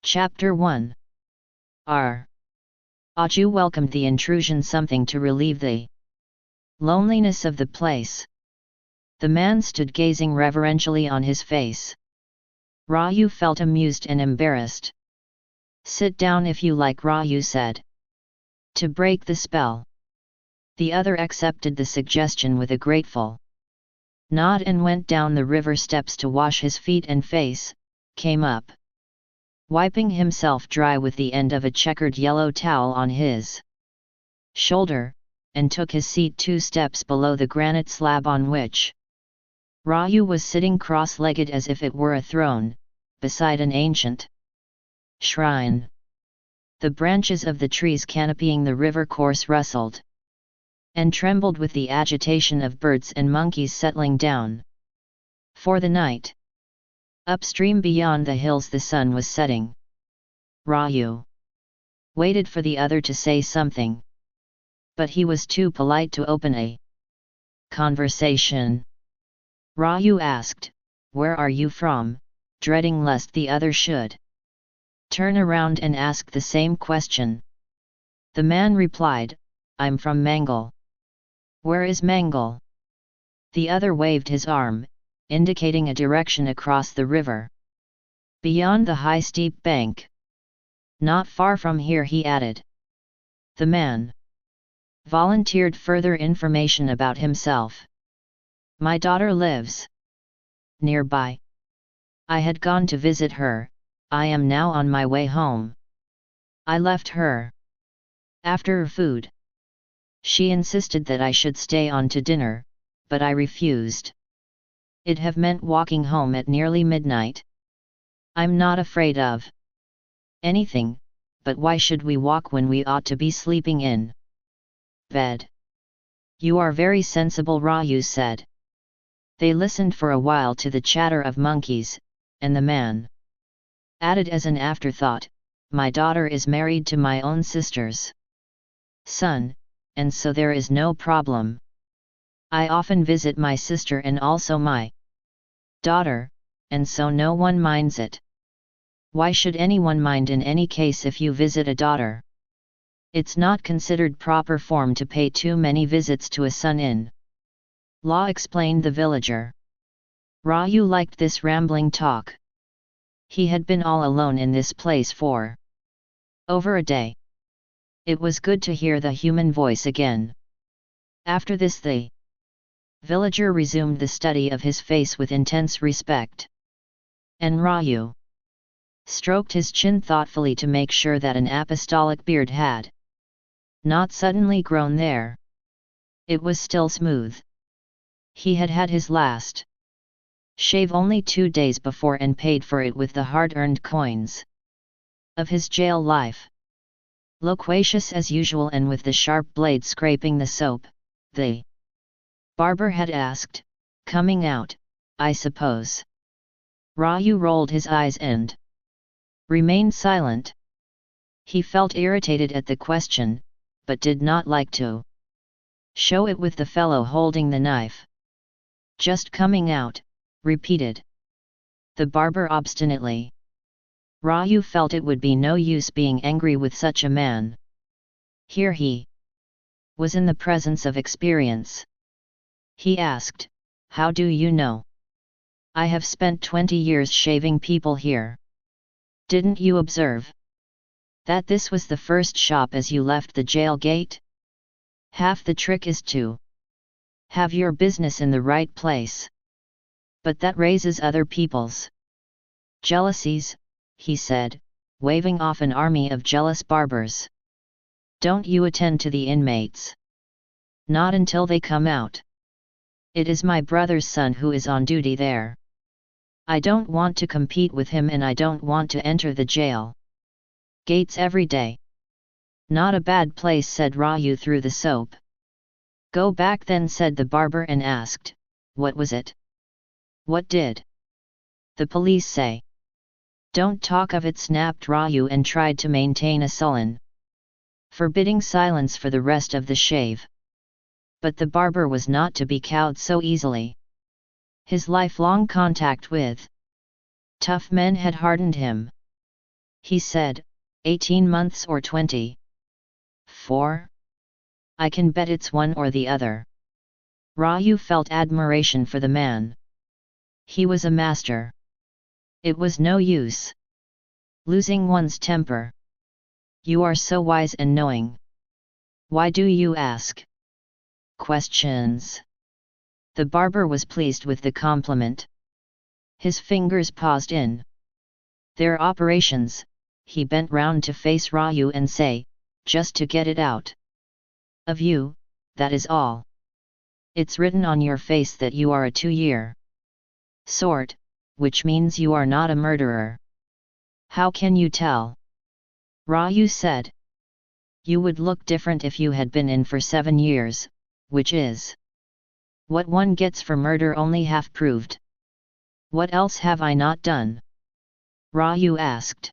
Chapter 1. Raju welcomed the intrusion, something to relieve the loneliness of the place. The man stood gazing reverentially on his face. Raju felt amused and embarrassed. "Sit down if you like," Raju said. To break the spell. The other accepted the suggestion with a grateful nod and went down the river steps to wash his feet and face, came up, wiping himself dry with the end of a checkered yellow towel on his shoulder, and took his seat 2 steps below the granite slab on which Raju was sitting, cross-legged as if it were a throne, beside an ancient shrine. The branches of the trees canopying the river course rustled and trembled with the agitation of birds and monkeys settling down for the night. Upstream beyond the hills the sun was setting. Raju waited for the other to say something, but he was too polite to open a conversation. Raju asked, "Where are you from?" dreading lest the other should turn around and ask the same question. The man replied, "I'm from Mangal." "Where is Mangal?" The other waved his arm, indicating a direction across the river, beyond the high steep bank. "Not far from here," he added. The man volunteered further information about himself. "My daughter lives nearby. I had gone to visit her. I am now on my way home. I left her after food. She insisted that I should stay on to dinner, but I refused. It'd have meant walking home at nearly midnight. I'm not afraid of anything, but why should we walk when we ought to be sleeping in bed?" "You are very sensible," Raju said. They listened for a while to the chatter of monkeys, and the man added as an afterthought, "My daughter is married to my own sister's son, and so there is no problem. I often visit my sister and also my daughter, and so no one minds it. Why should anyone mind in any case if you visit a daughter? It's not considered proper form to pay too many visits to a son-in-law," explained the villager. Raju liked this rambling talk. He had been all alone in this place for over a day. It was good to hear the human voice again. After this the villager resumed the study of his face with intense respect. And Raju stroked his chin thoughtfully to make sure that an apostolic beard had not suddenly grown there. It was still smooth. He had had his last shave only 2 days before and paid for it with the hard-earned coins of his jail life. Loquacious as usual and with the sharp blade scraping the soap, the barber had asked, "Coming out, I suppose?" Raju rolled his eyes and remained silent. He felt irritated at the question, but did not like to show it with the fellow holding the knife. "Just coming out," repeated the barber obstinately. Raju felt it would be no use being angry with such a man. Here he was in the presence of experience. He asked, "How do you know?" "I have spent 20 years shaving people here. Didn't you observe that this was the first shop as you left the jail gate? Half the trick is to have your business in the right place. But that raises other people's jealousies," he said, waving off an army of jealous barbers. "Don't you attend to the inmates?" "Not until they come out. It is my brother's son who is on duty there. I don't want to compete with him and I don't want to enter the jail gates every day." "Not a bad place," said Raju through the soap. "Go back then," said the barber and asked, "What was it? What did the police say?" "Don't talk of it," snapped Raju and tried to maintain a sullen, forbidding silence for the rest of the shave. But the barber was not to be cowed so easily. His lifelong contact with tough men had hardened him. he said, 18 months or 24? I can bet it's one or the other. Raju felt admiration for the man. He was a master. It was no use losing one's temper. You are so wise and knowing. Why do you ask questions? The barber was pleased with the compliment. His fingers paused in their operations. He bent round to face Raju and say, just to get it out of you, that is all. It's written on your face that you are a 2-year sort, which means you are not a murderer. How can you tell? Raju said. You would look different if you had been in for 7 years, which is what one gets for murder only half proved. What else have I not done? Raju asked.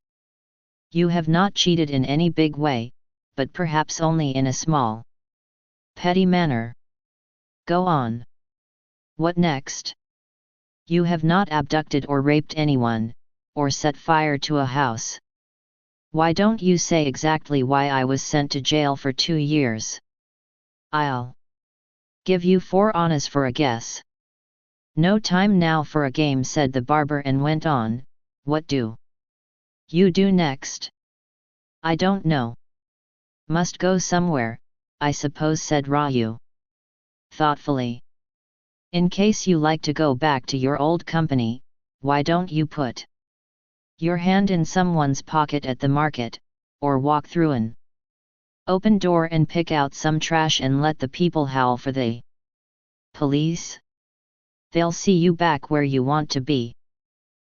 You have not cheated in any big way, but perhaps only in a small, petty manner. Go on. What next? You have not abducted or raped anyone, or set fire to a house. Why don't you say exactly why I was sent to jail for 2 years? I'll give you 4 annas for a guess. No time now for a game, said the barber and went on. What do you do next? I don't know. Must go somewhere, I suppose, said Raju thoughtfully. In case you like to go back to your old company, why don't you put your hand in someone's pocket at the market, or walk through an open door and pick out some trash and let the people howl for the police? They'll see you back where you want to be.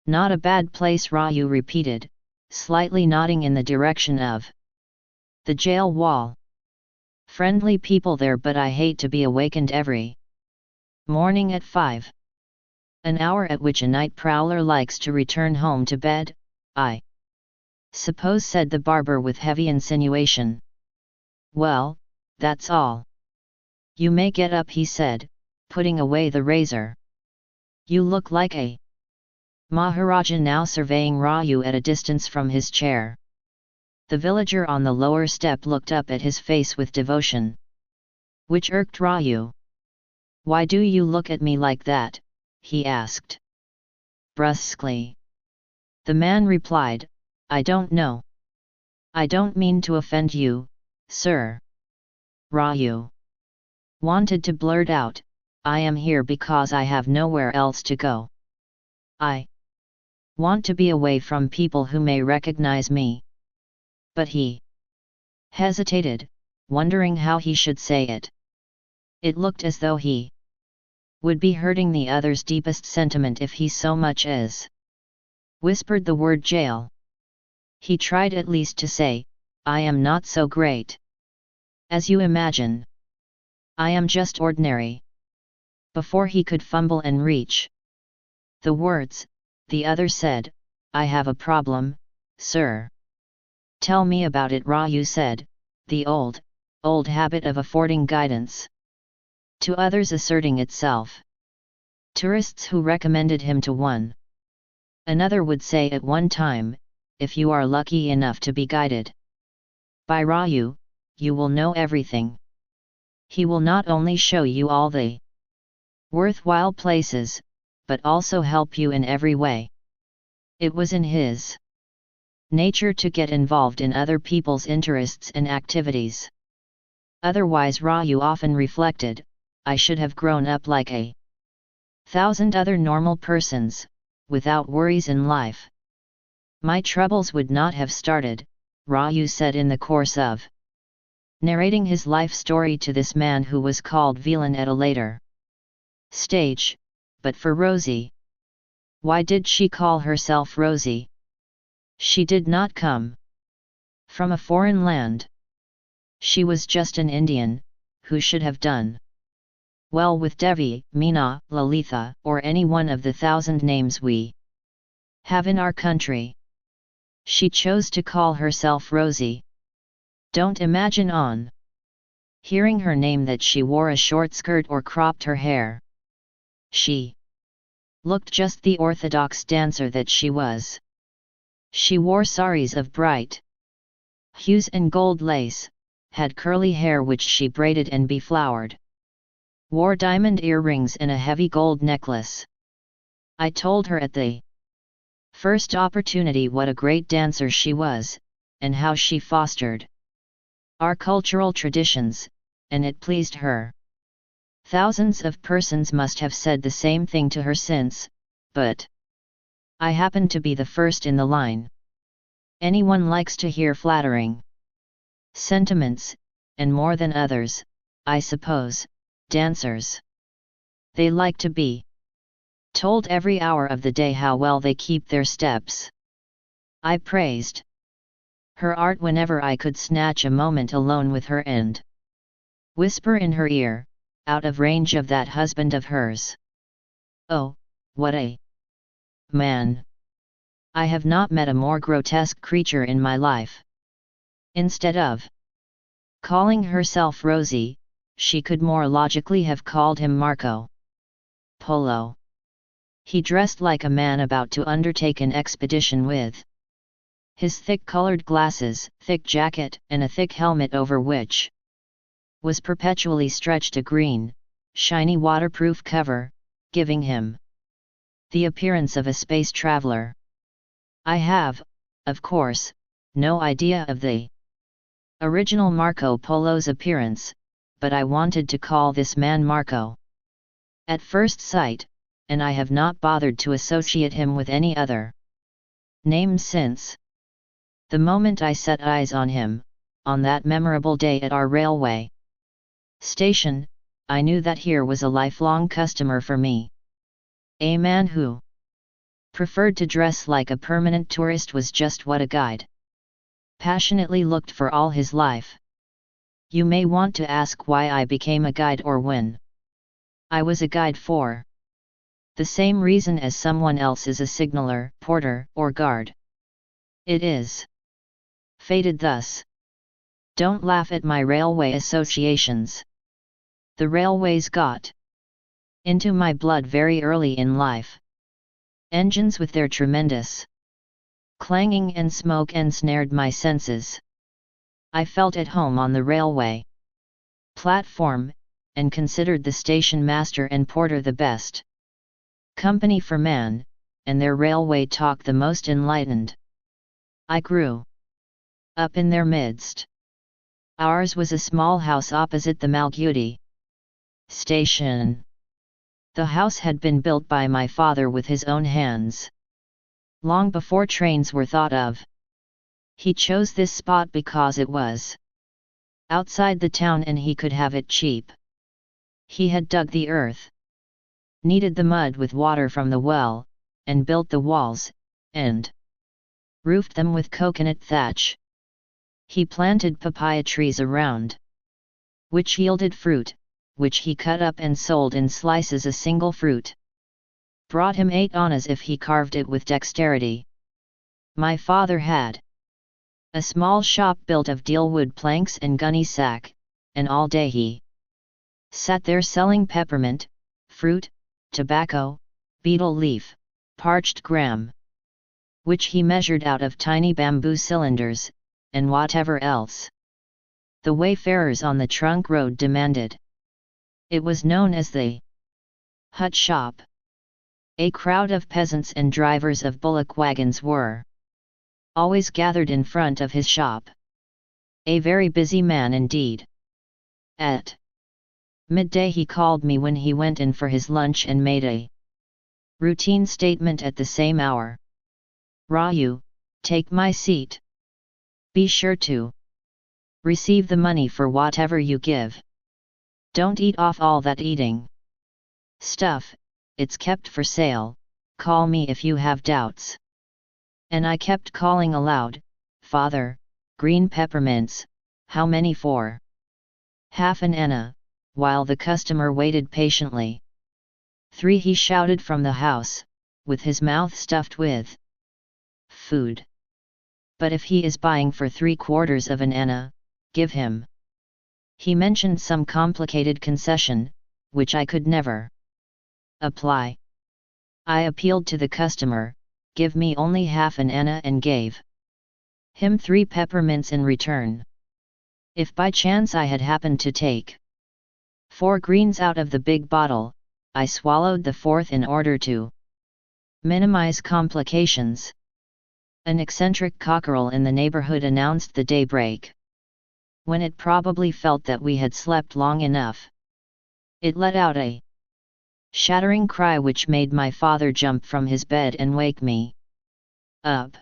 Not a bad place, Raju repeated, slightly nodding in the direction of the jail wall. Friendly people there, but I hate to be awakened every morning at 5. An hour at which a night prowler likes to return home to bed, I suppose, said the barber with heavy insinuation. Well, that's all. You may get up, he said, putting away the razor. You look like a Maharaja, now surveying Raju at a distance from his chair. The villager on the lower step looked up at his face with devotion, which irked Raju. Why do you look at me like that? He asked brusquely. The man replied, I don't know. I don't mean to offend you, sir. Raju wanted to blurt out, I am here because I have nowhere else to go. I want to be away from people who may recognize me. But he hesitated, wondering how he should say it. It looked as though he would be hurting the other's deepest sentiment if he so much as whispered the word jail. He tried at least to say, I am not so great as you imagine. I am just ordinary. Before he could fumble and reach the words, the other said, I have a problem, sir. Tell me about it, Raju said, the old habit of affording guidance to others asserting itself. Tourists who recommended him to one another would say at one time, if you are lucky enough to be guided by Raju, you will know everything. He will not only show you all the worthwhile places, but also help you in every way. It was in his nature to get involved in other people's interests and activities. Otherwise, Raju often reflected, I should have grown up like 1,000 other normal persons, without worries in life. My troubles would not have started, Raju said in the course of narrating his life story to this man who was called Villain at a later stage, but for Rosie. Why did she call herself Rosie? She did not come from a foreign land. She was just an Indian, who should have done well with Devi, Meena, Lalitha, or any one of the 1,000 names we have in our country. She chose to call herself Rosie. Don't imagine on hearing her name that she wore a short skirt or cropped her hair. She looked just the orthodox dancer that she was. She wore saris of bright hues and gold lace, had curly hair which she braided and beflowered, wore diamond earrings and a heavy gold necklace. I told her at the first opportunity what a great dancer she was, and how she fostered our cultural traditions, and it pleased her. Thousands of persons must have said the same thing to her since, but I happened to be the first in the line. Anyone likes to hear flattering sentiments, and more than others, I suppose, dancers. They like to be told every hour of the day how well they keep their steps. I praised her art whenever I could snatch a moment alone with her and whisper in her ear, out of range of that husband of hers. Oh, what a man! I have not met a more grotesque creature in my life. Instead of calling herself Rosie, she could more logically have called him Marco Polo. He dressed like a man about to undertake an expedition with his thick-colored glasses, thick jacket, and a thick helmet over which was perpetually stretched a green, shiny waterproof cover, giving him the appearance of a space traveler. I have, of course, no idea of the original Marco Polo's appearance, but I wanted to call this man Marco at first sight, and I have not bothered to associate him with any other name since. The moment I set eyes on him, on that memorable day at our railway station, I knew that here was a lifelong customer for me. A man who preferred to dress like a permanent tourist was just what a guide passionately looked for all his life. You may want to ask why I became a guide or when I was a guide for the same reason as someone else is a signaller, porter, or guard. It is fated thus. Don't laugh at my railway associations. The railways got into my blood very early in life. Engines with their tremendous clanging and smoke ensnared my senses. I felt at home on the railway platform, and considered the station master and porter the best company for man, and their railway talk the most enlightened. I grew up in their midst. Ours was a small house opposite the Malgudi station. The house had been built by my father with his own hands, long before trains were thought of. He chose this spot because it was outside the town and he could have it cheap. He had dug the earth, kneaded the mud with water from the well, and built the walls, and roofed them with coconut thatch. He planted papaya trees around, which yielded fruit, which he cut up and sold in slices. A single fruit brought him 8 annas if he carved it with dexterity. My father had a small shop built of dealwood planks and gunny sack, and all day he sat there selling peppermint, fruit, tobacco, betel leaf, parched gram, which he measured out of tiny bamboo cylinders, and whatever else the wayfarers on the trunk road demanded. It was known as the hut shop. A crowd of peasants and drivers of bullock wagons were always gathered in front of his shop. A very busy man indeed. At midday he called me when he went in for his lunch and made a routine statement at the same hour. Raju, take my seat. Be sure to receive the money for whatever you give. Don't eat off all that eating stuff, it's kept for sale. Call me if you have doubts. And I kept calling aloud, Father, green peppermints, how many for? Half an anna, while the customer waited patiently. 3, he shouted from the house, with his mouth stuffed with food. But if he is buying for 3/4 of an anna, give him. He mentioned some complicated concession, which I could never apply. I appealed to the customer, give me only half an anna and gave him 3 peppermints in return. If by chance I had happened to take 4 greens out of the big bottle, I swallowed the 4th in order to minimize complications. An eccentric cockerel in the neighborhood announced the daybreak. When it probably felt that we had slept long enough, it let out a shattering cry which made my father jump from his bed and wake me up.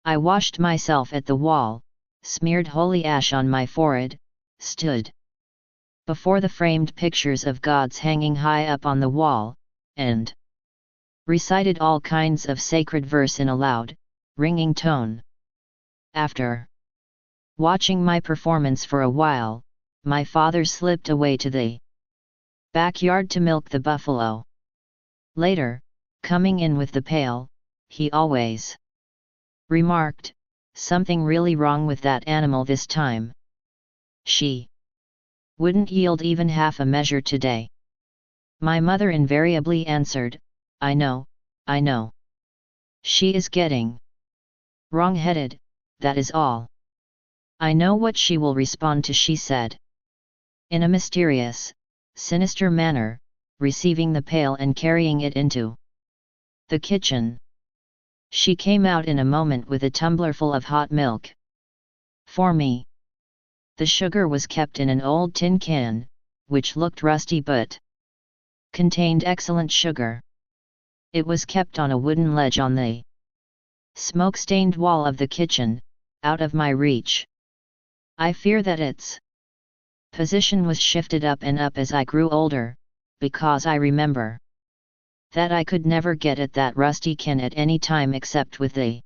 I washed myself at the wall, smeared holy ash on my forehead, stood before the framed pictures of gods hanging high up on the wall, and recited all kinds of sacred verse in a loud, ringing tone. After watching my performance for a while, my father slipped away to the backyard to milk the buffalo. Later, coming in with the pail, he always remarked, "Something really wrong with that animal this time. She wouldn't yield even half a measure today." My mother invariably answered, I know. She is getting wrong-headed, that is all. I know what she will respond to," she said. In a mysterious, sinister manner, receiving the pail and carrying it into the kitchen. She came out in a moment with a tumbler full of hot milk for me. The sugar was kept in an old tin can, which looked rusty but contained excellent sugar. It was kept on a wooden ledge on the smoke-stained wall of the kitchen, out of my reach. I fear that its position was shifted up and up as I grew older, because I remember that I could never get at that rusty can at any time except with the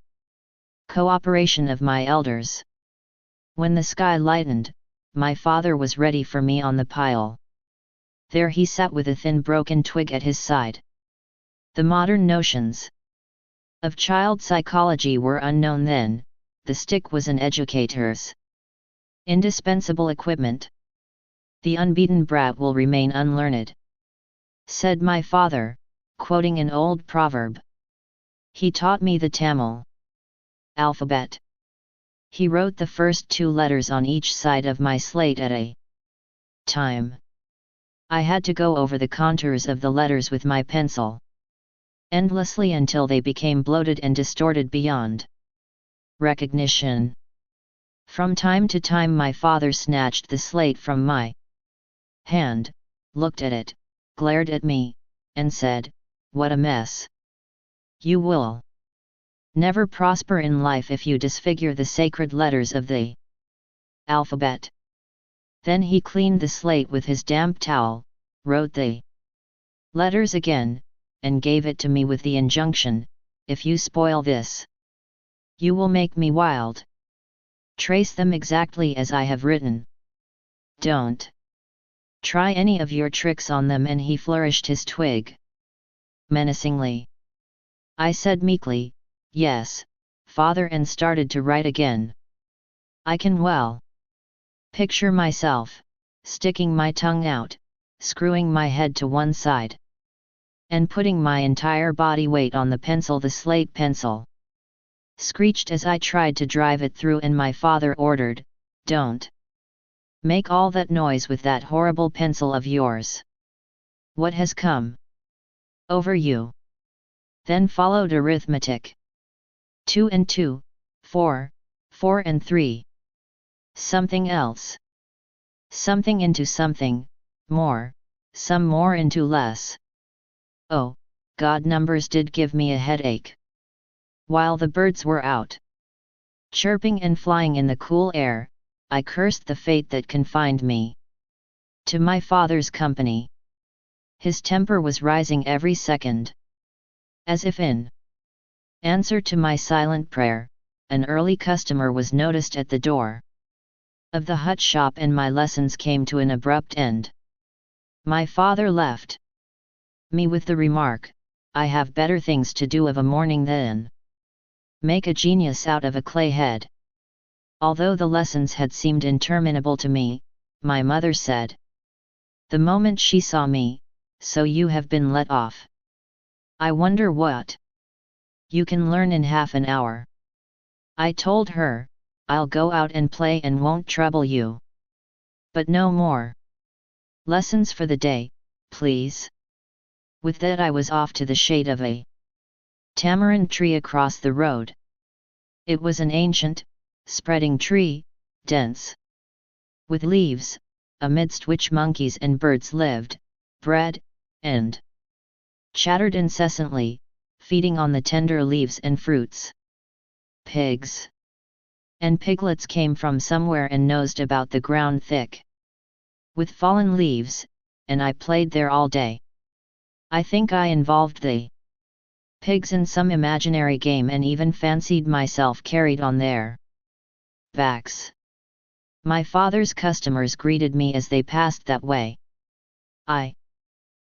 cooperation of my elders. When the sky lightened, my father was ready for me on the pile. There he sat with a thin broken twig at his side. The modern notions of child psychology were unknown then. The stick was an educator's indispensable equipment. "The unbeaten brat will remain unlearned," said my father, quoting an old proverb. He taught me the Tamil alphabet. He wrote the first 2 letters on each side of my slate at a time. I had to go over the contours of the letters with my pencil endlessly until they became bloated and distorted beyond recognition. From time to time my father snatched the slate from my hand, looked at it, glared at me, and said, "What a mess! You will never prosper in life if you disfigure the sacred letters of the alphabet." Then he cleaned the slate with his damp towel, wrote the letters again, and gave it to me with the injunction, "If you spoil this, you will make me wild. Trace them exactly as I have written. Don't try any of your tricks on them," and he flourished his twig menacingly. I said meekly, "Yes, father," and started to write again. I can well picture myself sticking my tongue out, screwing my head to one side, and putting my entire body weight on the pencil. The slate pencil screeched as I tried to drive it through, and my father ordered, "Don't make all that noise with that horrible pencil of yours. What has come over you?" Then followed arithmetic. 2 and 2, 4, 4 and 3. Something else. Something into something, more, some more into less. Oh, God, numbers did give me a headache. While the birds were out chirping and flying in the cool air, I cursed the fate that confined me to my father's company. His temper was rising every second. As if in answer to my silent prayer, an early customer was noticed at the door of the hut shop, and my lessons came to an abrupt end. My father left me with the remark, "I have better things to do of a morning than make a genius out of a clay head." Although the lessons had seemed interminable to me, my mother said, the moment she saw me, "So you have been let off. I wonder what You can learn in half an hour. I told her, I'll go out and play and won't trouble you. But no more lessons for the day, please. With that I was off to the shade of a tamarind tree across the road. It was an ancient, spreading tree, dense with leaves, amidst which monkeys and birds lived, bred, and chattered incessantly, feeding on the tender leaves and fruits. Pigs and piglets came from somewhere and nosed about the ground thick with fallen leaves, and I played there all day. I think I involved the pigs in some imaginary game and even fancied myself carried on their backs. My father's customers greeted me as they passed that way. I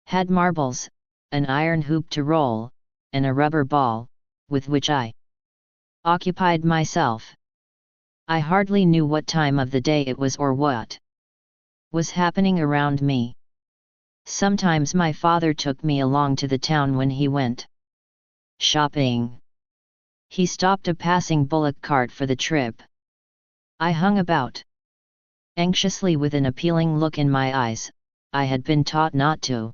had marbles, an iron hoop to roll, and a rubber ball, with which I occupied myself. I hardly knew what time of the day it was or what was happening around me. Sometimes my father took me along to the town when he went shopping. He stopped a passing bullock cart for the trip. I hung about anxiously with an appealing look in my eyes. I had been taught not to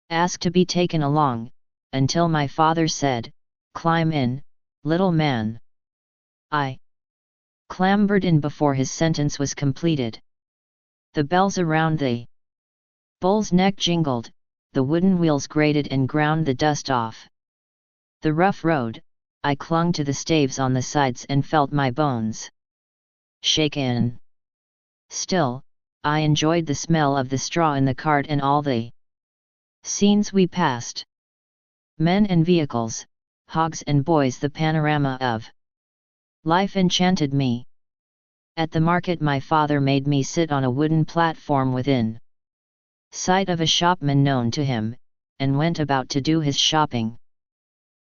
ask to be taken along, until my father said, "Climb in, little man." I clambered in before his sentence was completed. The bells around the bull's neck jingled, the wooden wheels grated and ground the dust off the rough road. I clung to the staves on the sides and felt my bones shaken. Still, I enjoyed the smell of the straw in the cart and all the scenes we passed. Men and vehicles, hogs and boys, the panorama of life enchanted me. At the market my father made me sit on a wooden platform within sight of a shopman known to him, and went about to do his shopping.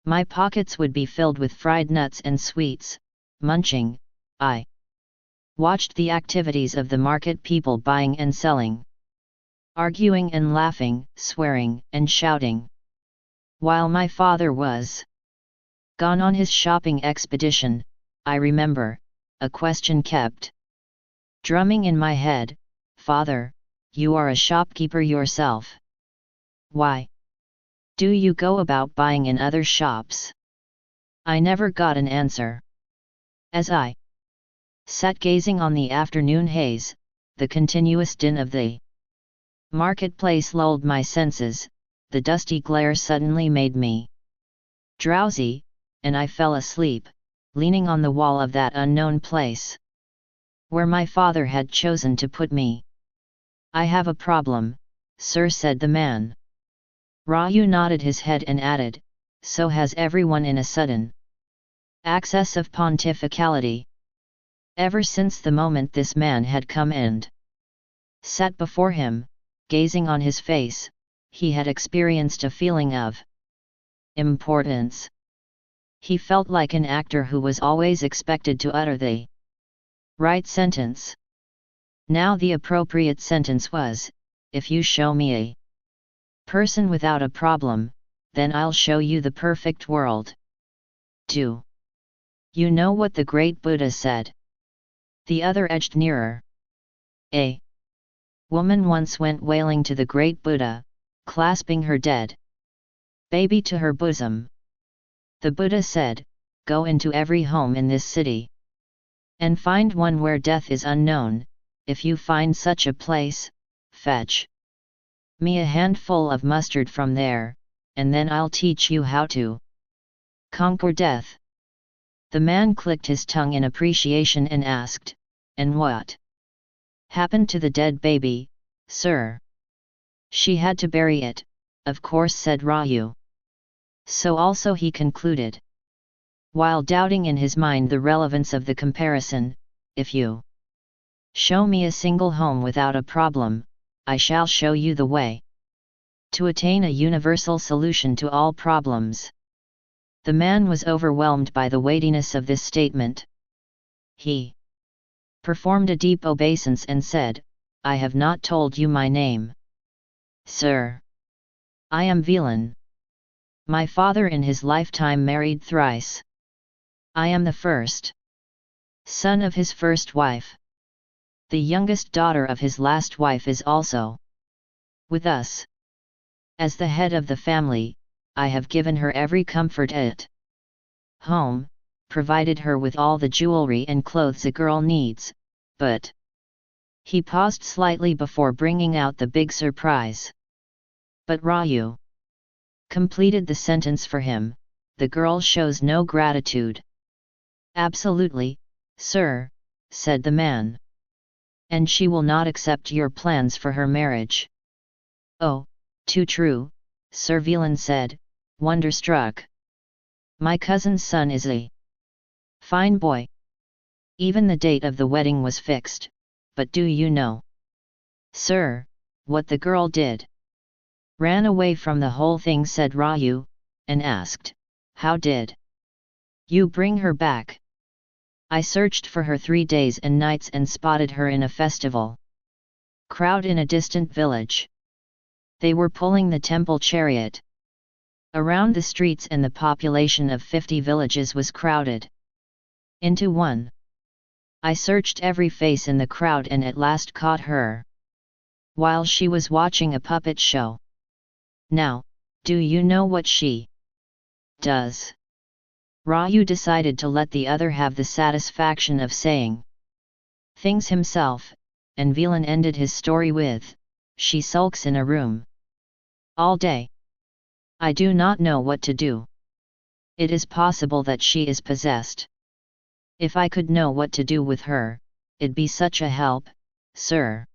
My pockets would be filled with fried nuts and sweets. Munching, I watched the activities of the market people buying and selling, arguing and laughing, swearing and shouting. While my father was gone on his shopping expedition, I remember, a question kept drumming in my head: "Father, you are a shopkeeper yourself. Why do you go about buying in other shops?" I never got an answer. As I sat gazing on the afternoon haze, the continuous din of the marketplace lulled my senses. The dusty glare suddenly made me drowsy, and I fell asleep, leaning on the wall of that unknown place where my father had chosen to put me. "I have a problem, sir," said the man. Raju nodded his head and added, "So has everyone," in a sudden access of pontificality. Ever since the moment this man had come and sat before him, gazing on his face, he had experienced a feeling of importance. He felt like an actor who was always expected to utter the right sentence. Now the appropriate sentence was, "If you show me a person without a problem, then I'll show you the perfect world." Do you know what the great Buddha said? The other edged nearer. A woman once went wailing to the great Buddha, clasping her dead baby to her bosom. The Buddha said, "Go into every home in this city and find one where death is unknown. If you find such a place, fetch me a handful of mustard from there, and then I'll teach you how to conquer death." The man clicked his tongue in appreciation and asked, "And what happened to the dead baby, sir?" "She had to bury it, of course," said Raju. So also he concluded, while doubting in his mind the relevance of the comparison, "If you show me a single home without a problem, I shall show you the way to attain a universal solution to all problems." The man was overwhelmed by the weightiness of this statement. He performed a deep obeisance and said, "I have not told you my name." "Sir, I am Velan. My father in his lifetime married thrice. I am the first son of his first wife. The youngest daughter of his last wife is also with us. As the head of the family, I have given her every comfort at home, provided her with all the jewelry and clothes a girl needs, but... He paused slightly before bringing out the big surprise. But Raju completed the sentence for him, the girl shows no gratitude. Absolutely, sir, said the man. And she will not accept your plans for her marriage. Oh, too true, Sir Velan said, wonderstruck. My cousin's son is a fine boy. Even the date of the wedding was fixed, but do you know, sir, what the girl did? Ran away from the whole thing, said Raju, and asked, how did you bring her back? I searched for her 3 days and nights and spotted her in a festival crowd in a distant village. They were pulling the temple chariot around the streets, and the population of 50 villages was crowded into one. I searched every face in the crowd and at last caught her while she was watching a puppet show. Now, do you know what she does? Raju decided to let the other have the satisfaction of saying things himself, and Velan ended his story with, she sulks in a room all day. I do not know what to do. It is possible that she is possessed. If I could know what to do with her, it'd be such a help, sir.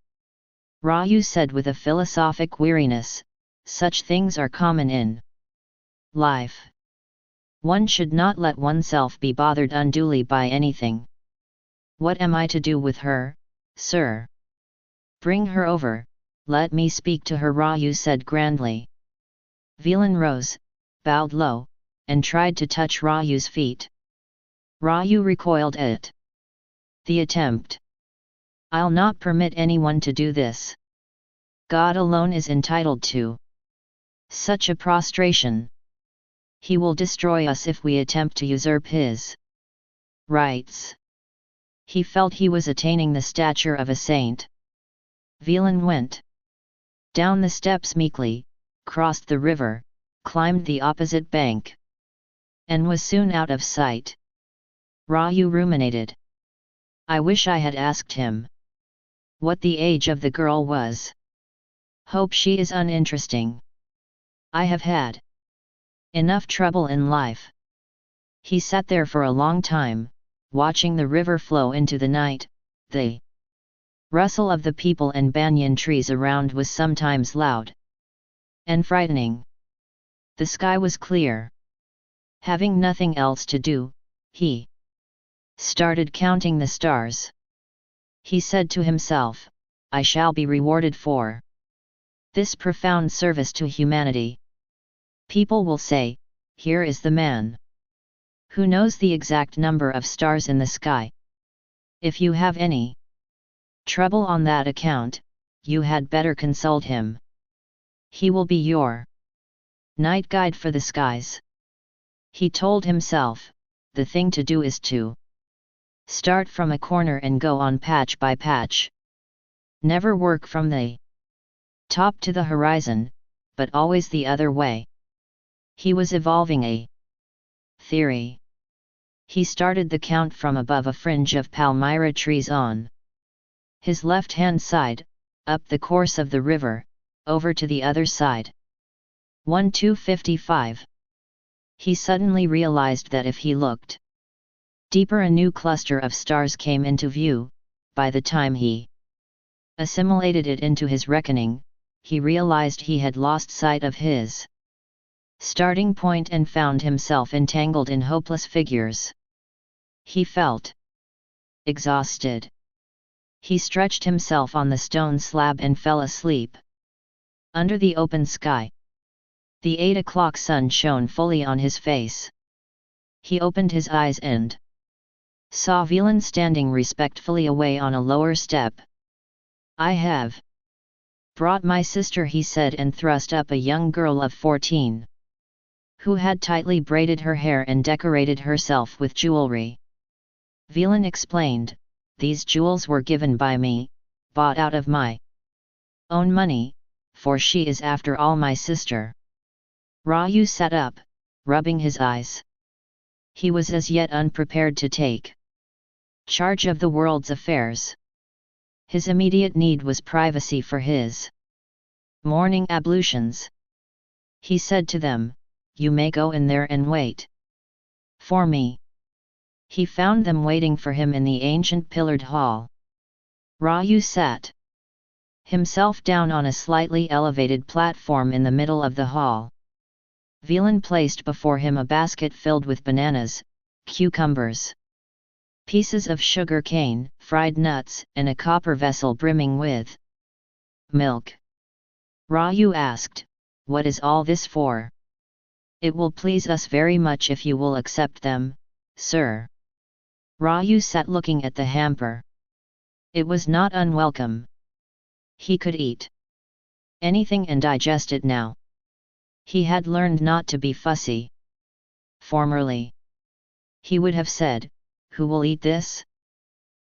Raju said with a philosophic weariness, such things are common in life. One should not let oneself be bothered unduly by anything. What am I to do with her, sir? Bring her over, let me speak to her, Raju said grandly. Velan rose, bowed low, and tried to touch Raju's feet. Raju recoiled at the attempt. I'll not permit anyone to do this. God alone is entitled to such a prostration. He will destroy us if we attempt to usurp his rights. He felt he was attaining the stature of a saint. Velan went down the steps meekly, crossed the river, climbed the opposite bank, and was soon out of sight. Raju ruminated. I wish I had asked him what the age of the girl was. Hope she is uninteresting. I have had enough trouble in life. He sat there for a long time, watching the river flow into the night. The rustle of the people and banyan trees around was sometimes loud and frightening. The sky was clear. Having nothing else to do, he started counting the stars. He said to himself, I shall be rewarded for this profound service to humanity. People will say, here is the man who knows the exact number of stars in the sky. If you have any trouble on that account, you had better consult him. He will be your night guide for the skies. He told himself, the thing to do is to start from a corner and go on patch by patch. Never work from the top to the horizon, but always the other way. He was evolving a theory. He started the count from above a fringe of palmyra trees on his left-hand side, up the course of the river, over to the other side. 1255. He suddenly realized that if he looked deeper, a new cluster of stars came into view. By the time he assimilated it into his reckoning, he realized he had lost sight of his starting point and found himself entangled in hopeless figures. He felt exhausted. He stretched himself on the stone slab and fell asleep. Under the open sky, the 8 o'clock sun shone fully on his face. He opened his eyes and saw Velan standing respectfully away on a lower step. I have brought my sister, he said, and thrust up a young girl of 14, who had tightly braided her hair and decorated herself with jewelry. Vilan explained, "These jewels were given by me, bought out of my own money, for she is after all my sister." Raju sat up, rubbing his eyes. He was as yet unprepared to take charge of the world's affairs. His immediate need was privacy for his morning ablutions. He said to them, "You may go in there and wait for me." He found them waiting for him in the ancient pillared hall. Raju sat himself down on a slightly elevated platform in the middle of the hall. Vilan placed before him a basket filled with bananas, cucumbers, pieces of sugar cane, fried nuts, and a copper vessel brimming with milk. Raju asked, "What is all this for?" "It will please us very much if you will accept them, sir." Raju sat looking at the hamper. It was not unwelcome. He could eat anything and digest it now. He had learned not to be fussy. Formerly, he would have said, "Who will eat this?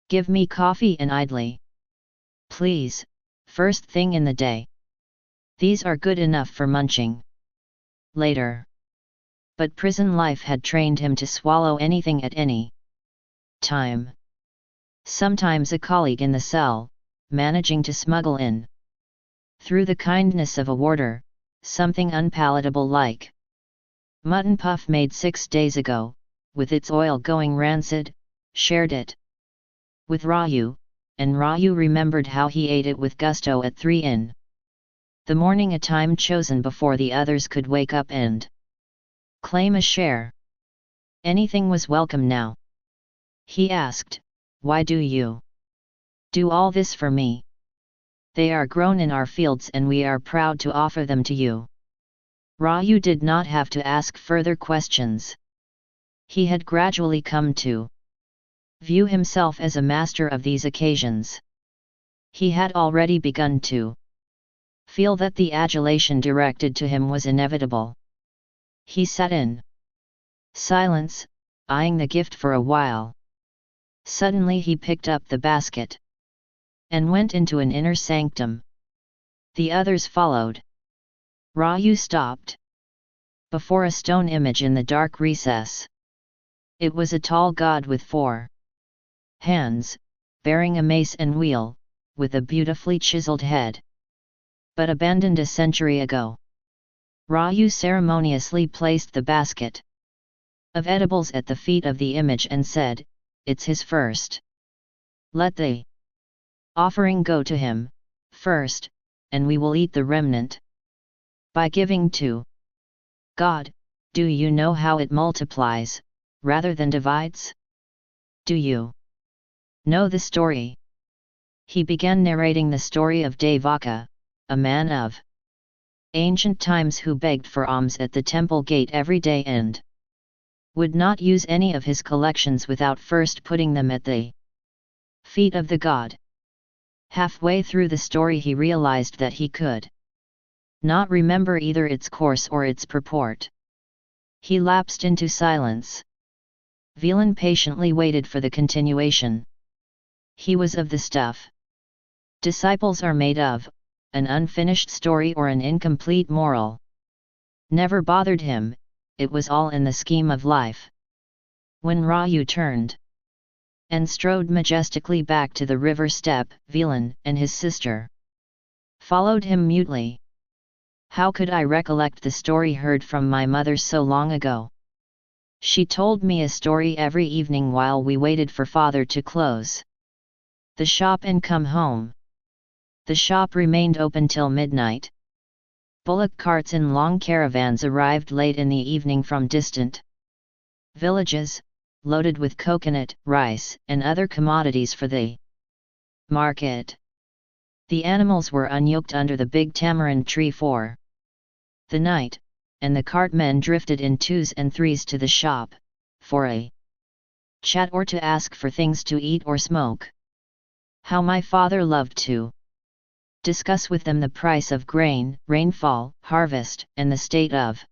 Give me coffee and idly, please, first thing in the day. These are good enough for munching later." But prison life had trained him to swallow anything at any time. Sometimes a colleague in the cell, managing to smuggle in, through the kindness of a warder, something unpalatable like mutton puff made 6 days ago, with its oil going rancid, shared it with Raju, and Raju remembered how he ate it with gusto at 3 in the morning, a time chosen before the others could wake up and claim a share. Anything was welcome now. He asked, "Why do you do all this for me? They are grown in our fields and we are proud to offer them to you." Raju did not have to ask further questions. He had gradually come to view himself as a master of these occasions. He had already begun to feel that the adulation directed to him was inevitable. He sat in silence, eyeing the gift for a while. Suddenly he picked up the basket and went into an inner sanctum. The others followed. Raju stopped before a stone image in the dark recess. It was a tall god with 4 hands, bearing a mace and wheel, with a beautifully chiseled head. But abandoned a century ago. Raju ceremoniously placed the basket of edibles at the feet of the image and said, "It's his first. Let the offering go to him, first, and we will eat the remnant." By giving to God, do you know how it multiplies, rather than divides? Do you know the story? He began narrating the story of Devaka, a man of ancient times who begged for alms at the temple gate every day and would not use any of his collections without first putting them at the feet of the god. Halfway through the story he realized that he could not remember either its course or its purport. He lapsed into silence. Vilan patiently waited for the continuation. He was of the stuff disciples are made of, an unfinished story or an incomplete moral. Never bothered him, it was all in the scheme of life. When Raju turned and strode majestically back to the river step, Vilan and his sister followed him mutely. "How could I recollect the story heard from my mother so long ago? She told me a story every evening while we waited for father to close the shop and come home. The shop remained open till midnight. Bullock carts in long caravans arrived late in the evening from distant villages, loaded with coconut, rice, and other commodities for the market. The animals were unyoked under the big tamarind tree for the night, and the cartmen drifted in 2s and 3s to the shop, for a chat or to ask for things to eat or smoke. How my father loved to discuss with them the price of grain, rainfall, harvest, and the state of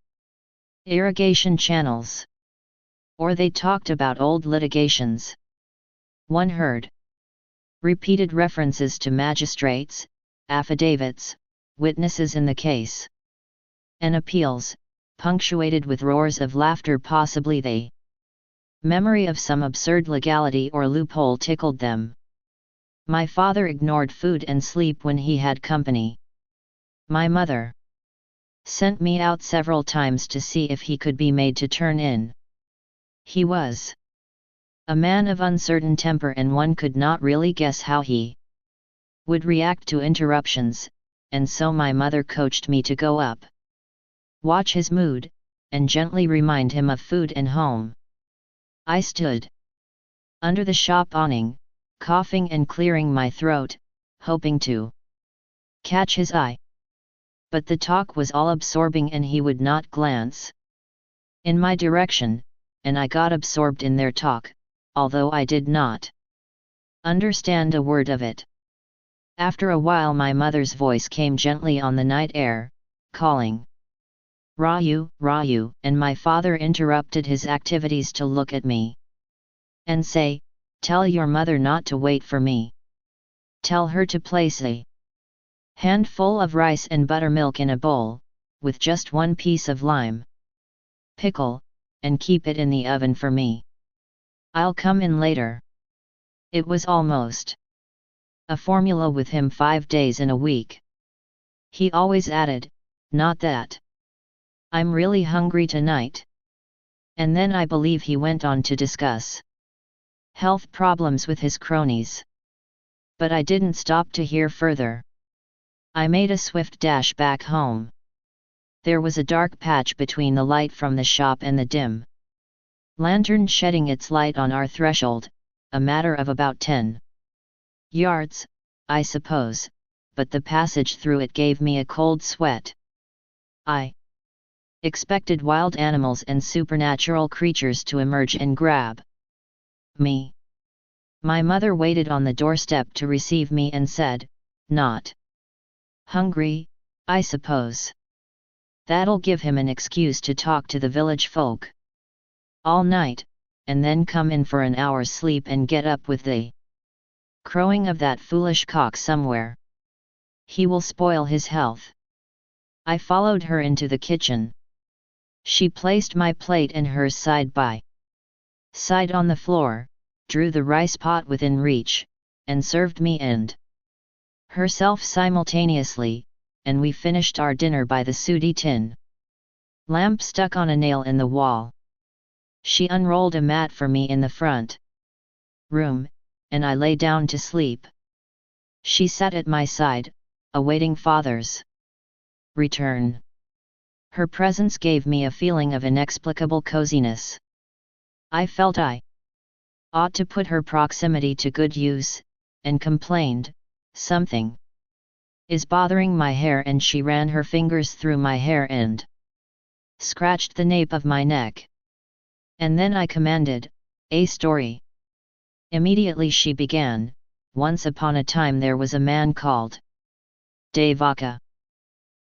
irrigation channels. Or they talked about old litigations. One heard repeated references to magistrates, affidavits, witnesses in the case, and appeals, punctuated with roars of laughter. Possibly the memory of some absurd legality or loophole tickled them. My father ignored food and sleep when he had company. My mother sent me out several times to see if he could be made to turn in. He was a man of uncertain temper, and one could not really guess how he would react to interruptions, and so my mother coached me to go up, watch his mood, and gently remind him of food and home. I stood under the shop awning, coughing and clearing my throat, hoping to catch his eye. But the talk was all absorbing and he would not glance in my direction, and I got absorbed in their talk, although I did not understand a word of it. After a while my mother's voice came gently on the night air, calling, "Raju, Raju," and my father interrupted his activities to look at me and say, "Tell your mother not to wait for me. Tell her to place a handful of rice and buttermilk in a bowl, with just one piece of lime pickle, and keep it in the oven for me. I'll come in later." It was almost a formula with him 5 days in a week. He always added, "Not that I'm really hungry tonight." And then I believe he went on to discuss health problems with his cronies. But I didn't stop to hear further. I made a swift dash back home. There was a dark patch between the light from the shop and the dim lantern shedding its light on our threshold, a matter of about 10 yards, I suppose, but the passage through it gave me a cold sweat. I expected wild animals and supernatural creatures to emerge and grab me. My mother waited on the doorstep to receive me and said, "Not hungry, I suppose. That'll give him an excuse to talk to the village folk all night, and then come in for an hour's sleep and get up with the crowing of that foolish cock somewhere. He will spoil his health." I followed her into the kitchen. She placed my plate and hers side by side on the floor, drew the rice pot within reach, and served me and herself simultaneously, and we finished our dinner by the sooty tin lamp stuck on a nail in the wall. She unrolled a mat for me in the front room, and I lay down to sleep. She sat at my side, awaiting father's return. Her presence gave me a feeling of inexplicable coziness. I felt I ought to put her proximity to good use, and complained, "Something is bothering my hair," and she ran her fingers through my hair and scratched the nape of my neck. And then I commanded, "A story." Immediately she began, "Once upon a time there was a man called Devaka.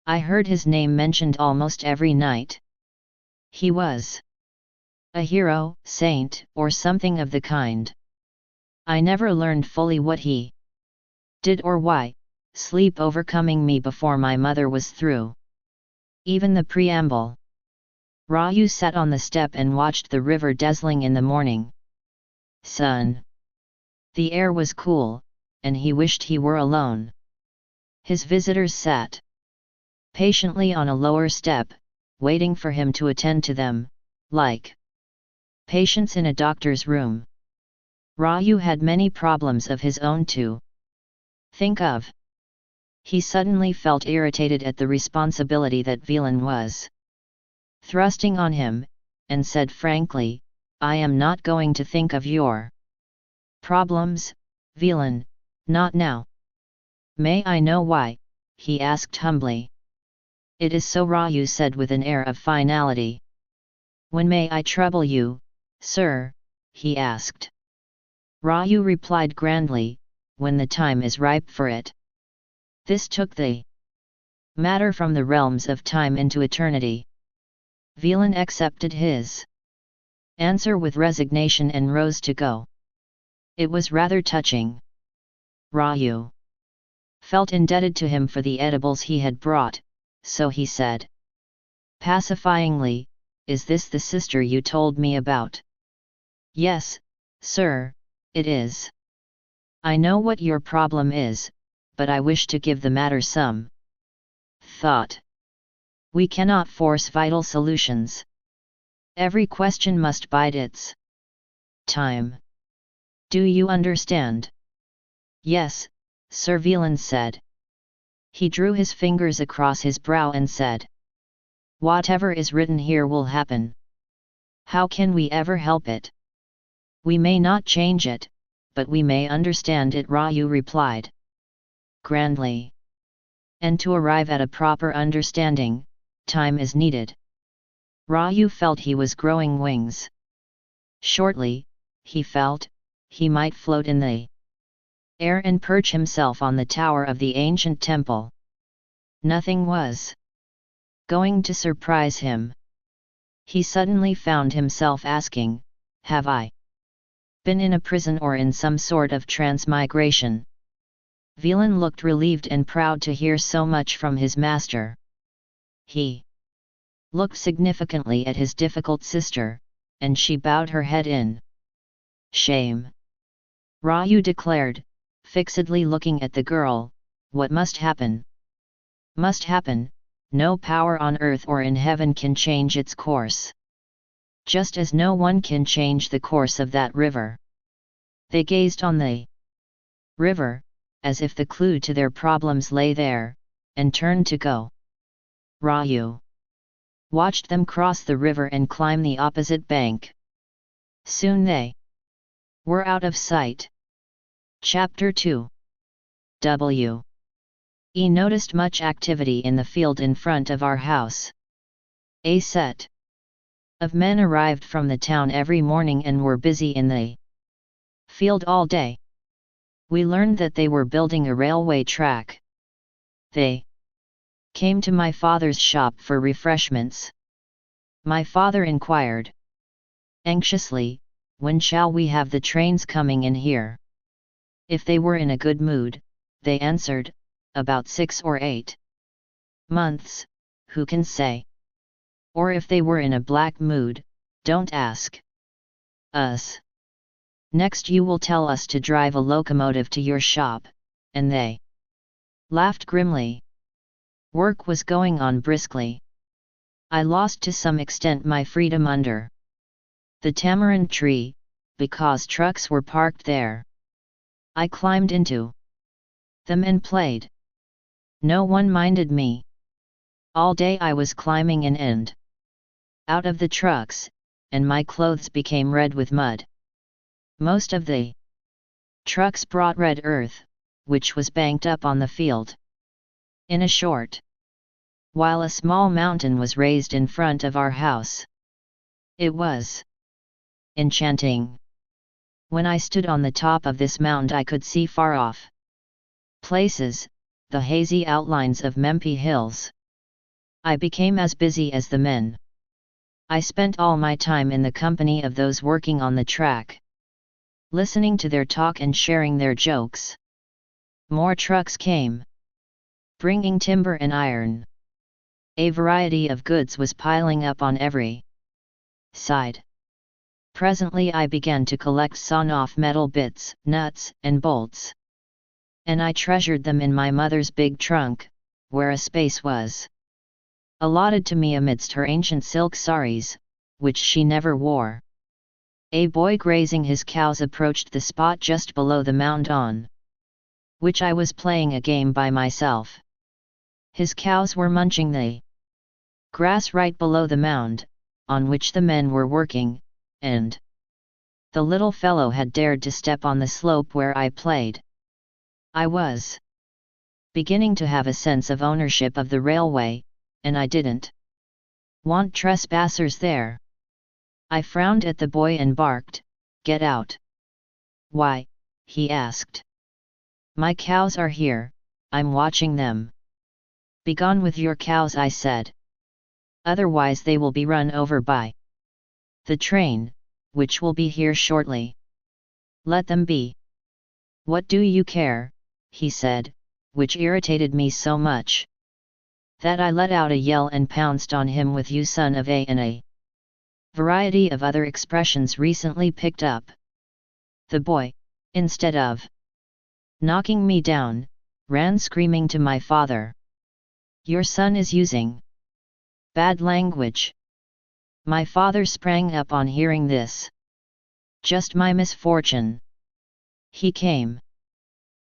I heard his name mentioned almost every night. He was a hero, saint, or something of the kind. I never learned fully what he did or why, sleep overcoming me before my mother was through even the preamble. Raju sat on the step and watched the river dazzling in the morning sun. The air was cool, and he wished he were alone. His visitors sat patiently on a lower step, waiting for him to attend to them, like patients in a doctor's room. Raju had many problems of his own to think of. He suddenly felt irritated at the responsibility that Velan was thrusting on him, and said frankly, "I am not going to think of your problems, Velan, not now." "May I know why?" he asked humbly. "It is so," Raju said with an air of finality. "When may I trouble you, sir?" he asked. Raju replied grandly, "When the time is ripe for it." This took the matter from the realms of time into eternity. Velan accepted his answer with resignation and rose to go. It was rather touching. Raju felt indebted to him for the edibles he had brought, so he said pacifyingly, "Is this the sister you told me about?" "Yes, sir, it is. I know what your problem is, but I wish to give the matter some thought. We cannot force vital solutions. Every question must bide its time. Do you understand?" "Yes, Sir," Velan said. He drew his fingers across his brow and said, "Whatever is written here will happen. How can we ever help it? We may not change it, but we may understand it," Raju replied grandly. "And to arrive at a proper understanding, time is needed." Raju felt he was growing wings. Shortly, he felt, he might float in the air and perch himself on the tower of the ancient temple. Nothing was going to surprise him. He suddenly found himself asking, "Have I been in a prison or in some sort of transmigration?" Velan looked relieved and proud to hear so much from his master. He looked significantly at his difficult sister, and she bowed her head in shame. Raju declared, fixedly looking at the girl, "What must happen? Must happen. No power on earth or in heaven can change its course. Just as no one can change the course of that river." They gazed on the river, as if the clue to their problems lay there, and turned to go. Raju watched them cross the river and climb the opposite bank. Soon they were out of sight. Chapter 2. We noticed much activity in the field in front of our house. A set of men arrived from the town every morning and were busy in the field all day. We learned that they were building a railway track. They came to my father's shop for refreshments. My father inquired anxiously, "When shall we have the trains coming in here?" If they were in a good mood, they answered, "About 6 or 8 months, who can say?" Or if they were in a black mood, "Don't ask us. Next you will tell us to drive a locomotive to your shop," and they laughed grimly. Work was going on briskly. I lost to some extent my freedom under the tamarind tree, because trucks were parked there. I climbed into them and played. No one minded me. All day I was climbing in and out of the trucks, and my clothes became red with mud. Most of the trucks brought red earth, which was banked up on the field. In a short while a small mountain was raised in front of our house. It was enchanting. When I stood on the top of this mound I could see far off places, the hazy outlines of Mempi hills. I became as busy as the men. I spent all my time in the company of those working on the track, listening to their talk and sharing their jokes. More trucks came, bringing timber and iron. A variety of goods was piling up on every side. Presently I began to collect sawn-off metal bits, nuts, and bolts. And I treasured them in my mother's big trunk, where a space was allotted to me amidst her ancient silk saris, which she never wore. A boy grazing his cows approached the spot just below the mound on which I was playing a game by myself. His cows were munching the grass right below the mound, on which the men were working, and the little fellow had dared to step on the slope where I played. I was beginning to have a sense of ownership of the railway, and I didn't want trespassers there. I frowned at the boy and barked, "Get out!" "Why?" he asked. "My cows are here, I'm watching them." "Begone with your cows," I said. otherwise they will be run over by the train, which will be here shortly. Let them be. What do you care, he said, which irritated me so much that I let out a yell and pounced on him with "you son of a" and a variety of other expressions recently picked up. The boy, instead of knocking me down, ran screaming to my father. "Your son is using bad language." My father sprang up on hearing this. Just my misfortune. He came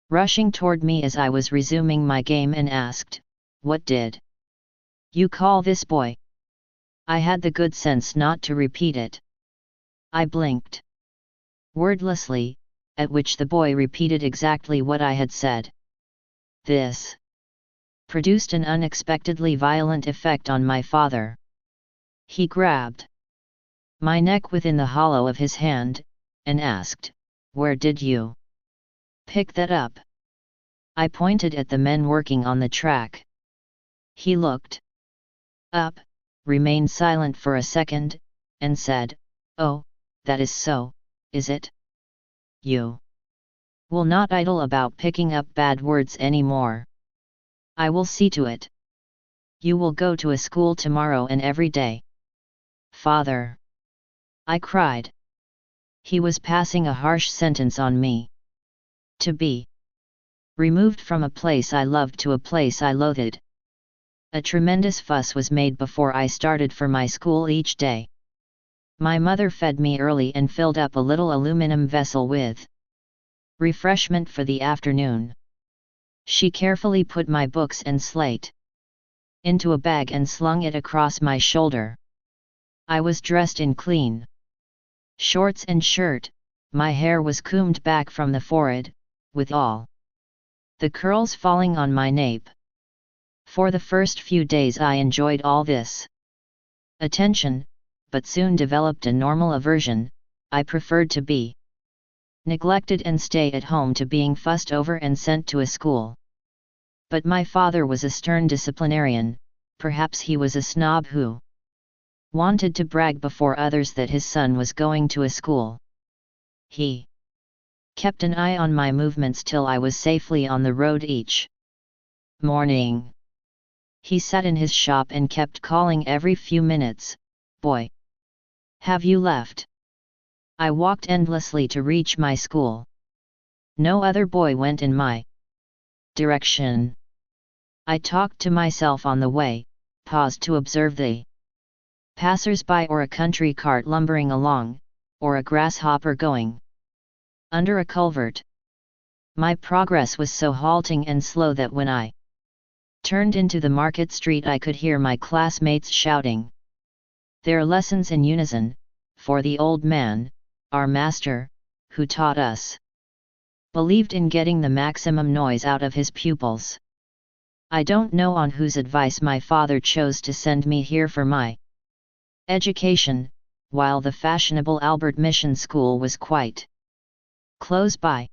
rushing toward me as I was resuming my game and asked, "What did you call this boy?" I had the good sense not to repeat it. I blinked wordlessly, at which the boy repeated exactly what I had said. This produced an unexpectedly violent effect on my father. He grabbed my neck within the hollow of his hand, and asked, "Where did you pick that up?" I pointed at the men working on the track. He looked up, remained silent for a second, and said, "Oh, that is so, is it? You will not idle about picking up bad words anymore. I will see to it. You will go to a school tomorrow and every day." "Father!" I cried. He was passing a harsh sentence on me. To be removed from a place I loved to a place I loathed. A tremendous fuss was made before I started for my school each day. My mother fed me early and filled up a little aluminum vessel with refreshment for the afternoon. She carefully put my books and slate into a bag and slung it across my shoulder. I was dressed in clean shorts and shirt, my hair was combed back from the forehead, with all the curls falling on my nape. For the first few days I enjoyed all this attention, but soon developed a normal aversion. I preferred to be neglected and stay at home to being fussed over and sent to a school. But my father was a stern disciplinarian. Perhaps he was a snob who wanted to brag before others that his son was going to a school. He kept an eye on my movements till I was safely on the road each morning. He sat in his shop and kept calling every few minutes, "Boy, have you left?" I walked endlessly to reach my school. No other boy went in my direction. I talked to myself on the way, paused to observe the passers-by or a country cart lumbering along, or a grasshopper going under a culvert. My progress was so halting and slow that when I turned into the market street I could hear my classmates shouting their lessons in unison, for the old man, our master, who taught us, believed in getting the maximum noise out of his pupils. I don't know on whose advice my father chose to send me here for my education, while the fashionable Albert Mission School was quite close by.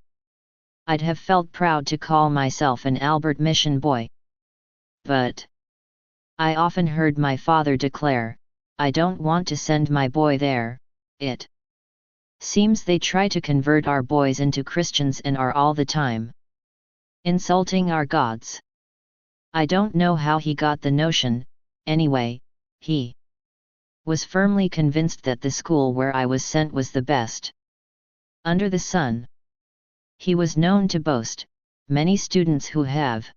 I'd have felt proud to call myself an Albert Mission boy. But I often heard my father declare, "I don't want to send my boy there, it seems they try to convert our boys into Christians and are all the time insulting our gods." I don't know how he got the notion. Anyway, he was firmly convinced that the school where I was sent was the best under the sun. He was known to boast, "Many students who have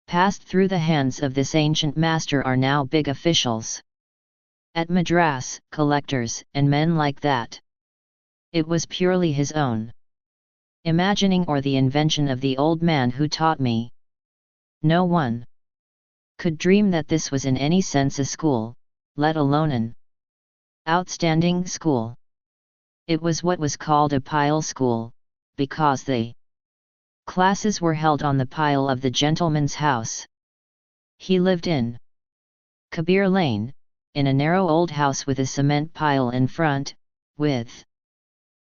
passed through the hands of this ancient master are now big officials at Madras, collectors and men like that." It was purely his own imagining or the invention of the old man who taught me. No one could dream that this was in any sense a school, let alone an outstanding school. It was what was called a pile school, because the classes were held on the pile of the gentleman's house. He lived in Kabir Lane, in a narrow old house with a cement pile in front, with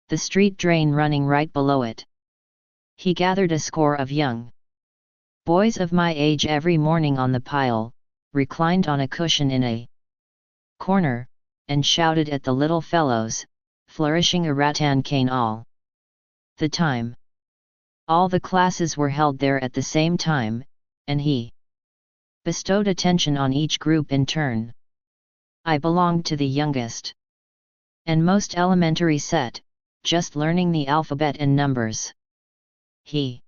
the street drain running right below it. He gathered a score of young boys of my age every morning on the pile, reclined on a cushion in a corner, and shouted at the little fellows, flourishing a rattan cane all the time. All the classes were held there at the same time, and he bestowed attention on each group in turn. I belonged to the youngest and most elementary set, just learning the alphabet and numbers. He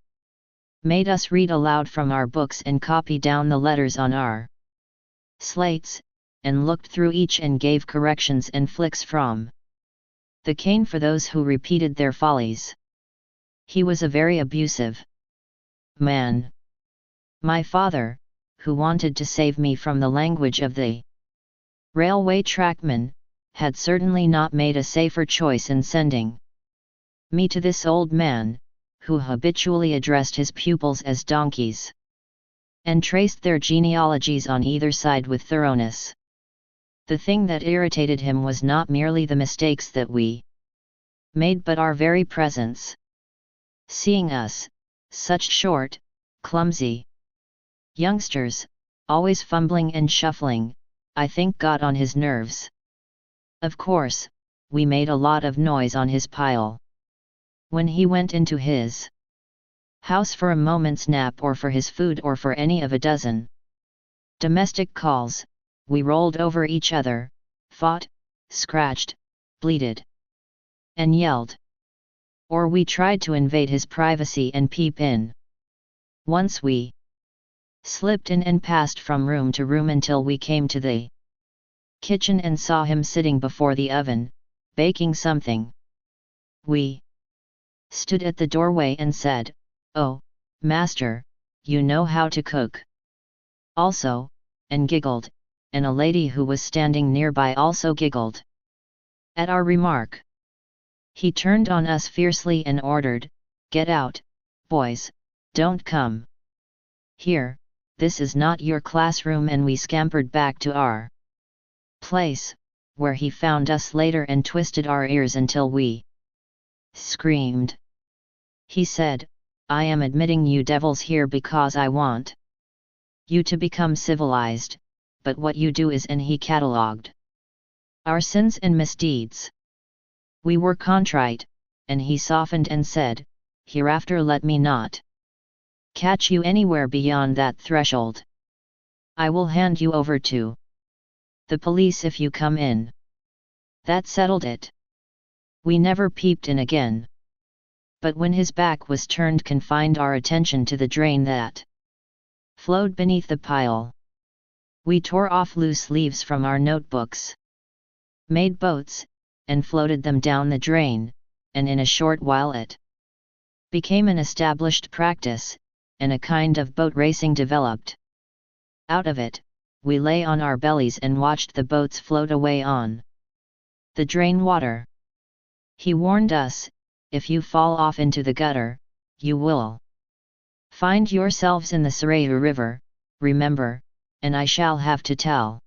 made us read aloud from our books and copy down the letters on our slates, and looked through each and gave corrections and flicks from the cane for those who repeated their follies. He was a very abusive man. My father, who wanted to save me from the language of the railway trackmen, had certainly not made a safer choice in sending me to this old man, who habitually addressed his pupils as donkeys, and traced their genealogies on either side with thoroughness. The thing that irritated him was not merely the mistakes that we made but our very presence. Seeing us, such short, clumsy youngsters, always fumbling and shuffling, I think got on his nerves. Of course, we made a lot of noise on his pile. When he went into his house for a moment's nap or for his food or for any of a dozen domestic calls, we rolled over each other, fought, scratched, bleated, and yelled. Or we tried to invade his privacy and peep in. Once we slipped in and passed from room to room until we came to the kitchen and saw him sitting before the oven, baking something. We stood at the doorway and said, "Oh, master, you know how to cook." Also, and giggled, and a lady who was standing nearby also giggled at our remark. He turned on us fiercely and ordered, "Get out, boys, don't come here, this is not your classroom," and we scampered back to our place, where he found us later and twisted our ears until we screamed. He said, "I am admitting you devils here because I want you to become civilized, but what you do is," and he catalogued our sins and misdeeds. We were contrite, and he softened and said, "Hereafter let me not catch you anywhere beyond that threshold. I will hand you over to the police if you come in." That settled it. We never peeped in again. But when his back was turned, confined our attention to the drain that flowed beneath the pile. We tore off loose leaves from our notebooks, made boats, and floated them down the drain, and in a short while it became an established practice, and a kind of boat racing developed. Out of it, we lay on our bellies and watched the boats float away on the drain water. He warned us, "If you fall off into the gutter, you will find yourselves in the Sarayu River, remember, and I shall have to tell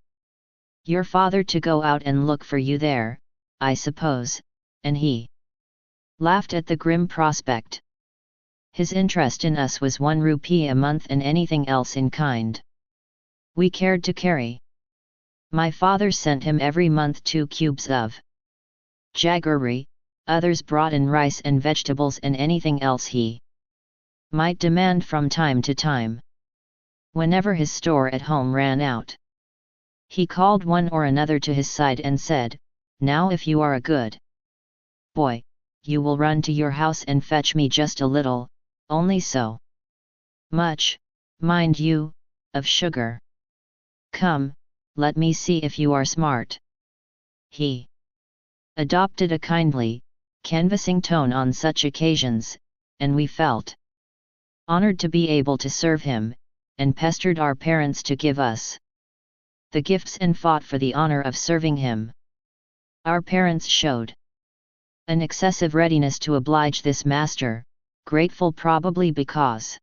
your father to go out and look for you there, I suppose," and he laughed at the grim prospect. His interest in us was 1 rupee a month and anything else in kind we cared to carry. My father sent him every month 2 cubes of jaggery, others brought in rice and vegetables and anything else he might demand from time to time. Whenever his store at home ran out, he called one or another to his side and said, "Now if you are a good boy, you will run to your house and fetch me just a little, only so much, mind you, of sugar. Come, let me see if you are smart." He adopted a kindly, canvassing tone on such occasions, and we felt honored to be able to serve him, and pestered our parents to give us the gifts and fought for the honor of serving him. Our parents showed an excessive readiness to oblige this master, grateful probably because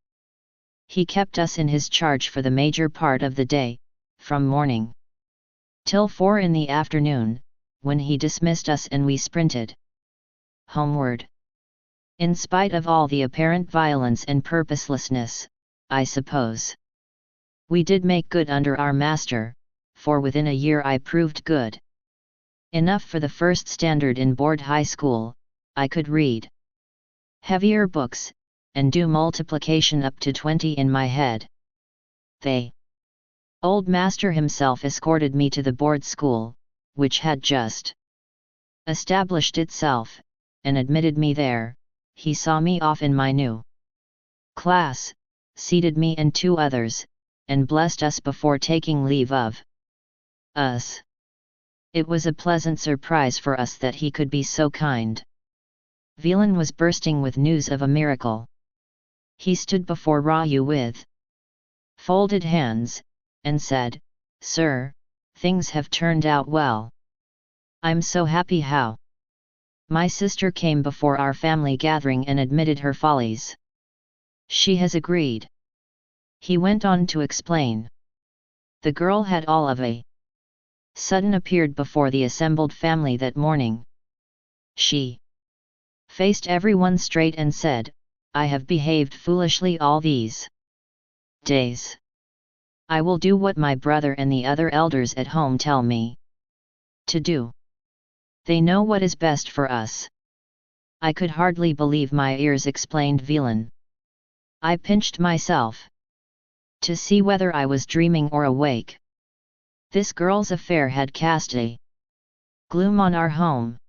he kept us in his charge for the major part of the day, from morning till 4 in the afternoon, when he dismissed us and we sprinted homeward. In spite of all the apparent violence and purposelessness, I suppose we did make good under our master, for within a year I proved good enough for the first standard in board high school. I could read heavier books, and do multiplication up to 20 in my head. The old master himself escorted me to the board school, which had just established itself, and admitted me there. He saw me off in my new class, seated me and 2 others, and blessed us before taking leave of us. It was a pleasant surprise for us that he could be so kind. Villain was bursting with news of a miracle. He stood before Raju with folded hands, and said, "Sir, things have turned out well. I'm so happy how my sister came before our family gathering and admitted her follies. She has agreed." He went on to explain. The girl had all of a sudden appeared before the assembled family that morning. She faced everyone straight and said, "I have behaved foolishly all these days. I will do what my brother and the other elders at home tell me to do. They know what is best for us." I could hardly believe my ears, explained Villain. I pinched myself to see whether I was dreaming or awake. This girl's affair had cast a gloom on our home.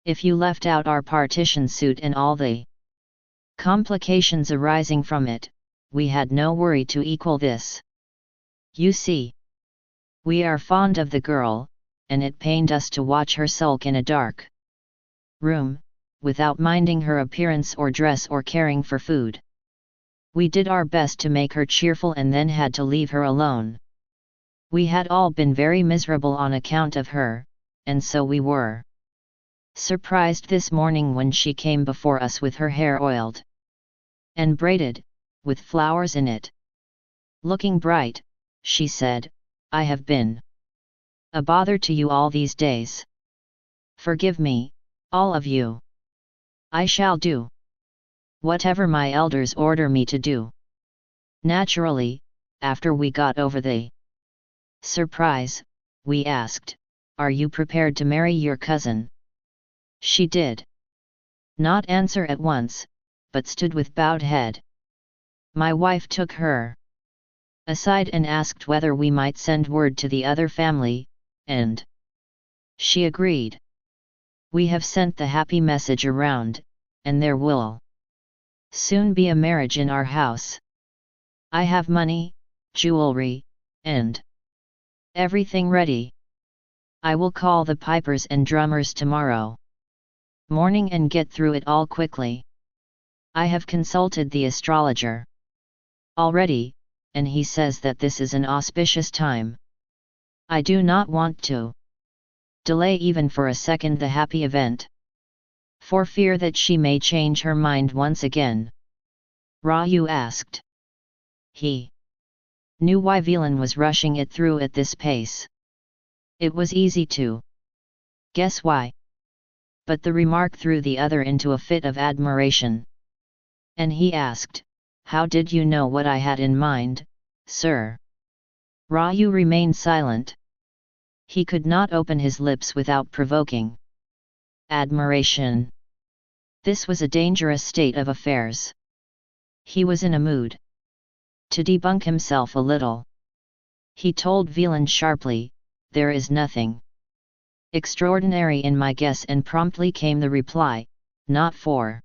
If you left out our partition suit and all the complications arising from it, we had no worry to equal this. You see, we are fond of the girl, and it pained us to watch her sulk in a dark room, without minding her appearance or dress or caring for food. We did our best to make her cheerful and then had to leave her alone. We had all been very miserable on account of her, and so we were surprised this morning when she came before us with her hair oiled and braided, with flowers in it. Looking bright, she said, "I have been a bother to you all these days. Forgive me, all of you. I shall do whatever my elders order me to do." Naturally, after we got over the surprise, we asked, "Are you prepared to marry your cousin?" She did not answer at once, but stood with bowed head. My wife took her aside and asked whether we might send word to the other family, and she agreed. We have sent the happy message around, and there will soon be a marriage in our house. I have money, jewelry, and everything ready. I will call the pipers and drummers tomorrow morning and get through it all quickly. I have consulted the astrologer already, and he says that this is an auspicious time. I do not want to delay even for a second the happy event, for fear that she may change her mind once again." Raju asked. He knew why Villain was rushing it through at this pace. It was easy to guess why. But the remark threw the other into a fit of admiration. And he asked, "How did you know what I had in mind, sir?" Raju remained silent. He could not open his lips without provoking admiration. This was a dangerous state of affairs. He was in a mood to debunk himself a little. He told Villain sharply, "There is nothing extraordinary in my guess," and promptly came the reply, "Not for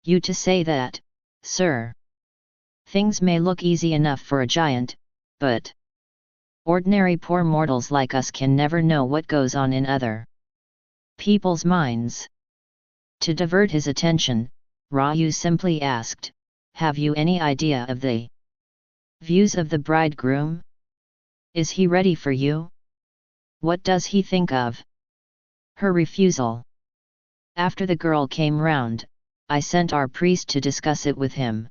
you to say that, sir. Things may look easy enough for a giant, but ordinary poor mortals like us can never know what goes on in other people's minds." To divert his attention, Raju simply asked, "Have you any idea of the views of the bridegroom? Is he ready for you? What does he think of her refusal? After the girl came round, I sent our priest to discuss it with him.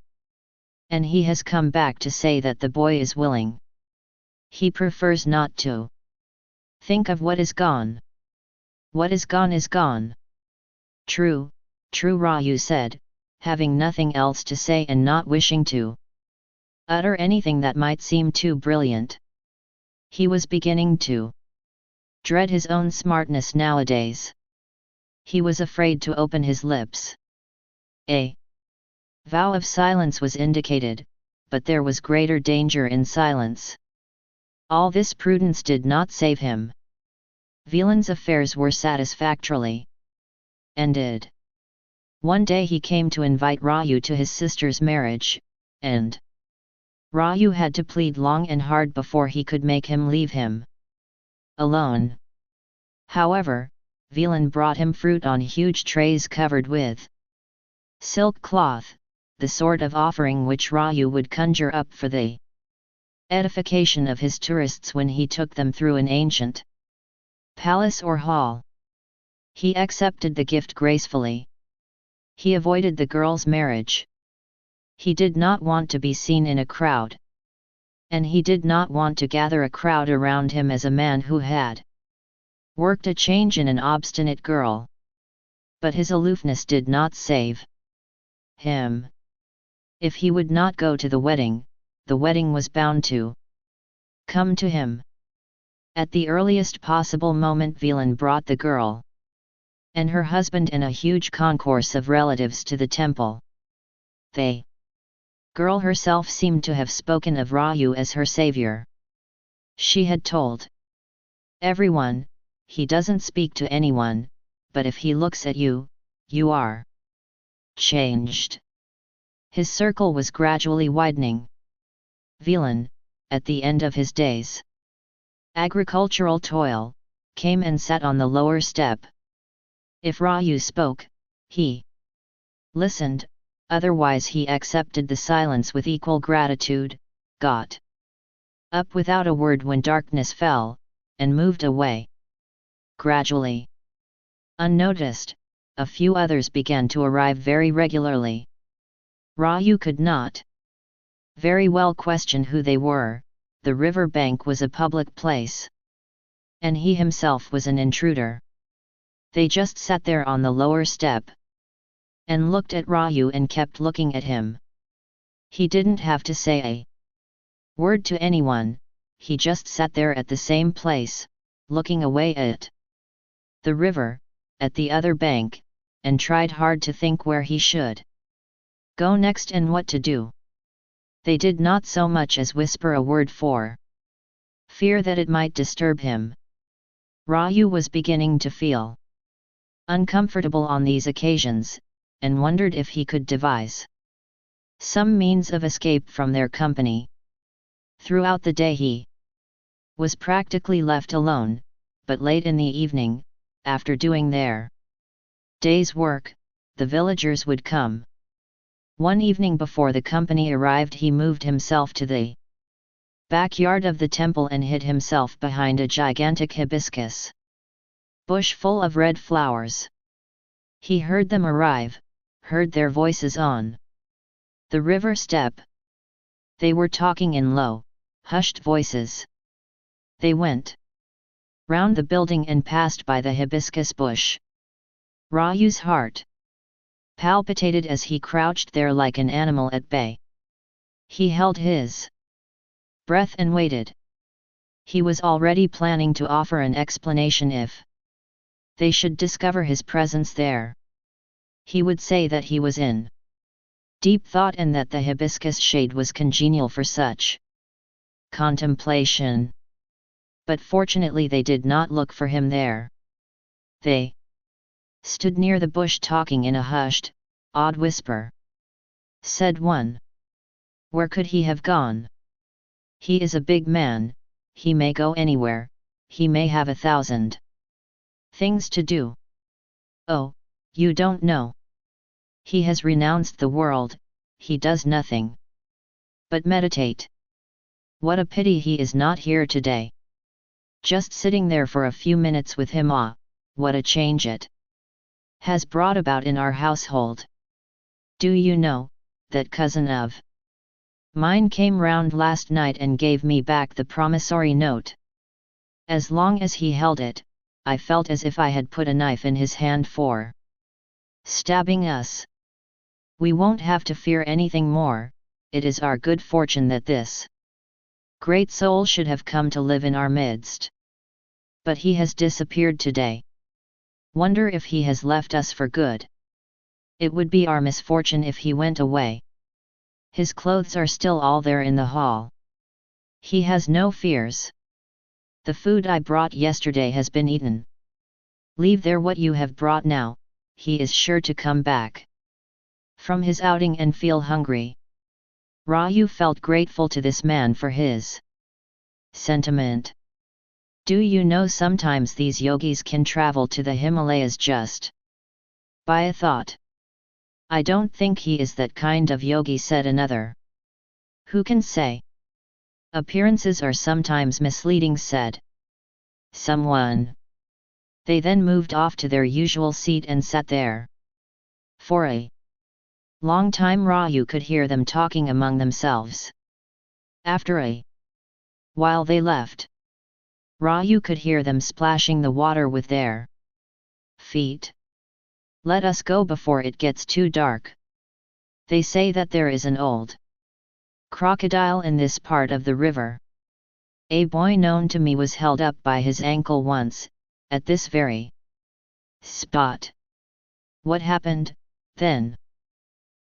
And he has come back to say that the boy is willing. He prefers not to think of what is gone. What is gone is gone." "True, true," Raju said, having nothing else to say and not wishing to utter anything that might seem too brilliant. He was beginning to dread his own smartness nowadays. He was afraid to open his lips. A vow of silence was indicated, but there was greater danger in silence. All this prudence did not save him. Velan's affairs were satisfactorily ended. One day he came to invite Raju to his sister's marriage, and Raju had to plead long and hard before he could make him leave him alone. However, Velan brought him fruit on huge trays covered with silk cloth, the sort of offering which Raju would conjure up for the edification of his tourists when he took them through an ancient palace or hall. He accepted the gift gracefully. He avoided the girl's marriage. He did not want to be seen in a crowd. And he did not want to gather a crowd around him as a man who had worked a change in an obstinate girl. But his aloofness did not save him. If he would not go to the wedding was bound to come to him. At the earliest possible moment Velan brought the girl and her husband and a huge concourse of relatives to the temple. The girl herself seemed to have spoken of Raju as her savior. She had told everyone, he doesn't speak to anyone, but if he looks at you, you are changed. His circle was gradually widening. Velan, at the end of his days agricultural toil, came and sat on the lower step. If Raju spoke, he listened, otherwise he accepted the silence with equal gratitude, got up without a word when darkness fell, and moved away. Gradually, unnoticed, a few others began to arrive very regularly. Raju could not very well question who they were. The river bank was a public place, and he himself was an intruder. They just sat there on the lower step and looked at Raju and kept looking at him. He didn't have to say a word to anyone, he just sat there at the same place, looking away at the river, at the other bank, and tried hard to think where he should go next and what to do. They did not so much as whisper a word for fear that it might disturb him. Raju was beginning to feel uncomfortable on these occasions, and wondered if he could devise some means of escape from their company. Throughout the day he was practically left alone, but late in the evening, after doing their day's work, the villagers would come. One evening before the company arrived he moved himself to the backyard of the temple and hid himself behind a gigantic hibiscus bush full of red flowers. He heard them arrive, heard their voices on the river step. They were talking in low, hushed voices. They went round the building and passed by the hibiscus bush. Raju's heart palpitated as he crouched there like an animal at bay. He held his breath and waited. He was already planning to offer an explanation if they should discover his presence there. He would say that he was in deep thought and that the hibiscus shade was congenial for such contemplation. But fortunately they did not look for him there. They stood near the bush talking in a hushed, odd whisper. Said one. Where could he have gone? He is a big man, he may go anywhere, he may have 1,000 things to do. Oh, you don't know. He has renounced the world, he does nothing but meditate. What a pity he is not here today. Just sitting there for a few minutes with him, what a change it has brought about in our household. Do you know, that cousin of mine came round last night and gave me back the promissory note. As long as he held it, I felt as if I had put a knife in his hand for stabbing us. We won't have to fear anything more, it is our good fortune that this Great soul should have come to live in our midst. But he has disappeared today. Wonder if he has left us for good. It would be our misfortune if he went away. His clothes are still all there in the hall. He has no fears. The food I brought yesterday has been eaten. Leave there what you have brought now, he is sure to come back from his outing and feel hungry. Raju felt grateful to this man for his sentiment. Do you know sometimes these yogis can travel to the Himalayas just by a thought? I don't think he is that kind of yogi, said another. Who can say? Appearances are sometimes misleading, said someone. They then moved off to their usual seat and sat there. For a long time Raju could hear them talking among themselves. After a while they left. Raju could hear them splashing the water with their feet. Let us go before it gets too dark. They say that there is an old crocodile in this part of the river. A boy known to me was held up by his ankle once, at this very spot. What happened, then?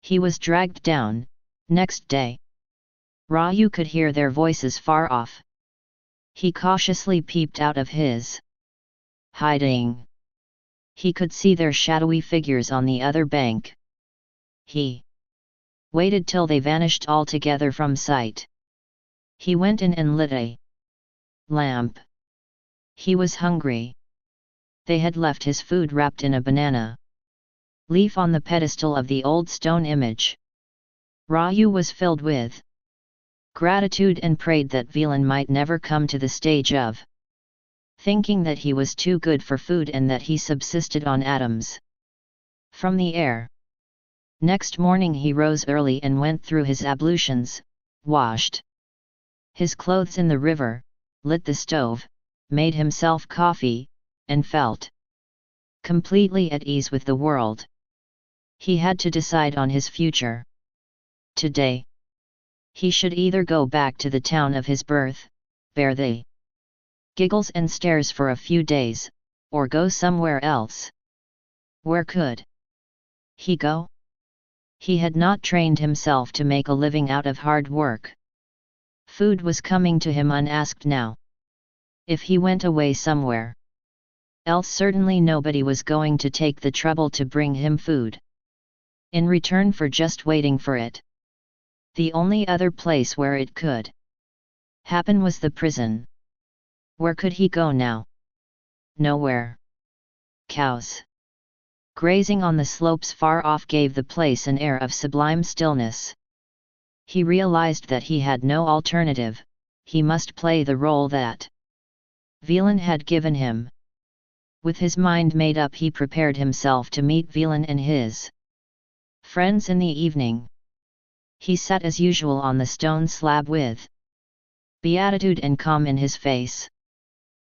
He was dragged down, next day. Raju could hear their voices far off. He cautiously peeped out of his hiding. He could see their shadowy figures on the other bank. He waited till they vanished altogether from sight. He went in and lit a lamp. He was hungry. They had left his food wrapped in a banana leaf on the pedestal of the old stone image. Raju was filled with gratitude and prayed that Velan might never come to the stage of thinking that he was too good for food and that he subsisted on atoms from the air. Next morning he rose early and went through his ablutions, washed his clothes in the river, lit the stove, made himself coffee, and felt completely at ease with the world. He had to decide on his future. Today, he should either go back to the town of his birth, bear the giggles and stares for a few days, or go somewhere else. Where could he go? He had not trained himself to make a living out of hard work. Food was coming to him unasked now. If he went away somewhere else, certainly nobody was going to take the trouble to bring him food in return for just waiting for it. The only other place where it could happen was the prison. Where could he go now? Nowhere. Cows grazing on the slopes far off gave the place an air of sublime stillness. He realized that he had no alternative, he must play the role that Velan had given him. With his mind made up, he prepared himself to meet Velan and his friends in the evening. He sat as usual on the stone slab with beatitude and calm in his face.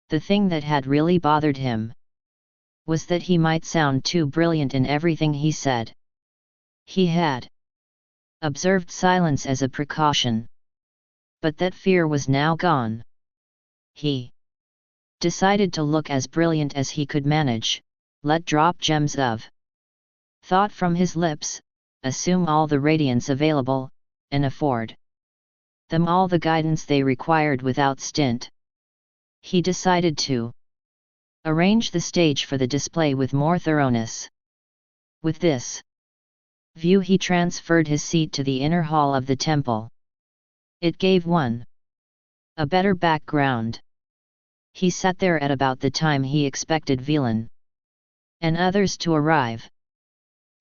The thing that had really bothered him was that he might sound too brilliant in everything he said. He had observed silence as a precaution. But that fear was now gone. He decided to look as brilliant as he could manage, let drop gems of thought from his lips, assume all the radiance available, and afford them all the guidance they required without stint. He decided to arrange the stage for the display with more thoroughness. With this view, he transferred his seat to the inner hall of the temple. It gave one a better background. He sat there at about the time he expected Velan and others to arrive.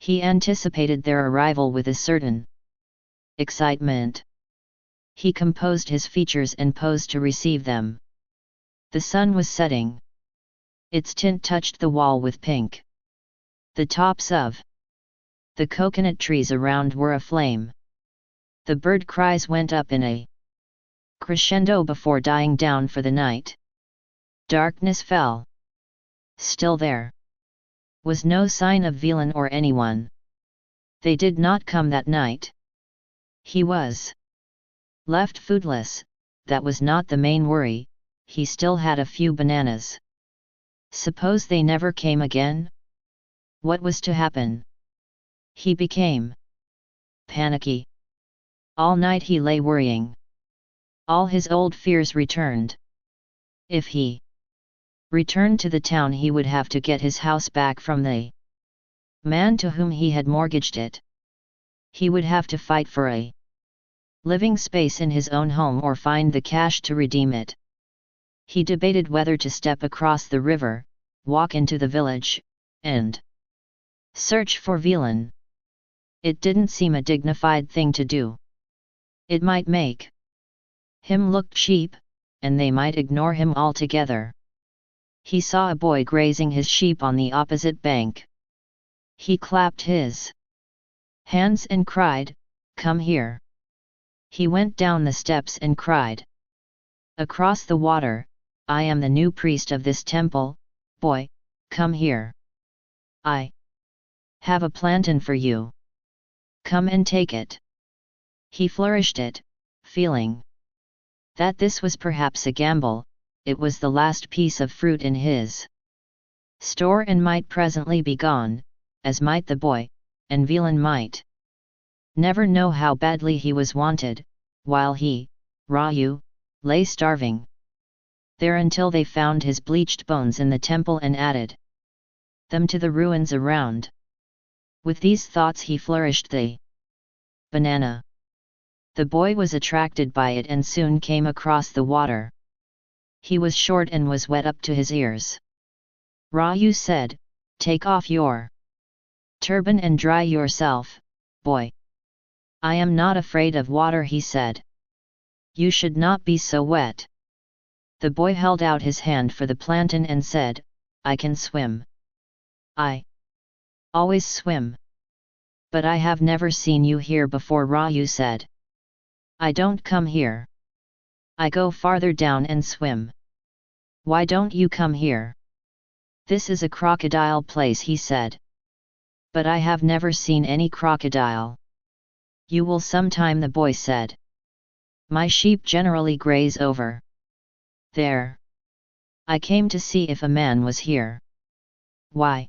He anticipated their arrival with a certain excitement. He composed his features and posed to receive them. The sun was setting. Its tint touched the wall with pink. The tops of the coconut trees around were aflame. The bird cries went up in a crescendo before dying down for the night. Darkness fell. Still there was no sign of Velan or anyone. They did not come that night. He was left foodless, that was not the main worry, he still had a few bananas. Suppose they never came again? What was to happen? He became panicky. All night he lay worrying. All his old fears returned. If he returned to the town, he would have to get his house back from the man to whom he had mortgaged it. He would have to fight for a living space in his own home or find the cash to redeem it. He debated whether to step across the river, walk into the village, and search for Velan. It didn't seem a dignified thing to do. It might make him look cheap, and they might ignore him altogether. He saw a boy grazing his sheep on the opposite bank. He clapped his hands and cried, "Come here." He went down the steps and cried across the water, "I am the new priest of this temple, boy, come here. I have a plantain for you. Come and take it." He flourished it, feeling that this was perhaps a gamble. It was the last piece of fruit in his store and might presently be gone, as might the boy, and Velan might never know how badly he was wanted, while he, Raju, lay starving there until they found his bleached bones in the temple and added them to the ruins around. With these thoughts he flourished the banana. The boy was attracted by it and soon came across the water. He was short and was wet up to his ears. Raju said, "Take off your turban and dry yourself, boy." "I am not afraid of water," he said. "You should not be so wet." The boy held out his hand for the plantain and said, "I can swim. I always swim." "But I have never seen you here before," Raju said. "I don't come here. I go farther down and swim." "Why don't you come here? This is a crocodile place," he said. "But I have never seen any crocodile." "You will sometime," the boy said. "My sheep generally graze over there. I came to see if a man was here." "Why?"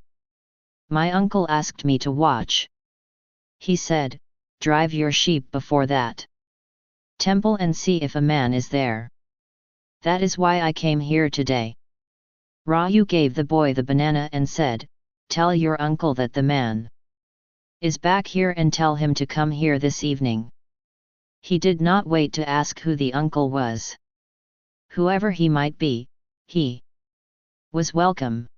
"My uncle asked me to watch. He said, drive your sheep before that temple and see if a man is there. That is why I came here today." Raju gave the boy the banana and said, "Tell your uncle that the man is back here and tell him to come here this evening." He did not wait to ask who the uncle was. Whoever he might be, he was welcome.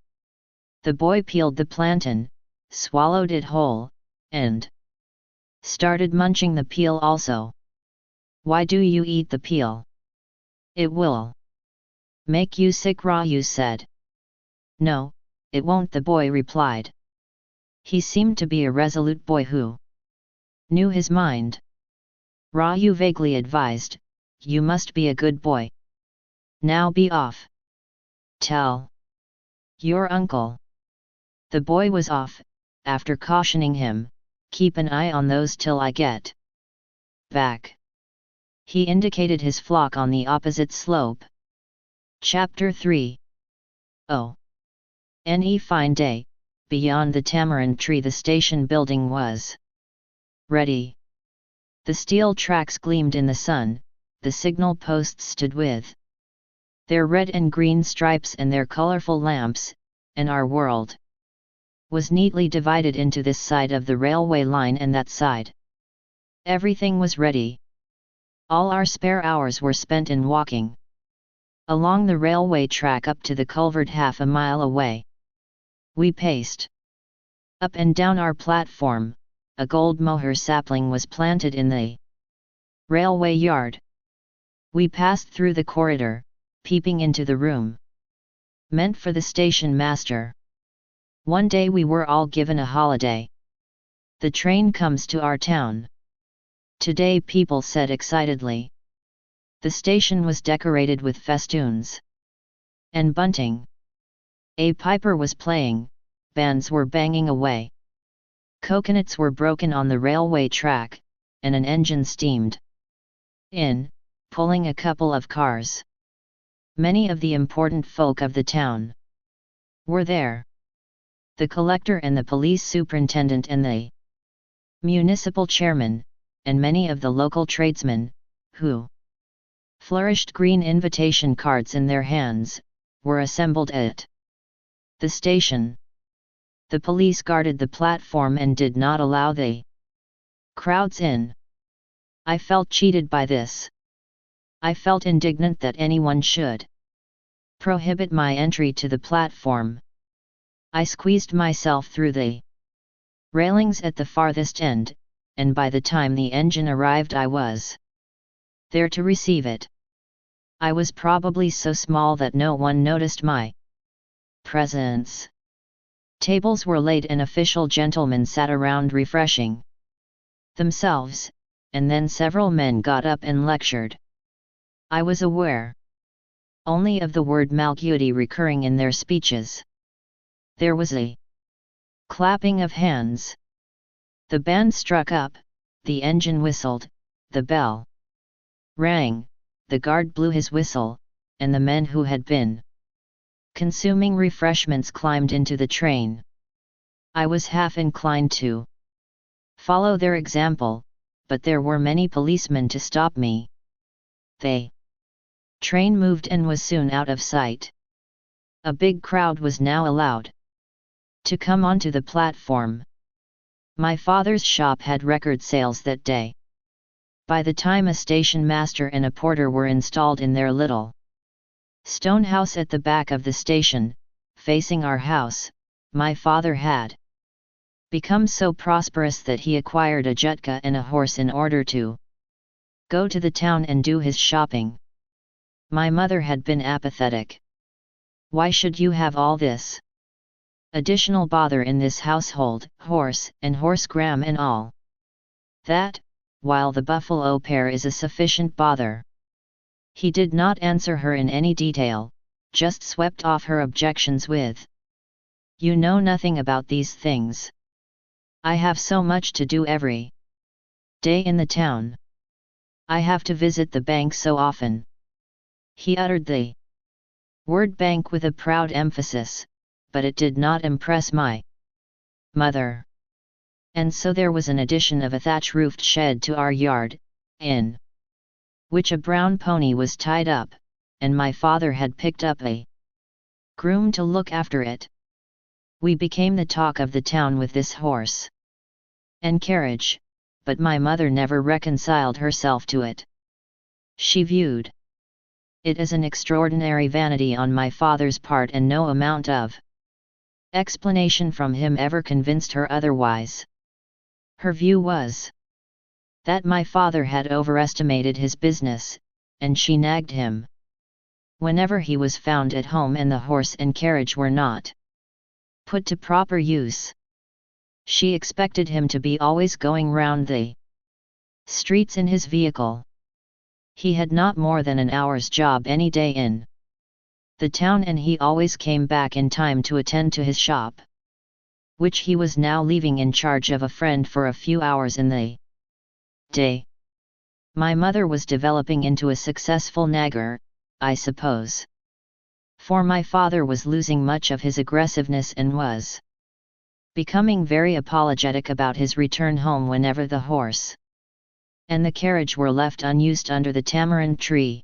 The boy peeled the plantain, swallowed it whole, and started munching the peel also. "Why do you eat the peel? It will make you sick," Raju said. "No, it won't," the boy replied. He seemed to be a resolute boy who knew his mind. Raju vaguely advised, "You must be a good boy. Now be off. Tell your uncle." The boy was off, after cautioning him, "Keep an eye on those till I get back." He indicated his flock on the opposite slope. Chapter 3. Oh! Any fine day, beyond the tamarind tree the station building was ready. The steel tracks gleamed in the sun, the signal posts stood with their red and green stripes and their colorful lamps, and our world was neatly divided into this side of the railway line and that side. Everything was ready. All our spare hours were spent in walking along the railway track up to the culvert half a mile away. We paced up and down our platform. A gold mohair sapling was planted in the railway yard. We passed through the corridor, peeping into the room meant for the station master. One day we were all given a holiday. The train comes to our town today, people said excitedly. The station was decorated with festoons and bunting. A piper was playing, bands were banging away. Coconuts were broken on the railway track, and an engine steamed in, pulling a couple of cars. Many of the important folk of the town were there. The collector and the police superintendent and the municipal chairman, and many of the local tradesmen, who flourished green invitation cards in their hands, were assembled at the station. The police guarded the platform and did not allow the crowds in. I felt cheated by this. I felt indignant that anyone should prohibit my entry to the platform. I squeezed myself through the railings at the farthest end, and by the time the engine arrived I was there to receive it. I was probably so small that no one noticed my presence. Tables were laid and official gentlemen sat around refreshing themselves, and then several men got up and lectured. I was aware only of the word Malgudi recurring in their speeches. There was a clapping of hands. The band struck up, the engine whistled, the bell rang, the guard blew his whistle, and the men who had been consuming refreshments climbed into the train. I was half inclined to follow their example, but there were many policemen to stop me. The train moved and was soon out of sight. A big crowd was now allowed to come onto the platform. My father's shop had record sales that day. By the time a station master and a porter were installed in their little stone house at the back of the station, facing our house, my father had become so prosperous that he acquired a jutka and a horse in order to go to the town and do his shopping. My mother had been apathetic. Why should you have all this additional bother in this household, horse and horsegram and all that, while the buffalo pair is a sufficient bother? He did not answer her in any detail, just swept off her objections with, "You know nothing about these things. I have so much to do every day in the town. I have to visit the bank so often." He uttered the word bank with a proud emphasis, but it did not impress my mother. And so there was an addition of a thatch-roofed shed to our yard, in which a brown pony was tied up, and my father had picked up a groom to look after it. We became the talk of the town with this horse and carriage, but my mother never reconciled herself to it. She viewed it as an extraordinary vanity on my father's part, and no amount of explanation from him ever convinced her otherwise. Her view was that my father had overestimated his business, and she nagged him whenever he was found at home and the horse and carriage were not put to proper use. She expected him to be always going round the streets in his vehicle. He had not more than an hour's job any day in the town, and he always came back in time to attend to his shop, which he was now leaving in charge of a friend for a few hours in the day. My mother was developing into a successful nagger, I suppose, for my father was losing much of his aggressiveness and was becoming very apologetic about his return home whenever the horse and the carriage were left unused under the tamarind tree.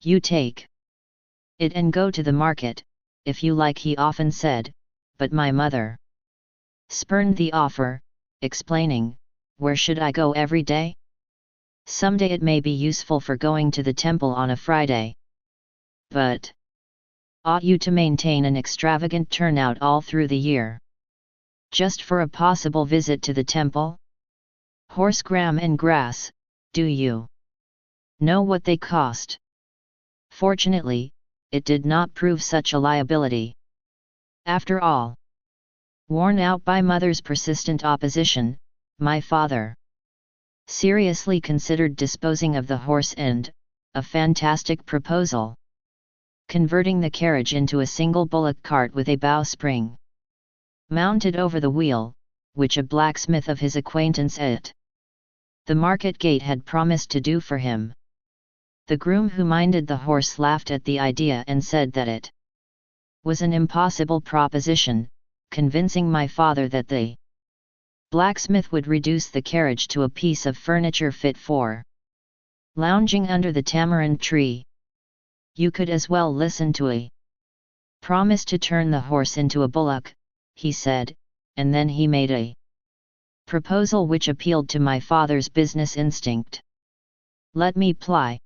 "You take it and go to the market, if you like," he often said, but my mother spurned the offer, explaining, "Where should I go every day? Someday it may be useful for going to the temple on a Friday. But ought you to maintain an extravagant turnout all through the year, just for a possible visit to the temple? Horsegram and grass, do you know what they cost?" Fortunately, it did not prove such a liability. After all, worn out by mother's persistent opposition, my father seriously considered disposing of the horse and, a fantastic proposal, converting the carriage into a single bullock cart with a bowspring mounted over the wheel, which a blacksmith of his acquaintance at the market gate had promised to do for him. The groom who minded the horse laughed at the idea and said that it was an impossible proposition, convincing my father that the blacksmith would reduce the carriage to a piece of furniture fit for lounging under the tamarind tree. You could as well listen to a promise to turn the horse into a bullock, he said, and then he made a proposal which appealed to my father's business instinct. Let me ply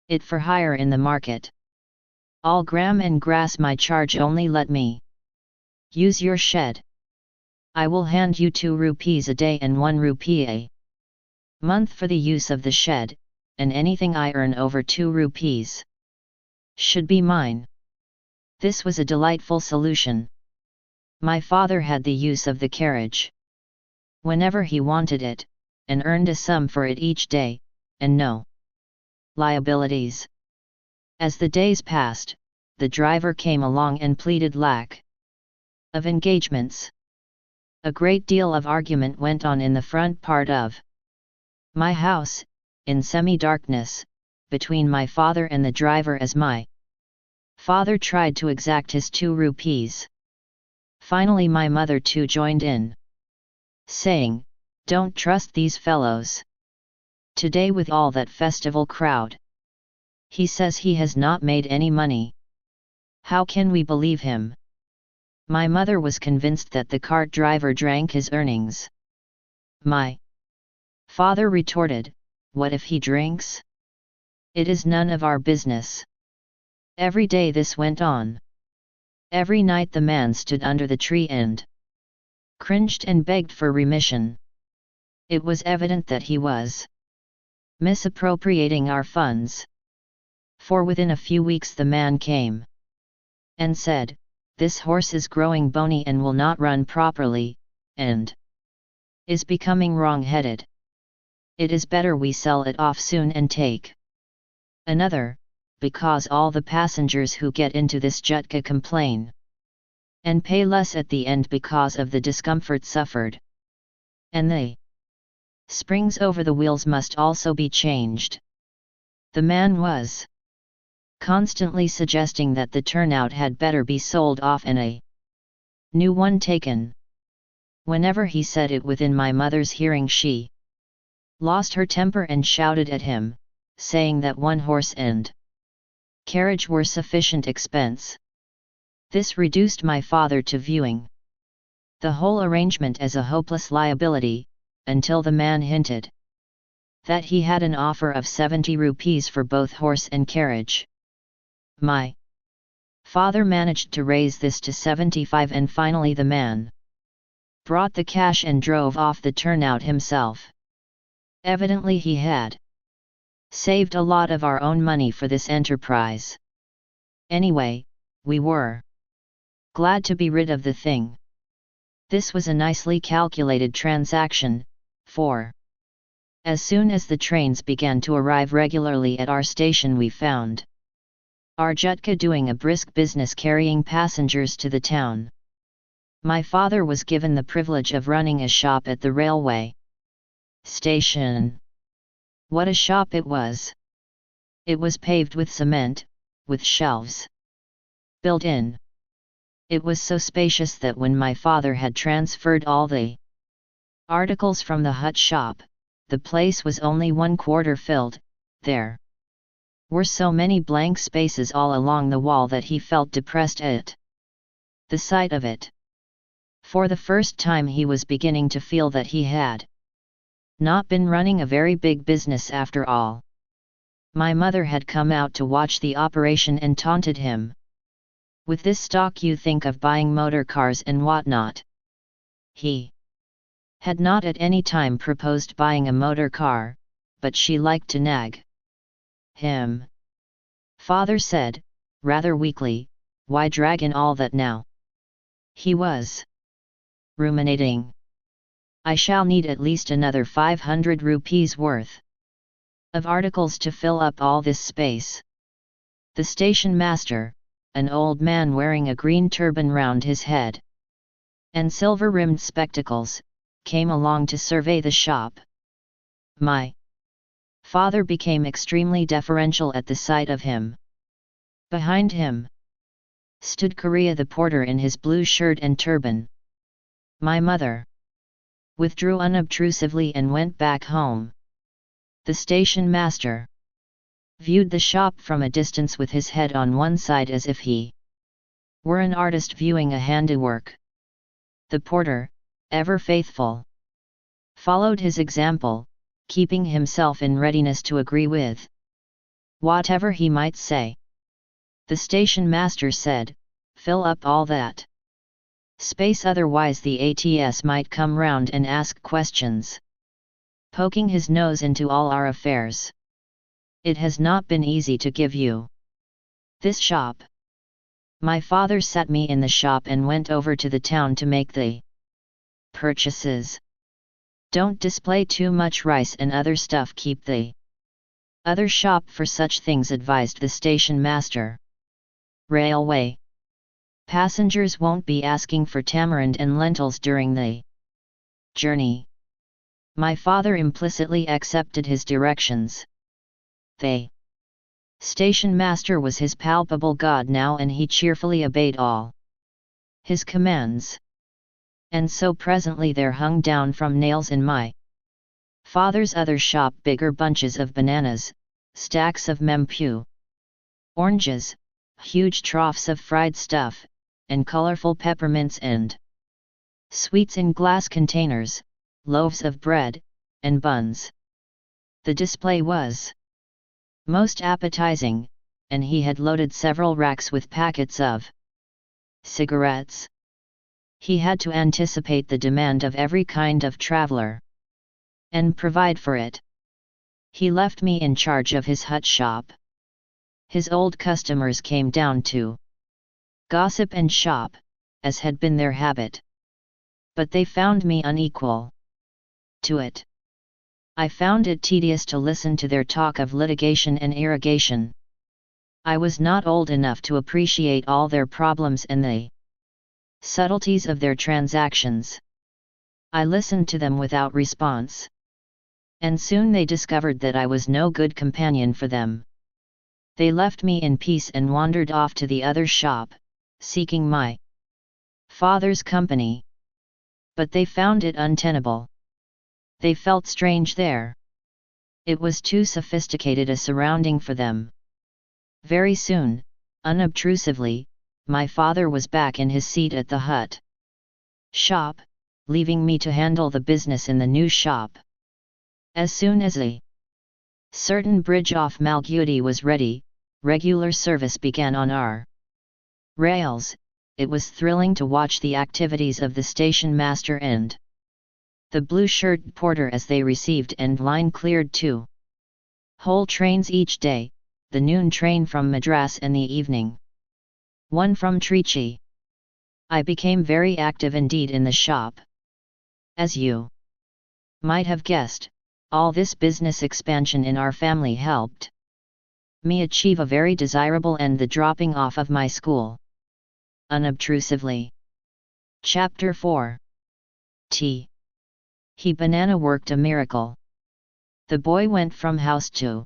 it for hire in the market. All gram and grass my charge, only let me use your shed. I will hand you 2 rupees a day and 1 rupee a month for the use of the shed, and anything I earn over 2 rupees should be mine. This was a delightful solution. My father had the use of the carriage whenever he wanted it, and earned a sum for it each day, and no liabilities. As the days passed, the driver came along and pleaded lack of engagements. A great deal of argument went on in the front part of my house, in semi-darkness, between my father and the driver, as my father tried to exact his 2 rupees. Finally my mother too joined in, saying, "Don't trust these fellows. Today with all that festival crowd. He says he has not made any money. How can we believe him?" My mother was convinced that the cart driver drank his earnings. My father retorted, "What if he drinks? It is none of our business." Every day this went on. Every night the man stood under the tree and cringed and begged for remission. It was evident that he was misappropriating our funds. For within a few weeks the man came and said, "This horse is growing bony and will not run properly, and is becoming wrong-headed. It is better we sell it off soon and take another, because all the passengers who get into this jutka complain and pay less at the end because of the discomfort suffered. And the springs over the wheels must also be changed." The man was constantly suggesting that the turnout had better be sold off and a new one taken. Whenever he said it within my mother's hearing, she lost her temper and shouted at him, saying that 1 horse and carriage were sufficient expense. This reduced my father to viewing the whole arrangement as a hopeless liability, until the man hinted that he had an offer of 70 rupees for both horse and carriage. My father managed to raise this to 75, and finally the man brought the cash and drove off the turnout himself. Evidently he had saved a lot of our own money for this enterprise. Anyway, we were glad to be rid of the thing. This was a nicely calculated transaction, for as soon as the trains began to arrive regularly at our station we found our jutka doing a brisk business carrying passengers to the town. My father was given the privilege of running a shop at the railway station. What a shop it was! It was paved with cement, with shelves built in. It was so spacious that when my father had transferred all the articles from the hut shop, the place was only 1/4 filled. There were so many blank spaces all along the wall that he felt depressed at the sight of it. For the first time he was beginning to feel that he had not been running a very big business after all. My mother had come out to watch the operation and taunted him. "With this stock you think of buying motor cars and whatnot." He had not at any time proposed buying a motor car, but she liked to nag him. Father said, rather weakly, "Why drag in all that now?" He was ruminating. "I shall need at least another 500 rupees worth of articles to fill up all this space." The station master, an old man wearing a green turban round his head and silver-rimmed spectacles, came along to survey the shop. My Father became extremely deferential at the sight of him. Behind him stood Korea the porter in his blue shirt and turban. My mother withdrew unobtrusively and went back home. The station master viewed the shop from a distance with his head on one side as if he were an artist viewing a handiwork. The porter, ever faithful, followed his example, keeping himself in readiness to agree with whatever he might say. The station master said, "Fill up all that space, otherwise the ATS might come round and ask questions, poking his nose into all our affairs. It has not been easy to give you this shop." My father sat me in the shop and went over to the town to make the purchases. "Don't display too much rice and other stuff, keep the other shop for such things," advised the station master. "Railway passengers won't be asking for tamarind and lentils during the journey." My father implicitly accepted his directions. The station master was his palpable god now, and he cheerfully obeyed all his commands. And so presently there hung down from nails in my father's other shop bigger bunches of bananas, stacks of mempu oranges, huge troughs of fried stuff, and colorful peppermints and sweets in glass containers, loaves of bread, and buns. The display was most appetizing, and he had loaded several racks with packets of cigarettes. He had to anticipate the demand of every kind of traveler and provide for it. He left me in charge of his hut shop. His old customers came down to gossip and shop, as had been their habit. But they found me unequal to it. I found it tedious to listen to their talk of litigation and irrigation. I was not old enough to appreciate all their problems and the subtleties of their transactions. I listened to them without response. And soon they discovered that I was no good companion for them. They left me in peace and wandered off to the other shop, seeking my father's company. But they found it untenable. They felt strange there. It was too sophisticated a surrounding for them. Very soon, unobtrusively, my father was back in his seat at the hut shop, leaving me to handle the business in the new shop. As soon as a certain bridge off Malgudi was ready, regular service began on our rails. It was thrilling to watch the activities of the station master and the blue-shirt porter as they received and line cleared 2 whole trains each day, the noon train from Madras and the evening one from Trichy. I became very active indeed in the shop. As you might have guessed, all this business expansion in our family helped me achieve a very desirable end, the dropping off of my school. Unobtrusively. Chapter 4. T. He Banana worked a miracle. The boy went from house to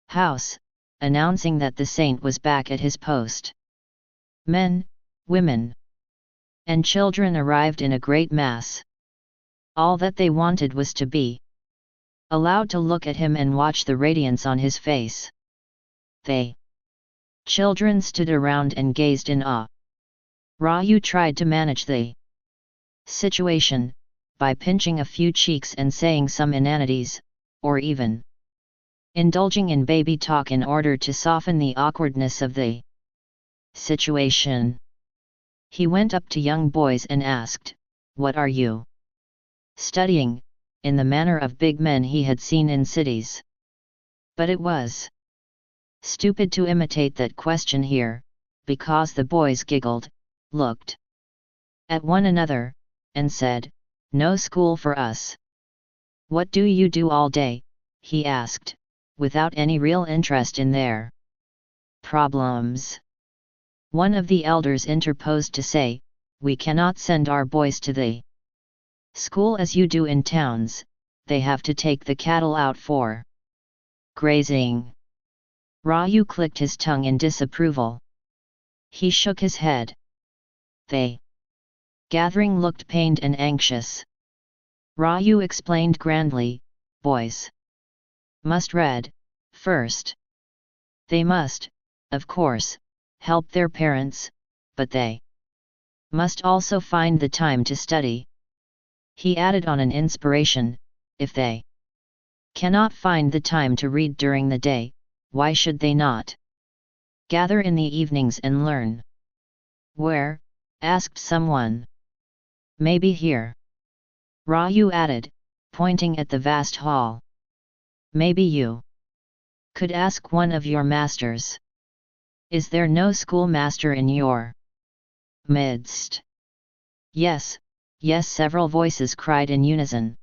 house, announcing that the saint was back at his post. Men, women, and children arrived in a great mass. All that they wanted was to be allowed to look at him and watch the radiance on his face. They children stood around and gazed in awe. Raju tried to manage the situation by pinching a few cheeks and saying some inanities, or even indulging in baby talk in order to soften the awkwardness of the situation. He went up to young boys and asked, "What are you studying?" in the manner of big men he had seen in cities. But it was stupid to imitate that question here, because the boys giggled, looked at one another, and said, "No school for us." "What do you do all day?" he asked, without any real interest in their problems. One of the elders interposed to say, "We cannot send our boys to the school as you do in towns, they have to take the cattle out for Grazing. Raju clicked his tongue in disapproval. He shook his head. They. Gathering looked pained and anxious. Raju explained grandly, boys must read, first. They must, of course, help their parents, but they must also find the time to study. He added on an inspiration, if they cannot find the time to read during the day, why should they not gather in the evenings and learn? Where? Asked someone. Maybe here. Raju added, pointing at the vast hall. Maybe you could ask one of your masters. Is there no schoolmaster in your midst? Yes, yes, several voices cried in unison.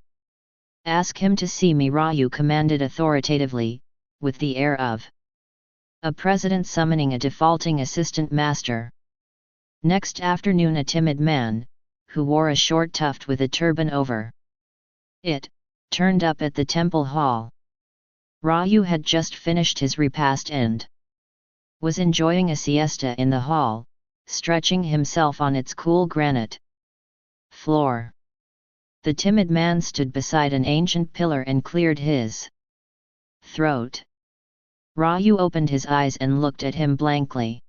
Ask him to see me, Raju commanded authoritatively, with the air of a president summoning a defaulting assistant master. Next afternoon a timid man, who wore a short tuft with a turban over it, turned up at the temple hall. Raju had just finished his repast and was enjoying a siesta in the hall, stretching himself on its cool granite floor. The timid man stood beside an ancient pillar and cleared his throat. Raju opened his eyes and looked at him blankly.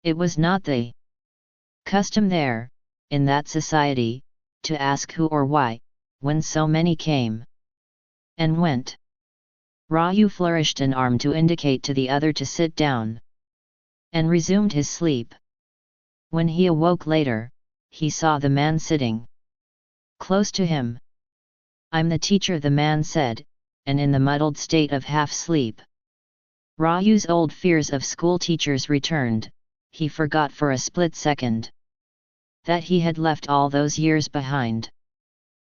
It was not the custom there, in that society, to ask who or why, when so many came and went. Raju flourished an arm to indicate to the other to sit down, and resumed his sleep. When he awoke later, he saw the man sitting close to him. I'm the teacher, the man said, and in the muddled state of half-sleep. Raju's old fears of school teachers returned. He forgot for a split second that he had left all those years behind.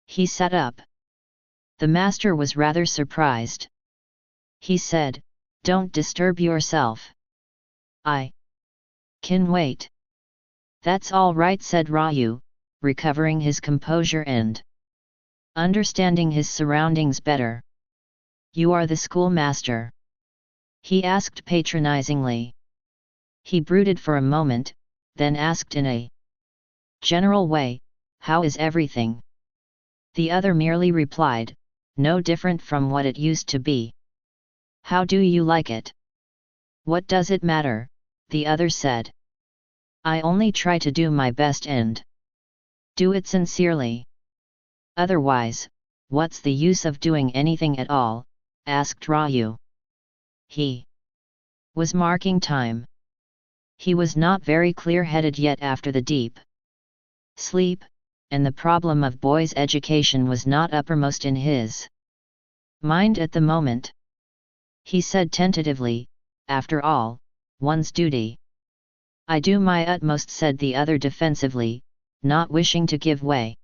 He sat up. The master was rather surprised. He said, "Don't disturb yourself. I can wait." "That's all right," said Raju, recovering his composure and understanding his surroundings better. "You are the schoolmaster?" he asked patronizingly. He brooded for a moment, then asked in a general way, "How is everything?" The other merely replied, "No different from what it used to be." "How do you like it?" "What does it matter?" the other said. "I only try to do my best and do it sincerely. Otherwise, what's the use of doing anything at all?" asked Raju. He was marking time. He was not very clear-headed yet after the deep sleep, and the problem of boys' education was not uppermost in his mind at the moment. He said tentatively, "After all, one's duty." "I do my utmost," said the other defensively, not wishing to give way.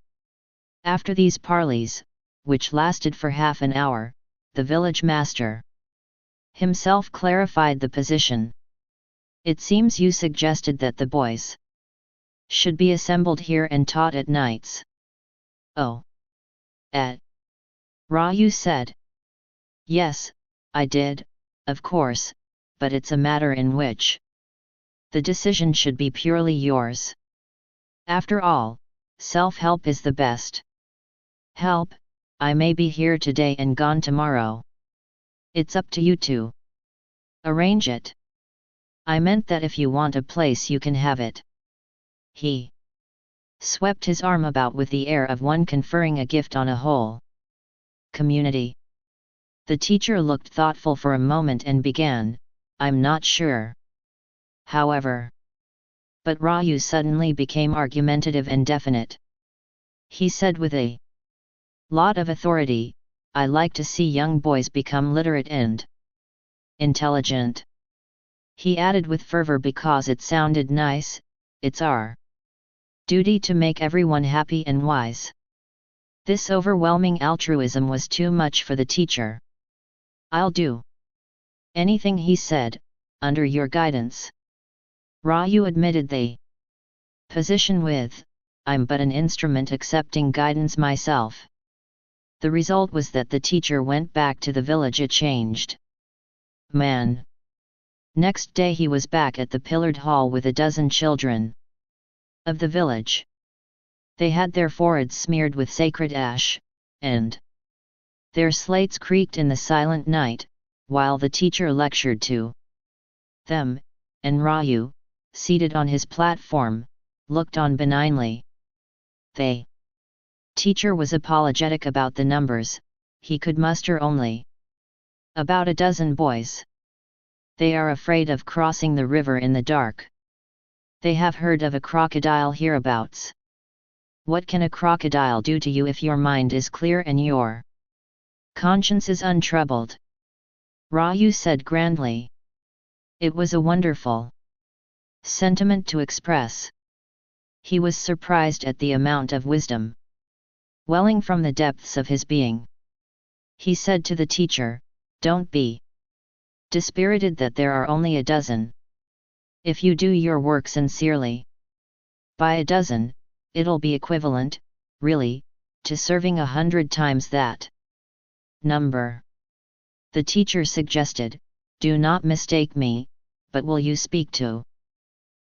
After these parleys, which lasted for half an hour, the village master himself clarified the position. "It seems you suggested that the boys should be assembled here and taught at nights." "Oh. Raju said. "Yes, I did, of course, but it's a matter in which the decision should be purely yours. After all, self-help is the best help. I may be here today and gone tomorrow. It's up to you to arrange it. I meant that if you want a place you can have it." He swept his arm about with the air of one conferring a gift on a whole community. The teacher looked thoughtful for a moment and began, "I'm not sure. However." But Raju suddenly became argumentative and definite. He said with a lot of authority, "I like to see young boys become literate and intelligent." He added with fervor because it sounded nice, "It's our duty to make everyone happy and wise." This overwhelming altruism was too much for the teacher. "I'll do anything," he said, "under your guidance." Raju admitted the position with, "I'm but an instrument accepting guidance myself." The result was that the teacher went back to the village a changed man. Next day he was back at the pillared hall with a dozen children of the village. They had their foreheads smeared with sacred ash, and their slates creaked in the silent night, while the teacher lectured to them, and Raju, seated on his platform, looked on benignly. The teacher was apologetic about the numbers. He could muster only about a dozen boys. They are afraid of crossing the river in the dark. They have heard of a crocodile hereabouts. What can a crocodile do to you if your mind is clear and your conscience is untroubled? Raju said grandly. It was a wonderful sentiment to express. He was surprised at the amount of wisdom welling from the depths of his being. He said to the teacher, "Don't be dispirited that there are only a dozen. If you do your work sincerely, by a dozen, it'll be equivalent, really, to serving 100 times that number." The teacher suggested, "Do not mistake me, but will you speak to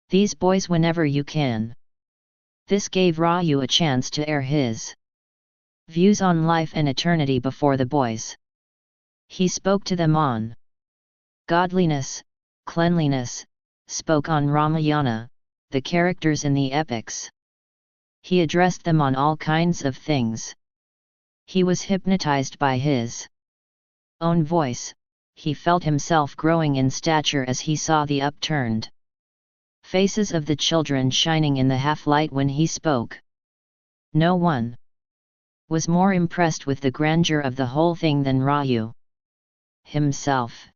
these boys whenever you can?" This gave Raju a chance to air his views on life and eternity before the boys. He spoke to them on godliness, cleanliness, spoke on Ramayana, the characters in the epics. He addressed them on all kinds of things. He was hypnotized by his own voice. He felt himself growing in stature as he saw the upturned faces of the children shining in the half-light when he spoke. No one was more impressed with the grandeur of the whole thing than Raju himself.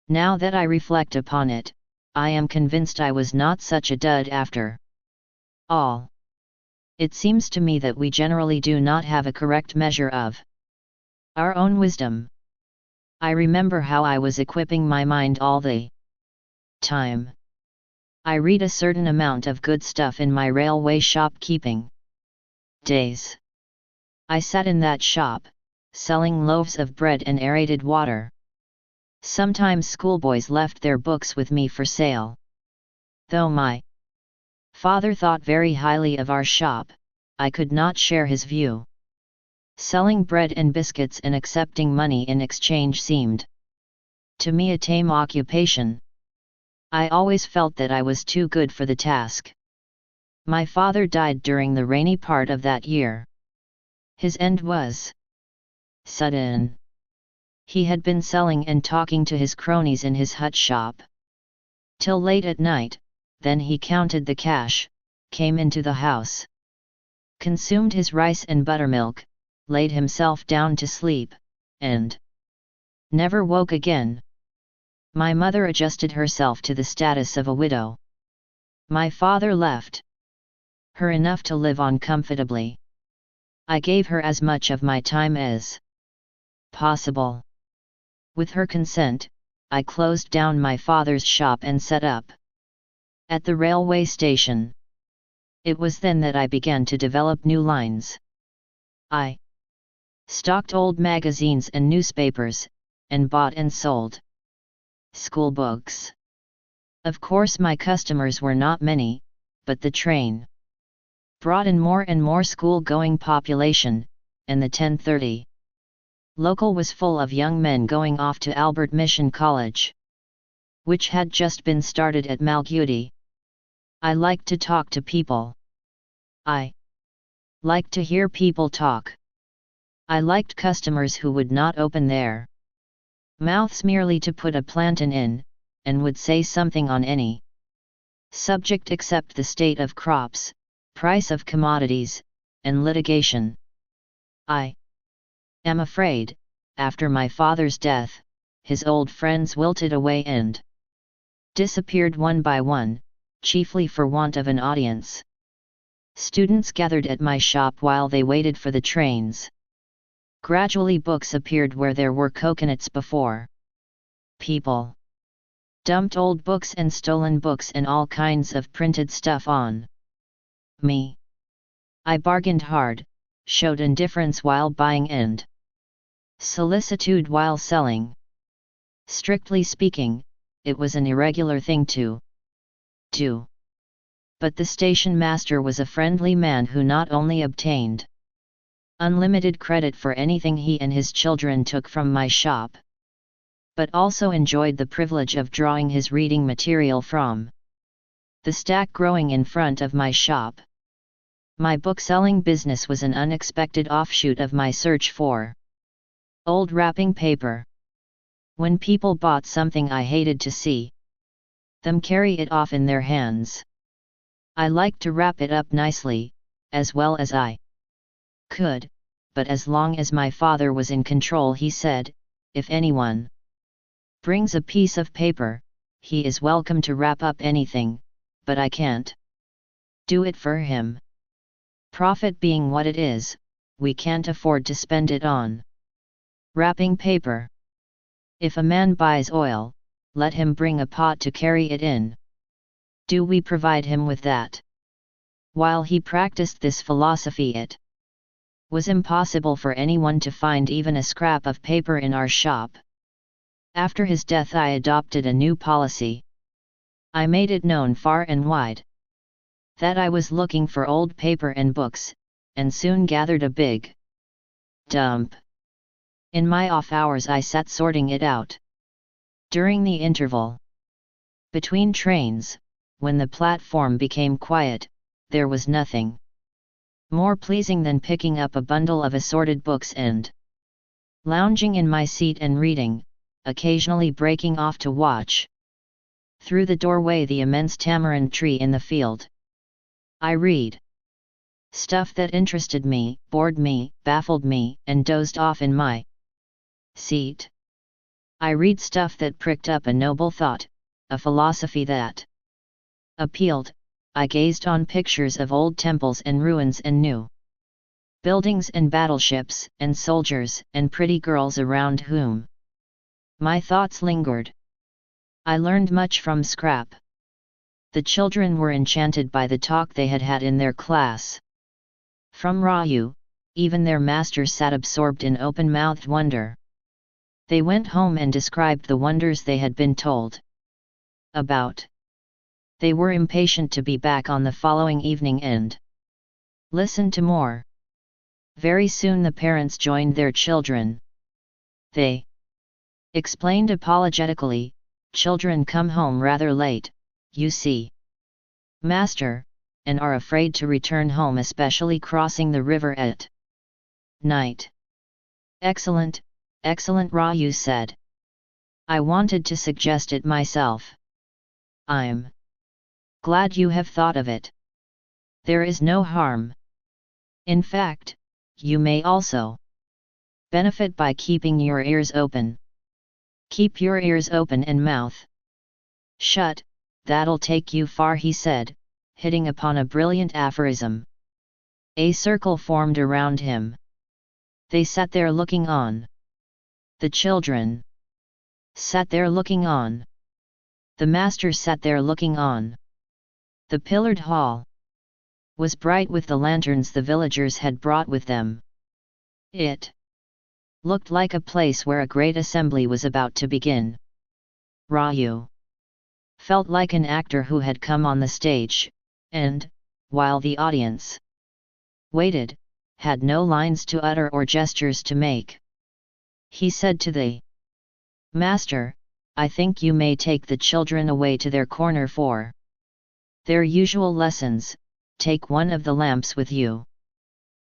Now that I reflect upon it, I am convinced I was not such a dud after all. It seems to me that we generally do not have a correct measure of our own wisdom. I remember how I was equipping my mind all the time. I read a certain amount of good stuff in my railway shopkeeping days. I sat in that shop, selling loaves of bread and aerated water. Sometimes schoolboys left their books with me for sale. Though my father thought very highly of our shop, I could not share his view. Selling bread and biscuits and accepting money in exchange seemed to me a tame occupation. I always felt that I was too good for the task. My father died during the rainy part of that year. His end was sudden. He had been selling and talking to his cronies in his hut shop till late at night, then he counted the cash, came into the house, consumed his rice and buttermilk, laid himself down to sleep, and never woke again. My mother adjusted herself to the status of a widow. My father left her enough to live on comfortably. I gave her as much of my time as possible. With her consent, I closed down my father's shop and set up at the railway station. It was then that I began to develop new lines. I stocked old magazines and newspapers, and bought and sold school books. Of course my customers were not many, but the train brought in more and more school-going population, and the 10:30 local was full of young men going off to Albert Mission College, which had just been started at Malgudi. I liked to talk to people. I liked to hear people talk. I liked customers who would not open their mouths merely to put a plantain in, and would say something on any subject except the state of crops, price of commodities, and litigation. I am afraid, after my father's death, his old friends wilted away and disappeared one by one, chiefly for want of an audience. Students gathered at my shop while they waited for the trains. Gradually books appeared where there were coconuts before. People dumped old books and stolen books and all kinds of printed stuff on me. I bargained hard, showed indifference while buying and solicitude while selling. Strictly speaking, it was an irregular thing to do. But the station master was a friendly man who not only obtained unlimited credit for anything he and his children took from my shop, but also enjoyed the privilege of drawing his reading material from the stack growing in front of my shop. My book-selling business was an unexpected offshoot of my search for old wrapping paper. When people bought something I hated to see them carry it off in their hands, I liked to wrap it up nicely, as well as I could, but as long as my father was in control, he said, if anyone brings a piece of paper, he is welcome to wrap up anything, but I can't do it for him. Profit being what it is, we can't afford to spend it on wrapping paper. If a man buys oil, let him bring a pot to carry it in. Do we provide him with that? While he practiced this philosophy, it was impossible for anyone to find even a scrap of paper in our shop. After his death, I adopted a new policy. I made it known far and wide that I was looking for old paper and books, and soon gathered a big dump. In my off hours I sat sorting it out. During the interval between trains, when the platform became quiet, there was nothing more pleasing than picking up a bundle of assorted books and lounging in my seat and reading, occasionally breaking off to watch through the doorway the immense tamarind tree in the field. I read stuff that interested me, bored me, baffled me, and dozed off in my seat. I read stuff that pricked up a noble thought, a philosophy that appealed. I gazed on pictures of old temples and ruins and new buildings and battleships and soldiers and pretty girls around whom my thoughts lingered. I learned much from scrap. The children were enchanted by the talk they had had in their class. From Raju, even their master sat absorbed in open-mouthed wonder. They went home and described the wonders they had been told about. They were impatient to be back on the following evening and listen to more. Very soon the parents joined their children. They explained apologetically, children come home rather late, you see, master, and are afraid to return home, especially crossing the river at night. Excellent, excellent, Raju said. I wanted to suggest it myself. I'm glad you have thought of it. There is no harm. In fact, you may also benefit by keeping your ears open. Keep your ears open and mouth shut, that'll take you far, he said, hitting upon a brilliant aphorism. A circle formed around him. They sat there looking on. The children sat there looking on. The master sat there looking on. The pillared hall was bright with the lanterns the villagers had brought with them. It looked like a place where a great assembly was about to begin. Raju felt like an actor who had come on the stage, and, while the audience waited, had no lines to utter or gestures to make. He said to the master, I think you may take the children away to their corner for their usual lessons, take one of the lamps with you.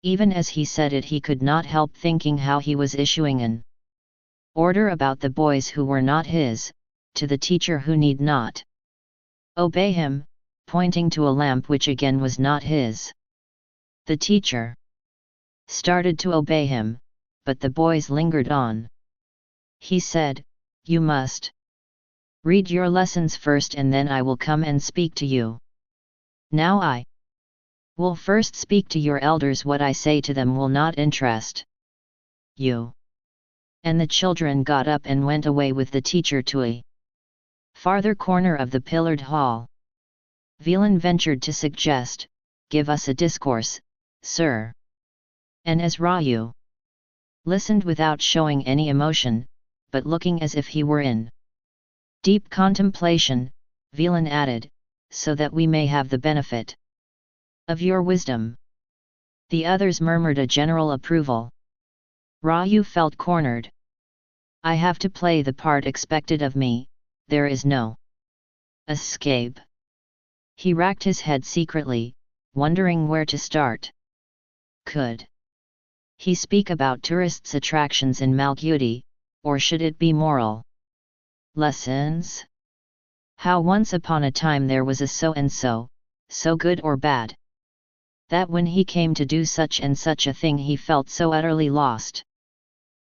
Even as he said it, he could not help thinking how he was issuing an order about the boys who were not his, to the teacher who need not obey him, pointing to a lamp which again was not his. The teacher started to obey him, but the boys lingered on. He said, you must read your lessons first and then I will come and speak to you. Now I will first speak to your elders. What I say to them will not interest you. And the children got up and went away with the teacher to a farther corner of the pillared hall. Velan ventured to suggest, give us a discourse, sir. And as Raju listened without showing any emotion, but looking as if he were in deep contemplation. Villain added, so that we may have the benefit of your wisdom. The others murmured a general approval. Raju felt cornered. I have to play the part expected of me, there is no escape. He racked his head secretly, wondering where to start. Could he speak about tourists' attractions in Malgudi, or should it be moral lessons? How once upon a time there was a so-and-so, so good or bad, that when he came to do such and such a thing he felt so utterly lost,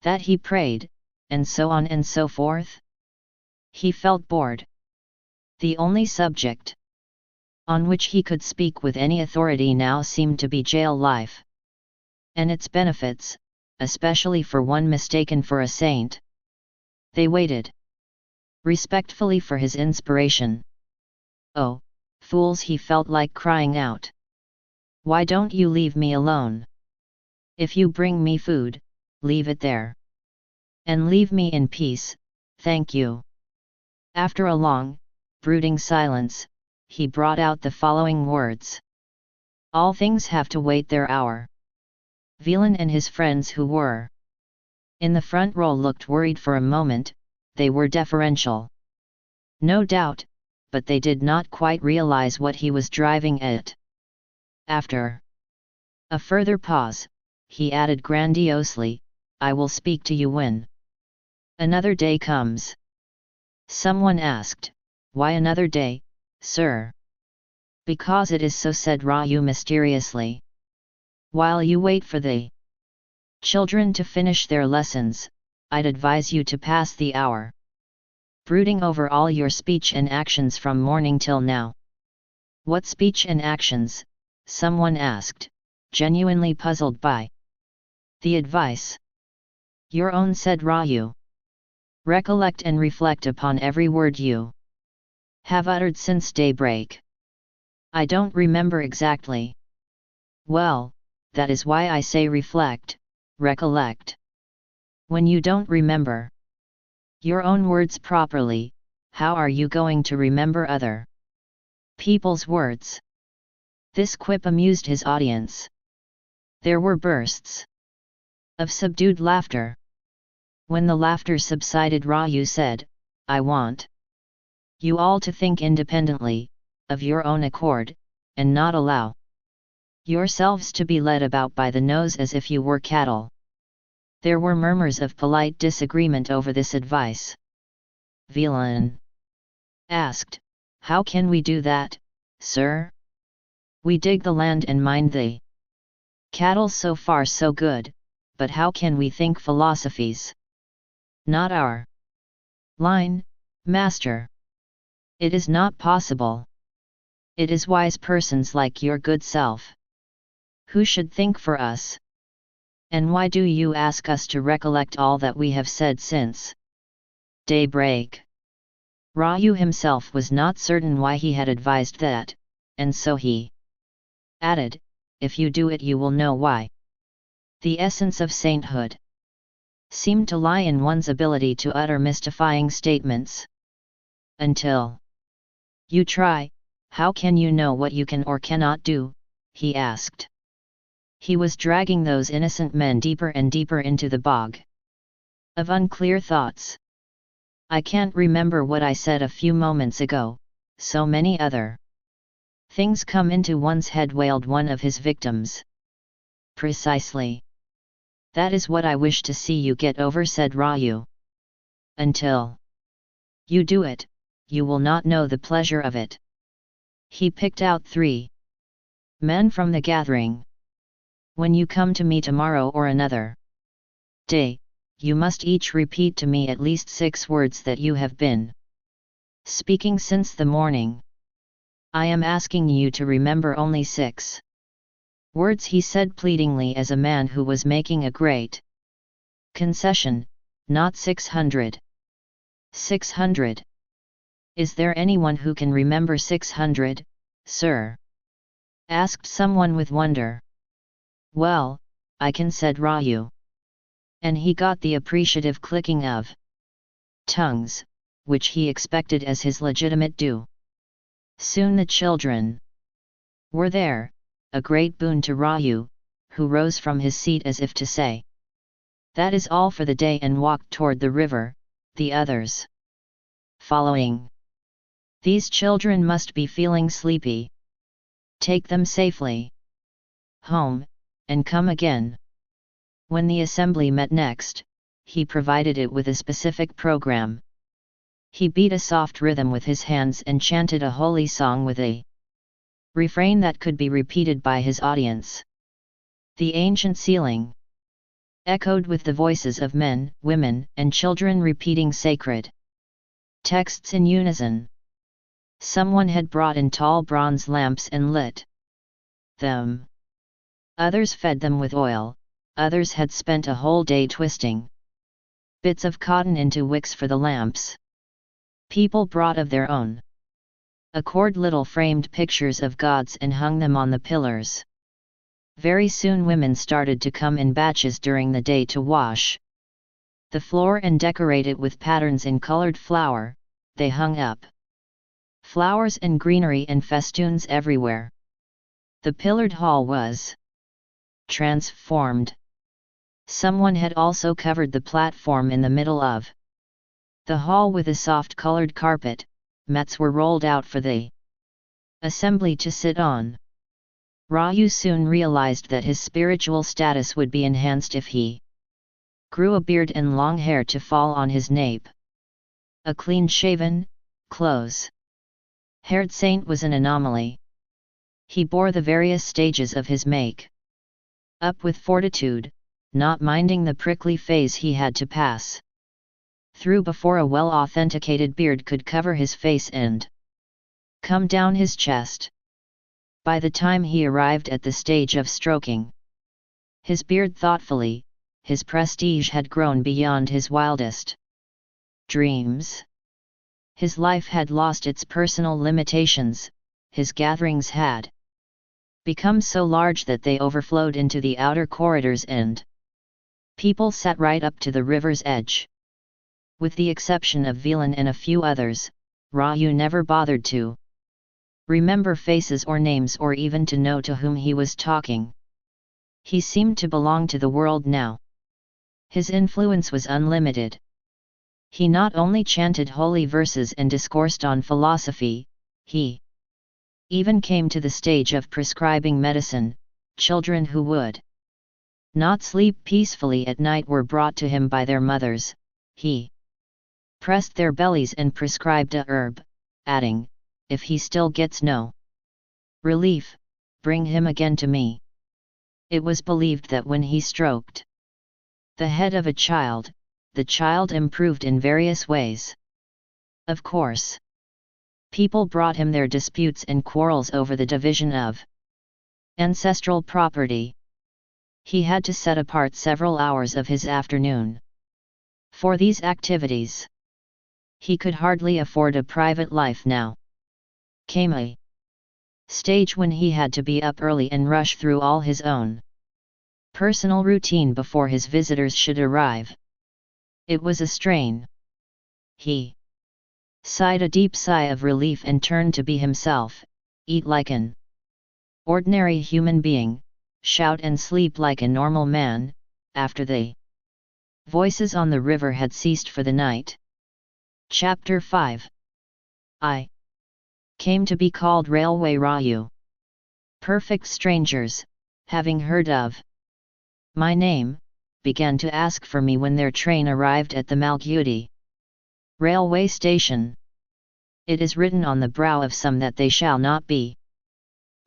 that he prayed, and so on and so forth? He felt bored. The only subject on which he could speak with any authority now seemed to be jail life, and its benefits, especially for one mistaken for a saint. They waited respectfully for his inspiration. Oh, fools, he felt like crying out. Why don't you leave me alone? If you bring me food, leave it there. And leave me in peace, thank you. After a long, brooding silence, he brought out the following words. All things have to wait their hour. Villain and his friends who were in the front row looked worried for a moment. They were deferential, no doubt, but they did not quite realize what he was driving at. After a further pause, he added grandiosely, I will speak to you when another day comes. Someone asked, why another day, sir? Because it is so, said Raju mysteriously. While you wait for the children to finish their lessons, I'd advise you to pass the hour brooding over all your speech and actions from morning till now. What speech and actions? Someone asked, genuinely puzzled by the advice. Your own, said Raju. Recollect and reflect upon every word you have uttered since daybreak. I don't remember exactly. Well, that is why I say reflect, recollect. When you don't remember your own words properly, how are you going to remember other people's words? This quip amused his audience. There were bursts of subdued laughter. When the laughter subsided, Raju said, I want you all to think independently, of your own accord, and not allow yourselves to be led about by the nose as if you were cattle. There were murmurs of polite disagreement over this advice. Villain asked, how can we do that, sir? We dig the land and mind the cattle, so far so good, but how can we think philosophies? Not our line, master. It is not possible. It is wise persons like your good self who should think for us. And why do you ask us to recollect all that we have said since daybreak? Raju himself was not certain why he had advised that, and so he added, if you do it you will know why. The essence of sainthood seemed to lie in one's ability to utter mystifying statements. Until you try, how can you know what you can or cannot do? He asked. He was dragging those innocent men deeper and deeper into the bog of unclear thoughts. I can't remember what I said a few moments ago, so many other things come into one's head, wailed one of his victims. Precisely. That is what I wish to see you get over, said Raju. Until you do it, you will not know the pleasure of it. He picked out 3 men from the gathering. When you come to me tomorrow or another day, you must each repeat to me at least 6 words that you have been speaking since the morning. I am asking you to remember only 6 words, he said pleadingly, as a man who was making a great concession, not 600. 600. Is there anyone who can remember 600, sir? Asked someone with wonder. Well, I can, said Raju. And he got the appreciative clicking of tongues, which he expected as his legitimate due. Soon the children were there, a great boon to Raju, who rose from his seat as if to say, "That is all for the day," and walked toward the river, the others following. These children must be feeling sleepy. Take them safely home, and come again. When the assembly met next, he provided it with a specific program. He beat a soft rhythm with his hands and chanted a holy song with a refrain that could be repeated by his audience. The ancient ceiling echoed with the voices of men, women, and children repeating sacred texts in unison. Someone had brought in tall bronze lamps and lit them. Others fed them with oil, others had spent a whole day twisting bits of cotton into wicks for the lamps. People brought of their own accord little framed pictures of gods and hung them on the pillars. Very soon women started to come in batches during the day to wash the floor and decorate it with patterns in colored flower. They hung up flowers and greenery and festoons everywhere. The pillared hall was transformed. Someone had also covered the platform in the middle of the hall with a soft colored carpet. Mats were rolled out for the assembly to sit on. Raju soon realized that his spiritual status would be enhanced if he grew a beard and long hair to fall on his nape. A clean-shaven, close-haired saint was an anomaly. He bore the various stages of his make-up with fortitude, not minding the prickly phase he had to pass through before a well-authenticated beard could cover his face and come down his chest. By the time he arrived at the stage of stroking his beard thoughtfully, his prestige had grown beyond his wildest dreams. His life had lost its personal limitations, his gatherings had become so large that they overflowed into the outer corridors and people sat right up to the river's edge. With the exception of Velan and a few others, Raju never bothered to remember faces or names or even to know to whom he was talking. He seemed to belong to the world now. His influence was unlimited. He not only chanted holy verses and discoursed on philosophy, he even came to the stage of prescribing medicine. Children who would not sleep peacefully at night were brought to him by their mothers. He pressed their bellies and prescribed a herb, adding, "If he still gets no relief, bring him again to me." It was believed that when he stroked the head of a child, the child improved in various ways. Of course, people brought him their disputes and quarrels over the division of ancestral property. He had to set apart several hours of his afternoon for these activities. He could hardly afford a private life now. Came a stage when he had to be up early and rush through all his own personal routine before his visitors should arrive. It was a strain. He sighed a deep sigh of relief and turned to be himself, eat like an ordinary human being, shout and sleep like a normal man, after the voices on the river had ceased for the night. Chapter 5. I came to be called Railway Raju. Perfect strangers, having heard of my name, began to ask for me when their train arrived at the Malgudi railway station. It is written on the brow of some that they shall not be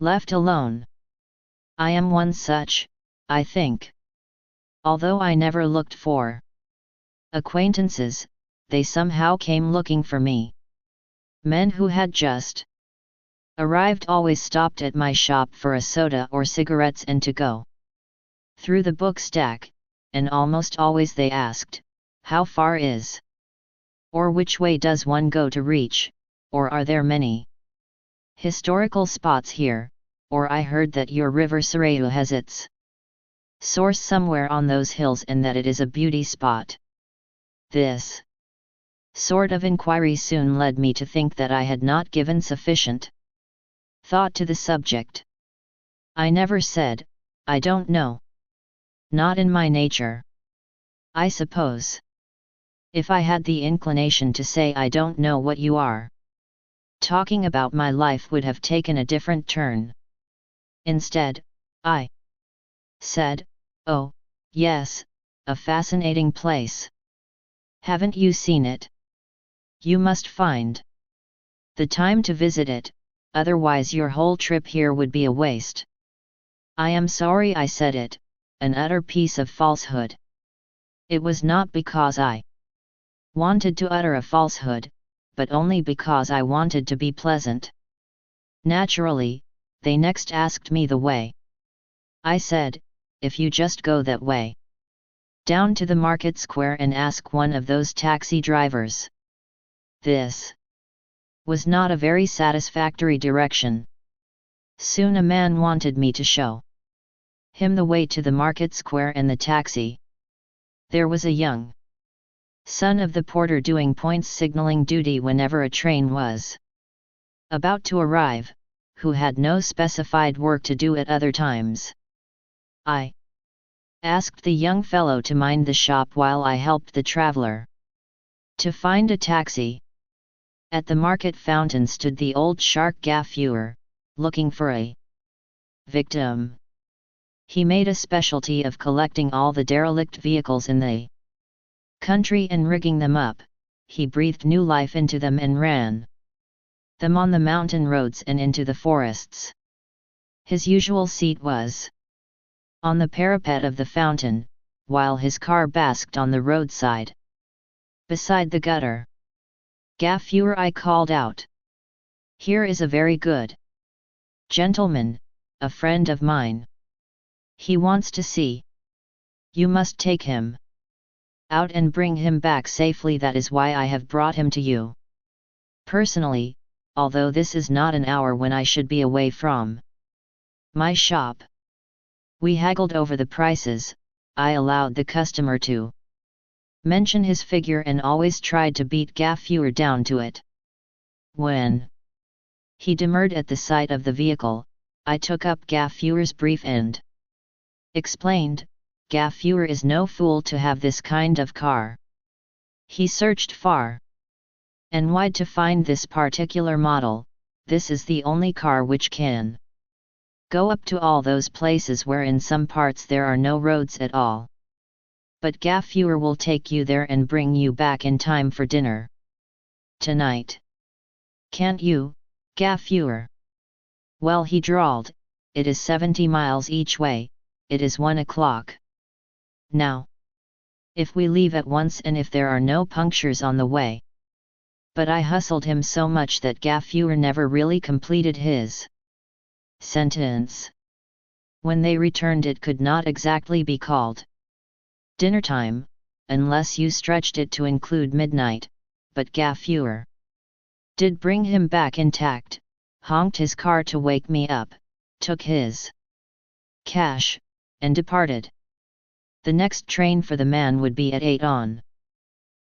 left alone. I am one such, I think. Although I never looked for acquaintances, they somehow came looking for me. Men who had just arrived always stopped at my shop for a soda or cigarettes and to go through the book stack, and almost always they asked, "How far is? Or which way does one go to reach? Or are there many historical spots here? Or I heard that your river Sarayu has its source somewhere on those hills and that it is a beauty spot." This sort of inquiry soon led me to think that I had not given sufficient thought to the subject. I never said, "I don't know." Not in my nature. I suppose. If I had the inclination to say I don't know what you are talking about, my life would have taken a different turn. Instead, I said, "Oh, yes, a fascinating place. Haven't you seen it? You must find the time to visit it, otherwise your whole trip here would be a waste." I am sorry I said it, an utter piece of falsehood. It was not because I wanted to utter a falsehood, but only because I wanted to be pleasant. Naturally, they next asked me the way. I said, "If you just go that way down to the market square and ask one of those taxi drivers." This was not a very satisfactory direction. Soon a man wanted me to show him the way to the market square and the taxi. There was a young son of the porter doing points signaling duty whenever a train was about to arrive, who had no specified work to do at other times. I asked the young fellow to mind the shop while I helped the traveler to find a taxi. At the market fountain stood the old shark Gaffurer, looking for a victim. He made a specialty of collecting all the derelict vehicles in the country and rigging them up. He breathed new life into them and ran them on the mountain roads and into the forests. His usual seat was on the parapet of the fountain, while his car basked on the roadside beside the gutter. "Gaffurer," I called out. "Here is a very good gentleman, a friend of mine. He wants to see you. Must take him out and bring him back safely. That is why I have brought him to you personally, although this is not an hour when I should be away from my shop." We haggled over the prices. I allowed the customer to mention his figure and always tried to beat Gaffurer down to it. When he demurred at the sight of the vehicle, I took up Gaffurer's brief and explained, "Gaffurer is no fool to have this kind of car. He searched far and wide to find this particular model. This is the only car which can go up to all those places where in some parts there are no roads at all. But Gaffurer will take you there and bring you back in time for dinner tonight. Can't you, Gaffurer?" "Well," he drawled, "it is 70 miles each way, it is 1 o'clock. Now, if we leave at once and if there are no punctures on the way." But I hustled him so much that Gaffurer never really completed his sentence. When they returned, it could not exactly be called dinner time, unless you stretched it to include midnight, but Gaffurer did bring him back intact, honked his car to wake me up, took his cash, and departed. The next train for the man would be at 8 on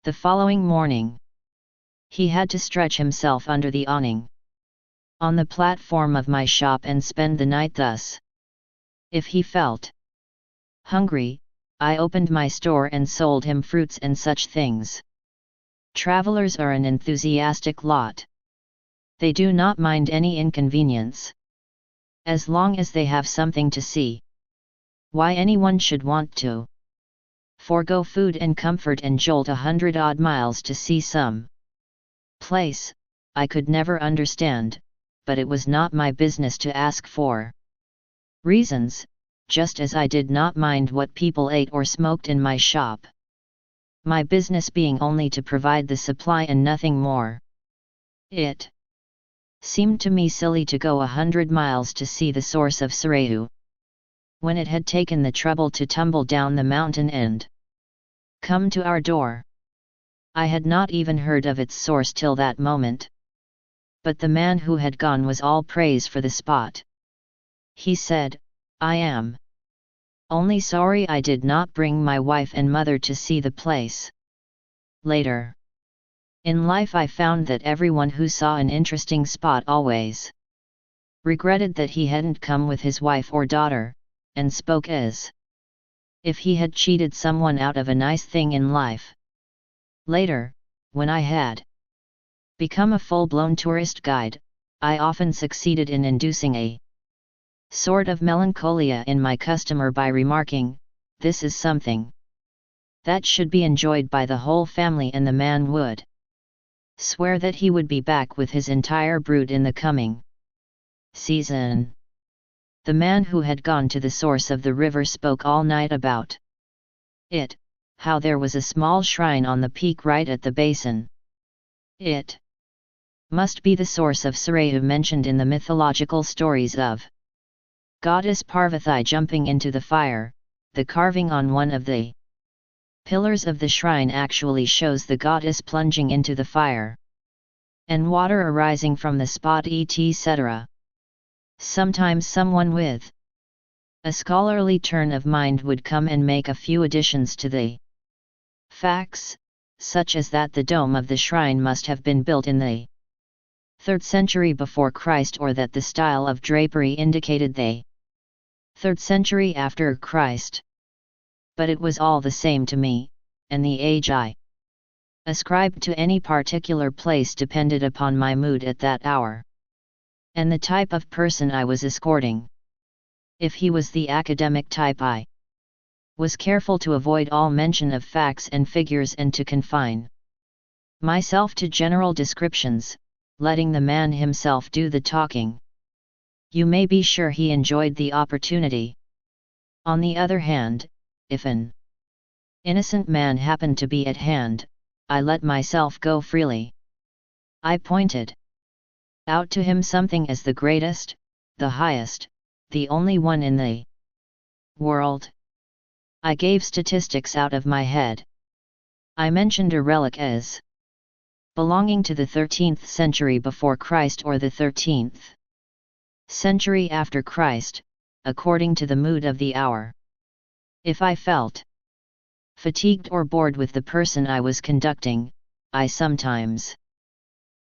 the following morning. He had to stretch himself under the awning on the platform of my shop and spend the night thus. If he felt hungry, I opened my store and sold him fruits and such things. Travelers are an enthusiastic lot. They do not mind any inconvenience, as long as they have something to see. Why anyone should want to forego food and comfort and jolt 100-odd miles to see some place, I could never understand, but it was not my business to ask for reasons, just as I did not mind what people ate or smoked in my shop. My business being only to provide the supply and nothing more. It seemed to me silly to go 100 miles to see the source of Sarayu, when it had taken the trouble to tumble down the mountain and come to our door. I had not even heard of its source till that moment. But the man who had gone was all praise for the spot. He said, "I am only sorry I did not bring my wife and mother to see the place." Later, In life I found that everyone who saw an interesting spot always regretted that he hadn't come with his wife or daughter, and spoke as if he had cheated someone out of a nice thing in life. Later, when I had become a full-blown tourist guide, I often succeeded in inducing a sort of melancholia in my customer by remarking, "This is something that should be enjoyed by the whole family," and the man would swear that he would be back with his entire brood in the coming season. The man who had gone to the source of the river spoke all night about it, how there was a small shrine on the peak right at the basin. It must be the source of Sarayu mentioned in the mythological stories of goddess Parvati jumping into the fire. The carving on one of the pillars of the shrine actually shows the goddess plunging into the fire, and water arising from the spot, etc. Sometimes someone with a scholarly turn of mind would come and make a few additions to the facts, such as that the dome of the shrine must have been built in the 3rd century before Christ, or that the style of drapery indicated the 3rd century after Christ. But it was all the same to me, and the age I ascribed to any particular place depended upon my mood at that hour, and the type of person I was escorting. If he was the academic type, I was careful to avoid all mention of facts and figures and to confine myself to general descriptions, letting the man himself do the talking. You may be sure he enjoyed the opportunity. On the other hand, if an innocent man happened to be at hand, I let myself go freely. I pointed out to him something as the greatest, the highest, the only one in the world. I gave statistics out of my head. I mentioned a relic as belonging to the 13th century before Christ or the 13th century after Christ, according to the mood of the hour. If I felt fatigued or bored with the person I was conducting, I sometimes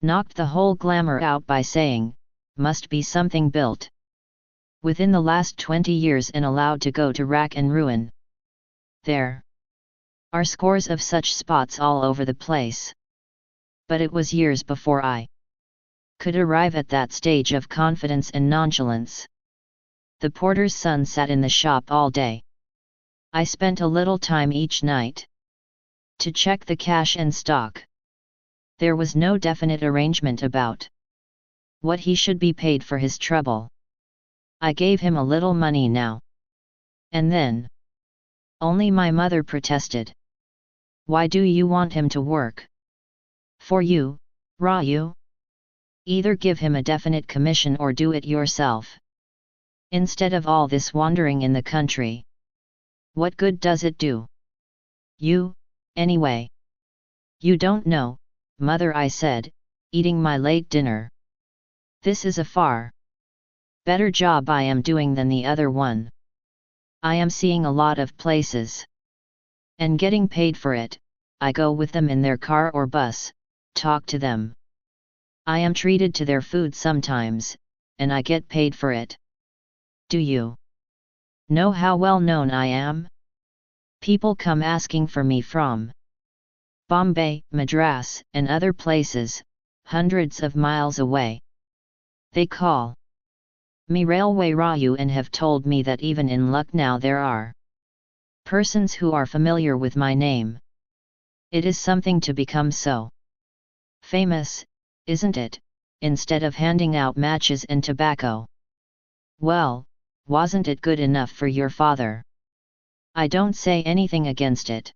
knocked the whole glamour out by saying, "Must be something built within the last 20 years and allowed to go to rack and ruin." There are scores of such spots all over the place. But it was years before I could arrive at that stage of confidence and nonchalance. The porter's son sat in the shop all day. I spent a little time each night to check the cash and stock. There was no definite arrangement about what he should be paid for his trouble. I gave him a little money now and then. Only my mother protested. "Why do you want him to work for you, Raju? Either give him a definite commission or do it yourself. Instead of all this wandering in the country. What good does it do you, anyway?" "You don't know, Mother," I said, eating my late dinner. "This is a far better job I am doing than the other one. I am seeing a lot of places and getting paid for it. I go with them in their car or bus, talk to them. I am treated to their food sometimes, and I get paid for it. Do you know how well known I am? People come asking for me from Bombay, Madras, and other places, hundreds of miles away. They call me Railway Raju and have told me that even in Lucknow there are persons who are familiar with my name. It is something to become so famous, isn't it, instead of handing out matches and tobacco? Well, wasn't it good enough for your father? I don't say anything against it.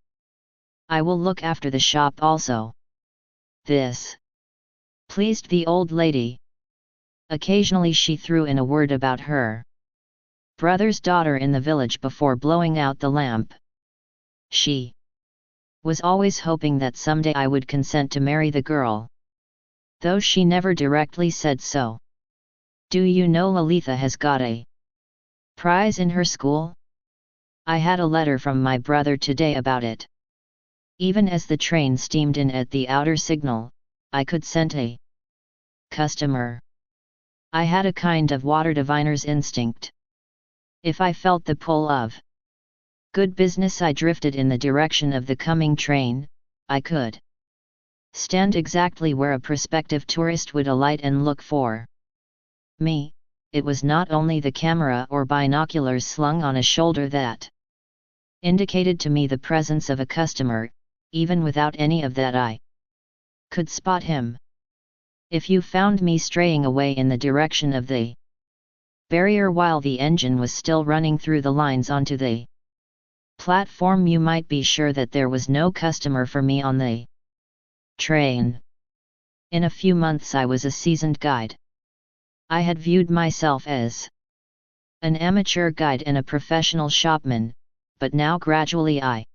I will look after the shop also." This pleased the old lady. Occasionally she threw in a word about her brother's daughter in the village before blowing out the lamp. She was always hoping that someday I would consent to marry the girl, though she never directly said so. "Do you know Lalitha has got a prize in her school? I had a letter from my brother today about it. Even as the train steamed in at the outer signal, I could scent a customer. I had a kind of water diviner's instinct. If I felt the pull of good business, I drifted in the direction of the coming train. I could stand exactly where a prospective tourist would alight and look for me. It was not only the camera or binoculars slung on a shoulder that indicated to me the presence of a customer. Even without any of that, I could spot him. If you found me straying away in the direction of the barrier while the engine was still running through the lines onto the platform, you might be sure that there was no customer for me on the train. In a few months I was a seasoned guide. I had viewed myself as an amateur guide and a professional shopman, but now gradually I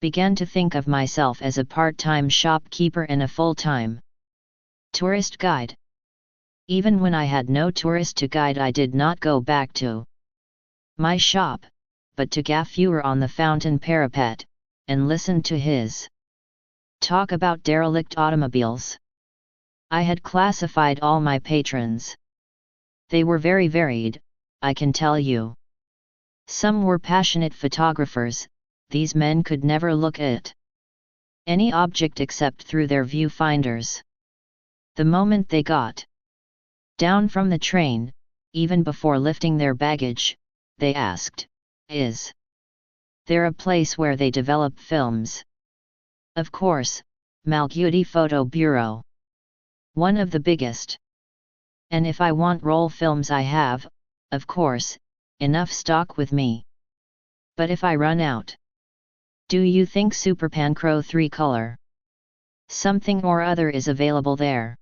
began to think of myself as a part-time shopkeeper and a full-time tourist guide. Even when I had no tourist to guide, I did not go back to my shop, but to Gaffeur on the fountain parapet, and listened to his talk about derelict automobiles. I had classified all my patrons. They were very varied, I can tell you. Some were passionate photographers. These men could never look at any object except through their viewfinders. The moment they got down from the train, even before lifting their baggage, they asked, "Is there a place where they develop films?" Of course, Malgudi Photo Bureau. One of the biggest. And if I want roll films, I have, of course, enough stock with me. But if I run out, do you think Super Pancro 3-color something or other is available there?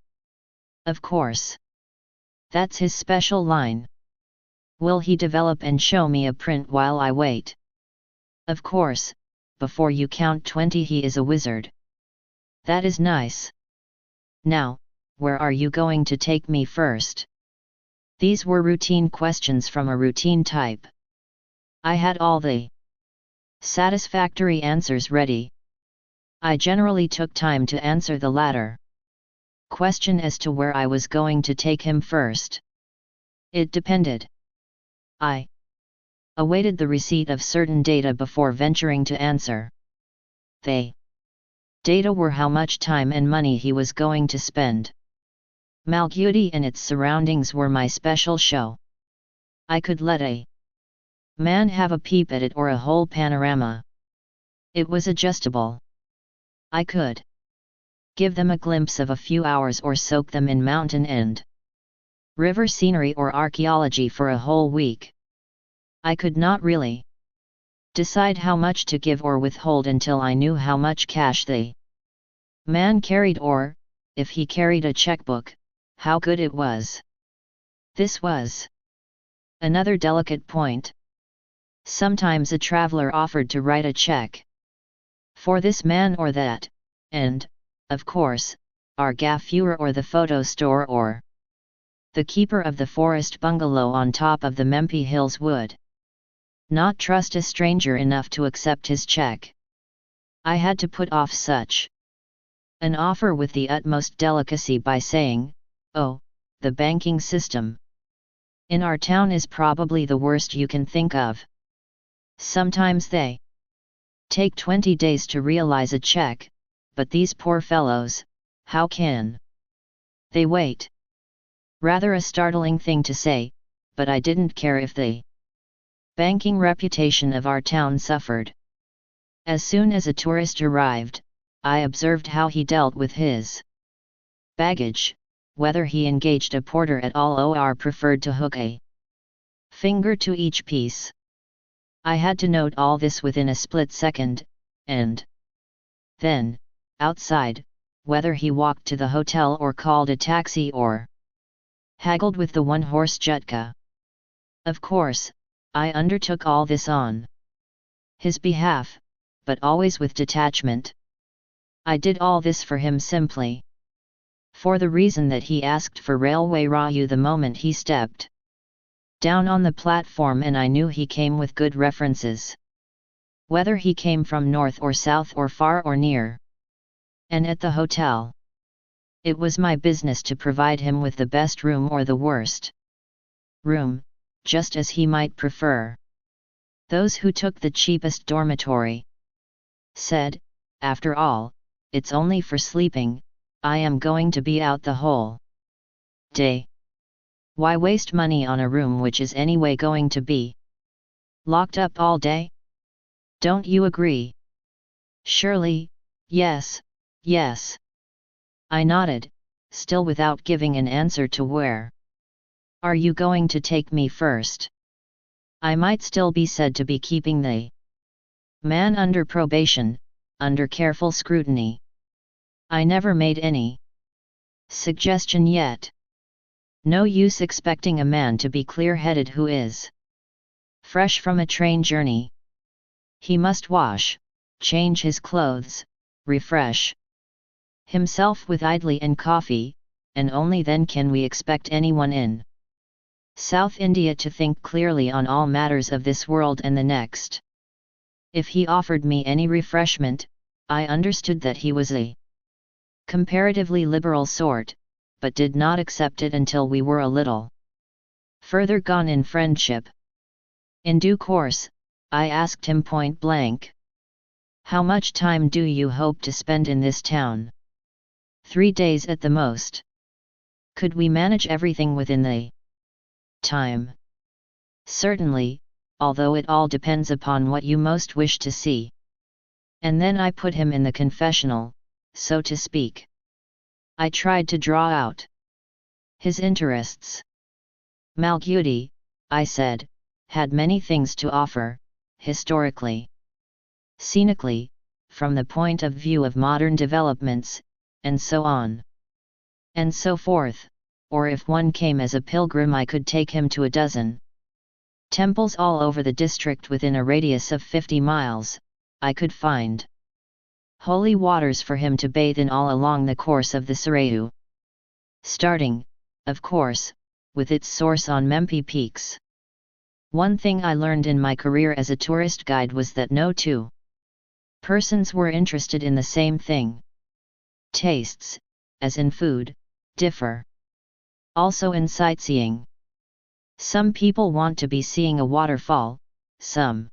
Of course. That's his special line. Will he develop and show me a print while I wait? Of course, before you count 20 he is a wizard. That is nice. Now, where are you going to take me first? These were routine questions from a routine type. I had all the satisfactory answers ready. I generally took time to answer the latter question as to where I was going to take him first. It depended. I awaited the receipt of certain data before venturing to answer. They data were how much time and money he was going to spend. Malgudi and its surroundings were my special show. I could let a man have a peep at it or a whole panorama. It was adjustable. I could give them a glimpse of a few hours or soak them in mountain and river scenery or archaeology for a whole week. I could not really decide how much to give or withhold until I knew how much cash the man carried, or, if he carried a checkbook, how good it was. This was another delicate point. Sometimes a traveler offered to write a check for this man or that, and, of course, our Gaffeur or the photo store or the keeper of the forest bungalow on top of the Mempi Hills would not trust a stranger enough to accept his check. I had to put off such an offer with the utmost delicacy by saying, "Oh, the banking system in our town is probably the worst you can think of. Sometimes they take 20 days to realize a check, but these poor fellows, how can they wait?" Rather a startling thing to say, but I didn't care if the banking reputation of our town suffered. As soon as a tourist arrived, I observed how he dealt with his baggage, whether he engaged a porter at all or preferred to hook a finger to each piece. I had to note all this within a split second, and then, outside, whether he walked to the hotel or called a taxi or haggled with the one-horse jutka. Of course, I undertook all this on his behalf, but always with detachment. I did all this for him simply for the reason that he asked for railway Raju the moment he stepped down on the platform, and I knew he came with good references. whether he came from north or south or far or near. And at the hotel, it was my business to provide him with the best room or the worst room, just as he might prefer. Those who took the cheapest dormitory said, "After all, it's only for sleeping, I am going to be out the whole day. Why waste money on a room which is anyway going to be locked up all day? Don't you agree?" "Surely, yes, yes." I nodded, still without giving an answer to where. "Are you going to take me first?" I might still be said to be keeping the man under probation, under careful scrutiny. I never made any suggestion yet. No use expecting a man to be clear-headed who is fresh from a train journey. He must wash, change his clothes, refresh himself with idly and coffee, and only then can we expect anyone in South India to think clearly on all matters of this world and the next. If he offered me any refreshment, I understood that he was a comparatively liberal sort, but did not accept it until we were a little further gone in friendship. In due course, I asked him point blank, "How much time do you hope to spend in this town?" 3 days at the most. Could we manage everything within the time? Certainly, although it all depends upon what you most wish to see. And then I put him in the confessional, so to speak. I tried to draw out his interests. Malgudi, I said, had many things to offer, historically, scenically, from the point of view of modern developments, and so on. And so forth, or if one came as a pilgrim I could take him to a dozen temples all over the district within a radius of 50 miles, I could find holy waters for him to bathe in all along the course of the Sarayu. Starting, of course, with its source on Mempi peaks. One thing I learned in my career as a tourist guide was that no two persons were interested in the same thing. Tastes, as in food, differ. Also in sightseeing. Some people want to be seeing a waterfall, some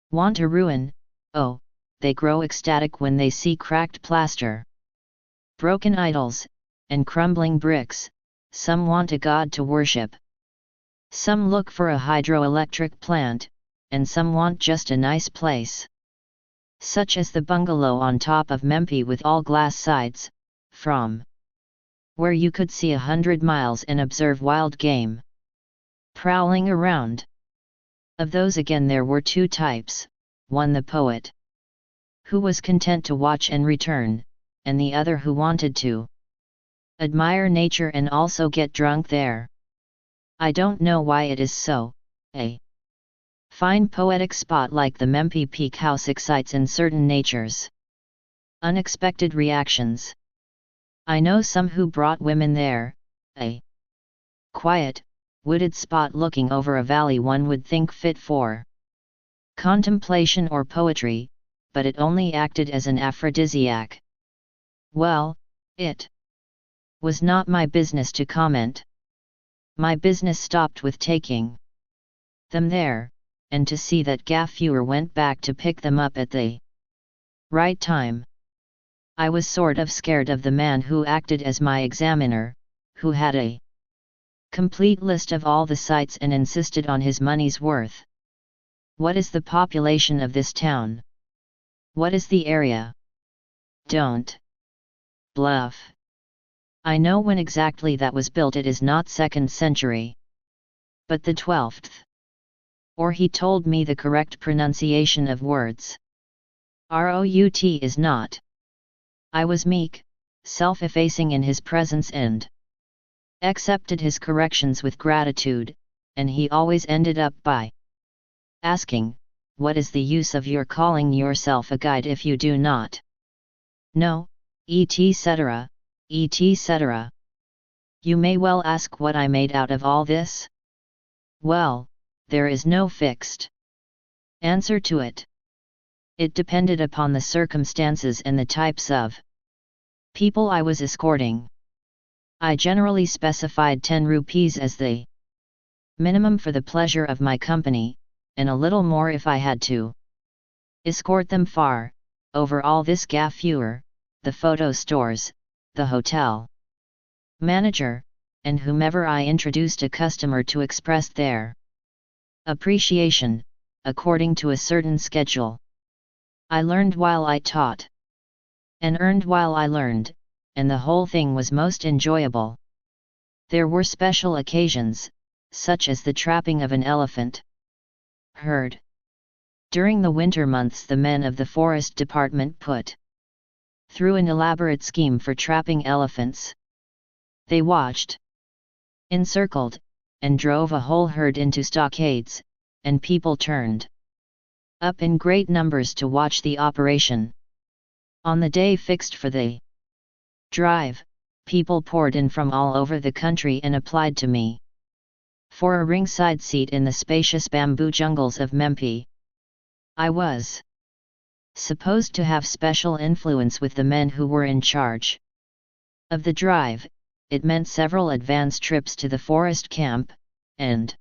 want a ruin. Oh, they grow ecstatic when they see cracked plaster, broken idols, and crumbling bricks. Some want a god to worship. Some look for a hydroelectric plant, and some want just a nice place, such as the bungalow on top of Mempi with all glass sides, from where you could see 100 miles and observe wild game prowling around. Of those again there were two types, one the poet, who was content to watch and return, and the other who wanted to admire nature and also get drunk there. I don't know why it is so. A fine poetic spot like the Mempi Peak House excites in certain natures unexpected reactions. I know some who brought women there. A quiet, wooded spot looking over a valley one would think fit for contemplation or poetry, but it only acted as an aphrodisiac. Well, it was not my business to comment. My business stopped with taking them there, and to see that Gaffuer went back to pick them up at the right time. I was sort of scared of the man who acted as my examiner, who had a complete list of all the sites and insisted on his money's worth. What is the population of this town? What is the area? Don't bluff. I know when exactly that was built. It is not 2nd century, but the 12th. Or he told me the correct pronunciation of words. Rout is not. I was meek, self-effacing in his presence and accepted his corrections with gratitude, and he always ended up by asking, "What is the use of your calling yourself a guide if you do not know, etc., etc. You may well ask what I made out of all this? Well, there is no fixed answer to it. It depended upon the circumstances and the types of people I was escorting. I generally specified 10 rupees as the minimum for the pleasure of my company, and a little more if I had to escort them far, over all this gaffuer, the photo stores, the hotel manager, and whomever I introduced a customer to express their appreciation, according to a certain schedule. I learned while I taught, and earned while I learned, and the whole thing was most enjoyable. There were special occasions, such as the trapping of an elephant herd. During the winter months the men of the forest department put through an elaborate scheme for trapping elephants. They watched, encircled, and drove a whole herd into stockades, and people turned up in great numbers to watch the operation. On the day fixed for the drive, people poured in from all over the country and applied to me for a ringside seat in the spacious bamboo jungles of Mempi. I was supposed to have special influence with the men who were in charge of the drive. It meant several advance trips to the forest camp, and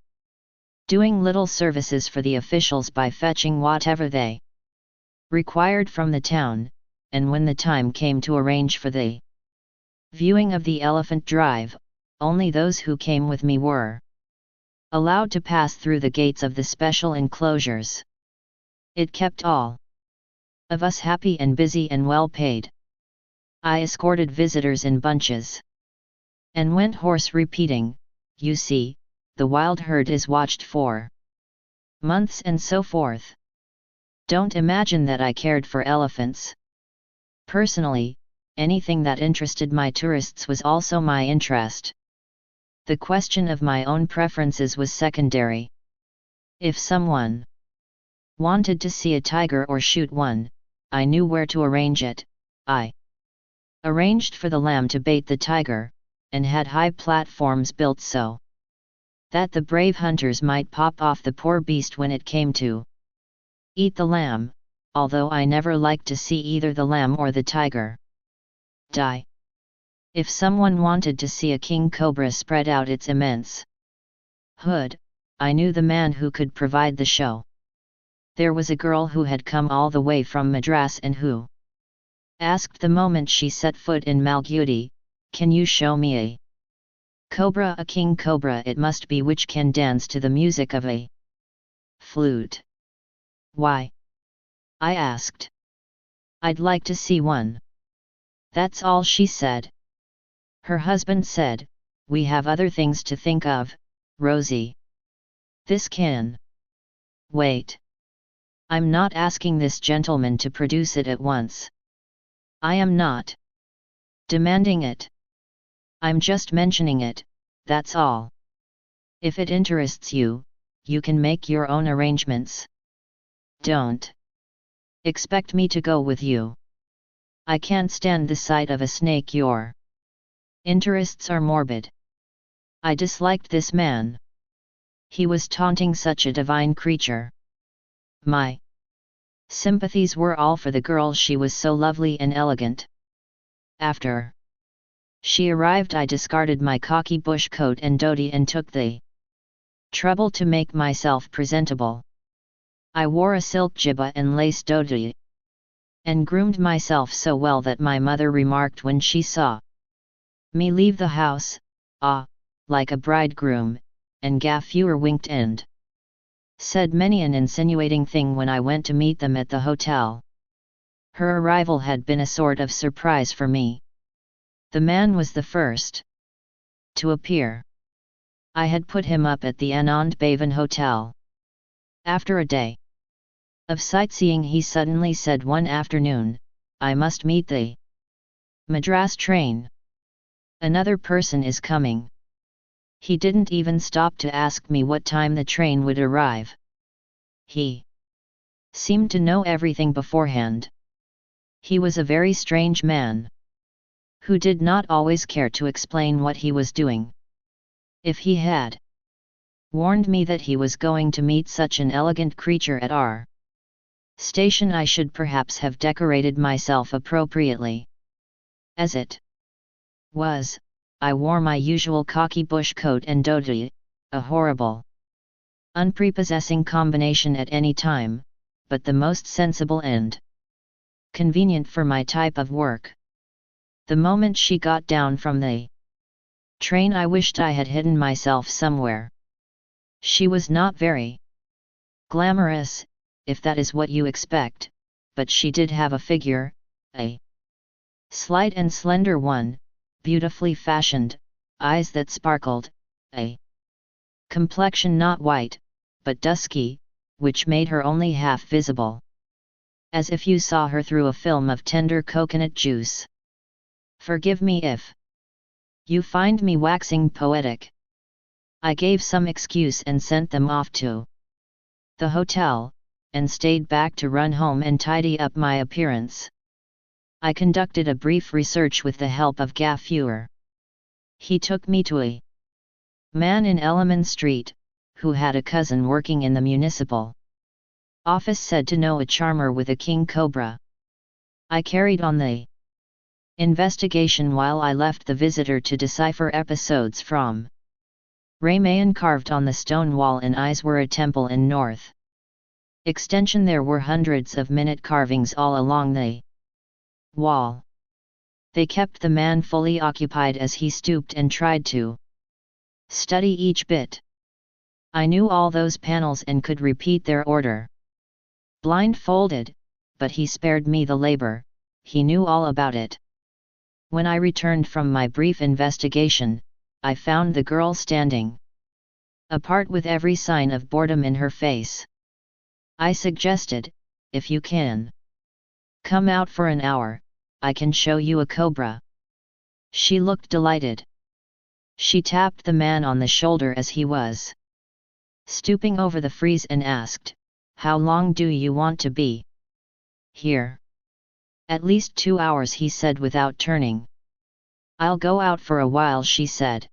doing little services for the officials by fetching whatever they required from the town, and when the time came to arrange for the viewing of the elephant drive, only those who came with me were allowed to pass through the gates of the special enclosures. It kept all of us happy and busy and well paid. I escorted visitors in bunches and went hoarse repeating, "You see, the wild herd is watched for months," and so forth. Don't imagine that I cared for elephants. Personally, anything that interested my tourists was also my interest. The question of my own preferences was secondary. If someone wanted to see a tiger or shoot one, I knew where to arrange it. I arranged for the lamb to bait the tiger, and had high platforms built so that the brave hunters might pop off the poor beast when it came to eat the lamb, although I never liked to see either the lamb or the tiger die. If someone wanted to see a king cobra spread out its immense hood, I knew the man who could provide the show. There was a girl who had come all the way from Madras and who asked the moment she set foot in Malgudi, "Can you show me a cobra, a king cobra it must be, which can dance to the music of a flute?" "Why?" I asked. "I'd like to see one." That's all she said. Her husband said, "We have other things to think of, Rosie. This can wait. I'm not asking this gentleman to produce it at once. I am not demanding it. I'm just mentioning it, that's all. If it interests you, you can make your own arrangements. Don't expect me to go with you. I can't stand the sight of a snake. Your interests are morbid." I disliked this man. He was taunting such a divine creature. My sympathies were all for the girl, she was so lovely and elegant. After she arrived I discarded my khaki bush coat and dhoti and took the trouble to make myself presentable. I wore a silk jibba and lace dhoti, and groomed myself so well that my mother remarked when she saw me leave the house, "Ah, like a bridegroom," and Gafur winked and said many an insinuating thing when I went to meet them at the hotel. Her arrival had been a sort of surprise for me. The man was the first to appear. I had put him up at the Anand Bhavan Hotel. After a day of sightseeing he suddenly said one afternoon, "I must meet the Madras train. Another person is coming." He didn't even stop to ask me what time the train would arrive. He seemed to know everything beforehand. He was a very strange man, who did not always care to explain what he was doing. If he had warned me that he was going to meet such an elegant creature at our station I should perhaps have decorated myself appropriately. As it was, I wore my usual khaki bush coat and dhoti, a horrible, unprepossessing combination at any time, but the most sensible and convenient for my type of work. The moment she got down from the train, I wished I had hidden myself somewhere. She was not very glamorous, if that is what you expect, but she did have a figure, a slight and slender one, beautifully fashioned, eyes that sparkled, a complexion not white, but dusky, which made her only half visible, as if you saw her through a film of tender coconut juice. Forgive me if you find me waxing poetic. I gave some excuse and sent them off to the hotel, and stayed back to run home and tidy up my appearance. I conducted a brief research with the help of Gaffurer. He took me to a man in Elliman Street, who had a cousin working in the municipal office said to know a charmer with a king cobra. I carried on the investigation while I left the visitor to decipher episodes from Ramayan carved on the stone wall and eyes were a temple in north extension. There were hundreds of minute carvings all along the wall. They kept the man fully occupied as he stooped and tried to study each bit. I knew all those panels and could repeat their order. Blindfolded, but he spared me the labor, he knew all about it. When I returned from my brief investigation, I found the girl standing apart with every sign of boredom in her face. I suggested, if you can come out for an hour, I can show you a cobra. She looked delighted. She tapped the man on the shoulder as he was stooping over the frieze and asked, "How long do you want to be here?" "At least 2 hours," he said without turning. "I'll go out for a while," she said.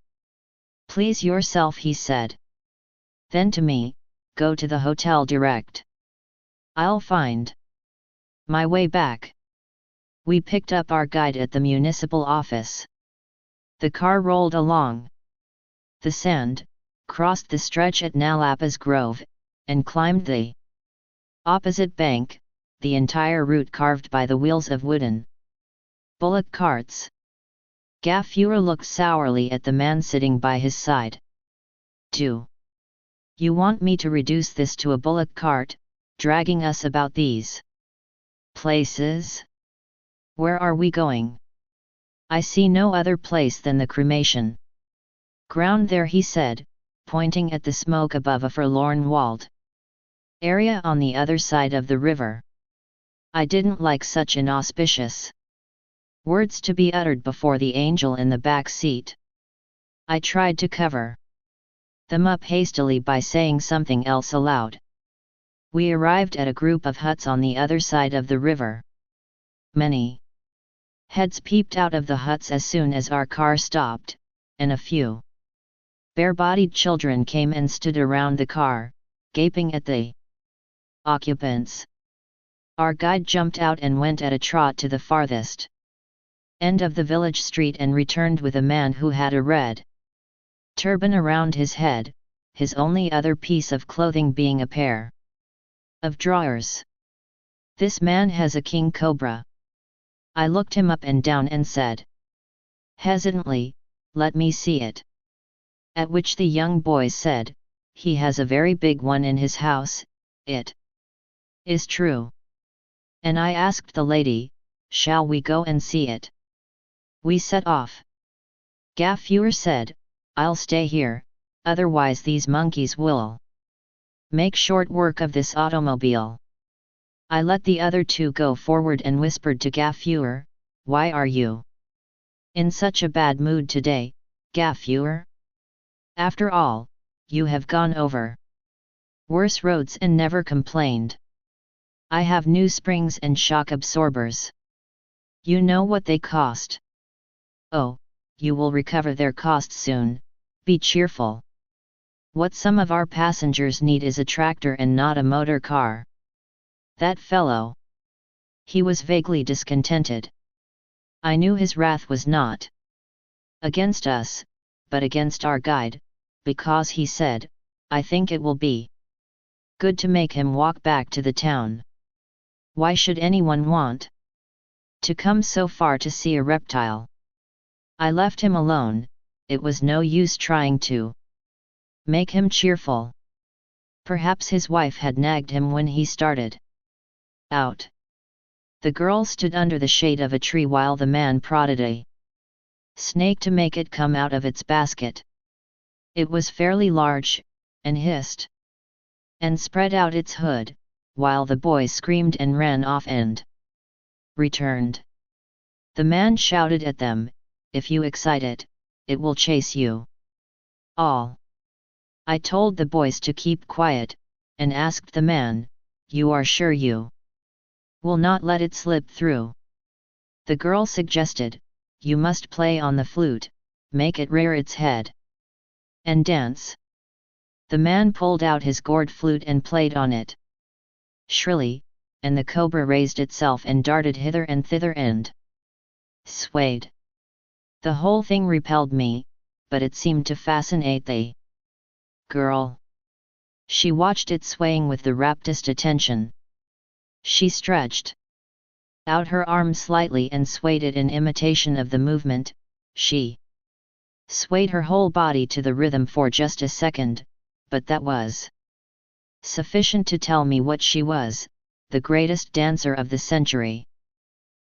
"Please yourself," he said. Then to me, "Go to the hotel direct. I'll find my way back." We picked up our guide at the municipal office. The car rolled along the sand, crossed the stretch at Nalapa's Grove, and climbed the opposite bank, the entire route carved by the wheels of wooden bullock carts. Gaffurer looked sourly at the man sitting by his side. "Do you want me to reduce this to a bullock cart, dragging us about these places? Where are we going?" "I see no other place than the cremation ground there," he said, pointing at the smoke above a forlorn walled area on the other side of the river. I didn't like such inauspicious words to be uttered before the angel in the back seat. I tried to cover them up hastily by saying something else aloud. We arrived at a group of huts on the other side of the river. Many heads peeped out of the huts as soon as our car stopped, and a few bare-bodied children came and stood around the car, gaping at the occupants. Our guide jumped out and went at a trot to the farthest end of the village street and returned with a man who had a red turban around his head, his only other piece of clothing being a pair of drawers. "This man has a king cobra." I looked him up and down and said hesitantly, "Let me see it." At which the young boy said, "He has a very big one in his house, it is true." And I asked the lady, "Shall we go and see it?" We set off. Gaffurer said, "I'll stay here, otherwise these monkeys will make short work of this automobile." I let the other two go forward and whispered to Gaffurer, "Why are you in such a bad mood today, Gaffurer? After all, you have gone over worse roads and never complained. I have new springs and shock absorbers. You know what they cost." "Oh, you will recover their cost soon, be cheerful. What some of our passengers need is a tractor and not a motor car." That fellow. He was vaguely discontented. I knew his wrath was not against us, but against our guide, because he said, I think it will be good to make him walk back to the town. Why should anyone want to come so far to see a reptile? I left him alone. It was no use trying to make him cheerful. Perhaps his wife had nagged him when he started out. The girl stood under the shade of a tree while the man prodded a snake to make it come out of its basket. It was fairly large, and hissed and spread out its hood, while the boy screamed and ran off and returned. The man shouted at them, if you excite it, it will chase you all. I told the boys to keep quiet, and asked the man, you are sure you will not let it slip through? The girl suggested, you must play on the flute, make it rear its head and dance. The man pulled out his gourd flute and played on it shrilly, and the cobra raised itself and darted hither and thither and swayed. The whole thing repelled me, but it seemed to fascinate the girl. She watched it swaying with the raptest attention. She stretched out her arm slightly and swayed it in imitation of the movement. She swayed her whole body to the rhythm for just a second, but that was sufficient to tell me what she was, the greatest dancer of the century.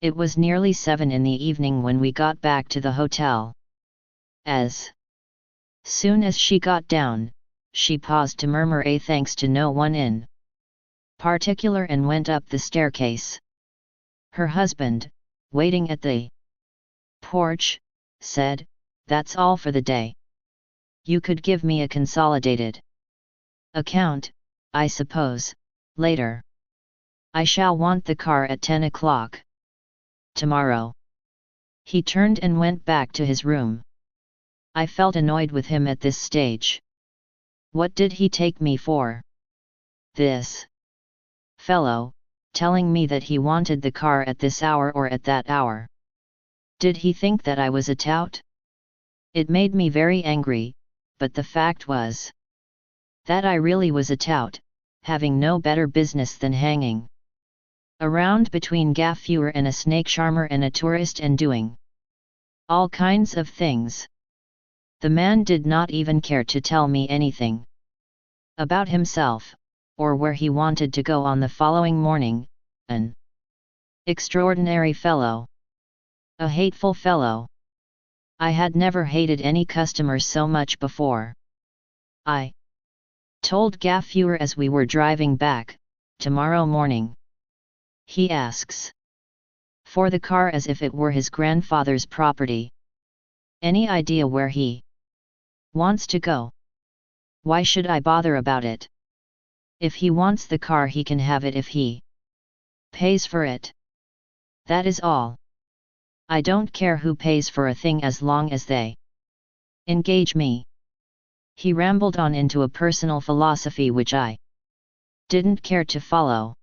It was nearly 7 in the evening when we got back to the hotel. As soon as she got down, she paused to murmur a thanks to no one in particular and went up the staircase. Her husband, waiting at the porch, said, that's all for the day. You could give me a consolidated account, I suppose, later. I shall want the car at 10 o'clock. Tomorrow. He turned and went back to his room. I felt annoyed with him at this stage. What did he take me for? This fellow, telling me that he wanted the car at this hour or at that hour. Did he think that I was a tout? It made me very angry, but the fact was that I really was a tout, having no better business than hanging around between Gaffurer and a snake charmer and a tourist and doing all kinds of things. The man did not even care to tell me anything about himself, or where he wanted to go on the following morning. An extraordinary fellow. A hateful fellow. I had never hated any customer so much before. I told Gaffurer as we were driving back, tomorrow morning. He asks for the car as if it were his grandfather's property. Any idea where he wants to go? Why should I bother about it? If he wants the car he can have it if he pays for it. That is all. I don't care who pays for a thing as long as they engage me. He rambled on into a personal philosophy which I didn't care to follow.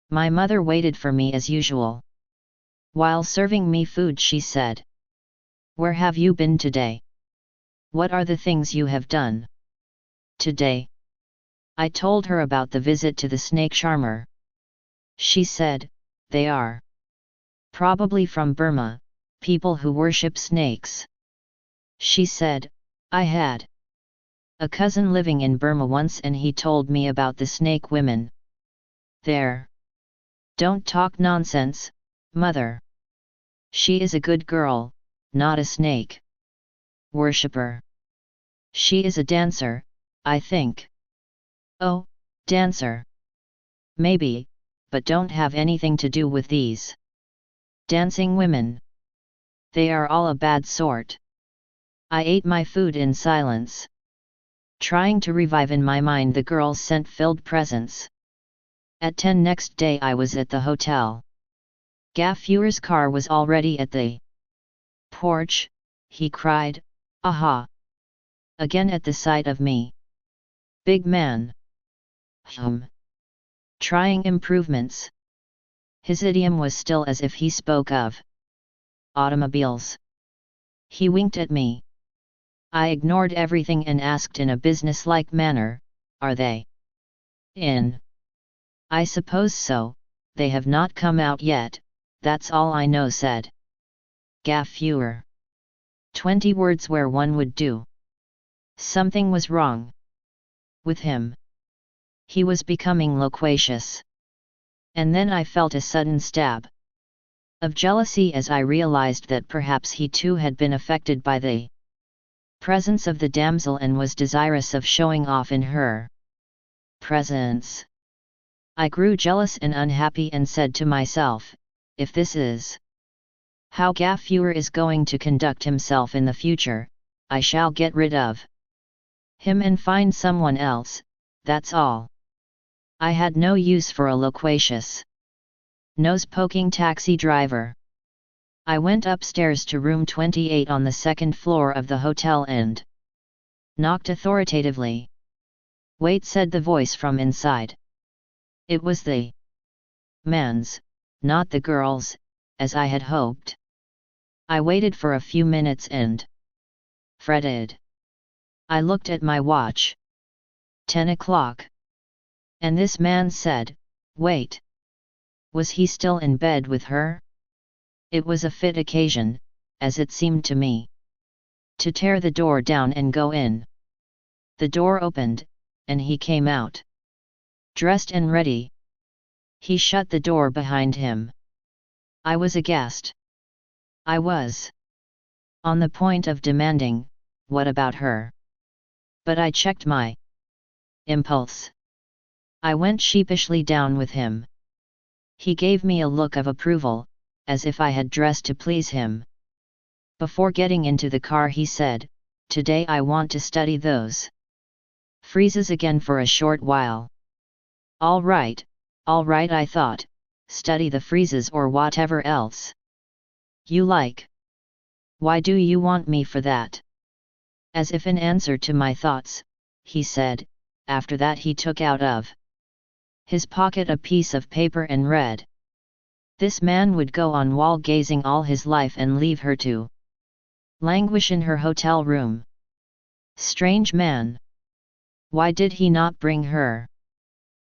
My mother waited for me as usual. While serving me food she said, where have you been today? What are the things you have done today? I told her about the visit to the snake charmer. She said, they are probably from Burma, people who worship snakes. She said, I had a cousin living in Burma once and he told me about the snake women there. Don't talk nonsense, mother. She is a good girl, not a snake worshipper. She is a dancer, I think. Oh, dancer. Maybe, but don't have anything to do with these dancing women. They are all a bad sort. I ate my food in silence, trying to revive in my mind the girl's scent-filled presence. At 10 next day I was at the hotel. Gaffurer's car was already at the porch. He cried, aha! Again at the sight of me. Big man. Trying improvements. His idiom was still as if he spoke of automobiles. He winked at me. I ignored everything and asked in a businesslike manner, "Are they in?" "I suppose so, they have not come out yet, that's all I know," said Gaffurer. 20 words where one would do. Something was wrong with him. He was becoming loquacious. And then I felt a sudden stab of jealousy as I realized that perhaps he too had been affected by the presence of the damsel and was desirous of showing off in her presence. I grew jealous and unhappy and said to myself, if this is how Gaffurer is going to conduct himself in the future, I shall get rid of him and find someone else, that's all. I had no use for a loquacious, nose-poking taxi driver. I went upstairs to room 28 on the second floor of the hotel and knocked authoritatively. "Wait," said the voice from inside. It was the man's, not the girl's, as I had hoped. I waited for a few minutes and fretted. I looked at my watch. 10 o'clock. And this man said, "Wait." Was he still in bed with her? It was a fit occasion, as it seemed to me, to tear the door down and go in. The door opened, and he came out, dressed and ready. He shut the door behind him. I was aghast. I was on the point of demanding, "What about her?" But I checked my impulse. I went sheepishly down with him. He gave me a look of approval, as if I had dressed to please him. Before getting into the car he said, "Today I want to study those phrases again for a short while." All right, I thought, study the phrases or whatever else you like. Why do you want me for that? As if in answer to my thoughts, he said, after that he took out of his pocket a piece of paper and read. This man would go on wall gazing all his life and leave her to languish in her hotel room. Strange man. Why did he not bring her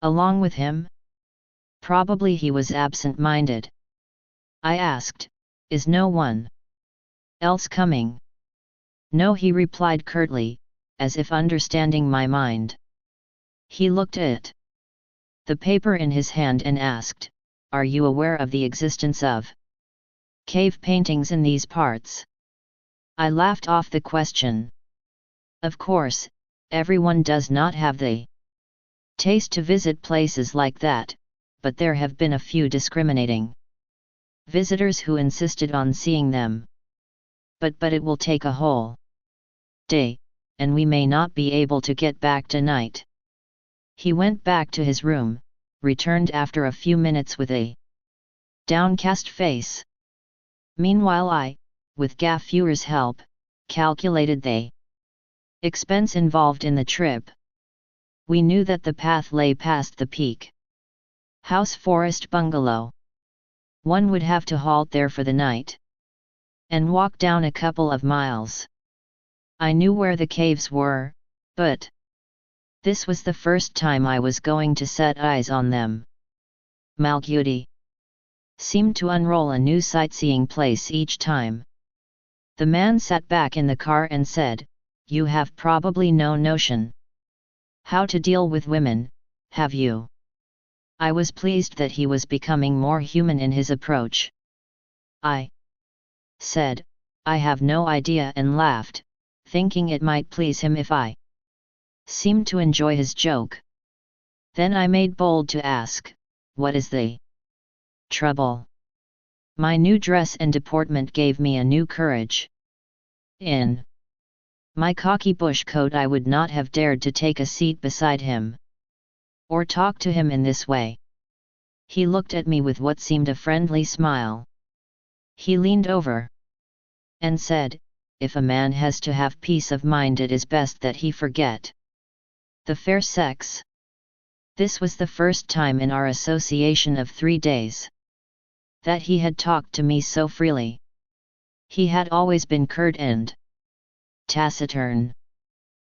along with him? Probably he was absent-minded. I asked, "Is no one else coming?" "No," he replied curtly, as if understanding my mind. He looked at the paper in his hand and asked, "Are you aware of the existence of cave paintings in these parts?" I laughed off the question. Of course, everyone does not have the taste to visit places like that, but there have been a few discriminating visitors who insisted on seeing them. But it will take a whole day, and we may not be able to get back tonight. He went back to his room, returned after a few minutes with a downcast face. Meanwhile I, with Gaffurer's help, calculated the expense involved in the trip. We knew that the path lay past the Peak House Forest Bungalow. One would have to halt there for the night and walk down a couple of miles. I knew where the caves were, but this was the first time I was going to set eyes on them. Malgudi seemed to unroll a new sightseeing place each time. The man sat back in the car and said, "You have probably no notion how to deal with women, have you?" I was pleased that he was becoming more human in his approach. I said, "I have no idea," and laughed, thinking it might please him if I seemed to enjoy his joke. Then I made bold to ask, "What is the trouble?" My new dress and deportment gave me a new courage. In my cocky bush coat I would not have dared to take a seat beside him, or talk to him in this way. He looked at me with what seemed a friendly smile. He leaned over and said, "If a man has to have peace of mind, it is best that he forget the fair sex. This was the first time in our association of 3 days that he had talked to me so freely. He had always been curt and taciturn.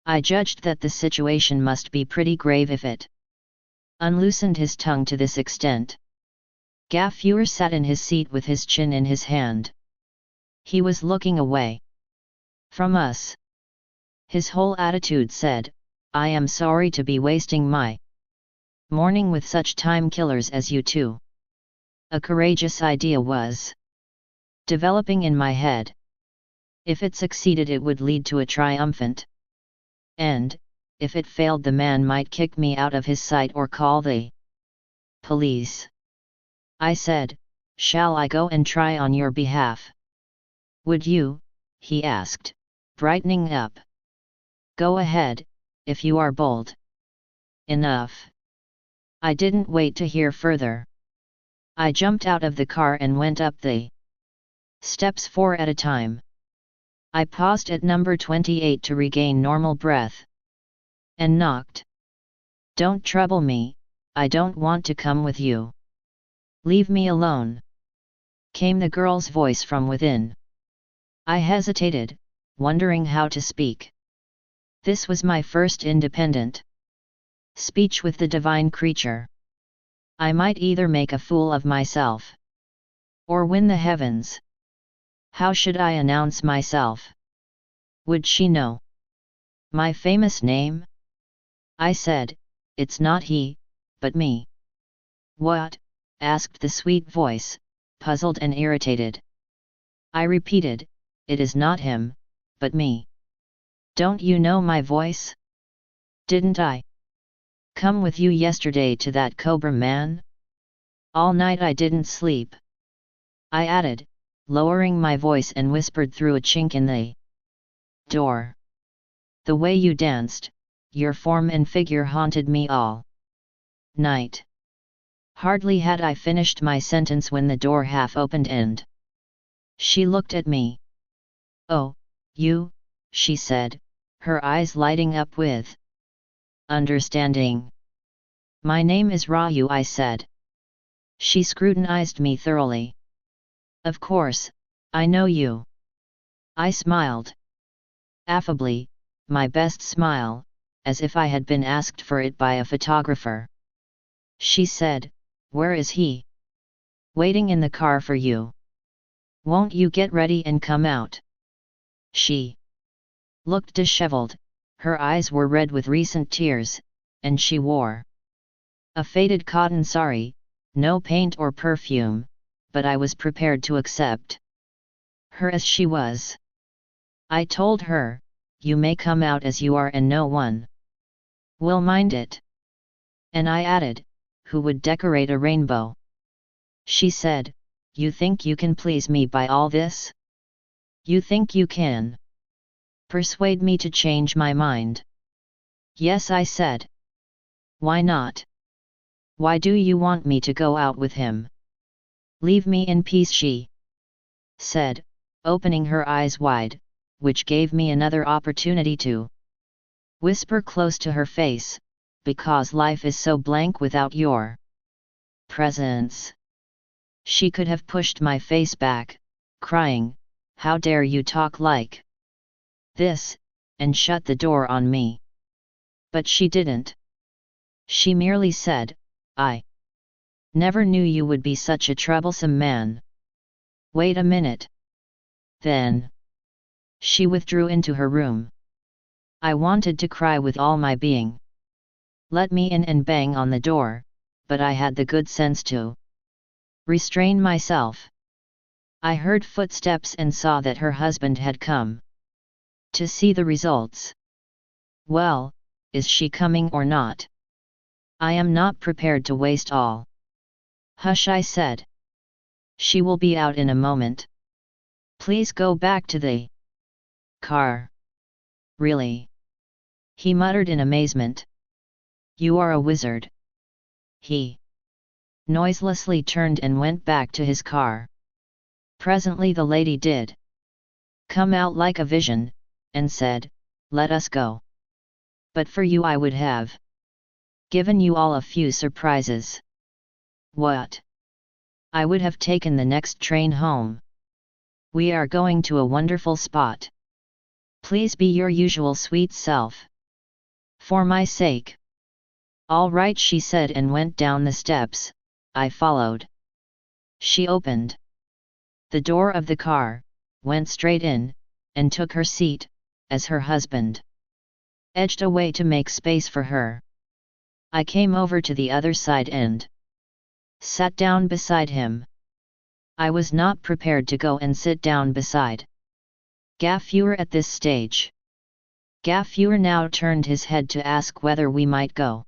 I judged that the situation must be pretty grave if it unloosened his tongue to this extent. Gafur sat in his seat with his chin in his hand. He was looking away from us. His whole attitude said, "I am sorry to be wasting my morning with such time killers as you two." A courageous idea was developing in my head. If it succeeded, it would lead to a triumphant end. If it failed, the man might kick me out of his sight or call the police. I said, "Shall I go and try on your behalf?" "Would you?" he asked, brightening up. "Go ahead, if you are bold enough." I didn't wait to hear further. I jumped out of the car and went up the steps 4 at a time. I paused at number 28 to regain normal breath and knocked. "Don't trouble me, I don't want to come with you. Leave me alone," came the girl's voice from within. I hesitated, wondering how to speak. This was my first independent speech with the divine creature. I might either make a fool of myself or win the heavens. How should I announce myself? Would she know my famous name? I said, "It's not he, but me." "What?" asked the sweet voice, puzzled and irritated. I repeated, "It is not him, but me. Don't you know my voice? Didn't I come with you yesterday to that cobra man? All night I didn't sleep," I added, lowering my voice, and whispered through a chink in the door. "The way you danced, your form and figure haunted me all night." Hardly had I finished my sentence when the door half opened and she looked at me. "Oh, you," she said, her eyes lighting up with understanding. "My name is Raju," I said. She scrutinized me thoroughly. "Of course, I know you." I smiled affably, my best smile, as if I had been asked for it by a photographer. She said, "Where is he?" "Waiting in the car for you. Won't you get ready and come out?" She looked disheveled, her eyes were red with recent tears, and she wore a faded cotton sari, no paint or perfume, but I was prepared to accept her as she was. I told her, "You may come out as you are and no one will mind it." And I added, "Who would decorate a rainbow?" She said, "You think you can please me by all this? You think you can persuade me to change my mind?" "Yes," I said. "Why not? Why do you want me to go out with him?" "Leave me in peace," she said, opening her eyes wide, which gave me another opportunity to whisper close to her face, "Because life is so blank without your presence." She could have pushed my face back, crying, "How dare you talk like this," and shut the door on me. But she didn't. She merely said, "I never knew you would be such a troublesome man. Wait a minute." Then she withdrew into her room. I wanted to cry with all my being. Let me in and bang on the door, but I had the good sense to restrain myself. I heard footsteps and saw that her husband had come to see the results. Well, is she coming or not? I am not prepared to waste all. "Hush," I said. "She will be out in a moment. Please go back to the car." "Really?" he muttered in amazement. "You are a wizard." He noiselessly turned and went back to his car. Presently the lady did come out like a vision, and said, "Let us go. But for you I would have given you all a few surprises. What? I would have taken the next train home. We are going to a wonderful spot. Please be your usual sweet self. For my sake. All right, she said and went down the steps. I followed. She opened the door of the car, went straight in, and took her seat, as her husband edged away to make space for her. I came over to the other side and sat down beside him. I was not prepared to go and sit down beside Gaffuer at this stage. Gaffuer now turned his head to ask whether we might go.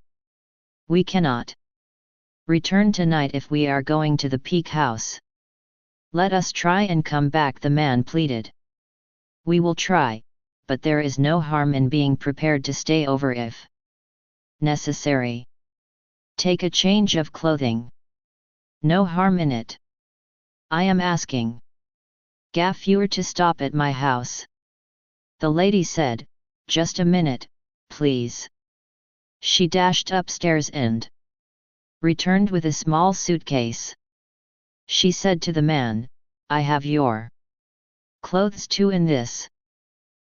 We cannot return tonight if we are going to the Peak House. Let us try and come back, the man pleaded. We will try, but there is no harm in being prepared to stay over if necessary. Take a change of clothing. No harm in it. I am asking Gaffuer to stop at my house. The lady said, just a minute, please. She dashed upstairs and returned with a small suitcase. She said to the man, I have your clothes too in this.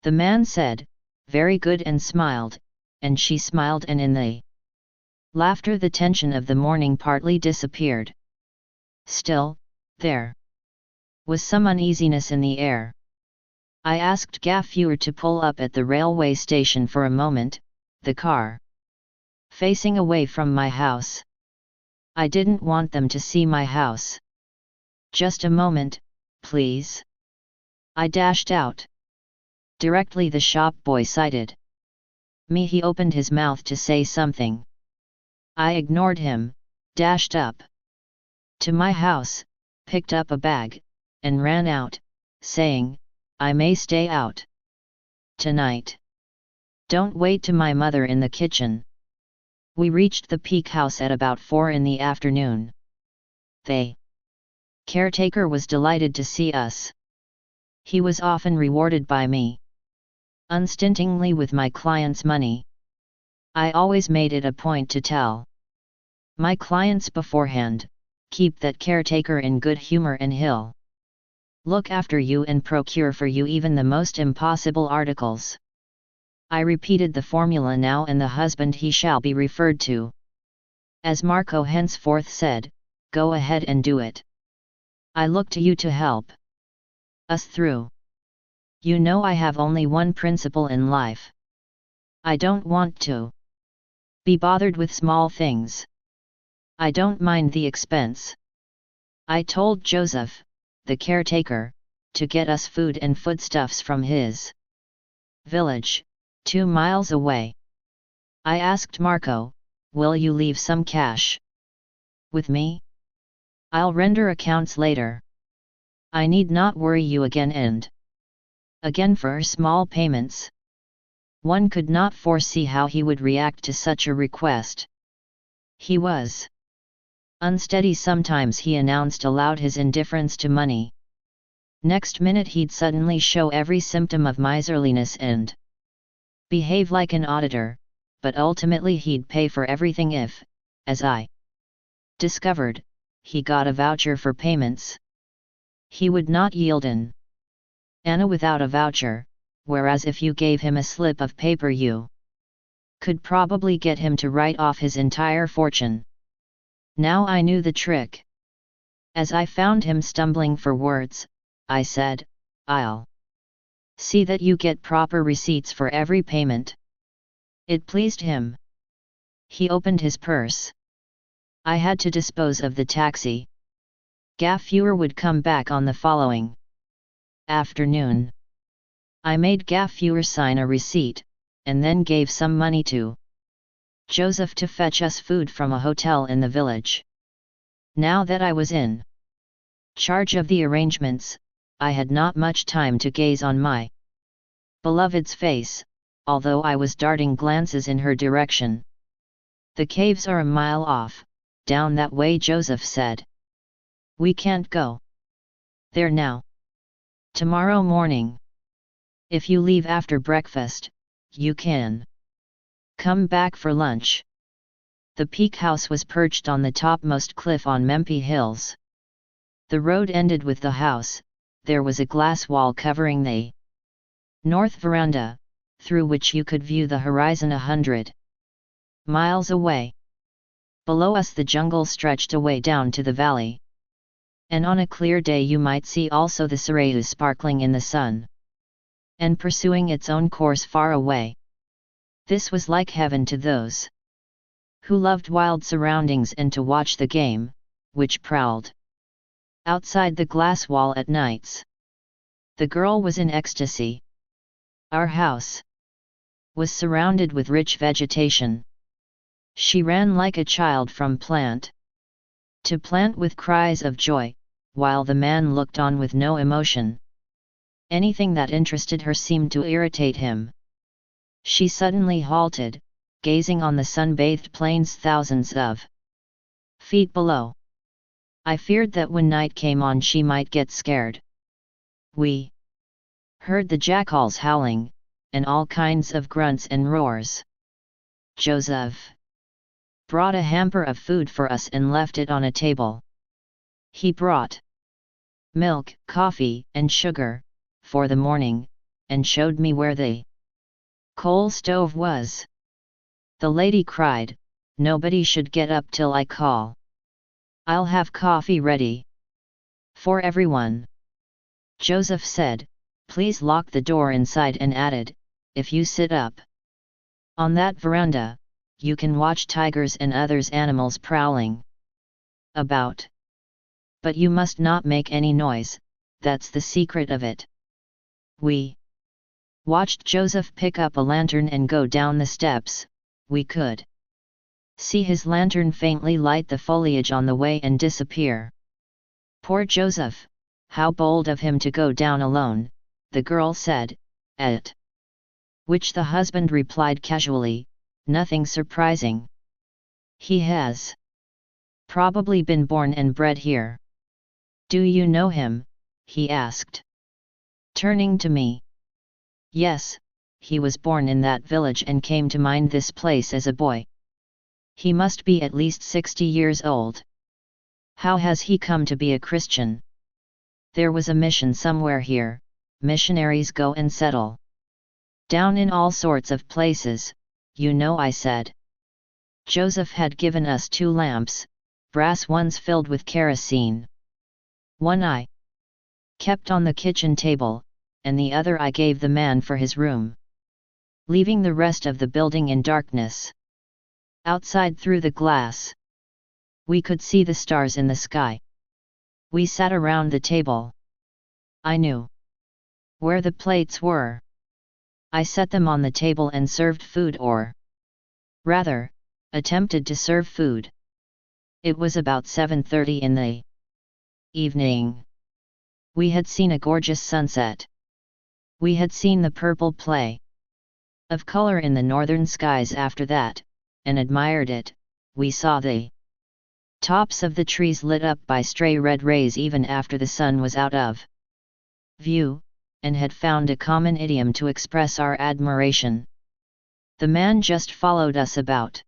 The man said, very good, and smiled, and she smiled, and in the laughter the tension of the morning partly disappeared. Still, there was some uneasiness in the air. I asked Gaffuer to pull up at the railway station for a moment, the car facing away from my house. I didn't want them to see my house. Just a moment, please. I dashed out. Directly the shop boy sighted me, he opened his mouth to say something. I ignored him, dashed up to my house, picked up a bag, and ran out, saying, I may stay out tonight. Don't wait to my mother in the kitchen. We reached the Peak House at about 4 in the afternoon. The caretaker was delighted to see us. He was often rewarded by me unstintingly with my clients' money. I always made it a point to tell my clients beforehand, keep that caretaker in good humor and he'll look after you and procure for you even the most impossible articles. I repeated the formula now, and the husband he shall be referred to as Marco henceforth said, go ahead and do it. I look to you to help us through. You know I have only one principle in life. I don't want to be bothered with small things. I don't mind the expense. I told Joseph, the caretaker, to get us food and foodstuffs from his village, 2 miles away. I asked Marco, will you leave some cash with me? I'll render accounts later. I need not worry you again and again for small payments. One could not foresee how he would react to such a request. He was unsteady sometimes, he announced aloud his indifference to money. Next minute he'd suddenly show every symptom of miserliness and behave like an auditor, but ultimately he'd pay for everything if, as I discovered, he got a voucher for payments. He would not yield an anna without a voucher, whereas if you gave him a slip of paper you could probably get him to write off his entire fortune. Now I knew the trick. As I found him stumbling for words, I said, I'll see that you get proper receipts for every payment. It pleased him. He opened his purse. I had to dispose of the taxi. Gaffuer would come back on the following afternoon. I made Gaffuer sign a receipt, and then gave some money to Joseph to fetch us food from a hotel in the village. Now that I was in charge of the arrangements, I had not much time to gaze on my beloved's face, although I was darting glances in her direction. The caves are a mile off, down that way, Joseph said. We can't go there now. Tomorrow morning. If you leave after breakfast, you can come back for lunch. The peak house was perched on the topmost cliff on Mempi Hills. The road ended with the house. There was a glass wall covering the north veranda, through which you could view the horizon 100 miles away. Below us the jungle stretched away down to the valley. And on a clear day you might see also the Sarayu sparkling in the sun, and pursuing its own course far away. This was like heaven to those who loved wild surroundings and to watch the game, which prowled outside the glass wall at nights. The girl was in ecstasy. Our house was surrounded with rich vegetation. She ran like a child from plant to plant with cries of joy, while the man looked on with no emotion. Anything that interested her seemed to irritate him. She suddenly halted, gazing on the sun-bathed plains thousands of feet below. I feared that when night came on she might get scared. We heard the jackals howling, and all kinds of grunts and roars. Joseph brought a hamper of food for us and left it on a table. He brought milk, coffee, and sugar for the morning, and showed me where the coal stove was. The lady cried, "Nobody should get up till I call. I'll have coffee ready for everyone." Joseph said, "Please lock the door inside," and added, "If you sit up on that veranda, you can watch tigers and others animals prowling about. But you must not make any noise, that's the secret of it." We watched Joseph pick up a lantern and go down the steps. We could see his lantern faintly light the foliage on the way and disappear. "Poor Joseph, how bold of him to go down alone," the girl said, at which the husband replied casually, "Nothing surprising. He has probably been born and bred here." "Do you know him?" he asked, turning to me. "Yes, he was born in that village and came to mind this place as a boy. He must be at least 60 years old. How has he come to be a Christian?" "There was a mission somewhere here. Missionaries go and settle down in all sorts of places, you know," I said. Joseph had given us 2 lamps, brass ones filled with kerosene. One I kept on the kitchen table, and the other I gave the man for his room, leaving the rest of the building in darkness. Outside through the glass, we could see the stars in the sky. We sat around the table. I knew where the plates were. I set them on the table and served food, or rather, attempted to serve food. It was about 7:30 in the evening. We had seen a gorgeous sunset. We had seen the purple play of color in the northern skies after that, and admired it. We saw the tops of the trees lit up by stray red rays even after the sun was out of view, and had found a common idiom to express our admiration. The man just followed us about.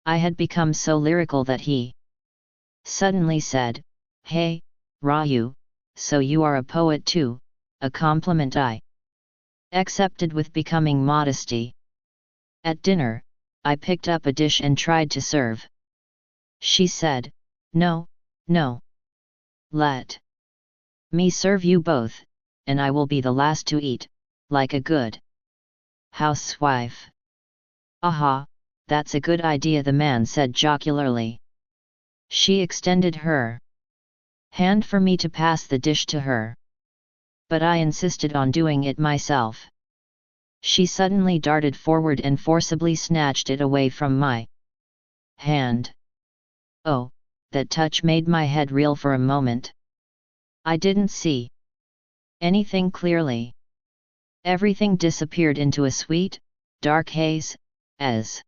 I had become so lyrical that he suddenly said, "Hey, Raju, so you are a poet too," a compliment I accepted with becoming modesty. At dinner, I picked up a dish and tried to serve. She said, "No, no. Let me serve you both, and I will be the last to eat, like a good housewife." "Aha, that's a good idea," the man said jocularly. She extended her hand for me to pass the dish to her, but I insisted on doing it myself. She suddenly darted forward and forcibly snatched it away from my hand. Oh, that touch made my head reel for a moment. I didn't see anything clearly. Everything disappeared into a sweet, dark haze, as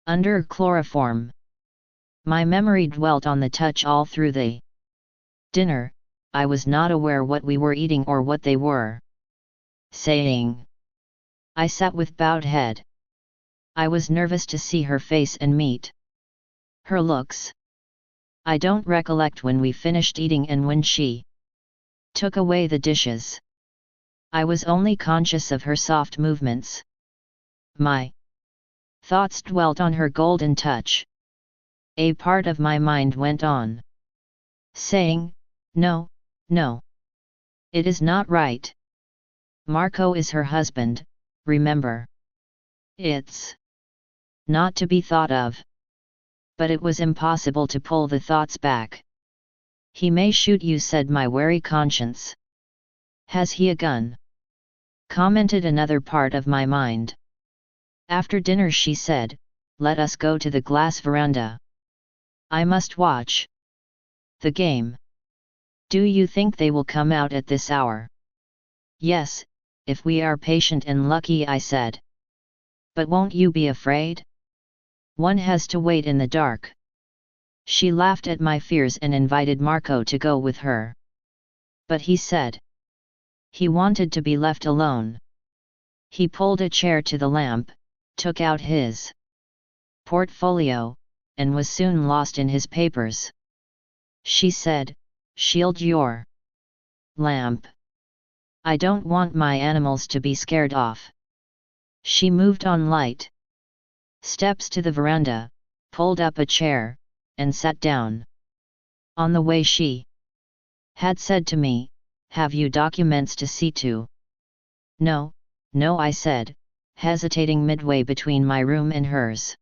under chloroform. My memory dwelt on the touch all through the dinner. I was not aware what we were eating or what they were saying. I sat with bowed head. I was nervous to see her face and meet Her looks. I don't recollect when we finished eating and when she took away the dishes. I was only conscious of her soft movements. My thoughts dwelt on her golden touch. A part of my mind went on, saying, no, no. It is not right. Marco is her husband, remember. It's not to be thought of. But it was impossible to pull the thoughts back. He may shoot you, said my wary conscience. Has he a gun? Commented another part of my mind. After dinner, she said, let us go to the glass veranda. I must watch the game. Do you think they will come out at this hour? Yes, if we are patient and lucky, I said. But won't you be afraid? One has to wait in the dark. She laughed at my fears and invited Marco to go with her. But he said he wanted to be left alone. He pulled a chair to the lamp, took out his portfolio, and was soon lost in his papers. She said, shield your lamp. I don't want my animals to be scared off. She moved on light steps to the veranda, pulled up a chair, and sat down. On the way she had said to me, have you documents to see to? No, no, I said, hesitating midway between my room and hers.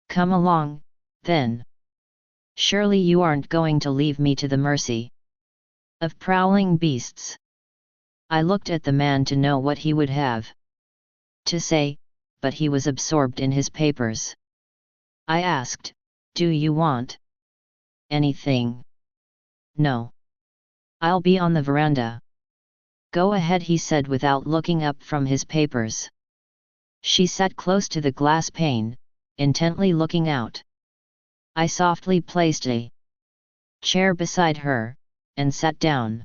Come along, then. Surely you aren't going to leave me to the mercy of prowling beasts. I looked at the man to know what he would have to say, but he was absorbed in his papers. I asked, do you want anything? No. I'll be on the veranda. Go ahead, he said without looking up from his papers. She sat close to the glass pane, intently looking out. I softly placed a chair beside her, and sat down.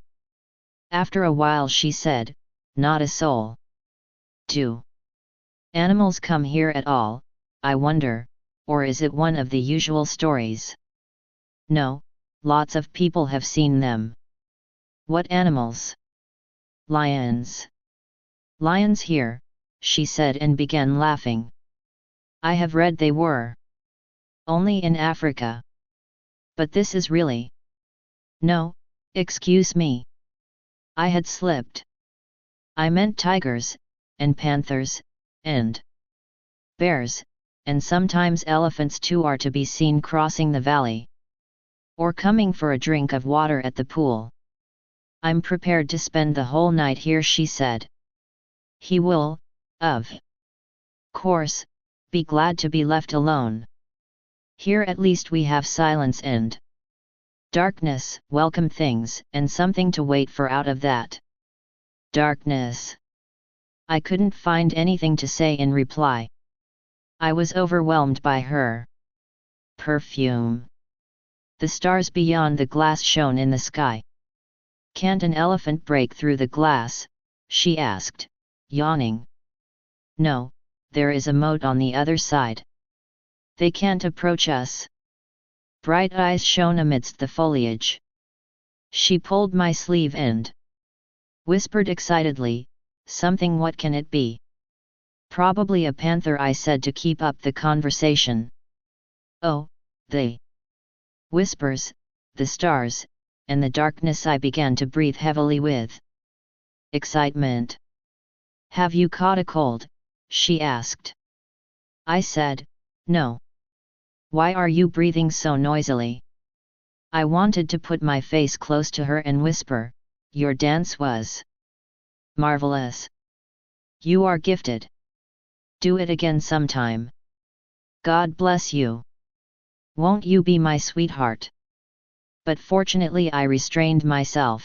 After a while she said, not a soul. Do animals come here at all, I wonder, or is it one of the usual stories? No, lots of people have seen them. What animals? Lions. Lions here, she said and began laughing. I have read they were only in Africa. But this is really. No, excuse me. I had slipped. I meant tigers, and panthers, and bears, and sometimes elephants too are to be seen crossing the valley. Or coming for a drink of water at the pool. I'm prepared to spend the whole night here, she said. He will, of course, be glad to be left alone. Here at least we have silence and darkness, welcome things, and something to wait for out of that darkness. I couldn't find anything to say in reply. I was overwhelmed by her perfume. The stars beyond the glass shone in the sky. Can't an elephant break through the glass? She asked, yawning. No, there is a moat on the other side. They can't approach us. Bright eyes shone amidst the foliage. She pulled my sleeve and whispered excitedly, something, what can it be? Probably a panther, I said to keep up the conversation. Oh, the whispers, the stars, and the darkness. I began to breathe heavily with excitement. Have you caught a cold? She asked. I said, no. Why are you breathing so noisily? I wanted to put my face close to her and whisper, your dance was marvelous. You are gifted. Do it again sometime. God bless you. Won't you be my sweetheart? But fortunately I restrained myself.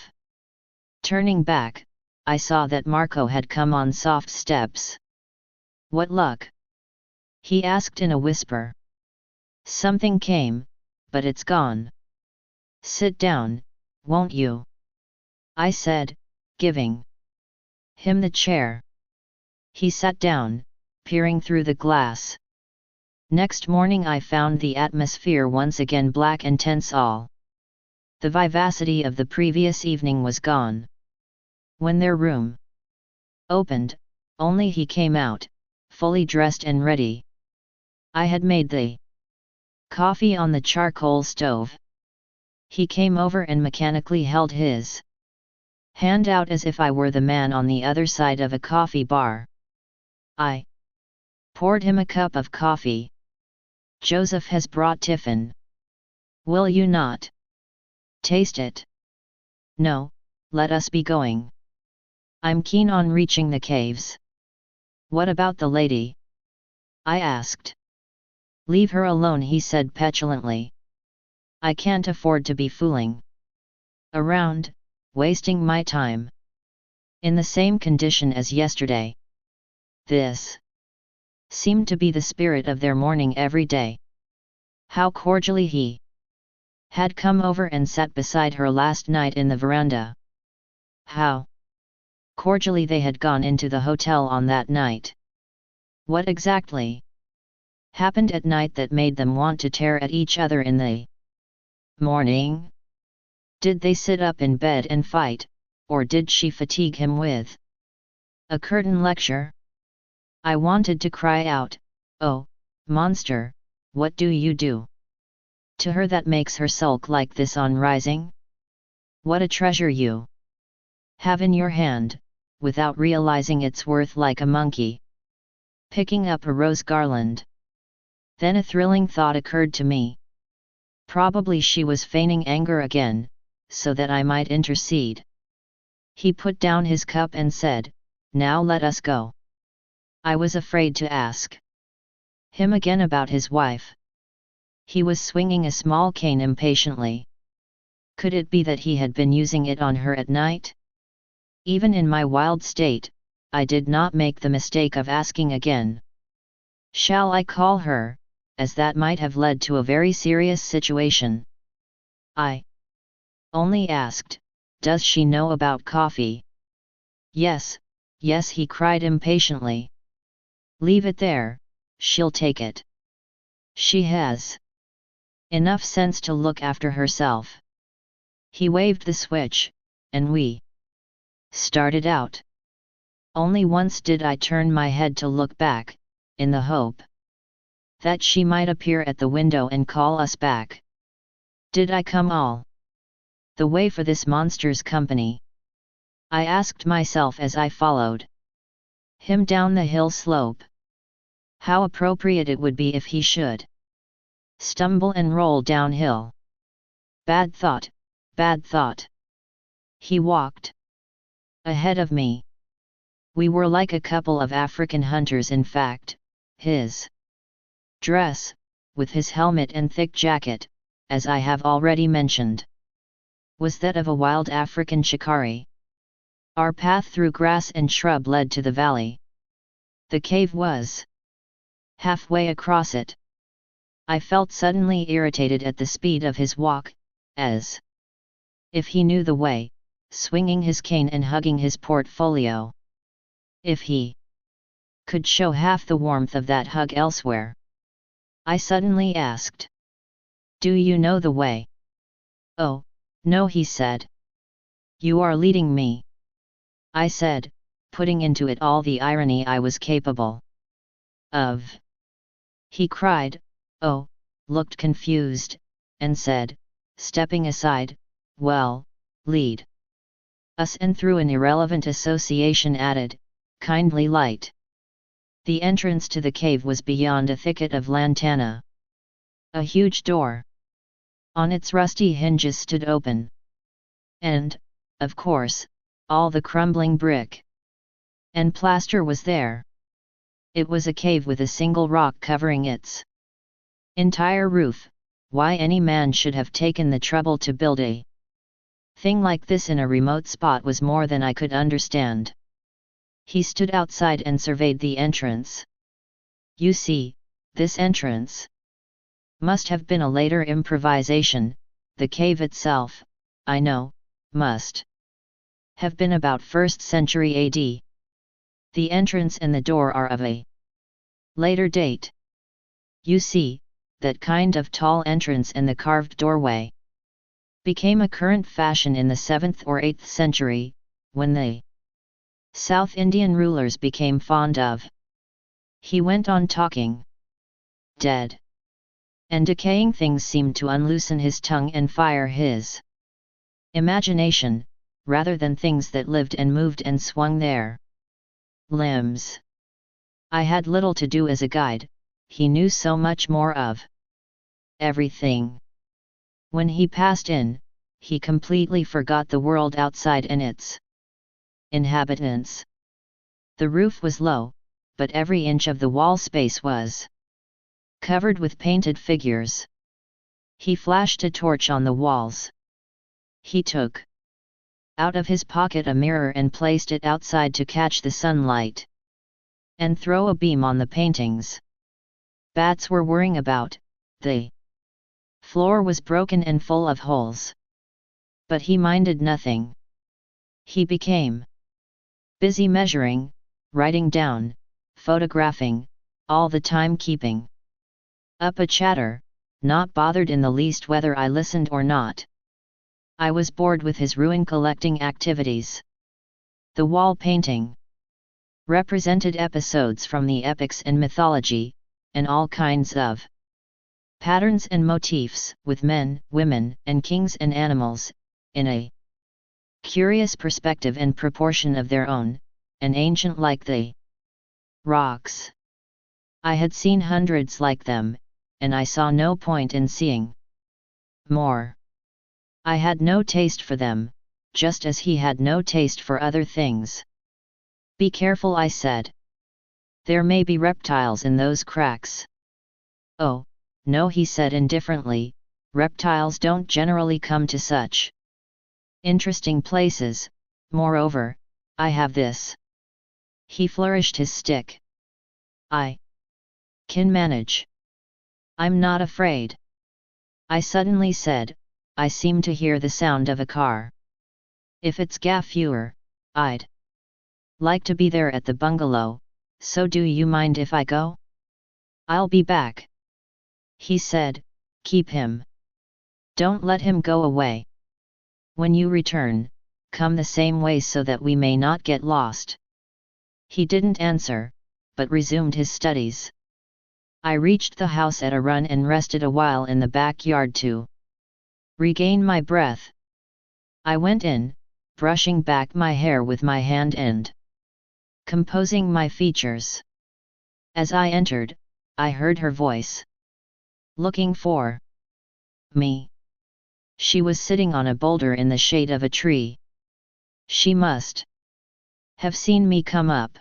Turning back, I saw that Marco had come on soft steps. What luck? He asked in a whisper. Something came, but it's gone. Sit down, won't you? I said, giving him the chair. He sat down, peering through the glass. Next morning I found the atmosphere once again black and tense. All the vivacity of the previous evening was gone. When their room opened, only he came out, fully dressed and ready. I had made the coffee on the charcoal stove. He came over and mechanically held his hand out as if I were the man on the other side of a coffee bar. I poured him a cup of coffee. Joseph has brought tiffin. Will you not taste it? No, let us be going. I'm keen on reaching the caves. What about the lady? I asked. Leave her alone, he said petulantly. I can't afford to be fooling around, wasting my time. In the same condition as yesterday. This seemed to be the spirit of their morning every day. How cordially he had come over and sat beside her last night in the veranda. How cordially they had gone into the hotel on that night. What exactly happened at night that made them want to tear at each other in the morning? Did they sit up in bed and fight, or did she fatigue him with a curtain lecture? I wanted to cry out, "Oh, monster, what do you do to her that makes her sulk like this on rising? What a treasure you have in your hand," without realizing its worth, like a monkey picking up a rose garland. Then a thrilling thought occurred to me. Probably she was feigning anger again, so that I might intercede. He put down his cup and said, "Now let us go." I was afraid to ask him again about his wife. He was swinging a small cane impatiently. Could it be that he had been using it on her at night? Even in my wild state, I did not make the mistake of asking again. Shall I call her, as that might have led to a very serious situation. I only asked, "Does she know about coffee?" "Yes, yes," he cried impatiently. "Leave it there, she'll take it. She has enough sense to look after herself." He waved the switch, and we started out. Only once did I turn my head to look back, in the hope that she might appear at the window and call us back. Did I come all the way for this monster's company? I asked myself as I followed him down the hill slope. How appropriate it would be if he should stumble and roll downhill. Bad thought, bad thought. He walked ahead of me. We were like a couple of African hunters. In fact, his dress, with his helmet and thick jacket, as I have already mentioned, was that of a wild African shikari. Our path through grass and shrub led to the valley. The cave was halfway across it. I felt suddenly irritated at the speed of his walk, as if he knew the way, swinging his cane and hugging his portfolio. If he could show half the warmth of that hug elsewhere. I suddenly asked, "Do you know the way?" "Oh, no," he said. "You are leading me," I said, putting into it all the irony I was capable of. He cried, "Oh," looked confused, and said, stepping aside, "Well, lead us," and through an irrelevant association added, "Kindly light." The entrance to the cave was beyond a thicket of lantana. A huge door on its rusty hinges stood open. And, of course, all the crumbling brick and plaster was there. It was a cave with a single rock covering its entire roof. Why any man should have taken the trouble to build a thing like this in a remote spot was more than I could understand. He stood outside and surveyed the entrance. "You see, this entrance must have been a later improvisation. The cave itself, I know, must have been about 1st century AD. The entrance and the door are of a later date." You see, that kind of tall entrance and the carved doorway became a current fashion in the 7th or 8th century, when the South Indian rulers became fond of. He went on talking. Dead and decaying things seemed to unloosen his tongue and fire his imagination, rather than things that lived and moved and swung their limbs. I had little to do as a guide, he knew so much more of everything. When he passed in, he completely forgot the world outside and its inhabitants. The roof was low, but every inch of the wall space was covered with painted figures. He flashed a torch on the walls. He took out of his pocket a mirror and placed it outside to catch the sunlight and throw a beam on the paintings. Bats were whirring about, the floor was broken and full of holes. But he minded nothing. He became busy measuring, writing down, photographing, all the time keeping up a chatter, not bothered in the least whether I listened or not. I was bored with his ruin collecting activities. The wall painting represented episodes from the epics and mythology, and all kinds of patterns and motifs, with men, women, and kings and animals, in a curious perspective and proportion of their own, and ancient like the rocks. I had seen hundreds like them, and I saw no point in seeing more. I had no taste for them, just as he had no taste for other things. Be careful, I said. There may be reptiles in those cracks. Oh, no, he said indifferently, reptiles don't generally come to such interesting places. Moreover, I have this. He flourished his stick. I can manage. I'm not afraid. I suddenly said, I seem to hear the sound of a car. If it's Gaffeur, I'd like to be there at the bungalow, so do you mind if I go? I'll be back. He said, keep him. Don't let him go away. When you return, come the same way so that we may not get lost. He didn't answer, but resumed his studies. I reached the house at a run and rested a while in the backyard to regain my breath. I went in, brushing back my hair with my hand and composing my features. As I entered, I heard her voice. Looking for me. She was sitting on a boulder in the shade of a tree. She must have seen me come up.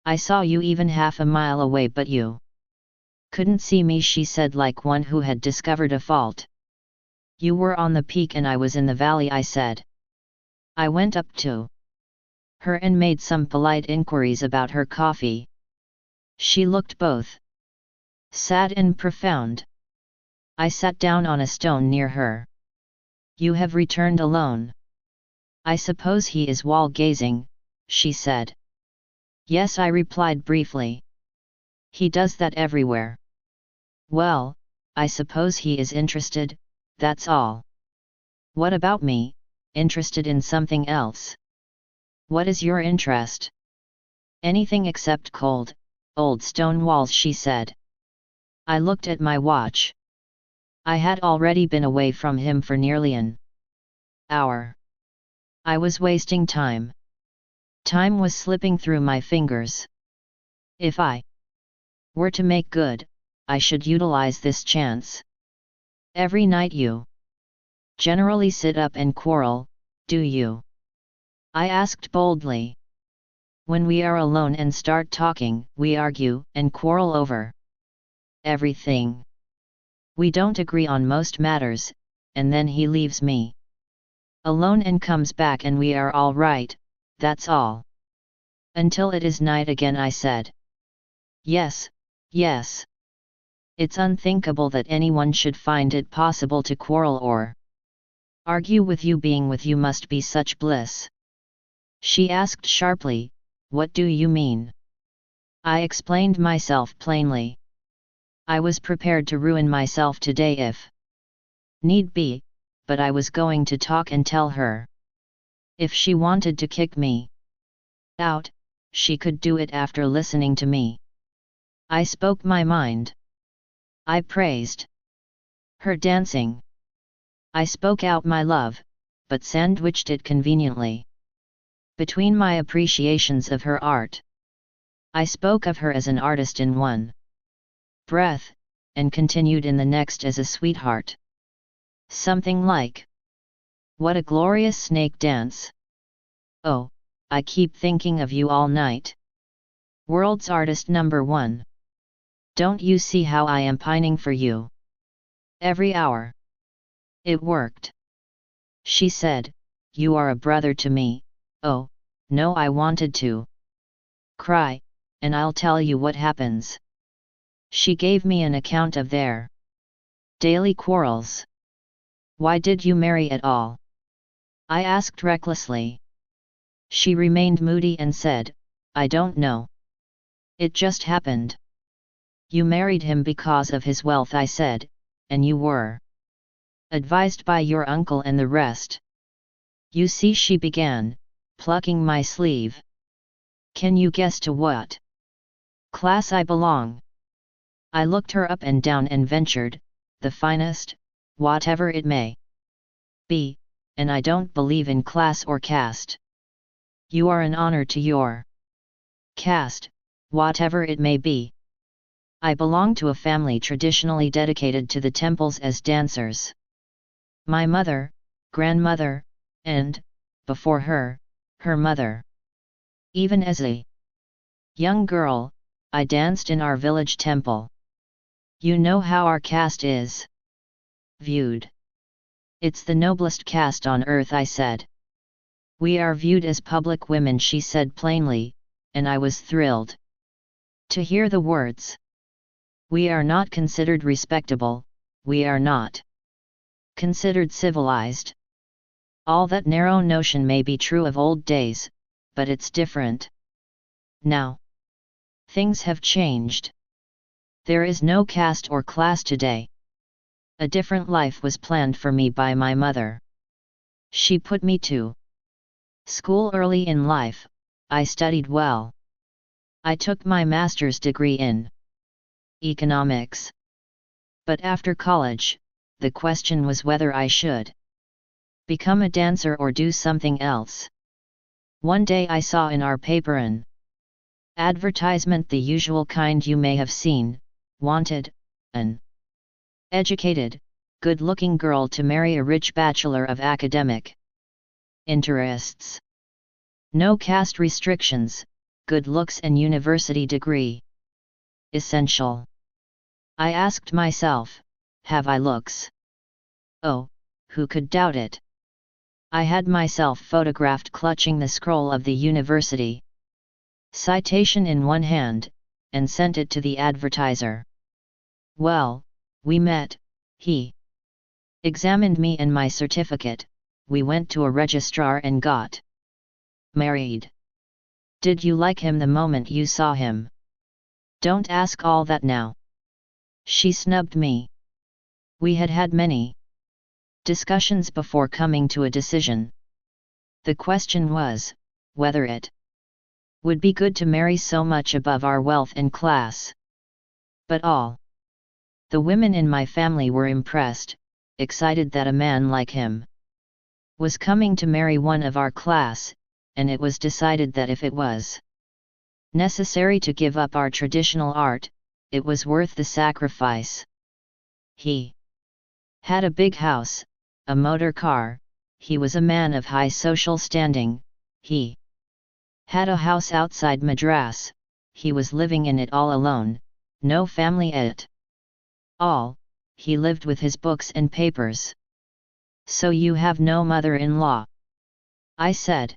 I saw you even half a mile away, but you couldn't see me, she said like one who had discovered a fault. You were on the peak and I was in the valley, I said. I went up to her and made some polite inquiries about her coffee. She looked both sad and profound. I sat down on a stone near her. You have returned alone. I suppose he is wall-gazing, she said. Yes, I replied briefly. He does that everywhere. Well, I suppose he is interested, that's all. What about me? Interested in something else? What is your interest? Anything except cold, old stone walls, she said. I looked at my watch. I had already been away from him for nearly an hour. I was wasting time. Time was slipping through my fingers. If I were to make good, I should utilize this chance. Every night you generally sit up and quarrel, do you? I asked boldly. When we are alone and start talking, we argue and quarrel over everything. We don't agree on most matters, and then he leaves me alone and comes back and we are all right, that's all. Until it is night again, I said. Yes, yes. It's unthinkable that anyone should find it possible to quarrel or argue with you. Being with you must be such bliss. She asked sharply, what do you mean? I explained myself plainly. I was prepared to ruin myself today if need be, but I was going to talk and tell her. If she wanted to kick me out, she could do it after listening to me. I spoke my mind. I praised her dancing. I spoke out my love, but sandwiched it conveniently between my appreciations of her art. I spoke of her as an artist in one breath, and continued in the next as a sweetheart. Something like, "What a glorious snake dance. Oh, I keep thinking of you all night. World's artist number one. Don't you see how I am pining for you? Every hour." It worked. She said, "You are a brother to me." Oh, no, I wanted to cry, and I'll tell you what happens. She gave me an account of their daily quarrels. "Why did you marry at all?" I asked recklessly. She remained moody and said, "I don't know. It just happened." "You married him because of his wealth," I said, "and you were advised by your uncle and the rest." "You see," she began, plucking my sleeve. "Can you guess to what class I belong?" I looked her up and down and ventured, "The finest, whatever it may be, and I don't believe in class or caste." "You are an honor to your caste, whatever it may be." "I belong to a family traditionally dedicated to the temples as dancers. My mother, grandmother, and, before her, her mother. Even as a young girl, I danced in our village temple. You know how our caste is viewed. It's the noblest caste on earth," I said. "We are viewed as public women," she said plainly, and I was thrilled to hear the words. "We are not considered respectable, we are not considered civilized." All that narrow notion may be true of old days, but it's different now. Things have changed. There is no caste or class today. A different life was planned for me by my mother. She put me to school early in life. I studied well. I took my master's degree in economics. But after college, the question was whether I should become a dancer or do something else. One day I saw in our paper an advertisement, the usual kind you may have seen, wanted an educated, good-looking girl to marry a rich bachelor of academic interests. No caste restrictions, good looks and university degree essential. I asked myself, have I looks? Oh, who could doubt it? I had myself photographed clutching the scroll of the university citation in one hand, and sent it to the advertiser. Well, we met. He examined me and my certificate. We went to a registrar and got married. Did you like him the moment you saw him? Don't ask all that now. She snubbed me. We had had many discussions before coming to a decision. The question was, whether it would be good to marry so much above our wealth and class. But all the women in my family were impressed, excited that a man like him was coming to marry one of our class, and it was decided that if it was necessary to give up our traditional art, it was worth the sacrifice. He had a big house, a motor car, he was a man of high social standing, he had a house outside Madras, he was living in it all alone, no family at all, he lived with his books and papers. So you have no mother-in-law? I said.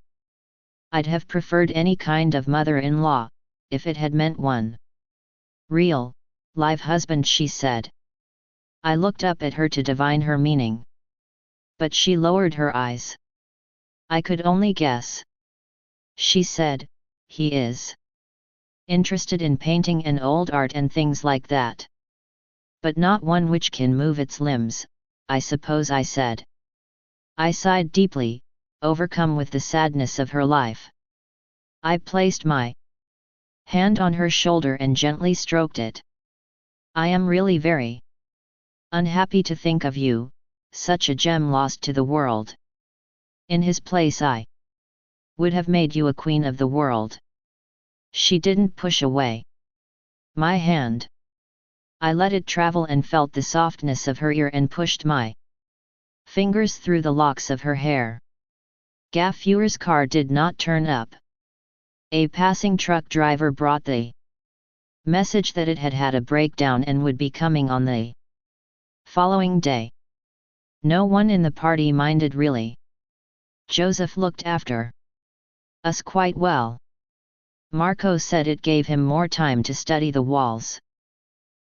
I'd have preferred any kind of mother-in-law, if it had meant one real, live husband, she said. I looked up at her to divine her meaning. But she lowered her eyes. I could only guess. She said, he is interested in painting and old art and things like that. but not one which can move its limbs, I suppose, I said. I sighed deeply, overcome with the sadness of her life. I placed my hand on her shoulder and gently stroked it. I am really very unhappy to think of you, such a gem lost to the world. In his place I would have made you a queen of the world. She didn't push away my hand. I let it travel and felt the softness of her ear and pushed my fingers through the locks of her hair. Gaffure's car did not turn up. A passing truck driver brought the message that it had had a breakdown and would be coming on the following day. No one in the party minded really. Joseph looked after us quite well. Marco said it gave him more time to study the walls.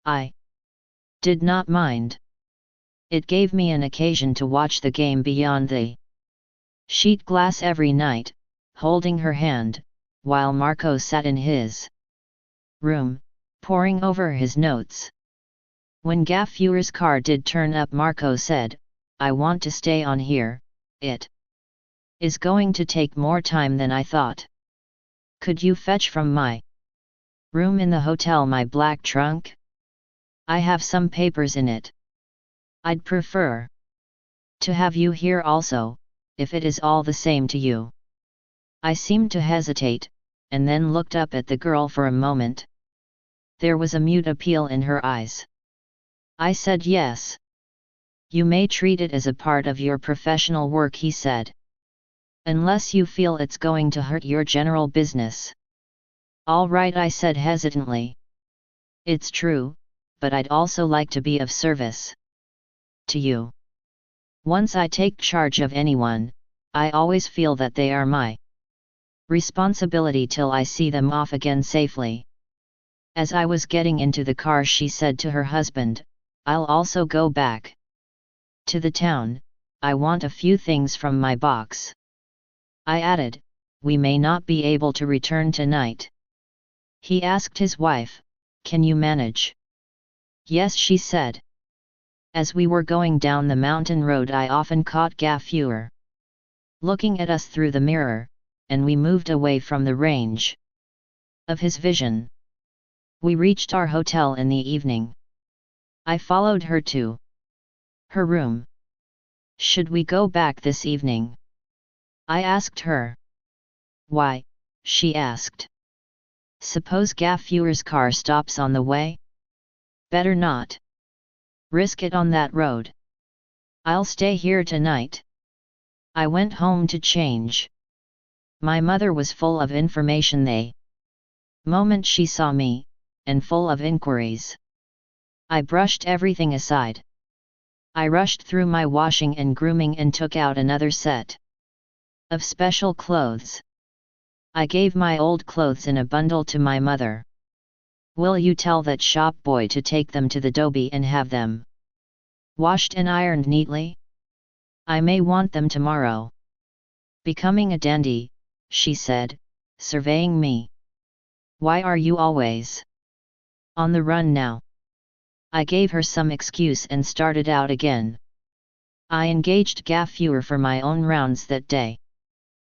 I did not mind. It gave me an occasion to watch the game beyond the sheet glass every night, holding her hand, while Marco sat in his room, poring over his notes. When Gaffure's car did turn up, Marco said, I want to stay on here, it is going to take more time than I thought. Could you fetch from my room in the hotel my black trunk? I have some papers in it. I'd prefer to have you here also, if it is all the same to you. I seemed to hesitate, and then looked up at the girl for a moment. There was a mute appeal in her eyes. I said yes. You may treat it as a part of your professional work, he said. Unless you feel it's going to hurt your general business. All right, I said hesitantly. It's true, but I'd also like to be of service to you. Once I take charge of anyone, I always feel that they are my responsibility till I see them off again safely. As I was getting into the car, she said to her husband, I'll also go back to the town, I want a few things from my box. I added, we may not be able to return tonight. He asked his wife, can you manage? Yes, she said. As we were going down the mountain road, I often caught Gaffure looking at us through the mirror, and we moved away from the range of his vision. We reached our hotel in the evening. I followed her to her room. Should we go back this evening? I asked her. Why? She asked. Suppose Gaffure's car stops on the way? Better not risk it on that road. I'll stay here tonight. I went home to change. My mother was full of information the moment she saw me, and full of inquiries. I brushed everything aside. I rushed through my washing and grooming and took out another set of special clothes. I gave my old clothes in a bundle to my mother. Will you tell that shop boy to take them to the Dobie and have them washed and ironed neatly? I may want them tomorrow. Becoming a dandy, she said, surveying me. Why are you always on the run now? I gave her some excuse and started out again. I engaged Gaffure for my own rounds that day.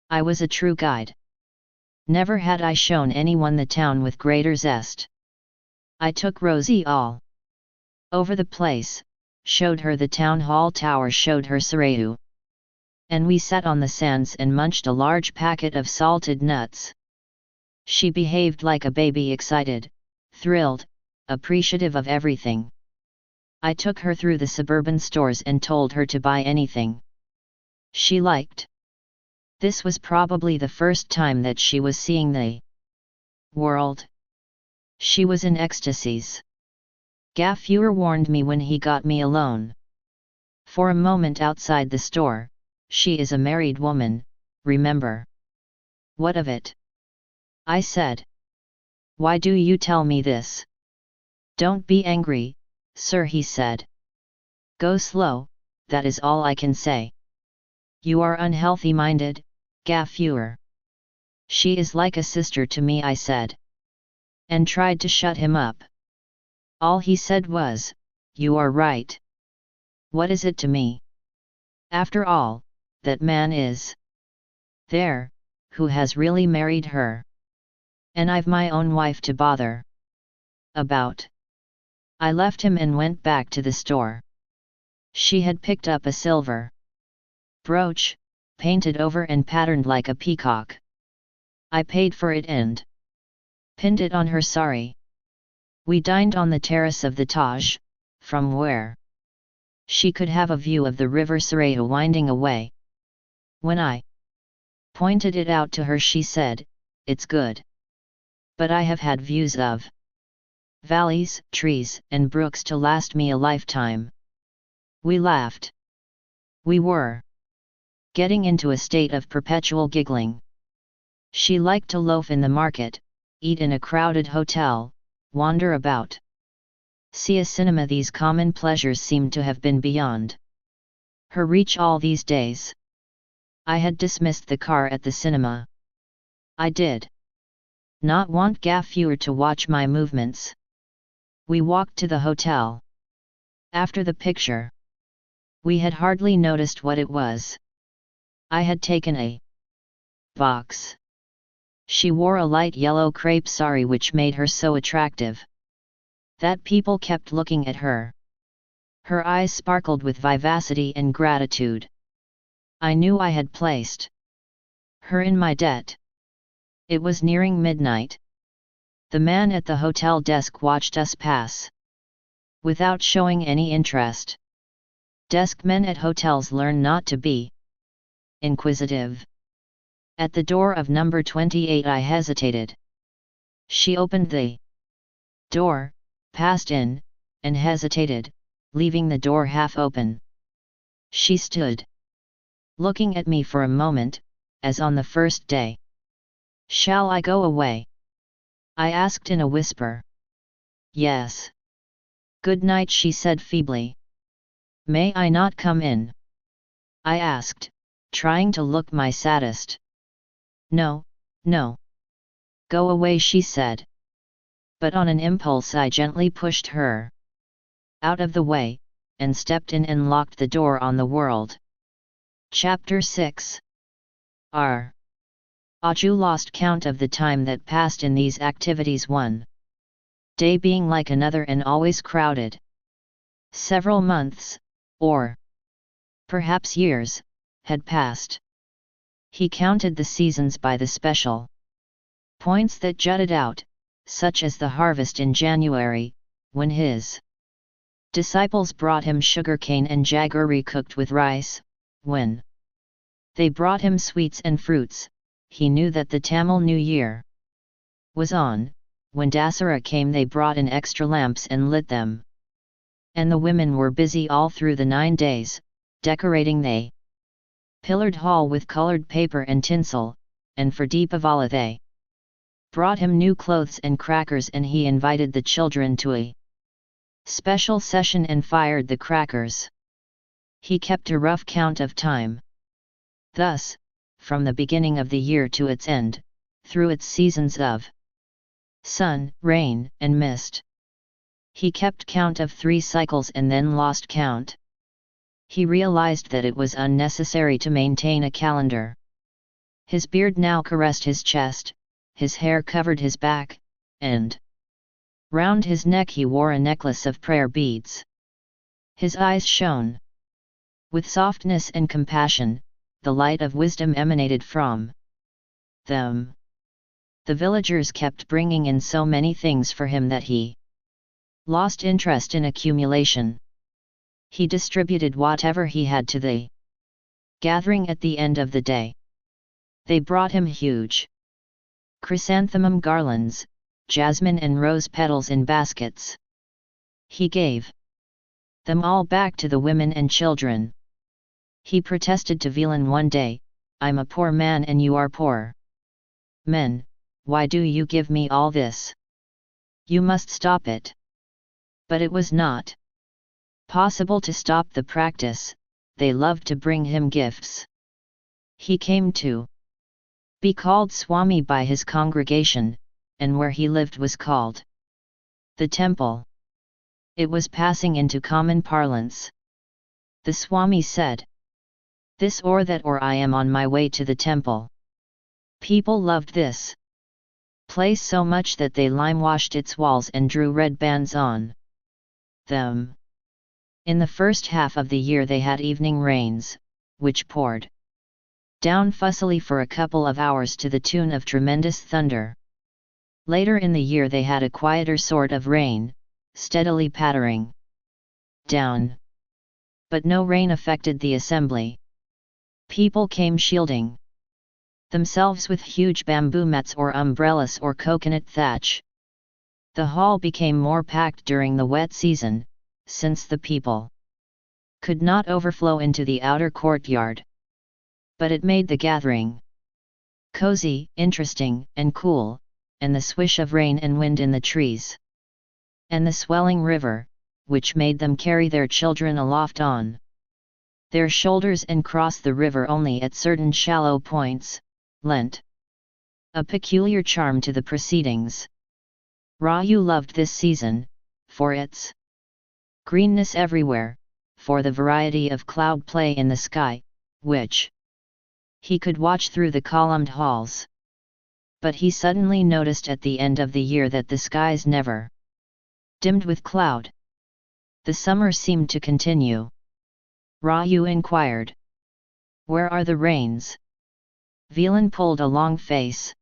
I was a true guide. Never had I shown anyone the town with greater zest. I took Rosie all over the place, showed her the town hall tower, showed her Sarayu. And we sat on the sands and munched a large packet of salted nuts. She behaved like a baby, excited, thrilled, appreciative of everything. I took her through the suburban stores and told her to buy anything she liked. This was probably the first time that she was seeing the world. She was in ecstasies. Gaffure warned me when he got me alone. For a moment outside the store, she is a married woman, remember? What of it? I said. Why do you tell me this? Don't be angry, sir, he said. Go slow, that is all I can say. You are unhealthy-minded, Gaffure. She is like a sister to me, I said. And tried to shut him up. All he said was, you are right. What is it to me? After all, that man is there, who has really married her. And I've my own wife to bother about. I left him and went back to the store. She had picked up a silver brooch, painted over and patterned like a peacock. I paid for it and pinned it on her sari. We dined on the terrace of the Taj, from where she could have a view of the river Saraya winding away. When I pointed it out to her, she said, "It's good. But I have had views of valleys, trees, and brooks to last me a lifetime." We laughed. We were getting into a state of perpetual giggling. She liked to loaf in the market, eat in a crowded hotel, wander about, see a cinema. These common pleasures seemed to have been beyond her reach all these days. I had dismissed the car at the cinema. I did not want Gaffuer to watch my movements. We walked to the hotel. After the picture, we had hardly noticed what it was. I had taken a box. She wore a light yellow crepe sari which made her so attractive that people kept looking at her. Her eyes sparkled with vivacity and gratitude. I knew I had placed her in my debt. It was nearing midnight. The man at the hotel desk watched us pass without showing any interest. Desk men at hotels learn not to be inquisitive. At the door of number 28 I hesitated. She opened the door, passed in, and hesitated, leaving the door half open. She stood looking at me for a moment, as on the first day. "Shall I go away?" I asked in a whisper. "Yes." "Good night," she said feebly. "May I not come in?" I asked, trying to look my saddest. "No, no. Go away," she said. But on an impulse I gently pushed her out of the way, and stepped in and locked the door on the world. Chapter 6. Raju lost count of the time that passed in these activities, one day being like another and always crowded. Several months, or perhaps years, had passed. He counted the seasons by the special points that jutted out, such as the harvest in January, when his disciples brought him sugarcane and jaggery cooked with rice. When they brought him sweets and fruits, he knew that the Tamil New Year was on. When Dasara came, they brought in extra lamps and lit them. And the women were busy all through the 9 days, decorating the pillared hall with colored paper and tinsel, and for Deepavali they brought him new clothes and crackers, and he invited the children to a special session and fired the crackers. He kept a rough count of time. Thus, from the beginning of the year to its end, through its seasons of sun, rain, and mist, he kept count of 3 cycles and then lost count. He realized that it was unnecessary to maintain a calendar. His beard now caressed his chest, his hair covered his back, and round his neck he wore a necklace of prayer beads. His eyes shone with softness and compassion, the light of wisdom emanated from them. The villagers kept bringing in so many things for him that he lost interest in accumulation. He distributed whatever he had to the gathering at the end of the day. They brought him huge chrysanthemum garlands, jasmine and rose petals in baskets. He gave them all back to the women and children. He protested to Velan one day, "I'm a poor man and you are poor men, why do you give me all this? You must stop it." But it was not possible to stop the practice. They loved to bring him gifts. He came to be called Swami by his congregation, and where he lived was called the temple. It was passing into common parlance. The Swami said, "This or that, or I am on my way to the temple." People loved this place so much that they limewashed its walls and drew red bands on them. In the first half of the year they had evening rains, which poured down fussily for a couple of hours to the tune of tremendous thunder. Later in the year they had a quieter sort of rain, steadily pattering down. But no rain affected the assembly. People came shielding themselves with huge bamboo mats or umbrellas or coconut thatch. The hall became more packed during the wet season, since the people could not overflow into the outer courtyard. But it made the gathering cozy, interesting, and cool, and the swish of rain and wind in the trees, and the swelling river, which made them carry their children aloft on their shoulders and cross the river only at certain shallow points, lent a peculiar charm to the proceedings. Raju loved this season, for its greenness everywhere, for the variety of cloud play in the sky, which he could watch through the columned halls. But he suddenly noticed at the end of the year that the skies never dimmed with cloud. The summer seemed to continue. Raju inquired, "Where are the rains?" Velan pulled a long face.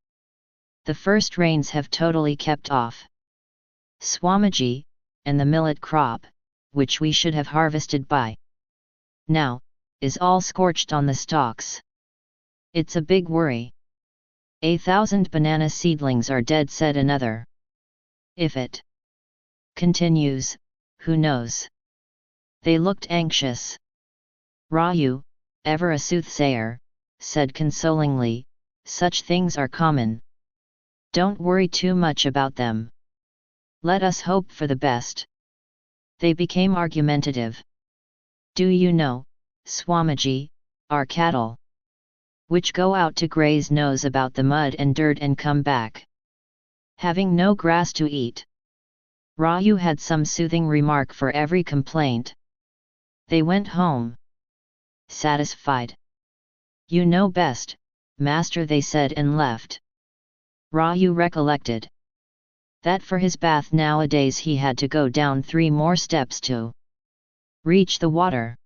"The first rains have totally kept off, Swamiji, and the millet crop, which we should have harvested by now, is all scorched on the stalks. It's a big worry." "1,000 banana seedlings are dead," said another. "If it continues, who knows?" They looked anxious. Raju, ever a soothsayer, said consolingly, "Such things are common. Don't worry too much about them. Let us hope for the best." They became argumentative. "Do you know, Swamiji, our cattle, which go out to graze, knows about the mud and dirt and come back having no grass to eat." Raju had some soothing remark for every complaint. They went home satisfied. "You know best, master," they said, and left. Raju recollected that for his bath nowadays he had to go down 3 more steps to reach the water.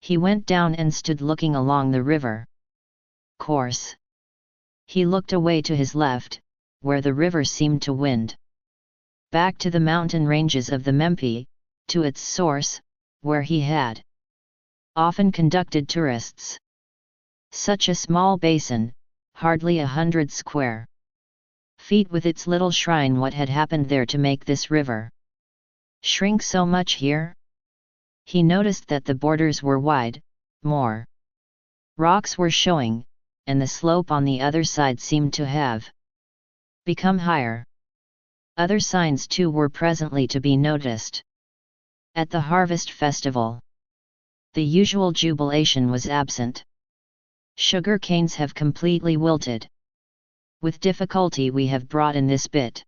He went down and stood looking along the river course. He looked away to his left, where the river seemed to wind back to the mountain ranges of the Mempi, to its source, where he had often conducted tourists. Such a small basin, hardly 100 square feet, with its little shrine. What had happened there to make this river shrink so much here? He noticed that the borders were wide, more rocks were showing, and the slope on the other side seemed to have become higher. Other signs too were presently to be noticed. At the harvest festival, the usual jubilation was absent. Sugar canes have completely wilted. With difficulty we have brought in this bit.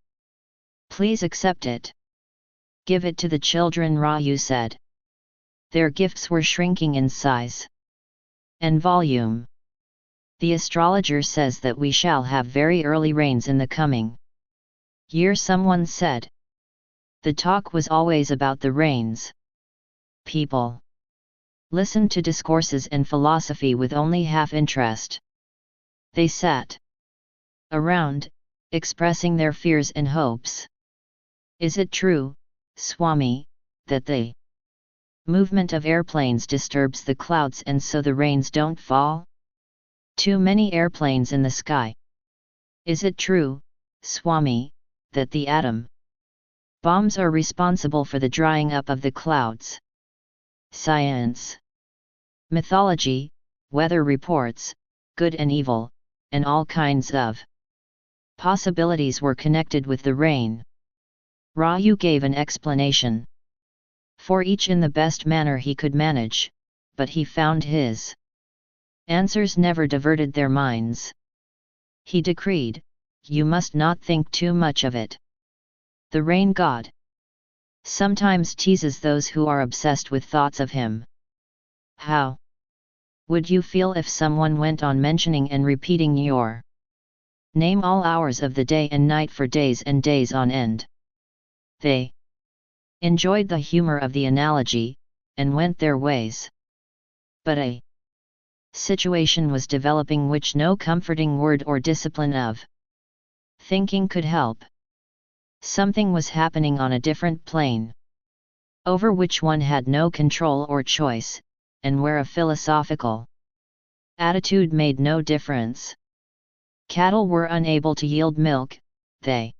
Please accept it. Give it to the children, Raju said. Their gifts were shrinking in size and volume. The astrologer says that we shall have very early rains in the coming year, someone said. The talk was always about the rains. People listened to discourses and philosophy with only half interest. They sat around, expressing their fears and hopes. Is it true, Swami, that the movement of airplanes disturbs the clouds and so the rains don't fall? Too many airplanes in the sky. Is it true, Swami, that the atom bombs are responsible for the drying up of the clouds? Science, mythology, weather reports, good and evil, and all kinds of possibilities were connected with the rain. Raju gave an explanation for each in the best manner he could manage, but he found his answers never diverted their minds. He decreed, "You must not think too much of it. The rain god sometimes teases those who are obsessed with thoughts of him. How would you feel if someone went on mentioning and repeating your name all hours of the day and night for days and days on end? They enjoyed the humor of the analogy, and went their ways. But a situation was developing which no comforting word or discipline of thinking could help. Something was happening on a different plane, over which one had no control or choice, and where a philosophical attitude made no difference. Cattle were unable to yield milk, they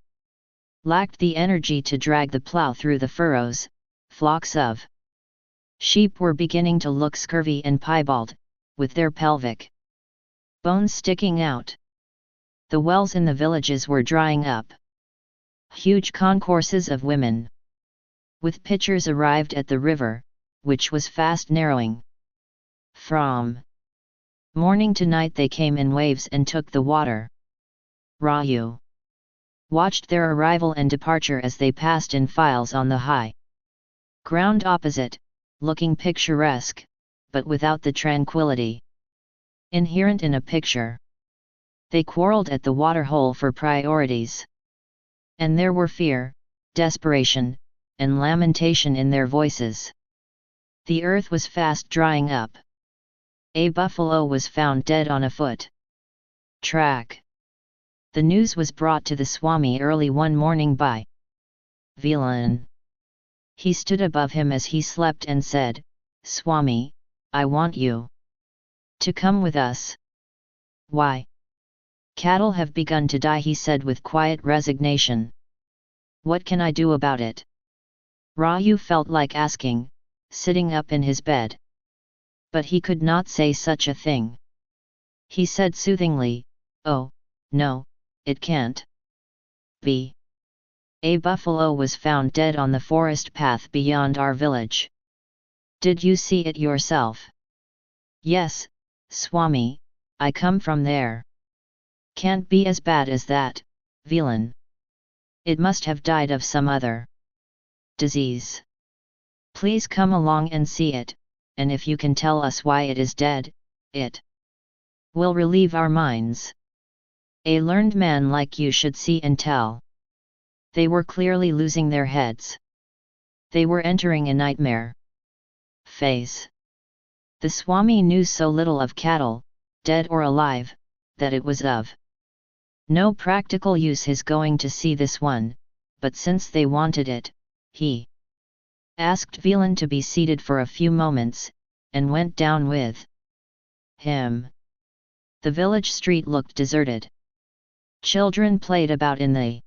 lacked the energy to drag the plow through the furrows, flocks of sheep were beginning to look scurvy and piebald, with their pelvic bones sticking out. The wells in the villages were drying up. Huge concourses of women with pitchers arrived at the river, which was fast narrowing. From morning to night they came in waves and took the water. Raju watched their arrival and departure as they passed in files on the high ground opposite, looking picturesque, but without the tranquility inherent in a picture. They quarreled at the waterhole for priorities, and there were fear, desperation, and lamentation in their voices. The earth was fast drying up. A buffalo was found dead on a foot track. The news was brought to the Swami early one morning by Villain. He stood above him as he slept and said, "Swami, I want you to come with us." "Why?" "Cattle have begun to die," he said with quiet resignation. "What can I do about it?" Raju felt like asking, sitting up in his bed. But he could not say such a thing. He said soothingly, "Oh, no, it can't be. A buffalo was found dead on the forest path beyond our village." "Did you see it yourself?" "Yes, Swami, I come from there." "Can't be as bad as that, Villain. It must have died of some other disease. Please come along and see it, and if you can tell us why it is dead, it will relieve our minds. A learned man like you should see and tell." They were clearly losing their heads. They were entering a nightmare phase. The Swami knew so little of cattle, dead or alive, that it was of no practical use his going to see this one, but since they wanted it, he asked Villain to be seated for a few moments, and went down with him. The village street looked deserted. Children played about in the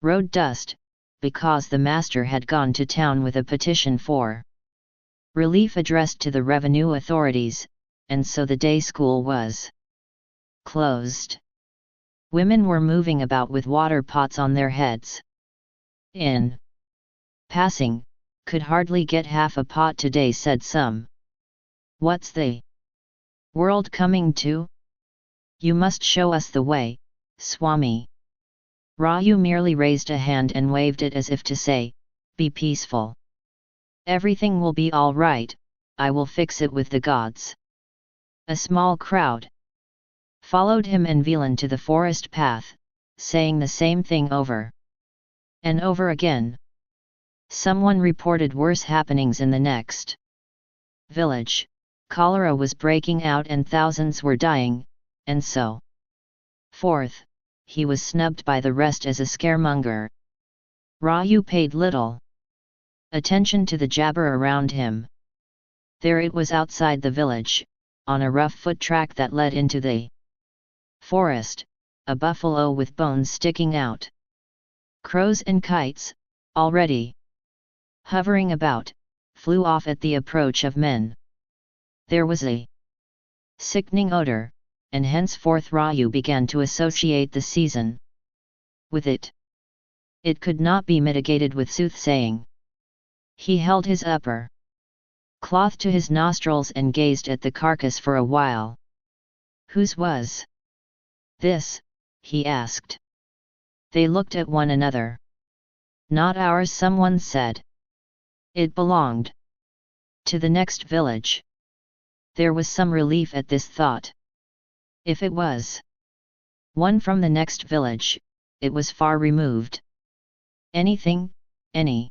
road dust, because the master had gone to town with a petition for relief addressed to the revenue authorities, and so the day school was closed. Women were moving about with water pots on their heads. In passing, "Could hardly get half a pot today," said some. "What's the world coming to? You must show us the way, Swami." Raju merely raised a hand and waved it as if to say, "Be peaceful. Everything will be all right, I will fix it with the gods." A small crowd followed him and Villain to the forest path, saying the same thing over and over again. Someone reported worse happenings in the next village. Cholera was breaking out and thousands were dying, and so forth. He was snubbed by the rest as a scaremonger. Raju paid little attention to the jabber around him. There it was outside the village, on a rough foot track that led into the forest, a buffalo with bones sticking out. Crows and kites, already hovering about, flew off at the approach of men. There was a sickening odor, and henceforth Raju began to associate the season with it. It could not be mitigated with soothsaying. He held his upper cloth to his nostrils and gazed at the carcass for a while. "Whose was this?" he asked. They looked at one another. Not ours, someone said. It belonged to the next village. There was some relief at this thought. If it was one from the next village, it was far removed. Anything, any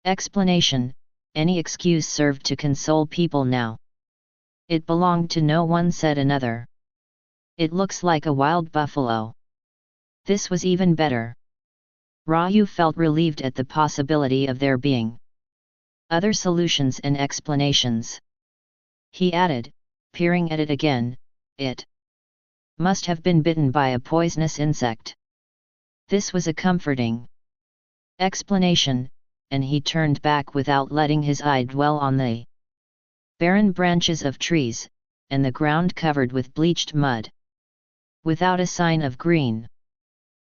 explanation, any excuse served to console people now. It belonged to no one, said another. It looks like a wild buffalo. This was even better. Raju felt relieved at the possibility of there being other solutions and explanations. He added, peering at it again, it must have been bitten by a poisonous insect. This was a comforting explanation, and he turned back without letting his eye dwell on the barren branches of trees, and the ground covered with bleached mud, without a sign of green.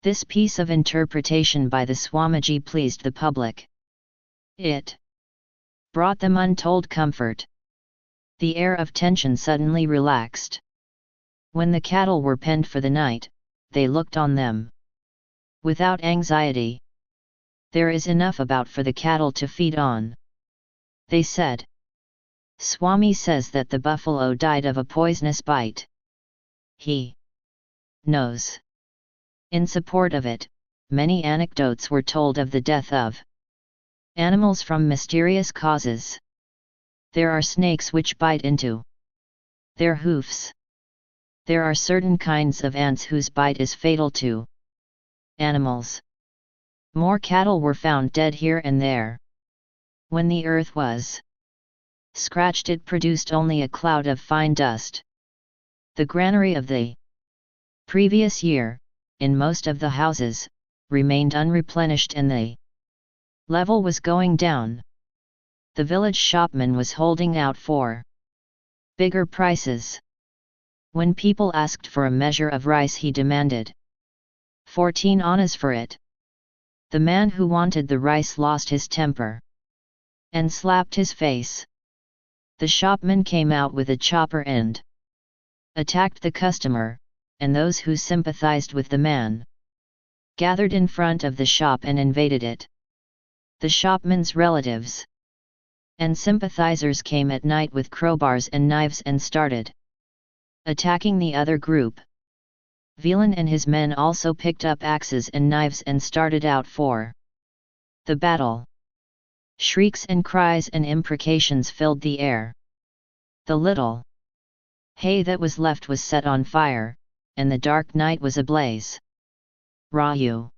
This piece of interpretation by the Swamiji pleased the public. It brought them untold comfort. The air of tension suddenly relaxed. When the cattle were penned for the night, they looked on them without anxiety. There is enough about for the cattle to feed on, they said. Swami says that the buffalo died of a poisonous bite. He knows. In support of it, many anecdotes were told of the death of animals from mysterious causes. There are snakes which bite into their hoofs. There are certain kinds of ants whose bite is fatal to animals. More cattle were found dead here and there. When the earth was scratched, it produced only a cloud of fine dust. The granary of the previous year, in most of the houses, remained unreplenished and the level was going down. The village shopman was holding out for bigger prices. When people asked for a measure of rice, he demanded 14 annas for it. The man who wanted the rice lost his temper and slapped his face. The shopman came out with a chopper and attacked the customer, and those who sympathized with the man gathered in front of the shop and invaded it. The shopman's relatives and sympathizers came at night with crowbars and knives and started attacking the other group. Velan and his men also picked up axes and knives and started out for the battle. Shrieks and cries and imprecations filled the air. The little hay that was left was set on fire, and the dark night was ablaze. Raju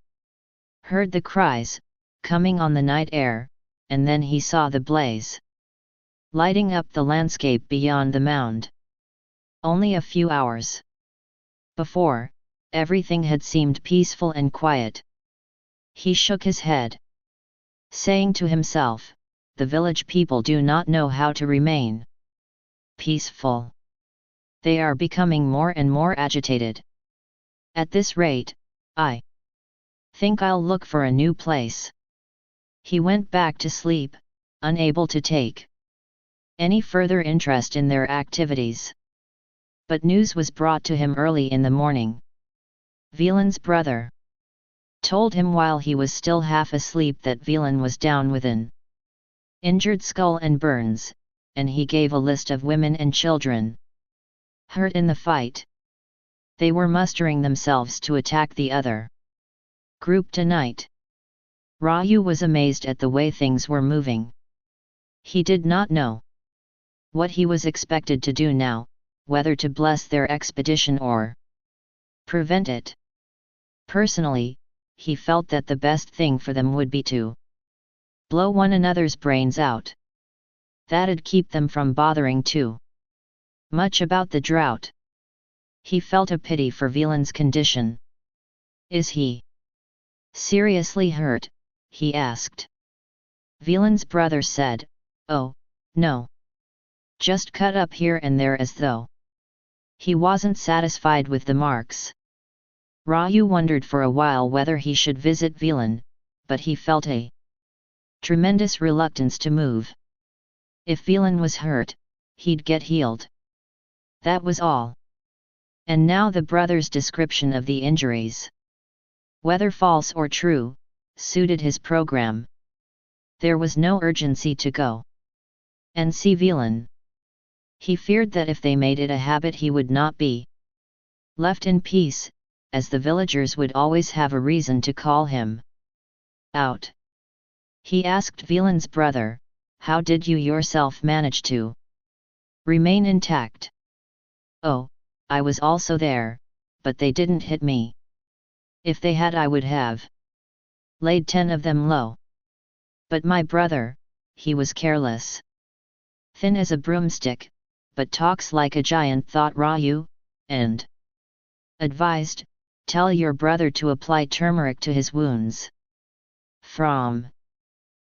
heard the cries, coming on the night air, and then he saw the blaze lighting up the landscape beyond the mound. Only a few hours before, everything had seemed peaceful and quiet. He shook his head, saying to himself, the village people do not know how to remain peaceful. They are becoming more and more agitated. At this rate, I think I'll look for a new place. He went back to sleep, unable to take any further interest in their activities. But news was brought to him early in the morning. Velan's brother told him while he was still half asleep that Velan was down with an injured skull and burns, and he gave a list of women and children hurt in the fight. They were mustering themselves to attack the other group tonight. Raju was amazed at the way things were moving. He did not know what he was expected to do now, whether to bless their expedition or prevent it. Personally, he felt that the best thing for them would be to blow one another's brains out. That'd keep them from bothering too much about the drought. He felt a pity for Velan's condition. Is he seriously hurt? He asked. Velan's brother said, oh, no. Just cut up here and there as though he wasn't satisfied with the marks. Raju wondered for a while whether he should visit Velan, but he felt a tremendous reluctance to move. If Velan was hurt, he'd get healed. That was all. And now the brother's description of the injuries. Whether false or true, suited his program. There was no urgency to go and see Velan. He feared that if they made it a habit he would not be left in peace, as the villagers would always have a reason to call him out. He asked Velan's brother, "How did you yourself manage to remain intact?" "Oh, I was also there, but they didn't hit me. If they had I would have laid 10 of them low. But my brother, he was careless. Thin as a broomstick, but talks like a giant," thought Raju, and advised, "Tell your brother to apply turmeric to his wounds." From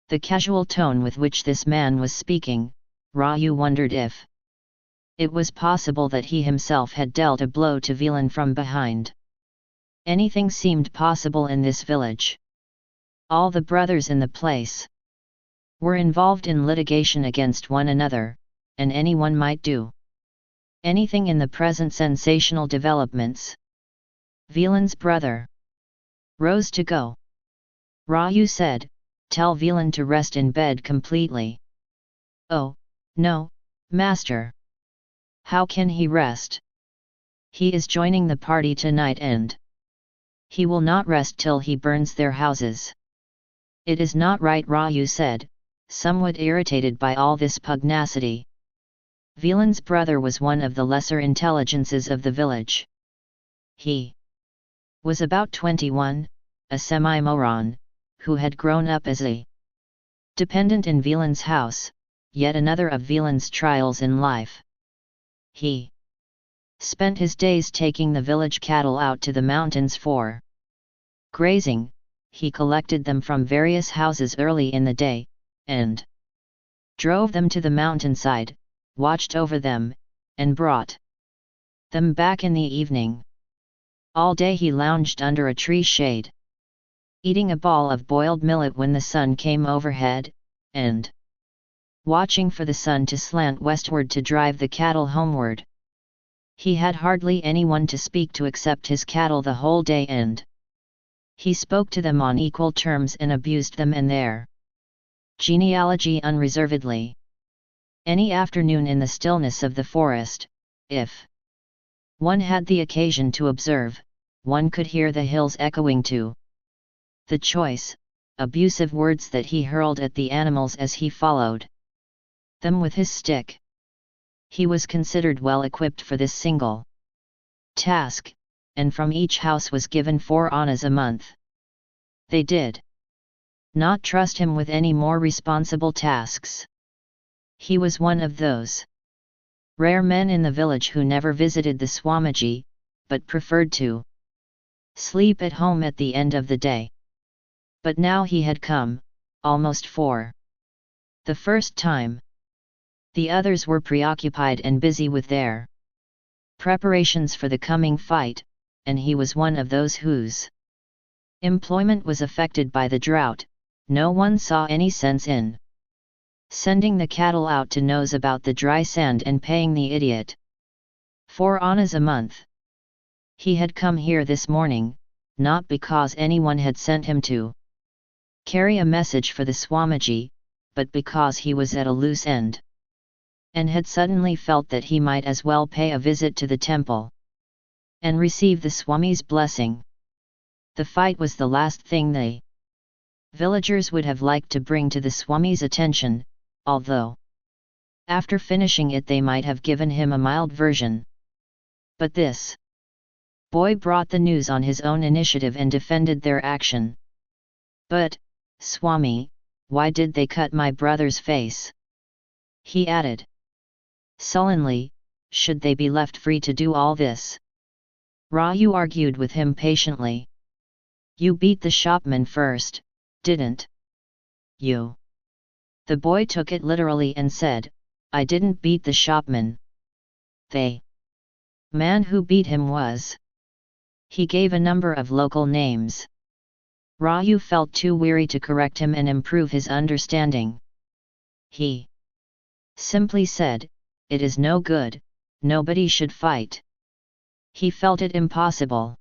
the casual tone with which this man was speaking, Raju wondered if it was possible that he himself had dealt a blow to Velan from behind. Anything seemed possible in this village. All the brothers in the place were involved in litigation against one another, and anyone might do anything in the present sensational developments. Velan's brother rose to go. Raju said, "Tell Velan to rest in bed completely." "Oh, no, master. How can he rest? He is joining the party tonight and he will not rest till he burns their houses." "It is not right," Raju said, somewhat irritated by all this pugnacity. Velan's brother was one of the lesser intelligences of the village. He was about 21, a semi-moron, who had grown up as a dependent in Velan's house, yet another of Velan's trials in life. He spent his days taking the village cattle out to the mountains for grazing. He collected them from various houses early in the day, and drove them to the mountainside, watched over them, and brought them back in the evening. All day he lounged under a tree shade, eating a ball of boiled millet when the sun came overhead, and watching for the sun to slant westward to drive the cattle homeward. He had hardly anyone to speak to except his cattle the whole day, and he spoke to them on equal terms and abused them and their genealogy unreservedly. Any afternoon in the stillness of the forest, if one had the occasion to observe, one could hear the hills echoing to the choice, abusive words that he hurled at the animals as he followed them with his stick. He was considered well equipped for this single task, and from each house was given 4 annas a month. They did not trust him with any more responsible tasks. He was one of those rare men in the village who never visited the Swamiji, but preferred to sleep at home at the end of the day. But now he had come, almost for the first time. The others were preoccupied and busy with their preparations for the coming fight, and he was one of those whose employment was affected by the drought. No one saw any sense in sending the cattle out to nose about the dry sand and paying the idiot 4 annas a month. He had come here this morning, not because anyone had sent him to carry a message for the Swamiji, but because he was at a loose end, and had suddenly felt that he might as well pay a visit to the temple and receive the Swami's blessing. The fight was the last thing the villagers would have liked to bring to the Swami's attention, although after finishing it they might have given him a mild version. But this boy brought the news on his own initiative and defended their action. "But, Swami, why did they cut my brother's face?" he added sullenly. "Should they be left free to do all this?" Raju argued with him patiently. "You beat the shopman first, didn't you?" The boy took it literally and said, "I didn't beat the shopman. The man who beat him was..." He gave a number of local names. Raju felt too weary to correct him and improve his understanding. He simply said, "It is no good, nobody should fight." He felt it impossible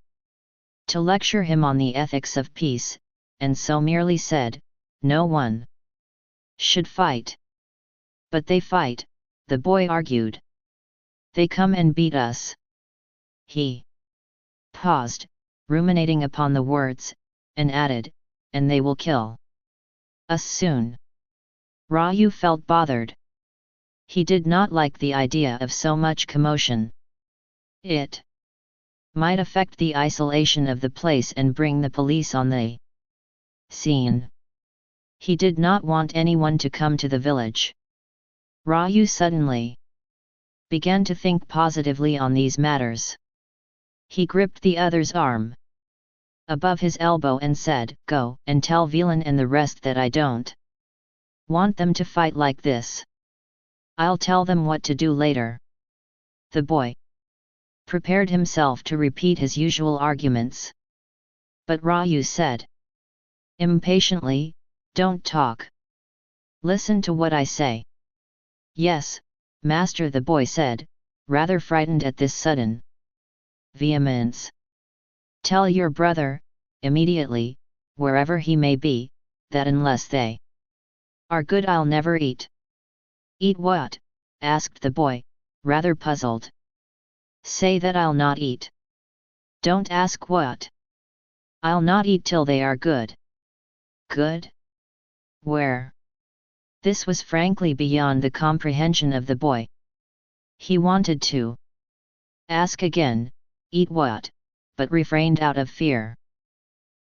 to lecture him on the ethics of peace, and so merely said, "No one should fight." "But they fight," the boy argued. "They come and beat us." He paused, ruminating upon the words, and added, "And they will kill us soon." Raju felt bothered. He did not like the idea of so much commotion. It might affect the isolation of the place and bring the police on the scene. He did not want anyone to come to the village. Raju suddenly began to think positively on these matters. He gripped the other's arm above his elbow and said, "Go and tell Velan and the rest that I don't want them to fight like this. I'll tell them what to do later." The boy prepared himself to repeat his usual arguments. But Raju said impatiently, "Don't talk. Listen to what I say." "Yes, master," the boy said, rather frightened at this sudden vehemence. "Tell your brother, immediately, wherever he may be, that unless they are good I'll never eat." "Eat what?" asked the boy, rather puzzled. "Say that I'll not eat." "Don't ask what." "I'll not eat till they are good." "Good? Where?" This was frankly beyond the comprehension of the boy. He wanted to ask again, "Eat what?" but refrained out of fear.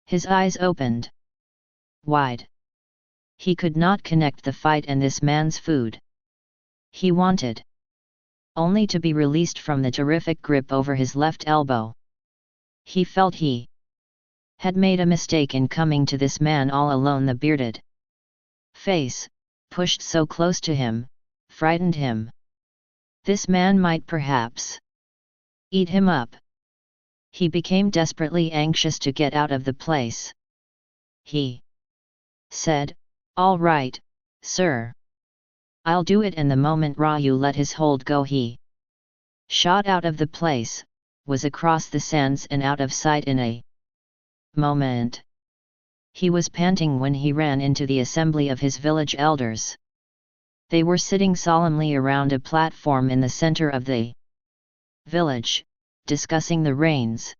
His eyes opened wide. He could not connect the fight and this man's food. He wanted only to be released from the terrific grip over his left elbow. He felt he had made a mistake in coming to this man all alone. The bearded face, pushed so close to him, frightened him. This man might perhaps eat him up. He became desperately anxious to get out of the place. He said, "All right, sir. I'll do it," and the moment Raju let his hold go he shot out of the place, was across the sands and out of sight in a moment. He was panting when he ran into the assembly of his village elders. They were sitting solemnly around a platform in the center of the village, discussing the rains.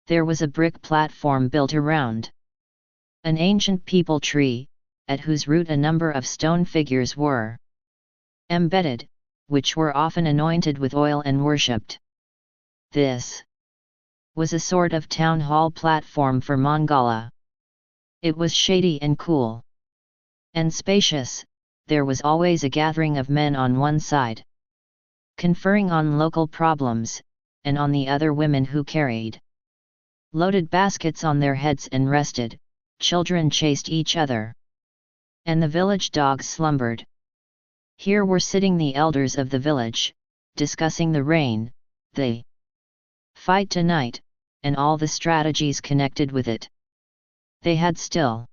There was a brick platform built around an ancient peepal tree, at whose root a number of stone figures were embedded, which were often anointed with oil and worshipped. This was a sort of town hall platform for Mongala. It was shady and cool and spacious. There was always a gathering of men on one side, conferring on local problems, and on the other women who carried loaded baskets on their heads and rested. Children chased each other, and the village dogs slumbered. Here were sitting the elders of the village, discussing the rain, the fight tonight, and all the strategies connected with it. They had still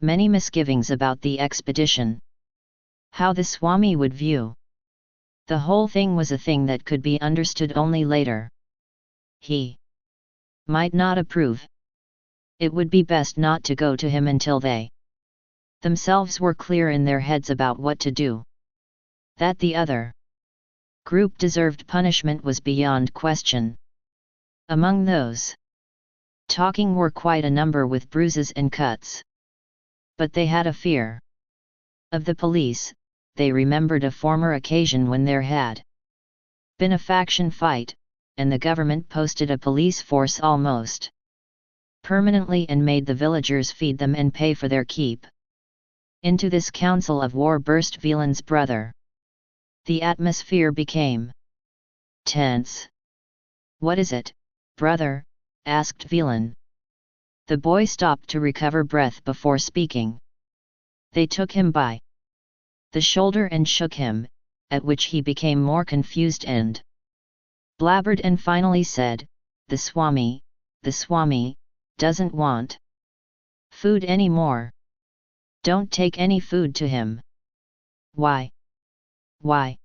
many misgivings about the expedition. How the Swami would view the whole thing was a thing that could be understood only later. He might not approve. It would be best not to go to him until they themselves were clear in their heads about what to do. That the other group deserved punishment was beyond question. Among those talking were quite a number with bruises and cuts. But they had a fear of the police. They remembered a former occasion when there had been a faction fight, and the government posted a police force almost permanently and made the villagers feed them and pay for their keep. Into this council of war burst Velan's brother. The atmosphere became tense. "What is it, brother?" asked Velan. The boy stopped to recover breath before speaking. They took him by the shoulder and shook him, at which he became more confused and blabbered and finally said, the Swami doesn't want food anymore. Don't take any food to him." "Why?" "Why?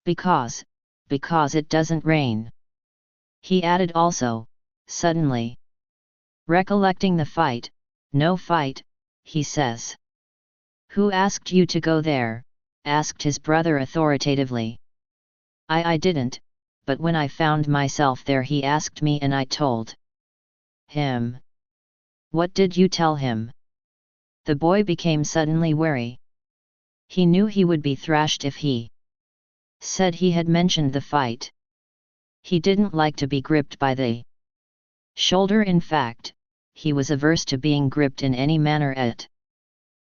Because it doesn't rain." He added also, suddenly recollecting the fight, no fight, he says. Who asked you to go there? Asked his brother authoritatively. I didn't, but when I found myself there he asked me and I told him. What did you tell him? The boy became suddenly wary. He knew he would be thrashed if he said he had mentioned the fight. He didn't like to be gripped by the shoulder. In fact, he was averse to being gripped in any manner at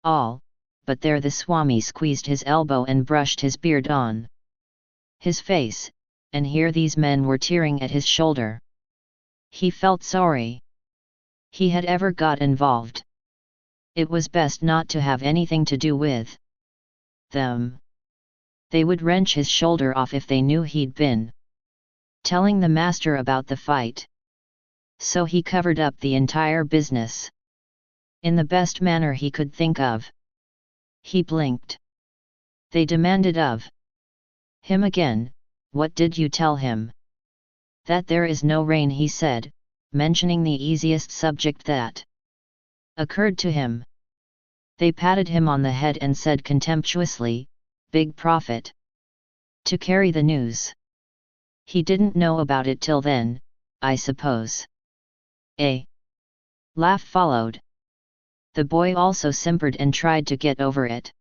all, but there the Swami squeezed his elbow and brushed his beard on his face, and here these men were tearing at his shoulder. He felt sorry he had ever got involved. It was best not to have anything to do with them. They would wrench his shoulder off if they knew he'd been telling the master about the fight. So he covered up the entire business in the best manner he could think of. He blinked. They demanded of him again, what did you tell him? That there is no rain, he said, mentioning the easiest subject that occurred to him. They patted him on the head and said contemptuously, big profit to carry the news. He didn't know about it till then, I suppose. A laugh followed. The boy also simpered and tried to get over it.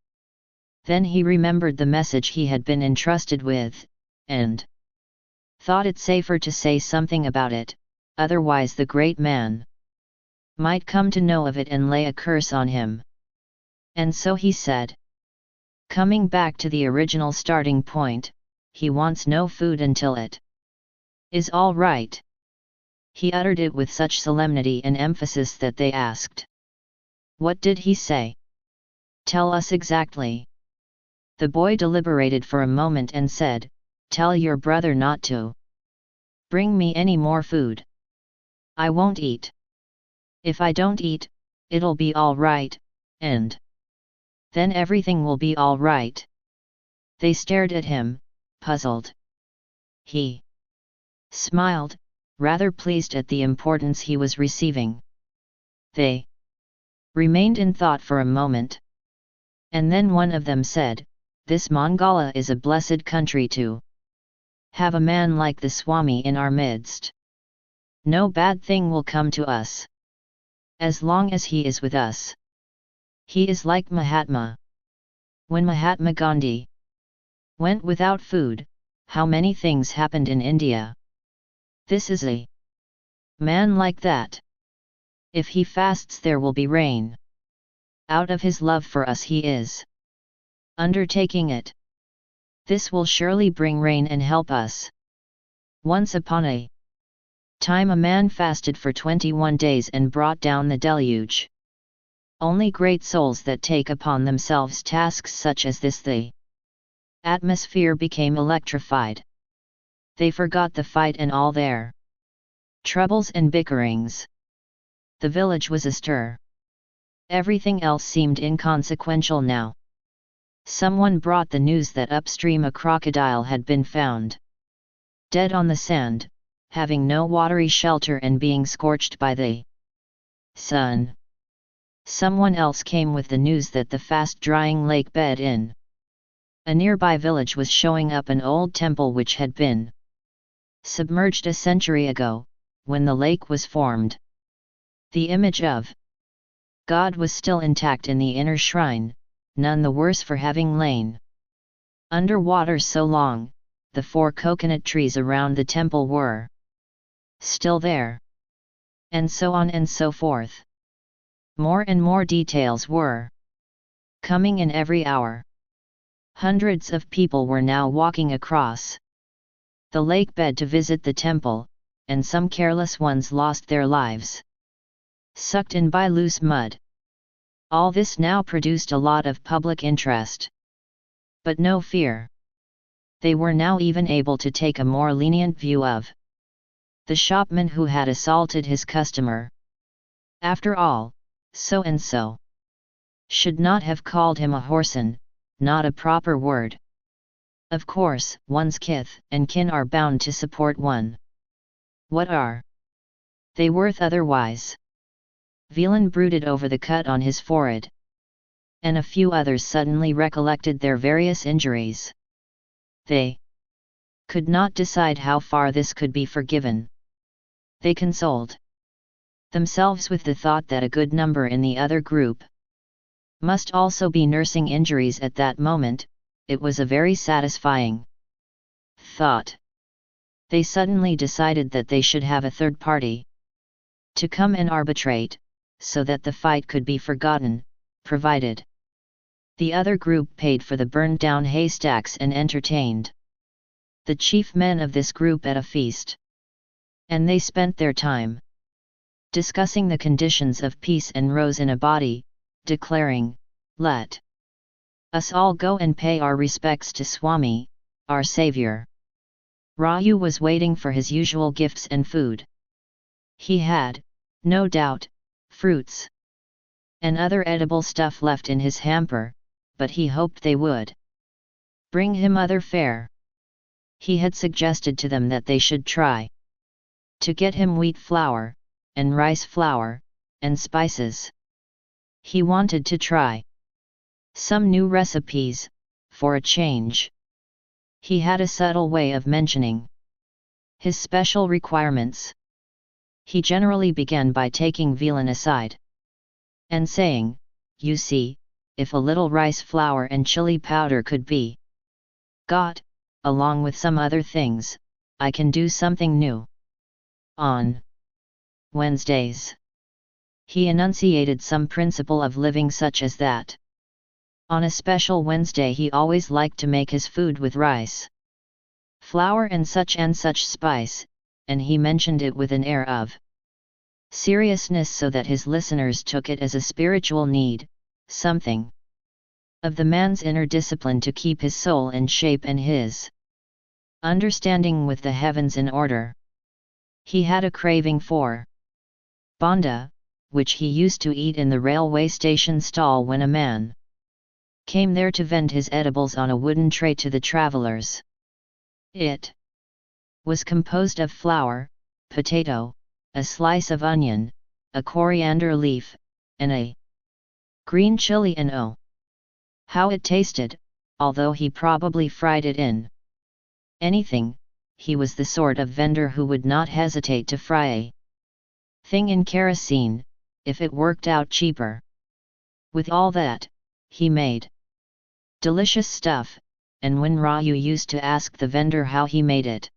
Then he remembered the message he had been entrusted with, and thought it safer to say something about it, otherwise the great man might come to know of it and lay a curse on him. And so he said, coming back to the original starting point, he wants no food until it is all right. He uttered it with such solemnity and emphasis that they asked, what did he say? Tell us exactly. The boy deliberated for a moment and said, tell your brother not to bring me any more food. I won't eat. If I don't eat, it'll be all right, and then everything will be all right. They stared at him, puzzled. He smiled, rather pleased at the importance he was receiving. They remained in thought for a moment. And then one of them said, this Mongolia is a blessed country to have a man like the Swami in our midst. No bad thing will come to us as long as he is with us. He is like Mahatma. When Mahatma Gandhi went without food, how many things happened in India? This is a man like that. If he fasts there will be rain. Out of his love for us he is undertaking it. This will surely bring rain and help us. Once upon a time a man fasted for 21 days and brought down the deluge. Only great souls that take upon themselves tasks such as this, the atmosphere became electrified. They forgot the fight and all their troubles and bickerings. The village was astir. Everything else seemed inconsequential now. Someone brought the news that upstream a crocodile had been found dead on the sand, having no watery shelter and being scorched by the sun. Someone else came with the news that the fast-drying lake bed in a nearby village was showing up an old temple which had been submerged a century ago, when the lake was formed. The image of God was still intact in the inner shrine, none the worse for having lain under water so long. The 4 coconut trees around the temple were still there. And so on and so forth. More and more details were coming in every hour. Hundreds of people were now walking across the lake bed to visit the temple, and some careless ones lost their lives sucked in by loose mud. All this now produced a lot of public interest. But no fear. They were now even able to take a more lenient view of the shopman who had assaulted his customer. After all, so-and-so should not have called him a whoreson, not a proper word. Of course, one's kith and kin are bound to support one. What are they worth otherwise? Velan brooded over the cut on his forehead. And a few others suddenly recollected their various injuries. They could not decide how far this could be forgiven. They consoled themselves with the thought that a good number in the other group must also be nursing injuries at that moment. It was a very satisfying thought. They suddenly decided that they should have a third party to come and arbitrate, so that the fight could be forgotten, provided the other group paid for the burned-down haystacks and entertained the chief men of this group at a feast. And they spent their time discussing the conditions of peace and rose in a body, declaring, "Let us all go and pay our respects to Swami, our savior." Raju was waiting for his usual gifts and food. He had, no doubt, fruits and other edible stuff left in his hamper, but he hoped they would bring him other fare. He had suggested to them that they should try to get him wheat flour, and rice flour, and spices. He wanted to try some new recipes, for a change. He had a subtle way of mentioning his special requirements. He generally began by taking Velan aside and saying, "You see, if a little rice flour and chili powder could be got, along with some other things, I can do something new." On Wednesdays, he enunciated some principle of living such as that. On a special Wednesday he always liked to make his food with rice, flour and such spice, and he mentioned it with an air of seriousness so that his listeners took it as a spiritual need, something of the man's inner discipline to keep his soul in shape and his understanding with the heavens in order. He had a craving for bonda, which he used to eat in the railway station stall when a man came there to vend his edibles on a wooden tray to the travelers. It was composed of flour, potato, a slice of onion, a coriander leaf, and a green chili, and oh, how it tasted, although he probably fried it in anything. He was the sort of vendor who would not hesitate to fry a thing in kerosene, if it worked out cheaper. With all that, he made delicious stuff, and when Raju used to ask the vendor how he made it,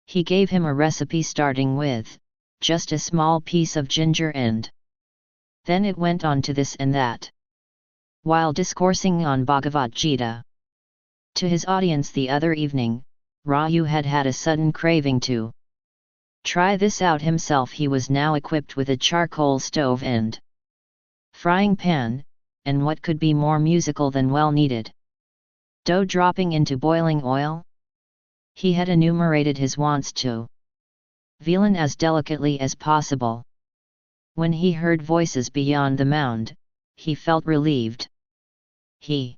he gave him a recipe starting with just a small piece of ginger, and then it went on to this and that. While discoursing on Bhagavad Gita to his audience the other evening, Raju had had a sudden craving to try this out himself. He was now equipped with a charcoal stove and frying pan, and what could be more musical than well-needed dough dropping into boiling oil? He had enumerated his wants to Velan as delicately as possible. When he heard voices beyond the mound, he felt relieved. He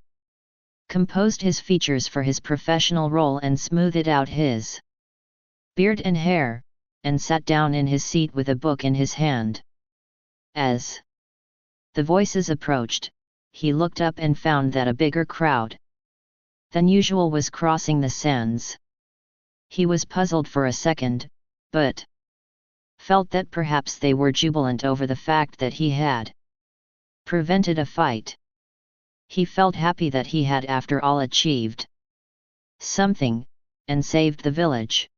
composed his features for his professional role and smoothed out his beard and hair, and sat down in his seat with a book in his hand. As the voices approached, he looked up and found that a bigger crowd than usual was crossing the sands. He was puzzled for a second, but felt that perhaps they were jubilant over the fact that he had prevented a fight. He felt happy that he had after all achieved something, and saved the village.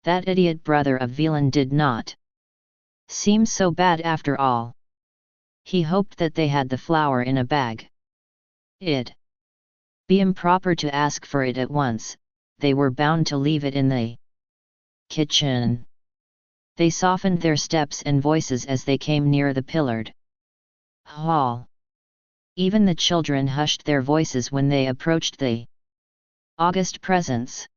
That idiot brother of Velan did not seem so bad after all. He hoped that they had the flour in a bag. It'd be improper to ask for it at once, they were bound to leave it in the kitchen. They softened their steps and voices as they came near the pillared hall. Even the children hushed their voices when they approached the august presence.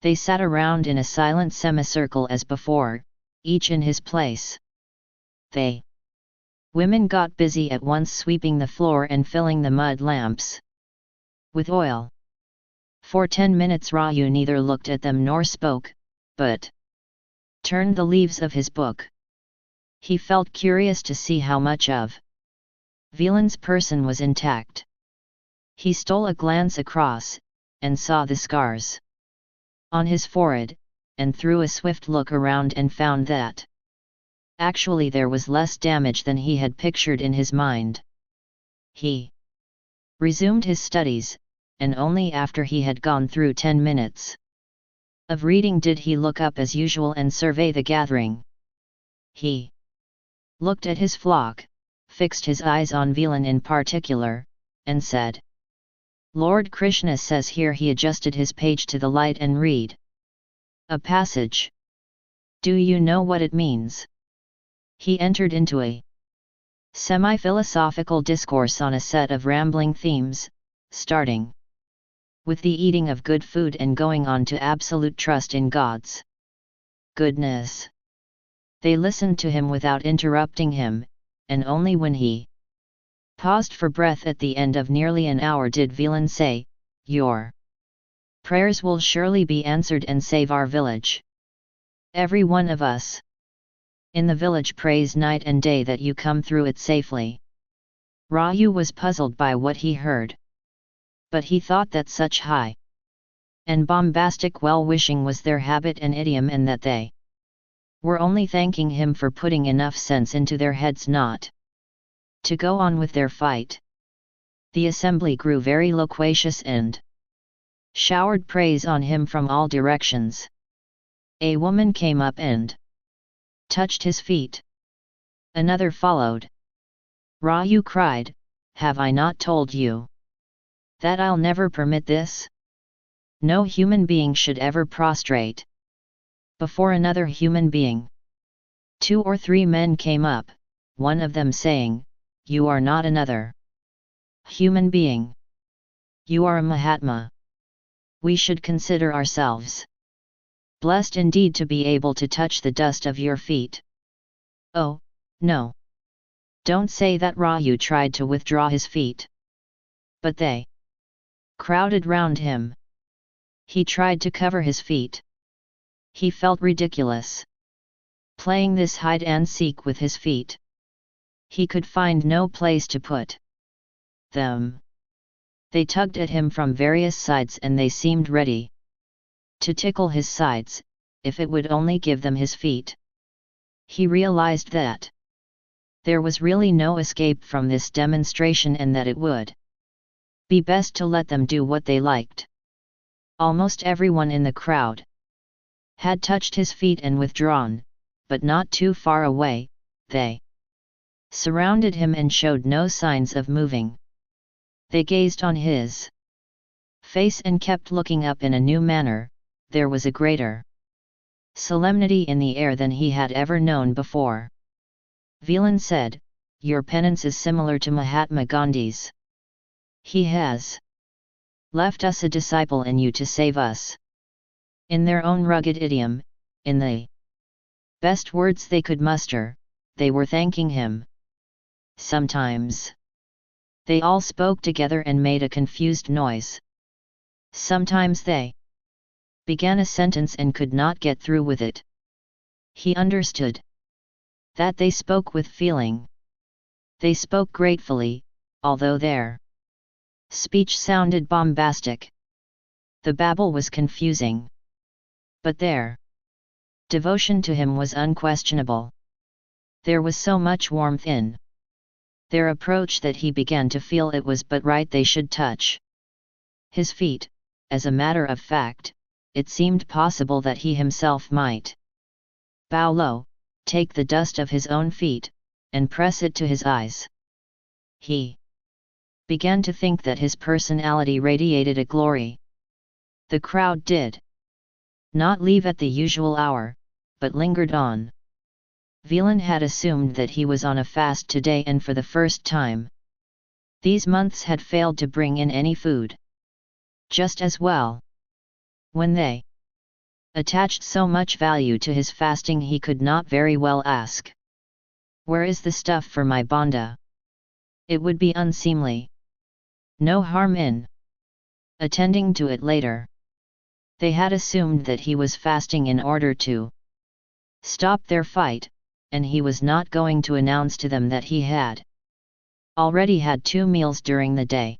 They sat around in a silent semicircle as before, each in his place. The women got busy at once sweeping the floor and filling the mud lamps with oil. For 10 minutes Raju neither looked at them nor spoke, but turned the leaves of his book. He felt curious to see how much of Villain's person was intact. He stole a glance across, and saw the scars on his forehead, and threw a swift look around and found that actually there was less damage than he had pictured in his mind. He resumed his studies, and only after he had gone through 10 minutes of reading did he look up as usual and survey the gathering. He looked at his flock, fixed his eyes on Villain in particular, and said, "Lord Krishna says here." He adjusted his page to the light and read a passage. "Do you know what it means?" He entered into a semi-philosophical discourse on a set of rambling themes, starting with the eating of good food and going on to absolute trust in God's goodness. They listened to him without interrupting him, and only when he paused for breath at the end of nearly an hour did Villain say, "Your prayers will surely be answered and save our village. Every one of us in the village prays night and day that you come through it safely." Raju was puzzled by what he heard, but he thought that such high and bombastic well-wishing was their habit and idiom, and that they were only thanking him for putting enough sense into their heads not to go on with their fight. The assembly grew very loquacious and showered praise on him from all directions. A woman came up and touched his feet. Another followed. Raju cried, "Have I not told you that I'll never permit this? No human being should ever prostrate before another human being." 2 or 3 men came up, one of them saying, "You are not another human being. You are a Mahatma. We should consider ourselves blessed indeed to be able to touch the dust of your feet." "Oh, no. Don't say that." Raju tried to withdraw his feet, but they crowded round him. He tried to cover his feet. He felt ridiculous playing this hide and seek with his feet. He could find no place to put them. They tugged at him from various sides and they seemed ready to tickle his sides, if it would only give them his feet. He realized that there was really no escape from this demonstration and that it would be best to let them do what they liked. Almost everyone in the crowd had touched his feet and withdrawn, but not too far away. They surrounded him and showed no signs of moving. They gazed on his face and kept looking up in a new manner. There was a greater solemnity in the air than he had ever known before. Villain said, "Your penance is similar to Mahatma Gandhi's. He has left us a disciple in you to save us." In their own rugged idiom, in the best words they could muster, they were thanking him. Sometimes they all spoke together and made a confused noise. Sometimes they began a sentence and could not get through with it. He understood that they spoke with feeling. They spoke gratefully, although their speech sounded bombastic. The babble was confusing, but their devotion to him was unquestionable. There was so much warmth in their approach that he began to feel it was but right they should touch his feet. As a matter of fact, it seemed possible that he himself might bow low, take the dust of his own feet, and press it to his eyes. He began to think that his personality radiated a glory. The crowd did not leave at the usual hour, but lingered on. Villain had assumed that he was on a fast today, and for the first time these months had failed to bring in any food. Just as well. When they attached so much value to his fasting, he could not very well ask, "Where is the stuff for my banda?" It would be unseemly. No harm in attending to it later. They had assumed that he was fasting in order to stop their fight, and he was not going to announce to them that he had already had 2 meals during the day.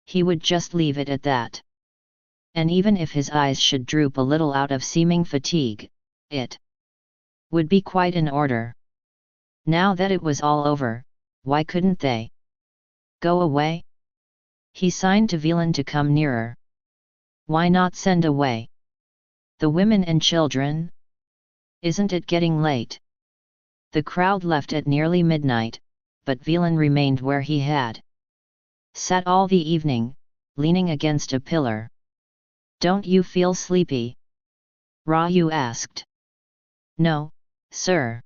He would just leave it at that. And even if his eyes should droop a little out of seeming fatigue, it would be quite in order. Now that it was all over, why couldn't they go away? He signed to Velan to come nearer. Why not send away the women and children? Isn't it getting late? The crowd left at nearly midnight, but Velan remained where he had sat all the evening, leaning against a pillar. Don't you feel sleepy? Raju asked. No, sir.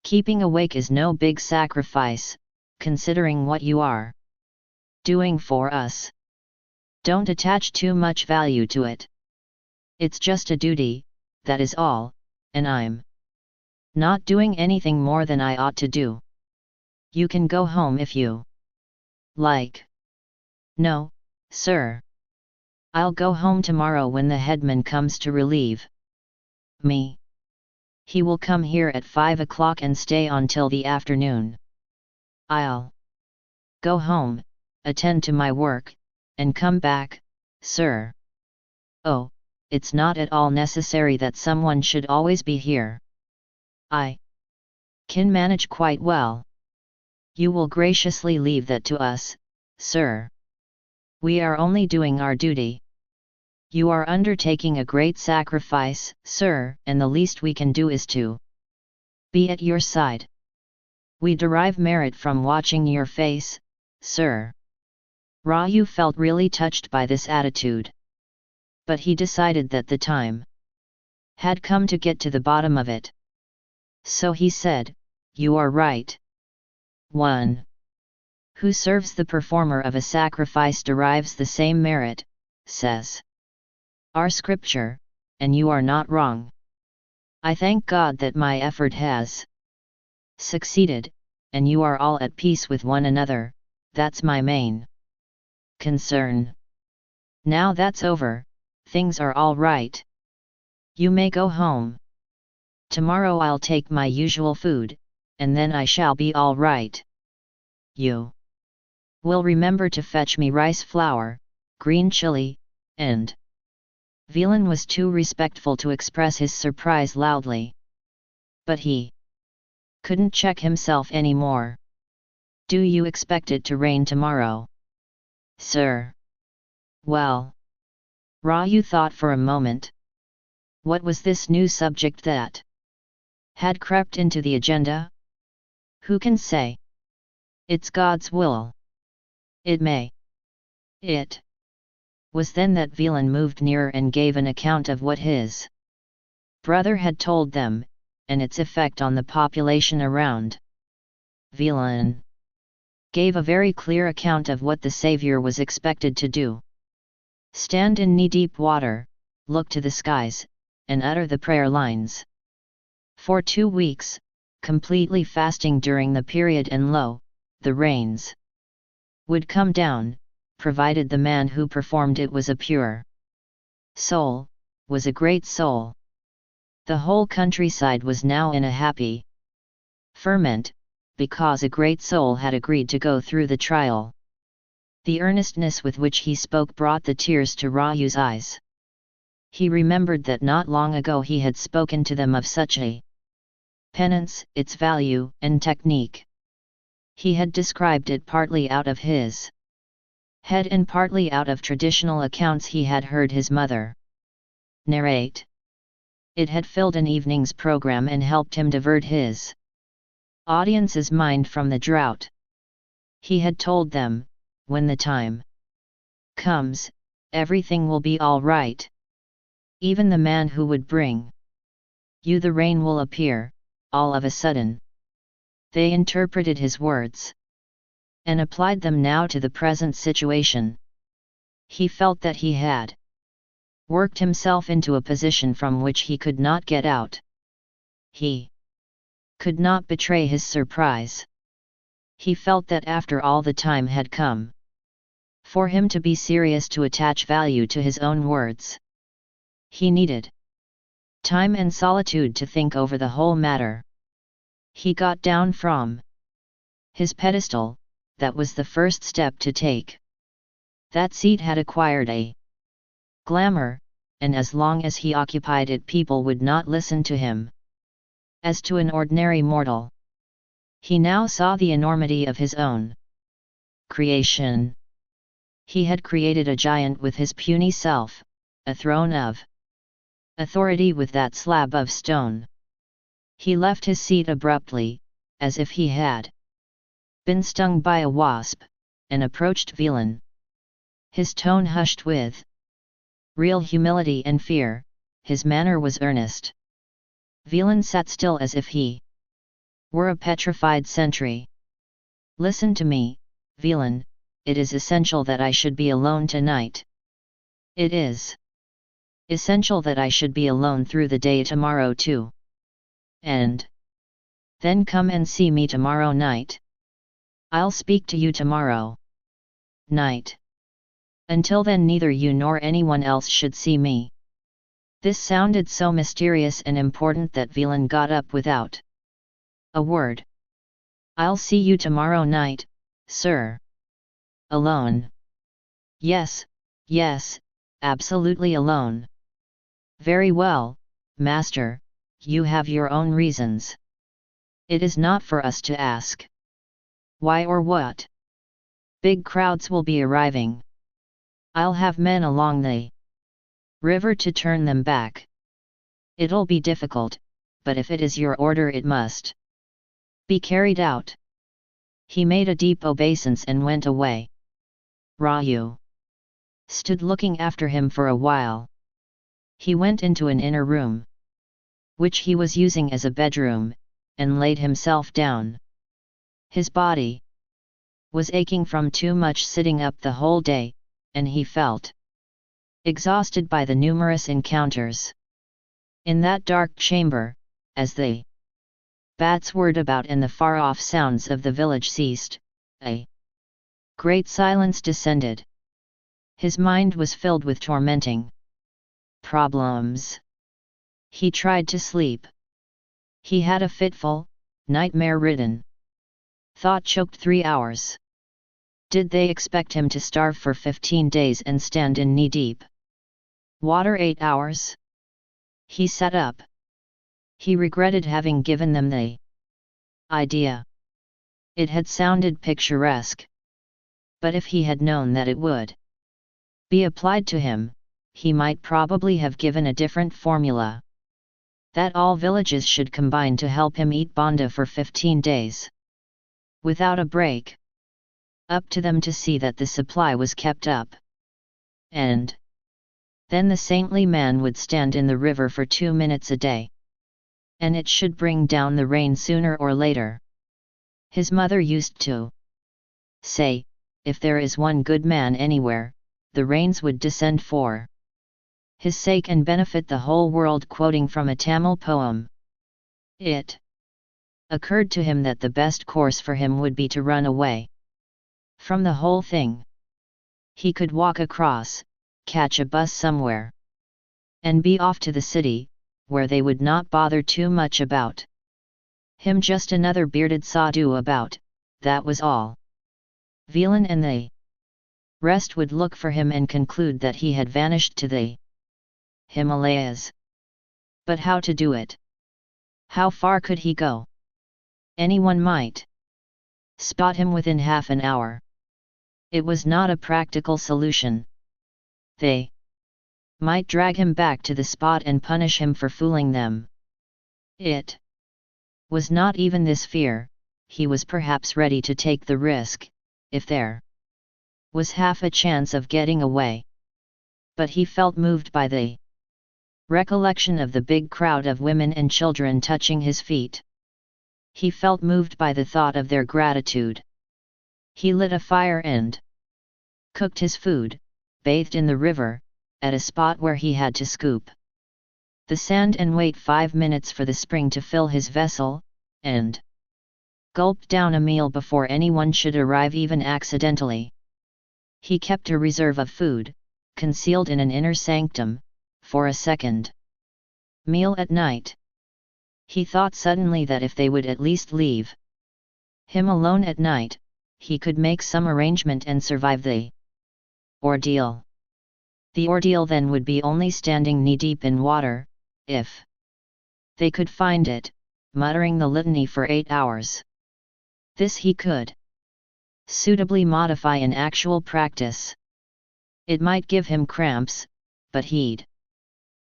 Keeping awake is no big sacrifice, considering what you are doing for us. Don't attach too much value to it. It's just a duty, that is all, and I'm not doing anything more than I ought to do. You can go home if you like. No, sir. I'll go home tomorrow when the headman comes to relieve me. He will come here at 5 o'clock and stay on till the afternoon. I'll go home, attend to my work, and come back, sir. Oh, it's not at all necessary that someone should always be here. I can manage quite well. You will graciously leave that to us, sir. We are only doing our duty. You are undertaking a great sacrifice, sir, and the least we can do is to be at your side. We derive merit from watching your face, sir. Raju felt really touched by this attitude. But he decided that the time had come to get to the bottom of it. So he said, You are right. 1. Who serves the performer of a sacrifice derives the same merit, says our scripture, and you are not wrong. I thank God that my effort has succeeded, and you are all at peace with one another, that's my main concern. Now that's over, things are all right. You may go home. Tomorrow I'll take my usual food, and then I shall be all right. You will remember to fetch me rice flour, green chili, and Velan was too respectful to express his surprise loudly. But he couldn't check himself anymore. Do you expect it to rain tomorrow, sir? Well, Raju thought for a moment. What was this new subject that had crept into the agenda? Who can say? It's God's will. It may. It was then that Velan moved nearer and gave an account of what his brother had told them, and its effect on the population around. Velan gave a very clear account of what the Savior was expected to do. Stand in knee-deep water, look to the skies, and utter the prayer lines. For 2 weeks, completely fasting during the period, and lo, the rains would come down, provided the man who performed it was a pure soul, was a great soul. The whole countryside was now in a happy ferment, because a great soul had agreed to go through the trial. The earnestness with which he spoke brought the tears to Raju's eyes. He remembered that not long ago he had spoken to them of such a penance, its value and technique. He had described it partly out of his head and partly out of traditional accounts he had heard his mother narrate. It had filled an evening's program and helped him divert his audience's mind from the drought. He had told them, when the time comes, everything will be all right. Even the man who would bring you the rain will appear, all of a sudden. They interpreted his words and applied them now to the present situation. He felt that he had worked himself into a position from which he could not get out. He could not betray his surprise. He felt that after all the time had come for him to be serious, to attach value to his own words. He needed time and solitude to think over the whole matter. He got down from his pedestal. That was the first step to take. That seat had acquired a glamour, and as long as he occupied it people would not listen to him. As to an ordinary mortal, he now saw the enormity of his own creation. He had created a giant with his puny self, a throne of authority with that slab of stone. He left his seat abruptly, as if he had been stung by a wasp, and approached Velan. His tone hushed with real humility and fear, his manner was earnest. Velan sat still as if he were a petrified sentry. "Listen to me, Velan, it is essential that I should be alone tonight. It is essential that I should be alone through the day tomorrow too. And then come and see me tomorrow night. I'll speak to you tomorrow night. Until then neither you nor anyone else should see me." This sounded so mysterious and important that Velan got up without a word. "I'll see you tomorrow night, sir." "Alone?" Yes, absolutely alone." "Very well, master, you have your own reasons. It is not for us to ask. Why or what? Big crowds will be arriving. I'll have men along the river to turn them back. It'll be difficult, but if it is your order it must be carried out." He made a deep obeisance and went away. Raju stood looking after him for a while. He went into an inner room, which he was using as a bedroom, and laid himself down. His body was aching from too much sitting up the whole day, and he felt exhausted by the numerous encounters. In that dark chamber, as the bats whirred about and the far-off sounds of the village ceased, a great silence descended. His mind was filled with tormenting problems. He tried to sleep. He had a fitful, nightmare-ridden thought-choked 3 hours. Did they expect him to starve for 15 days and stand in knee-deep water 8 hours? He sat up. He regretted having given them the idea. It had sounded picturesque. But if he had known that it would be applied to him, he might probably have given a different formula. That all villages should combine to help him eat bonda for 15 days. Without a break. Up to them to see that the supply was kept up. And then the saintly man would stand in the river for 2 minutes a day. And it should bring down the rain sooner or later. His mother used to say, if there is one good man anywhere, the rains would descend for his sake and benefit the whole world, quoting from a Tamil poem. It occurred to him that the best course for him would be to run away from the whole thing. He could walk across, catch a bus somewhere, and be off to the city, where they would not bother too much about him. Just another bearded sadhu about, that was all. Velan and the rest would look for him and conclude that he had vanished to the Himalayas. But how to do it? How far could he go? Anyone might spot him within half an hour. It was not a practical solution. They might drag him back to the spot and punish him for fooling them. It was not even this fear, he was perhaps ready to take the risk, if there was half a chance of getting away. But he felt moved by the recollection of the big crowd of women and children touching his feet. He felt moved by the thought of their gratitude. He lit a fire and cooked his food, bathed in the river, at a spot where he had to scoop the sand and wait 5 minutes for the spring to fill his vessel, and gulped down a meal before anyone should arrive even accidentally. He kept a reserve of food, concealed in an inner sanctum, for a second meal at night. He thought suddenly that if they would at least leave him alone at night, he could make some arrangement and survive the ordeal. The ordeal then would be only standing knee-deep in water, if they could find it, muttering the litany for 8 hours. This he could suitably modify in actual practice. It might give him cramps, but he'd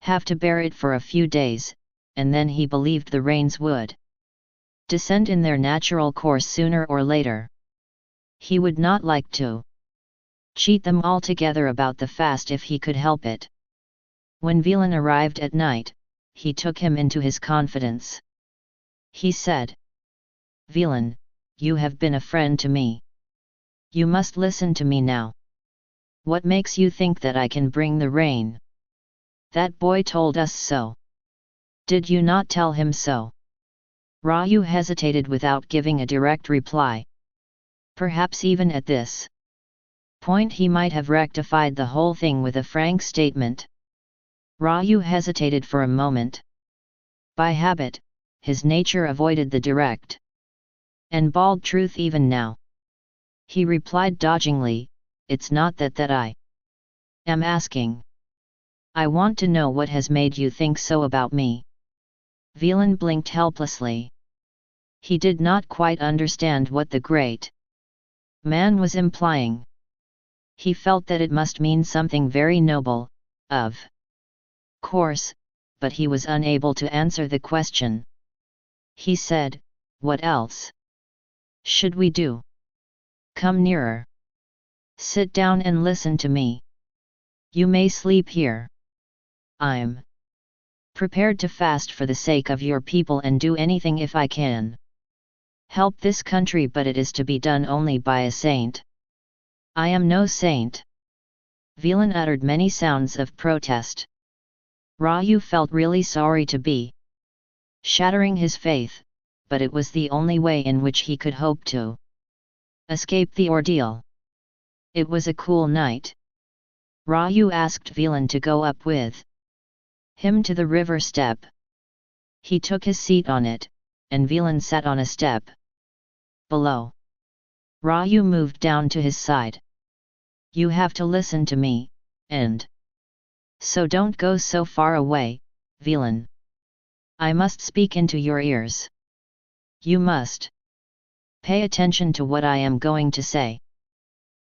have to bear it for a few days, and then he believed the rains would descend in their natural course sooner or later. He would not like to cheat them altogether about the fast if he could help it. When Velan arrived at night, he took him into his confidence. He said, "Velan, you have been a friend to me. You must listen to me now. What makes you think that I can bring the rain? That boy told us so. Did you not tell him so?" Raju hesitated without giving a direct reply. Perhaps even at this point he might have rectified the whole thing with a frank statement. Raju hesitated for a moment. By habit, his nature avoided the direct and bald truth even now. He replied dodgingly, "It's not that I am asking. I want to know what has made you think so about me." Velan blinked helplessly. He did not quite understand what the great man was implying. He felt that it must mean something very noble, of course, but he was unable to answer the question. He said, "What else should we do? Come nearer. Sit down and listen to me. You may sleep here. I'm prepared to fast for the sake of your people and do anything if I can help this country, but it is to be done only by a saint. I am no saint." Velan uttered many sounds of protest. Raju felt really sorry to be shattering his faith, but it was the only way in which he could hope to escape the ordeal. It was a cool night. Raju asked Velan to go up with him to the river step. He took his seat on it, and Velan sat on a step below. Raju moved down to his side. "You have to listen to me, and so don't go so far away, Velan. I must speak into your ears. You must pay attention to what I am going to say.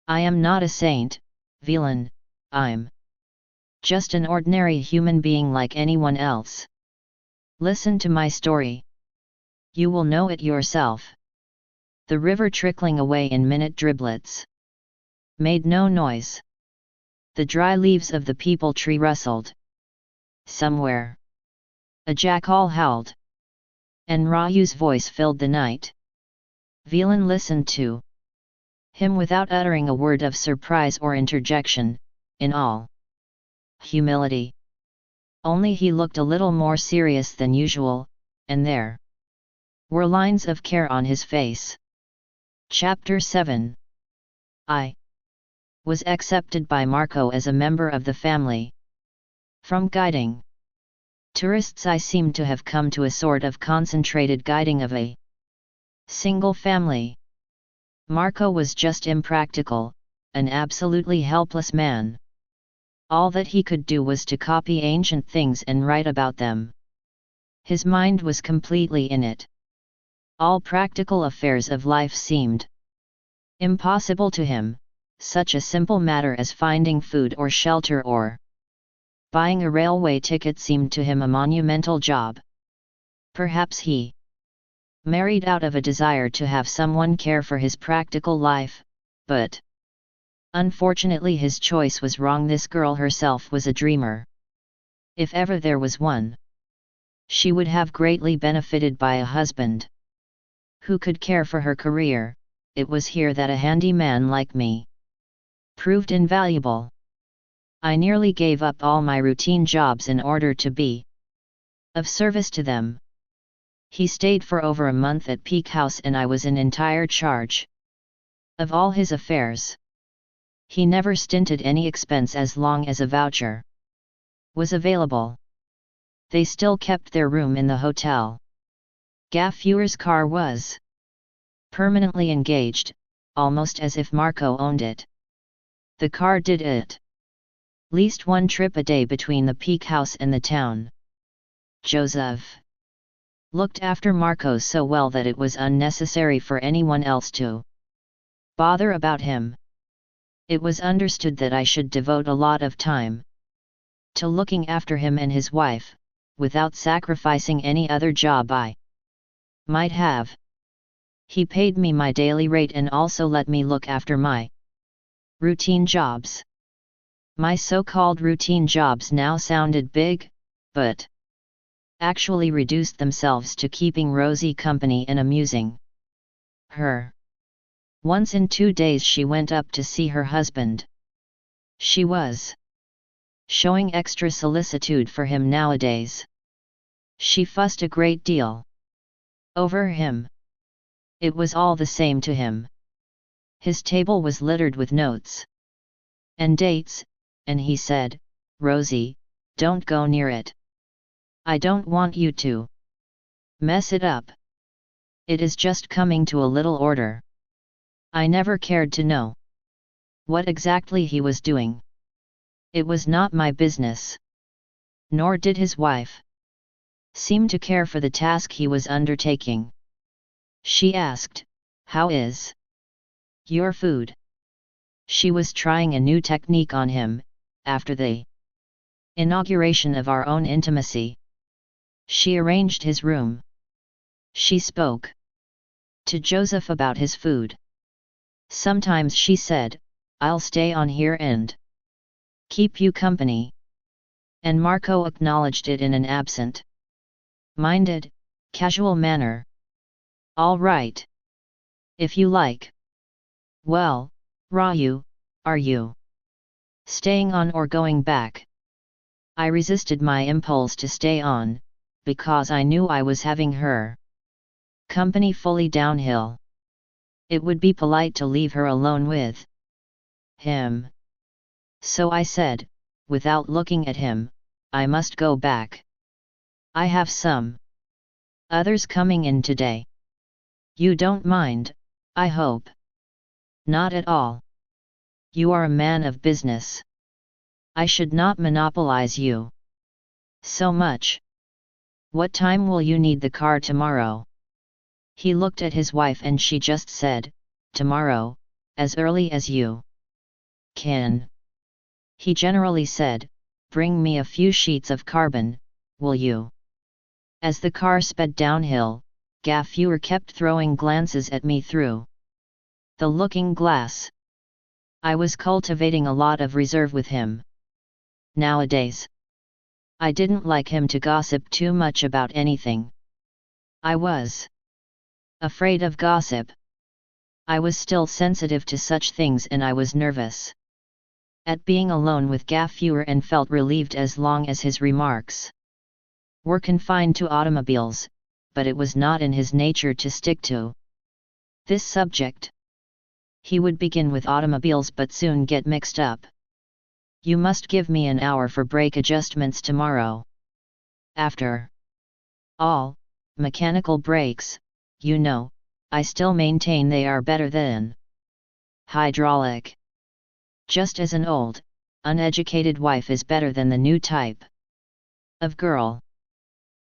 I am not a saint, Velan, I'm just an ordinary human being like anyone else. Listen to my story. You will know it yourself." The river, trickling away in minute driblets, made no noise. The dry leaves of the peepal tree rustled. Somewhere a jackal howled, and Raju's voice filled the night. Velan listened to him without uttering a word of surprise or interjection, in all humility. Only he looked a little more serious than usual, and there were lines of care on his face. Chapter 7. I was accepted by Marco as a member of the family. From guiding tourists I seemed to have come to a sort of concentrated guiding of a single family. Marco was just impractical, an absolutely helpless man. All that he could do was to copy ancient things and write about them. His mind was completely in it. All practical affairs of life seemed impossible to him, such a simple matter as finding food or shelter or buying a railway ticket seemed to him a monumental job. Perhaps he married out of a desire to have someone care for his practical life, but unfortunately his choice was wrong. This girl herself was a dreamer. If ever there was one, she would have greatly benefited by a husband who could care for her career. It was here that a handy man like me proved invaluable. I nearly gave up all my routine jobs in order to be of service to them. He stayed for over a month at Peak House and I was in entire charge of all his affairs. He never stinted any expense as long as a voucher was available. They still kept their room in the hotel. Gaffeur's car was permanently engaged, almost as if Marco owned it. The car did at least one trip a day between the Peak House and the town. Joseph looked after Marco so well that it was unnecessary for anyone else to bother about him. It was understood that I should devote a lot of time to looking after him and his wife, without sacrificing any other job I might have. He paid me my daily rate and also let me look after my routine jobs. My so-called routine jobs now sounded big, but actually reduced themselves to keeping Rosie company and amusing her. Once in 2 days she went up to see her husband. She was showing extra solicitude for him nowadays. She fussed a great deal over him. It was all the same to him. His table was littered with notes and dates, and he said, "Rosie, don't go near it. I don't want you to mess it up. It is just coming to a little order." I never cared to know what exactly he was doing. It was not my business. Nor did his wife seem to care for the task he was undertaking. She asked, "How is your food?" She was trying a new technique on him, after the inauguration of our own intimacy. She arranged his room. She spoke to Joseph about his food. Sometimes she said, "I'll stay on here and keep you company." And Marco acknowledged it in an absent-minded, casual manner. "All right. If you like." "Well, Raju, are you staying on or going back?" I resisted my impulse to stay on, because I knew I was having her company fully downhill. It would be polite to leave her alone with him. So I said, without looking at him, "I must go back. I have some others coming in today. You don't mind, I hope?" "Not at all. You are a man of business. I should not monopolize you so much. What time will you need the car tomorrow?" He looked at his wife and she just said, "Tomorrow, as early as you can." He generally said, "Bring me a few sheets of carbon, will you?" As the car sped downhill, Gaffeur kept throwing glances at me through the looking glass. I was cultivating a lot of reserve with him nowadays. I didn't like him to gossip too much about anything. I was afraid of gossip. I was still sensitive to such things and I was nervous at being alone with Gaffeur and felt relieved as long as his remarks were confined to automobiles, but it was not in his nature to stick to this subject. He would begin with automobiles but soon get mixed up. "You must give me an hour for brake adjustments tomorrow. After all, mechanical brakes, you know, I still maintain they are better than hydraulic. Just as an old, uneducated wife is better than the new type of girl.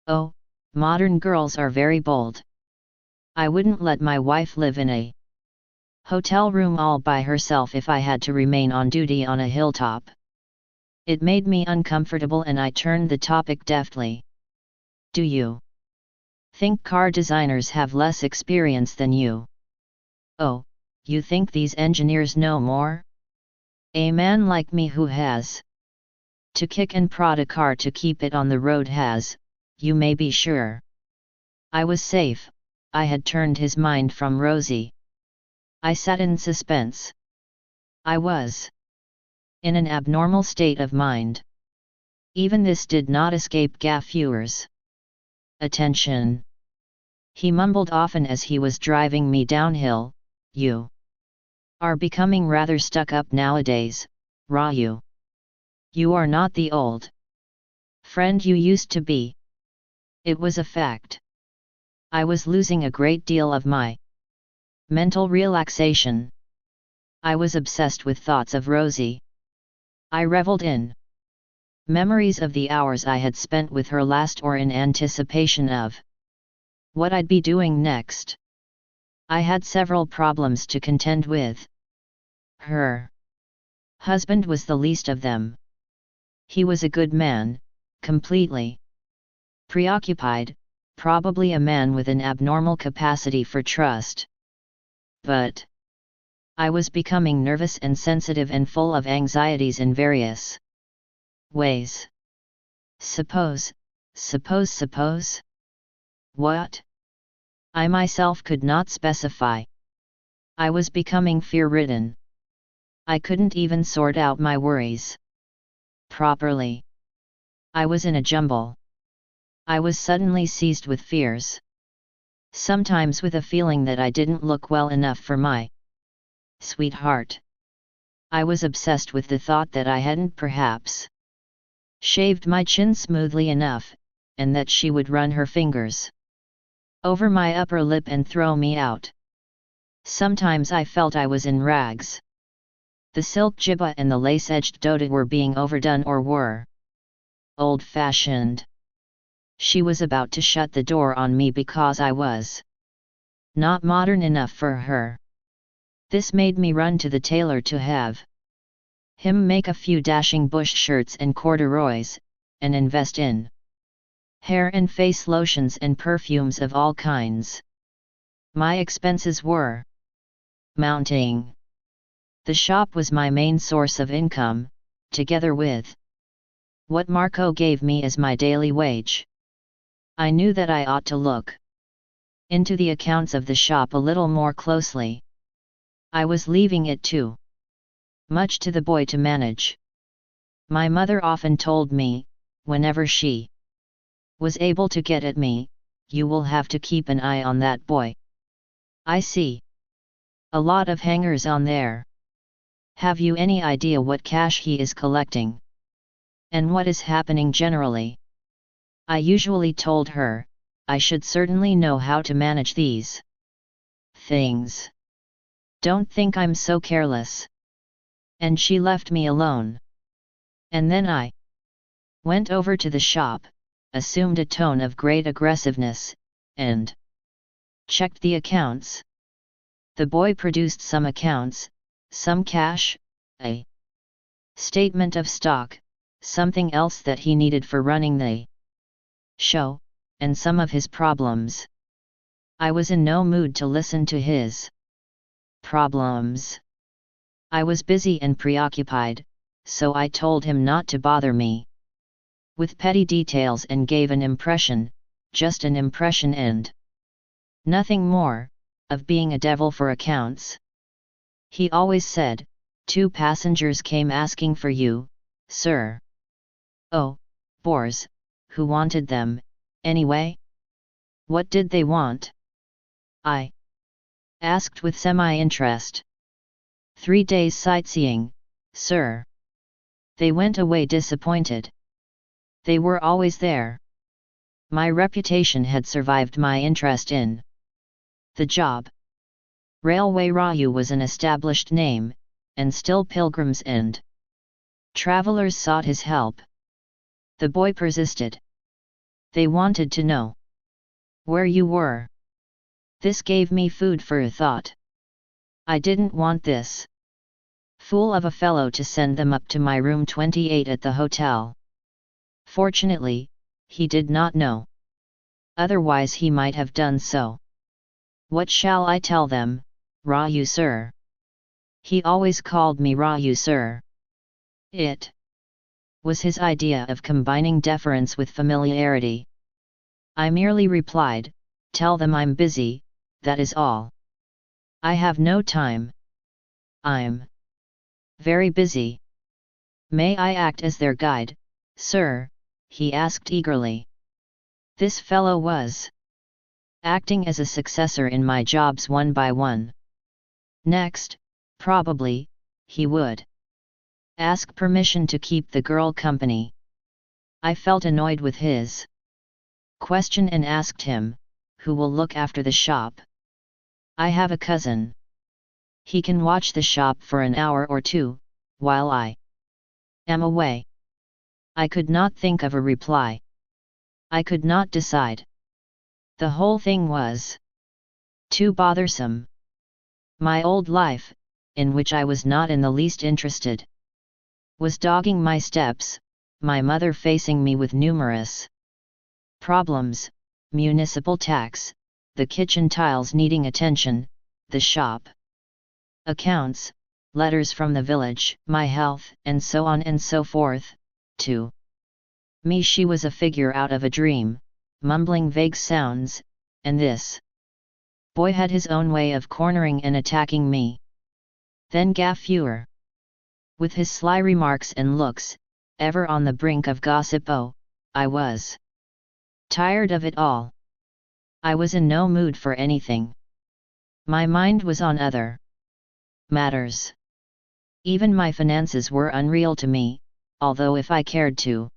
Oh, modern girls are very bold. I wouldn't let my wife live in a hotel room all by herself if I had to remain on duty on a hilltop." It made me uncomfortable and I turned the topic deftly. "Do you think car designers have less experience than you?" "Oh, you think these engineers know more? A man like me who has to kick and prod a car to keep it on the road has, you may be sure." I was safe. I had turned his mind from Rosie. I sat in suspense. I was in an abnormal state of mind. Even this did not escape Gaffeur's attention. He mumbled often as he was driving me downhill, "You are becoming rather stuck up nowadays, Raju. You are not the old friend you used to be." It was a fact. I was losing a great deal of my mental relaxation. I was obsessed with thoughts of Rosie. I reveled in memories of the hours I had spent with her last, or in anticipation of what I'd be doing next. I had several problems to contend with. Her husband was the least of them. He was a good man, completely preoccupied, probably a man with an abnormal capacity for trust. But I was becoming nervous and sensitive and full of anxieties in various ways. Suppose. What? I myself could not specify. I was becoming fear-ridden. I couldn't even sort out my worries properly. I was in a jumble. I was suddenly seized with fears. Sometimes with a feeling that I didn't look well enough for my sweetheart. I was obsessed with the thought that I hadn't perhaps shaved my chin smoothly enough, and that she would run her fingers over my upper lip and throw me out. Sometimes I felt I was in rags. The silk jibba and the lace-edged dota were being overdone or were old-fashioned. She was about to shut the door on me because I was not modern enough for her. This made me run to the tailor to have him make a few dashing bush shirts and corduroys, and invest in hair and face lotions and perfumes of all kinds. My expenses were mounting. The shop was my main source of income, together with what Marco gave me as my daily wage. I knew that I ought to look into the accounts of the shop a little more closely. I was leaving it too much to the boy to manage. My mother often told me, whenever she was able to get at me, "You will have to keep an eye on that boy. I see a lot of hangers on there. Have you any idea what cash he is collecting? And what is happening generally?" I usually told her, I should certainly know how to manage these things. Don't think I'm so careless. And she left me alone. And then I went over to the shop, assumed a tone of great aggressiveness, and checked the accounts. The boy produced some accounts, some cash, a statement of stock, something else that he needed for running the show, and some of his problems. I was in no mood to listen to his problems. I was busy and preoccupied, so I told him not to bother me with petty details and gave an impression, just an impression and nothing more, of being a devil for accounts. He always said, "2 passengers came asking for you, sir." Oh, bores, who wanted them, anyway? What did they want? I asked with semi-interest. 3 days sightseeing, sir. They went away disappointed. They were always there. My reputation had survived my interest in the job. Railway Raju was an established name, and still pilgrims and travelers sought his help. The boy persisted. They wanted to know where you were. This gave me food for thought. I didn't want this fool of a fellow to send them up to my room 28 at the hotel. Fortunately, he did not know. Otherwise he might have done so. What shall I tell them, Raju sir? He always called me Raju sir. It was his idea of combining deference with familiarity. I merely replied, "Tell them I'm busy, that is all. I have no time. I'm very busy." "May I act as their guide, sir?" he asked eagerly. This fellow was acting as a successor in my jobs one by one. Next, probably, he would ask permission to keep the girl company. I felt annoyed with his question and asked him, who will look after the shop? I have a cousin. He can watch the shop for an hour or two, while I am away. I could not think of a reply. I could not decide. The whole thing was too bothersome. My old life, in which I was not in the least interested, was dogging my steps, my mother facing me with numerous problems: municipal tax, the kitchen tiles needing attention, the shop accounts, letters from the village, my health, and so on and so forth. To me she was a figure out of a dream, mumbling vague sounds, and this boy had his own way of cornering and attacking me. Then Gaffuer, with his sly remarks and looks, ever on the brink of gossip. Oh, I was tired of it all. I was in no mood for anything. My mind was on other matters. Even my finances were unreal to me, although if I cared to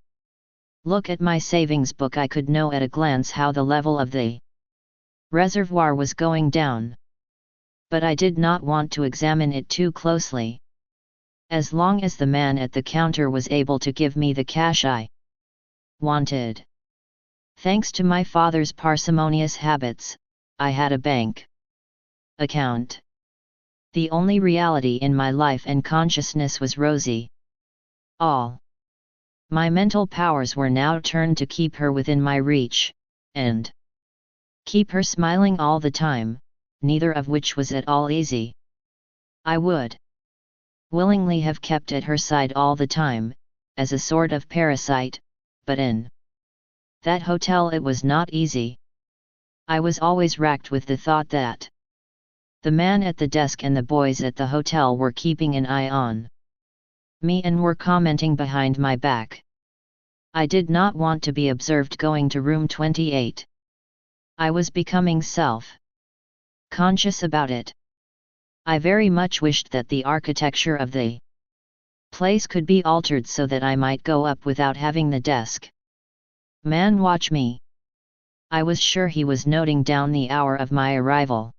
look at my savings book I could know at a glance how the level of the reservoir was going down. But I did not want to examine it too closely. As long as the man at the counter was able to give me the cash I wanted. Thanks to my father's parsimonious habits, I had a bank account. The only reality in my life and consciousness was Rosie. All my mental powers were now turned to keep her within my reach, and keep her smiling all the time, neither of which was at all easy. I would willingly have kept at her side all the time, as a sort of parasite, but in that hotel it was not easy. I was always racked with the thought that the man at the desk and the boys at the hotel were keeping an eye on me and were commenting behind my back. I did not want to be observed going to room 28. I was becoming self-conscious about it. I very much wished that the architecture of the place could be altered so that I might go up without having the desk man watch me. I was sure he was noting down the hour of my arrival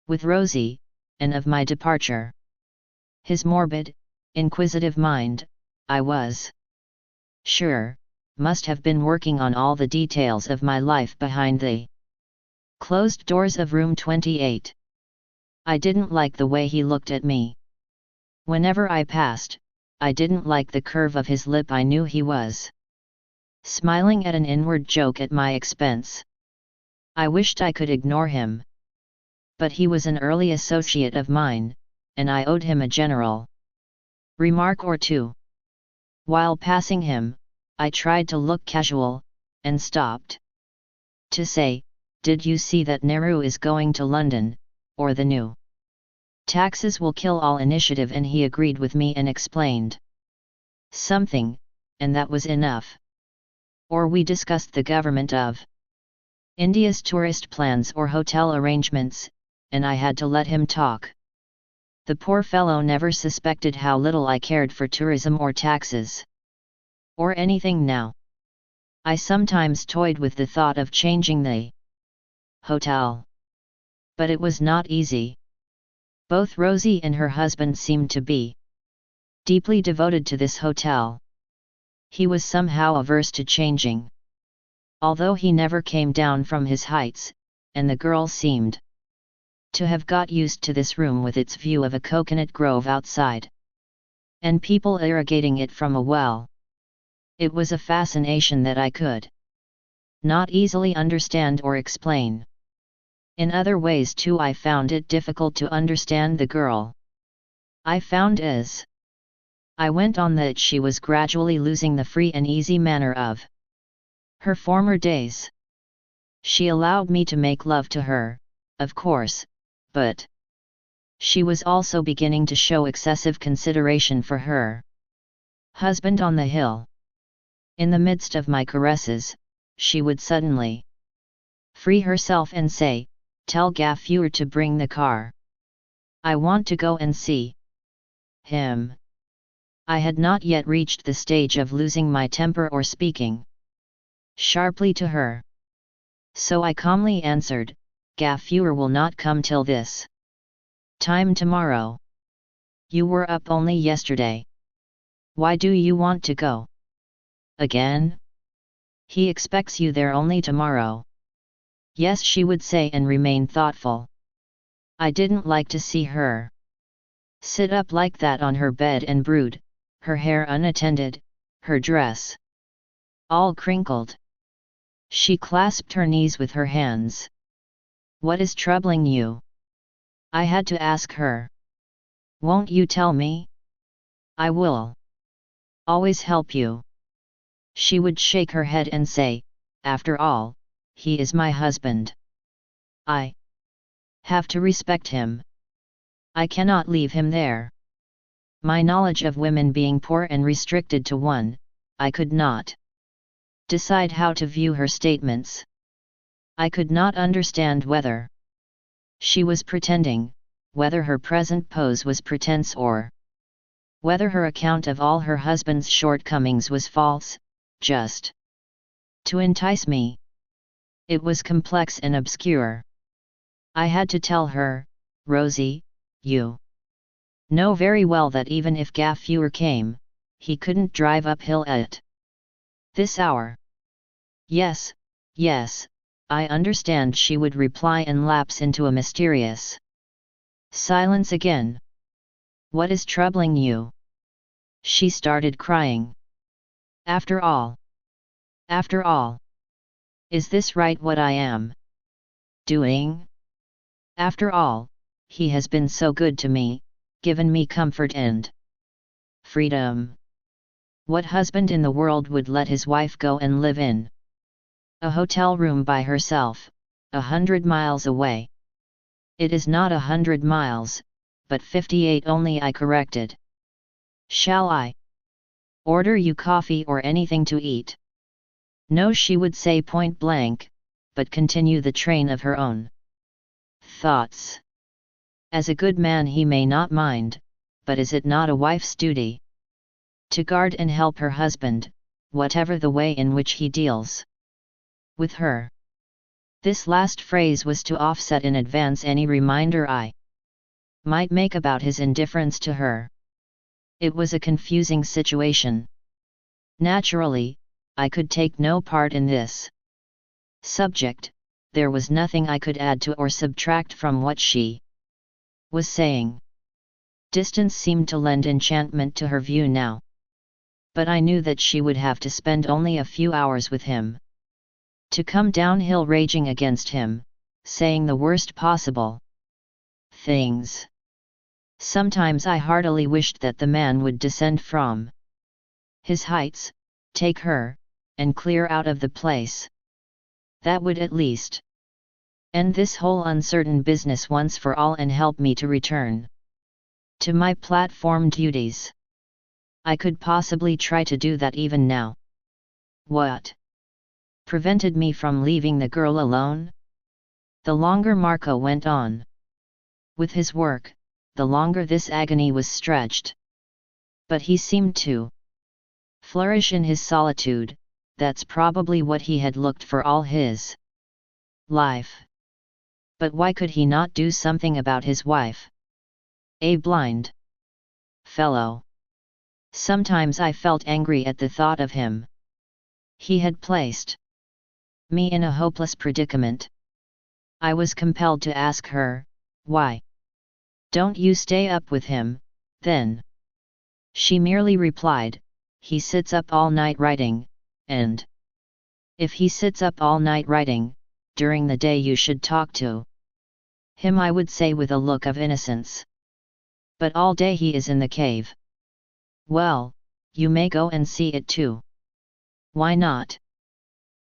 with Rosie, and of my departure. His morbid, inquisitive mind, I was sure, must have been working on all the details of my life behind the closed doors of room 28. I didn't like the way he looked at me. Whenever I passed, I didn't like the curve of his lip. I knew he was smiling at an inward joke at my expense. I wished I could ignore him. But he was an early associate of mine, and I owed him a general remark or two. While passing him, I tried to look casual, and stopped to say, "Did you see that Nehru is going to London, or the new taxes will kill all initiative?" And he agreed with me and explained something, and that was enough. Or we discussed the government of India's tourist plans or hotel arrangements, and I had to let him talk. The poor fellow never suspected how little I cared for tourism or taxes. Or anything now. I sometimes toyed with the thought of changing the hotel. But it was not easy. Both Rosie and her husband seemed to be deeply devoted to this hotel. He was somehow averse to changing, although he never came down from his heights, and the girl seemed to have got used to this room with its view of a coconut grove outside, and people irrigating it from a well. It was a fascination that I could not easily understand or explain. In other ways too I found it difficult to understand the girl. I found as I went on that she was gradually losing the free and easy manner of her former days. She allowed me to make love to her, of course, but she was also beginning to show excessive consideration for her husband on the hill. In the midst of my caresses, she would suddenly free herself and say, "Tell Gaffuer to bring the car. I want to go and see him." I had not yet reached the stage of losing my temper or speaking sharply to her. So I calmly answered, Gaffurer will not come till this time tomorrow. You were up only yesterday. Why do you want to go again? He expects you there only tomorrow. Yes, she would say and remain thoughtful. I didn't like to see her sit up like that on her bed and brood, her hair unattended, her dress all crinkled. She clasped her knees with her hands. What is troubling you? I had to ask her. Won't you tell me? I will always help you. She would shake her head and say, after all, he is my husband. I have to respect him. I cannot leave him there. My knowledge of women being poor and restricted to one, I could not decide how to view her statements. I could not understand whether she was pretending, whether her present pose was pretense, or whether her account of all her husband's shortcomings was false, just to entice me. It was complex and obscure. I had to tell her, Rosie, you know very well that even if Gaffurer came, he couldn't drive uphill at this hour. Yes, yes, I understand, she would reply and lapse into a mysterious silence again. What is troubling you? She started crying. After all, is this right what I am doing? After all, he has been so good to me, given me comfort and freedom. What husband in the world would let his wife go and live in a hotel room by herself, 100 miles away? It is not 100 miles, but 58 only, I corrected. Shall I order you coffee or anything to eat? No, she would say point blank, but continue the train of her own thoughts. As a good man he may not mind, but is it not a wife's duty to guard and help her husband, whatever the way in which he deals with her? This last phrase was to offset in advance any reminder I might make about his indifference to her. It was a confusing situation. Naturally, I could take no part in this subject. There was nothing I could add to or subtract from what she was saying. Distance seemed to lend enchantment to her view now. But I knew that she would have to spend only a few hours with him, to come downhill raging against him, saying the worst possible things. Sometimes I heartily wished that the man would descend from his heights, take her, and clear out of the place. That would at least end this whole uncertain business once for all and help me to return to my platform duties. I could possibly try to do that even now. What prevented me from leaving the girl alone? The longer Marco went on with his work, the longer this agony was stretched. But he seemed to flourish in his solitude. That's probably what he had looked for all his life. But why could he not do something about his wife? A blind fellow. Sometimes I felt angry at the thought of him. He had placed me in a hopeless predicament. I was compelled to ask her, why don't you stay up with him, then? She merely replied, he sits up all night writing, and if he sits up all night writing, during the day you should talk to him, I would say with a look of innocence. But all day he is in the cave. Well, you may go and see it too. Why not?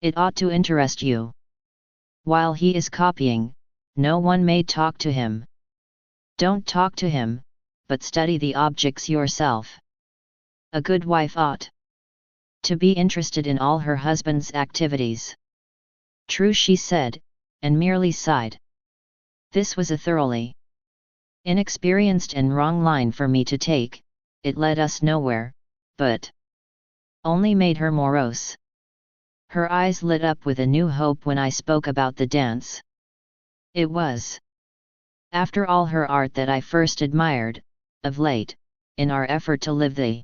It ought to interest you. While he is copying, no one may talk to him. Don't talk to him, but study the objects yourself. A good wife ought to be interested in all her husband's activities. True, she said, and merely sighed. This was a thoroughly inexperienced and wrong line for me to take. It led us nowhere, but only made her morose. Her eyes lit up with a new hope when I spoke about the dance. It was, after all, her art that I first admired, of late, in our effort to live the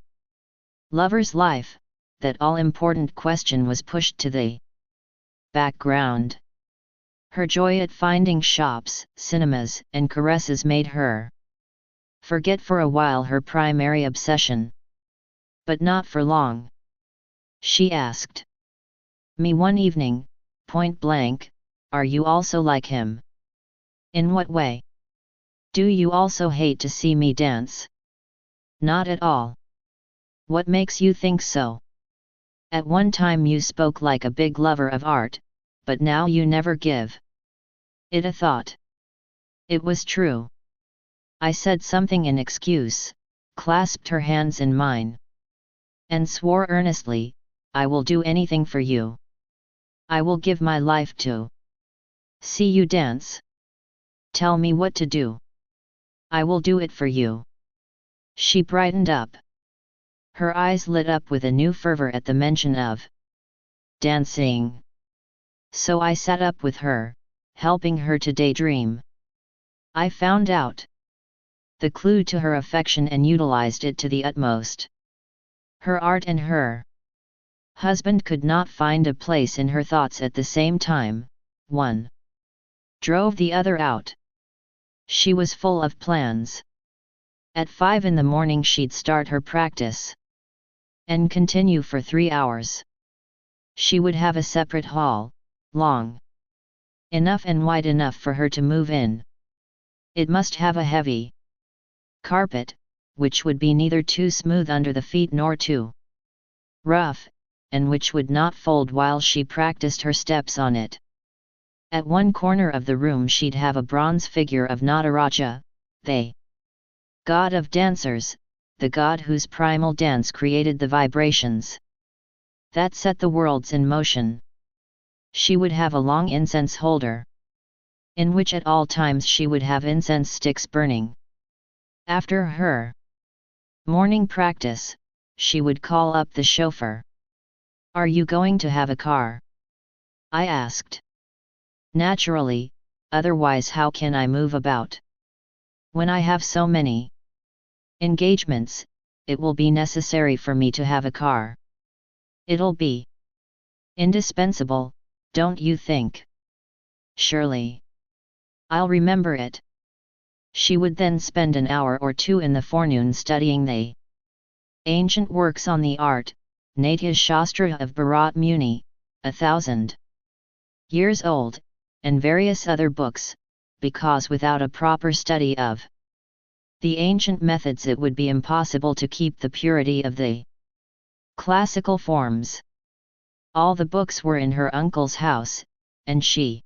lover's life, that all-important question was pushed to the background. Her joy at finding shops, cinemas, and caresses made her forget for a while her primary obsession. But not for long. She asked me one evening, point blank, "Are you also like him? In what way? Do you also hate to see me dance?" "Not at all." "What makes you think so? At one time you spoke like a big lover of art, but now you never give it a thought." It was true. I said something in excuse, clasped her hands in mine, and swore earnestly, "I will do anything for you. I will give my life to see you dance. Tell me what to do. I will do it for you." She brightened up. Her eyes lit up with a new fervor at the mention of dancing. So I sat up with her, helping her to daydream. I found out the clue to her affection and utilized it to the utmost. Her art and her husband could not find a place in her thoughts at the same time. One drove the other out. She was full of plans. At 5 in the morning she'd start her practice and continue for 3 hours. She would have a separate hall, long enough and wide enough for her to move in. It must have a heavy carpet, which would be neither too smooth under the feet nor too rough, and which would not fold while she practiced her steps on it. At one corner of the room she'd have a bronze figure of Nataraja, the god of dancers, the god whose primal dance created the vibrations that set the worlds in motion. She would have a long incense holder, in which at all times she would have incense sticks burning. After her morning practice, she would call up the chauffeur. "Are you going to have a car?" I asked. "Naturally, otherwise how can I move about? When I have so many engagements, it will be necessary for me to have a car. It'll be indispensable, don't you think?" "Surely. I'll remember it." She would then spend an hour or two in the forenoon studying the ancient works on the art, Natya Shastra of Bharat Muni, 1,000 years old, and various other books, because without a proper study of the ancient methods it would be impossible to keep the purity of the classical forms. All the books were in her uncle's house, and she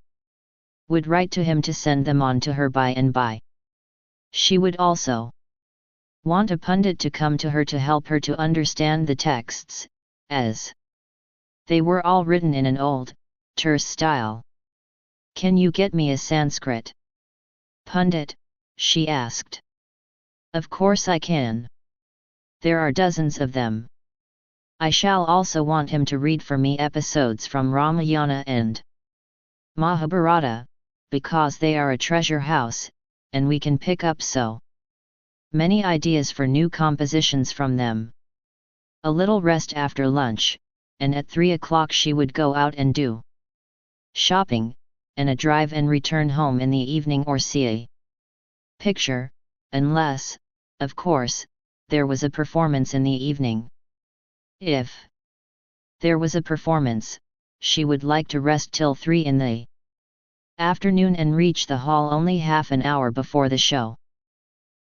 would write to him to send them on to her by and by. She would also want a pundit to come to her to help her to understand the texts, as they were all written in an old, terse style. "Can you get me a Sanskrit pundit?" she asked. "Of course I can. There are dozens of them. I shall also want him to read for me episodes from Ramayana and Mahabharata, because they are a treasure house, and we can pick up so many ideas for new compositions from them." A little rest after lunch, and at 3 o'clock she would go out and do shopping, and a drive and return home in the evening or see a picture, unless, of course, there was a performance in the evening. If there was a performance, she would like to rest till 3 in the afternoon and reach the hall only half an hour before the show.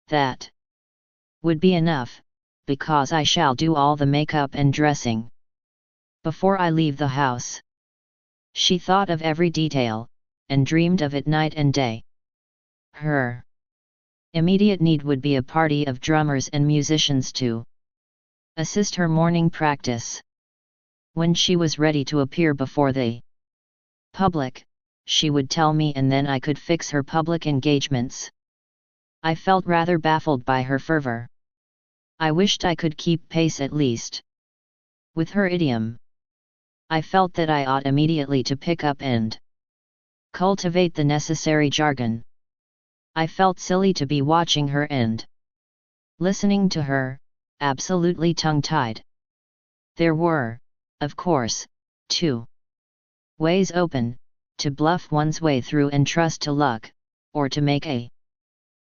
That would be enough, because I shall do all the makeup and dressing before I leave the house. She thought of every detail, and dreamed of it night and day. Her immediate need would be a party of drummers and musicians to assist her morning practice. When she was ready to appear before the public, she would tell me, and then I could fix her public engagements. I felt rather baffled by her fervor. I wished I could keep pace at least with her idiom. I felt that I ought immediately to pick up and cultivate the necessary jargon. I felt silly to be watching her and listening to her, absolutely tongue-tied. There were, of course, two ways open: to bluff one's way through and trust to luck, or to make a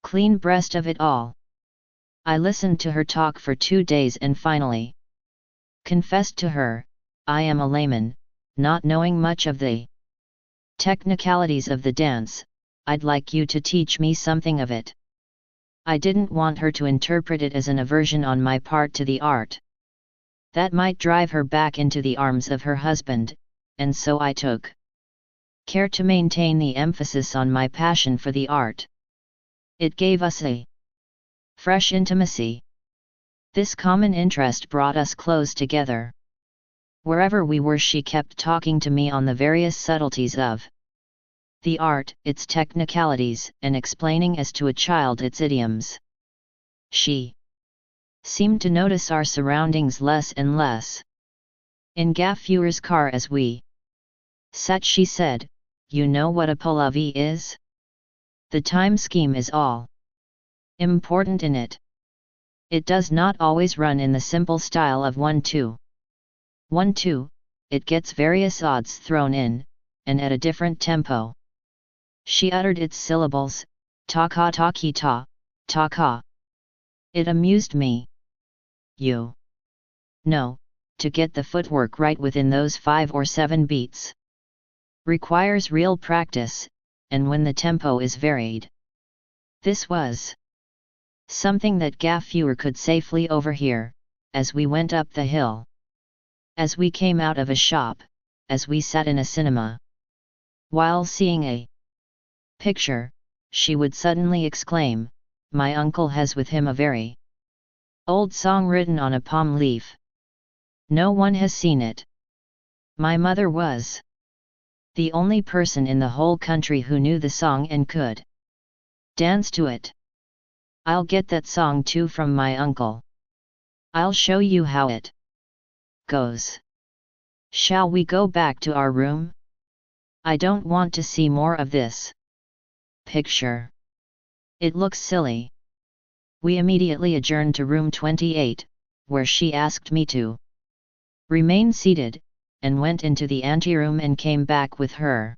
clean breast of it all. I listened to her talk for 2 days and finally confessed to her, I am a layman, not knowing much of the technicalities of the dance. I'd like you to teach me something of it. I didn't want her to interpret it as an aversion on my part to the art. That might drive her back into the arms of her husband, and so I took care to maintain the emphasis on my passion for the art. It gave us a fresh intimacy. This common interest brought us close together. Wherever we were, she kept talking to me on the various subtleties of the art, its technicalities, and explaining as to a child its idioms. She seemed to notice our surroundings less and less. In Gaffure's car as we sat, she said, "You know what a pallavi is? The time scheme is all important in it. It does not always run in the simple style of 1-2. 1-2, it gets various odds thrown in, and at a different tempo." She uttered its syllables, ta-ka ta-ki-ta, ta-ka. It amused me. You know, to get the footwork right within those 5 or 7 beats requires real practice, and when the tempo is varied. This was something that Gaffure could safely overhear, as we went up the hill, as we came out of a shop, as we sat in a cinema. While seeing a picture, she would suddenly exclaim, "My uncle has with him a very old song written on a palm leaf. No one has seen it." My mother was the only person in the whole country who knew the song and could dance to it. "I'll get that song too from my uncle. I'll show you how it goes. Shall we go back to our room? I don't want to see more of this picture. It looks silly." We immediately adjourned to room 28, where she asked me to remain seated, and went into the anteroom and came back with her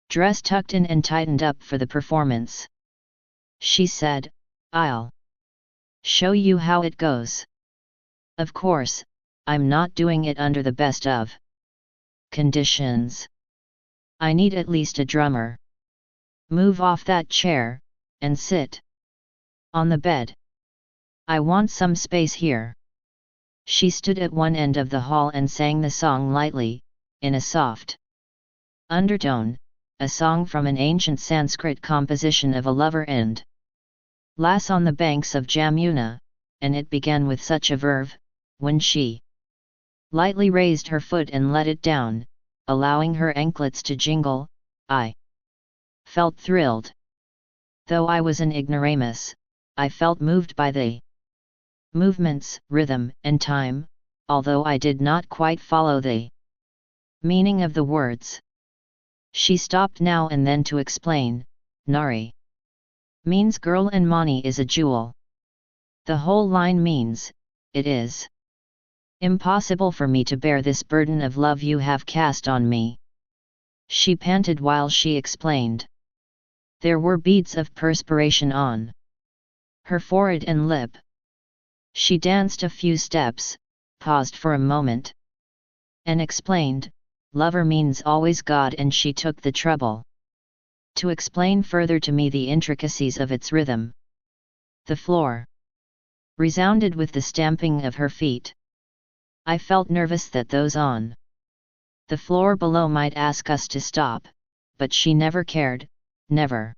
dress tucked in and tightened up for the performance. She said, "I'll show you how it goes. Of course, I'm not doing it under the best of conditions. I need at least a drummer. Move off that chair, and sit on the bed. I want some space here." She stood at one end of the hall and sang the song lightly, in a soft undertone, a song from an ancient Sanskrit composition of a lover and lass on the banks of Jamuna, and it began with such a verve. When she lightly raised her foot and let it down, allowing her anklets to jingle, I felt thrilled. Though I was an ignoramus, I felt moved by the movements, rhythm, and time, although I did not quite follow the meaning of the words. She stopped now and then to explain, "Nari means girl and Mani is a jewel. The whole line means, it is impossible for me to bear this burden of love you have cast on me." She panted while she explained. There were beads of perspiration on her forehead and lip. She danced a few steps, paused for a moment, and explained, "Lover means always God," and she took the trouble to explain further to me the intricacies of its rhythm. The floor resounded with the stamping of her feet. I felt nervous that those on the floor below might ask us to stop, but she never cared, never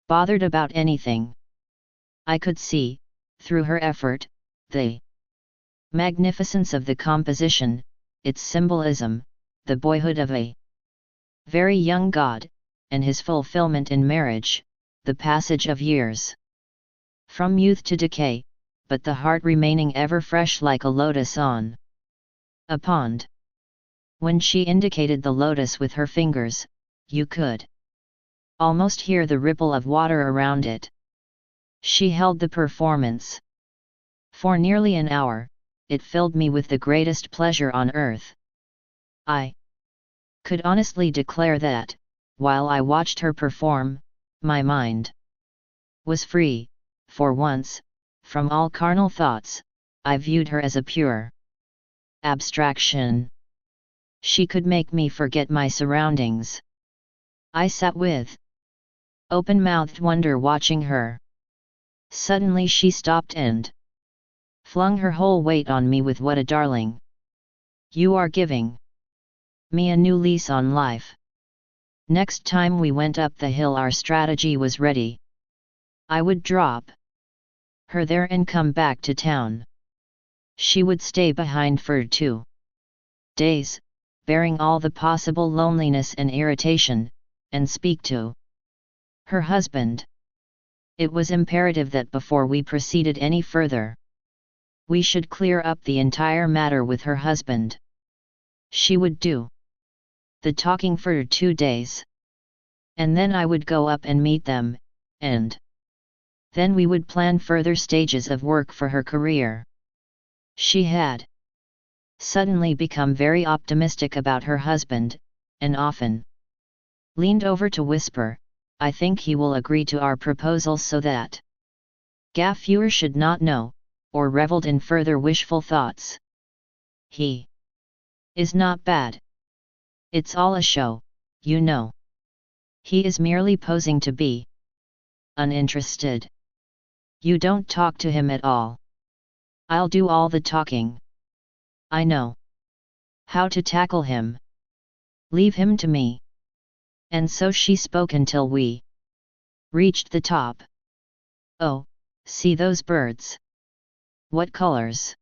bothered about anything. I could see, through her effort, the magnificence of the composition, its symbolism, the boyhood of a very young god, and his fulfillment in marriage, the passage of years from youth to decay, but the heart remaining ever fresh like a lotus on a pond. When she indicated the lotus with her fingers, you could almost hear the ripple of water around it. She held the performance for nearly an hour. It filled me with the greatest pleasure on earth. I could honestly declare that, while I watched her perform, my mind was free, for once, from all carnal thoughts. I viewed her as a pure abstraction. She could make me forget my surroundings. I sat with open-mouthed wonder watching her. Suddenly she stopped and flung her whole weight on me with "What a darling! You are giving me a new lease on life." Next time we went up the hill our strategy was ready. I would drop her there and come back to town. She would stay behind for 2 days, bearing all the possible loneliness and irritation, and speak to her husband. It was imperative that before we proceeded any further, we should clear up the entire matter with her husband. She would do the talking for 2 days. And then I would go up and meet them, and then we would plan further stages of work for her career. She had suddenly become very optimistic about her husband, and often leaned over to whisper, "I think he will agree to our proposal so that Gaffuer should not know," or reveled in further wishful thoughts. "He is not bad. It's all a show, you know. He is merely posing to be uninterested. You don't talk to him at all. I'll do all the talking. I know how to tackle him. Leave him to me." And so she spoke until we reached the top. "Oh, see those birds? What colors?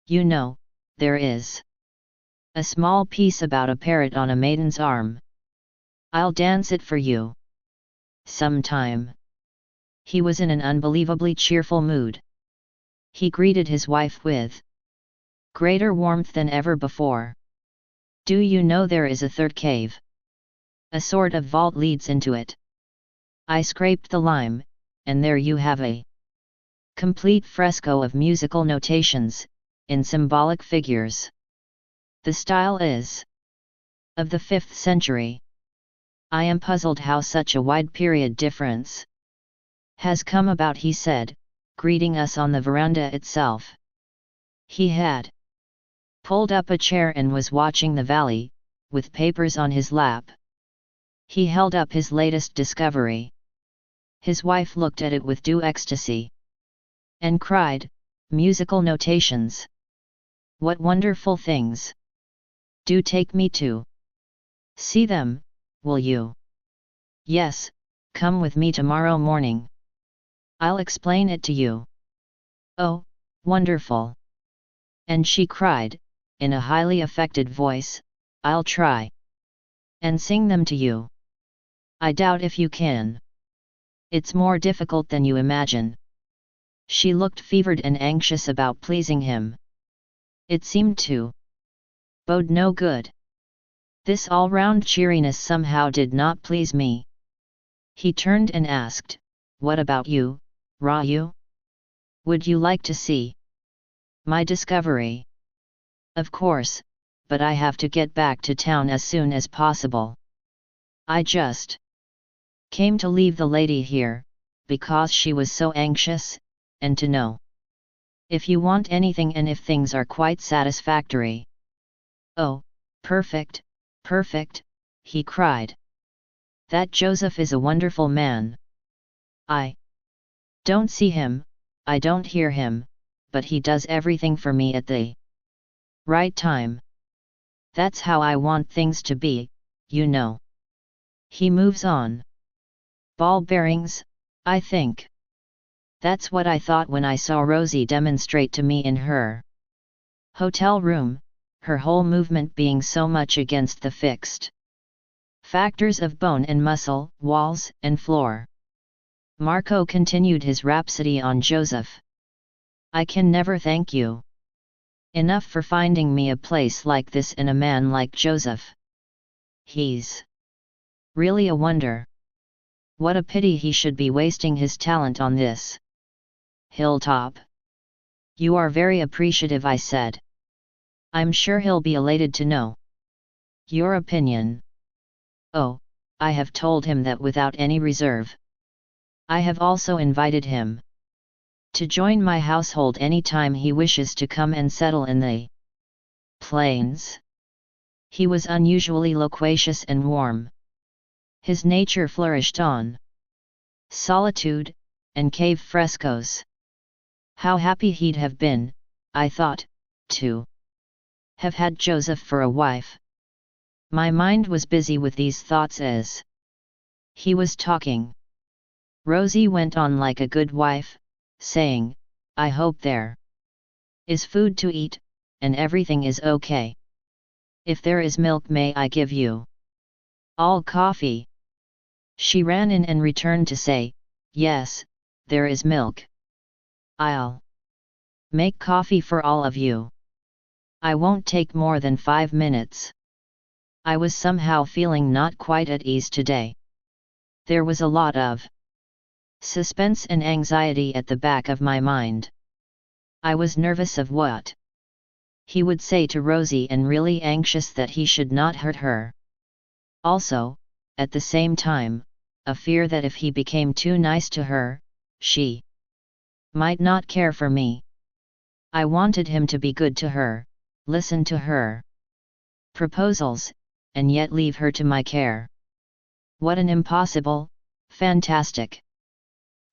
You know, there is a small piece about a parrot on a maiden's arm. I'll dance it for you sometime." He was in an unbelievably cheerful mood. He greeted his wife with greater warmth than ever before. "Do you know there is a third cave? A sort of vault leads into it. I scraped the lime, and there you have a complete fresco of musical notations, in symbolic figures. The style is of the 5th century. I am puzzled how such a wide period difference has come about," he said, greeting us on the veranda itself. He had pulled up a chair and was watching the valley, with papers on his lap. He held up his latest discovery. His wife looked at it with due ecstasy, and cried, "Musical notations! What wonderful things! Do take me to see them, will you?" "Yes, come with me tomorrow morning. I'll explain it to you." "Oh, wonderful!" And she cried, in a highly affected voice, "I'll try and sing them to you." "I doubt if you can. It's more difficult than you imagine." She looked fevered and anxious about pleasing him. It seemed to bode no good. This all-round cheeriness somehow did not please me. He turned and asked, "What about you, Raju? Would you like to see my discovery?" "Of course, but I have to get back to town as soon as possible. I just came to leave the lady here, because she was so anxious, and to know if you want anything and if things are quite satisfactory." "Oh, perfect, perfect," he cried. "That Joseph is a wonderful man. I don't see him, I don't hear him, but he does everything for me at the right time. That's how I want things to be, you know. He moves on ball bearings, I think. That's what I thought when I saw Rosie demonstrate to me in her hotel room, her whole movement being so much against the fixed factors of bone and muscle, walls and floor." Marco continued his rhapsody on Joseph. "I can never thank you. Enough for finding me a place like this in a man like Joseph. He's really a wonder. What a pity he should be wasting his talent on this hilltop. You are very appreciative, I said. I'm sure he'll be elated to know your opinion. Oh, I have told him that without any reserve. I have also invited him to join my household any time he wishes to come and settle in the plains. He was unusually loquacious and warm. His nature flourished on solitude and cave frescoes. How happy he'd have been, I thought, to have had Joseph for a wife. My mind was busy with these thoughts as he was talking. Rosie went on like a good wife, saying, I hope there is food to eat, and everything is okay. If there is milk, may I give you all coffee? She ran in and returned to say, yes, there is milk. I'll make coffee for all of you. I won't take more than 5 minutes. I was somehow feeling not quite at ease today. There was a lot of suspense and anxiety at the back of my mind. I was nervous of what he would say to Rosie and really anxious that he should not hurt her. Also, at the same time, a fear that if he became too nice to her, she might not care for me. I wanted him to be good to her, listen to her proposals, and yet leave her to my care. What an impossible, fantastic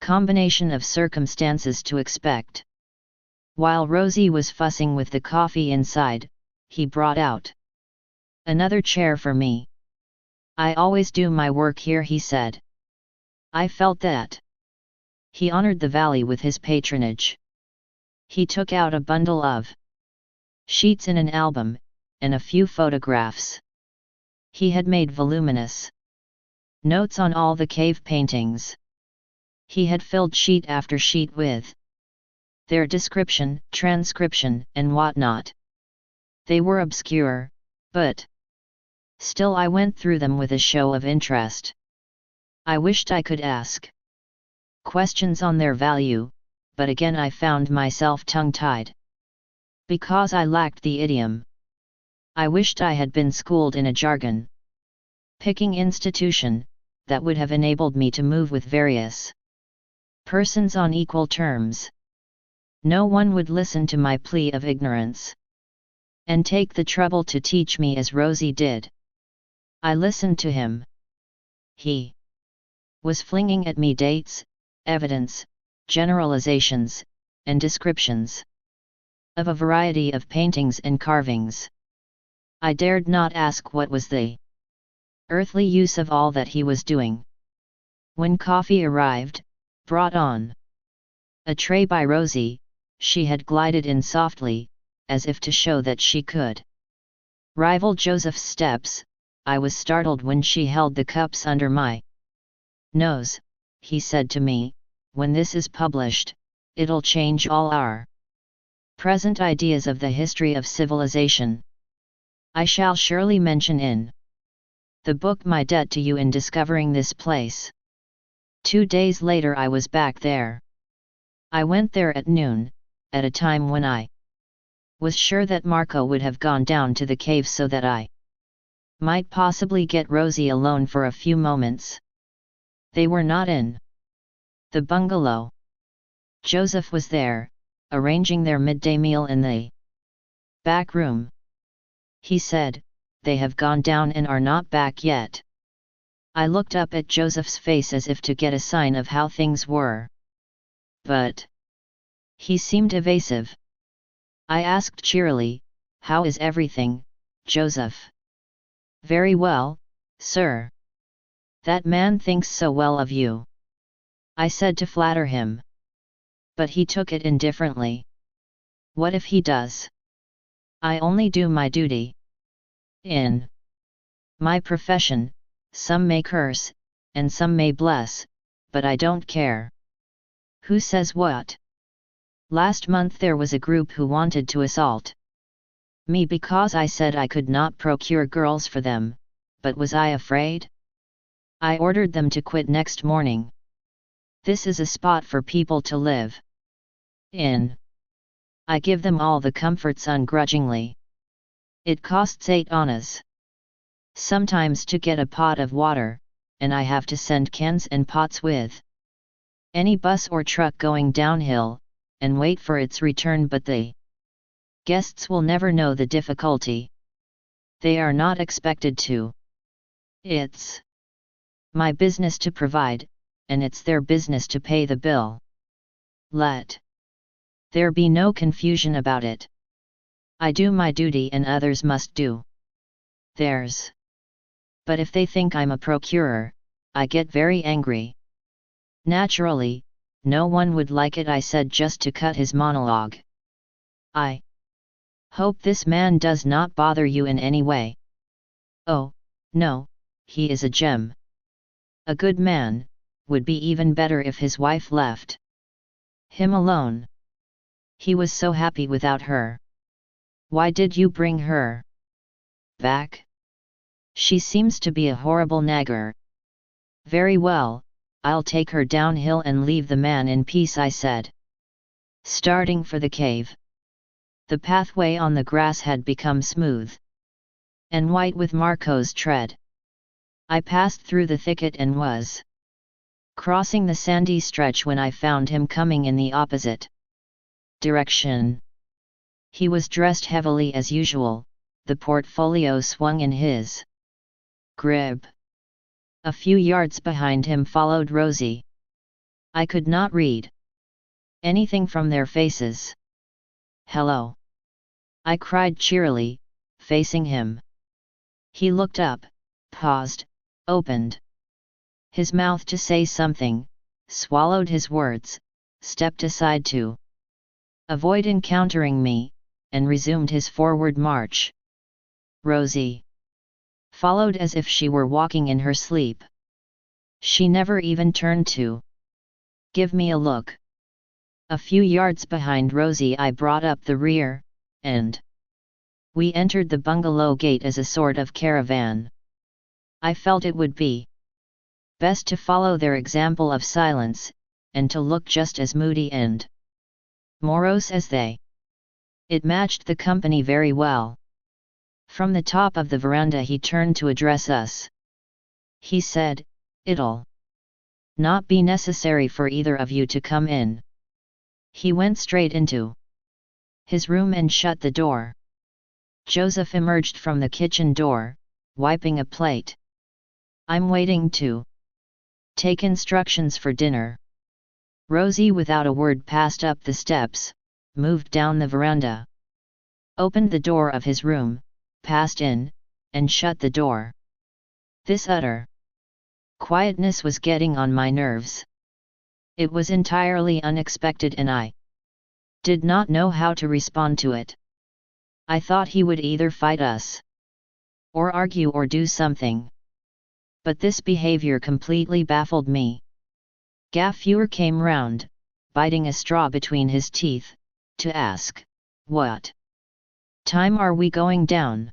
combination of circumstances to expect. While Rosie was fussing with the coffee inside, he brought out another chair for me. I always do my work here, he said. I felt that he honored the valley with his patronage. He took out a bundle of sheets in an album, and a few photographs. He had made voluminous notes on all the cave paintings. He had filled sheet after sheet with their description, transcription, and whatnot. They were obscure, but still I went through them with a show of interest. I wished I could ask questions on their value, but again I found myself tongue-tied. Because I lacked the idiom. I wished I had been schooled in a jargon picking institution that would have enabled me to move with various persons on equal terms. No one would listen to my plea of ignorance and take the trouble to teach me as Rosie did. I listened to him. He was flinging at me dates, evidence, generalizations, and descriptions of a variety of paintings and carvings. I dared not ask what was the earthly use of all that he was doing. When coffee arrived, brought on a tray by Rosie, she had glided in softly, as if to show that she could rival Joseph's steps. I was startled when she held the cups under my nose. He said to me, when this is published, it'll change all our present ideas of the history of civilization. I shall surely mention in the book my debt to you in discovering this place. 2 days later I was back there. I went there at noon, at a time when I was sure that Marco would have gone down to the cave so that I might possibly get Rosie alone for a few moments. They were not in the bungalow. Joseph was there, arranging their midday meal in the back room. He said, they have gone down and are not back yet. I looked up at Joseph's face as if to get a sign of how things were. But he seemed evasive. I asked cheerily, how is everything, Joseph? Very well, sir. That man thinks so well of you, I said to flatter him. But he took it indifferently. What if he does? I only do my duty. In my profession, some may curse, and some may bless, but I don't care. Who says what? Last month there was a group who wanted to assault Me because I said I could not procure girls for them, but was I afraid? I ordered them to quit next morning. This is a spot for people to live in. I give them all the comforts ungrudgingly. It costs 8 annas. Sometimes to get a pot of water, and I have to send cans and pots with any bus or truck going downhill, and wait for its return, but the guests will never know the difficulty. They are not expected to. It's my business to provide, and it's their business to pay the bill. Let there be no confusion about it. I do my duty and others must do theirs. But if they think I'm a procurer, I get very angry. Naturally, no one would like it, I said, just to cut his monologue. I hope this man does not bother you in any way. Oh, no, he is a gem. A good man, would be even better if his wife left him alone. He was so happy without her. Why did you bring her back? She seems to be a horrible nagger. Very well, I'll take her downhill and leave the man in peace, I said. Starting for the cave. The pathway on the grass had become smooth and white with Marco's tread. I passed through the thicket and was crossing the sandy stretch when I found him coming in the opposite direction. He was dressed heavily as usual, the portfolio swung in his grip. A few yards behind him followed Rosie. I could not read anything from their faces. Hello! I cried cheerily, facing him. He looked up, paused, opened his mouth to say something, swallowed his words, stepped aside to avoid encountering me, and resumed his forward march. Rosie followed as if she were walking in her sleep. She never even turned to give me a look. A few yards behind Rosie I brought up the rear, and we entered the bungalow gate as a sort of caravan. I felt it would be best to follow their example of silence, and to look just as moody and morose as they. It matched the company very well. From the top of the veranda he turned to address us. He said, "It'll not be necessary for either of you to come in." He went straight into his room and shut the door. Joseph emerged from the kitchen door, wiping a plate. "I'm waiting to take instructions for dinner." Rosie without a word passed up the steps, moved down the veranda, opened the door of his room, passed in, and shut the door. This utter quietness was getting on my nerves. It was entirely unexpected and I did not know how to respond to it. I thought he would either fight us, or argue or do something. But this behavior completely baffled me. Gaffuer came round, biting a straw between his teeth, to ask, "What time are we going down?"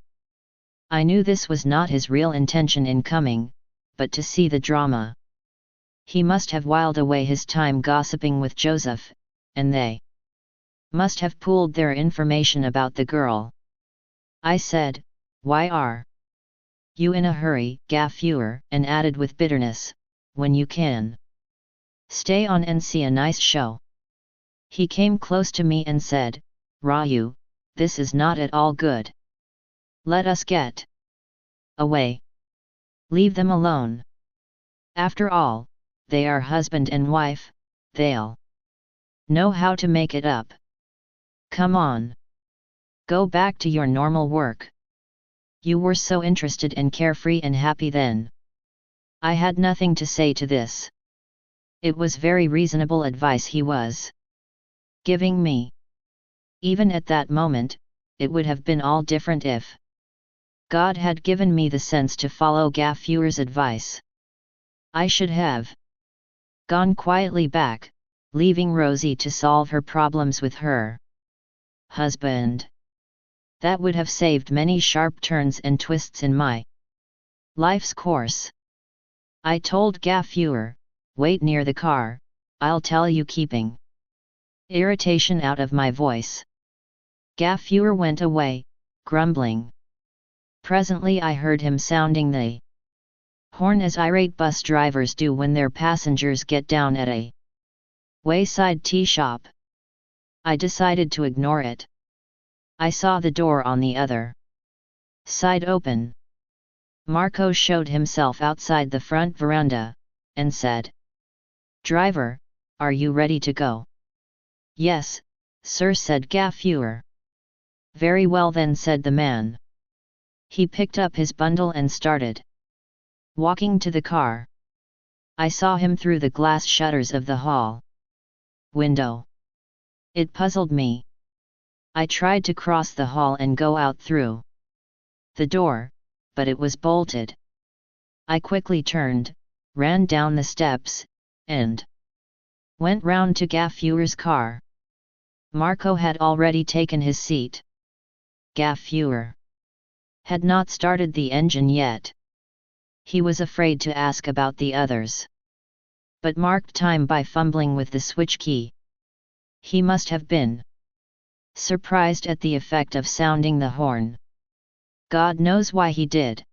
I knew this was not his real intention in coming, but to see the drama. He must have whiled away his time gossiping with Joseph, and they must have pooled their information about the girl. I said, "Why are you in a hurry, Gaffuer?" and added with bitterness, "when you can stay on and see a nice show." He came close to me and said, "Raju, this is not at all good. Let us get away. Leave them alone. After all, they are husband and wife, they'll know how to make it up. Come on. Go back to your normal work. You were so interested and carefree and happy then." I had nothing to say to this. It was very reasonable advice he was giving me. Even at that moment, it would have been all different if God had given me the sense to follow Gaffuer's advice. I should have gone quietly back, leaving Rosie to solve her problems with her husband. That would have saved many sharp turns and twists in my life's course. I told Gaffurer, wait near the car, I'll tell you, keeping irritation out of my voice. Gaffurer went away, grumbling. Presently I heard him sounding the horn as irate bus drivers do when their passengers get down at a wayside tea shop. I decided to ignore it. I saw the door on the other side open. Marco showed himself outside the front veranda, and said, "Driver, are you ready to go?" "Yes, sir," said Gaffurer. "Very well then," said the man. He picked up his bundle and started walking to the car. I saw him through the glass shutters of the hall window. It puzzled me. I tried to cross the hall and go out through the door, but it was bolted. I quickly turned, ran down the steps, and went round to Gaffurer's car. Marco had already taken his seat. Gaffurer had not started the engine yet. He was afraid to ask about the others, but marked time by fumbling with the switch key. He must have been surprised at the effect of sounding the horn. God knows why he did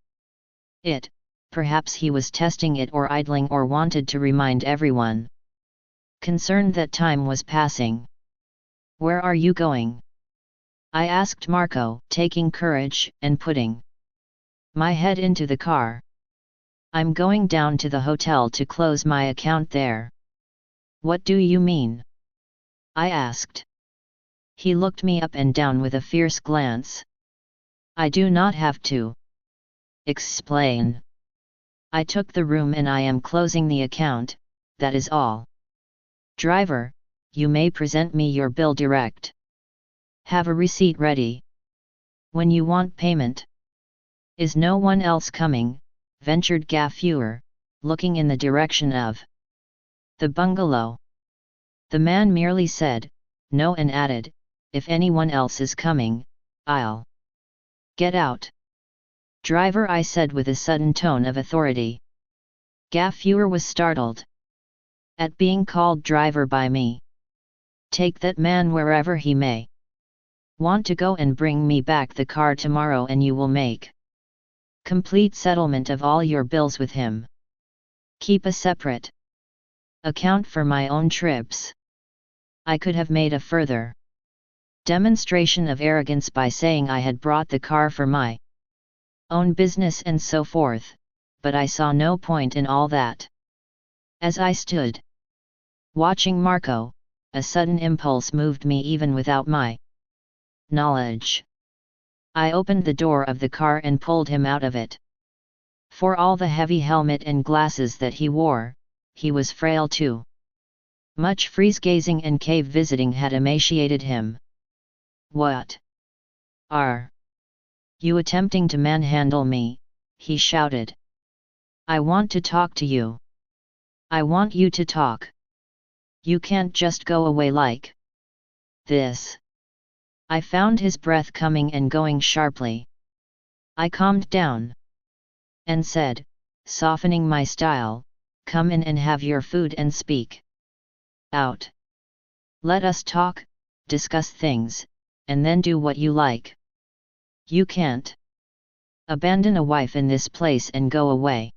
it. Perhaps he was testing it or idling or wanted to remind everyone concerned that time was passing. "Where are you going?" I asked Marco, taking courage and putting my head into the car. "I'm going down to the hotel to close my account there." "What do you mean?" I asked. He looked me up and down with a fierce glance. "I do not have to explain. I took the room and I am closing the account, that is all." "Driver, you may present me your bill direct. Have a receipt ready when you want payment." "Is no one else coming?" ventured Gaffurer, looking in the direction of the bungalow. The man merely said, "No," and added, "If anyone else is coming, I'll get out." "Driver," I said with a sudden tone of authority. Gaffurer was startled at being called driver by me. "Take that man wherever he may want to go and bring me back the car tomorrow, and you will make complete settlement of all your bills with him. Keep a separate account for my own trips." I could have made a further demonstration of arrogance by saying I had brought the car for my own business and so forth, but I saw no point in all that. As I stood watching Marco, a sudden impulse moved me even without my knowledge. I opened the door of the car and pulled him out of it. For all the heavy helmet and glasses that he wore, he was frail too. Much freeze-gazing and cave visiting had emaciated him. "What are you attempting to manhandle me?" he shouted. "I want to talk to you." "I want you to talk. You can't just go away like this." I found his breath coming and going sharply. I calmed down and said, softening my style, "Come in and have your food and speak out. Let us talk, discuss things, and then do what you like. You can't abandon a wife in this place and go away."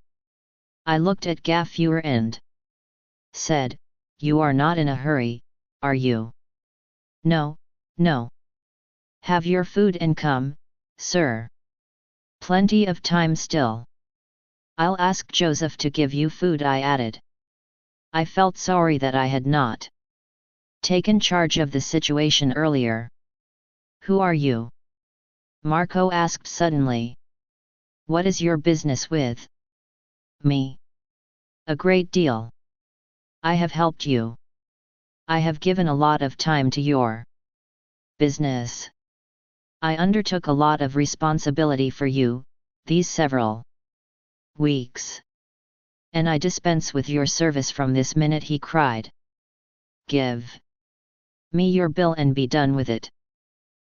I looked at Gaffurer and said, "You are not in a hurry, are you?" "No, no. Have your food and come, sir. Plenty of time still." "I'll ask Joseph to give you food," I added. I felt sorry that I had not taken charge of the situation earlier. "Who are you?" Marco asked suddenly. "What is your business with me?" "A great deal. I have helped you. I have given a lot of time to your business. I undertook a lot of responsibility for you, these several weeks. And I dispense with your service from this minute," he cried. "Give me your bill and be done with it."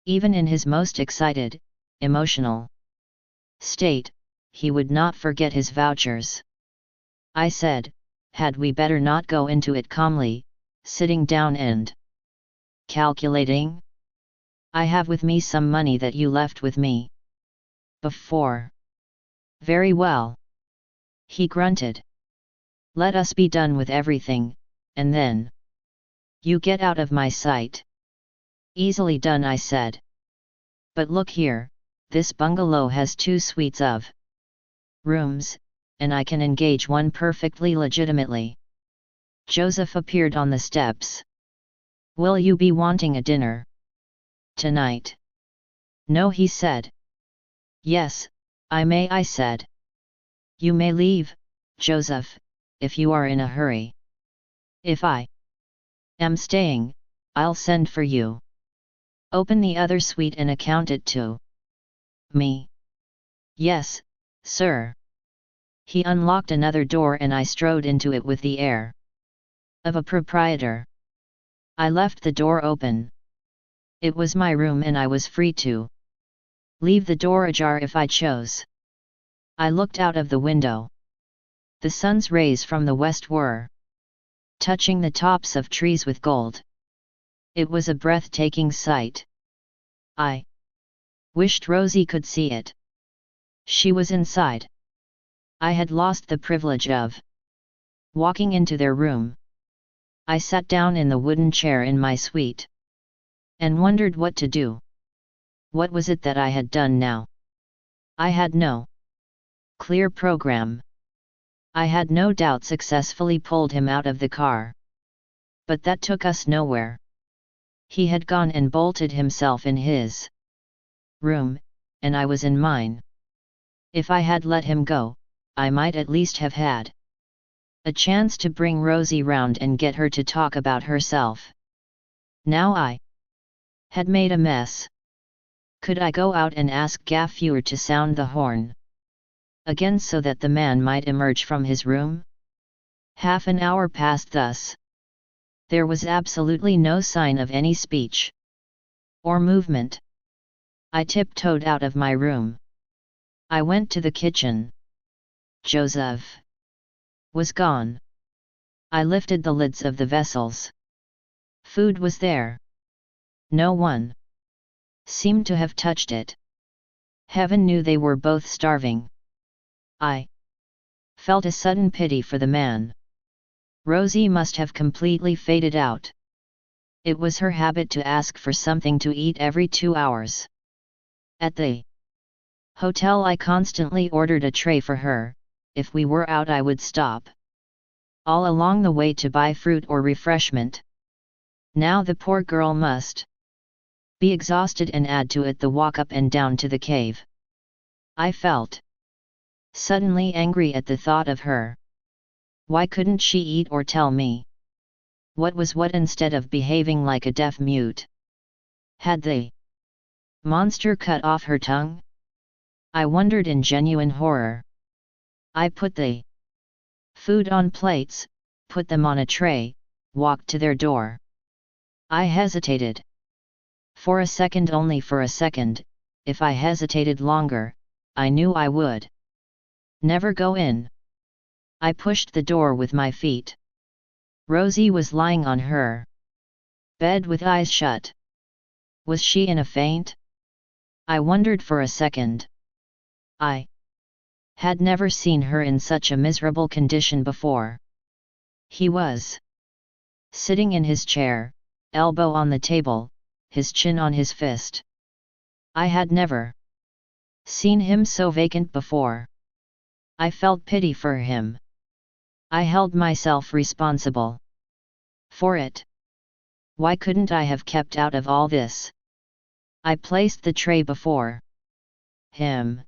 Even in his most excited, emotional state, he would not forget his vouchers. I said, had we better not go into it calmly, sitting down and calculating? I have with me some money that you left with me before. Very well. He grunted. Let us be done with everything, and then you get out of my sight. Easily done, I said. But look here, this bungalow has 2 suites of rooms, and I can engage one perfectly legitimately. Joseph appeared on the steps. Will you be wanting a dinner tonight? No, he said. Yes, I may, I said. You may leave, Joseph, if you are in a hurry. If I am staying, I'll send for you. Open the other suite and account it to me. Yes, sir. He unlocked another door and I strode into it with the air of a proprietor. I left the door open. It was my room and I was free to leave the door ajar if I chose. I looked out of the window. The sun's rays from the west were touching the tops of trees with gold. It was a breathtaking sight. I wished Rosie could see it. She was inside. I had lost the privilege of walking into their room. I sat down in the wooden chair in my suite and wondered what to do. What was it that I had done now? I had no clear program. I had no doubt successfully pulled him out of the car. But that took us nowhere. He had gone and bolted himself in his room, and I was in mine. If I had let him go, I might at least have had a chance to bring Rosie round and get her to talk about herself. Now I had made a mess. Could I go out and ask Gaffuer to sound the horn again so that the man might emerge from his room? Half an hour passed thus. There was absolutely no sign of any speech or movement. I tiptoed out of my room. I went to the kitchen. Joseph was gone. I lifted the lids of the vessels. Food was there. No one seemed to have touched it. Heaven knew they were both starving. I felt a sudden pity for the man. Rosie must have completely faded out. It was her habit to ask for something to eat every 2 hours. At the hotel I constantly ordered a tray for her. If we were out I would stop all along the way to buy fruit or refreshment. Now the poor girl must be exhausted and add to it the walk up and down to the cave. I felt suddenly angry at the thought of her. Why couldn't she eat or tell me what was what instead of behaving like a deaf mute? Had the monster cut off her tongue? I wondered in genuine horror. I put the food on plates, put them on a tray, walked to their door. I hesitated. For a second, only for a second. If I hesitated longer, I knew I would never go in. I pushed the door with my feet. Rosie was lying on her bed with eyes shut. Was she in a faint? I wondered for a second. I had never seen her in such a miserable condition before. He was sitting in his chair, elbow on the table, his chin on his fist. I had never seen him so vacant before. I felt pity for him. I held myself responsible for it. Why couldn't I have kept out of all this? I placed the tray before him.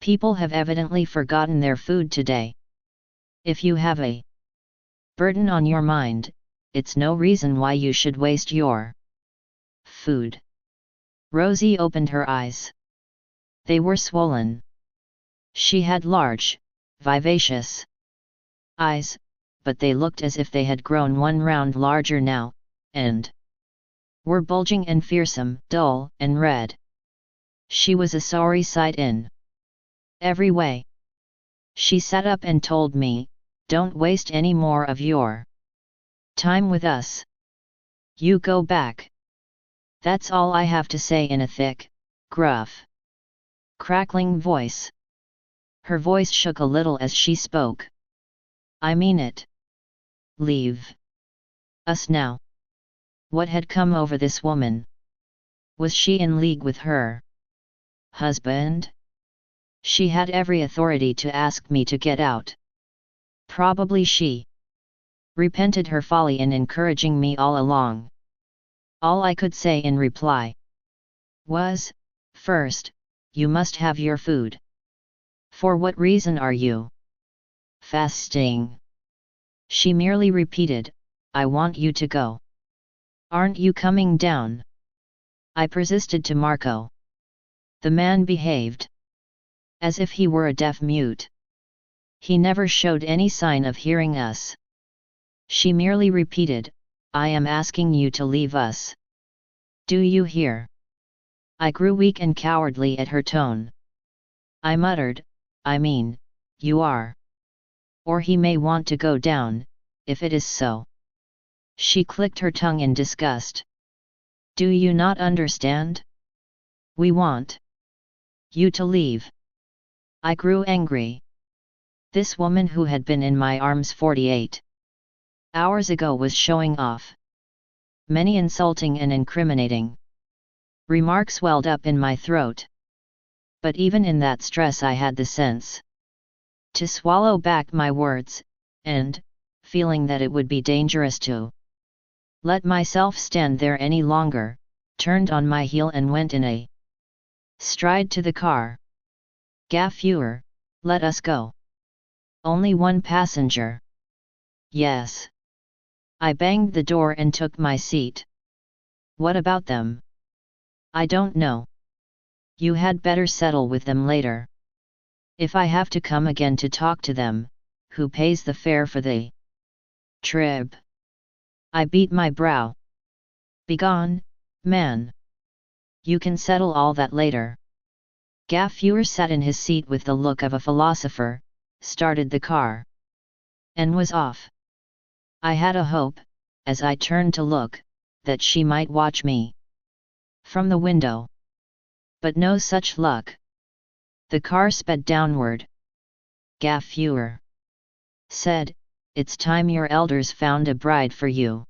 People have evidently forgotten their food today. If you have a burden on your mind, it's no reason why you should waste your food. Rosie opened her eyes. They were swollen. She had large, vivacious eyes, but they looked as if they had grown one round larger now, and were bulging and fearsome, dull and red. She was a sorry sight in every way. She sat up and told me, "Don't waste any more of your time with us. You go back." That's all I have to say in a thick, gruff, crackling voice. Her voice shook a little as she spoke. "I mean it. Leave us now." What had come over this woman? Was she in league with her husband? She had every authority to ask me to get out. Probably she repented her folly in encouraging me all along. All I could say in reply was, "First, you must have your food." "For what reason are you fasting?" She merely repeated, "I want you to go. Aren't you coming down?" I persisted to Marco. The man behaved as if he were a deaf mute. He never showed any sign of hearing us. She merely repeated, "I am asking you to leave us. Do you hear?" I grew weak and cowardly at her tone. I muttered, "I mean, you are. Or he may want to go down, if it is so." She clicked her tongue in disgust. "Do you not understand? We want you to leave." I grew angry. This woman who had been in my arms 48 hours ago was showing off. Many insulting and incriminating remarks welled up in my throat. But even in that stress I had the sense to swallow back my words, and, feeling that it would be dangerous to let myself stand there any longer, turned on my heel and went in a stride to the car. "Gaffurer, let us go. Only one passenger." "Yes." I banged the door and took my seat. "What about them?" "I don't know. You had better settle with them later. If I have to come again to talk to them, who pays the fare for the trip?" I beat my brow. "Begone, man. You can settle all that later." Gaffurer sat in his seat with the look of a philosopher, started the car, and was off. I had a hope, as I turned to look, that she might watch me from the window. But no such luck. The car sped downward. Gaffurer said, "It's time your elders found a bride for you."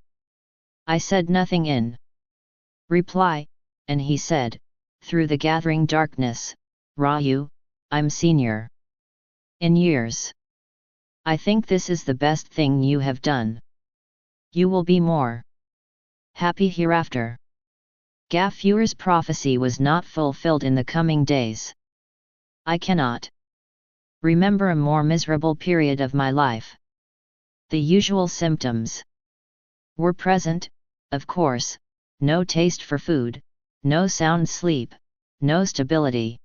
I said nothing in reply, and he said, through the gathering darkness, "Raju, I'm senior in years. I think this is the best thing you have done. You will be more happy hereafter." Gaffurer's prophecy was not fulfilled in the coming days. I cannot remember a more miserable period of my life. The usual symptoms were present, of course: no taste for food, no sound sleep, no stability.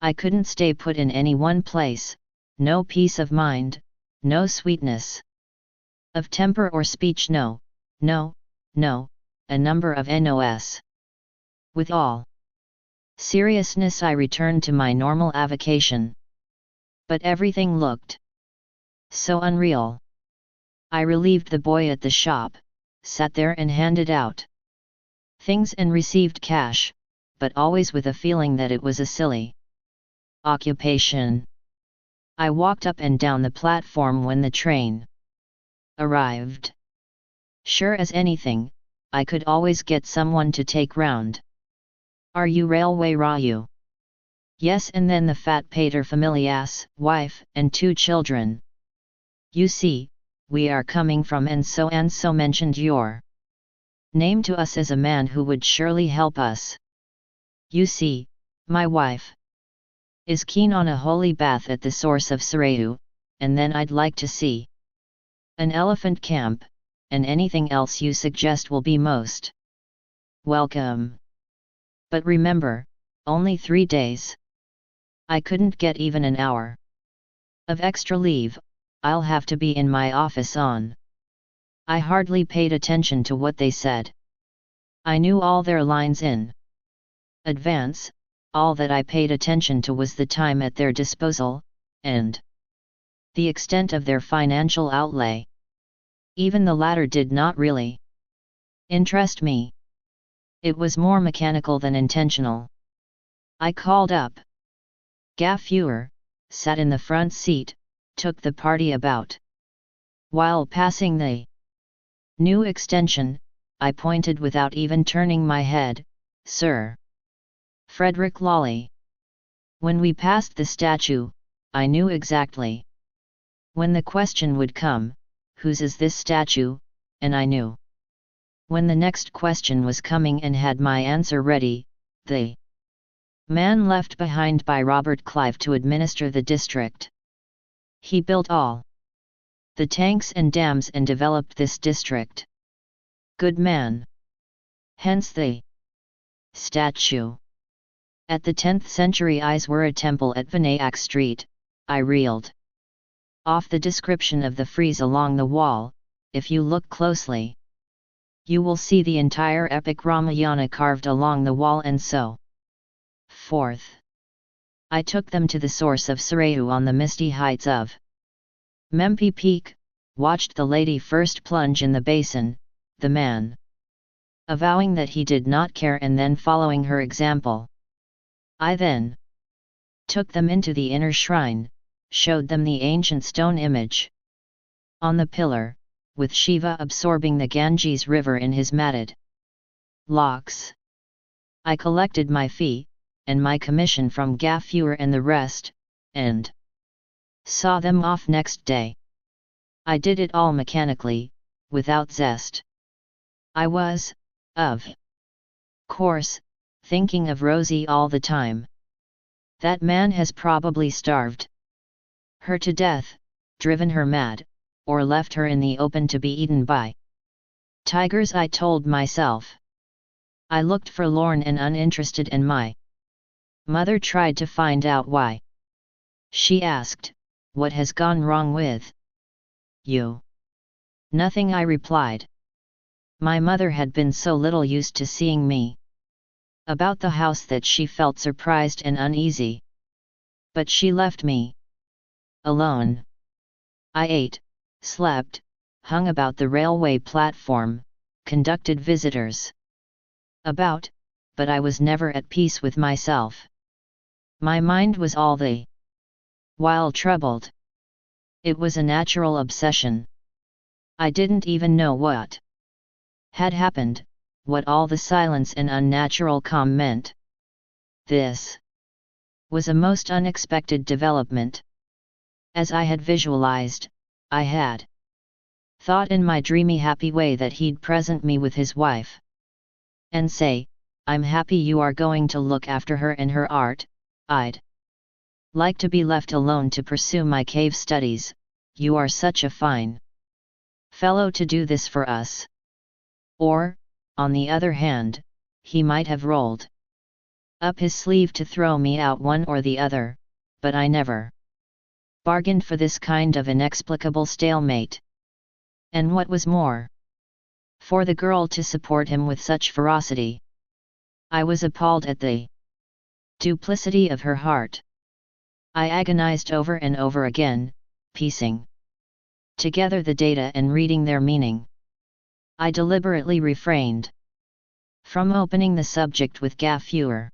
I couldn't stay put in any one place, no peace of mind, no sweetness of temper or speech, no, a number of NOS. With all seriousness I returned to my normal avocation. But everything looked so unreal. I relieved the boy at the shop, sat there and handed out things and received cash, but always with a feeling that it was a silly occupation. I walked up and down the platform when the train arrived. Sure as anything, I could always get someone to take round. "Are you railway Raju?" "Yes," and then the fat paterfamilias, wife and 2 children. "You see, we are coming from and so mentioned your name to us as a man who would surely help us. You see, my wife is keen on a holy bath at the source of Sarayu, and then I'd like to see an elephant camp, and anything else you suggest will be most welcome. But remember, only 3 days. I couldn't get even an hour of extra leave. I'll have to be in my office on." I hardly paid attention to what they said. I knew all their lines in advance. All that I paid attention to was the time at their disposal, and the extent of their financial outlay. Even the latter did not really interest me. It was more mechanical than intentional. I called up. Gaffurer sat in the front seat, took the party about. While passing the new extension, I pointed without even turning my head, "Sir Frederick Lawley." When we passed the statue, I knew exactly when the question would come, "Whose is this statue?" and I knew when the next question was coming and had my answer ready, the man left behind by Robert Clive to administer the district. He built all the tanks and dams and developed this district. Good man. Hence the statue. At the 10th century eyes were a temple at Vinayak Street. I reeled off the description of the frieze along the wall. If you look closely, you will see the entire epic Ramayana carved along the wall and so forth. I took them to the source of Sarayu on the misty heights of Mempi Peak, watched the lady first plunge in the basin, the man avowing that he did not care and then following her example. I then took them into the inner shrine, showed them the ancient stone image on the pillar, with Shiva absorbing the Ganges river in his matted locks. I collected my fee, and my commission from Gaffurer and the rest, and saw them off next day. I did it all mechanically, without zest. I was, of course, thinking of Rosie all the time. That man has probably starved her to death, driven her mad, or left her in the open to be eaten by tigers, I told myself. I looked forlorn and uninterested, and my mother tried to find out why. She asked, "What has gone wrong with you?" "Nothing," I replied. My mother had been so little used to seeing me about the house that she felt surprised and uneasy. But she left me alone. I ate, slept, hung about the railway platform, conducted visitors about, but I was never at peace with myself. My mind was all the while troubled. It was a natural obsession. I didn't even know what had happened, what all the silence and unnatural calm meant. This was a most unexpected development. As I had visualized, I had thought in my dreamy happy way that he'd present me with his wife and say, "I'm happy you are going to look after her and her art. I'd like to be left alone to pursue my cave studies. You are such a fine fellow to do this for us." Or, on the other hand, he might have rolled up his sleeve to throw me out, one or the other, but I never bargained for this kind of inexplicable stalemate. And what was more, for the girl to support him with such ferocity. I was appalled at the duplicity of her heart. I agonized over and over again, piecing together the data and reading their meaning. I deliberately refrained from opening the subject with Gaffurer.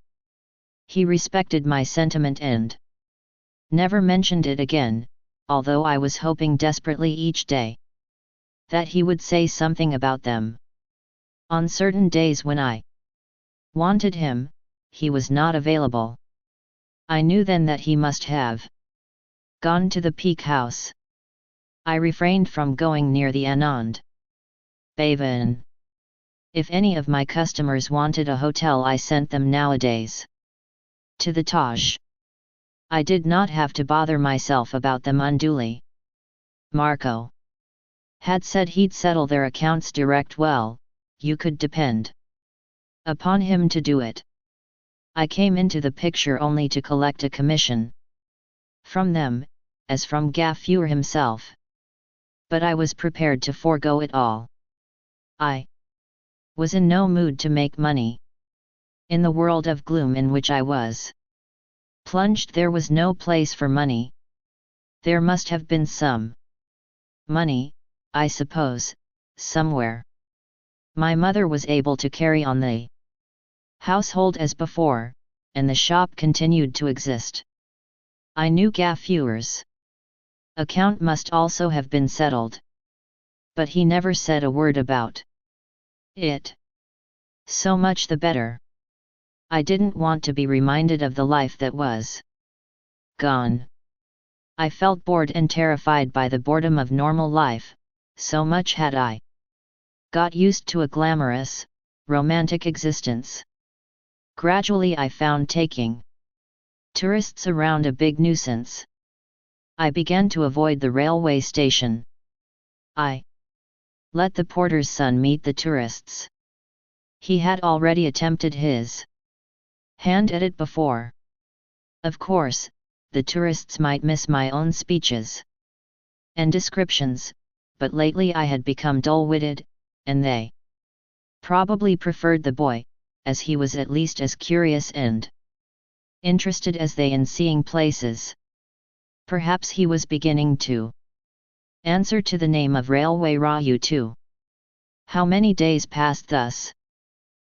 He respected my sentiment and never mentioned it again, although I was hoping desperately each day that he would say something about them. On certain days when I wanted him, he was not available. I knew then that he must have gone to the Peak House. I refrained from going near the Anand Bhavan. If any of my customers wanted a hotel, I sent them nowadays to the Taj. I did not have to bother myself about them unduly. Marco had said he'd settle their accounts direct. Well, you could depend upon him to do it. I came into the picture only to collect a commission from them, as from Gaffurer himself. But I was prepared to forego it all. I was in no mood to make money. In the world of gloom in which I was plunged, there was no place for money. There must have been some money, I suppose, somewhere. My mother was able to carry on the household as before, and the shop continued to exist. I knew Gafur's account must also have been settled. But he never said a word about it. So much the better. I didn't want to be reminded of the life that was gone. I felt bored and terrified by the boredom of normal life, so much had I got used to a glamorous, romantic existence. Gradually I found taking tourists around a big nuisance. I began to avoid the railway station. I let the porter's son meet the tourists. He had already attempted his hand at it before. Of course, the tourists might miss my own speeches and descriptions, but lately I had become dull-witted, and they probably preferred the boy, as he was at least as curious and interested as they in seeing places. Perhaps he was beginning to answer to the name of Railway Raju too. How many days passed thus?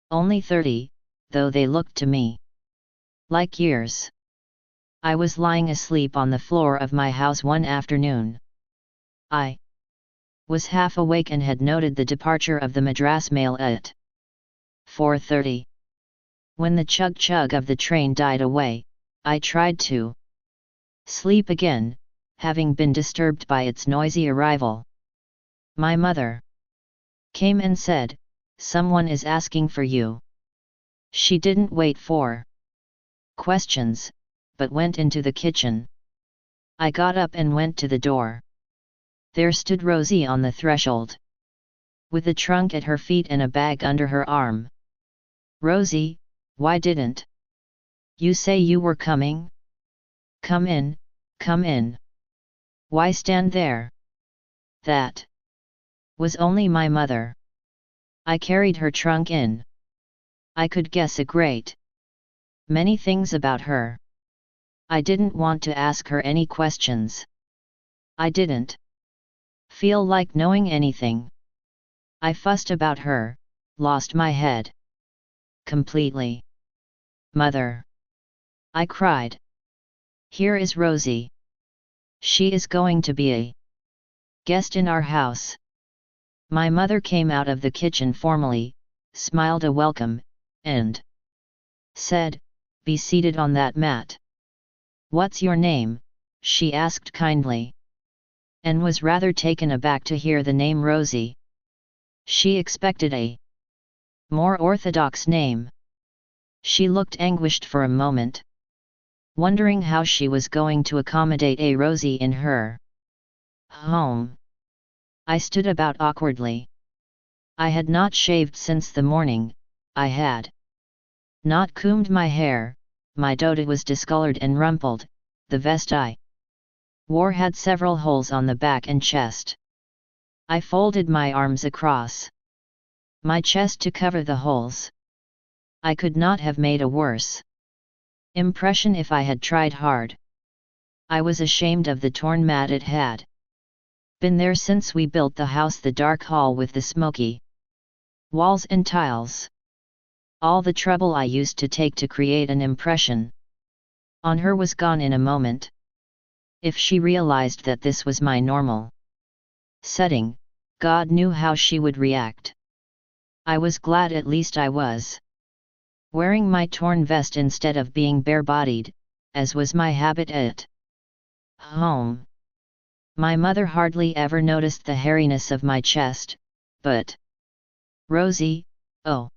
Only 30, though they looked to me like years. I was lying asleep on the floor of my house one afternoon. I was half awake and had noted the departure of the Madras mail at 4:30. When the chug-chug of the train died away, I tried to sleep again, having been disturbed by its noisy arrival. My mother came and said, "Someone is asking for you." She didn't wait for questions, but went into the kitchen. I got up and went to the door. There stood Rosie on the threshold, with a trunk at her feet and a bag under her arm. "Rosie, why didn't you say you were coming? Come in, come in. Why stand there?" That was only my mother. I carried her trunk in. I could guess a great many things about her. I didn't want to ask her any questions. I didn't feel like knowing anything. I fussed about her, lost my head completely. "Mother!" I cried. "Here is Rosie. She is going to be a guest in our house." My mother came out of the kitchen formally, smiled a welcome, and said, "Be seated on that mat." "What's your name?" she asked kindly, and was rather taken aback to hear the name Rosie. She expected a more orthodox name. She looked anguished for a moment, wondering how she was going to accommodate a Rosie in her home. I stood about awkwardly. I had not shaved since the morning, I had not combed my hair, my dhoti was discolored and rumpled, the vest I wore had several holes on the back and chest. I folded my arms across my chest to cover the holes. I could not have made a worse impression if I had tried hard. I was ashamed of the torn mat. It had been there since we built the house, the dark hall with the smoky walls and tiles. All the trouble I used to take to create an impression on her was gone in a moment. If she realized that this was my normal setting, God knew how she would react. I was glad at least I was wearing my torn vest instead of being bare-bodied, as was my habit at home. My mother hardly ever noticed the hairiness of my chest, but Rosie, oh!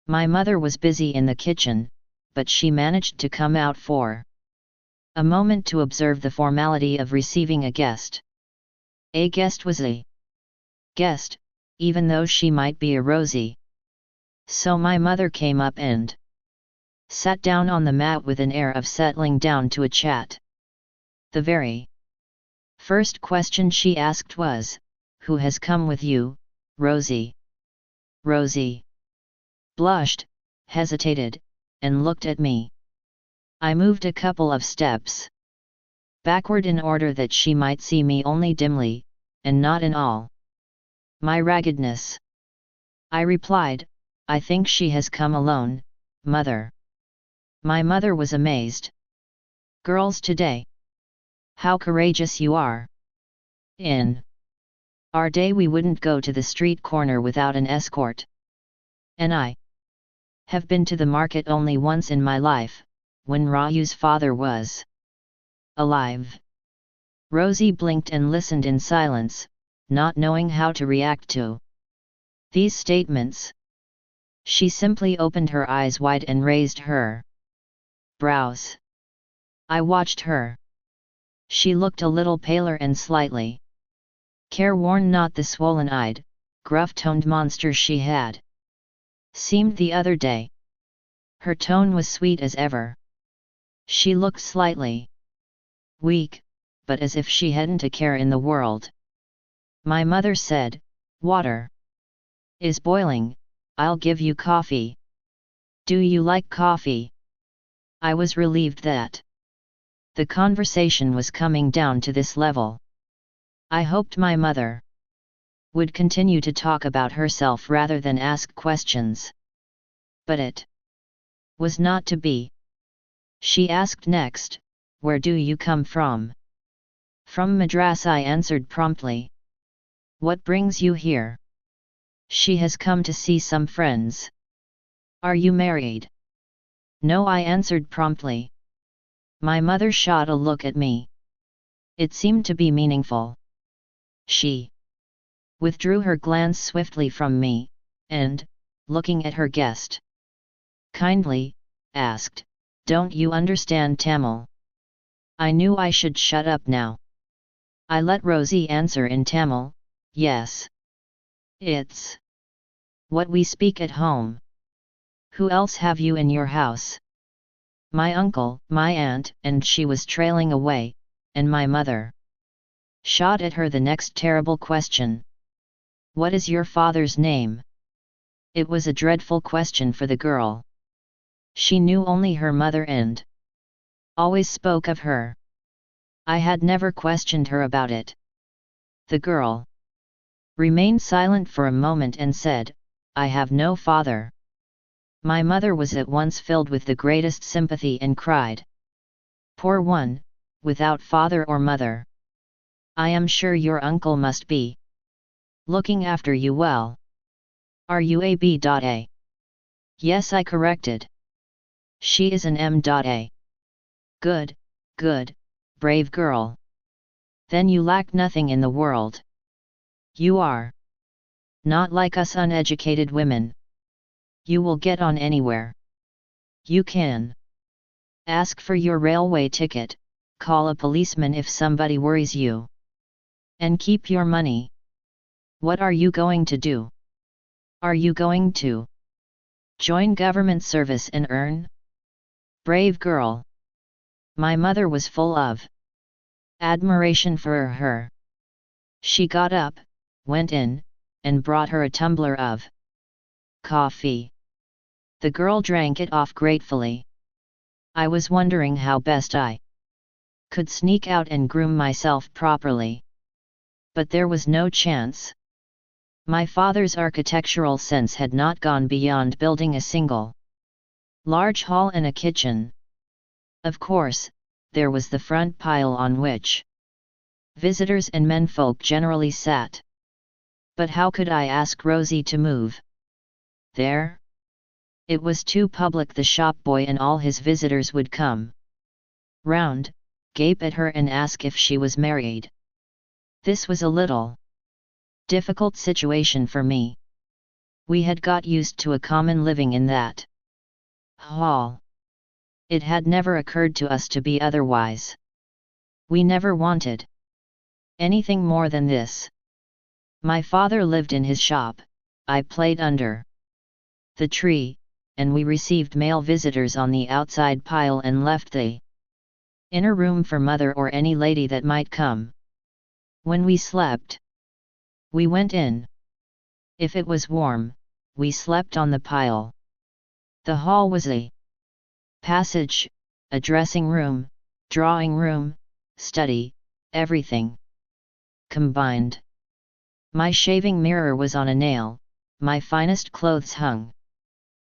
My mother was busy in the kitchen, but she managed to come out for a moment to observe the formality of receiving a guest. A guest was a guest, even though she might be a Rosie. So my mother came up and sat down on the mat with an air of settling down to a chat. The very first question she asked was, "Who has come with you, Rosie?" Rosie blushed, hesitated, and looked at me. I moved a couple of steps backward in order that she might see me only dimly, and not in all my raggedness. I replied, "I think she has come alone, mother." My mother was amazed. "Girls today! How courageous you are! In our day we wouldn't go to the street corner without an escort. And I have been to the market only once in my life, when Raju's father was alive." Rosie blinked and listened in silence, not knowing how to react to these statements. She simply opened her eyes wide and raised her brows. I watched her. She looked a little paler and slightly careworn, not the swollen-eyed, gruff-toned monster she had seemed the other day. Her tone was sweet as ever. She looked slightly weak, but as if she hadn't a care in the world. My mother said, "Water is boiling, I'll give you coffee. Do you like coffee?" I was relieved that the conversation was coming down to this level. I hoped my mother would continue to talk about herself rather than ask questions. But it was not to be. She asked next, "Where do you come from?" "From Madras," I answered promptly. "What brings you here?" "She has come to see some friends." "Are you married?" "No," I answered promptly. My mother shot a look at me. It seemed to be meaningful. She withdrew her glance swiftly from me, and, looking at her guest kindly, asked, "Don't you understand Tamil?" I knew I should shut up now. I let Rosie answer in Tamil, "Yes. It's what we speak at home." "Who else have you in your house?" "My uncle, my aunt," and she was trailing away, and my mother shot at her the next terrible question. "What is your father's name?" It was a dreadful question for the girl. She knew only her mother and always spoke of her. I had never questioned her about it. The girl remained silent for a moment and said, "I have no father." My mother was at once filled with the greatest sympathy and cried, "Poor one, without father or mother. I am sure your uncle must be looking after you well. Are you a B.A? "Yes," I corrected. "She is an M.A. Good, good, brave girl. Then you lack nothing in the world. You are not like us uneducated women. You will get on anywhere. You can ask for your railway ticket, call a policeman if somebody worries you, and keep your money. What are you going to do? Are you going to join government service and earn?" Brave girl. My mother was full of admiration for her. She got up, went in, and brought her a tumbler of coffee. The girl drank it off gratefully. I was wondering how best I could sneak out and groom myself properly. But there was no chance. My father's architectural sense had not gone beyond building a single large hall and a kitchen. Of course, there was the front pile on which visitors and menfolk generally sat. But how could I ask Rosie to move there? It was too public. The shop boy and all his visitors would come round, gape at her and ask if she was married. This was a little difficult situation for me. We had got used to a common living in that hall. It had never occurred to us to be otherwise. We never wanted anything more than this. My father lived in his shop, I played under the tree, and we received male visitors on the outside pile and left the inner room for mother or any lady that might come. When we slept, we went in. If it was warm, we slept on the pile. The hall was a passage, a dressing room, drawing room, study, everything combined. My shaving mirror was on a nail, my finest clothes hung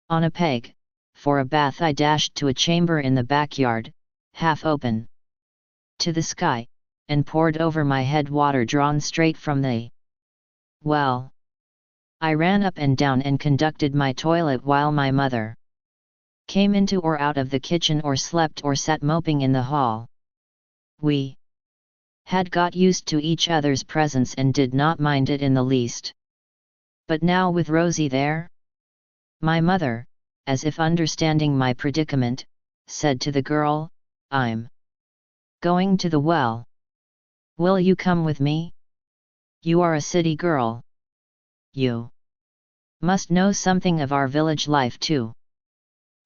on a peg. For a bath I dashed to a chamber in the backyard, half open to the sky, and poured over my head water drawn straight from the well. I ran up and down and conducted my toilet while my mother came into or out of the kitchen or slept or sat moping in the hall. We had got used to each other's presence and did not mind it in the least. But now with Rosie there, my mother, as if understanding my predicament, said to the girl, "I'm going to the well. Will you come with me? You are a city girl. You must know something of our village life too."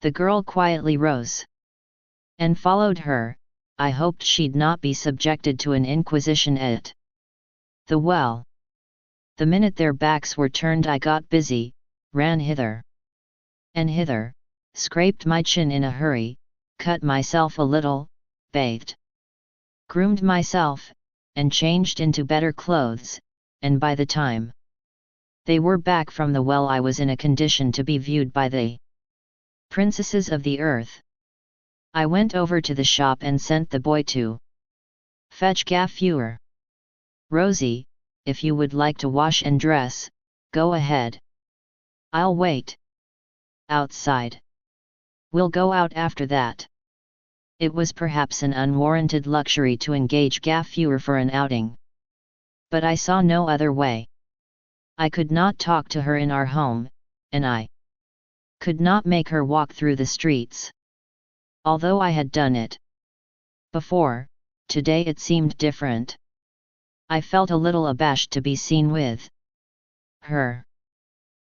The girl quietly rose and followed her. I hoped she'd not be subjected to an inquisition at the well. The minute their backs were turned I got busy, ran hither and hither, scraped my chin in a hurry, cut myself a little, bathed, groomed myself, and changed into better clothes, and by the time they were back from the well I was in a condition to be viewed by the princesses of the earth. I went over to the shop and sent the boy to fetch Gaffurer. "Rosie, if you would like to wash and dress, go ahead. I'll wait outside. We'll go out after that." It was perhaps an unwarranted luxury to engage Gaffurer for an outing, but I saw no other way. I could not talk to her in our home, and I could not make her walk through the streets. Although I had done it before, today it seemed different. I felt a little abashed to be seen with her.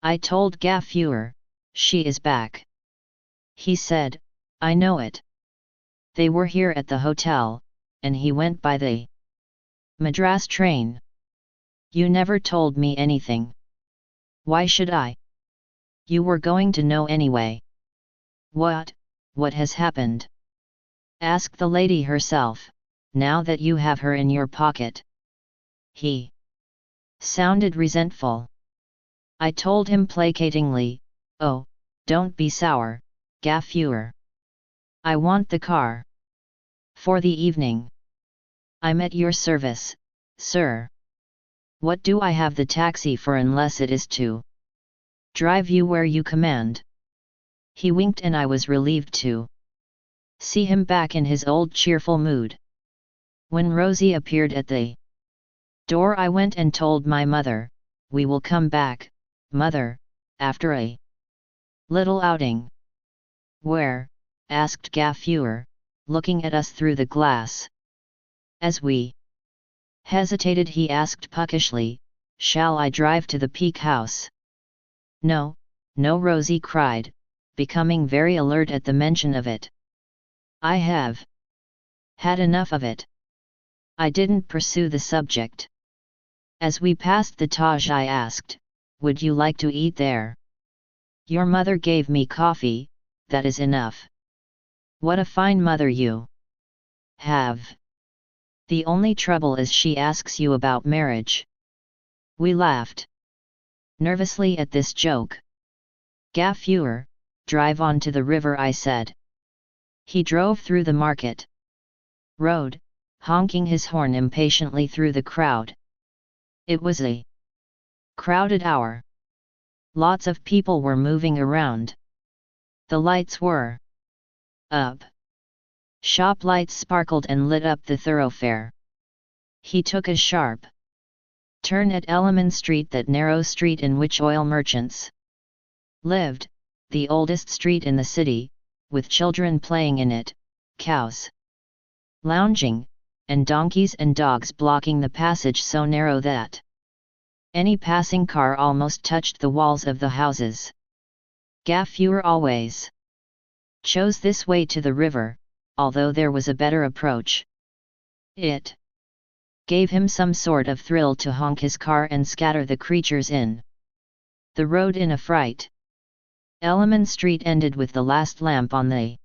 I told Gaffurer, "She is back." He said, "I know it. They were here at the hotel, and he went by the Madras train. You never told me anything." "Why should I? You were going to know anyway." What has happened?" "Ask the lady herself, now that you have her in your pocket." He sounded resentful. I told him placatingly, "Oh, don't be sour, Gaffurer. I want the car for the evening. I'm at your service, sir. What do I have the taxi for unless it is to drive you where you command?" He winked and I was relieved to see him back in his old cheerful mood. When Rosie appeared at the door I went and told my mother, "We will come back, mother, after a little outing." "Where?" asked Gaffurer, looking at us through the glass. As we hesitated he asked puckishly, "Shall I drive to the Peak House?" "No, no," Rosie cried, becoming very alert at the mention of it. "I have had enough of it." I didn't pursue the subject. As we passed the Taj I asked, "Would you like to eat there?" "Your mother gave me coffee, that is enough." "What a fine mother you have. The only trouble is she asks you about marriage." We laughed nervously at this joke. "Gaffurer, drive on to the river," I said. He drove through the market road, honking his horn impatiently through the crowd. It was a crowded hour. Lots of people were moving around. The lights were up. Shop lights sparkled and lit up the thoroughfare. He took a sharp turn at Elliman Street, that narrow street in which oil merchants lived, the oldest street in the city, with children playing in it, cows lounging, and donkeys and dogs blocking the passage so narrow that any passing car almost touched the walls of the houses. Gaffurer always chose this way to the river, although there was a better approach. It gave him some sort of thrill to honk his car and scatter the creatures in The road in a fright. Elliman Street ended with the last lamp on the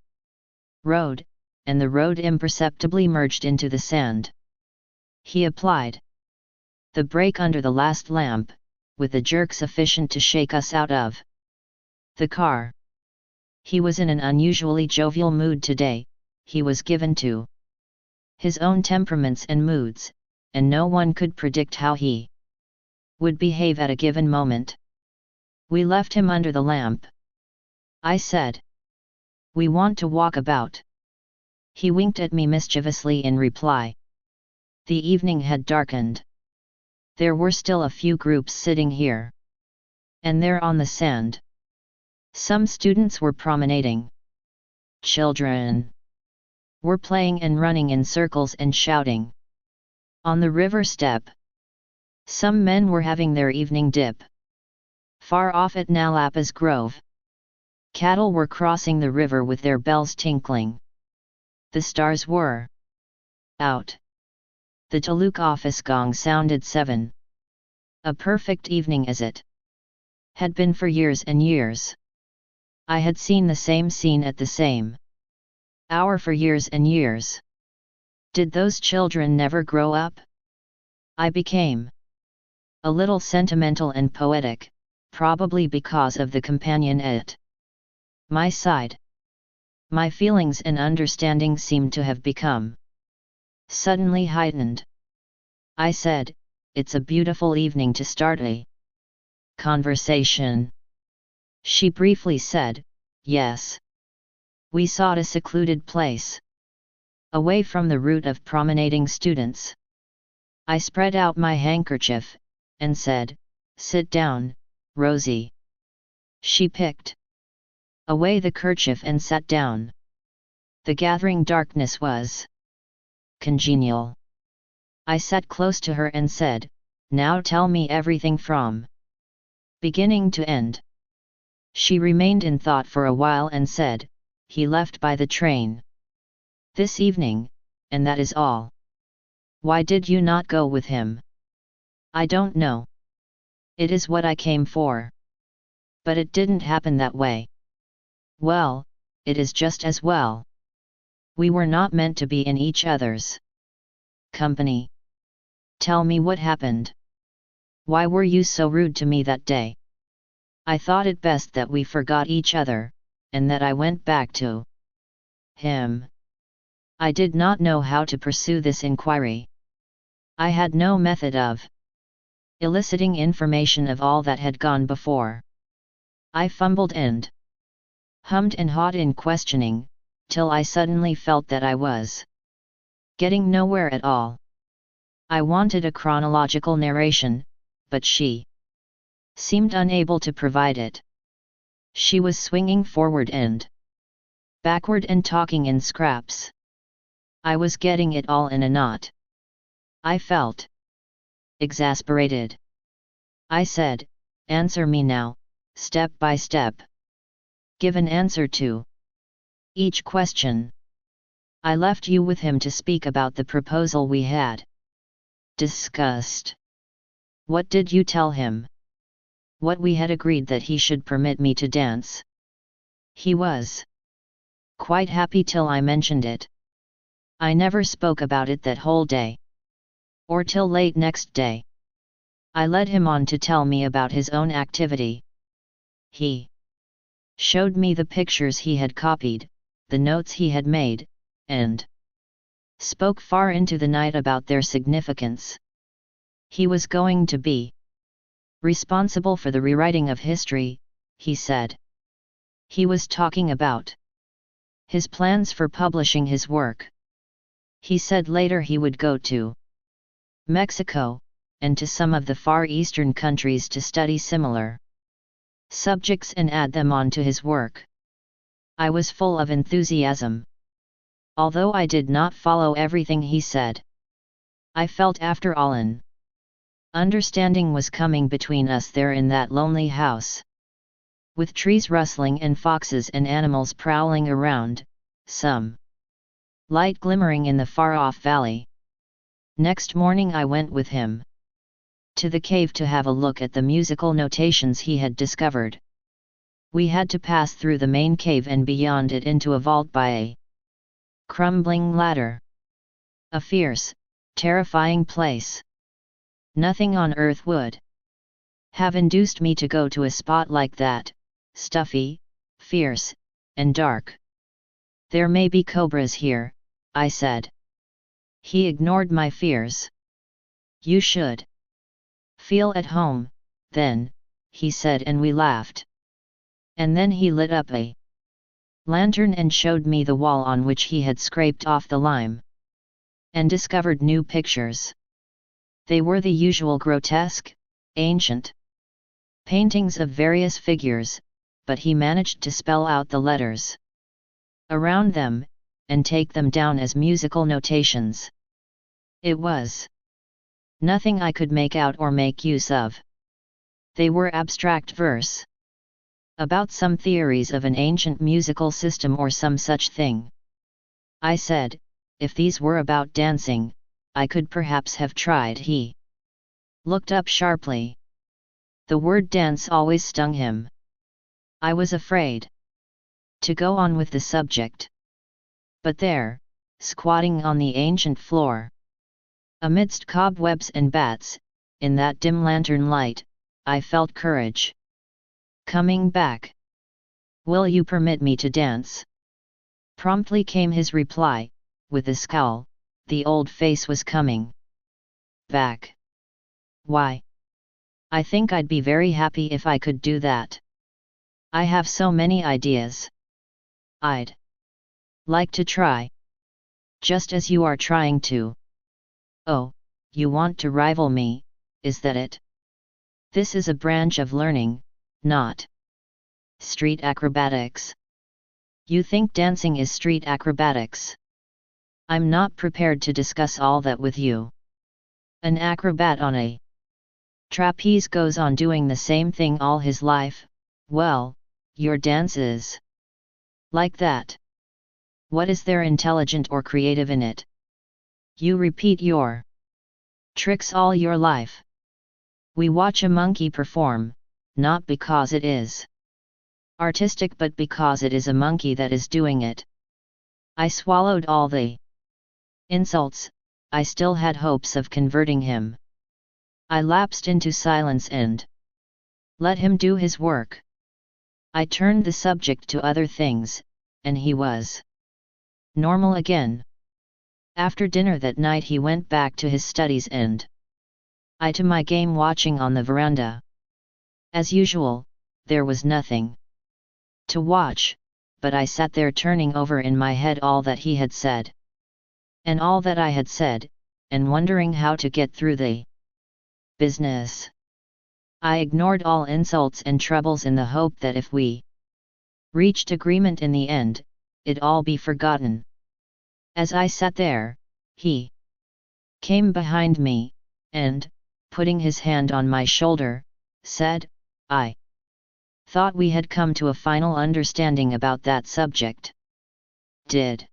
road, and the road imperceptibly merged into the sand. He applied the brake under the last lamp, with a jerk sufficient to shake us out of the car. He was in an unusually jovial mood today. He was given to his own temperaments and moods, and no one could predict how he would behave at a given moment. We left him under the lamp. I said, "We want to walk about." He winked at me mischievously in reply. The evening had darkened. There were still a few groups sitting here and there on the sand. Some students were promenading. Children were playing and running in circles and shouting. On the river step, some men were having their evening dip. Far off at Nalapa's Grove, cattle were crossing the river with their bells tinkling. The stars were out. The taluk office gong sounded 7. A perfect evening as it had been for years and years. I had seen the same scene at the same hour for years and years. Did those children never grow up? I became a little sentimental and poetic, probably because of the companion at my side. My feelings and understanding seemed to have become suddenly heightened. I said, "It's a beautiful evening to start a conversation." She briefly said, "Yes." We sought a secluded place, away from the route of promenading students. I spread out my handkerchief, and said, "Sit down, Rosie." She picked away the kerchief and sat down. The gathering darkness was congenial. I sat close to her and said, "Now tell me everything from beginning to end." She remained in thought for a while and said, "He left by the train this evening, and that is all." "Why did you not go with him?" "I don't know. It is what I came for. But it didn't happen that way." "Well, it is just as well. We were not meant to be in each other's company. Tell me what happened. Why were you so rude to me that day?" "I thought it best that we forgot each other, and that I went back to him." I did not know how to pursue this inquiry. I had no method of eliciting information of all that had gone before. I fumbled and hummed and hawed in questioning, till I suddenly felt that I was getting nowhere at all. I wanted a chronological narration, but she seemed unable to provide it. She was swinging forward and backward and talking in scraps. I was getting it all in a knot. I felt exasperated. I said, "Answer me now, step by step. Give an answer to each question." "I left you with him to speak about the proposal we had discussed." "What did you tell him?" "What we had agreed, that he should permit me to dance." "He was quite happy till I mentioned it. I never spoke about it that whole day, or till late next day. I led him on to tell me about his own activity. He showed me the pictures he had copied, the notes he had made, and spoke far into the night about their significance. He was going to be responsible for the rewriting of history, he said. He was talking about his plans for publishing his work. He said later he would go to Mexico, and to some of the Far Eastern countries to study similar subjects and add them on to his work. I was full of enthusiasm. Although I did not follow everything he said, I felt after all an understanding was coming between us there in that lonely house. With trees rustling and foxes and animals prowling around, some light glimmering in the far-off valley. Next morning I went with him to the cave to have a look at the musical notations he had discovered. We had to pass through the main cave and beyond it into a vault by a crumbling ladder. A fierce, terrifying place. Nothing on earth would have induced me to go to a spot like that, stuffy, fierce, and dark. There may be cobras here, I said. He ignored my fears. You should feel at home, then, he said, and we laughed. And then he lit up a lantern and showed me the wall on which he had scraped off the lime. And discovered new pictures. They were the usual grotesque, ancient paintings of various figures, but he managed to spell out the letters around them, and take them down as musical notations. It was nothing I could make out or make use of. They were abstract verse. About some theories of an ancient musical system or some such thing. I said, if these were about dancing, I could perhaps have tried. He looked up sharply. The word dance always stung him. I was afraid to go on with the subject. But there, squatting on the ancient floor, amidst cobwebs and bats, in that dim lantern light, I felt courage coming back. Will you permit me to dance? Promptly came his reply, with a scowl. The old face was coming back. Why? I think I'd be very happy if I could do that. I have so many ideas. I'd like to try. Just as you are trying to. Oh, you want to rival me, is that it? This is a branch of learning, not street acrobatics. You think dancing is street acrobatics? I'm not prepared to discuss all that with you. An acrobat on a trapeze goes on doing the same thing all his life. Well, your dance is like that. What is there intelligent or creative in it? You repeat your tricks all your life. We watch a monkey perform, not because it is artistic but because it is a monkey that is doing it. I swallowed all the insults. I still had hopes of converting him. I lapsed into silence and let him do his work. I turned the subject to other things, and he was normal again. After dinner that night he went back to his studies and I to my game watching on the veranda. As usual, there was nothing to watch, but I sat there turning over in my head all that he had said. And all that I had said, and wondering how to get through the business. I ignored all insults and troubles in the hope that if we reached agreement in the end, it'd all be forgotten. As I sat there, he came behind me, and, putting his hand on my shoulder, said, I thought we had come to a final understanding about that subject. Did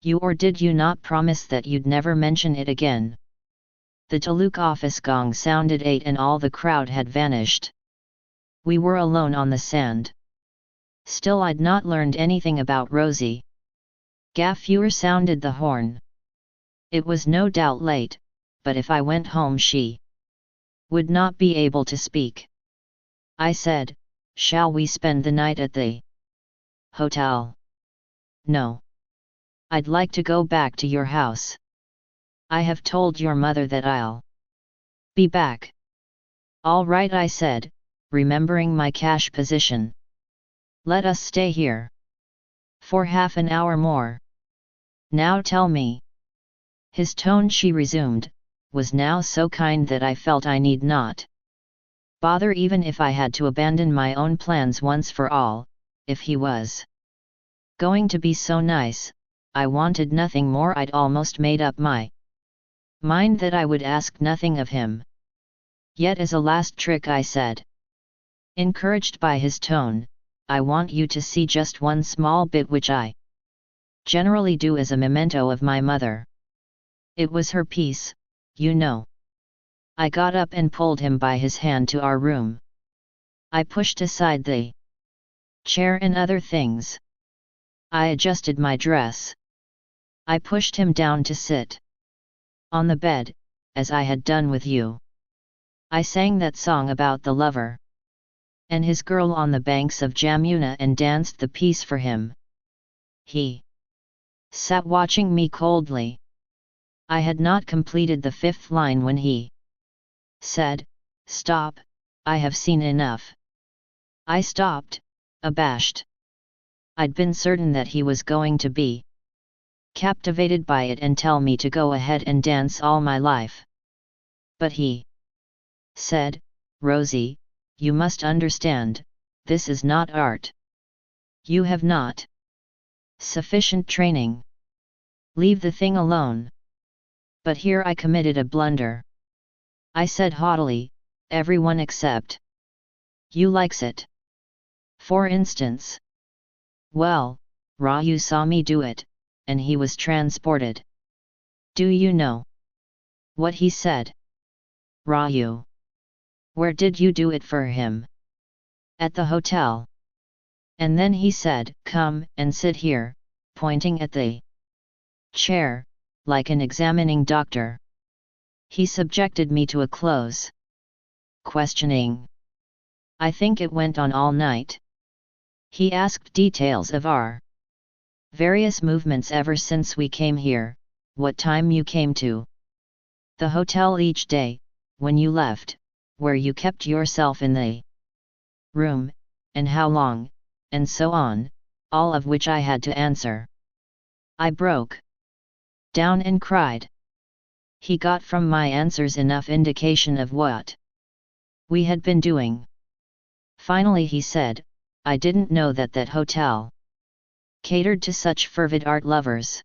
you or did you not promise that you'd never mention it again? The taluk office gong sounded 8 and all the crowd had vanished. We were alone on the sand. Still I'd not learned anything about Rosie. Gafur sounded the horn. It was no doubt late, but if I went home she would not be able to speak. I said, shall we spend the night at the hotel? No. I'd like to go back to your house. I have told your mother that I'll be back. All right, I said, remembering my cash position. Let us stay here for half an hour more. Now tell me. His tone, she resumed, was now so kind that I felt I need not bother even if I had to abandon my own plans once for all. If he was going to be so nice, I wanted nothing more. I'd almost made up my mind that I would ask nothing of him. Yet as a last trick I said, encouraged by his tone, I want you to see just one small bit which I generally do as a memento of my mother. It was her piece, you know. I got up and pulled him by his hand to our room. I pushed aside the chair and other things. I adjusted my dress. I pushed him down to sit on the bed, as I had done with you. I sang that song about the lover and his girl on the banks of Jamuna and danced the piece for him. He sat watching me coldly. I had not completed the fifth line when he said, "Stop, I have seen enough." I stopped, abashed. I'd been certain that he was going to be captivated by it and tell me to go ahead and dance all my life. But he said, "Rosie, you must understand, this is not art. You have not sufficient training. Leave the thing alone." But here I committed a blunder. I said haughtily, "Everyone except you likes it. For instance." Well, Raju saw me do it, and he was transported. Do you know what he said? "Raju, where did you do it for him?" "At the hotel." And then he said, "Come and sit here," pointing at the chair, like an examining doctor. He subjected me to a close questioning. I think it went on all night. He asked details of our various movements ever since we came here, what time you came to the hotel each day, when you left, where you kept yourself in the room, and how long, and so on, all of which I had to answer. I broke down and cried. He got from my answers enough indication of what we had been doing. Finally he said, "I didn't know that that hotel catered to such fervid art lovers.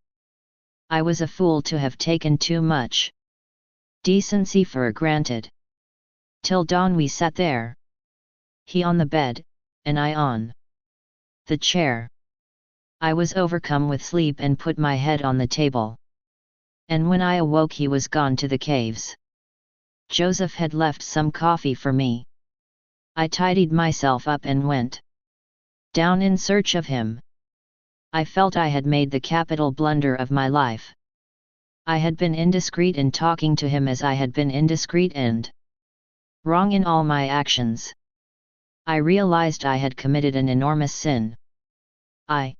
I was a fool to have taken too much decency for granted." Till dawn we sat there. He on the bed, and I on the chair. I was overcome with sleep and put my head on the table. And when I awoke he was gone to the caves. Joseph had left some coffee for me. I tidied myself up and went down in search of him. I felt I had made the capital blunder of my life. I had been indiscreet in talking to him as I had been indiscreet and wrong in all my actions. I realized I had committed an enormous sin. I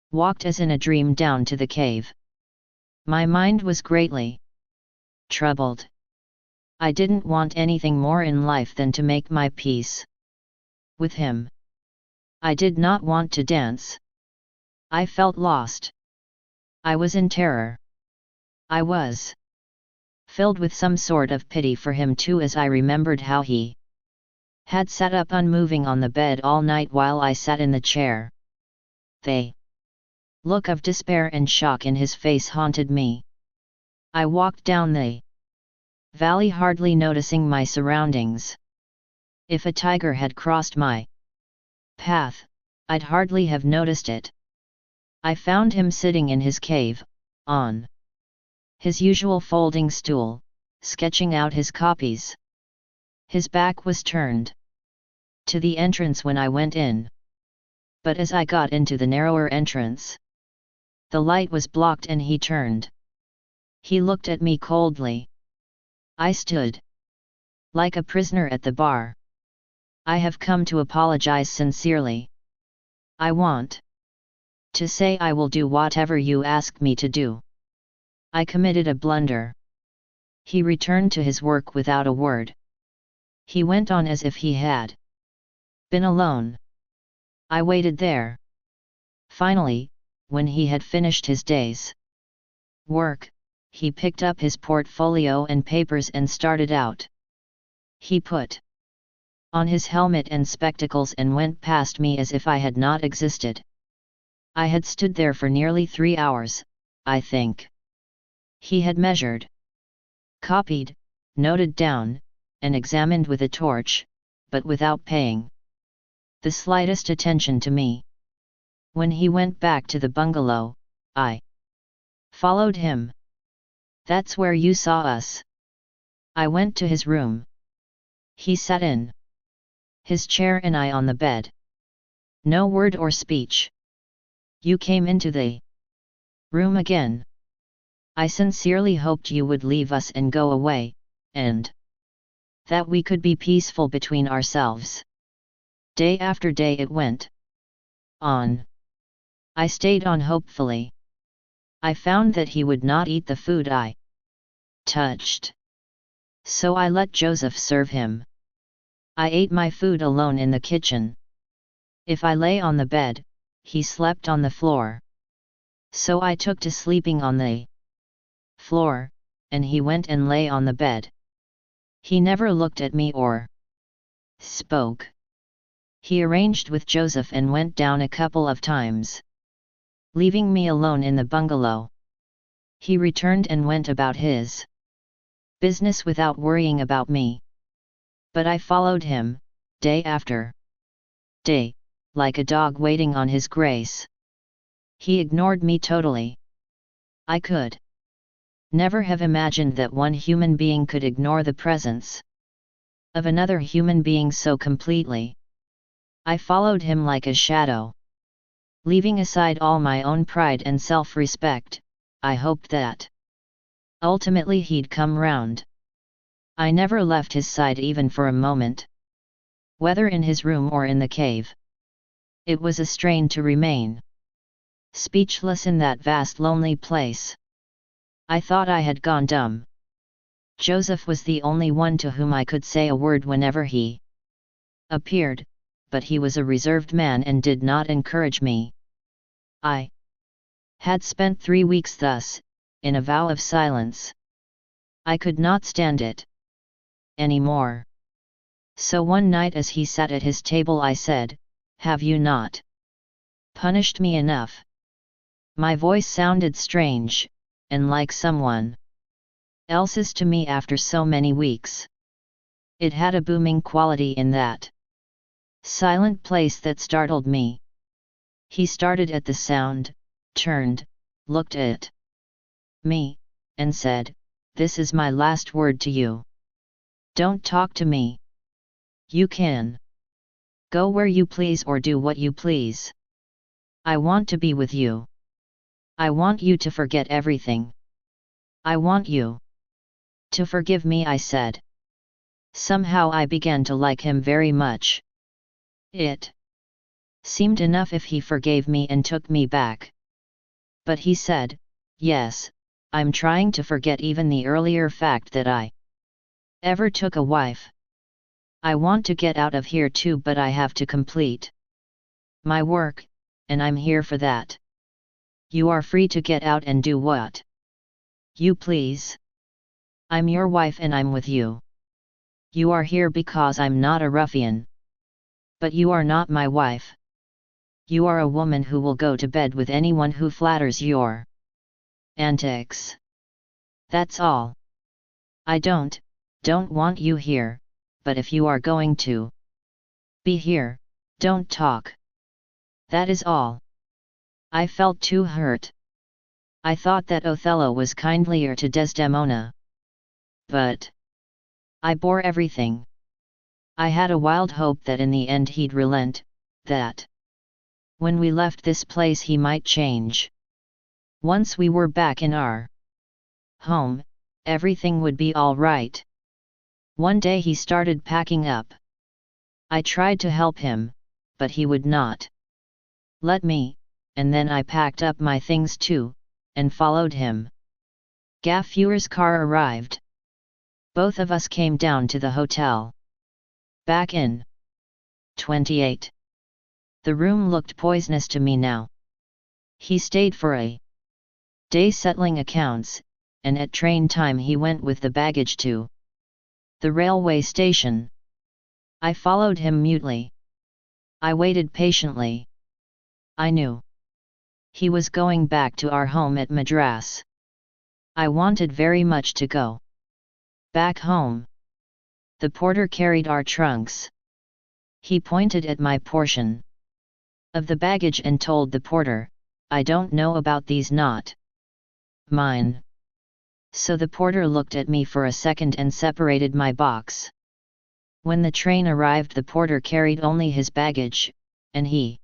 walked as in a dream down to the cave. My mind was greatly troubled. I didn't want anything more in life than to make my peace with him. I did not want to dance. I felt lost. I was in terror. I was filled with some sort of pity for him too, as I remembered how he had sat up unmoving on the bed all night while I sat in the chair. The look of despair and shock in his face haunted me. I walked down the valley hardly noticing my surroundings. If a tiger had crossed my path, I'd hardly have noticed it. I found him sitting in his cave, on his usual folding stool, sketching out his copies. His back was turned to the entrance when I went in. But as I got into the narrower entrance, the light was blocked and he turned. He looked at me coldly. I stood like a prisoner at the bar. "I have come to apologize sincerely. I want to say I will do whatever you ask me to do. I committed a blunder." He returned to his work without a word. He went on as if he had been alone. I waited there. Finally, when he had finished his day's work, he picked up his portfolio and papers and started out. He put on his helmet and spectacles and went past me as if I had not existed. I had stood there for nearly 3 hours, I think. He had measured, copied, noted down, and examined with a torch, but without paying the slightest attention to me. When he went back to the bungalow, I followed him. "That's where you saw us?" I went to his room. He sat in his chair and I on the bed. No word or speech. You came into the room again. I sincerely hoped you would leave us and go away, and that we could be peaceful between ourselves. Day after day it went on. I stayed on hopefully. I found that he would not eat the food I touched. So I let Joseph serve him. I ate my food alone in the kitchen. If I lay on the bed, he slept on the floor. So I took to sleeping on the floor, and he went and lay on the bed. He never looked at me or spoke. He arranged with Joseph and went down a couple of times, leaving me alone in the bungalow. He returned and went about his business without worrying about me. But I followed him, day after day, like a dog waiting on his grace. He ignored me totally. I could never have imagined that one human being could ignore the presence of another human being so completely. I followed him like a shadow. Leaving aside all my own pride and self-respect, I hoped that ultimately he'd come round. I never left his side even for a moment. Whether in his room or in the cave. It was a strain to remain speechless in that vast lonely place. I thought I had gone dumb. Joseph was the only one to whom I could say a word whenever he appeared, but he was a reserved man and did not encourage me. I had spent 3 weeks thus, in a vow of silence. I could not stand it any more. So one night as he sat at his table I said, "Have you not punished me enough?" My voice sounded strange, and like someone else's to me after so many weeks. It had a booming quality in that silent place that startled me. He started at the sound, turned, looked at me, and said, "This is my last word to you. Don't talk to me. You can go where you please or do what you please. I want to be with you. I want you to forget everything. I want you to forgive me," I said. Somehow I began to like him very much. It seemed enough if he forgave me and took me back. But he said, "Yes, I'm trying to forget even the earlier fact that I ever took a wife. I want to get out of here too, but I have to complete my work, and I'm here for that. You are free to get out and do what you please. I'm your wife and I'm with you. You are here because I'm not a ruffian. But you are not my wife. You are a woman who will go to bed with anyone who flatters your antics. That's all. I don't want you here, but if you are going to be here, don't talk. That is all." I felt too hurt. I thought that Othello was kindlier to Desdemona. But I bore everything. I had a wild hope that in the end he'd relent, that when we left this place he might change. Once we were back in our home, everything would be all right. One day he started packing up. I tried to help him, but he would not let me, and then I packed up my things too, and followed him. Gaffure's car arrived. Both of us came down to the hotel. Back in 28. The room looked poisonous to me now. He stayed for a day settling accounts, and at train time he went with the baggage to the railway station. I followed him mutely. I waited patiently. I knew he was going back to our home at Madras. I wanted very much to go back home. The porter carried our trunks. He pointed at my portion of the baggage and told the porter, "I don't know about these, not mine." So the porter looked at me for a second and separated my box. When the train arrived, the porter carried only his baggage, and he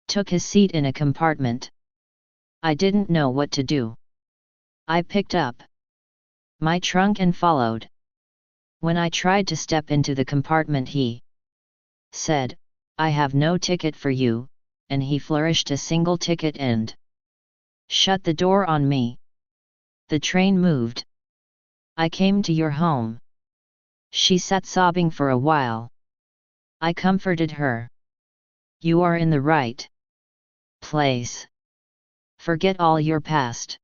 took his seat in a compartment. I didn't know what to do. I picked up my trunk and followed. When I tried to step into the compartment, he said, "I have no ticket for you," and he flourished a single ticket and shut the door on me. The train moved. "I came to your home." She sat sobbing for a while. I comforted her. "You are in the right place. Forget all your past.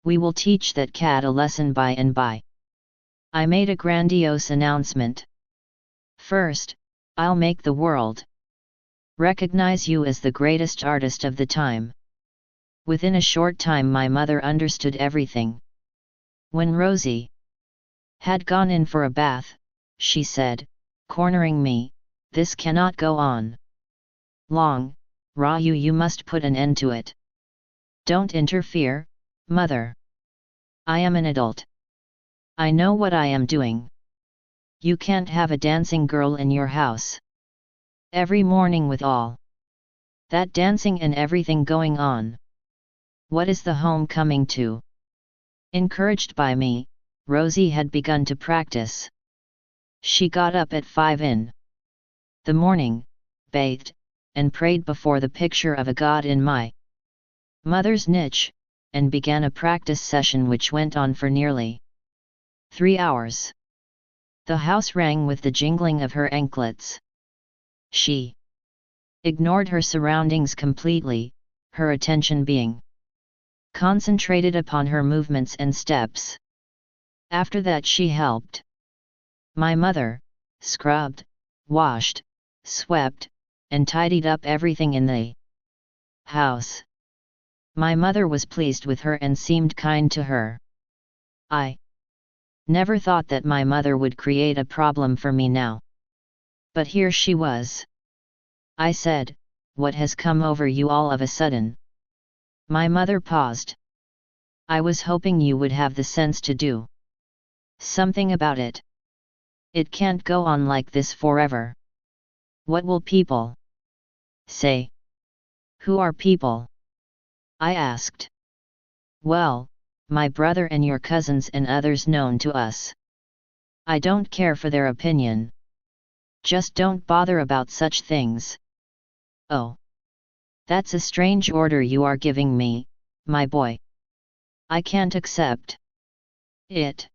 We will teach that cat a lesson by and by." I made a grandiose announcement. "First, I'll make the world recognize you as the greatest artist of the time." Within a short time my mother understood everything. When Rosie had gone in for a bath, she said, cornering me, "This cannot go on long, Raju, you must put an end to it. Don't interfere, mother. I am an adult. I know what I am doing. You can't have a dancing girl in your house every morning with all that dancing and everything going on. What is the home coming to?" Encouraged by me, Rosie had begun to practice. She got up at 5 in the morning, bathed, and prayed before the picture of a god in my mother's niche, and began a practice session which went on for nearly 3 hours. The house rang with the jingling of her anklets. She ignored her surroundings completely, her attention being concentrated upon her movements and steps. After that she helped my mother, scrubbed, washed, swept, and tidied up everything in the house. My mother was pleased with her and seemed kind to her. I never thought that my mother would create a problem for me now. But here she was. I said, "What has come over you all of a sudden?" My mother paused. "I was hoping you would have the sense to do something about it. It can't go on like this forever. What will people say?" "Who are people?" I asked. "Well, my brother and your cousins and others known to us. I don't care for their opinion. Just don't bother about such things." "Oh. That's a strange order you are giving me, my boy. I can't accept it."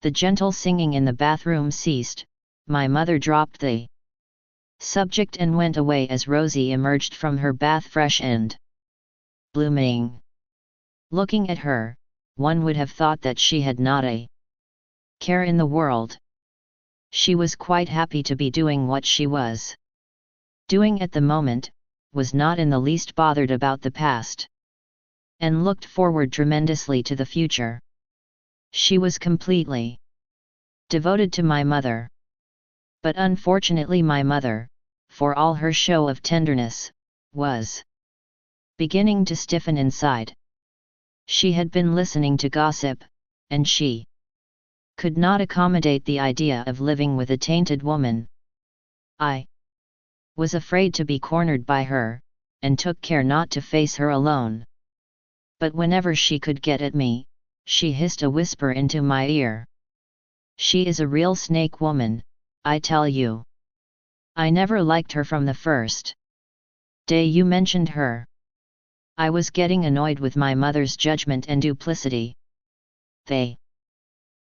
The gentle singing in the bathroom ceased. My mother dropped the subject and went away as Rosie emerged from her bath fresh and blooming. Looking at her, one would have thought that she had not a care in the world. She was quite happy to be doing what she was doing at the moment, was not in the least bothered about the past, and looked forward tremendously to the future. She was completely devoted to my mother. But unfortunately my mother, for all her show of tenderness, was beginning to stiffen inside. She had been listening to gossip, and she could not accommodate the idea of living with a tainted woman. I was afraid to be cornered by her, and took care not to face her alone. But whenever she could get at me, she hissed a whisper into my ear. "She is a real snake woman, I tell you. I never liked her from the first day you mentioned her." I was getting annoyed with my mother's judgment and duplicity. The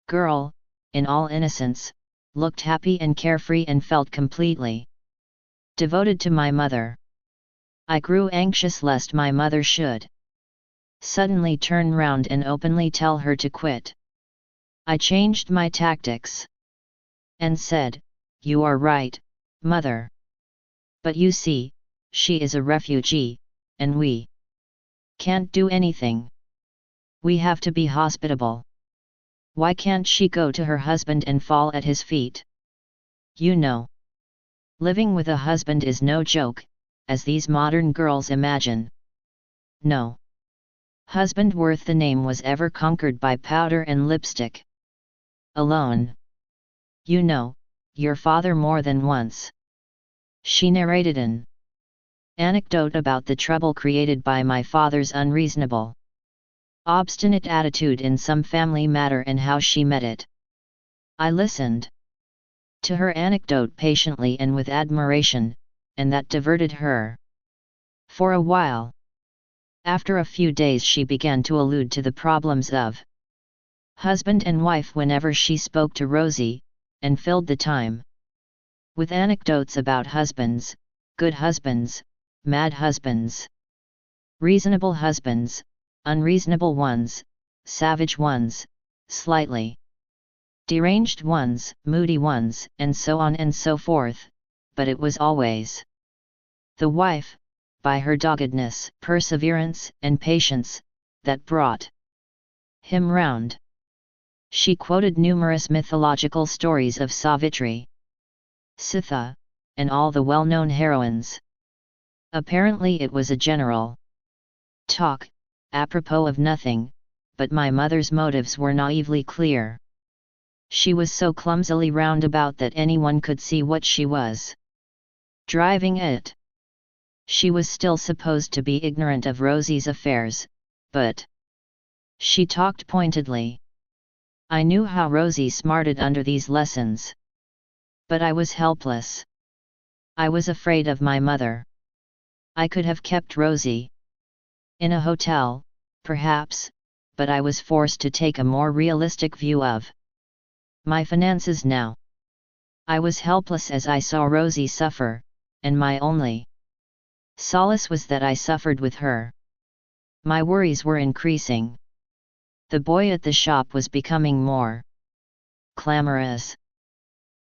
girl, in all innocence, looked happy and carefree and felt completely devoted to my mother. I grew anxious lest my mother should suddenly turn round and openly tell her to quit. I changed my tactics and said, "You are right, mother. But you see, she is a refugee, and we can't do anything. We have to be hospitable. Why can't she go to her husband and fall at his feet? You know, living with a husband is no joke, as these modern girls imagine. No. Husband worth the name was ever conquered by powder and lipstick. Alone. You know, your father more than once. She narrated an anecdote about the trouble created by my father's unreasonable, obstinate attitude in some family matter and how she met it. I listened to her anecdote patiently and with admiration, and that diverted her. For a while. After a few days she began to allude to the problems of husband and wife whenever she spoke to Rosie, and filled the time with anecdotes about husbands, good husbands, mad husbands, reasonable husbands, unreasonable ones, savage ones, slightly deranged ones, moody ones, and so on and so forth, but it was always the wife, by her doggedness, perseverance, and patience, that brought him round. She quoted numerous mythological stories of Savitri, Sitha, and all the well-known heroines. Apparently it was a general talk, apropos of nothing, but my mother's motives were naively clear. She was so clumsily roundabout that anyone could see what she was driving at. She was still supposed to be ignorant of Rosie's affairs, but she talked pointedly. I knew how Rosie smarted under these lessons. But I was helpless. I was afraid of my mother. I could have kept Rosie in a hotel, perhaps, but I was forced to take a more realistic view of my finances now. I was helpless as I saw Rosie suffer, and my only solace was that I suffered with her. My worries were increasing. The boy at the shop was becoming more clamorous.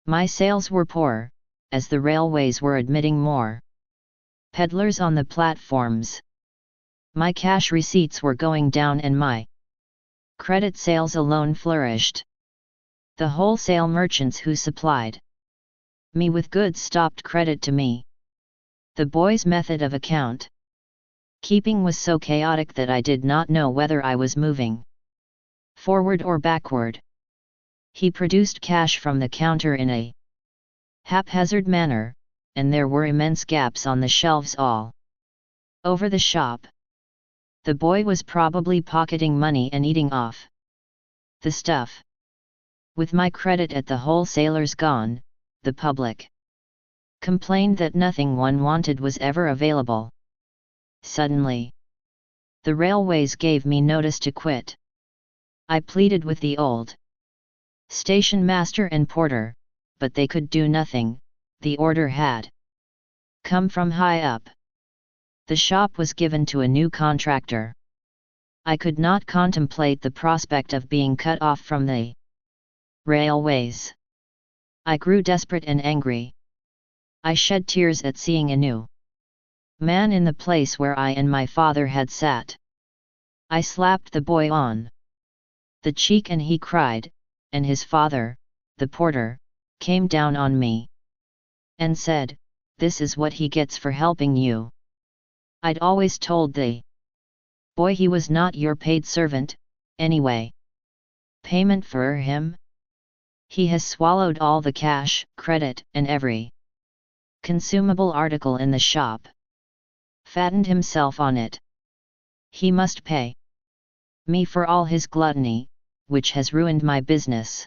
My sales were poor, as the railways were admitting more peddlers on the platforms. My cash receipts were going down and my credit sales alone flourished. The wholesale merchants who supplied me with goods stopped credit to me. The boy's method of account keeping was so chaotic that I did not know whether I was moving forward or backward. He produced cash from the counter in a haphazard manner, and there were immense gaps on the shelves all over the shop. The boy was probably pocketing money and eating off the stuff. With my credit at the wholesalers gone, the public complained that nothing one wanted was ever available. Suddenly, the railways gave me notice to quit. I pleaded with the old station master and porter, but they could do nothing. The order had come from high up. The shop was given to a new contractor. I could not contemplate the prospect of being cut off from the railways. I grew desperate and angry. I shed tears at seeing a new man in the place where I and my father had sat. I slapped the boy on the cheek and he cried, and his father, the porter, came down on me and said, "This is what he gets for helping you." I'd always told the boy he was not your paid servant, anyway. Payment for him? He has swallowed all the cash, credit, and every consumable article in the shop. Fattened himself on it. He must pay me for all his gluttony, which has ruined my business.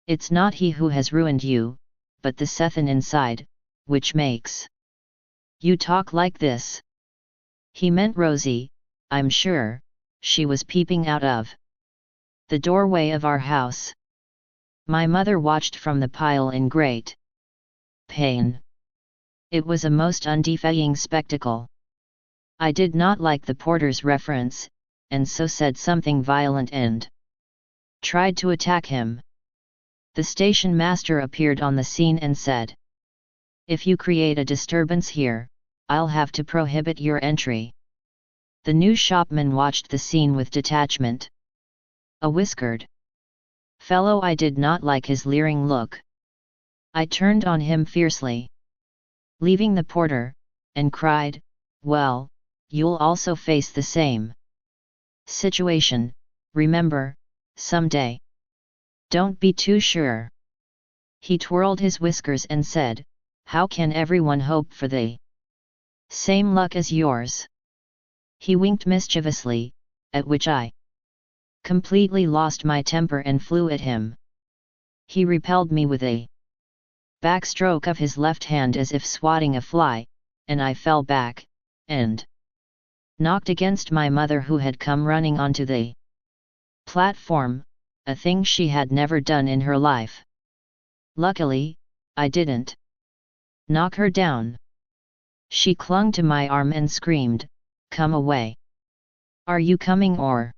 It's not he who has ruined you, but the Sethan inside, which makes you talk like this. He meant Rosie, I'm sure. She was peeping out of the doorway of our house. My mother watched from the pile in great pain. It was a most undefying spectacle. I did not like the porter's reference, and so said something violent and tried to attack him. The station master appeared on the scene and said, "If you create a disturbance here, I'll have to prohibit your entry." The new shopman watched the scene with detachment. A whiskered fellow, I did not like his leering look. I turned on him fiercely, leaving the porter, and cried, "Well, you'll also face the same." Situation, remember, someday. Don't be too sure. He twirled his whiskers and said, how can everyone hope for the same luck as yours? He winked mischievously, at which I completely lost my temper and flew at him. He repelled me with a backstroke of his left hand as if swatting a fly, and I fell back, and knocked against my mother, who had come running onto the platform, a thing she had never done in her life. Luckily, I didn't knock her down. She clung to my arm and screamed, come away. Are you coming or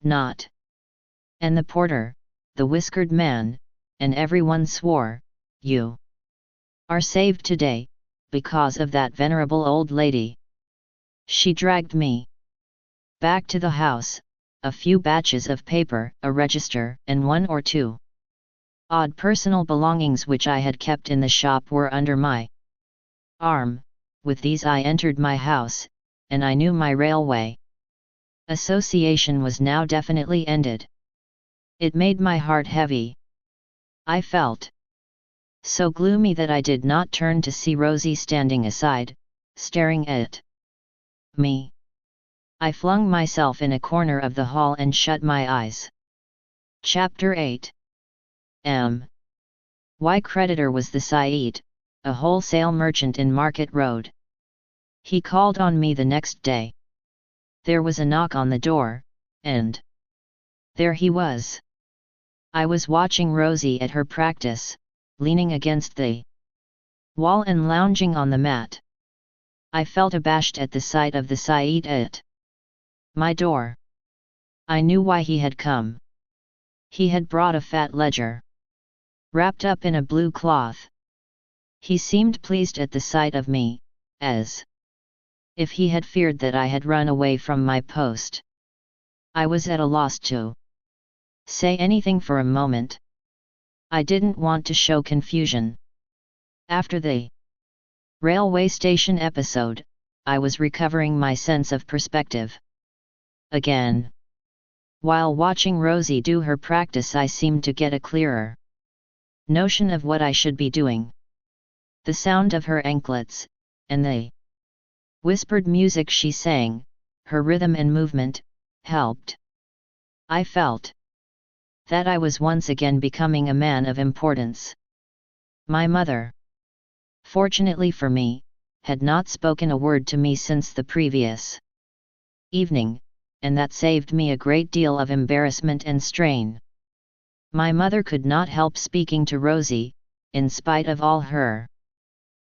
not? And the porter, the whiskered man, and everyone swore, you are saved today, because of that venerable old lady. She dragged me back to the house, a few batches of paper, a register, and one or two odd personal belongings which I had kept in the shop were under my arm. With these I entered my house, and I knew my railway association was now definitely ended. It made my heart heavy. I felt so gloomy that I did not turn to see Rosie standing aside, staring at me. I flung myself in a corner of the hall and shut my eyes. Chapter 8. My creditor was the Said, a wholesale merchant in Market Road. He called on me the next day. There was a knock on the door, and there he was. I was watching Rosie at her practice, leaning against the wall and lounging on the mat. I felt abashed at the sight of the Said at my door. I knew why he had come. He had brought a fat ledger, wrapped up in a blue cloth. He seemed pleased at the sight of me, as if he had feared that I had run away from my post. I was at a loss to say anything for a moment. I didn't want to show confusion. After the railway station episode, I was recovering my sense of perspective again. While watching Rosie do her practice, I seemed to get a clearer notion of what I should be doing. The sound of her anklets, and the whispered music she sang, her rhythm and movement, helped. I felt that I was once again becoming a man of importance. My mother, fortunately for me, had not spoken a word to me since the previous evening, and that saved me a great deal of embarrassment and strain. My mother could not help speaking to Rosie, in spite of all her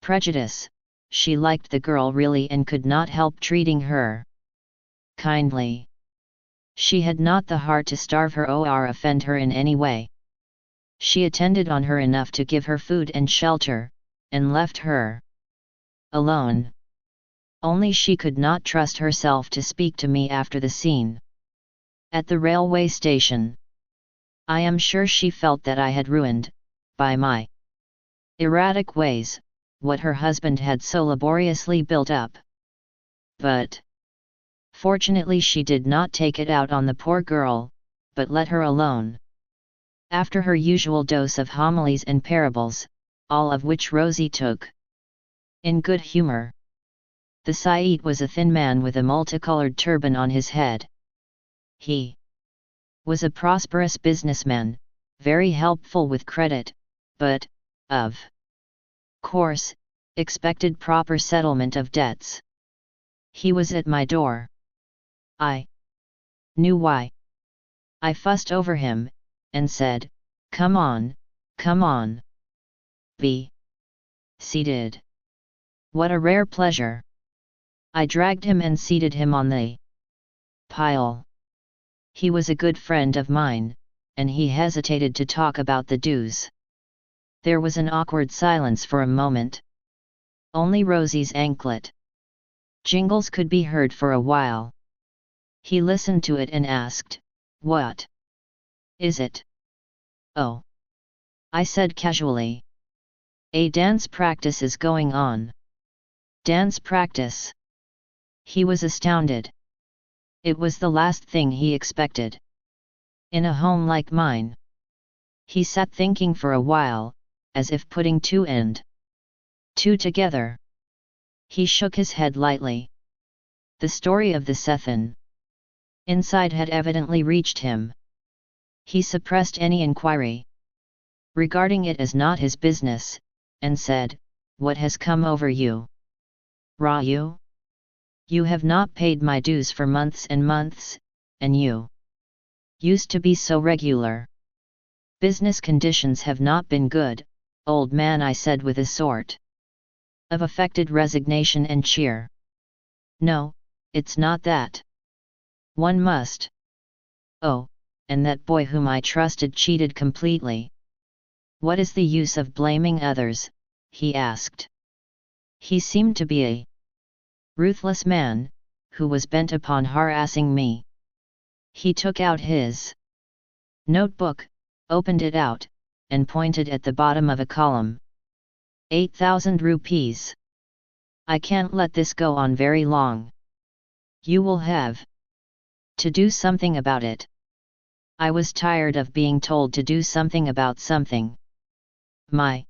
prejudice. She liked the girl really and could not help treating her kindly. She had not the heart to starve her or offend her in any way. She attended on her enough to give her food and shelter, and left her alone. Only she could not trust herself to speak to me after the scene at the railway station. I am sure she felt that I had ruined, by my erratic ways, what her husband had so laboriously built up. But fortunately she did not take it out on the poor girl, but let her alone. After her usual dose of homilies and parables, all of which Rosie took in good humor. The Said was a thin man with a multicolored turban on his head. He was a prosperous businessman, very helpful with credit, but, of course, expected proper settlement of debts. He was at my door. I knew why. I fussed over him, and said, come on, be seated. What a rare pleasure. I dragged him and seated him on the pile. He was a good friend of mine, and he hesitated to talk about the dues. There was an awkward silence for a moment. Only Rosie's anklet jingles could be heard for a while. He listened to it and asked, what is it? Oh, I said casually. A dance practice is going on. Dance practice? He was astounded. It was the last thing he expected. In a home like mine. He sat thinking for a while, as if putting two and two together. He shook his head lightly. The story of the Sethan inside had evidently reached him. He suppressed any inquiry regarding it as not his business, and said, "What has come over you, Raju? You have not paid my dues for months and months, and you used to be so regular. Business conditions have not been good, old man," I said with a sort of affected resignation and cheer. "No, it's not that. One must. Oh, and that boy whom I trusted cheated completely. What is the use of blaming others?" he asked. He seemed to be a ruthless man, who was bent upon harassing me. He took out his notebook, opened it out, and pointed at the bottom of a column. 8,000 rupees. I can't let this go on very long. You will have to do something about it. I was tired of being told to do something about something. My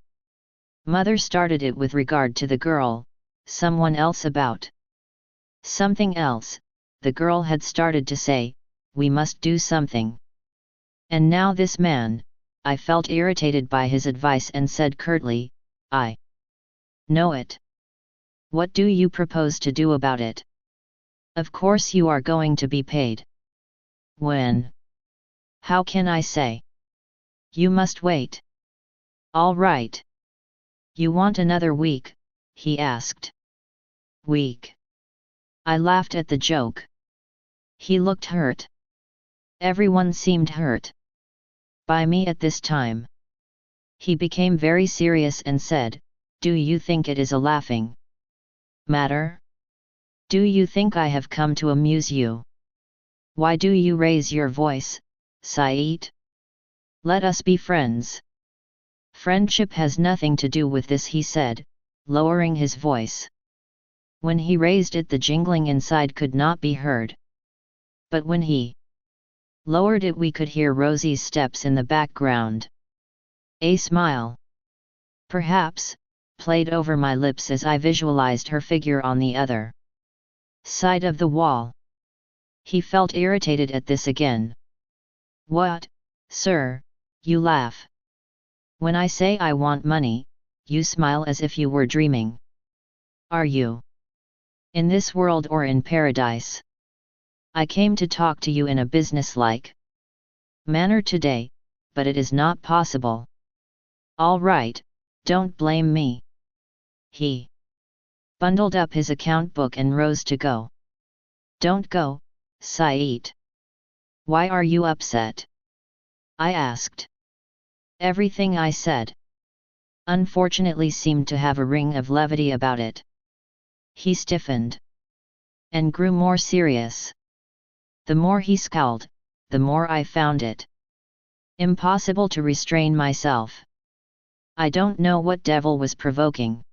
mother started it with regard to the girl, someone else about something else. The girl had started to say, "We must do something." And now this man. I felt irritated by his advice and said curtly, "I know it. What do you propose to do about it? Of course you are going to be paid. When? How can I say? You must wait." "All right. You want another week?" he asked. "Week?" I laughed at the joke. He looked hurt. Everyone seemed hurt by me at this time. He became very serious and said, "Do you think it is a laughing matter? Do you think I have come to amuse you? Why do you raise your voice, Saeed? Let us be friends." "Friendship has nothing to do with this," he said, lowering his voice. When he raised it, the jingling inside could not be heard. But when he lowered it, we could hear Rosie's steps in the background. A smile, perhaps, played over my lips as I visualized her figure on the other side of the wall. He felt irritated at this again. "What, sir, you laugh. When I say I want money, you smile as if you were dreaming. Are you in this world or in paradise? I came to talk to you in a businesslike manner today, but it is not possible." "All right, don't blame me." He bundled up his account book and rose to go. "Don't go, Saeed. Why are you upset?" I asked. Everything I said, unfortunately, seemed to have a ring of levity about it. He stiffened and grew more serious. The more he scowled, the more I found it impossible to restrain myself. I don't know what devil was provoking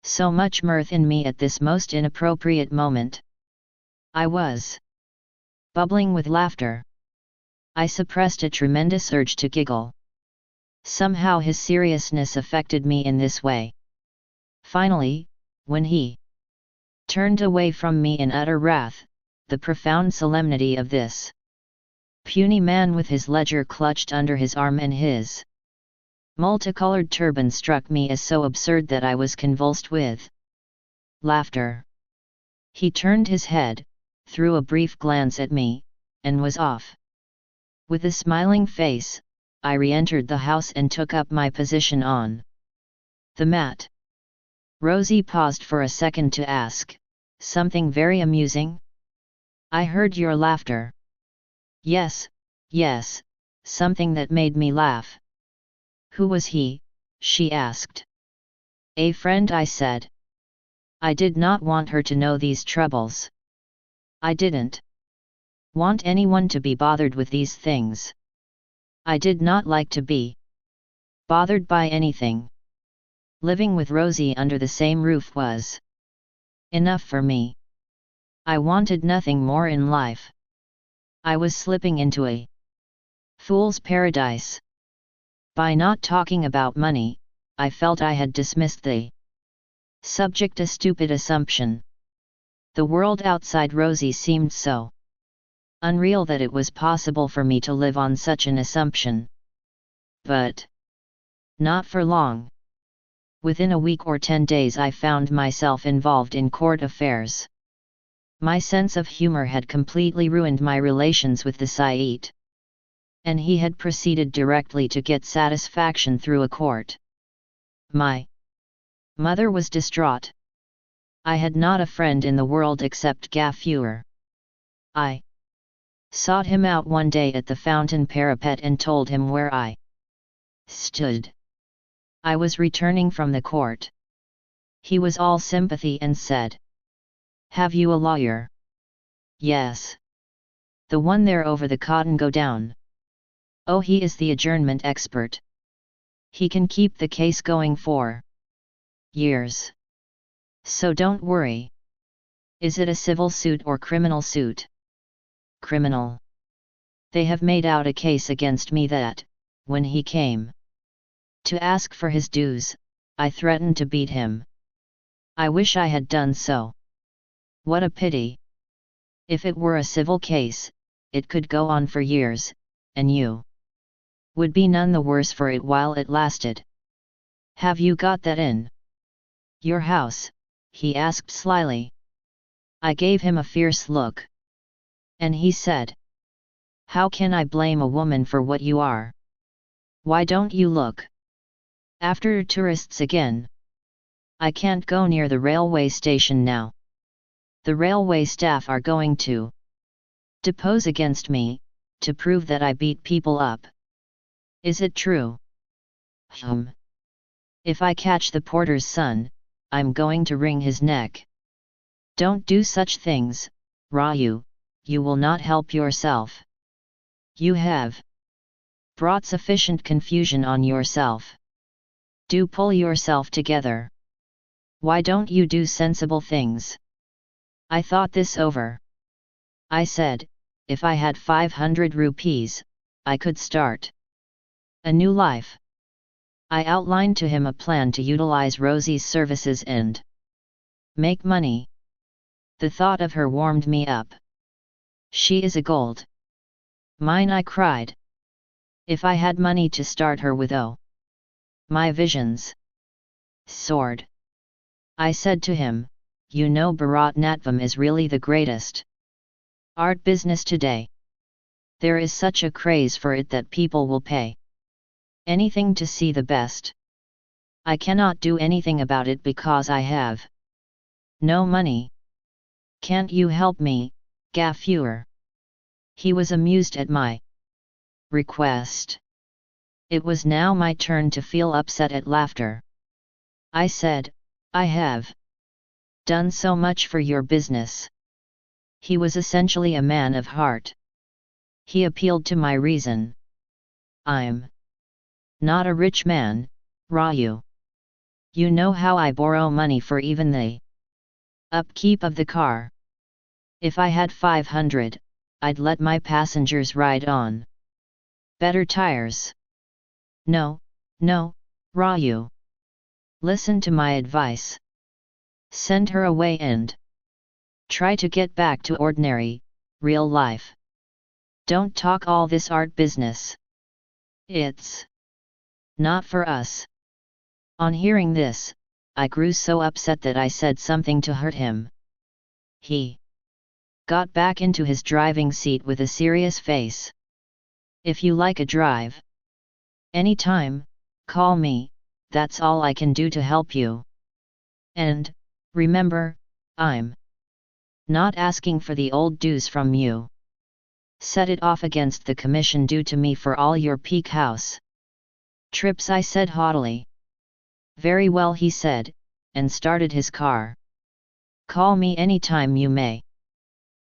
so much mirth in me at this most inappropriate moment. I was bubbling with laughter. I suppressed a tremendous urge to giggle. Somehow his seriousness affected me in this way. Finally, when he turned away from me in utter wrath, the profound solemnity of this puny man with his ledger clutched under his arm and his multicolored turban struck me as so absurd that I was convulsed with laughter. He turned his head, threw a brief glance at me, and was off. With a smiling face, I re-entered the house and took up my position on the mat. Rosie paused for a second to ask, "Something very amusing?" "I heard your laughter." Yes, something that made me laugh." "Who was he?" she asked. "A friend," I said. I did not want her to know these troubles. I didn't want anyone to be bothered with these things. I did not like to be bothered by anything. Living with Rosie under the same roof was enough for me. I wanted nothing more in life. I was slipping into a fool's paradise. By not talking about money, I felt I had dismissed the subject, a stupid assumption. The world outside Rosie seemed so unreal that it was possible for me to live on such an assumption. But not for long. Within a week or 10 days I found myself involved in court affairs. My sense of humor had completely ruined my relations with the Said. And he had proceeded directly to get satisfaction through a court. My mother was distraught. I had not a friend in the world except Gafur. I sought him out one day at the fountain parapet and told him where I stood. I was returning from the court. He was all sympathy and said, "Have you a lawyer?" "Yes. The one there over the cotton go down." "Oh, he is the adjournment expert. He can keep the case going for years. So don't worry." "Is it a civil suit or criminal suit?" "Criminal. They have made out a case against me that, when he came to ask for his dues, I threatened to beat him. I wish I had done so. What a pity. If it were a civil case, it could go on for years, and you would be none the worse for it while it lasted. Have you got that in your house?" he asked slyly. I gave him a fierce look. And he said, "How can I blame a woman for what you are? Why don't you look after tourists again? I can't go near the railway station now. The railway staff are going to depose against me, to prove that I beat people up. Is it true?" If I catch the porter's son, I'm going to wring his neck." "Don't do such things, Raju, you will not help yourself. You have brought sufficient confusion on yourself. Do pull yourself together. Why don't you do sensible things?" I thought this over. I said, if I had 500 rupees, I could start a new life. I outlined to him a plan to utilize Rosie's services and make money. The thought of her warmed me up. "She is a gold mine," I cried. "If I had money to start her with, oh, my visions soared." I said to him, "You know Bharatanatyam is really the greatest art business today. There is such a craze for it that people will pay anything to see the best. I cannot do anything about it because I have no money. Can't you help me, Gafur?" He was amused at my request. It was now my turn to feel upset at laughter. I said, "I have done so much for your business." He was essentially a man of heart. He appealed to my reason. "I'm not a rich man, Raju. You know how I borrow money for even the upkeep of the car. If I had 500, I'd let my passengers ride on better tires. No, Raju. Listen to my advice. Send her away and try to get back to ordinary, real life. Don't talk all this art business. It's not for us." On hearing this, I grew so upset that I said something to hurt him. He got back into his driving seat with a serious face. "If you like a drive anytime, call me, that's all I can do to help you. And, remember, I'm not asking for the old dues from you. Set it off against the commission due to me for all your peak house trips," I said haughtily. "Very well," he said, and started his car. "Call me anytime you may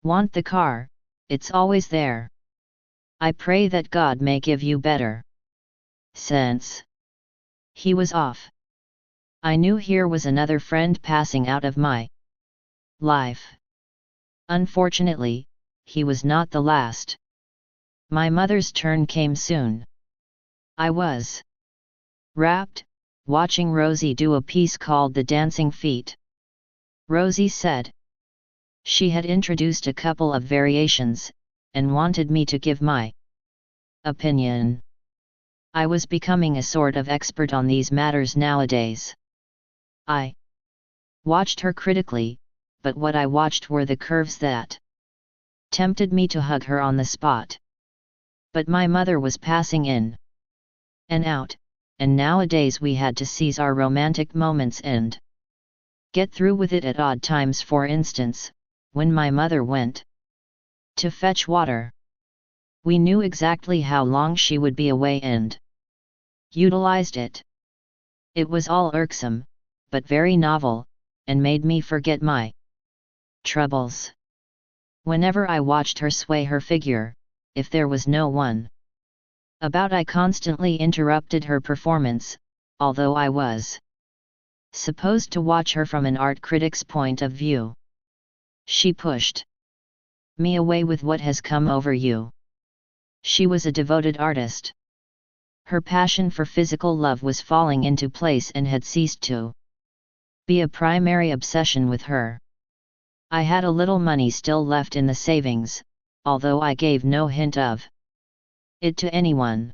want the car, it's always there. I pray that God may give you better sense." He was off. I knew here was another friend passing out of my life. Unfortunately, he was not the last. My mother's turn came soon. I was rapt, watching Rosie do a piece called The Dancing Feet. Rosie said she had introduced a couple of variations, and wanted me to give my opinion. I was becoming a sort of expert on these matters nowadays. I watched her critically, but what I watched were the curves that tempted me to hug her on the spot. But my mother was passing in and out, and nowadays we had to seize our romantic moments and get through with it at odd times. For instance, when my mother went to fetch water, we knew exactly how long she would be away and utilized it. It was all irksome, but very novel, and made me forget my troubles. Whenever I watched her sway her figure, if there was no one about, I constantly interrupted her performance, although I was supposed to watch her from an art critic's point of view. She pushed me away with "What has come over you?" She was a devoted artist. Her passion for physical love was falling into place and had ceased to be a primary obsession with her. I had a little money still left in the savings, although I gave no hint of it to anyone.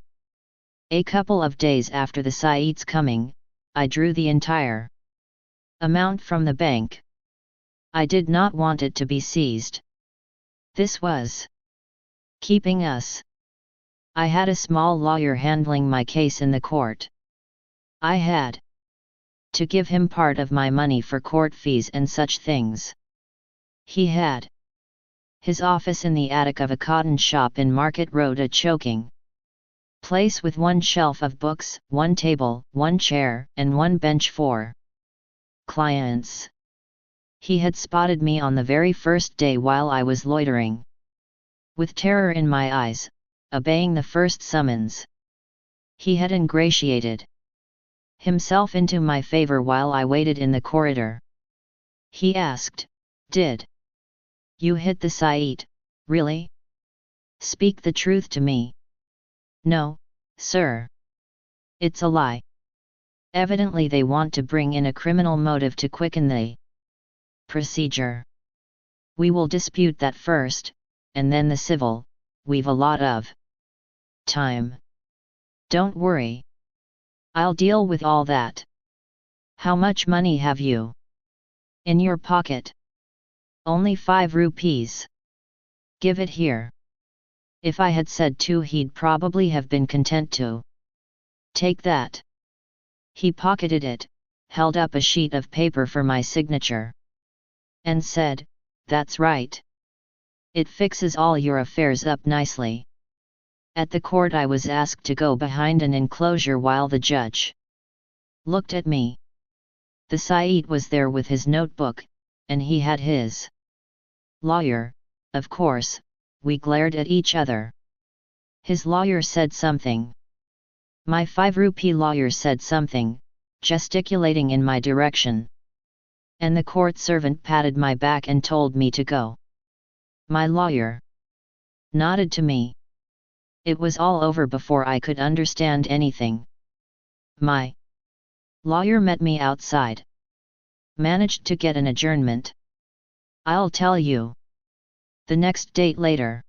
A couple of days after the Saeed's coming, I drew the entire amount from the bank. I did not want it to be seized. This was keeping us. I had a small lawyer handling my case in the court. I had to give him part of my money for court fees and such things. He had his office in the attic of a cotton shop in Market Road, a choking place with one shelf of books, one table, one chair, and one bench for clients. He had spotted me on the very first day while I was loitering, with terror in my eyes, obeying the first summons. He had ingratiated himself into my favor while I waited in the corridor. He asked, "Did you hit the Saeed, really? Speak the truth to me." "No, sir. It's a lie." Evidently they want to bring in a criminal motive to quicken the procedure. "We will dispute that first, and then the civil. We've a lot of time. Don't worry. I'll deal with all that. How much money have you in your pocket?" "Only 5 rupees. Give it here." If I had said 2, he'd probably have been content to take that. He pocketed it, held up a sheet of paper for my signature, and said, "That's right. It fixes all your affairs up nicely." At the court I was asked to go behind an enclosure while the judge looked at me. The Saeed was there with his notebook, and he had his lawyer. Of course, we glared at each other. His lawyer said something. My 5-rupee lawyer said something, gesticulating in my direction. And the court servant patted my back and told me to go. My lawyer nodded to me. It was all over before I could understand anything. My lawyer met me outside. Managed to get an adjournment. I'll tell you. The next date later.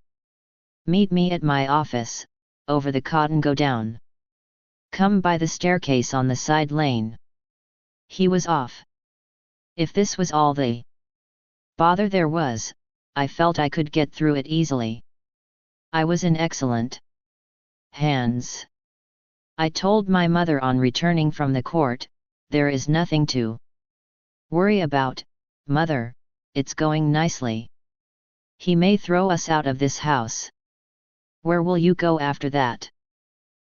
Meet me at my office, over the cotton go down. Come by the staircase on the side lane. He was off. If this was all the bother there was, I felt I could get through it easily. I was in excellent hands. I told my mother on returning from the court, "There is nothing to worry about, mother, it's going nicely. He may throw us out of this house. Where will you go after that?"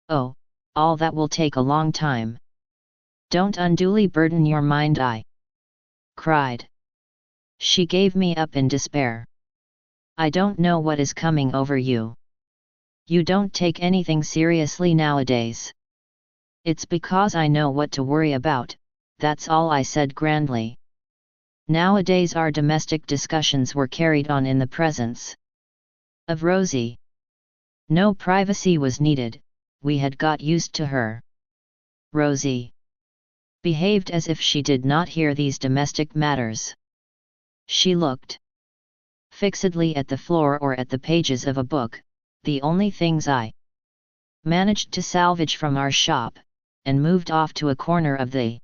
"Oh, all that will take a long time. Don't unduly burden your mind," I cried. She gave me up in despair. "I don't know what is coming over you. You don't take anything seriously nowadays." "It's because I know what to worry about, that's all," I said grandly. Nowadays our domestic discussions were carried on in the presence of Rosie. No privacy was needed, we had got used to her. Rosie behaved as if she did not hear these domestic matters. She looked fixedly at the floor or at the pages of a book, the only things I managed to salvage from our shop, and moved off to a corner of the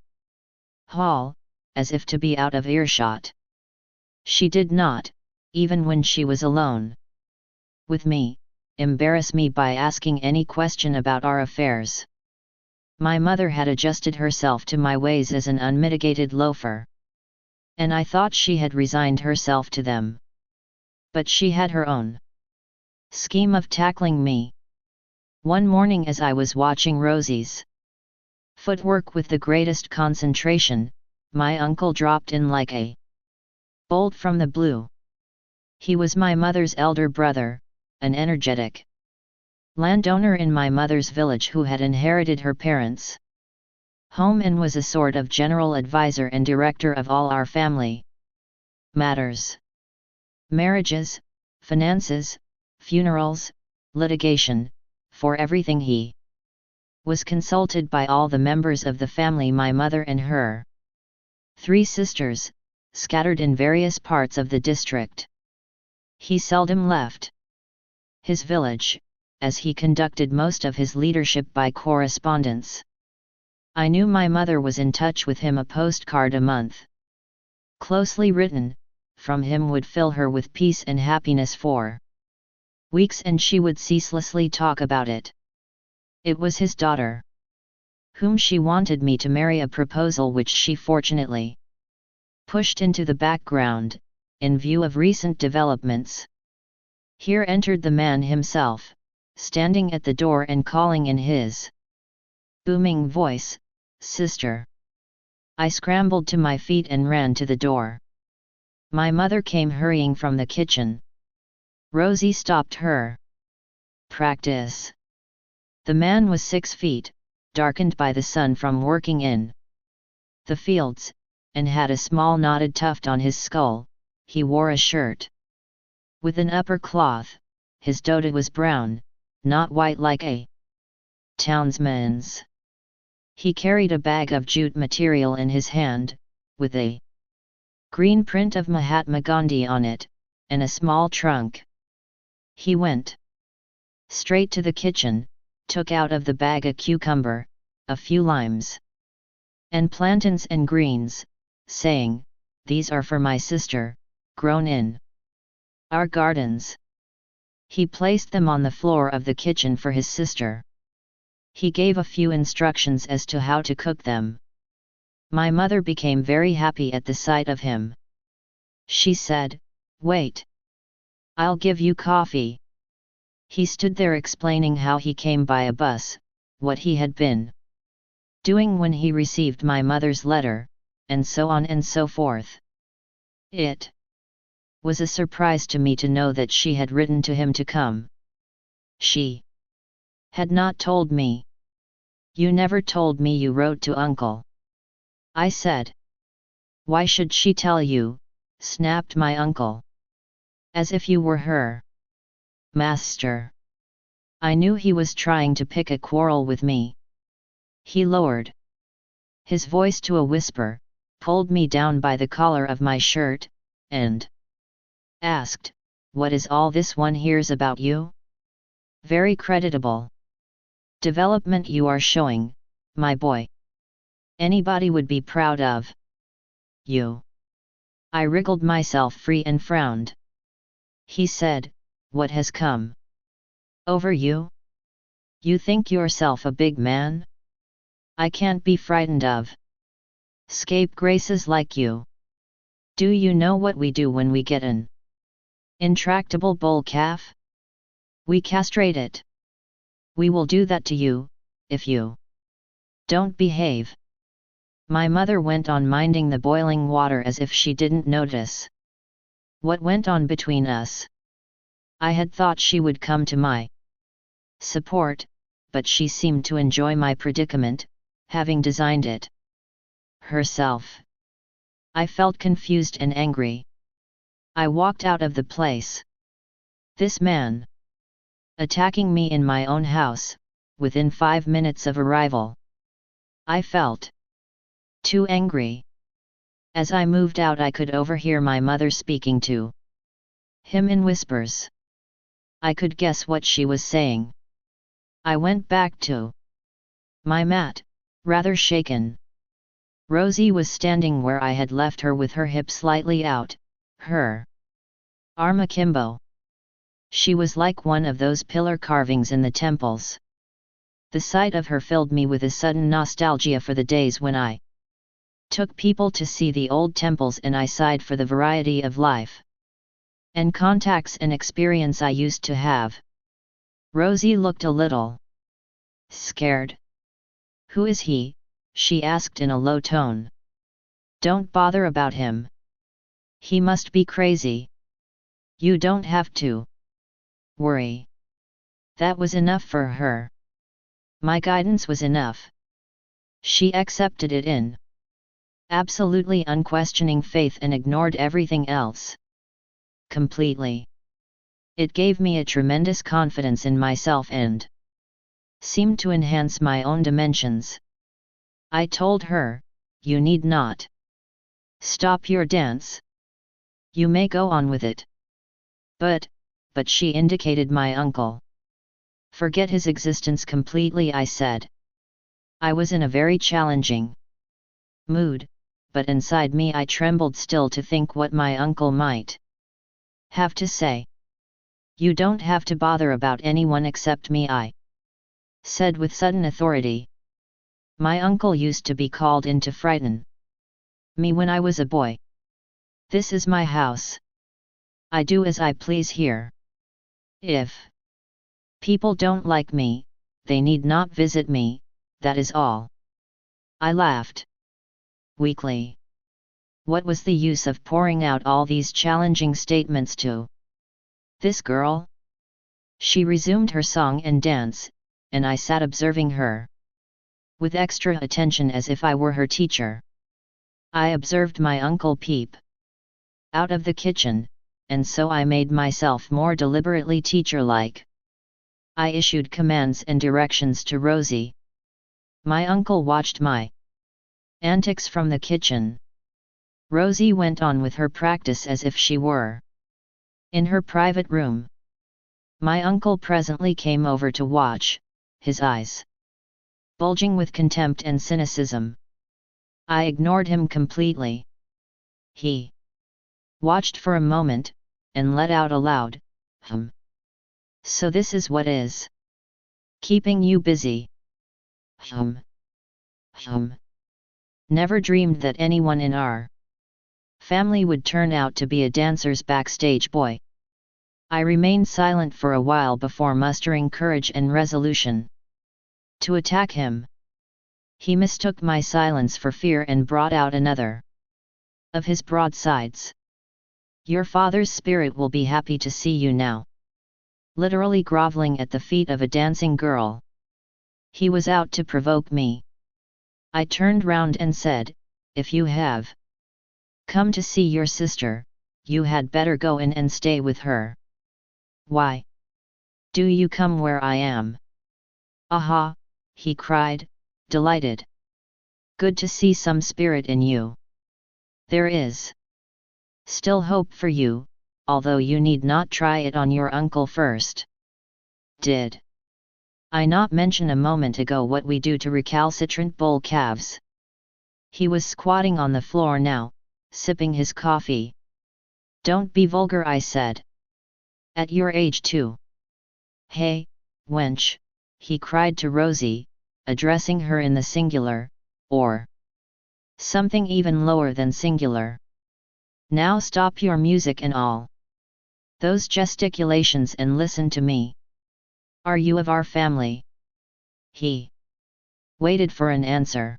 hall, as if to be out of earshot. She did not, even when she was alone with me, embarrass me by asking any question about our affairs. My mother had adjusted herself to my ways as an unmitigated loafer, and I thought she had resigned herself to them. But she had her own scheme of tackling me. One morning as I was watching Rosie's footwork with the greatest concentration, my uncle dropped in like a bolt from the blue. He was my mother's elder brother, an energetic landowner in my mother's village who had inherited her parents' home and was a sort of general advisor and director of all our family matters. Marriages, finances, funerals, litigation, for everything he was consulted by all the members of the family, my mother and her 3 sisters, scattered in various parts of the district. He seldom left his village, as he conducted most of his leadership by correspondence. I knew my mother was in touch with him. A postcard a month, closely written, from him would fill her with peace and happiness for weeks, and she would ceaselessly talk about it. It was his daughter, whom she wanted me to marry, a proposal which she fortunately pushed into the background, in view of recent developments. Here entered the man himself, standing at the door and calling in his booming voice, "Sister." I scrambled to my feet and ran to the door. My mother came hurrying from the kitchen. Rosie stopped her practice. The man was 6 feet, darkened by the sun from working in the fields, and had a small knotted tuft on his skull. He wore a shirt with an upper cloth. His dota was brown, not white like a townsman's. He carried a bag of jute material in his hand, with a green print of Mahatma Gandhi on it, and a small trunk. He went straight to the kitchen, took out of the bag a cucumber, a few limes, and plantains and greens, saying, "These are for my sister, grown in our gardens." He placed them on the floor of the kitchen for his sister. He gave a few instructions as to how to cook them. My mother became very happy at the sight of him. She said, "Wait. I'll give you coffee." He stood there explaining how he came by a bus, what he had been doing when he received my mother's letter, and so on and so forth. It was a surprise to me to know that she had written to him to come. She had not told me. "You never told me you wrote to Uncle," I said. "Why should she tell you?" snapped my uncle. "As if you were her master." I knew he was trying to pick a quarrel with me. He lowered his voice to a whisper, pulled me down by the collar of my shirt, and asked, "What is all this one hears about you? Very creditable development you are showing, my boy. Anybody would be proud of you." I wriggled myself free and frowned. He said, "What has come over you? You think yourself a big man? I can't be frightened of scapegraces like you. Do you know what we do when we get an intractable bull calf? We castrate it. We will do that to you, if you don't behave." My mother went on minding the boiling water as if she didn't notice what went on between us. I had thought she would come to my support, but she seemed to enjoy my predicament, having designed it herself. I felt confused and angry. I walked out of the place. This man attacking me in my own house, within 5 minutes of arrival. I felt too angry. As I moved out, I could overhear my mother speaking to him in whispers. I could guess what she was saying. I went back to my mat, rather shaken. Rosie was standing where I had left her with her hip slightly out, her arm akimbo. She was like one of those pillar carvings in the temples. The sight of her filled me with a sudden nostalgia for the days when I took people to see the old temples, and I sighed for the variety of life and contacts and experience I used to have. Rosie looked a little scared. "Who is he?" she asked in a low tone. "Don't bother about him. He must be crazy. You don't have to worry." That was enough for her. My guidance was enough. She accepted it in absolutely unquestioning faith and ignored everything else completely. It gave me a tremendous confidence in myself and seemed to enhance my own dimensions. I told her, "You need not stop your dance. You may go on with it." But she indicated my uncle. "Forget his existence completely," I said. I was in a very challenging mood, but inside me I trembled still to think what my uncle might have to say. "You don't have to bother about anyone except me," I said with sudden authority. My uncle used to be called in to frighten me when I was a boy. This is my house. I do as I please here. If people don't like me, they need not visit me, that is all. I laughed weakly. What was the use of pouring out all these challenging statements to this girl? She resumed her song and dance, and I sat observing her with extra attention as if I were her teacher. I observed my uncle peep out of the kitchen, and so I made myself more deliberately teacher-like. I issued commands and directions to Rosie. My uncle watched my antics from the kitchen. Rosie went on with her practice as if she were in her private room. My uncle presently came over to watch, his eyes bulging with contempt and cynicism. I ignored him completely. He watched for a moment, and let out a loud hum. "So this is what is keeping you busy?" Hum. Hum. Never dreamed that anyone in our family would turn out to be a dancer's backstage boy. I remained silent for a while before mustering courage and resolution to attack him. He mistook my silence for fear and brought out another of his broadsides. "Your father's spirit will be happy to see you now." Literally groveling at the feet of a dancing girl. He was out to provoke me. I turned round and said, "If you have come to see your sister, you had better go in and stay with her." "Why do you come where I am?" "Aha!" he cried, delighted. "Good to see some spirit in you. There is still hope for you, although you need not try it on your uncle first." Did I not mention a moment ago what we do to recalcitrant bull calves? He was squatting on the floor now, sipping his coffee. "Don't be vulgar," I said. "At your age too." "Hey, wench," he cried to Rosie, addressing her in the singular, or something even lower than singular. "Now stop your music and all those gesticulations and listen to me. Are you of our family?" He waited for an answer.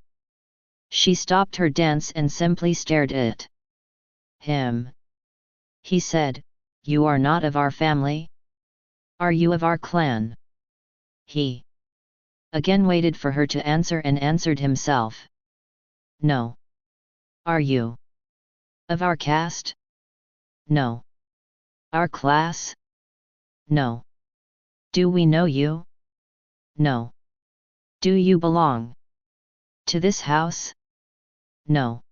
She stopped her dance and simply stared at him. He said, "You are not of our family? Are you of our clan?" He again waited for her to answer and answered himself. "No." "Are you Of our caste? No. Our class? No. Do we know you? No. Do you belong to this house? No.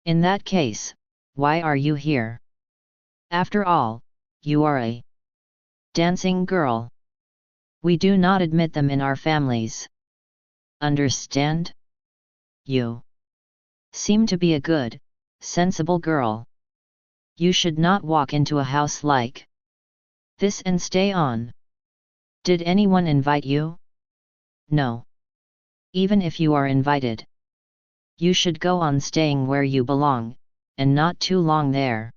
In that case, why are you here? After all, you are a dancing girl. We do not admit them in our families. Understand? You seem to be a good, sensible girl. You should not walk into a house like this and stay on. Did anyone invite you? No. Even if you are invited, you should go on staying where you belong, and not too long there.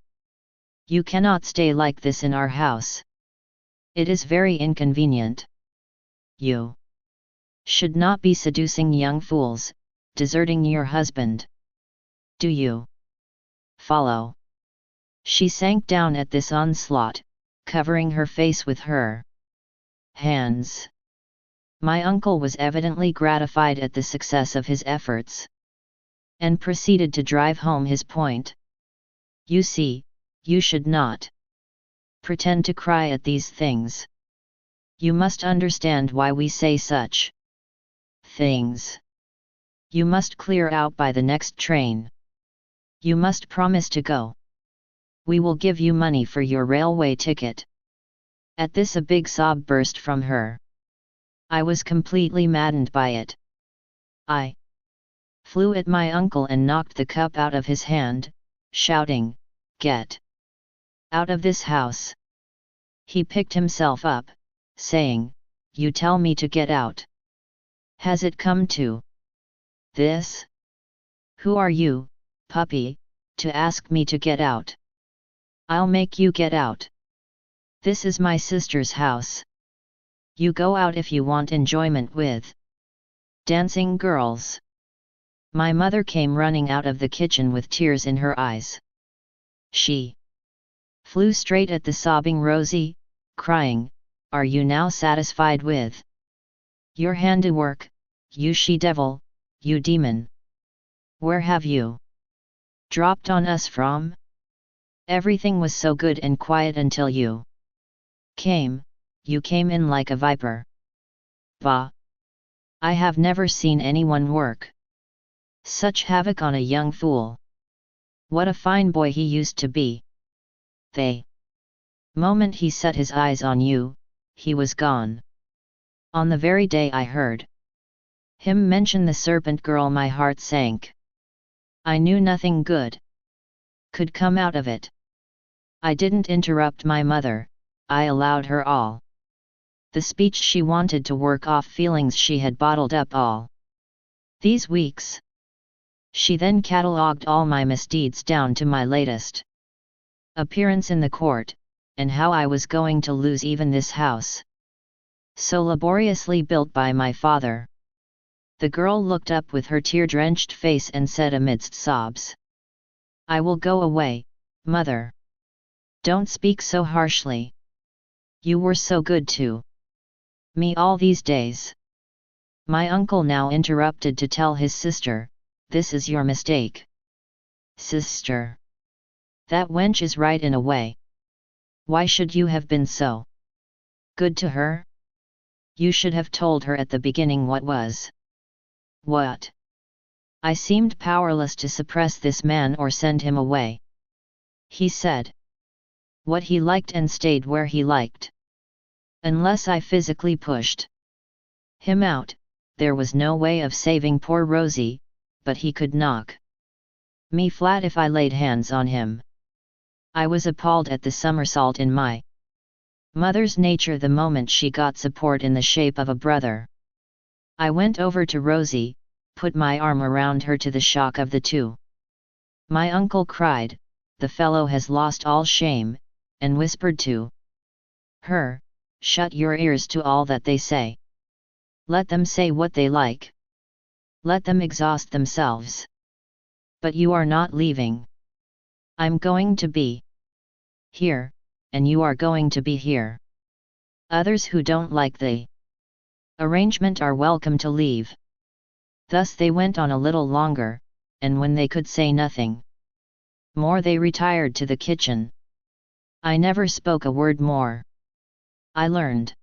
You cannot stay like this in our house. It is very inconvenient. You should not be seducing young fools, deserting your husband. Do you follow? She sank down at this onslaught, covering her face with her hands. My uncle was evidently gratified at the success of his efforts, and proceeded to drive home his point. You see, you should not pretend to cry at these things. You must understand why we say such things. You must clear out by the next train. You must promise to go. We will give you money for your railway ticket. At this a big sob burst from her. I was completely maddened by it. I flew at my uncle and knocked the cup out of his hand, shouting, "Get out of this house!" He picked himself up, saying, "You tell me to get out. Has it come to this? Who are you, puppy, to ask me to get out? I'll make you get out. This is my sister's house. You go out if you want enjoyment with dancing girls." My mother came running out of the kitchen with tears in her eyes. She flew straight at the sobbing Rosie, crying, "Are you now satisfied with your handiwork, you she-devil, you demon? Where have you dropped on us from? Everything was so good and quiet until you came in like a viper. Bah! I have never seen anyone work such havoc on a young fool. What a fine boy he used to be. The moment he set his eyes on you, he was gone. On the very day I heard him mention the serpent girl, my heart sank. I knew nothing good could come out of it. I didn't interrupt my mother, I allowed her all the speech she wanted to work off feelings she had bottled up all these weeks. She then catalogued all my misdeeds down to my latest appearance in the court, and how I was going to lose even this house, so laboriously built by my father. The girl looked up with her tear-drenched face and said amidst sobs, "I will go away, mother. Don't speak so harshly. You were so good to me all these days." My uncle now interrupted to tell his sister, "This is your mistake, sister. That wench is right in a way. Why should you have been so good to her? You should have told her at the beginning what was what." I seemed powerless to suppress this man or send him away. He said what he liked and stayed where he liked. Unless I physically pushed him out, there was no way of saving poor Rosie, but he could knock me flat if I laid hands on him. I was appalled at the somersault in my mother's nature the moment she got support in the shape of a brother. I went over to Rosie, put my arm around her to the shock of the two. My uncle cried, "The fellow has lost all shame," and whispered to her, "Shut your ears to all that they say. Let them say what they like. Let them exhaust themselves. But you are not leaving. I'm going to be here, and you are going to be here. Others who don't like the arrangement are welcome to leave." Thus they went on a little longer, and when they could say nothing more they retired to the kitchen. I never spoke a word more. I learned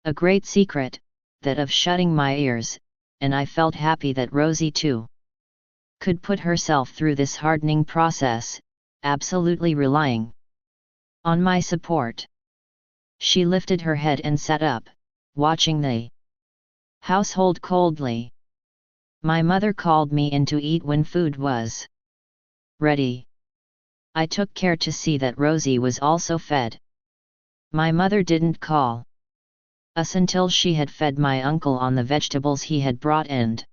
a great secret, that of shutting my ears, and I felt happy that Rosie too could put herself through this hardening process, absolutely relying on my support. She lifted her head and sat up, watching the household coldly. My mother called me in to eat when food was ready. I took care to see that Rosie was also fed. My mother didn't call us until she had fed my uncle on the vegetables he had brought and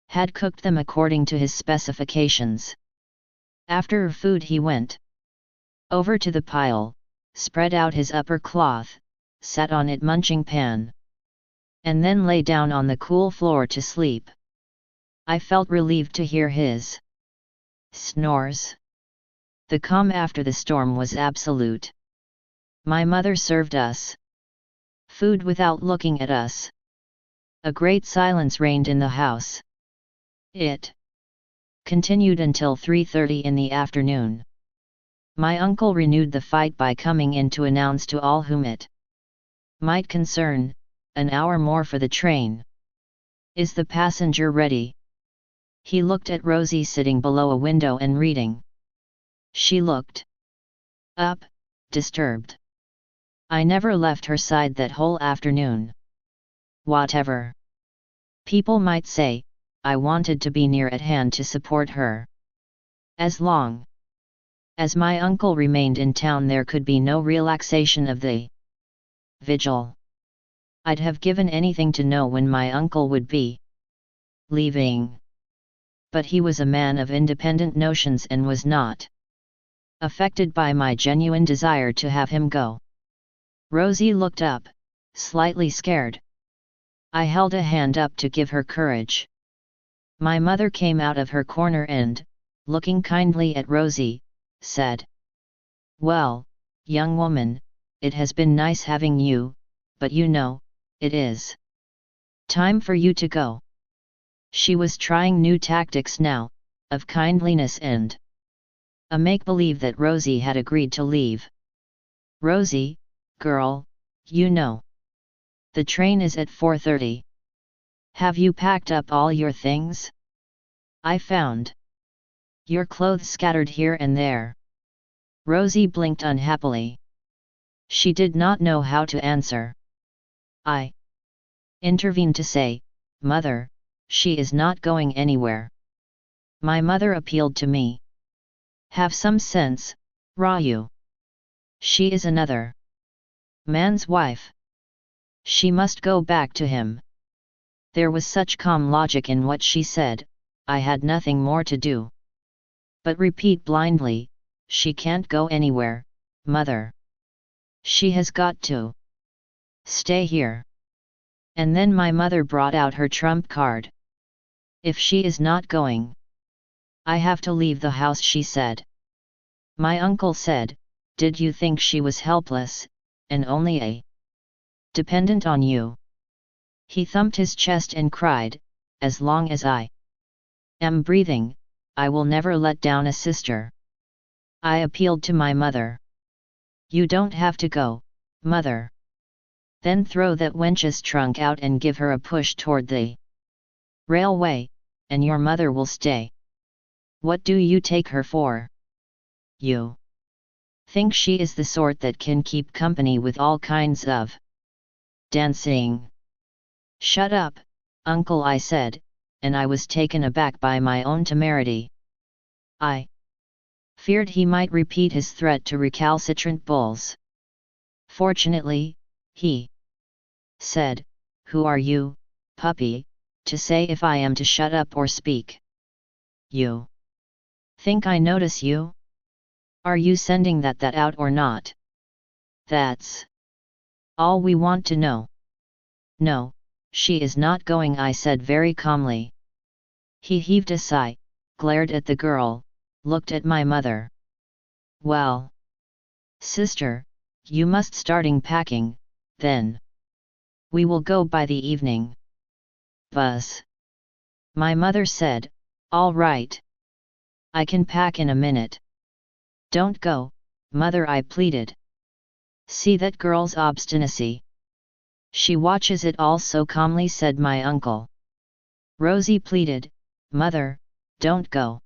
had cooked them according to his specifications. After food he went over to the pile, spread out his upper cloth, sat on it munching pan, and then lay down on the cool floor to sleep. I felt relieved to hear his snores. The calm after the storm was absolute. My mother served us food without looking at us. A great silence reigned in the house. It continued until 3:30 in the afternoon. My uncle renewed the fight by coming in to announce to all whom it might concern, an hour more for the train. Is the passenger ready? He looked at Rosie sitting below a window and reading. She looked up, disturbed. I never left her side that whole afternoon. Whatever people might say, I wanted to be near at hand to support her. As long as my uncle remained in town, there could be no relaxation of the vigil. I'd have given anything to know when my uncle would be leaving. But he was a man of independent notions and was not affected by my genuine desire to have him go. Rosie looked up, slightly scared. I held a hand up to give her courage. My mother came out of her corner and, looking kindly at Rosie, said, "Well, young woman, it has been nice having you, but you know, it is time for you to go." She was trying new tactics now, of kindliness and a make-believe that Rosie had agreed to leave. "Rosie, girl, you know, the train is at 4:30. Have you packed up all your things? I found your clothes scattered here and there." Rosie blinked unhappily. She did not know how to answer. I intervened to say, "Mother, she is not going anywhere." My mother appealed to me. "Have some sense, Raju. She is another man's wife. She must go back to him." There was such calm logic in what she said, I had nothing more to do but repeat blindly, "She can't go anywhere, mother. She has got to stay here." And then my mother brought out her trump card. "If she is not going, I have to leave the house," she said. My uncle said, "Did you think she was helpless, and only a dependent on you?" He thumped his chest and cried, "As long as I am breathing, I will never let down a sister." I appealed to my mother. "You don't have to go, mother. Then throw that wench's trunk out and give her a push toward the railway, and your mother will stay. What do you take her for? You think she is the sort that can keep company with all kinds of dancing?" "Shut up, uncle," I said, and I was taken aback by my own temerity. I feared he might repeat his threat to recalcitrant bulls. Fortunately, he said, "Who are you, puppy, to say if I am to shut up or speak? You think I notice you? Are you sending that out or not? That's all we want to know." "No, she is not going," I said very calmly. He heaved a sigh, glared at the girl, looked at my mother. "Well, sister, you must starting packing, then. We will go by the evening bus." My mother said, "All right." I can pack in a minute. Don't go, mother, I pleaded. See that girl's obstinacy. She watches it all so calmly, said my uncle. Rosie pleaded, Mother, don't go.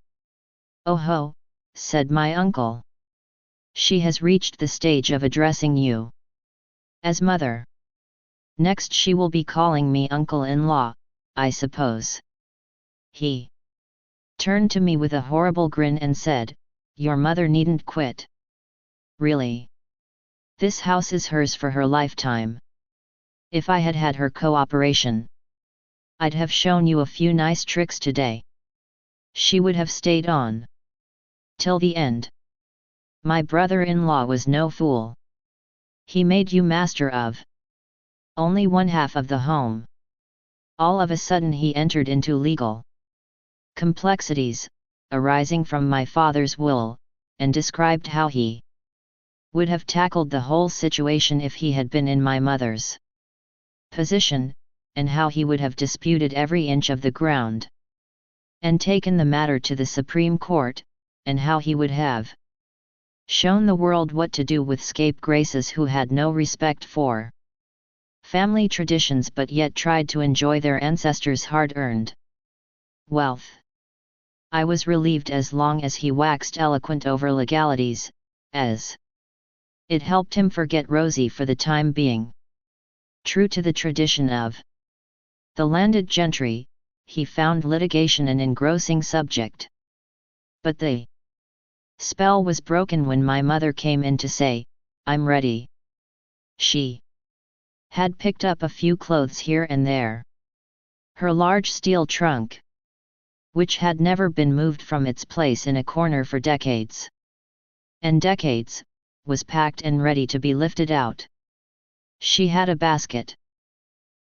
Oh ho, said my uncle. She has reached the stage of addressing you as mother. Next she will be calling me uncle-in-law, I suppose. He turned to me with a horrible grin and said, Your mother needn't quit. Really? This house is hers for her lifetime. If I had had her cooperation, I'd have shown you a few nice tricks today. She would have stayed on till the end. My brother-in-law was no fool. He made you master of only one half of the home. All of a sudden he entered into legal complexities, arising from my father's will, and described how he would have tackled the whole situation if he had been in my mother's position, and how he would have disputed every inch of the ground, and taken the matter to the Supreme Court, and how he would have shown the world what to do with scapegraces who had no respect for family traditions but yet tried to enjoy their ancestors' hard-earned wealth. I was relieved as long as he waxed eloquent over legalities, as it helped him forget Rosie for the time being. True to the tradition of the landed gentry, he found litigation an engrossing subject. But the spell was broken when my mother came in to say, I'm ready. She had picked up a few clothes here and there. Her large steel trunk, which had never been moved from its place in a corner for decades and decades, was packed and ready to be lifted out. She had a basket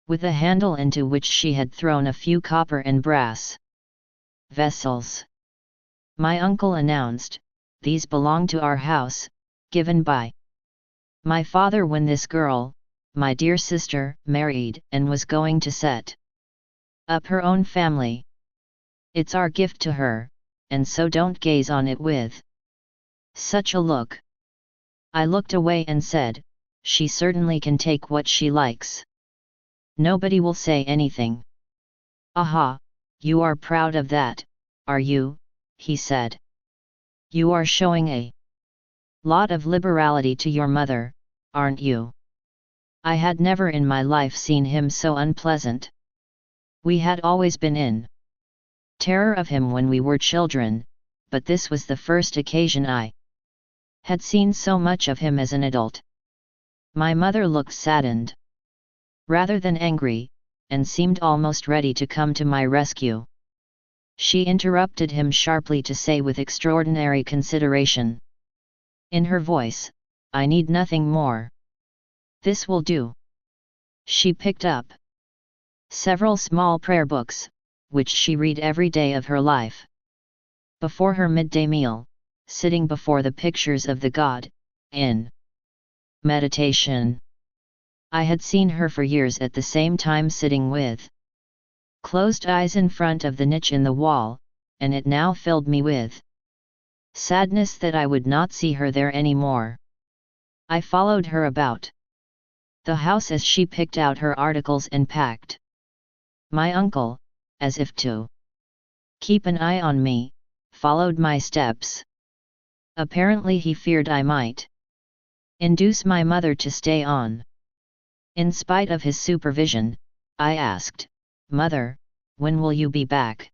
with a handle into which she had thrown a few copper and brass vessels. My uncle announced, These belong to our house, given by my father when this girl, my dear sister, married and was going to set up her own family. It's our gift to her, and so don't gaze on it with such a look. I looked away and said, She certainly can take what she likes. Nobody will say anything. Aha, you are proud of that, are you? He said. You are showing a lot of liberality to your mother, aren't you? I had never in my life seen him so unpleasant. We had always been in terror of him when we were children, but this was the first occasion I had seen so much of him as an adult. My mother looked saddened, rather than angry, and seemed almost ready to come to my rescue. She interrupted him sharply to say with extraordinary consideration in her voice, I need nothing more. This will do. She picked up several small prayer books, which she read every day of her life. Before her midday meal, sitting before the pictures of the god, in meditation. I had seen her for years at the same time sitting with closed eyes in front of the niche in the wall, and it now filled me with sadness that I would not see her there any more. I followed her about the house as she picked out her articles and packed. My uncle, as if to keep an eye on me, followed my steps. Apparently he feared I might induce my mother to stay on. In spite of his supervision, I asked, Mother, when will you be back?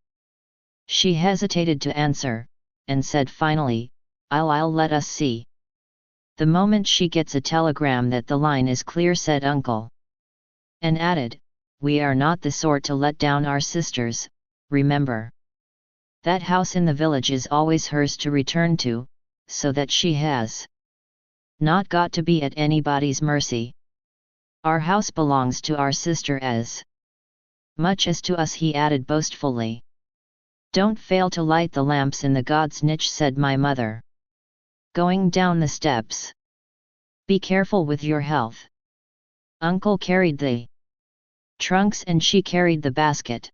She hesitated to answer, and said finally, I'll let us see. The moment she gets a telegram that the line is clear, said Uncle. And added, we are not the sort to let down our sisters, remember. That house in the village is always hers to return to, so that she has not got to be at anybody's mercy. Our house belongs to our sister as much as to us, he added boastfully. Don't fail to light the lamps in the god's niche, said my mother, going down the steps. Be careful with your health. Uncle carried the trunks and she carried the basket.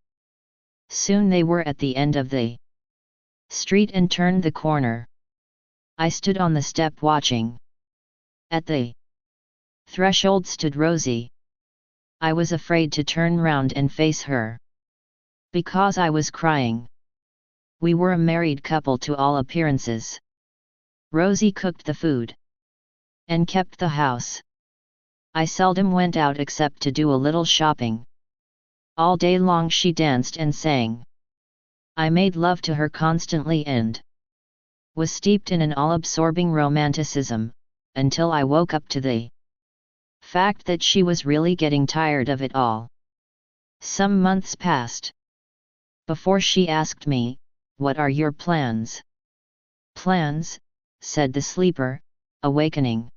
Soon they were at the end of the street and turned the corner. I stood on the step watching. At the threshold stood Rosie. I was afraid to turn round and face her, because I was crying. We were a married couple to all appearances. Rosie cooked the food and kept the house. I seldom went out except to do a little shopping. All day long she danced and sang. I made love to her constantly and was steeped in an all-absorbing romanticism, until I woke up to the fact that she was really getting tired of it all. Some months passed before she asked me, "What are your plans?" "Plans?" said the sleeper, awakening.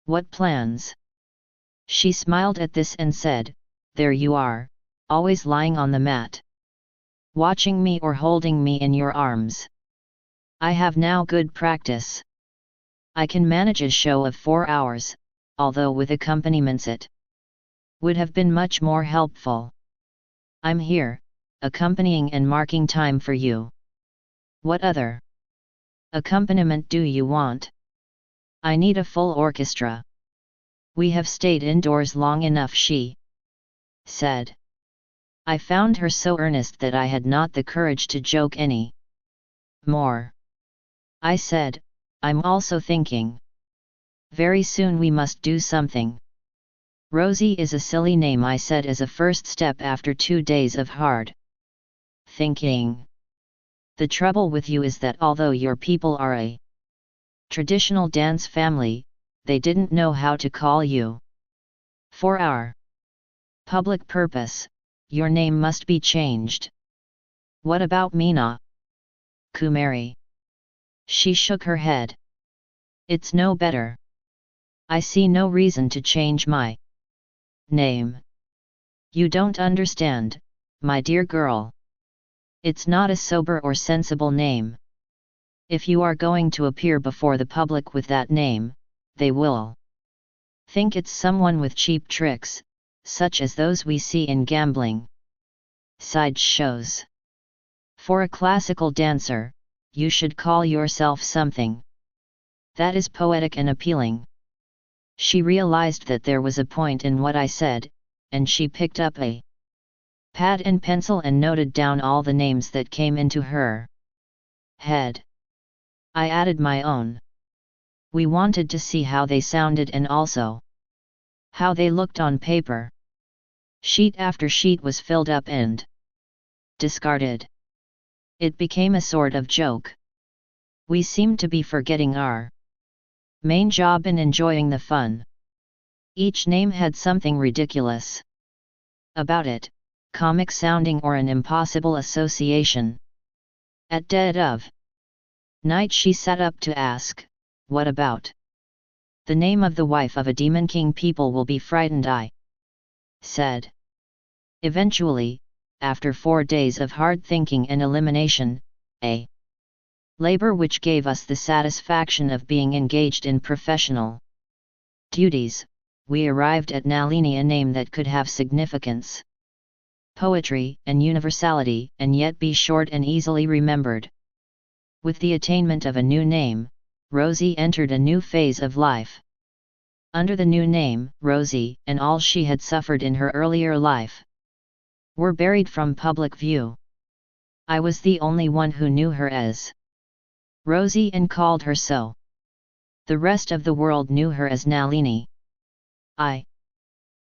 "What plans?" She smiled at this and said, "There you are, always lying on the mat, watching me or holding me in your arms. I have now good practice. I can manage a show of 4 hours, although with accompaniments it would have been much more helpful. I'm here, accompanying and marking time for you. What other accompaniment do you want?" "I need a full orchestra. We have stayed indoors long enough," she said. I found her so earnest that I had not the courage to joke any more. I said, "I'm also thinking. Very soon we must do something." "Rosie is a silly name," I said as a first step after 2 days of hard thinking. "The trouble with you is that although your people are a traditional dance family, they didn't know how to call you. For our public purpose, your name must be changed." "What about Meena Kumari?" She shook her head. "It's no better. I see no reason to change my name." "You don't understand, my dear girl. It's not a sober or sensible name. If you are going to appear before the public with that name, they will think it's someone with cheap tricks, such as those we see in gambling side shows. For a classical dancer, you should call yourself something that is poetic and appealing." She realized that there was a point in what I said, and she picked up a pad and pencil and noted down all the names that came into her head. I added my own. We wanted to see how they sounded and also how they looked on paper. Sheet after sheet was filled up and discarded. It became a sort of joke. We seemed to be forgetting our main job and enjoying the fun. Each name had something ridiculous about it, comic sounding or an impossible association. At dead of night she sat up to ask, "What about the name of the wife of a demon king? People will be frightened," I said. Eventually, after 4 days of hard thinking and elimination, a labor which gave us the satisfaction of being engaged in professional duties, we arrived at Nalini, a name that could have significance, poetry, and universality, and yet be short and easily remembered. With the attainment of a new name, Rosie entered a new phase of life. Under the new name, Rosie, and all she had suffered in her earlier life were buried from public view. I was the only one who knew her as Rosie and called her so. The rest of the world knew her as Nalini. I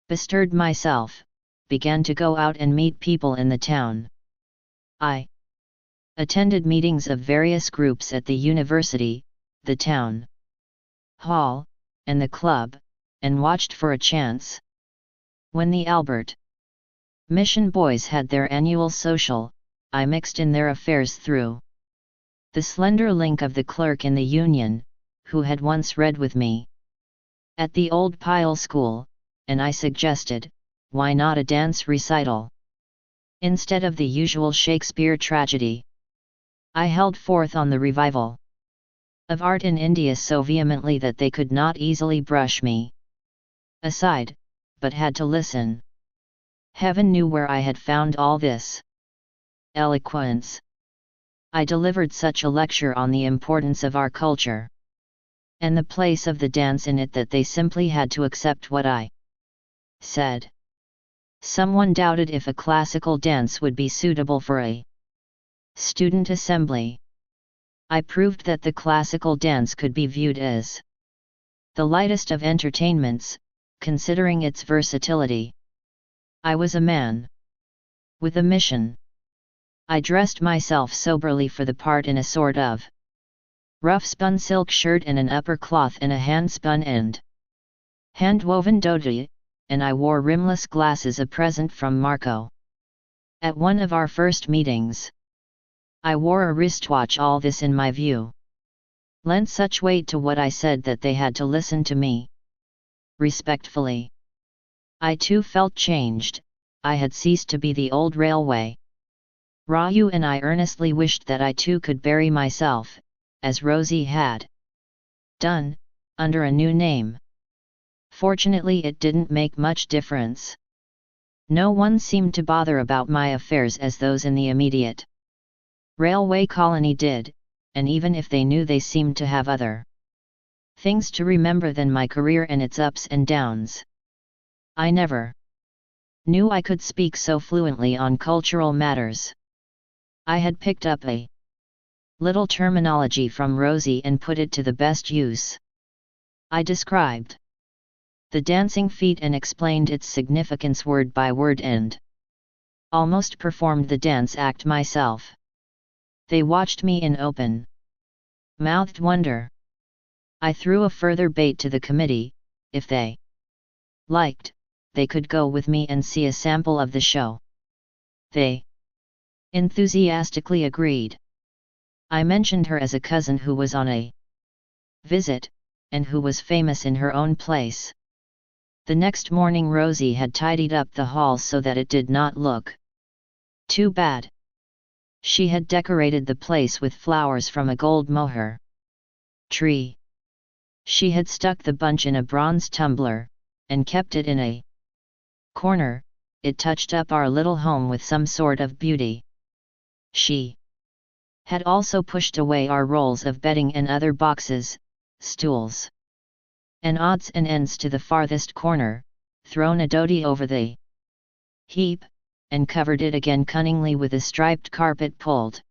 bestirred myself, began to go out and meet people in the town. I attended meetings of various groups at the university, the town hall, and the club, and watched for a chance. When the Albert Mission boys had their annual social, I mixed in their affairs through the slender link of the clerk in the union, who had once read with me at the old Pyle school, and I suggested, why not a dance recital instead of the usual Shakespeare tragedy? I held forth on the revival of art in India so vehemently that they could not easily brush me aside, but had to listen. Heaven knew where I had found all this eloquence. I delivered such a lecture on the importance of our culture and the place of the dance in it that they simply had to accept what I said. Someone doubted if a classical dance would be suitable for a student assembly. I proved that the classical dance could be viewed as the lightest of entertainments, considering its versatility. I was a man with a mission. I dressed myself soberly for the part in a sort of rough spun silk shirt and an upper cloth and a hand-spun and hand-woven dhoti, and I wore rimless glasses, a present from Marco. At one of our first meetings, I wore a wristwatch. All this, in my view, lent such weight to what I said that they had to listen to me respectfully. I too felt changed. I had ceased to be the old railway Raju, and I earnestly wished that I too could bury myself, as Rosie had done, under a new name. Fortunately, it didn't make much difference. No one seemed to bother about my affairs as those in the immediate railway colony did, and even if they knew, they seemed to have other things to remember than my career and its ups and downs. I never knew I could speak so fluently on cultural matters. I had picked up a little terminology from Rosie and put it to the best use. I described the dancing feat and explained its significance word by word and almost performed the dance act myself. They watched me in open-mouthed wonder. I threw a further bait to the committee. If they liked, they could go with me and see a sample of the show. They enthusiastically agreed. I mentioned her as a cousin who was on a visit, and who was famous in her own place. The next morning Rosie had tidied up the hall so that it did not look too bad. She had decorated the place with flowers from a gold mohair tree. She had stuck the bunch in a bronze tumbler, and kept it in a corner. It touched up our little home with some sort of beauty. She had also pushed away our rolls of bedding and other boxes, stools, and odds and ends to the farthest corner, thrown a dhoti over the heap, and covered it again cunningly with a striped carpet pulled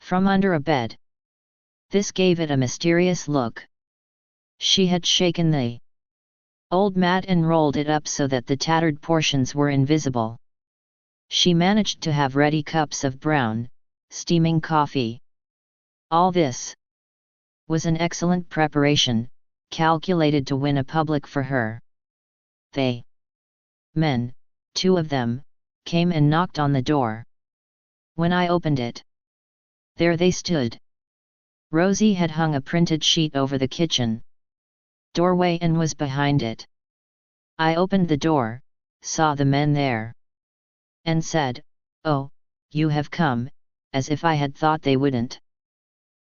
from under a bed. This gave it a mysterious look. She had shaken the old mat and rolled it up so that the tattered portions were invisible. She managed to have ready cups of brown, steaming coffee. All this was an excellent preparation, calculated to win a public for her. They men, 2 of them, came and knocked on the door. When I opened it, there they stood. Rosie had hung a printed sheet over the kitchen doorway and was behind it. I opened the door, saw the men there, and said, "Oh, you have come," as if I had thought they wouldn't.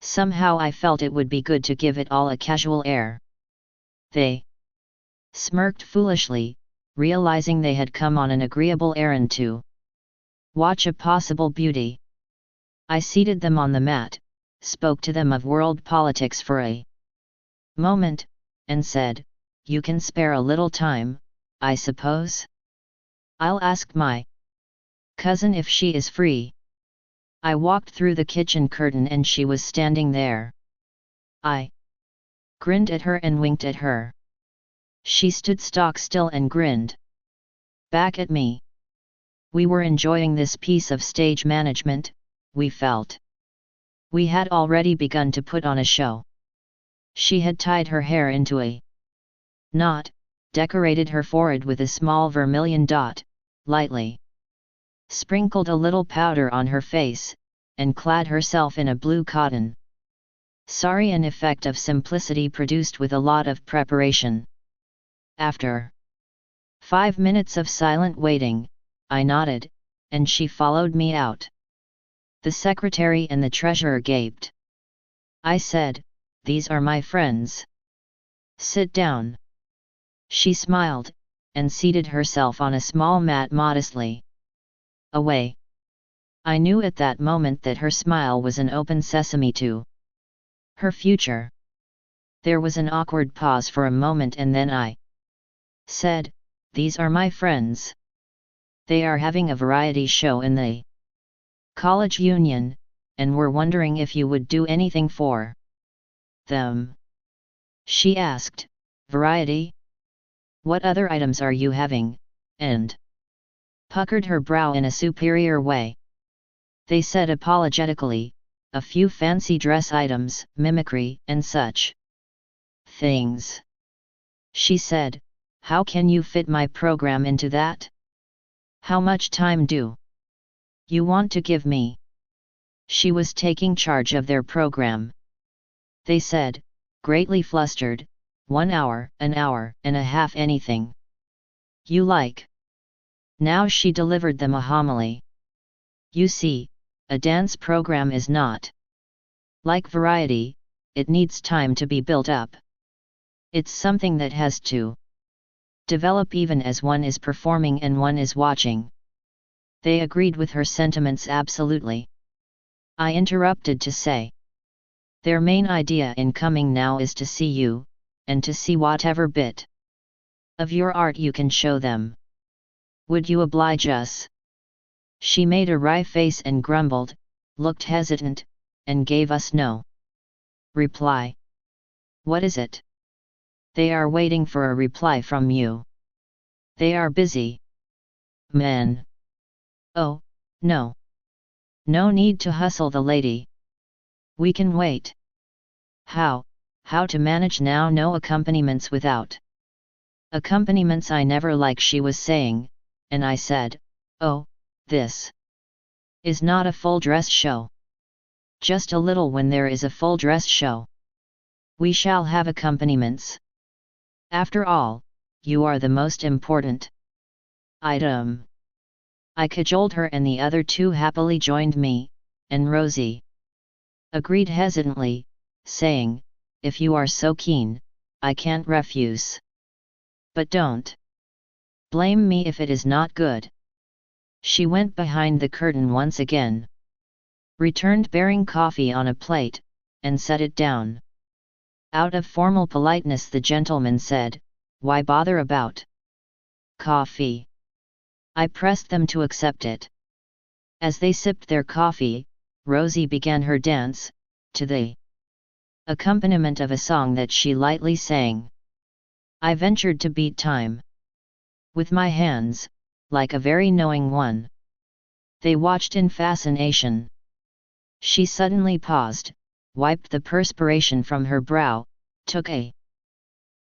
Somehow I felt it would be good to give it all a casual air. They smirked foolishly, realizing they had come on an agreeable errand to watch a possible beauty. I seated them on the mat, spoke to them of world politics for a moment, and said, "You can spare a little time, I suppose? I'll ask my cousin if she is free." I walked through the kitchen curtain and she was standing there. I grinned at her and winked at her. She stood stock still and grinned back at me. We were enjoying this piece of stage management, we felt. We had already begun to put on a show. She had tied her hair into a knot, decorated her forehead with a small vermilion dot, lightly sprinkled a little powder on her face, and clad herself in a blue cotton sari, an effect of simplicity produced with a lot of preparation. After 5 minutes of silent waiting, I nodded, and she followed me out. The secretary and the treasurer gaped. I said, "These are my friends. Sit down." She smiled, and seated herself on a small mat modestly. Away I knew at that moment that her smile was an open sesame to her future. There was an awkward pause for a moment and then I said, "These are my friends. They are having a variety show in the college union, and were wondering if you would do anything for them." She asked, "Variety? What other items are you having?" and puckered her brow in a superior way. They said apologetically, "A few fancy dress items, mimicry, and such things." She said, "How can you fit my program into that? How much time do you want to give me?" She was taking charge of their program. They said, greatly flustered, 1 hour, an hour and a half, anything you like. Now she delivered them a homily. You see, a dance program is not like variety, it needs time to be built up. It's something that has to develop even as one is performing and one is watching. They agreed with her sentiments absolutely. I interrupted to say, their main idea in coming now is to see you, and to see whatever bit of your art you can show them. Would you oblige us? She made a wry face and grumbled, looked hesitant, and gave us no reply. What is it? They are waiting for a reply from you. They are busy men. Oh, no. No need to hustle the lady. We can wait. How to manage now? No accompaniments without accompaniments I never like, she was saying, and I said, oh, this is not a full dress show. Just a little when there is a full dress show. We shall have accompaniments. After all, you are the most important item. I cajoled her and the other two happily joined me, and Rosie agreed hesitantly, saying, if you are so keen, I can't refuse. But don't blame me if it is not good. She went behind the curtain once again, returned bearing coffee on a plate, and set it down. Out of formal politeness the gentleman said, why bother about coffee? I pressed them to accept it. As they sipped their coffee, Rosie began her dance, to the accompaniment of a song that she lightly sang. I ventured to beat time with my hands, like a very knowing one. They watched in fascination. She suddenly paused, wiped the perspiration from her brow, took a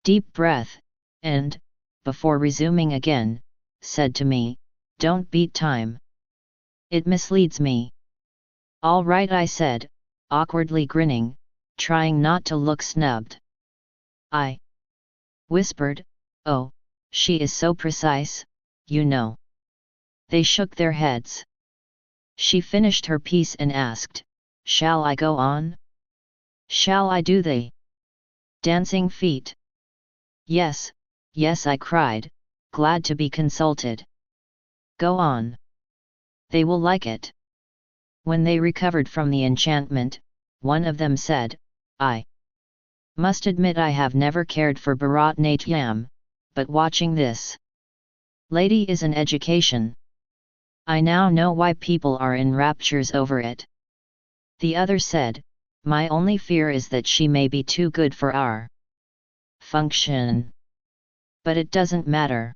deep breath, and, before resuming again, said to me, don't beat time. It misleads me. All right, I said, awkwardly grinning, trying not to look snubbed. I whispered, oh, she is so precise, you know. They shook their heads. She finished her piece and asked, shall I go on? Shall I do the dancing feet? Yes, yes, I cried, glad to be consulted. Go on. They will like it. When they recovered from the enchantment, one of them said, I must admit I have never cared for Bharatanatyam, but watching this lady is an education. I now know why people are in raptures over it. The other said, my only fear is that she may be too good for our function. But it doesn't matter.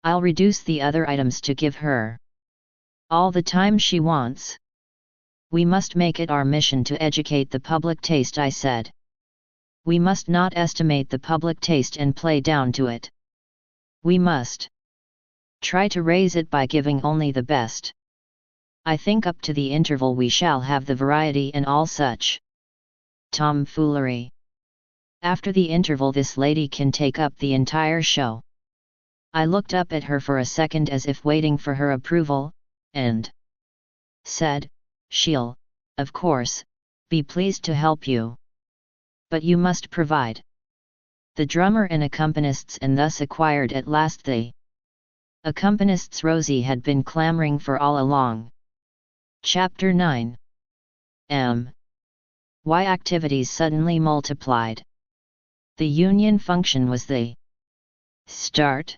I'll reduce the other items to give her all the time she wants. We must make it our mission to educate the public taste, I said. We must not estimate the public taste and play down to it. We must try to raise it by giving only the best. I think up to the interval we shall have the variety and all such tomfoolery. After the interval this lady can take up the entire show. I looked up at her for a second as if waiting for her approval, and said, she'll, of course, be pleased to help you. But you must provide the drummer and accompanists, and thus acquired at last the accompanists Rosie had been clamoring for all along. Chapter 9. Why activities suddenly multiplied. The union function was the start.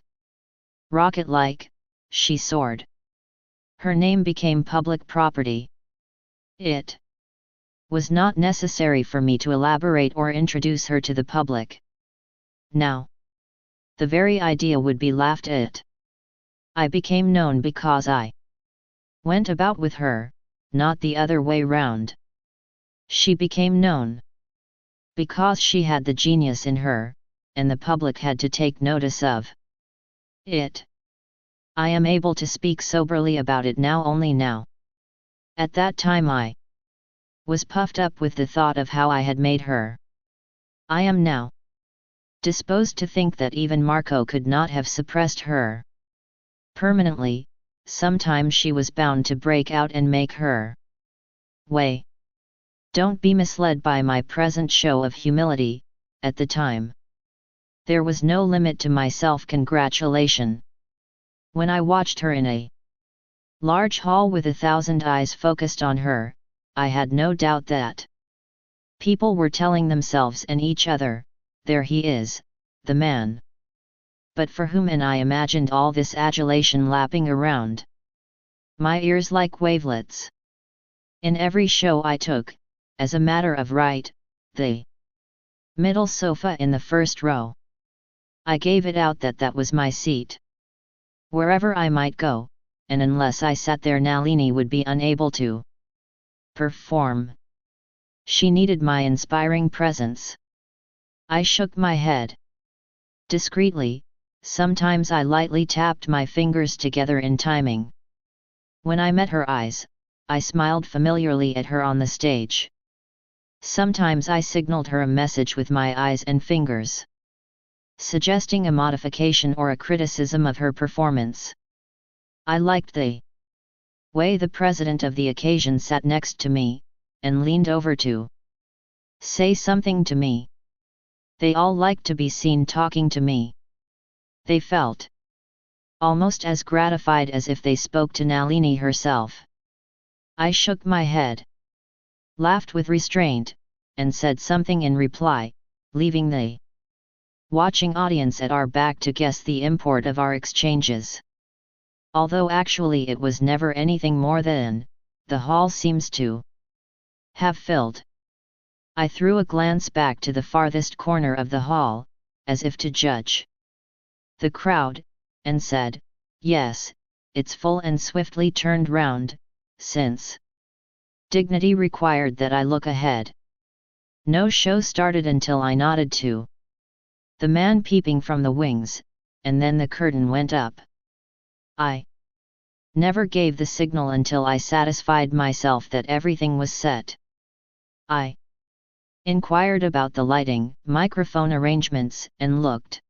Rocket-like, she soared. Her name became public property. It was not necessary for me to elaborate or introduce her to the public. Now, the very idea would be laughed at. I became known because I went about with her, not the other way round. She became known because she had the genius in her, and the public had to take notice of it. I am able to speak soberly about it now, only now. At that time I was puffed up with the thought of how I had made her. I am now disposed to think that even Marco could not have suppressed her permanently. Sometime she was bound to break out and make her way. Don't be misled by my present show of humility. At the time, there was no limit to my self-congratulation. When I watched her in a large hall with 1,000 eyes focused on her, I had no doubt that people were telling themselves and each other, "There he is, the man." But for whom? And I imagined all this adulation lapping around my ears like wavelets. In every show I took, as a matter of right, the middle sofa in the first row. I gave it out that that was my seat. Wherever I might go, and unless I sat there Nalini would be unable to perform. She needed my inspiring presence. I shook my head discreetly. Sometimes I lightly tapped my fingers together in timing. When I met her eyes, I smiled familiarly at her on the stage. Sometimes I signaled her a message with my eyes and fingers, suggesting a modification or a criticism of her performance. I liked the way the president of the occasion sat next to me, and leaned over to say something to me. They all liked to be seen talking to me. They felt almost as gratified as if they spoke to Nalini herself. I shook my head, laughed with restraint, and said something in reply, leaving the watching audience at our back to guess the import of our exchanges. Although actually it was never anything more than, the hall seems to have filled. I threw a glance back to the farthest corner of the hall, as if to judge the crowd, and said, "Yes, it's full," and swiftly turned round, since dignity required that I look ahead. No show started until I nodded to the man peeping from the wings, and then the curtain went up. I never gave the signal until I satisfied myself that everything was set. I inquired about the lighting, microphone arrangements, and looked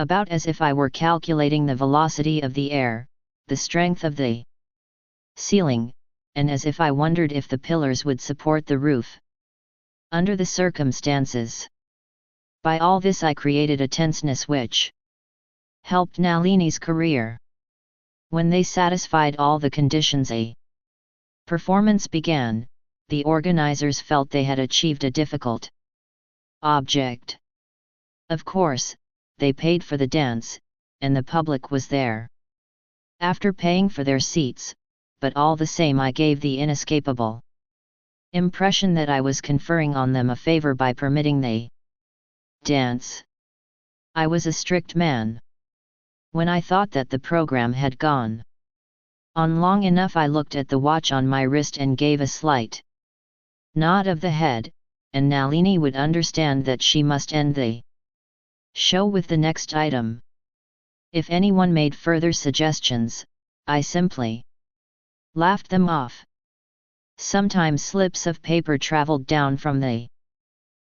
about as if I were calculating the velocity of the air, the strength of the ceiling, and as if I wondered if the pillars would support the roof under the circumstances. By all this I created a tenseness which helped Nalini's career. When they satisfied all the conditions, a performance began. The organizers felt they had achieved a difficult object. Of course, they paid for the dance, and the public was there after paying for their seats, but all the same I gave the inescapable impression that I was conferring on them a favor by permitting the dance. I was a strict man. When I thought that the program had gone on long enough, I looked at the watch on my wrist and gave a slight nod of the head, and Nalini would understand that she must end the show with the next item. If anyone made further suggestions, I simply laughed them off. Sometimes slips of paper traveled down from the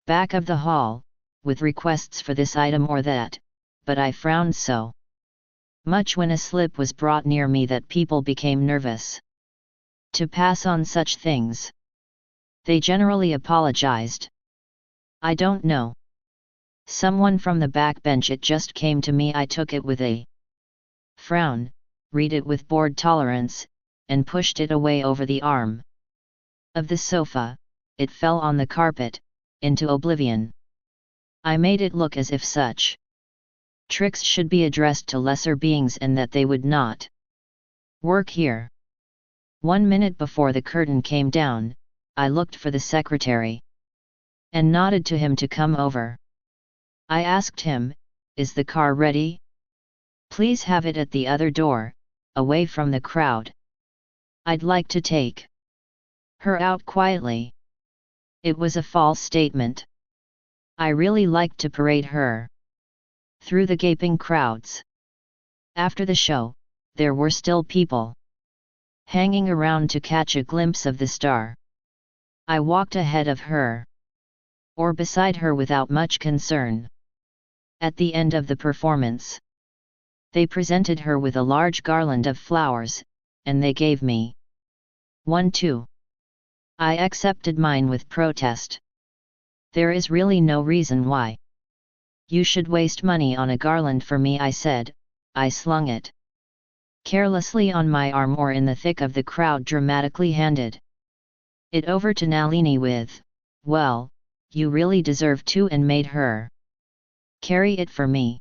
back of the hall, with requests for this item or that, but I frowned so much when a slip was brought near me that people became nervous to pass on such things. They generally apologized. I don't know. Someone from the back bench, it just came to me. I took it with a frown, read it with bored tolerance, and pushed it away over the arm of the sofa. It fell on the carpet, into oblivion. I made it look as if such tricks should be addressed to lesser beings and that they would not work here. 1 minute before the curtain came down, I looked for the secretary and nodded to him to come over. I asked him, "Is the car ready? Please have it at the other door, away from the crowd. I'd like to take her out quietly." It was a false statement. I really liked to parade her through the gaping crowds. After the show, there were still people hanging around to catch a glimpse of the star. I walked ahead of her, or beside her, without much concern. At the end of the performance, they presented her with a large garland of flowers, and they gave me one too. I accepted mine with protest. "There is really no reason why you should waste money on a garland for me," I said. I slung it carelessly on my arm, or in the thick of the crowd dramatically handed it over to Nalini with, "Well, you really deserve to," and made her carry it for me.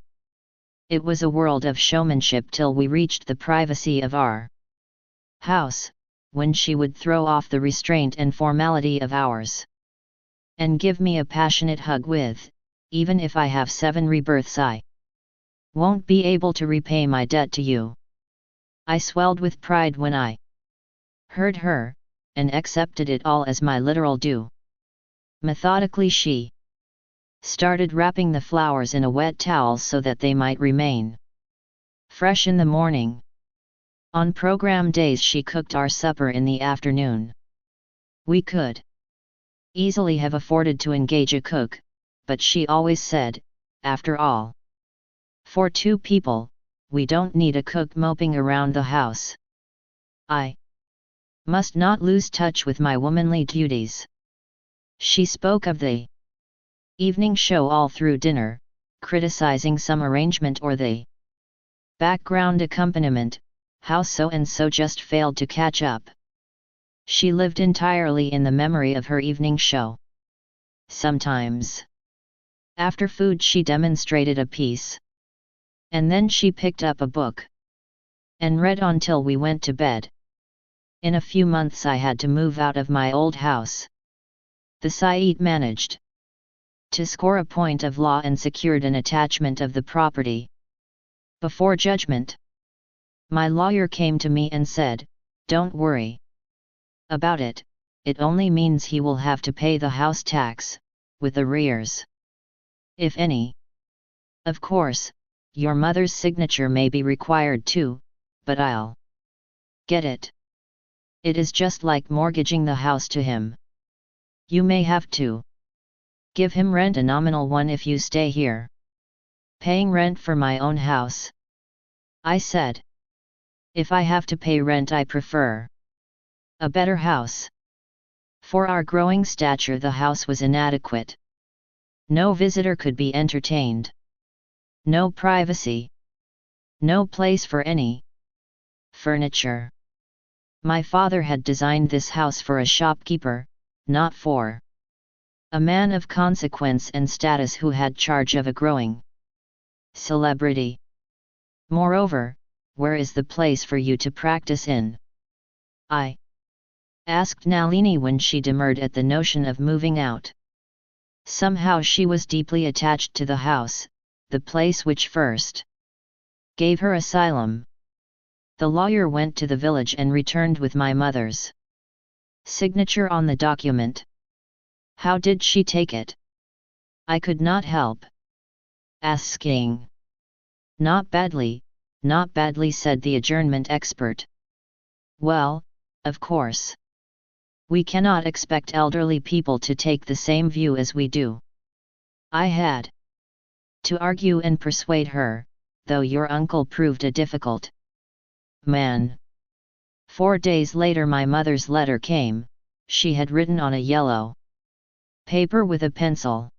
It was a world of showmanship till we reached the privacy of our house, when she would throw off the restraint and formality of ours and give me a passionate hug with, "Even if I have 7 rebirths, I won't be able to repay my debt to you." I swelled with pride when I heard her, and accepted it all as my literal due. Methodically she started wrapping the flowers in a wet towel so that they might remain fresh in the morning. On program days she cooked our supper in the afternoon. We could easily have afforded to engage a cook, but she always said, "After all, for 2 people, we don't need a cook moping around the house." I must not lose touch with my womanly duties. She spoke of the evening show all through dinner, criticizing some arrangement or the background accompaniment, how so-and-so just failed to catch up. She lived entirely in the memory of her evening show. Sometimes, after food, she demonstrated a piece, and then she picked up a book and read on till we went to bed. In a few months I had to move out of my old house. The Saeed managed to score a point of law and secured an attachment of the property before judgment. My lawyer came to me and said, "Don't worry about it, it only means he will have to pay the house tax, with arrears, if any. Of course, your mother's signature may be required too, but I'll get it. It is just like mortgaging the house to him. You may have to give him rent, a nominal one, if you stay here." "Paying rent for my own house?" I said. "If I have to pay rent, I prefer a better house." For our growing stature the house was inadequate. No visitor could be entertained. No privacy. No place for any furniture. My father had designed this house for a shopkeeper, not for a man of consequence and status who had charge of a growing celebrity. Moreover, where is the place for you to practice in? I asked Nalini when she demurred at the notion of moving out. Somehow she was deeply attached to the house, the place which first gave her asylum. The lawyer went to the village and returned with my mother's signature on the document. How did she take it? I could not help asking. Not badly, said the adjournment expert. Well, of course. We cannot expect elderly people to take the same view as we do. I had to argue and persuade her, though your uncle proved a difficult man. 4 days later my mother's letter came. She had written on a yellow paper with a pencil.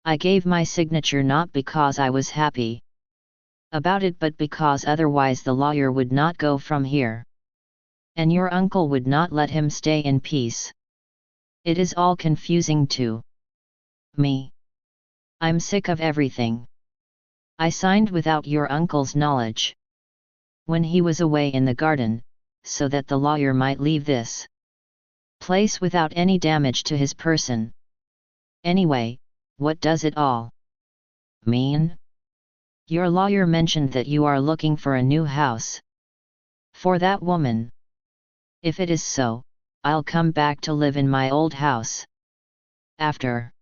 I gave my signature not because I was happy about it, but because otherwise the lawyer would not go from here. And your uncle would not let him stay in peace. It is all confusing to me. I'm sick of everything. I signed without your uncle's knowledge. When he was away in the garden, so that the lawyer might leave this place without any damage to his person. Anyway, what does it all mean? Your lawyer mentioned that you are looking for a new house for that woman. If it is so, I'll come back to live in my old house. After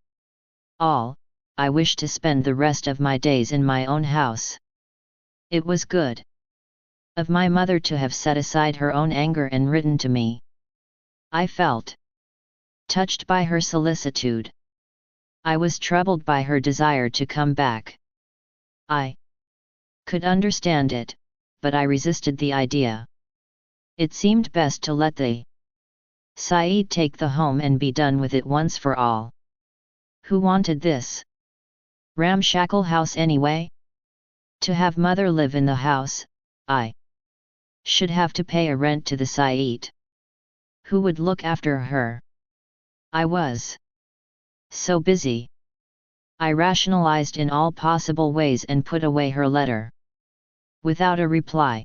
all, I wish to spend the rest of my days in my own house. It was good of my mother to have set aside her own anger and written to me. I felt touched by her solicitude. I was troubled by her desire to come back. I could understand it, but I resisted the idea. It seemed best to let the Saeed take the home and be done with it once for all. Who wanted this ramshackle house anyway? To have mother live in the house, I should have to pay a rent to the Saeed. Who would look after her? I was so busy. I rationalized in all possible ways and put away her letter. Without a reply,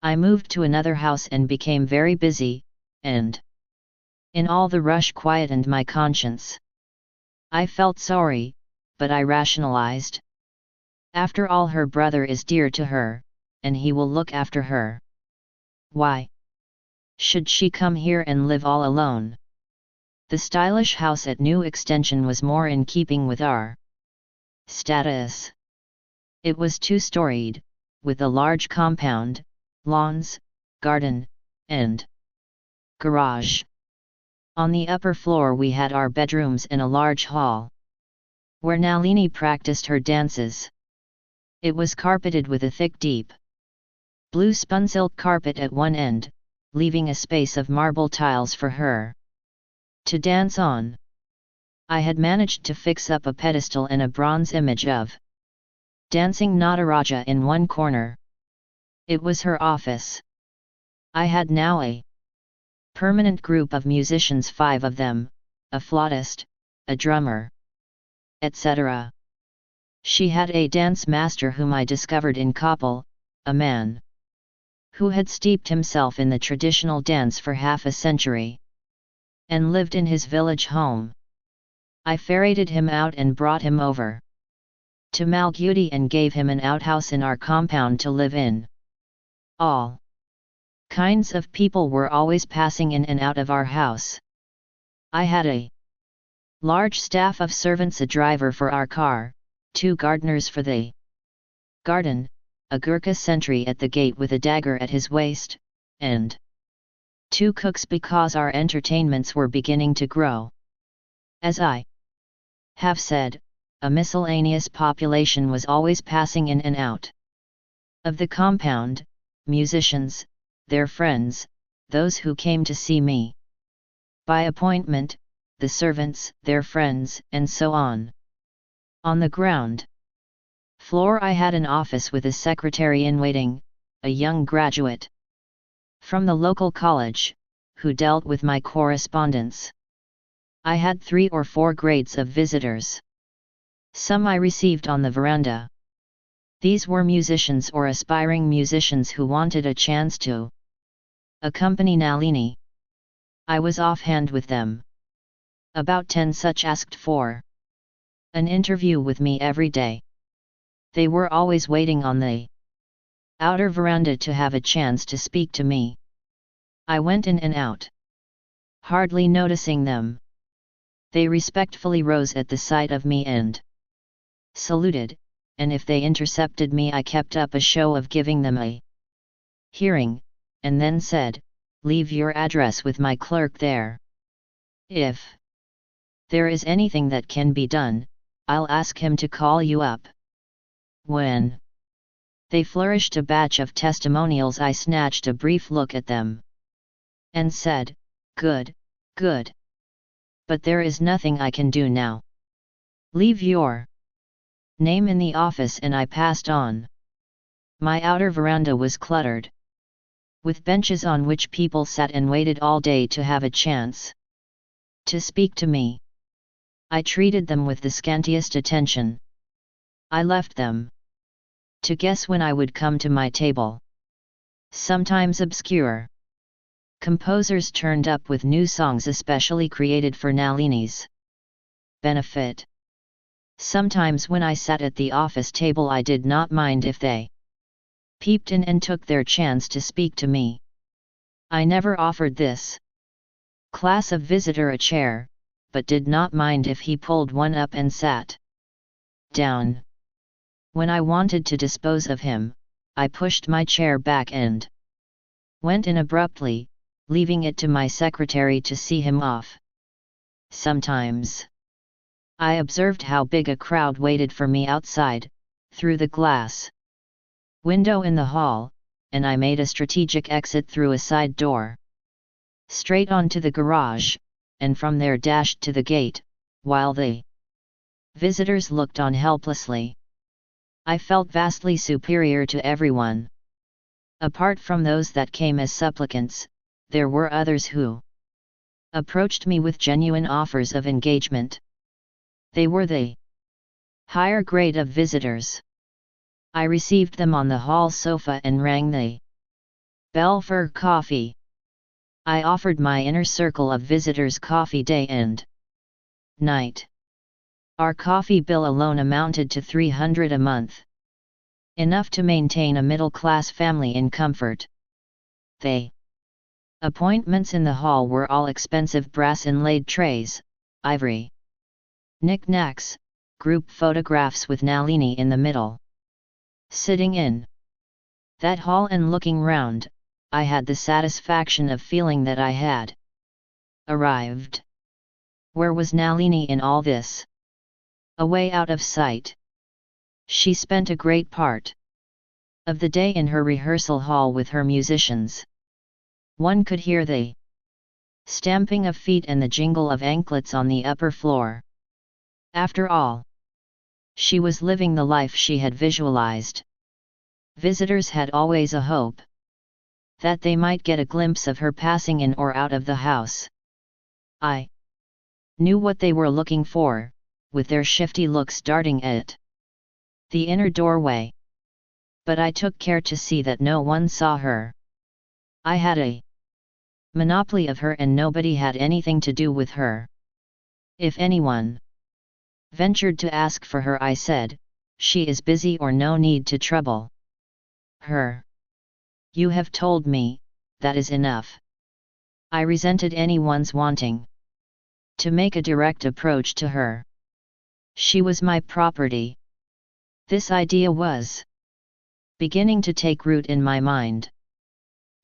I moved to another house and became very busy, and in all the rush quietened my conscience. I felt sorry, but I rationalized. After all, her brother is dear to her, and he will look after her. Why should she come here and live all alone? The stylish house at New Extension was more in keeping with our status. It was two-storied, with a large compound, lawns, garden, and garage. On the upper floor we had our bedrooms and a large hall, where Nalini practiced her dances. It was carpeted with a thick deep blue spun-silk carpet at one end, leaving a space of marble tiles for her to dance on. I had managed to fix up a pedestal and a bronze image of dancing Nataraja in one corner. It was her office. I had now a permanent group of musicians, 5 of them, a flautist, a drummer, etc. She had a dance master whom I discovered in Koppal, a man who had steeped himself in the traditional dance for half a century, and lived in his village home. I ferreted him out and brought him over to Malgudi and gave him an outhouse in our compound to live in. All kinds of people were always passing in and out of our house. I had a large staff of servants, a driver for our car, 2 gardeners for the garden, a Gurkha sentry at the gate with a dagger at his waist, and 2 cooks because our entertainments were beginning to grow. As I have said, a miscellaneous population was always passing in and out of the compound: musicians, their friends, those who came to see me by appointment, the servants, their friends, and so on. On the ground floor I had an office with a secretary-in-waiting, a young graduate from the local college, who dealt with my correspondence. I had 3 or 4 grades of visitors. Some I received on the veranda. These were musicians or aspiring musicians who wanted a chance to accompany Nalini. I was offhand with them. About 10 such asked for an interview with me every day. They were always waiting on the outer veranda to have a chance to speak to me. I went in and out, hardly noticing them. They respectfully rose at the sight of me and saluted, and if they intercepted me I kept up a show of giving them a hearing, and then said, "Leave your address with my clerk there. If there is anything that can be done, I'll ask him to call you up." When they flourished a batch of testimonials I snatched a brief look at them and said, "Good, good. But there is nothing I can do now. Leave your name in the office," and I passed on. My outer veranda was cluttered with benches on which people sat and waited all day to have a chance to speak to me. I treated them with the scantiest attention. I left them to guess when I would come to my table. Sometimes obscure composers turned up with new songs especially created for Nalini's benefit. Sometimes when I sat at the office table I did not mind if they peeped in and took their chance to speak to me. I never offered this class of visitor a chair, but did not mind if he pulled one up and sat down. When I wanted to dispose of him, I pushed my chair back and went in abruptly, leaving it to my secretary to see him off. Sometimes I observed how big a crowd waited for me outside, through the glass window in the hall, and I made a strategic exit through a side door, straight onto the garage, and from there dashed to the gate, while the visitors looked on helplessly. I felt vastly superior to everyone. Apart from those that came as supplicants, there were others who approached me with genuine offers of engagement. They were the higher grade of visitors. I received them on the hall sofa and rang the bell for coffee. I offered my inner circle of visitors coffee day and night. Our coffee bill alone amounted to $300 a month. Enough to maintain a middle-class family in comfort. The appointments in the hall were all expensive brass inlaid trays, ivory knickknacks, group photographs with Nalini in the middle. Sitting in that hall and looking round, I had the satisfaction of feeling that I had arrived. Where was Nalini in all this? Away out of sight. She spent a great part of the day in her rehearsal hall with her musicians. One could hear the stamping of feet and the jingle of anklets on the upper floor. After all, she was living the life she had visualized. Visitors had always a hope that they might get a glimpse of her passing in or out of the house. I knew what they were looking for, with their shifty looks darting at the inner doorway. But I took care to see that no one saw her. I had a monopoly of her and nobody had anything to do with her. If anyone ventured to ask for her, I said, "She is busy or no need to trouble her. You have told me, that is enough." I resented anyone's wanting to make a direct approach to her. She was my property. This idea was beginning to take root in my mind.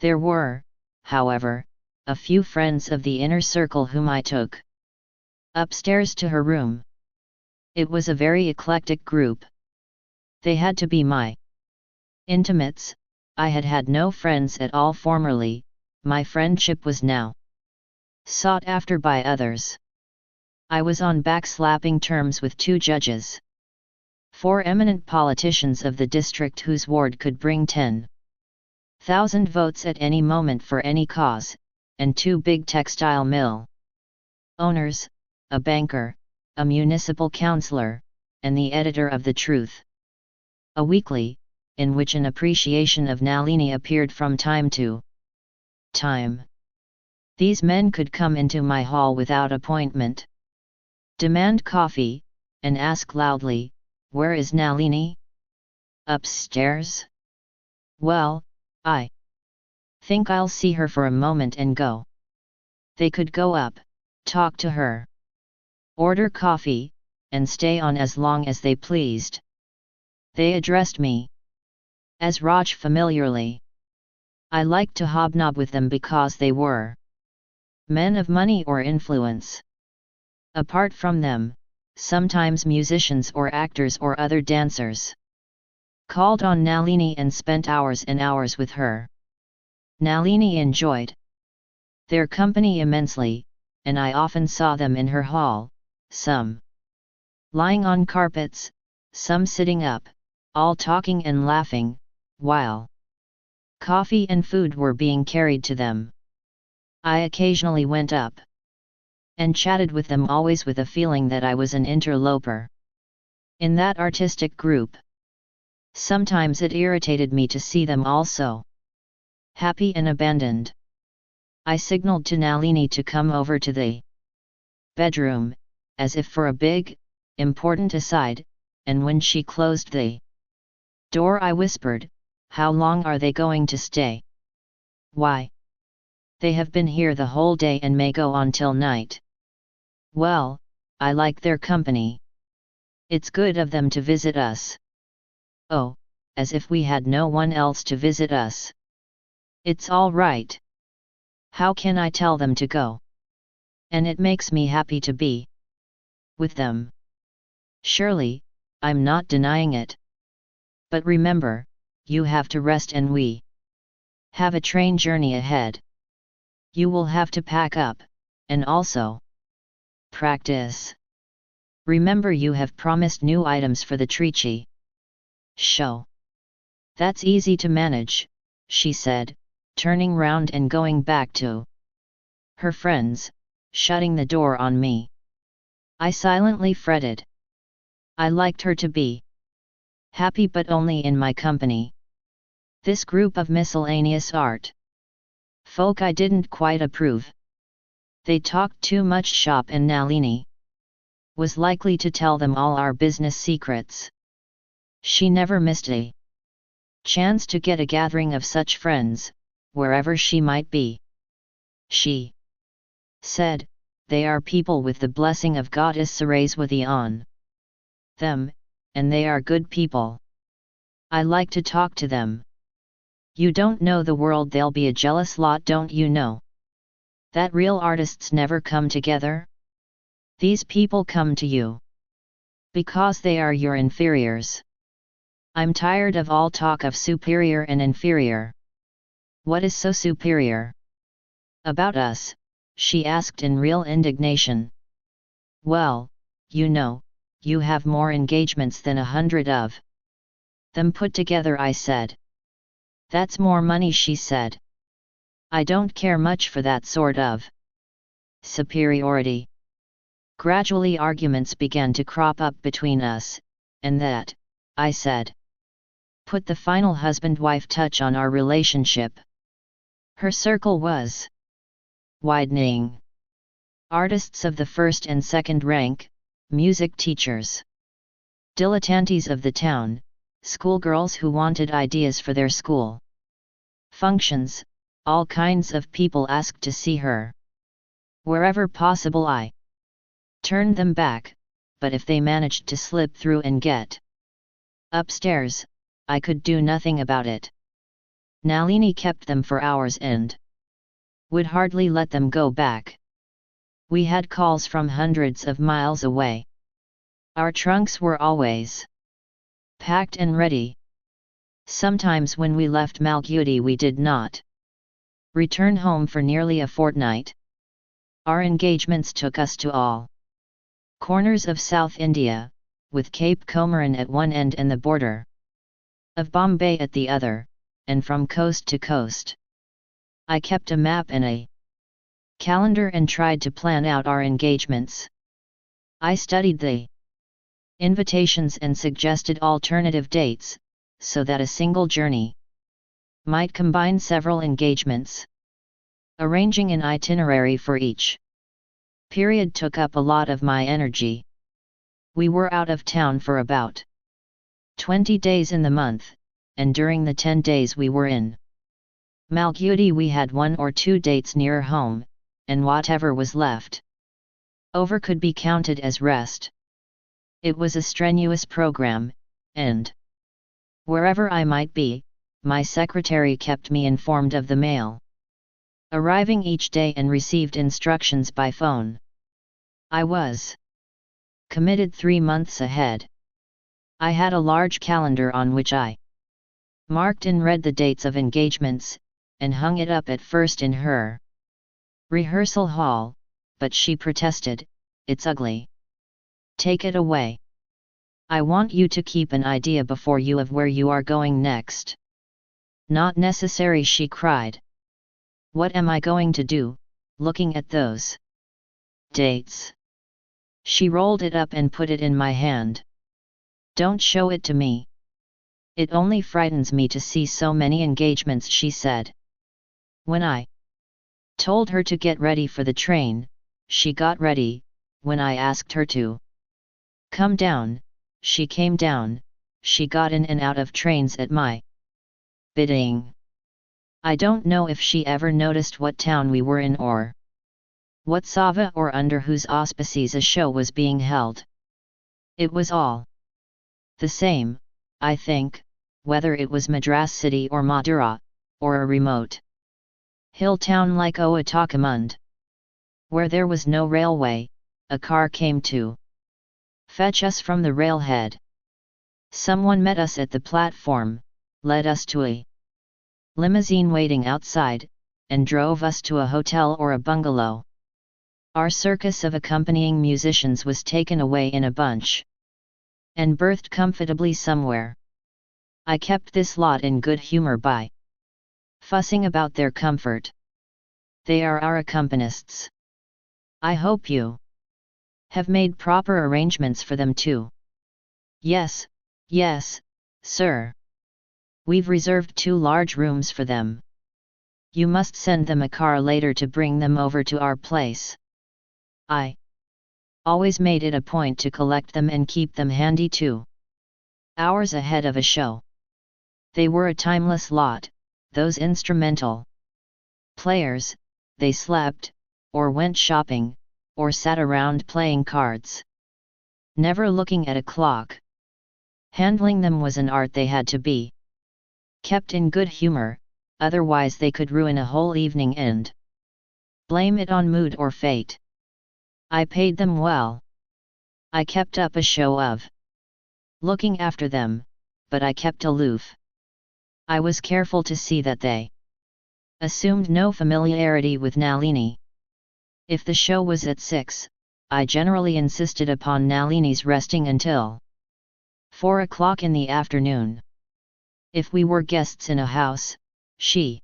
There were, however, a few friends of the inner circle whom I took upstairs to her room. It was a very eclectic group. They had to be my intimates. I had had no friends at all formerly, my friendship was now sought after by others. I was on backslapping terms with 2 judges, 4 eminent politicians of the district whose ward could bring 10,000 votes at any moment for any cause, and 2 big textile mill owners, a banker, a municipal councillor, and the editor of The Truth, a weekly, in which an appreciation of Nalini appeared from time to time. These men could come into my hall without appointment, demand coffee, and ask loudly, "Where is Nalini?" "Upstairs?" "Well, I think I'll see her for a moment and go." They could go up, talk to her, order coffee, and stay on as long as they pleased. They addressed me as Raj familiarly. I liked to hobnob with them because they were men of money or influence. Apart from them, sometimes musicians or actors or other dancers called on Nalini and spent hours and hours with her. Nalini enjoyed their company immensely, and I often saw them in her hall, some lying on carpets, some sitting up, all talking and laughing, while Coffee and food were being carried to them. I occasionally went up and chatted with them, always with a feeling that I was an interloper in that artistic group. Sometimes it irritated me to see them all so happy and abandoned. I signaled to Nalini to come over to the bedroom, as if for a big, important aside, and when she closed the door I whispered, "How long are they going to stay?" "Why? They have been here the whole day and may go on till night." "Well, I like their company. It's good of them to visit us." "Oh, as if we had no one else to visit us." "It's all right. How can I tell them to go? And it makes me happy to be with them. Surely, I'm not denying it. But remember, you have to rest and we have a train journey ahead. You will have to pack up, and also practice. Remember, you have promised new items for the Trichy show." "That's easy to manage," she said, turning round and going back to her friends, shutting the door on me. I silently fretted. I liked her to be happy, but only in my company. This group of miscellaneous art folk I didn't quite approve. They talked too much shop, and Nalini was likely to tell them all our business secrets. She never missed a chance to get a gathering of such friends, wherever she might be. She said, "They are people with the blessing of Goddess Saraswati on them, and they are good people. I like to talk to them. You don't know the world, they'll be a jealous lot, don't you know? That real artists never come together? These people come to you because they are your inferiors. I'm tired of all talk of superior and inferior." "What is so superior about us?" she asked in real indignation. "Well, you know, you have more engagements than 100 of them put together," I said. "That's more money," she said. "I don't care much for that sort of superiority." Gradually arguments began to crop up between us, and that, I said, put the final husband-wife touch on our relationship. Her circle was widening. Artists of the first and second rank, music teachers, dilettantes of the town, schoolgirls who wanted ideas for their school functions, all kinds of people asked to see her. Wherever possible I turned them back, but if they managed to slip through and get upstairs, I could do nothing about it. Nalini kept them for hours and would hardly let them go back. We had calls from hundreds of miles away. Our trunks were always packed and ready. Sometimes when we left Malgudi we did not return home for nearly a fortnight. Our engagements took us to all corners of South India, with Cape Comorin at one end and the border of Bombay at the other, and from coast to coast. I kept a map and a calendar and tried to plan out our engagements. I studied the invitations and suggested alternative dates, so that a single journey might combine several engagements. Arranging an itinerary for each period took up a lot of my energy. We were out of town for about 20 days in the month, and during the 10 days we were in Malgudi we had 1 or 2 dates near home, and whatever was left over could be counted as rest. It was a strenuous program, and wherever I might be, my secretary kept me informed of the mail arriving each day and received instructions by phone. I was committed 3 months ahead. I had a large calendar on which I marked and read the dates of engagements, and hung it up at first in her rehearsal hall, but she protested, "It's ugly. Take it away. I want you to keep an idea before you of where you are going next." Not necessary, she cried. What am I going to do, looking at those dates? She rolled it up and put it in my hand. Don't show it to me. It only frightens me to see so many engagements, she said. When I told her to get ready for the train, she got ready. When I asked her to come down, she came down. She got in and out of trains at my bidding. I don't know if she ever noticed what town we were in or what Sava or under whose auspices a show was being held. It was all the same, I think, whether it was Madras city or Madura, or a remote hill town like Oatakamund, where there was no railway. A car came to fetch us from the railhead. Someone met us at the platform, led us to a limousine waiting outside, and drove us to a hotel or a bungalow. Our circus of accompanying musicians was taken away in a bunch and berthed comfortably somewhere. I kept this lot in good humor by fussing about their comfort. They are our accompanists. I hope you have made proper arrangements for them too. Yes, sir. We've reserved 2 large rooms for them. You must send them a car later to bring them over to our place. I always made it a point to collect them and keep them handy 2 hours ahead of a show. They were a timeless lot, those instrumental players. They slept, or went shopping, or sat around playing cards, never looking at a clock. Handling them was an art. They had to be kept in good humor, otherwise they could ruin a whole evening and blame it on mood or fate. I paid them well. I kept up a show of looking after them, but I kept aloof. I was careful to see that they assumed no familiarity with Nalini. If the show was at 6, I generally insisted upon Nalini's resting until 4 o'clock in the afternoon. If we were guests in a house, she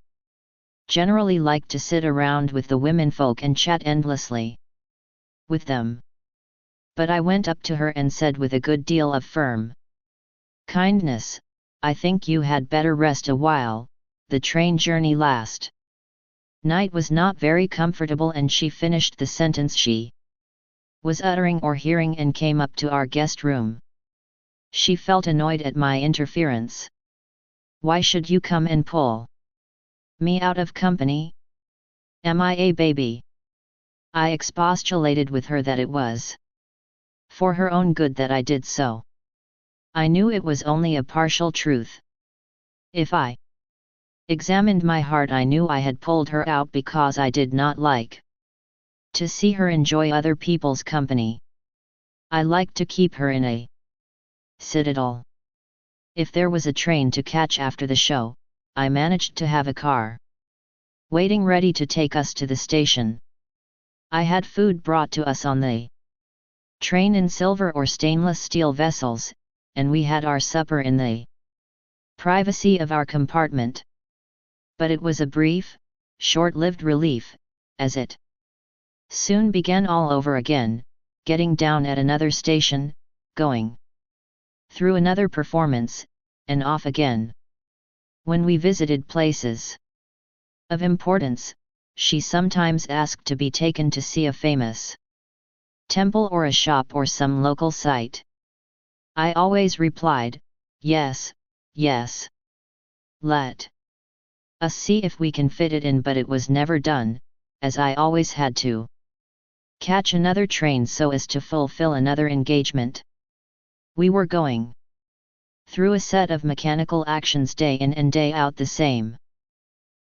generally liked to sit around with the womenfolk and chat endlessly with them. But I went up to her and said with a good deal of firm kindness, I think you had better rest a while. The train journey last night was not very comfortable, and she finished the sentence she was uttering or hearing and came up to our guest room. She felt annoyed at my interference. Why should you come and pull me out of company? Am I a baby? I expostulated with her that it was for her own good that I did so. I knew it was only a partial truth. If I examined my heart, I knew I had pulled her out because I did not like to see her enjoy other people's company. I liked to keep her in a citadel. If there was a train to catch after the show, I managed to have a car waiting ready to take us to the station. I had food brought to us on the train in silver or stainless steel vessels, and we had our supper in the privacy of our compartment. But it was a brief, short-lived relief, as it soon began all over again, getting down at another station, going through another performance, and off again. When we visited places of importance, she sometimes asked to be taken to see a famous temple or a shop or some local site. I always replied, yes, let us see if we can fit it in, but it was never done, as I always had to catch another train so as to fulfill another engagement. We were going through a set of mechanical actions day in and day out, the same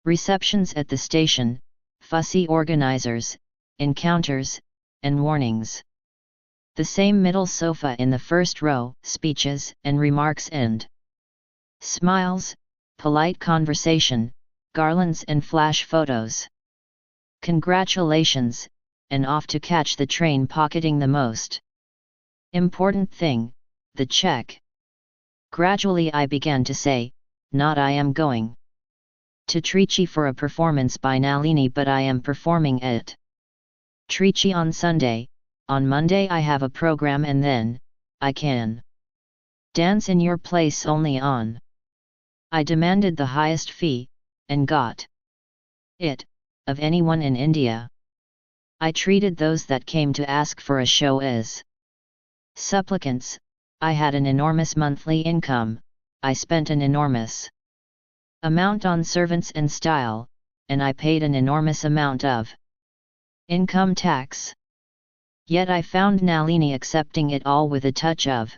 receptions at the station, fussy organizers, encounters, and warnings. The same middle sofa in the first row, speeches and remarks and smiles, polite conversation, garlands and flash photos. Congratulations, and off to catch the train, pocketing the most important thing, the check. Gradually I began to say, not I am going to Trichy for a performance by Nalini, but I am performing at Trichy on Sunday. On Monday I have a program, and then I can dance in your place only on. I demanded the highest fee, and got it, of anyone in India. I treated those that came to ask for a show as supplicants. I had an enormous monthly income. I spent an enormous amount on servants and style, and I paid an enormous amount of income tax. Yet I found Nalini accepting it all with a touch of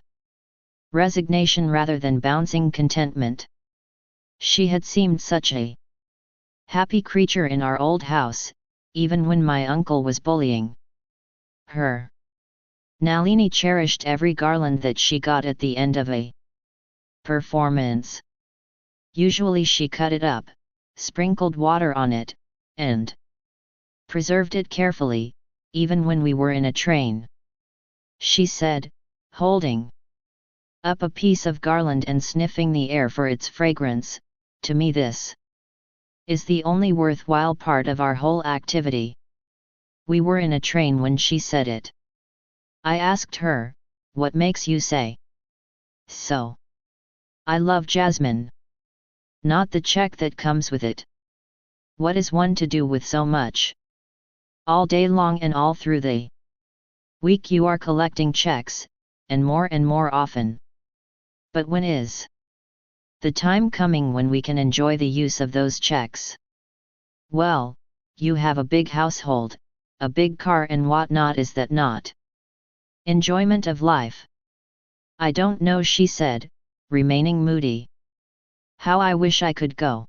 resignation rather than bouncing contentment. She had seemed such a happy creature in our old house, even when my uncle was bullying her. Nalini cherished every garland that she got at the end of a performance. Usually she cut it up, sprinkled water on it, and preserved it carefully, even when we were in a train. She said, holding up a piece of garland and sniffing the air for its fragrance, to me this is the only worthwhile part of our whole activity. We were in a train when she said it. I asked her, what makes you say so? I love jasmine. Not the check that comes with it. What is one to do with so much? All day long and all through the week you are collecting checks, and more often. But when is the time coming when we can enjoy the use of those checks? Well, you have a big household, a big car and what not, is that not enjoyment of life? I don't know, she said, remaining moody. How I wish I could go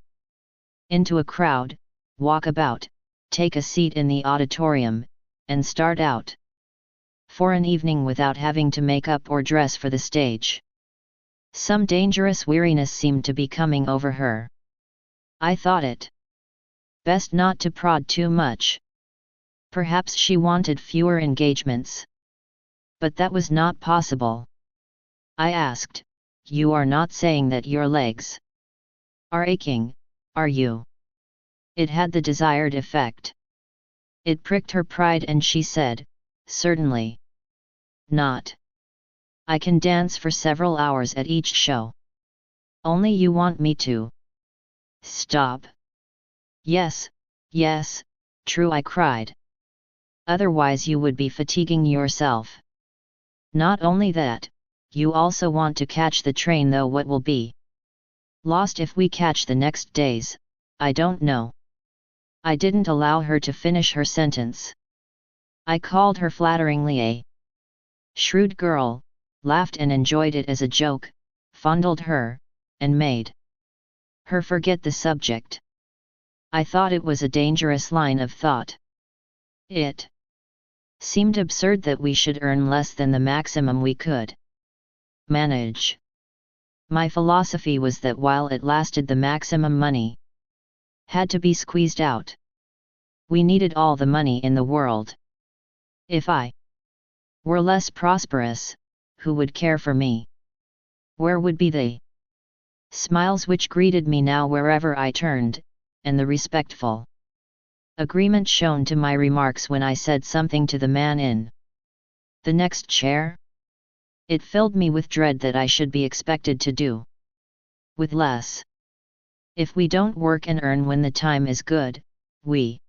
into a crowd, walk about, take a seat in the auditorium, and start out for an evening without having to make up or dress for the stage. Some dangerous weariness seemed to be coming over her. I thought it best not to prod too much. Perhaps she wanted fewer engagements. But that was not possible. I asked, you are not saying that your legs are aching, are you? It had the desired effect. It pricked her pride and she said, certainly not. I can dance for several hours at each show. Only you want me to stop. Yes, true, I cried. Otherwise you would be fatiguing yourself. Not only that, you also want to catch the train, though what will be lost if we catch the next days, I don't know. I didn't allow her to finish her sentence. I called her flatteringly a shrewd girl, laughed and enjoyed it as a joke, fondled her, and made her forget the subject. I thought it was a dangerous line of thought. It seemed absurd that we should earn less than the maximum we could manage. My philosophy was that while it lasted, the maximum money had to be squeezed out. We needed all the money in the world. If I were less prosperous, who would care for me? Where would be the smiles which greeted me now wherever I turned, and the respectful agreement shown to my remarks when I said something to the man in the next chair? It filled me with dread that I should be expected to do with less. If we don't work and earn when the time is good, we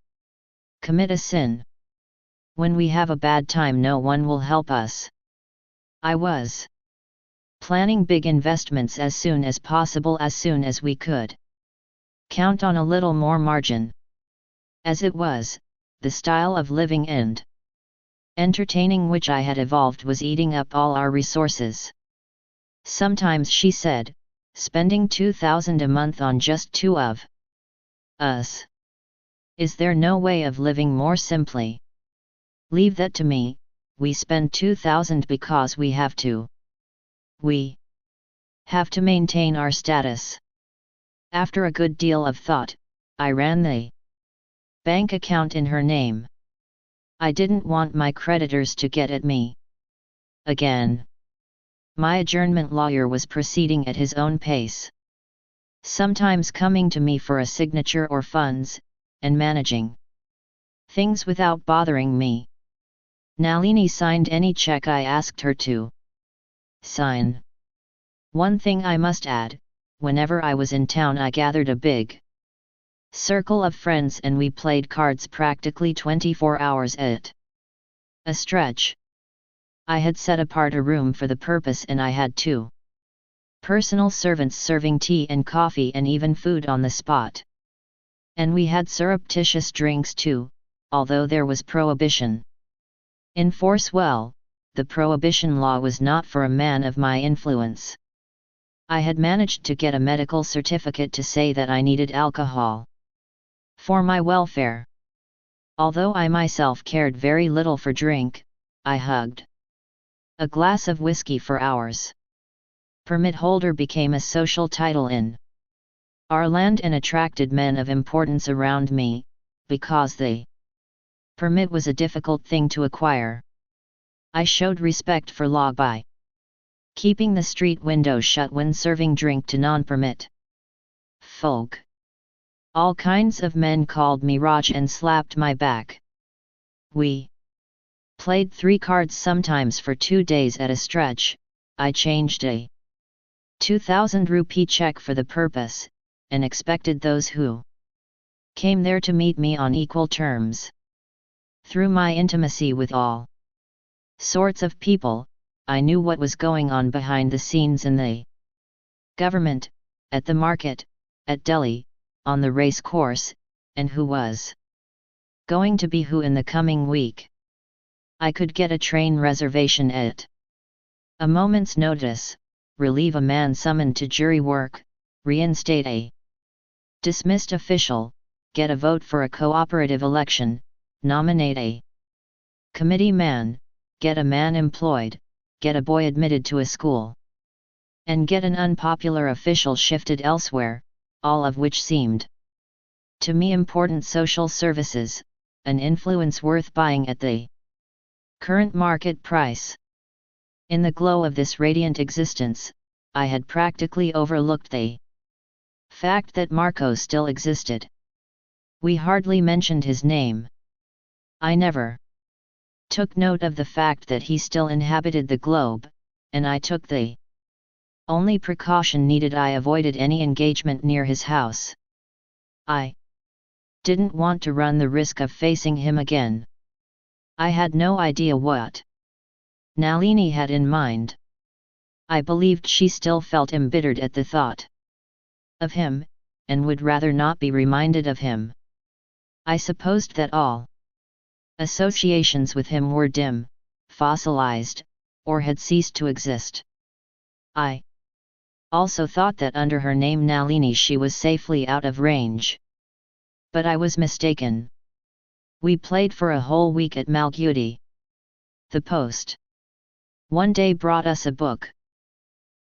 commit a sin. When we have a bad time, no one will help us. I was planning big investments as soon as possible, as soon as we could count on a little more margin. As it was, the style of living and entertaining which I had evolved was eating up all our resources. Sometimes, she said, spending 2,000 a month on just two of us. Is there no way of living more simply? Leave that to me. We spend 2,000 because we have to. We have to maintain our status. After a good deal of thought, I ran the bank account in her name. I didn't want my creditors to get at me again. My adjournment lawyer was proceeding at his own pace. sometimes coming to me for a signature or funds, and managing things without bothering me. Nalini signed any check I asked her to sign. One thing I must add, whenever I was in town I gathered a big circle of friends and we played cards practically 24 hours at a stretch. I had set apart a room for the purpose and I had 2 personal servants serving tea and coffee and even food on the spot. And we had surreptitious drinks too, although there was prohibition in force. Well, the prohibition law was not for a man of my influence. I had managed to get a medical certificate to say that I needed alcohol for my welfare. Although I myself cared very little for drink, I hugged a glass of whiskey for hours. Permit holder became a social title in our land and attracted men of importance around me, because the permit was a difficult thing to acquire. I showed respect for law by keeping the street windows shut when serving drink to non-permit folk. All kinds of men called me Raj and slapped my back. We played 3 cards sometimes for 2 days at a stretch. I changed a 2,000 rupee check for the purpose, and expected those who came there to meet me on equal terms. Through my intimacy with all sorts of people, I knew what was going on behind the scenes in the government, at the market, at Delhi, on the race course, and who was going to be who in the coming week. I could get a train reservation at a moment's notice, relieve a man summoned to jury work, reinstate a dismissed official, get a vote for a cooperative election, nominate a committee man, get a man employed, get a boy admitted to a school, and get an unpopular official shifted elsewhere, all of which seemed to me important social services, an influence worth buying at the current market price. In the glow of this radiant existence, I had practically overlooked the fact that Marco still existed. We hardly mentioned his name. I never took note of the fact that he still inhabited the globe, and I took the only precaution needed. I avoided any engagement near his house. I didn't want to run the risk of facing him again. I had no idea what Nalini had in mind. I believed she still felt embittered at the thought of him, and would rather not be reminded of him. I supposed that all associations with him were dim, fossilized, or had ceased to exist. I also thought that under her name Nalini she was safely out of range. But I was mistaken. We played for a whole week at Malgudi. The post one day brought us a book.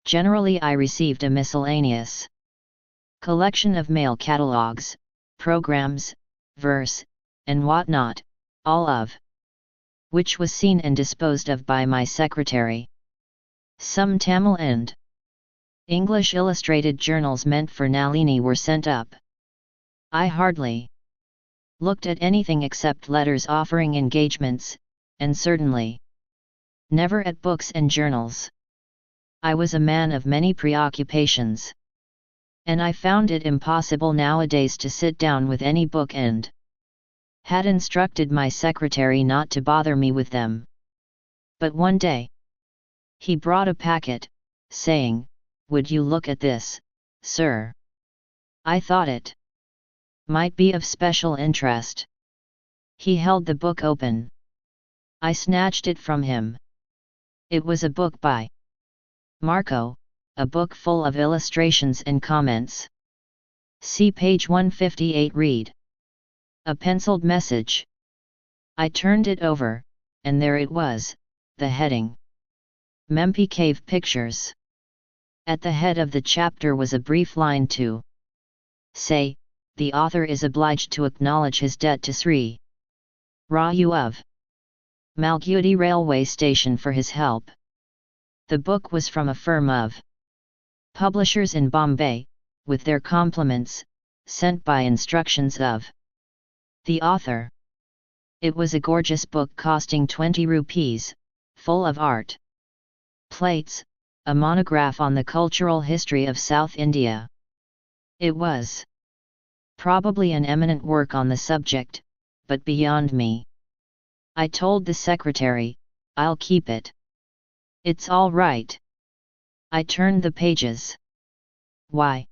Generally I received a miscellaneous collection of mail catalogues, programs, verse, and whatnot, all of which was seen and disposed of by my secretary. Some Tamil and English illustrated journals meant for Nalini were sent up. I hardly looked at anything except letters offering engagements, and certainly never at books and journals. I was a man of many preoccupations, and I found it impossible nowadays to sit down with any book and had instructed my secretary not to bother me with them. But one day he brought a packet, saying, "Would you look at this, sir?" I thought it might be of special interest. He held the book open. I snatched it from him. It was a book by Marco, a book full of illustrations and comments. See page 158. Read. A penciled message. I turned it over, and there it was, the heading. Mempi Cave Pictures. At the head of the chapter was a brief line to say, the author is obliged to acknowledge his debt to Sri Raju of Malgudi railway station for his help. The book was from a firm of publishers in Bombay, with their compliments, sent by instructions of the author. It was a gorgeous book costing 20 rupees, full of art, plates, a monograph on the cultural history of South India. It was probably an eminent work on the subject, but beyond me. I told the secretary, "I'll keep it. It's all right." I turned the pages. Why?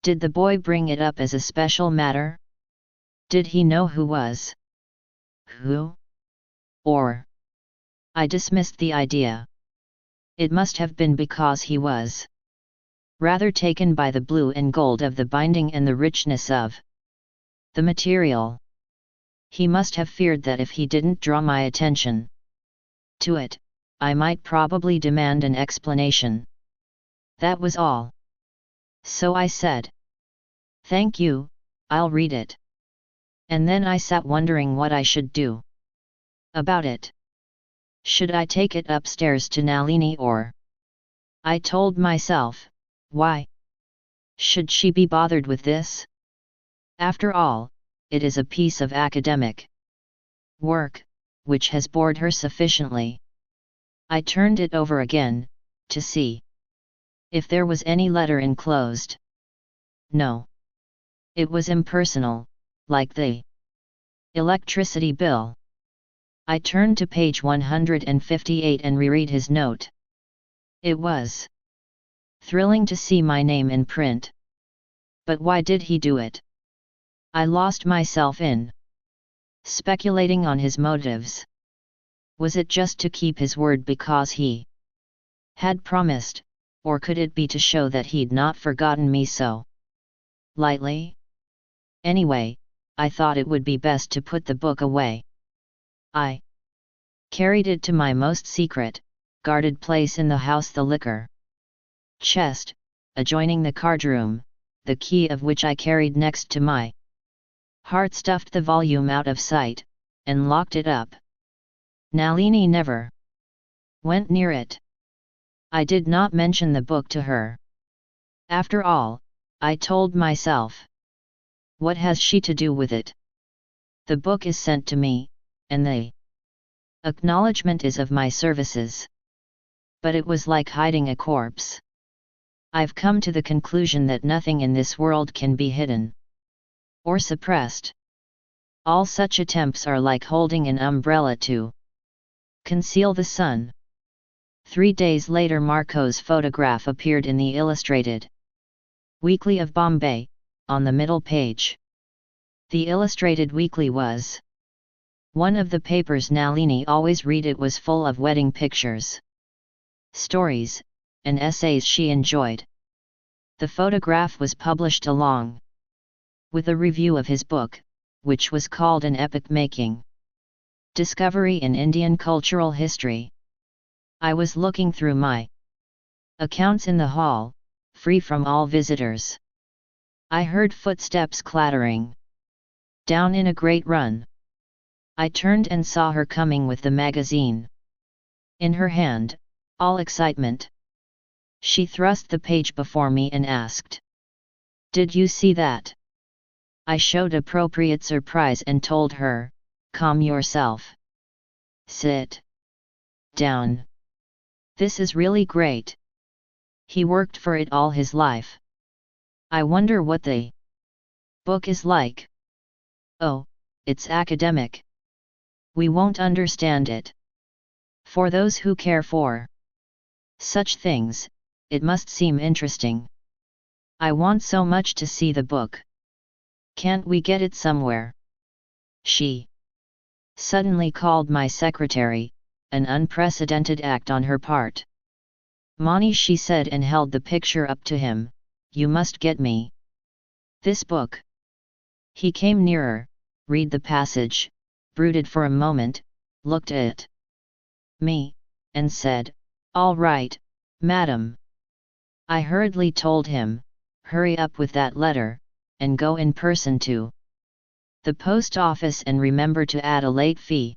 Did the boy bring it up as a special matter? Did he know who was who? Or? I dismissed the idea. It must have been because he was rather taken by the blue and gold of the binding and the richness of the material. He must have feared that if he didn't draw my attention to it, I might probably demand an explanation. That was all. So I said, "Thank you, I'll read it." And then I sat wondering what I should do about it. Should I take it upstairs to Nalini or? I told myself, why should she be bothered with this? After all, it is a piece of academic work, which has bored her sufficiently. I turned it over again, to see if there was any letter enclosed. No. It was impersonal, like the electricity bill. I turned to page 158 and reread his note. It was thrilling to see my name in print. But why did he do it? I lost myself in speculating on his motives. Was it just to keep his word because he had promised, or could it be to show that he'd not forgotten me so lightly? Anyway, I thought it would be best to put the book away. I carried it to my most secret, guarded place in the house, the liquor chest, adjoining the card-room, the key of which I carried next to my heart, stuffed the volume out of sight, and locked it up. Nalini never went near it. I did not mention the book to her. After all, I told myself, what has she to do with it? The book is sent to me, and the acknowledgement is of my services. But it was like hiding a corpse. I've come to the conclusion that nothing in this world can be hidden or suppressed. All such attempts are like holding an umbrella to conceal the sun. 3 days later, Marco's photograph appeared in the Illustrated Weekly of Bombay, on the middle page. The Illustrated Weekly was one of the papers Nalini always read. It was full of wedding pictures, stories, and essays she enjoyed. The photograph was published along with a review of his book, which was called An Epoch-Making Discovery in Indian Cultural History. I was looking through my accounts in the hall, free from all visitors. I heard footsteps clattering down in a great run. I turned and saw her coming with the magazine in her hand, all excitement. She thrust the page before me and asked, "Did you see that?" I showed appropriate surprise and told her, "Calm yourself. Sit down. This is really great. He worked for it all his life. I wonder what the book is like. Oh, it's academic. We won't understand it. For those who care for such things, it must seem interesting. I want so much to see the book. Can't we get it somewhere?" She suddenly called my secretary, an unprecedented act on her part. "Mani," she said, and held the picture up to him, "you must get me this book." He came nearer, read the passage, brooded for a moment, looked at me, and said, "All right, madam." I hurriedly told him, "Hurry up with that letter, and go in person to the post office and remember to add a late fee."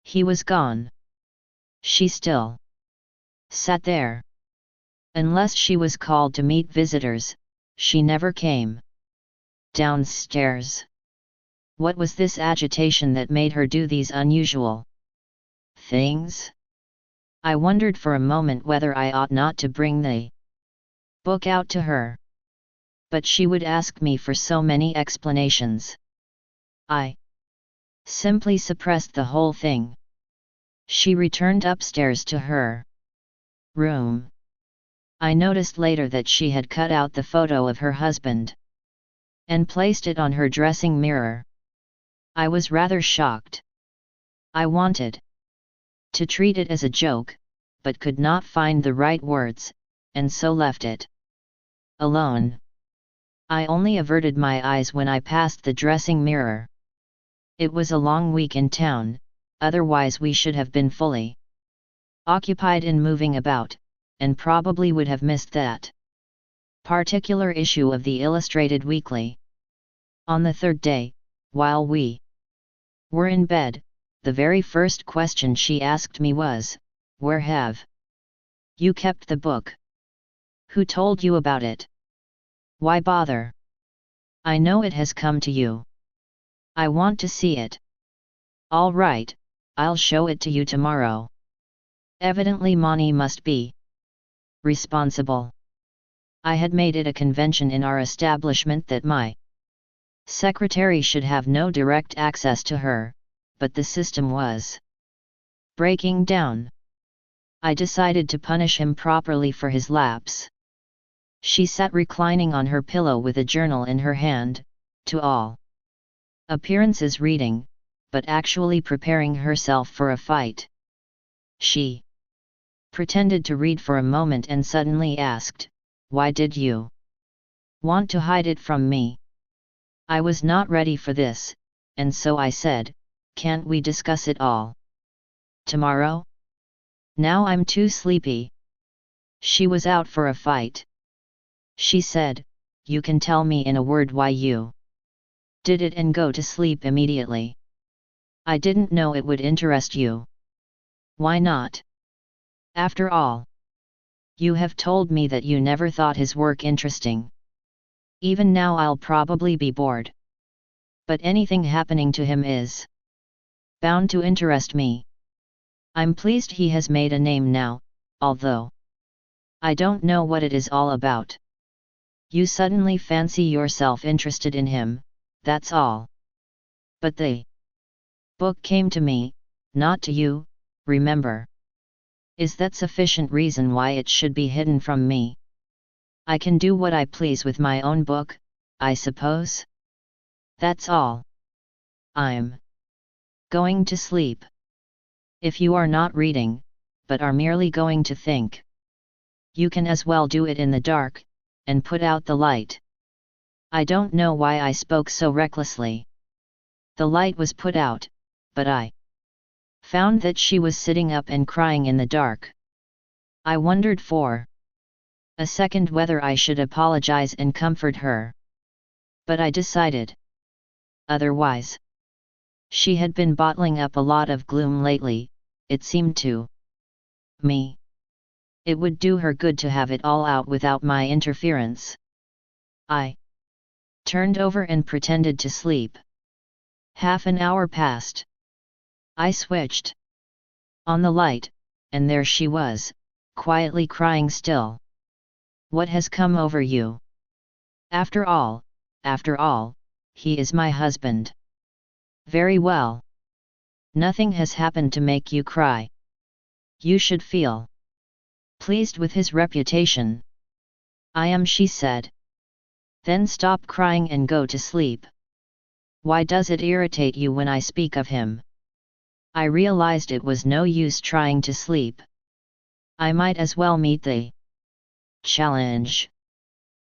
He was gone. She still sat there. Unless she was called to meet visitors, she never came downstairs. What was this agitation that made her do these unusual things? I wondered for a moment whether I ought not to bring the book out to her. But she would ask me for so many explanations. I simply suppressed the whole thing. She returned upstairs to her room. I noticed later that she had cut out the photo of her husband and placed it on her dressing mirror. I was rather shocked. I wanted to treat it as a joke, but could not find the right words, and so left it alone. I only averted my eyes when I passed the dressing mirror. It was a long week in town, otherwise we should have been fully occupied in moving about, and probably would have missed that particular issue of the Illustrated Weekly. On the third day, while we were in bed, the very first question she asked me was, "Where have you kept the book? Who told you about it? Why bother? I know it has come to you. I want to see it." "All right, I'll show it to you tomorrow." Evidently Monty must be responsible. I had made it a convention in our establishment that my secretary should have no direct access to her, but the system was breaking down. I decided to punish him properly for his lapse. She sat reclining on her pillow with a journal in her hand, to all appearances reading, but actually preparing herself for a fight. She pretended to read for a moment and suddenly asked, "Why did you want to hide it from me?" I was not ready for this, and so I said, "Can't we discuss it all tomorrow? Now I'm too sleepy." She was out for a fight. She said, "You can tell me in a word why you did it and go to sleep immediately." "I didn't know it would interest you." "Why not? After all, you have told me that you never thought his work interesting. Even now I'll probably be bored. But anything happening to him is bound to interest me. I'm pleased he has made a name now, although I don't know what it is all about. You suddenly fancy yourself interested in him, that's all. But the book came to me, not to you, remember. Is that sufficient reason why it should be hidden from me? I can do what I please with my own book, I suppose? That's all. I'm going to sleep. If you are not reading, but are merely going to think, you can as well do it in the dark, and put out the light." I don't know why I spoke so recklessly. The light was put out, but I found that she was sitting up and crying in the dark. I wondered for a second whether I should apologize and comfort her. But I decided otherwise. She had been bottling up a lot of gloom lately, it seemed to me. It would do her good to have it all out without my interference. I turned over and pretended to sleep. Half an hour passed. I switched on the light, and there she was, quietly crying still. "What has come over you? After all, he is my husband." "Very well. Nothing has happened to make you cry. You should feel pleased with his reputation." "I am," she said. "Then stop crying and go to sleep. Why does it irritate you when I speak of him?" I realized it was no use trying to sleep. I might as well meet the challenge.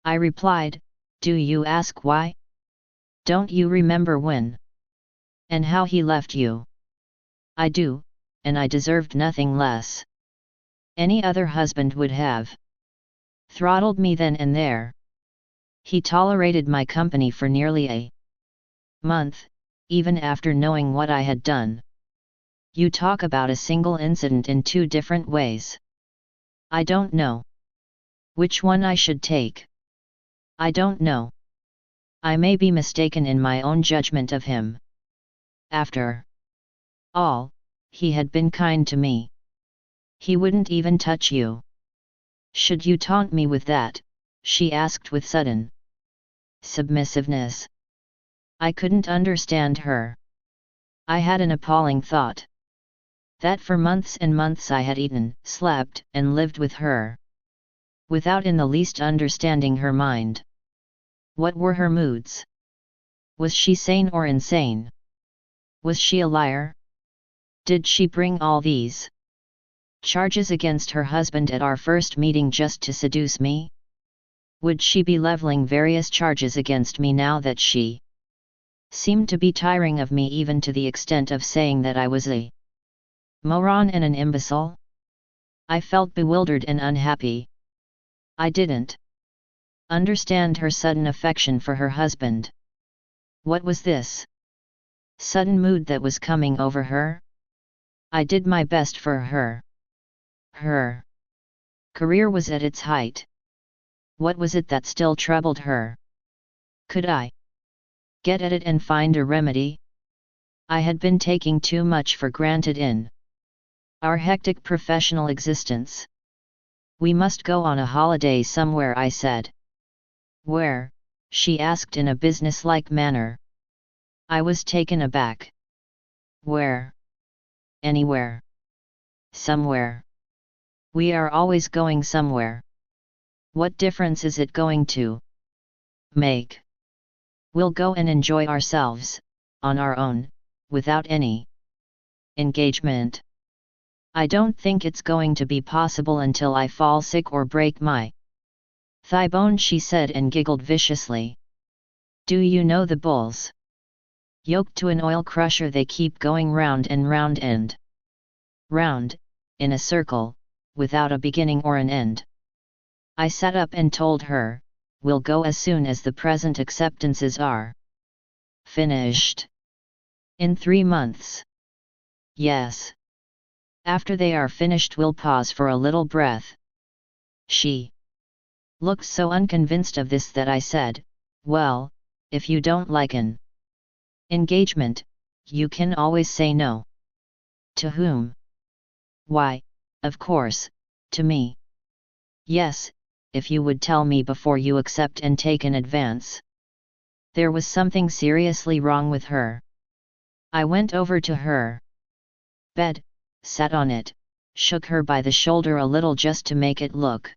I replied, "Do you ask why? Don't you remember when and how he left you?" "I do, and I deserved nothing less. Any other husband would have throttled me then and there. He tolerated my company for nearly a month, even after knowing what I had done." You talk about a single incident in two different ways. I don't know which one I should take. I don't know. I may be mistaken in my own judgment of him. After all, he had been kind to me. He wouldn't even touch you. Should you taunt me with that? She asked with sudden submissiveness. I couldn't understand her. I had an appalling thought. That for months and months I had eaten, slept, and lived with her, without in the least understanding her mind. What were her moods? Was she sane or insane? Was she a liar? Did she bring all these charges against her husband at our first meeting just to seduce me? Would she be leveling various charges against me now that she seemed to be tiring of me, even to the extent of saying that I was a moron and an imbecile? I felt bewildered and unhappy. I didn't understand her sudden affection for her husband. What was this sudden mood that was coming over her? I did my best for her. Her career was at its height. What was it that still troubled her? Could I get at it and find a remedy? I had been taking too much for granted in our hectic professional existence. We must go on a holiday somewhere, I said. Where? She asked in a businesslike manner. I was taken aback. Where? Anywhere. Somewhere. We are always going somewhere. What difference is it going to make? We'll go and enjoy ourselves, on our own, without any engagement. I don't think it's going to be possible until I fall sick or break my thigh bone, she said and giggled viciously. Do you know the bulls? Yoked to an oil crusher, they keep going round and round and round, in a circle, without a beginning or an end. I sat up and told her, we'll go as soon as the present acceptances are finished. In 3 months. Yes. After they are finished we'll pause for a little breath. She looked so unconvinced of this that I said, well, if you don't like an engagement, you can always say no. To whom? Why, of course, to me. Yes, if you would tell me before you accept and take an advance. There was something seriously wrong with her. I went over to her bed, sat on it, shook her by the shoulder a little just to make it look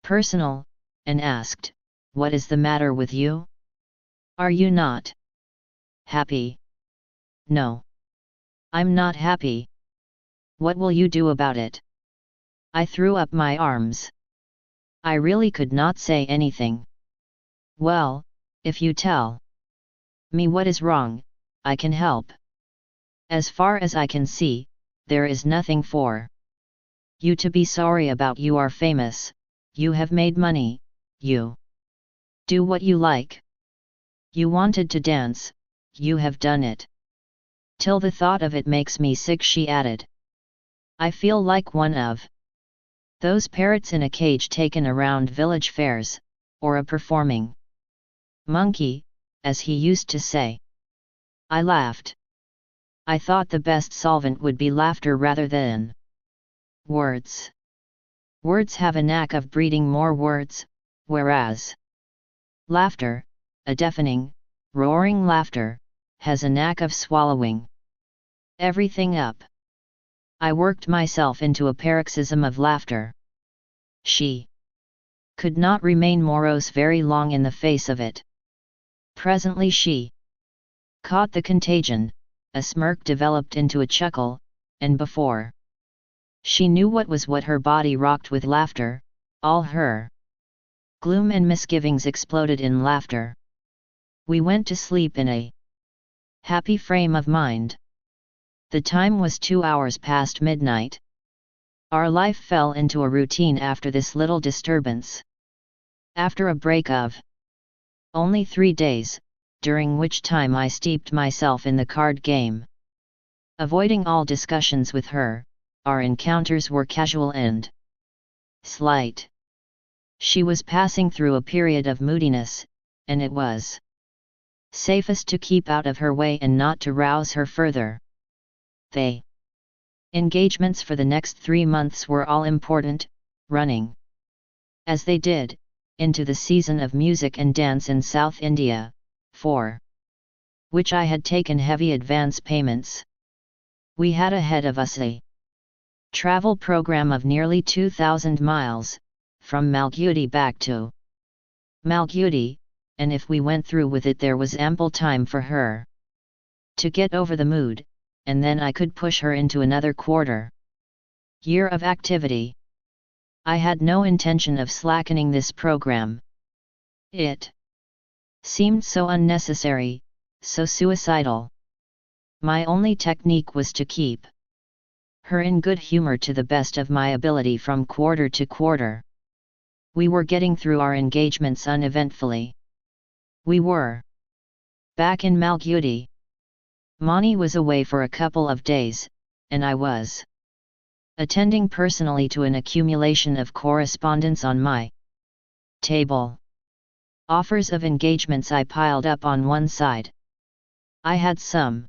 personal, and asked, what is the matter with you? Are you not happy? No. I'm not happy. What will you do about it? I threw up my arms. I really could not say anything. Well, if you tell me what is wrong, I can help. As far as I can see, there is nothing for you to be sorry about. You are famous, you have made money, you do what you like. You wanted to dance, you have done it. Till the thought of it makes me sick, she added. I feel like one of those parrots in a cage taken around village fairs, or a performing monkey, as he used to say. I laughed. I thought the best solvent would be laughter rather than words. Words have a knack of breeding more words, whereas laughter, a deafening, roaring laughter, has a knack of swallowing everything up. I worked myself into a paroxysm of laughter. She could not remain morose very long in the face of it. Presently she caught the contagion, a smirk developed into a chuckle, and before she knew what her body rocked with laughter, all her gloom and misgivings exploded in laughter. We went to sleep in a happy frame of mind. The time was 2 hours past midnight. Our life fell into a routine after this little disturbance. After a break of only 3 days, during which time I steeped myself in the card game, avoiding all discussions with her, our encounters were casual and slight. She was passing through a period of moodiness, and it was safest to keep out of her way and not to rouse her further. The engagements for the next 3 months were all important, running, as they did, into the season of music and dance in South India, for which I had taken heavy advance payments. We had ahead of us a travel program of nearly 2,000 miles, from Malgudi back to Malgudi, and if we went through with it there was ample time for her to get over the mood, and then I could push her into another year of activity. I had no intention of slackening this program. It seemed so unnecessary, so suicidal. My only technique was to keep her in good humor to the best of my ability from quarter to quarter. We were getting through our engagements uneventfully. We were back in Malgudi. Mani was away for a couple of days, and I was attending personally to an accumulation of correspondence on my table. Offers of engagements I piled up on one side. I had some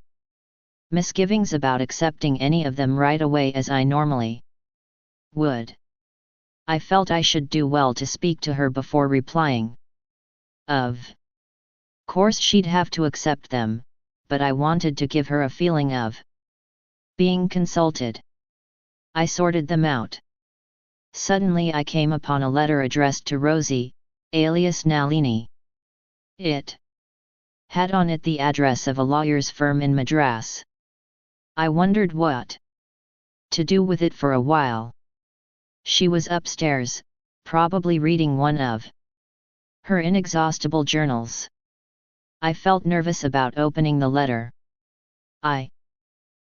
misgivings about accepting any of them right away as I normally would. I felt I should do well to speak to her before replying. Of course she'd have to accept them, but I wanted to give her a feeling of being consulted. I sorted them out. Suddenly I came upon a letter addressed to Rosie, alias Nalini. It had on it the address of a lawyer's firm in Madras. I wondered what to do with it for a while. She was upstairs, probably reading one of her inexhaustible journals. I felt nervous about opening the letter. I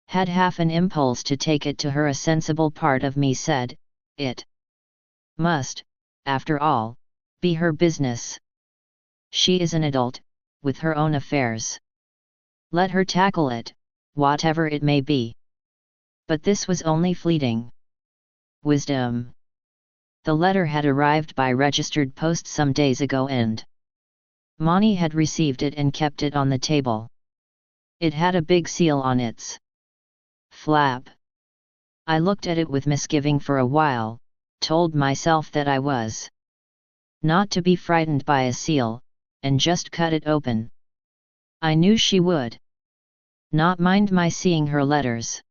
had half an impulse to take it to her. A sensible part of me said, it must, after all, be her business. She is an adult, with her own affairs. Let her tackle it, whatever it may be. But this was only fleeting wisdom. The letter had arrived by registered post some days ago and Mani had received it and kept it on the table. It had a big seal on its flap. I looked at it with misgiving for a while, told myself that I was not to be frightened by a seal, and just cut it open. I knew she would not mind my seeing her letters.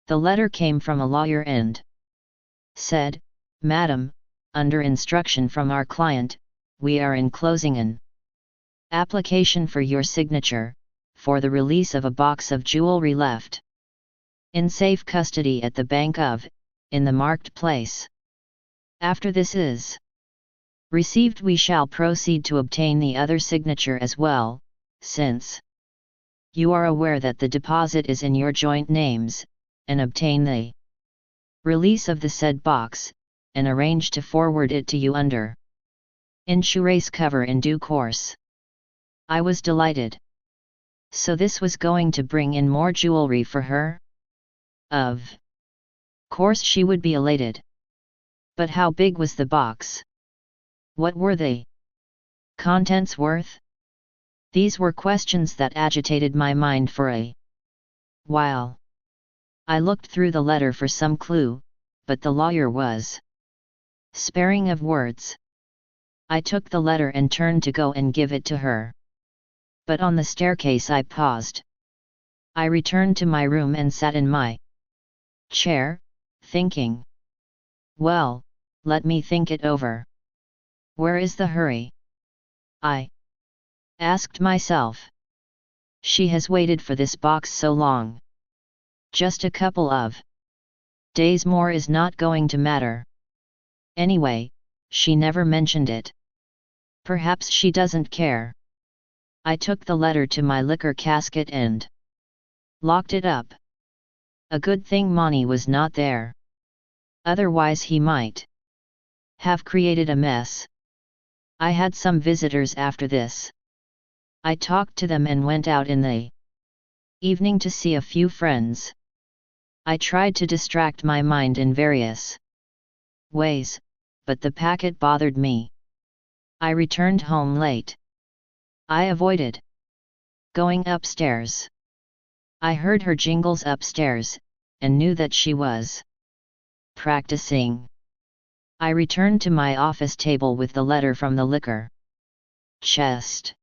The letter came from a lawyer and said, "Madam, under instruction from our client, we are enclosing an application for your signature, for the release of a box of jewelry left in safe custody at the bank of, in the marked place. After this is received we shall proceed to obtain the other signature as well, since you are aware that the deposit is in your joint names, and obtain the release of the said box, and arrange to forward it to you under insurance cover in due course." I was delighted. So this was going to bring in more jewelry for her? Of course she would be elated. But how big was the box? What were the contents worth? These were questions that agitated my mind for a while. I looked through the letter for some clue, but the lawyer was sparing of words. I took the letter and turned to go and give it to her. But on the staircase I paused. I returned to my room and sat in my chair, thinking. Well, let me think it over. Where is the hurry? I asked myself. She has waited for this box so long. Just a couple of days more is not going to matter. Anyway, she never mentioned it. Perhaps she doesn't care. I took the letter to my liquor casket and locked it up. A good thing Mani was not there. Otherwise he might have created a mess. I had some visitors after this. I talked to them and went out in the evening to see a few friends. I tried to distract my mind in various ways, but the packet bothered me. I returned home late. I avoided going upstairs. I heard her jingles upstairs, and knew that she was practicing. I returned to my office table with the letter from the liquor chest.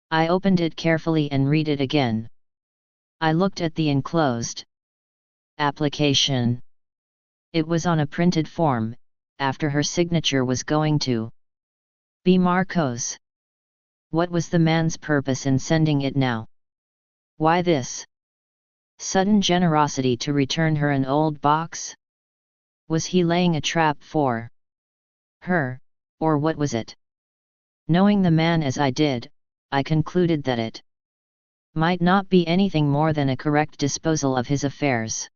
I opened it carefully and read it again. I looked at the enclosed application. It was on a printed form, after her signature was going to be Marco's. What was the man's purpose in sending it now? Why this sudden generosity to return her an old box? Was he laying a trap for her, or what was it? Knowing the man as I did, I concluded that it might not be anything more than a correct disposal of his affairs.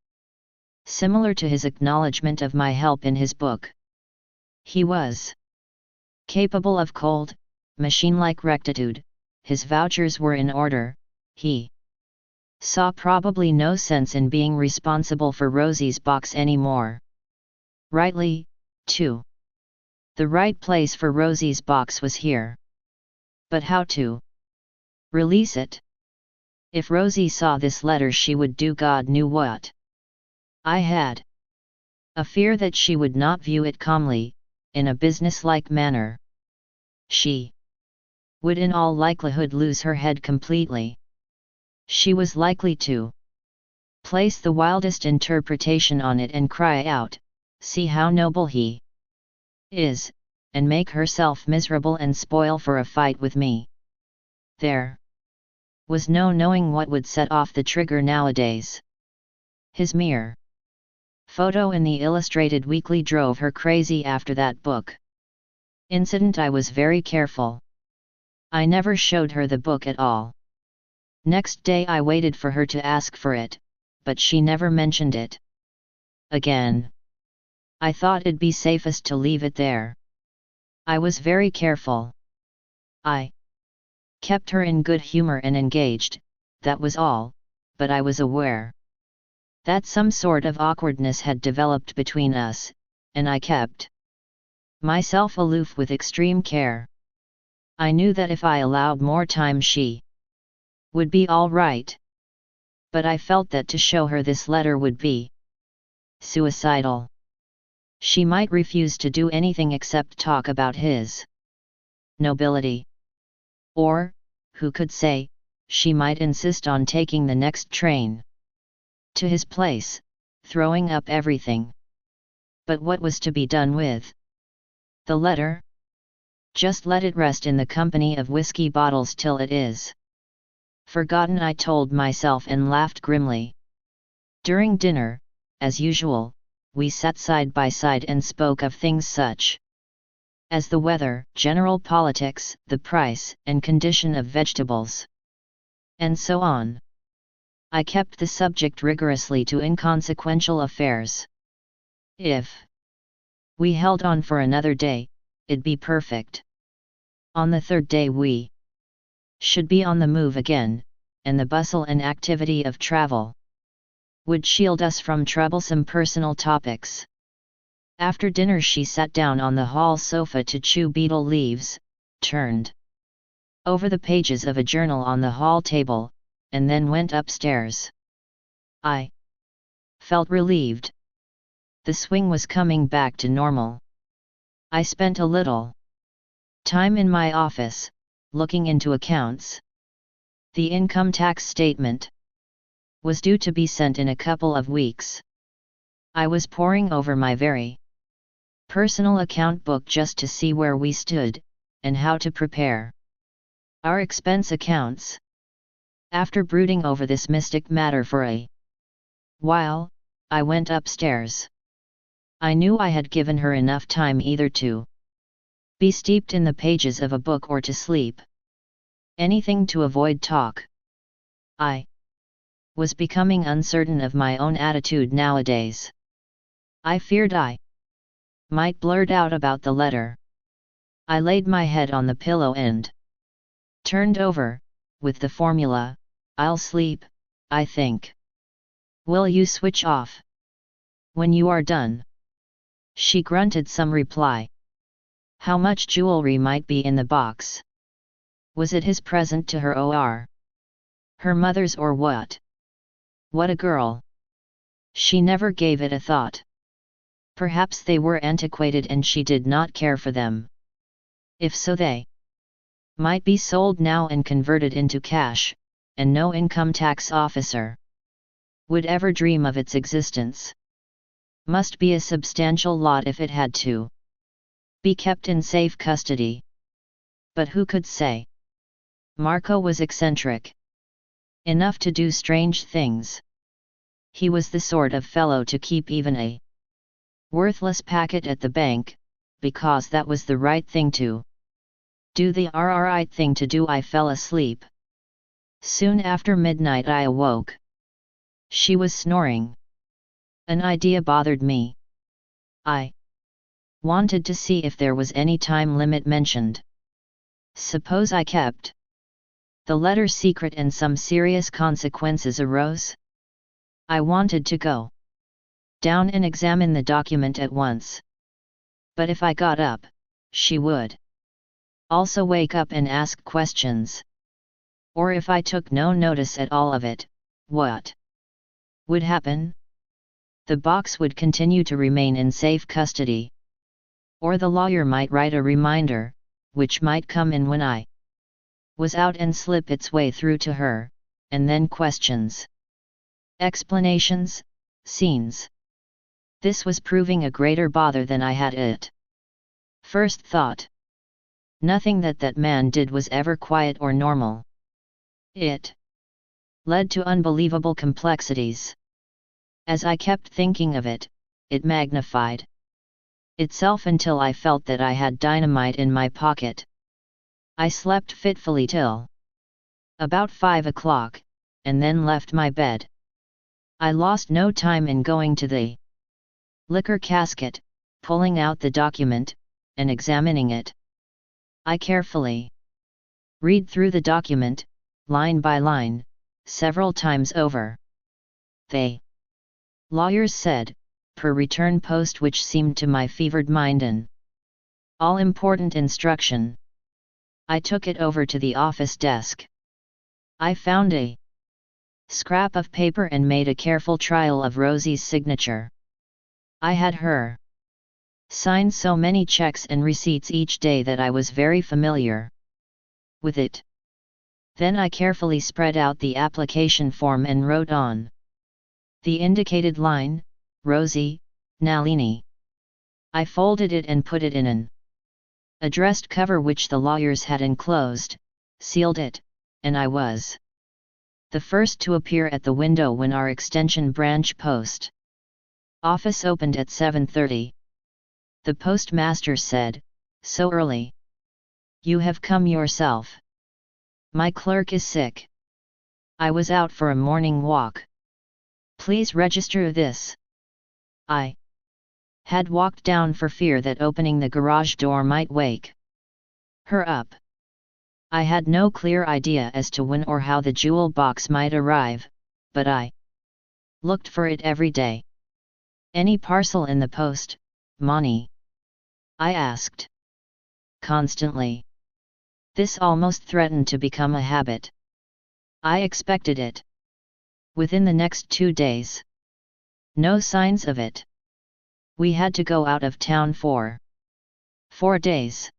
Similar to his acknowledgement of my help in his book. He was capable of cold, machine-like rectitude, his vouchers were in order, he saw probably no sense in being responsible for Rosie's box anymore. Rightly, too. The right place for Rosie's box was here. But how to release it? If Rosie saw this letter she would do God knew what. I had a fear that she would not view it calmly, in a businesslike manner. She would in all likelihood lose her head completely. She was likely to place the wildest interpretation on it and cry out, "See how noble he is," and make herself miserable and spoil for a fight with me. There was no knowing what would set off the trigger nowadays. His mere photo in the illustrated weekly drove her crazy after that book incident. I was very careful. I never showed her the book at all. Next day I waited for her to ask for it, but she never mentioned it again. I thought it'd be safest to leave it there. I was very careful. I kept her in good humor and engaged, that was all, but I was aware that some sort of awkwardness had developed between us, and I kept myself aloof with extreme care. I knew that if I allowed more time she would be all right. But I felt that to show her this letter would be suicidal. She might refuse to do anything except talk about his nobility. Or, who could say, she might insist on taking the next train to his place, throwing up everything. But what was to be done with the letter? Just let it rest in the company of whiskey bottles till it is forgotten, I told myself and laughed grimly. During dinner, as usual, we sat side by side and spoke of things such as the weather, general politics, the price and condition of vegetables, and so on. I kept the subject rigorously to inconsequential affairs. If we held on for another day, it'd be perfect. On the third day we should be on the move again, and the bustle and activity of travel would shield us from troublesome personal topics. After dinner she sat down on the hall sofa to chew betel leaves, turned over the pages of a journal on the hall table, and then went upstairs. I felt relieved. The swing was coming back to normal. I spent a little time in my office, looking into accounts. The income tax statement was due to be sent in a couple of weeks. I was poring over my very personal account book just to see where we stood, and how to prepare our expense accounts. After brooding over this mystic matter for a while, I went upstairs. I knew I had given her enough time either to be steeped in the pages of a book or to sleep. Anything to avoid talk. I was becoming uncertain of my own attitude nowadays. I feared I might blurt out about the letter. I laid my head on the pillow and turned over, with the formula, "I'll sleep, I think. Will you switch off when you are done?" She grunted some reply. How much jewelry might be in the box? Was it his present to her or her mother's or what? What a girl! She never gave it a thought. Perhaps they were antiquated and she did not care for them. If so, they might be sold now and converted into cash, and no income tax officer would ever dream of its existence. Must be a substantial lot if it had to be kept in safe custody. But who could say? Marco was eccentric enough to do strange things. He was the sort of fellow to keep even a worthless packet at the bank, because that was the right thing to do. The right thing to do. I fell asleep. Soon after midnight I awoke. She was snoring. An idea bothered me. I wanted to see if there was any time limit mentioned. Suppose I kept the letter secret and some serious consequences arose? I wanted to go down and examine the document at once. But if I got up, she would also wake up and ask questions. Or if I took no notice at all of it, what would happen? The box would continue to remain in safe custody. Or the lawyer might write a reminder, which might come in when I was out and slip its way through to her, and then questions, explanations, scenes. This was proving a greater bother than I had it first thought. Nothing that man did was ever quiet or normal. It led to unbelievable complexities. As I kept thinking of it, it magnified itself until I felt that I had dynamite in my pocket. I slept fitfully till about 5 o'clock, and then left my bed. I lost no time in going to the liquor casket, pulling out the document, and examining it. I carefully read through the document, line by line, several times over. The lawyers said, per return post, which seemed to my fevered mind an all-important instruction. I took it over to the office desk. I found a scrap of paper and made a careful trial of Rosie's signature. I had her sign so many checks and receipts each day that I was very familiar with it. Then I carefully spread out the application form and wrote on the indicated line, Rosie, Nalini. I folded it and put it in an addressed cover which the lawyers had enclosed, sealed it, and I was the first to appear at the window when our extension branch post office opened at 7:30. The postmaster said, "So early? You have come yourself." "My clerk is sick. I was out for a morning walk. Please register this." I had walked down for fear that opening the garage door might wake her up. I had no clear idea as to when or how the jewel box might arrive, but I looked for it every day. "Any parcel in the post, Moni?" I asked constantly. This almost threatened to become a habit. I expected it within the next 2 days. No signs of it. We had to go out of town for 4 days.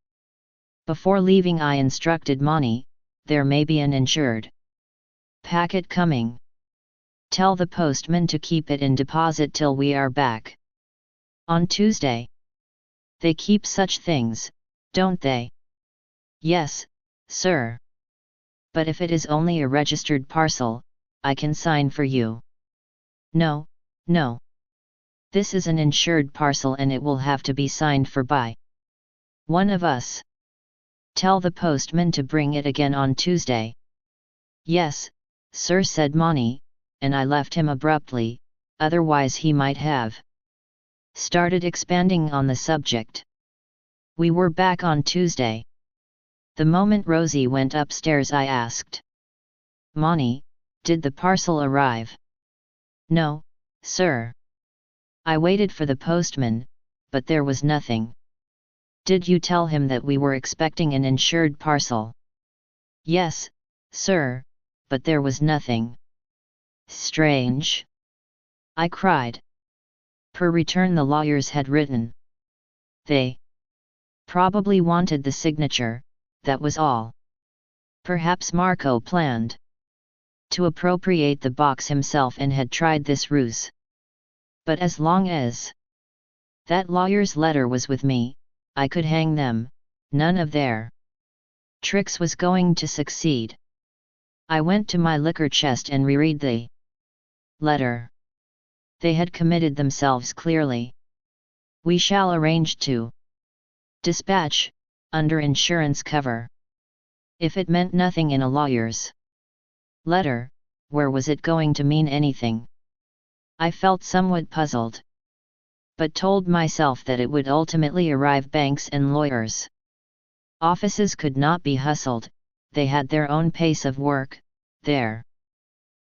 Before leaving I instructed Moni, "There may be an insured packet coming. Tell the postman to keep it in deposit till we are back on Tuesday. They keep such things, don't they?" "Yes, sir. But if it is only a registered parcel, I can sign for you." "No, no. This is an insured parcel and it will have to be signed for by one of us. Tell the postman to bring it again on Tuesday." "Yes, sir," said Moni, and I left him abruptly, otherwise he might have started expanding on the subject. We were back on Tuesday. The moment Rosie went upstairs I asked, "Moni, did the parcel arrive?" "No, sir. I waited for the postman, but there was nothing. Did you tell him that we were expecting an insured parcel? Yes, sir, but there was nothing. Strange, I cried. Per return the lawyers had written. They probably wanted the signature, that was all. Perhaps Marco planned to appropriate the box himself and had tried this ruse. But as long as that lawyer's letter was with me, I could hang them, none of their tricks was going to succeed. I went to my liquor chest and reread the letter. They had committed themselves clearly. We shall arrange to dispatch, under insurance cover. If it meant nothing in a lawyer's letter, where was it going to mean anything? I felt somewhat puzzled, but told myself that it would ultimately arrive. Banks and lawyers' offices could not be hustled, they had their own pace of work, their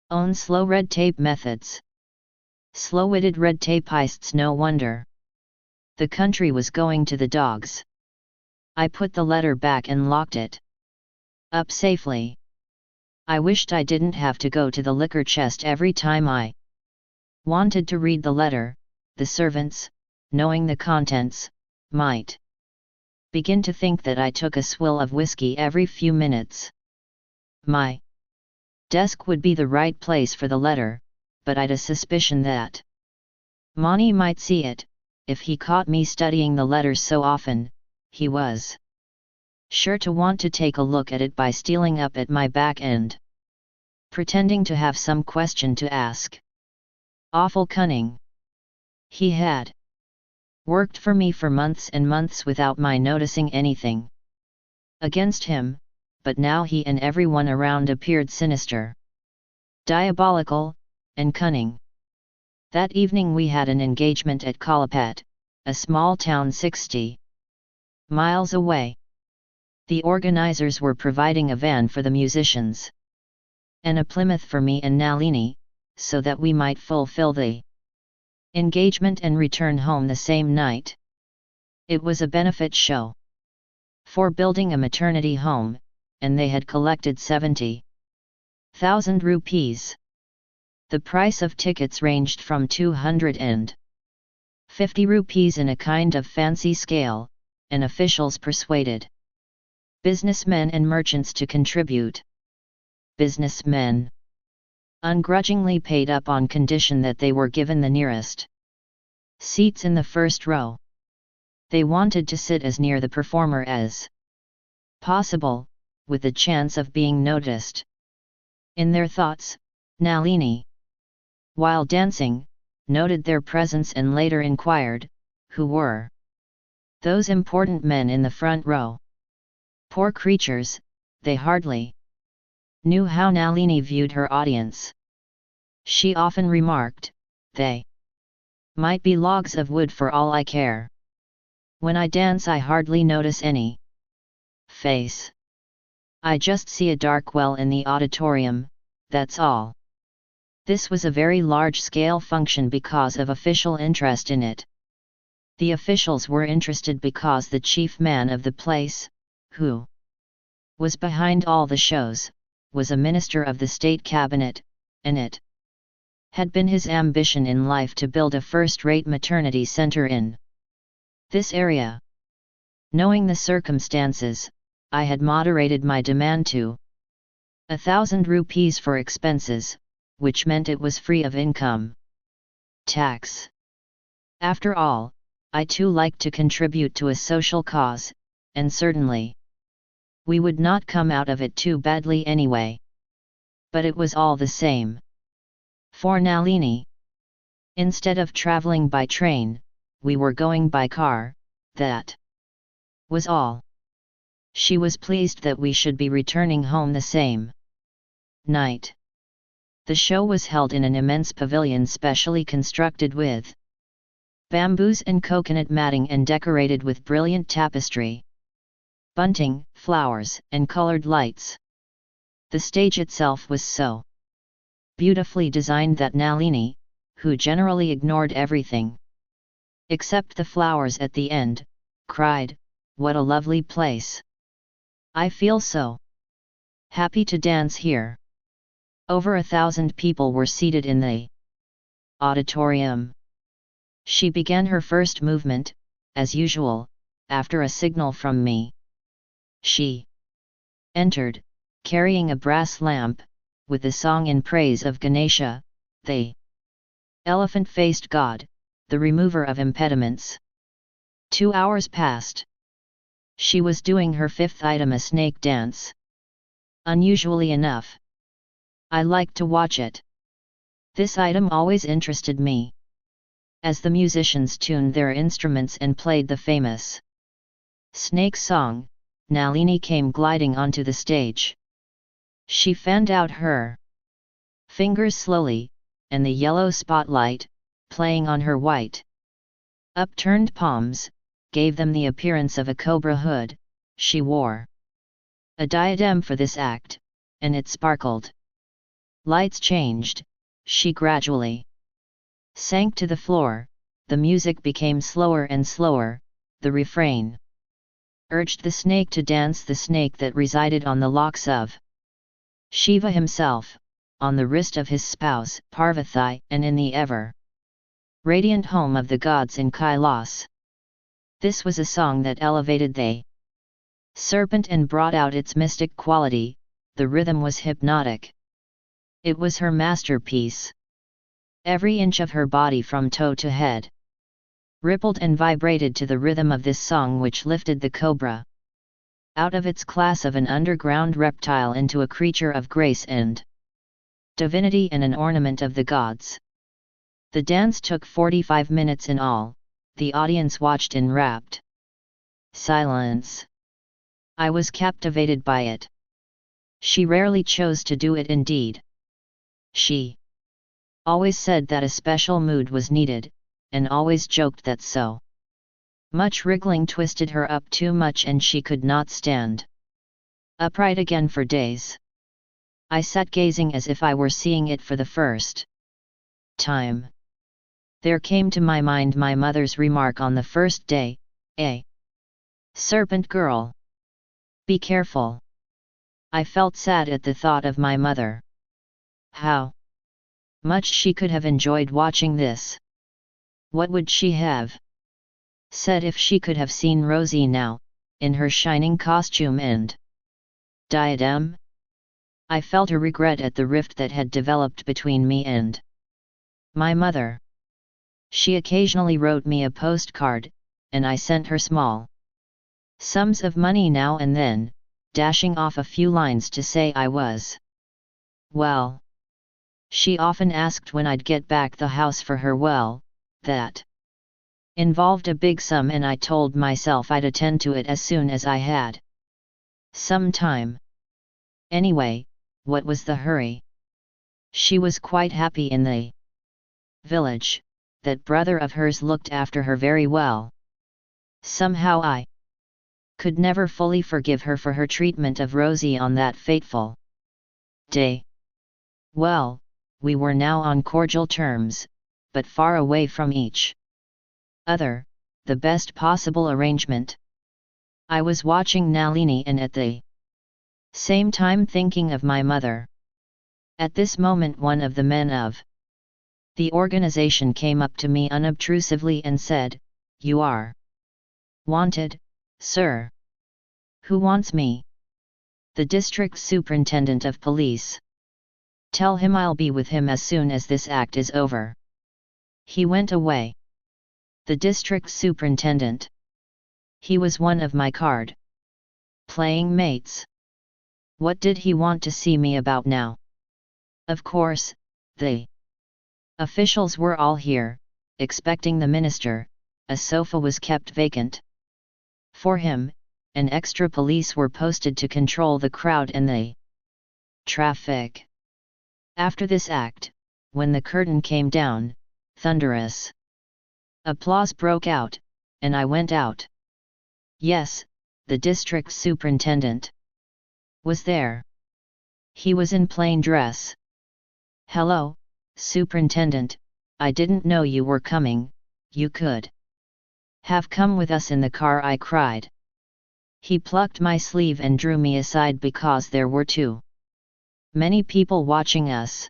own slow red tape methods. Slow-witted red tapeists, no wonder. The country was going to the dogs. I put the letter back and locked it up safely. I wished I didn't have to go to the liquor chest every time I wanted to read the letter. The servants, knowing the contents, might begin to think that I took a swill of whiskey every few minutes. My desk would be the right place for the letter, but I'd a suspicion that Monty might see it. If he caught me studying the letters so often, he was sure to want to take a look at it by stealing up at my back end, pretending to have some question to ask. Awful cunning. He had worked for me for months and months without my noticing anything against him, but now he and everyone around appeared sinister, diabolical, and cunning. That evening we had an engagement at Kalapet, a small town 60 miles away. The organizers were providing a van for the musicians, and a Plymouth for me and Nalini, so that we might fulfill the engagement and return home the same night. It was a benefit show for building a maternity home, and they had collected 70,000 rupees. The price of tickets ranged from 250 rupees in a kind of fancy scale, and officials persuaded businessmen and merchants to contribute. Businessmen ungrudgingly paid up on condition that they were given the nearest seats in the first row. They wanted to sit as near the performer as possible, with the chance of being noticed. In their thoughts, Nalini, while dancing, noted their presence and later inquired, who were those important men in the front row? Poor creatures, they hardly knew how Nalini viewed her audience. She often remarked, they might be logs of wood for all I care. When I dance I hardly notice any face. I just see a dark well in the auditorium, that's all. This was a very large-scale function because of official interest in it. The officials were interested because the chief man of the place, who was behind all the shows, was a minister of the state cabinet, and it had been his ambition in life to build a first-rate maternity center in this area. Knowing the circumstances, I had moderated my demand to 1,000 rupees for expenses, which meant it was free of income tax. After all, I too liked to contribute to a social cause, and certainly we would not come out of it too badly anyway. But it was all the same for Nalini. Instead of traveling by train, we were going by car, that was all. She was pleased that we should be returning home the same night. The show was held in an immense pavilion specially constructed with bamboos and coconut matting and decorated with brilliant tapestry, bunting, flowers, and colored lights. The stage itself was so beautifully designed that Nalini, who generally ignored everything Except the flowers at the end, cried, "What a lovely place! I feel so happy to dance here." Over 1,000 people were seated in the auditorium. She began her first movement, as usual, after a signal from me. She entered, carrying a brass lamp, with the song in praise of Ganesha, the elephant-faced god, the remover of impediments. 2 hours passed. She was doing her fifth item, a snake dance. Unusually enough, I liked to watch it. This item always interested me. As the musicians tuned their instruments and played the famous snake song, Nalini came gliding onto the stage. She fanned out her fingers slowly, and the yellow spotlight, playing on her white, upturned palms, gave them the appearance of a cobra hood. She wore a diadem for this act, and it sparkled. Lights changed, she gradually sank to the floor, the music became slower and slower, the refrain urged the snake to dance, the snake that resided on the locks of Shiva himself, on the wrist of his spouse, Parvati, and in the ever-radiant home of the gods in Kailas. This was a song that elevated the serpent and brought out its mystic quality. The rhythm was hypnotic. It was her masterpiece. Every inch of her body from toe to head rippled and vibrated to the rhythm of this song, which lifted the cobra out of its class of an underground reptile into a creature of grace and divinity and an ornament of the gods. The dance took 45 minutes in all. The audience watched in rapt silence. I was captivated by it. She rarely chose to do it indeed. She always said that a special mood was needed, and always joked that so much wriggling twisted her up too much and she could not stand upright again for days. I sat gazing as if I were seeing it for the first time. There came to my mind my mother's remark on the first day, "A serpent girl. Be careful." I felt sad at the thought of my mother. How much she could have enjoyed watching this. What would she have said if she could have seen Rosie now, in her shining costume and diadem? I felt a regret at the rift that had developed between me and my mother. She occasionally wrote me a postcard, and I sent her small sums of money now and then, dashing off a few lines to say I was well. She often asked when I'd get back the house for her. Well, that involved a big sum, and I told myself I'd attend to it as soon as I had some time. Anyway, what was the hurry? She was quite happy in the village. That brother of hers looked after her very well. Somehow I could never fully forgive her for her treatment of Rosie on that fateful day. Well, we were now on cordial terms, but far away from each other, the best possible arrangement. I was watching Nalini and at the same time thinking of my mother. At this moment one of the men of the organization came up to me unobtrusively and said, "You are wanted, sir." "Who wants me?" "The district superintendent of police." "Tell him I'll be with him as soon as this act is over." He went away. The district superintendent. He was one of my card playing mates. What did he want to see me about now? Of course, the officials were all here, expecting the minister. A sofa was kept vacant for him, and extra police were posted to control the crowd and the traffic. After this act, when the curtain came down, thunderous applause broke out, and I went out. Yes, the district superintendent was there. He was in plain dress. "Hello, superintendent, I didn't know you were coming. You could "Have come with us in the car," I cried. He plucked my sleeve and drew me aside because there were too many people watching us.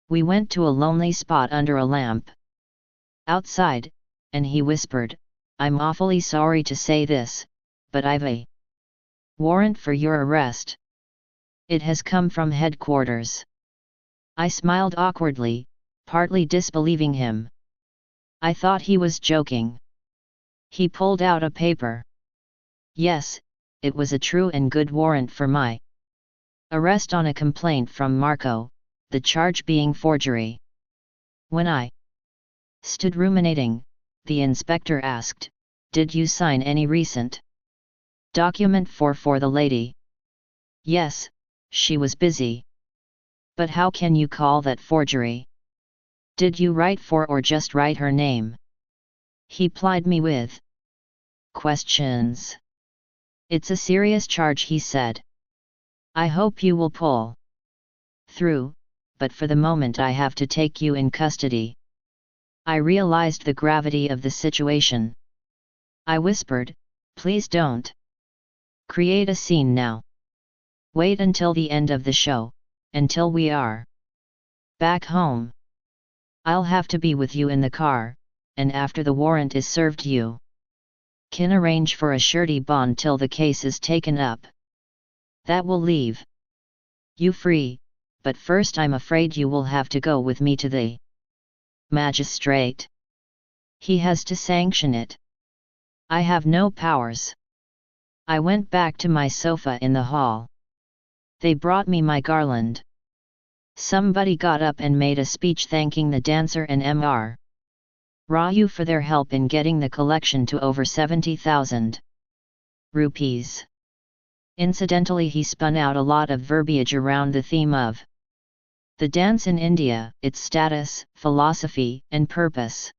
We went to a lonely spot under a lamp outside, and he whispered, "I'm awfully sorry to say this, but I've a warrant for your arrest. It has come from headquarters." I smiled awkwardly, partly disbelieving him. I thought he was joking. He pulled out a paper. Yes, it was a true and good warrant for my arrest on a complaint from Marco, the charge being forgery. When I stood ruminating, the inspector asked, "Did you sign any recent document for the lady?" "Yes, she was busy." "But how can you call that forgery? Did you write for or just write her name?" He plied me with questions. "It's a serious charge," he said. "I hope you will pull through, but for the moment I have to take you in custody." I realized the gravity of the situation. I whispered, "Please don't create a scene now. Wait until the end of the show, until we are back home. I'll have to be with you in the car, and after the warrant is served you can arrange for a surety bond till the case is taken up. That will leave you free, but first I'm afraid you will have to go with me to the magistrate. He has to sanction it. I have no powers." I went back to my sofa in the hall. They brought me my garland. Somebody got up and made a speech thanking the dancer and Mr. Raju for their help in getting the collection to over 70,000 rupees. Incidentally, he spun out a lot of verbiage around the theme of the dance in India, its status, philosophy, and purpose.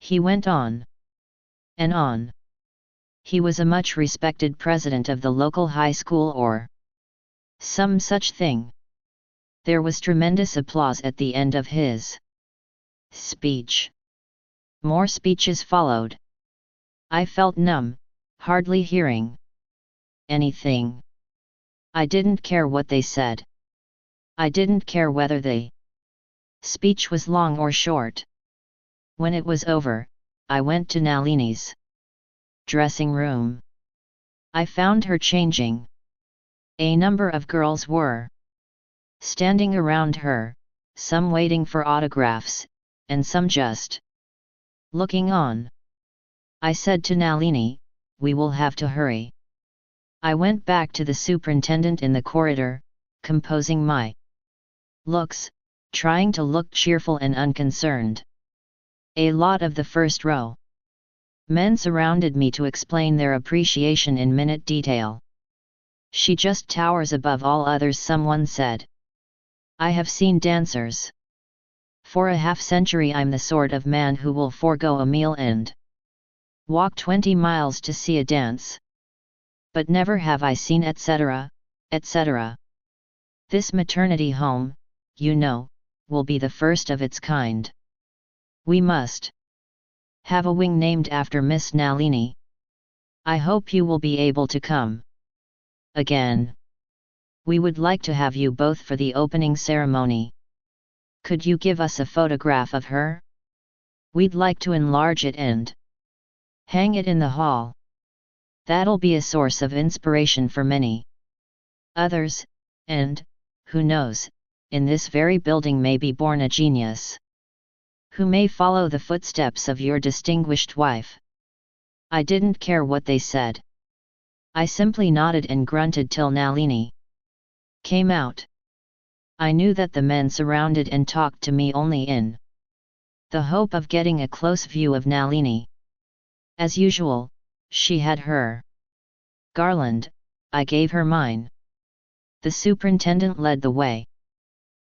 He went on and on. He was a much respected president of the local high school or some such thing. There was tremendous applause at the end of his speech. More speeches followed. I felt numb, hardly hearing anything. I didn't care what they said. I didn't care whether the speech was long or short. When it was over, I went to Nalini's dressing room. I found her changing. A number of girls were standing around her, some waiting for autographs, and some just looking on. I said to Nalini, "We will have to hurry." I went back to the superintendent in the corridor, composing my looks, trying to look cheerful and unconcerned. A lot of the first row men surrounded me to explain their appreciation in minute detail. "She just towers above all others," someone said. "I have seen dancers. For a half-century I'm the sort of man who will forego a meal and walk 20 miles to see a dance. But never have I seen etc., etc. This maternity home, you know, will be the first of its kind. We must have a wing named after Miss Nalini. I hope you will be able to come again. We would like to have you both for the opening ceremony. Could you give us a photograph of her? We'd like to enlarge it and hang it in the hall. That'll be a source of inspiration for many others, and, who knows, in this very building may be born a genius who may follow the footsteps of your distinguished wife." I didn't care what they said. I simply nodded and grunted till Nalini came out. I knew that the men surrounded and talked to me only in the hope of getting a close view of Nalini. As usual, she had her garland, I gave her mine. The superintendent led the way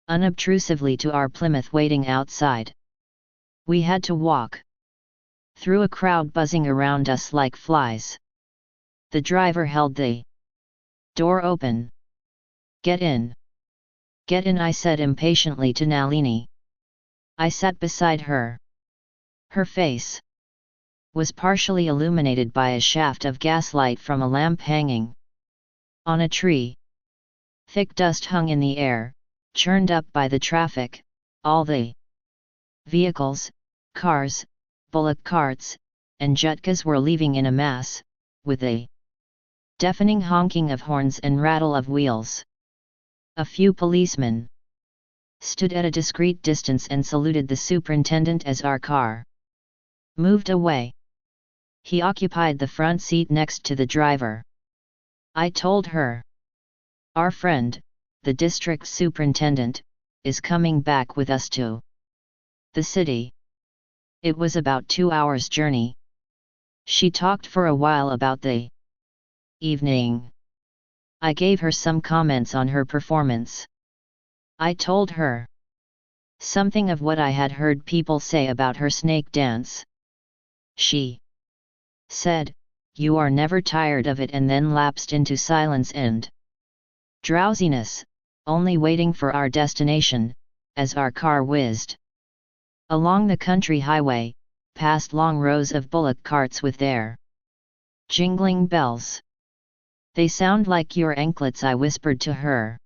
unobtrusively to our Plymouth waiting outside. We had to walk through a crowd buzzing around us like flies. The driver held the door open. "Get in. Get in," I said impatiently to Nalini. I sat beside her. Her face was partially illuminated by a shaft of gaslight from a lamp hanging on a tree. Thick dust hung in the air, churned up by the traffic. All the vehicles, cars, bullock carts, and jutkas were leaving in a mass, with a deafening honking of horns and rattle of wheels. A few policemen stood at a discreet distance and saluted the superintendent as our car moved away. He occupied the front seat next to the driver. I told her, "Our friend, the district superintendent, is coming back with us to the city." It was about 2 hours' journey. She talked for a while about the evening. I gave her some comments on her performance. I told her something of what I had heard people say about her snake dance. She said, "You are never tired of it," and then lapsed into silence and drowsiness, only waiting for our destination, as our car whizzed along the country highway, past long rows of bullock carts with their jingling bells. "They sound like your anklets," I whispered to her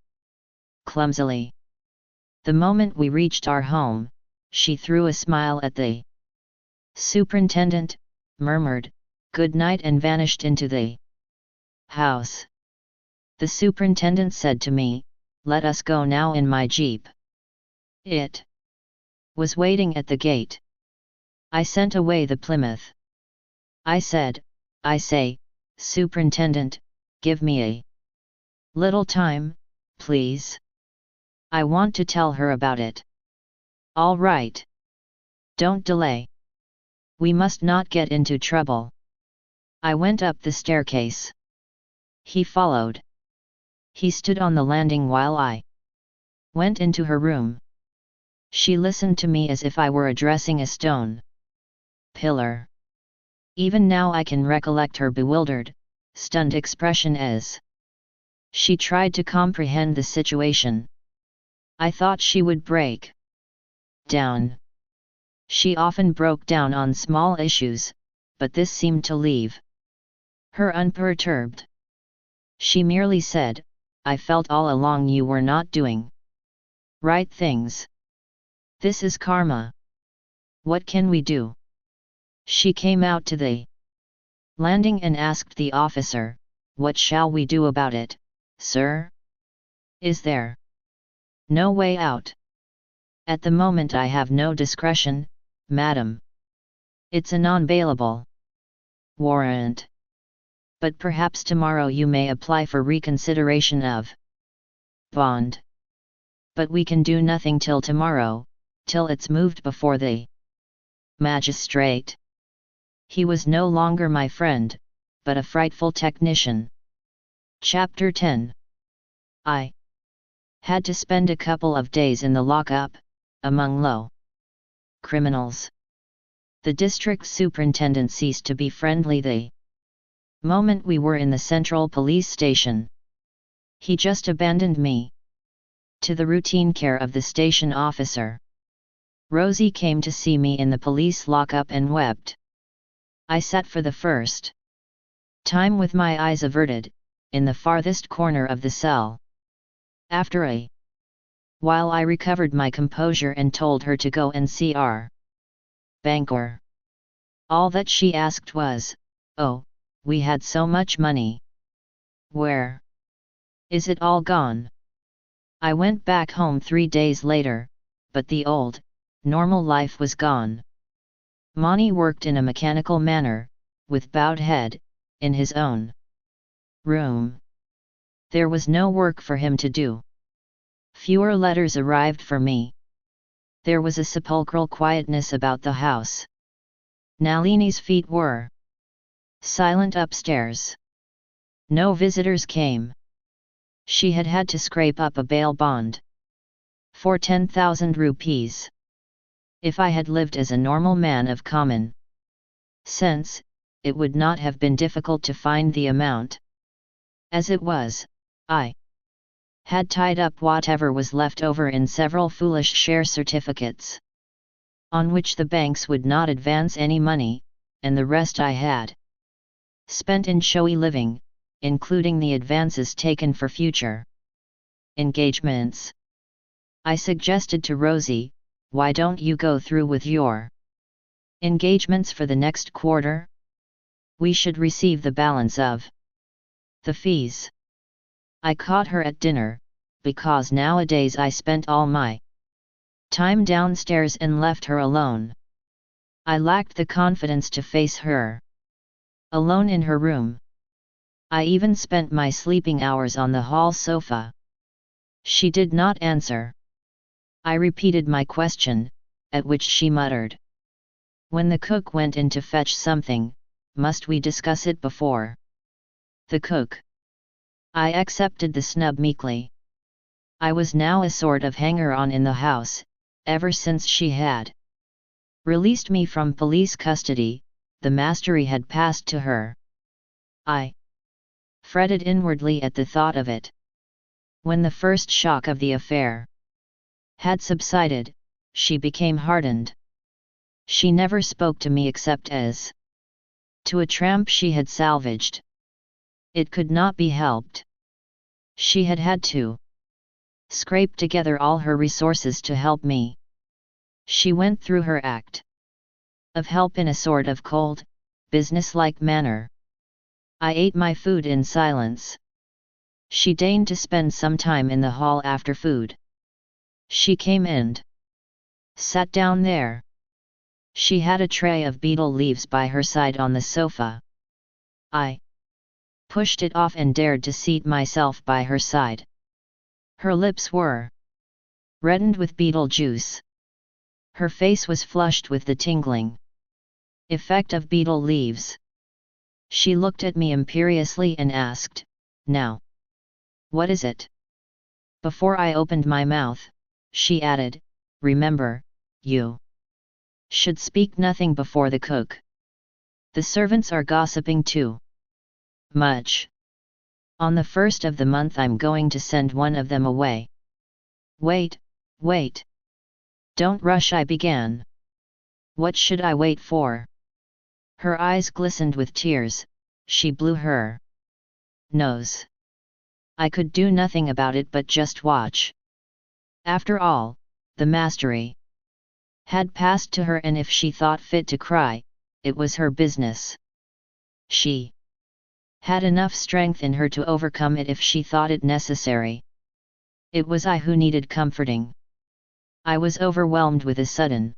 clumsily. The moment we reached our home, she threw a smile at the superintendent, murmured, "Good night," and vanished into the house. The superintendent said to me, "Let us go now in my jeep." It was waiting at the gate. I sent away the Plymouth. I said, "I say, Superintendent, give me a little time, please. I want to tell her about it." "All right. Don't delay. We must not get into trouble." I went up the staircase. He followed. He stood on the landing while I went into her room. She listened to me as if I were addressing a stone pillar. Even now I can recollect her bewildered, stunned expression as she tried to comprehend the situation. I thought she would break down. She often broke down on small issues, but this seemed to leave her unperturbed. She merely said, "I felt all along you were not doing right things. This is karma. What can we do?" She came out to the landing and asked the officer, "What shall we do about it, sir? Is there no way out?" "At the moment I have no discretion, madam. It's a non-bailable warrant. But perhaps tomorrow you may apply for reconsideration of bond. But we can do nothing till tomorrow, till it's moved before the magistrate." He was no longer my friend, but a frightful technician. Chapter 10. I had to spend a couple of days in the lockup, among low criminals. The district superintendent ceased to be friendly the moment we were in the central police station. He just abandoned me to the routine care of the station officer. Rosie came to see me in the police lockup and wept. I sat for the first time with my eyes averted, in the farthest corner of the cell. After a while I recovered my composure and told her to go and see our banker. All that she asked was, "Oh, we had so much money. Where is it all gone?" I went back home 3 days later, but the old, normal life was gone. Monty worked in a mechanical manner, with bowed head, in his own room. There was no work for him to do. Fewer letters arrived for me. There was a sepulchral quietness about the house. Nalini's feet were silent upstairs. No visitors came. She had had to scrape up a bail bond for 10,000 rupees. If I had lived as a normal man of common sense, it would not have been difficult to find the amount. As it was, I had tied up whatever was left over in several foolish share certificates, on which the banks would not advance any money, and the rest I had spent in showy living, including the advances taken for future engagements. I suggested to Rosie, why don't you go through with your engagements for the next quarter? We should receive the balance of the fees. I caught her at dinner, because nowadays I spent all my time downstairs and left her alone. I lacked the confidence to face her alone in her room. I even spent my sleeping hours on the hall sofa. She did not answer. I repeated my question, at which she muttered. When the cook went in to fetch something, must we discuss it before the cook? I accepted the snub meekly. I was now a sort of hanger-on in the house, ever since she had released me from police custody. The mastery had passed to her. I fretted inwardly at the thought of it. When the first shock of the affair had subsided, she became hardened. She never spoke to me except as to a tramp she had salvaged. It could not be helped. She had had to scrape together all her resources to help me. She went through her act of help in a sort of cold, business-like manner. I ate my food in silence. She deigned to spend some time in the hall after food. She came and sat down there. She had a tray of betel leaves by her side on the sofa. I pushed it off and dared to seat myself by her side. Her lips were reddened with betel juice. Her face was flushed with the tingling effect of betel leaves. She looked at me imperiously and asked, "Now, what is it?" Before I opened my mouth, she added, "Remember, you should speak nothing before the cook. The servants are gossiping too much. On the 1st of the month I'm going to send one of them away." "Wait, wait. Don't rush," I began. "What should I wait for?" Her eyes glistened with tears. She blew her nose. I could do nothing about it but just watch. After all, the mastery had passed to her, and if she thought fit to cry, it was her business. She had enough strength in her to overcome it if she thought it necessary. It was I who needed comforting. I was overwhelmed with a sudden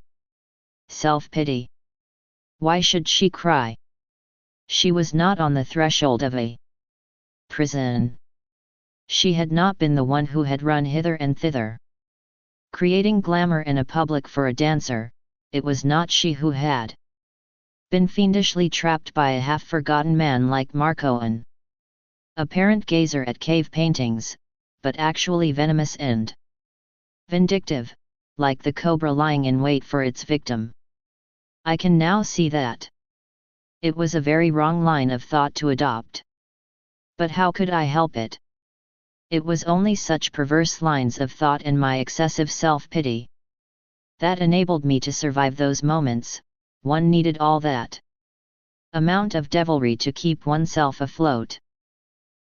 self-pity. Why should she cry? She was not on the threshold of a prison. She had not been the one who had run hither and thither, creating glamour in a public for a dancer. It was not she who had been fiendishly trapped by a half-forgotten man like Marcoan, apparent gazer at cave paintings, but actually venomous and vindictive, like the cobra lying in wait for its victim. I can now see that it was a very wrong line of thought to adopt. But how could I help it? It was only such perverse lines of thought and my excessive self-pity that enabled me to survive those moments. One needed all that amount of devilry to keep oneself afloat.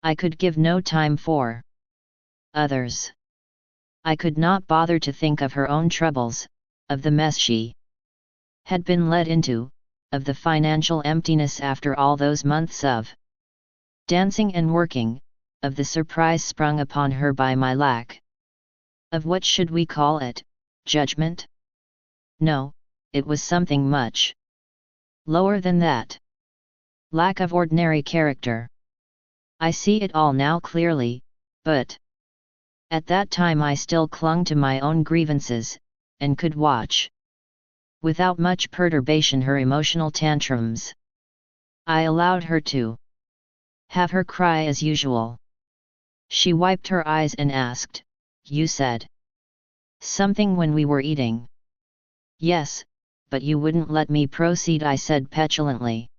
I could give no time for others. I could not bother to think of her own troubles, of the mess she had been led into, of the financial emptiness after all those months of dancing and working, of the surprise sprung upon her by my lack of what should we call it, judgment? No, it was something much lower than that. Lack of ordinary character. I see it all now clearly, but at that time I still clung to my own grievances, and could watch without much perturbation her emotional tantrums. I allowed her to have her cry as usual. She wiped her eyes and asked, "You said something when we were eating." "Yes, but you wouldn't let me proceed," I said petulantly.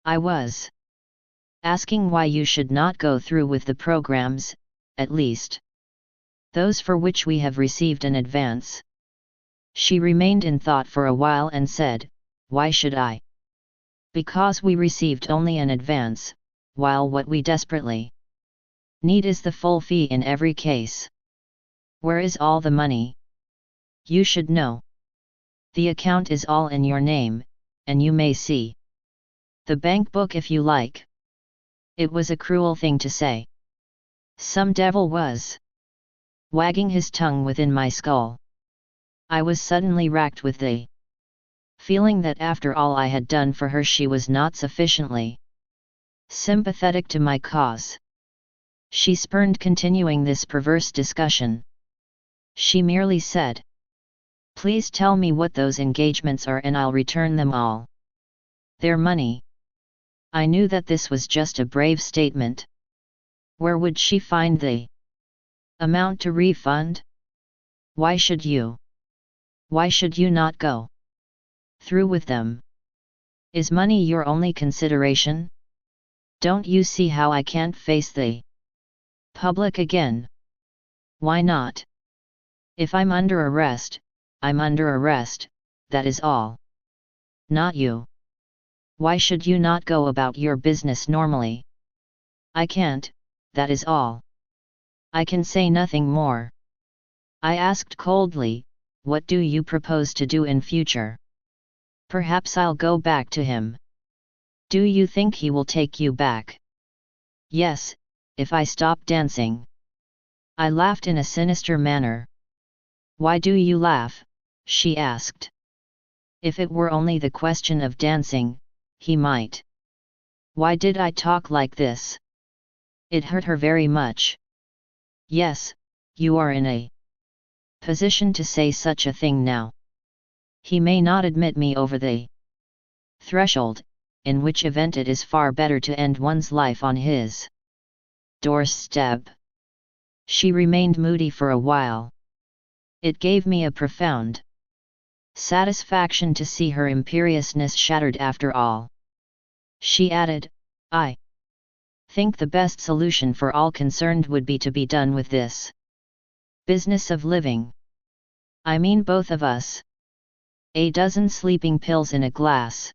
"I was asking why you should not go through with the programs, at least those for which we have received an advance." She remained in thought for a while and said, "Why should I?" because we received only an advance, while what we desperately need is the full fee in every case. Where is all the money? You should know. The account is all in your name, and you may see the bank book if you like. It was a cruel thing to say. Some devil was wagging his tongue within my skull. I was suddenly racked with the feeling that after all I had done for her she was not sufficiently sympathetic to my cause. She spurned continuing this perverse discussion. She merely said, "Please tell me what those engagements are and I'll return them all." Their money. I knew that this was just a brave statement. Where would she find the amount to refund? Why should you? Why should you not go through with them? Is money your only consideration? Don't you see how I can't face the public again? Why not? If I'm under arrest, I'm under arrest, that is all. Not you. Why should you not go about your business normally? I can't, that is all. I can say nothing more. I asked coldly, "What do you propose to do in future?" "Perhaps I'll go back to him." "Do you think he will take you back?" "Yes, if I stop dancing." I laughed in a sinister manner. "Why do you laugh?" she asked. If it were only the question of dancing, he might. Why did I talk like this? It hurt her very much. "Yes, you are in a position to say such a thing now. He may not admit me over the threshold, in which event it is far better to end one's life on his doorstep." She remained moody for a while. It gave me a profound satisfaction to see her imperiousness shattered after all. She added, "I think the best solution for all concerned would be to be done with this business of living. I mean both of us. A dozen sleeping pills in a glass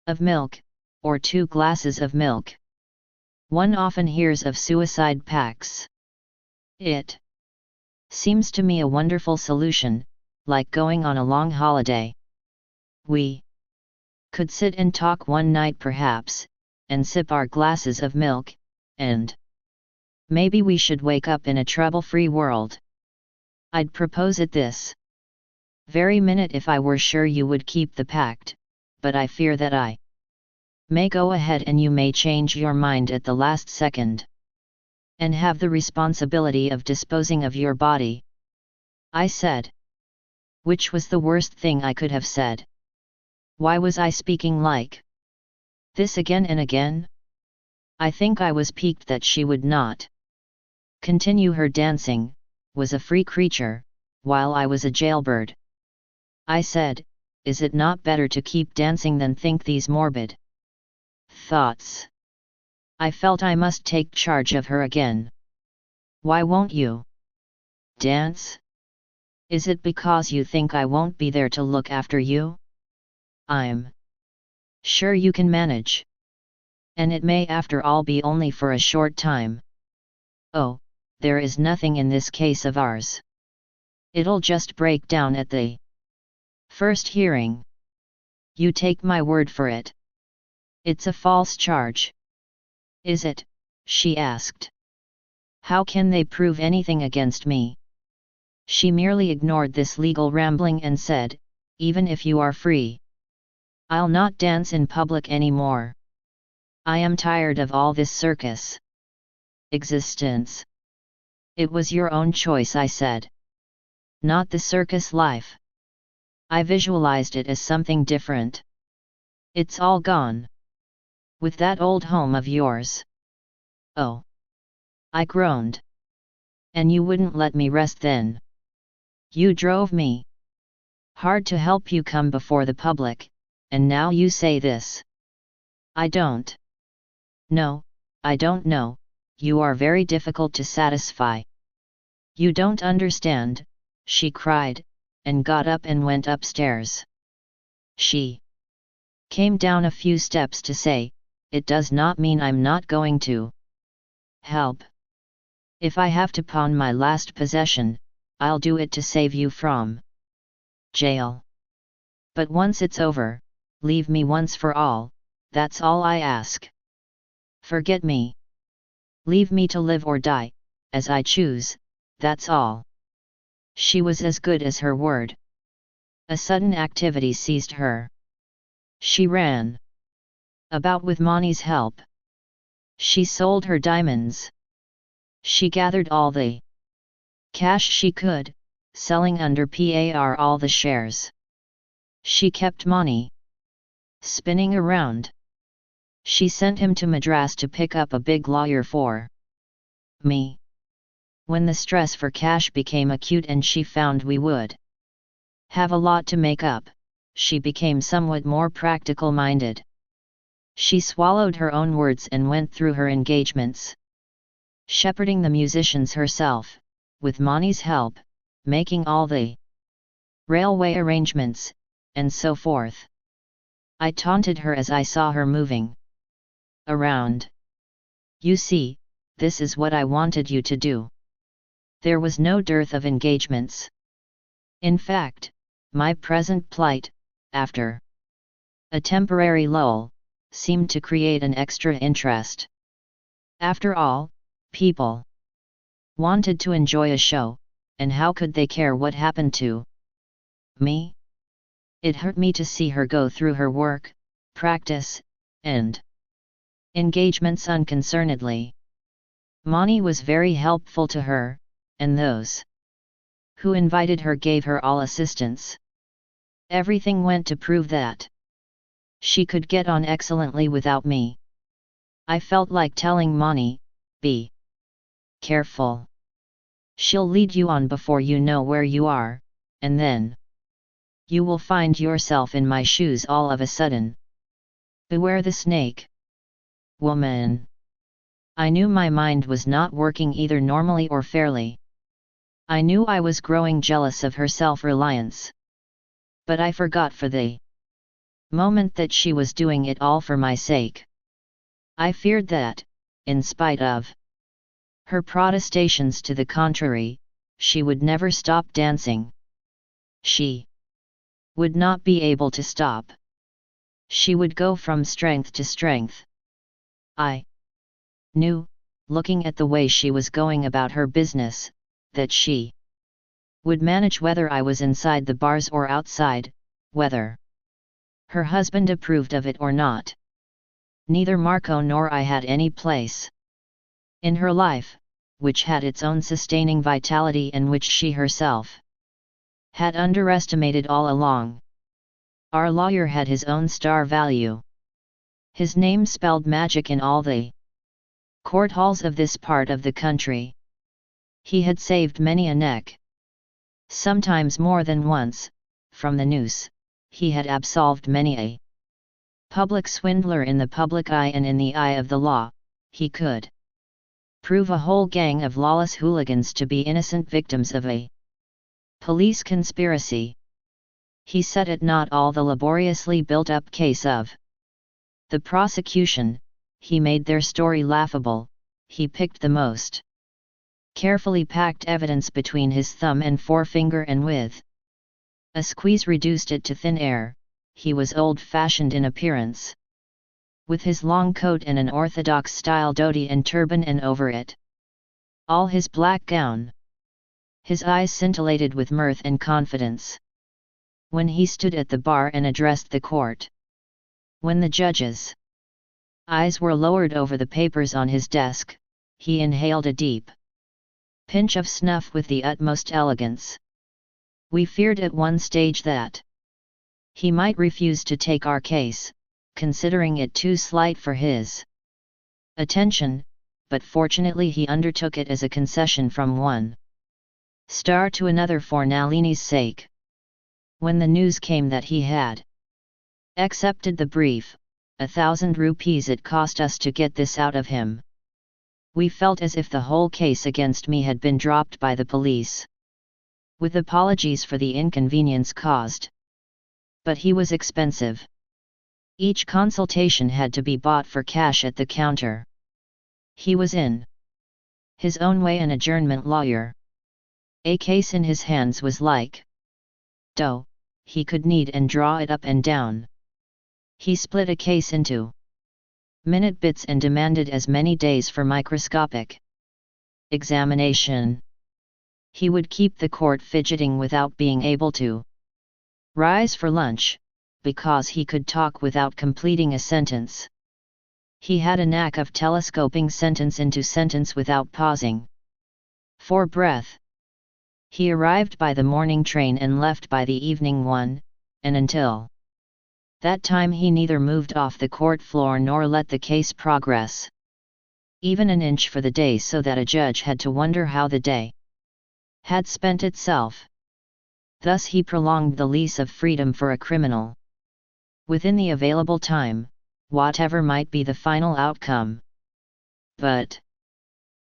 of milk, or 2 glasses of milk. One often hears of suicide pacts. It seems to me a wonderful solution, like going on a long holiday. We could sit and talk one night perhaps, and sip our glasses of milk, and maybe we should wake up in a trouble-free world. I'd propose it this very minute if I were sure you would keep the pact, but I fear that I may go ahead and you may change your mind at the last second, and have the responsibility of disposing of your body." I said. Which was the worst thing I could have said. Why was I speaking like this again and again? I think I was piqued that she would not continue her dancing, was a free creature, while I was a jailbird. I said, "Is it not better to keep dancing than think these morbid thoughts?" I felt I must take charge of her again. "Why won't you dance? Is it because you think I won't be there to look after you? I'm sure you can manage. And it may after all be only for a short time. Oh, there is nothing in this case of ours. It'll just break down at the first hearing. You take my word for it." "It's a false charge." "Is it?" she asked. "How can they prove anything against me?" She merely ignored this legal rambling and said, "Even if you are free, I'll not dance in public anymore. I am tired of all this circus existence." "It was your own choice," I said. "Not the circus life." I visualized it as something different. "It's all gone. With that old home of yours." "Oh," I groaned. "And you wouldn't let me rest then. You drove me hard to help you come before the public, and now you say this." "I don't know, I don't know, you are very difficult to satisfy. You don't understand," she cried, and got up and went upstairs. She Came down a few steps to say, "It does not mean I'm not going to help. If I have to pawn my last possession, I'll do it to save you from jail. But once it's over, leave me once for all, that's all I ask. Forget me. Leave me to live or die, as I choose, that's all." She was as good as her word. A sudden activity seized her. She ran about with Mani's help. She sold her diamonds. She gathered all the cash she could, selling under par all the shares. She kept Mani spinning around. She sent him to Madras to pick up a big lawyer for me. When the stress for cash became acute and she found we would have a lot to make up, she became somewhat more practical-minded. She swallowed her own words and went through her engagements, shepherding the musicians herself, with Mani's help, making all the railway arrangements, and so forth. I taunted her as I saw her moving around. "You see, this is what I wanted you to do." There was no dearth of engagements. In fact, my present plight, after a temporary lull, seemed to create an extra interest. After all, people wanted to enjoy a show, and how could they care what happened to me? It hurt me to see her go through her work, practice, and engagements unconcernedly. Mani was very helpful to her, and those who invited her gave her all assistance. Everything went to prove that she could get on excellently without me. I felt like telling Mani, "Be careful. She'll lead you on before you know where you are, and then you will find yourself in my shoes all of a sudden. Beware the snake, woman." I knew my mind was not working either normally or fairly. I knew I was growing jealous of her self-reliance. But I forgot for the moment that she was doing it all for my sake. I feared that, in spite of her protestations to the contrary, she would never stop dancing. She would not be able to stop. She would go from strength to strength. I knew, looking at the way she was going about her business, that she would manage whether I was inside the bars or outside, whether her husband approved of it or not. Neither Marco nor I had any place in her life, which had its own sustaining vitality and which she herself had underestimated all along. Our lawyer had his own star value. His name spelled magic in all the court halls of this part of the country. He had saved many a neck. Sometimes more than once, from the noose. He had absolved many a public swindler in the public eye, and in the eye of the law, he could prove a whole gang of lawless hooligans to be innocent victims of a police conspiracy. He set at naught all the laboriously built-up case of the prosecution, he made their story laughable, he picked the most carefully packed evidence between his thumb and forefinger, and with a squeeze reduced it to thin air. He was old-fashioned in appearance, with his long coat and an orthodox-style dhoti and turban, and over it all his black gown. His eyes scintillated with mirth and confidence when he stood at the bar and addressed the court. When the judge's eyes were lowered over the papers on his desk, he inhaled a deep pinch of snuff with the utmost elegance. We feared at one stage that he might refuse to take our case, considering it too slight for his attention, but fortunately he undertook it as a concession from one star to another for Nalini's sake. When the news came that he had accepted the brief, 1,000 rupees it cost us to get this out of him. We felt as if the whole case against me had been dropped by the police, with apologies for the inconvenience caused. But he was expensive. Each consultation had to be bought for cash at the counter. He was in his own way an adjournment lawyer. A case in his hands was like dough, he could knead and draw it up and down. He split a case into minute bits and demanded as many days for microscopic examination. He would keep the court fidgeting without being able to rise for lunch, because he could talk without completing a sentence. He had a knack of telescoping sentence into sentence without pausing for breath. He arrived by the morning train and left by the evening one, and until that time he neither moved off the court floor nor let the case progress even an inch for the day, so that a judge had to wonder how the day had spent itself. Thus he prolonged the lease of freedom for a criminal within the available time, whatever might be the final outcome. But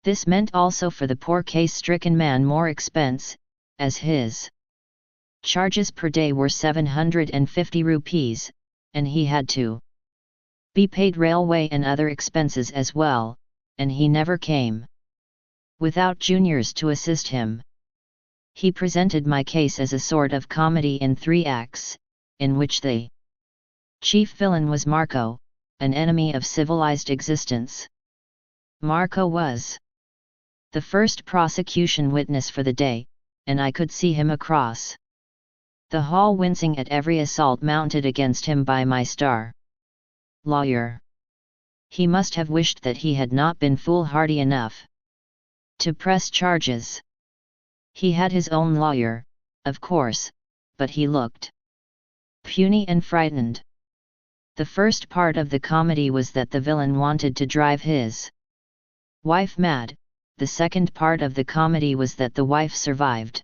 this meant also for the poor case-stricken man more expense, as his charges per day were 750 rupees, and he had to be paid railway and other expenses as well, and he never came without juniors to assist him. He presented my case as a sort of comedy in 3 acts, in which the chief villain was Marco, an enemy of civilized existence. Marco was the first prosecution witness for the day, and I could see him across the hall wincing at every assault mounted against him by my star lawyer. He must have wished that he had not been foolhardy enough to press charges. He had his own lawyer, of course, but he looked puny and frightened. The first part of the comedy was that the villain wanted to drive his wife mad. The second part of the comedy was that the wife survived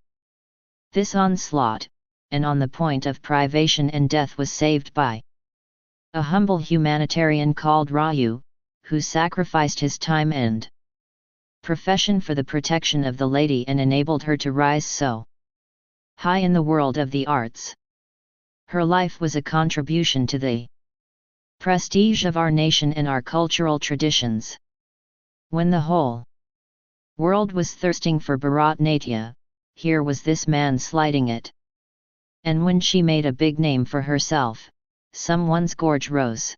this onslaught, and on the point of privation and death was saved by a humble humanitarian called Raju, who sacrificed his time and profession for the protection of the lady and enabled her to rise so high in the world of the arts. Her life was a contribution to the prestige of our nation and our cultural traditions. When the whole world was thirsting for Bharatnatyam, here was this man sliding it. And when she made a big name for herself, someone's gorge rose.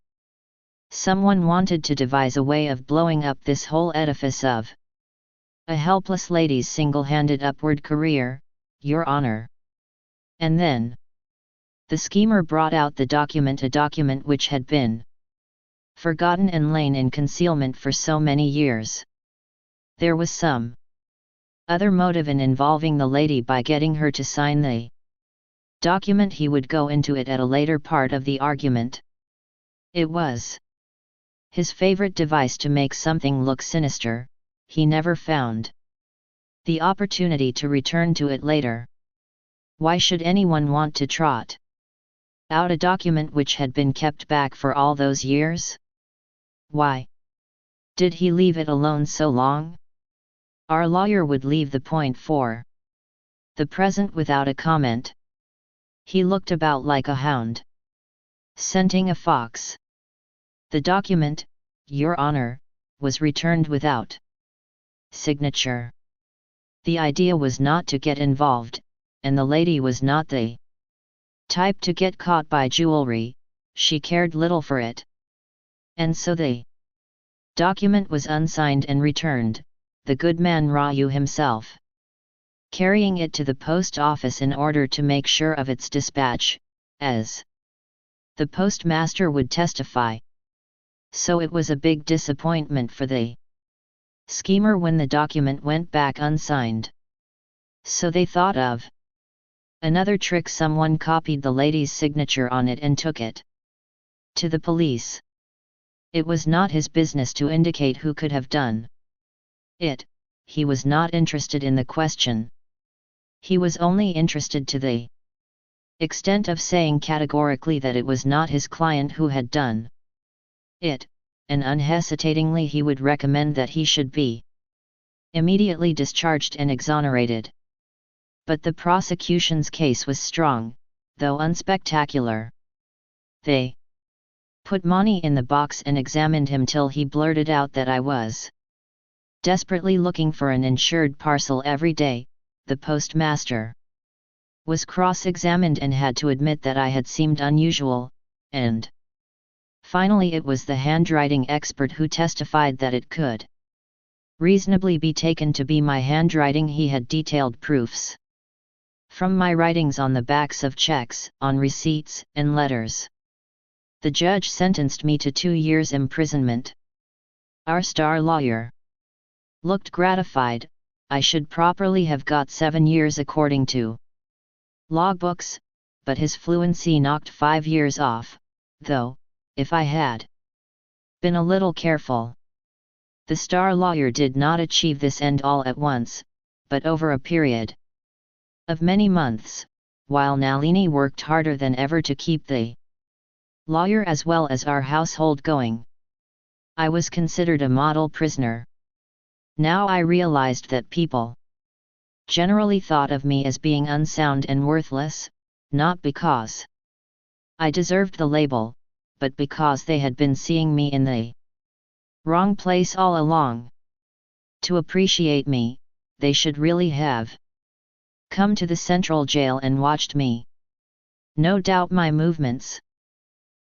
Someone wanted to devise a way of blowing up this whole edifice of a helpless lady's single-handed upward career, Your Honor. And then the schemer brought out the document, a document which had been forgotten and lain in concealment for so many years. There was some other motive in involving the lady by getting her to sign the document. He would go into it at a later part of the argument. It was his favorite device to make something look sinister. He never found the opportunity to return to it later. Why should anyone want to trot out a document which had been kept back for all those years? Why did he leave it alone so long? Our lawyer would leave the point for the present without a comment. He looked about like a hound scenting a fox. The document, Your Honor, was returned without signature. The idea was not to get involved, and the lady was not the type to get caught by jewelry. She cared little for it. And so the document was unsigned and returned, the good man Raju himself carrying it to the post office in order to make sure of its dispatch, as the postmaster would testify. So it was a big disappointment for the schemer when the document went back unsigned. So they thought of another trick. Someone copied the lady's signature on it and took it to the police. It was not his business to indicate who could have done it. He was not interested in the question. He was only interested to the extent of saying categorically that it was not his client who had done it, and unhesitatingly he would recommend that he should be immediately discharged and exonerated. But the prosecution's case was strong, though unspectacular. They put money in the box and examined him till he blurted out that I was desperately looking for an insured parcel every day. The postmaster was cross-examined and had to admit that I had seemed unusual, and finally it was the handwriting expert who testified that it could reasonably be taken to be my handwriting. He had detailed proofs from my writings on the backs of checks, on receipts, and letters. The judge sentenced me to 2 years' imprisonment. Our star lawyer looked gratified. I should properly have got 7 years according to logbooks, but his fluency knocked 5 years off, though, if I had been a little careful. The star lawyer did not achieve this end all at once, but over a period of many months, while Nalini worked harder than ever to keep the lawyer as well as our household going. I was considered a model prisoner. Now I realized that people generally thought of me as being unsound and worthless, not because I deserved the label, but because they had been seeing me in the wrong place all along. To appreciate me, they should really have come to the central jail and watched me. No doubt my movements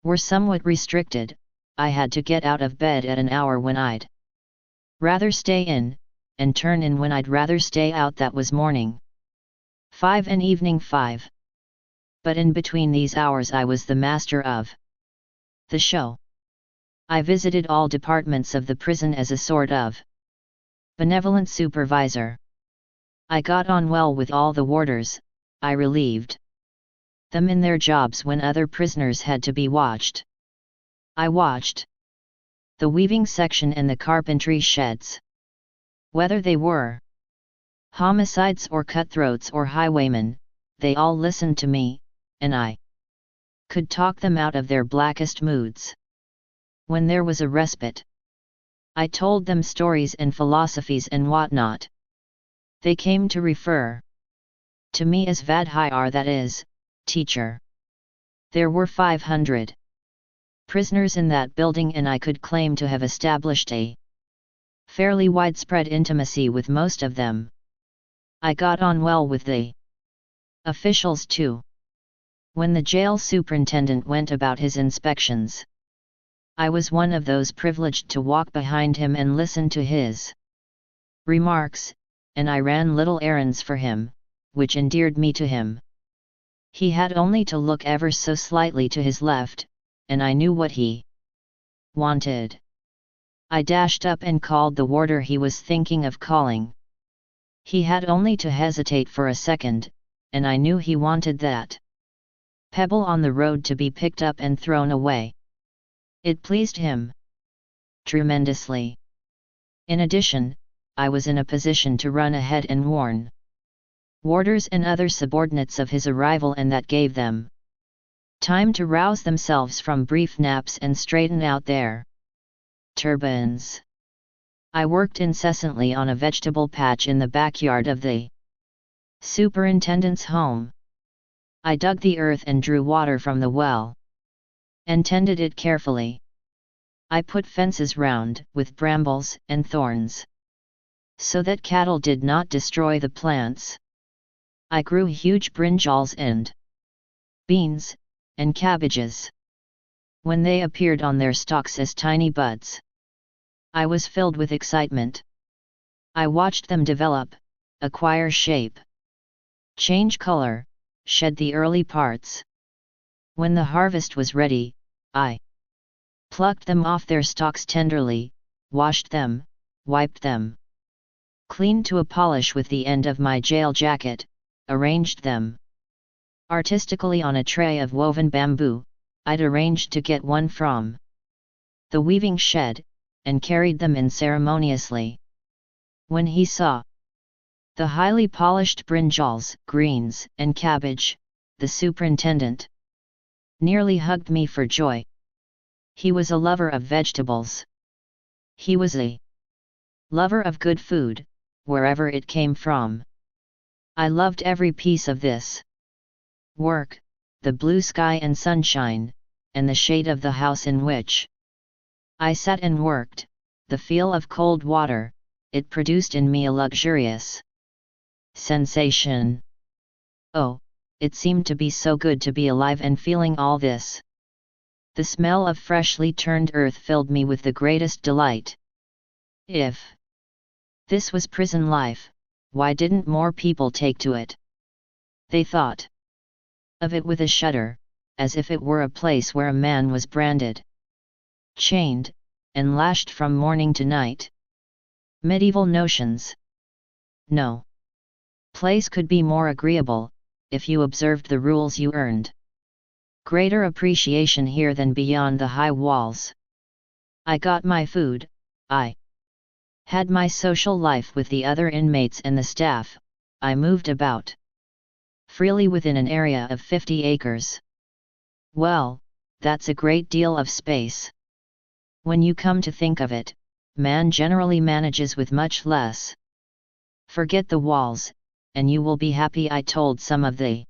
were somewhat restricted. I had to get out of bed at an hour when I'd rather stay in, and turn in when I'd rather stay out. That was morning 5 and evening 5. But in between these hours I was the master of the show. I visited all departments of the prison as a sort of benevolent supervisor. I got on well with all the warders. I relieved them in their jobs when other prisoners had to be watched. I watched the weaving section and the carpentry sheds. Whether they were homicides or cutthroats or highwaymen, they all listened to me, and I could talk them out of their blackest moods. When there was a respite, I told them stories and philosophies and whatnot. They came to refer to me as Vadhiyar, that is, teacher. There were 500 prisoners in that building, and I could claim to have established a fairly widespread intimacy with most of them. I got on well with the officials too. When the jail superintendent went about his inspections, I was one of those privileged to walk behind him and listen to his remarks, and I ran little errands for him, which endeared me to him. He had only to look ever so slightly to his left, and I knew what he wanted. I dashed up and called the warder he was thinking of calling. He had only to hesitate for a second, and I knew he wanted that pebble on the road to be picked up and thrown away. It pleased him tremendously. In addition, I was in a position to run ahead and warn warders and other subordinates of his arrival, and that gave them time to rouse themselves from brief naps and straighten out their turbans. I worked incessantly on a vegetable patch in the backyard of the superintendent's home. I dug the earth and drew water from the well, and tended it carefully. I put fences round, with brambles and thorns, so that cattle did not destroy the plants. I grew huge brinjals and beans, and cabbages. When they appeared on their stalks as tiny buds, I was filled with excitement. I watched them develop, acquire shape, change color, shed the early parts. When the harvest was ready, I plucked them off their stalks tenderly, washed them, wiped them clean to a polish with the end of my jail jacket, arranged them artistically on a tray of woven bamboo. I'd arranged to get one from the weaving shed, and carried them in ceremoniously. When he saw the highly polished brinjals, greens, and cabbage, the superintendent nearly hugged me for joy. He was a lover of vegetables. He was a lover of good food, wherever it came from. I loved every piece of this work, the blue sky and sunshine, and the shade of the house in which I sat and worked, the feel of cold water, it produced in me a luxurious sensation. Oh, it seemed to be so good to be alive and feeling all this. The smell of freshly turned earth filled me with the greatest delight. If this was prison life, why didn't more people take to it? They thought of it with a shudder, as if it were a place where a man was branded, chained, and lashed from morning to night. Medieval notions. No place could be more agreeable, if you observed the rules you earned greater appreciation here than beyond the high walls. I got my food, I had my social life with the other inmates and the staff, I moved about freely within an area of 50 acres. Well, that's a great deal of space. When you come to think of it, man generally manages with much less. Forget the walls, and you will be happy, I told some of the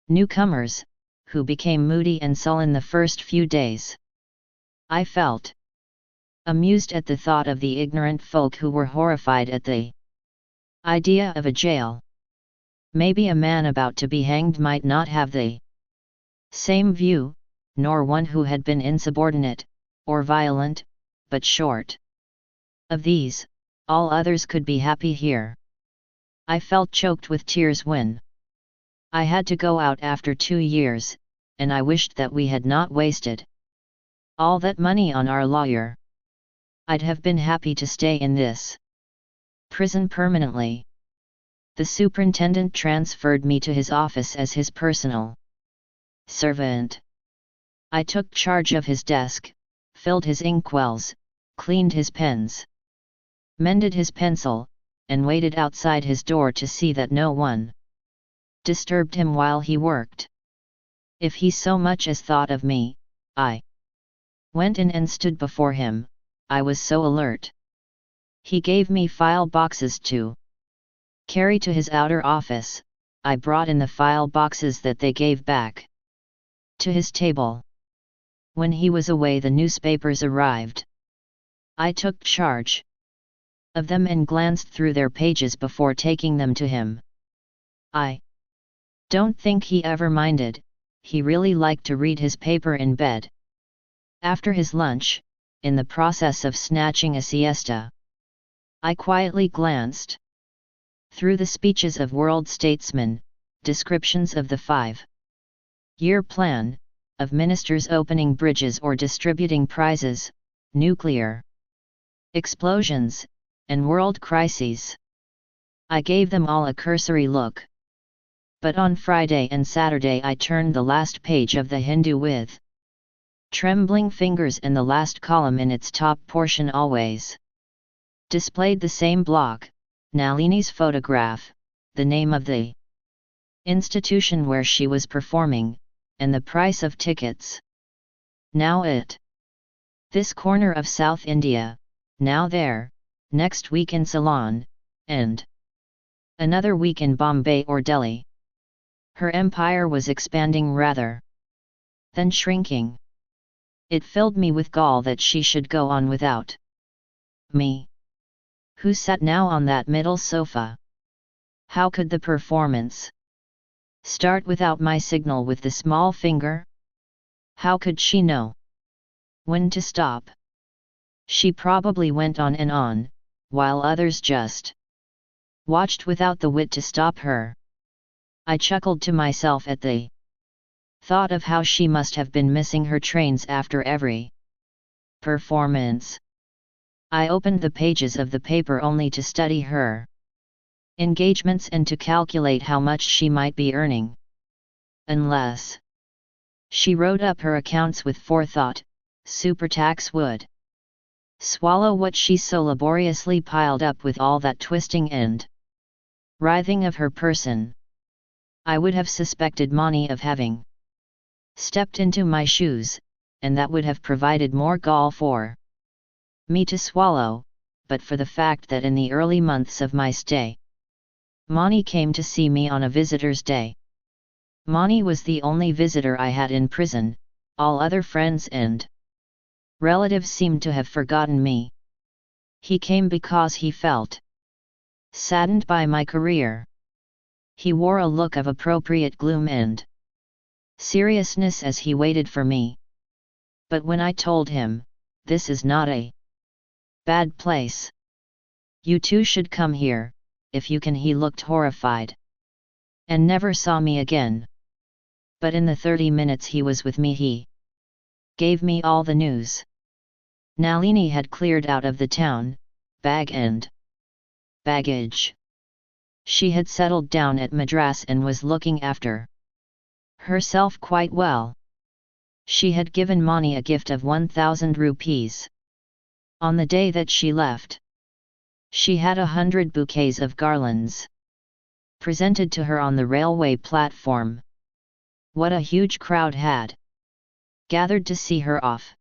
newcomers, who became moody and sullen the first few days. I felt amused at the thought of the ignorant folk who were horrified at the idea of a jail. Maybe a man about to be hanged might not have the same view, nor one who had been insubordinate, or violent, but short of these, all others could be happy here. I felt choked with tears when I had to go out after 2 years, and I wished that we had not wasted all that money on our lawyer. I'd have been happy to stay in this prison permanently. The superintendent transferred me to his office as his personal servant. I took charge of his desk, filled his inkwells, cleaned his pens, mended his pencil, and waited outside his door to see that no one disturbed him while he worked. If he so much as thought of me, I went in and stood before him, I was so alert. He gave me file boxes to carry to his outer office, I brought in the file boxes that they gave back to his table. When he was away, the newspapers arrived. I took charge of them and glanced through their pages before taking them to him. I don't think he ever minded, he really liked to read his paper in bed. After his lunch, in the process of snatching a siesta, I quietly glanced through the speeches of world statesmen, descriptions of the 5-year plan, of ministers opening bridges or distributing prizes, nuclear explosions, and world crises. I gave them all a cursory look. But on Friday and Saturday I turned the last page of the Hindu with trembling fingers, and the last column in its top portion always displayed the same block, Nalini's photograph, the name of the institution where she was performing, and the price of tickets. Now at this corner of South India, now there, next week in Ceylon, and another week in Bombay or Delhi. Her empire was expanding rather than shrinking. It filled me with gall that she should go on without me, who sat now on that middle sofa. How could the performance start without my signal with the small finger? How could she know when to stop? She probably went on and on, while others just watched without the wit to stop her. I chuckled to myself at the thought of how she must have been missing her trains after every performance. I opened the pages of the paper only to study her engagements and to calculate how much she might be earning. Unless she wrote up her accounts with forethought, supertax would swallow what she so laboriously piled up with all that twisting and writhing of her person. I would have suspected Mani of having stepped into my shoes, and that would have provided more gall for me to swallow, but for the fact that in the early months of my stay, Mani came to see me on a visitor's day. Mani was the only visitor I had in prison, all other friends and relatives seemed to have forgotten me. He came because he felt saddened by my career. He wore a look of appropriate gloom and seriousness as he waited for me. But when I told him, "This is not a bad place. You too should come here, if you can," he looked horrified. And never saw me again. But in the 30 minutes he was with me he gave me all the news. Nalini had cleared out of the town, bag and baggage. She had settled down at Madras and was looking after herself quite well. She had given Mani a gift of 1,000 rupees. On the day that she left, she had 100 bouquets of garlands presented to her on the railway platform. What a huge crowd had gathered to see her off.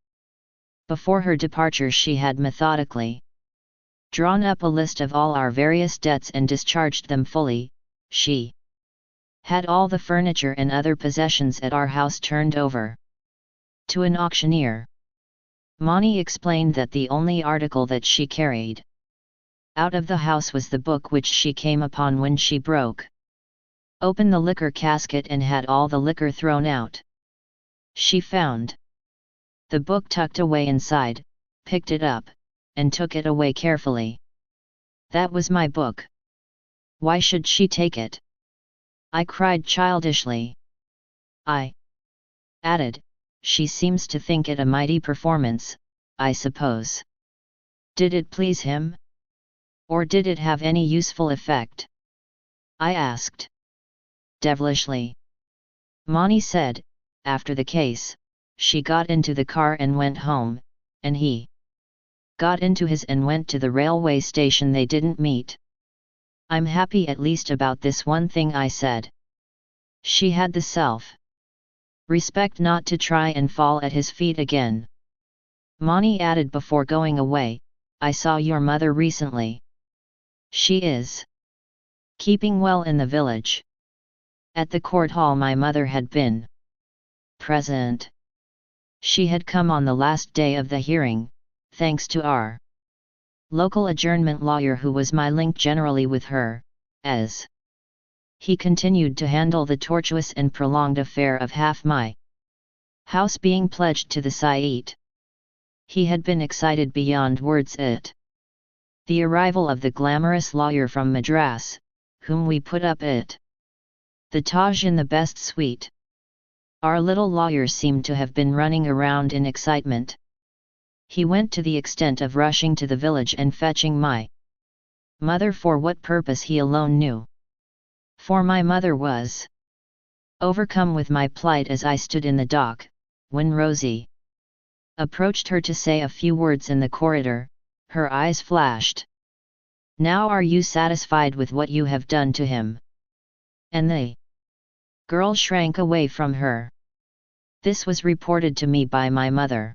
Before her departure she had methodically drawn up a list of all our various debts and discharged them fully. She had all the furniture and other possessions at our house turned over to an auctioneer. Mani explained that the only article that she carried out of the house was the book which she came upon when she broke open the liquor casket and had all the liquor thrown out. She found the book tucked away inside, picked it up, and took it away carefully. That was my book. Why should she take it? I cried childishly. I added, she seems to think it a mighty performance, I suppose. Did it please him? Or did it have any useful effect? I asked devilishly. Mani said, after the case, she got into the car and went home, and he got into his and went to the railway station. They didn't meet. I'm happy at least about this one thing, I said. She had the self-respect not to try and fall at his feet again. Mani added before going away, I saw your mother recently. She is keeping well in the village. At the court hall my mother had been present. She had come on the last day of the hearing, thanks to our local adjournment lawyer who was my link generally with her, as he continued to handle the tortuous and prolonged affair of half my house being pledged to the Sayyid. He had been excited beyond words at the arrival of the glamorous lawyer from Madras, whom we put up at the Taj in the best suite. Our little lawyer seemed to have been running around in excitement. He went to the extent of rushing to the village and fetching my mother, for what purpose he alone knew. For my mother was overcome with my plight as I stood in the dock, when Rosie approached her to say a few words in the corridor. Her eyes flashed. Now are you satisfied with what you have done to him? And the girl shrank away from her. This was reported to me by my mother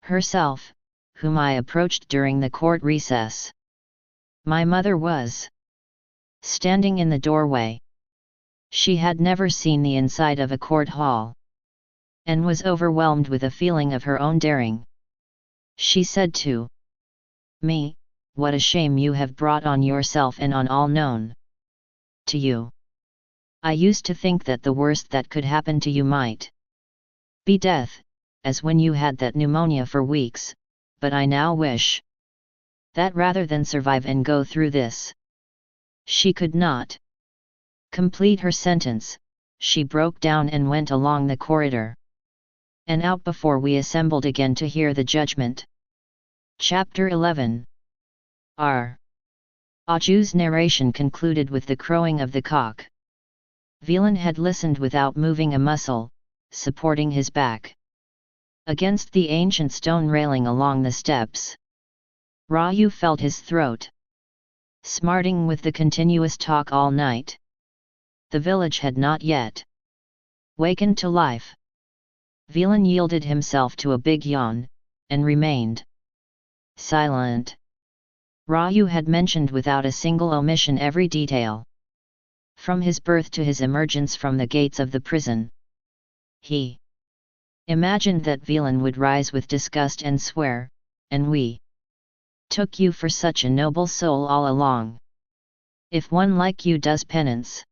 herself, whom I approached during the court recess. My mother was standing in the doorway. She had never seen the inside of a court hall, and was overwhelmed with a feeling of her own daring. She said to me, what a shame you have brought on yourself and on all known to you. I used to think that the worst that could happen to you might be death, as when you had that pneumonia for weeks, but I now wish that rather than survive and go through this. She could not complete her sentence. She broke down and went along the corridor and out before we assembled again to hear the judgment. Chapter 11. Raju's narration concluded with the crowing of the cock. Velan had listened without moving a muscle, supporting his back against the ancient stone railing along the steps. Raju felt his throat smarting with the continuous talk all night. The village had not yet wakened to life. Velan yielded himself to a big yawn, and remained silent. Raju had mentioned without a single omission every detail. From his birth to his emergence from the gates of the prison. He imagined that Velan would rise with disgust and swear, "And we took you for such a noble soul all along. If one like you does penance,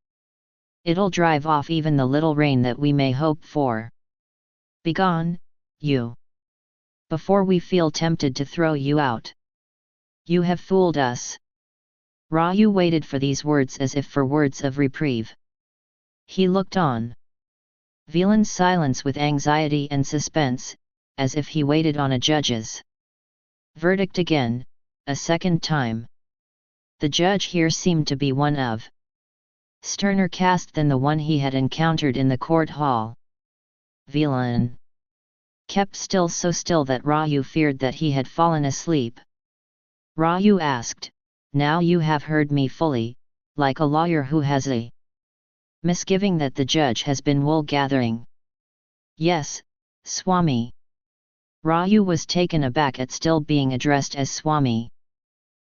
it'll drive off even the little rain that we may hope for. Begone, you, before we feel tempted to throw you out. You have fooled us." Raju waited for these words as if for words of reprieve. He looked on Velan's silence with anxiety and suspense, as if he waited on a judge's verdict again, a second time. The judge here seemed to be one of sterner cast than the one he had encountered in the court hall. Velan kept still, so still that Raju feared that he had fallen asleep. Raju asked, "Now you have heard me fully, like a lawyer who has a misgiving that the judge has been wool gathering?" "Yes, Swami." Raju was taken aback at still being addressed as Swami.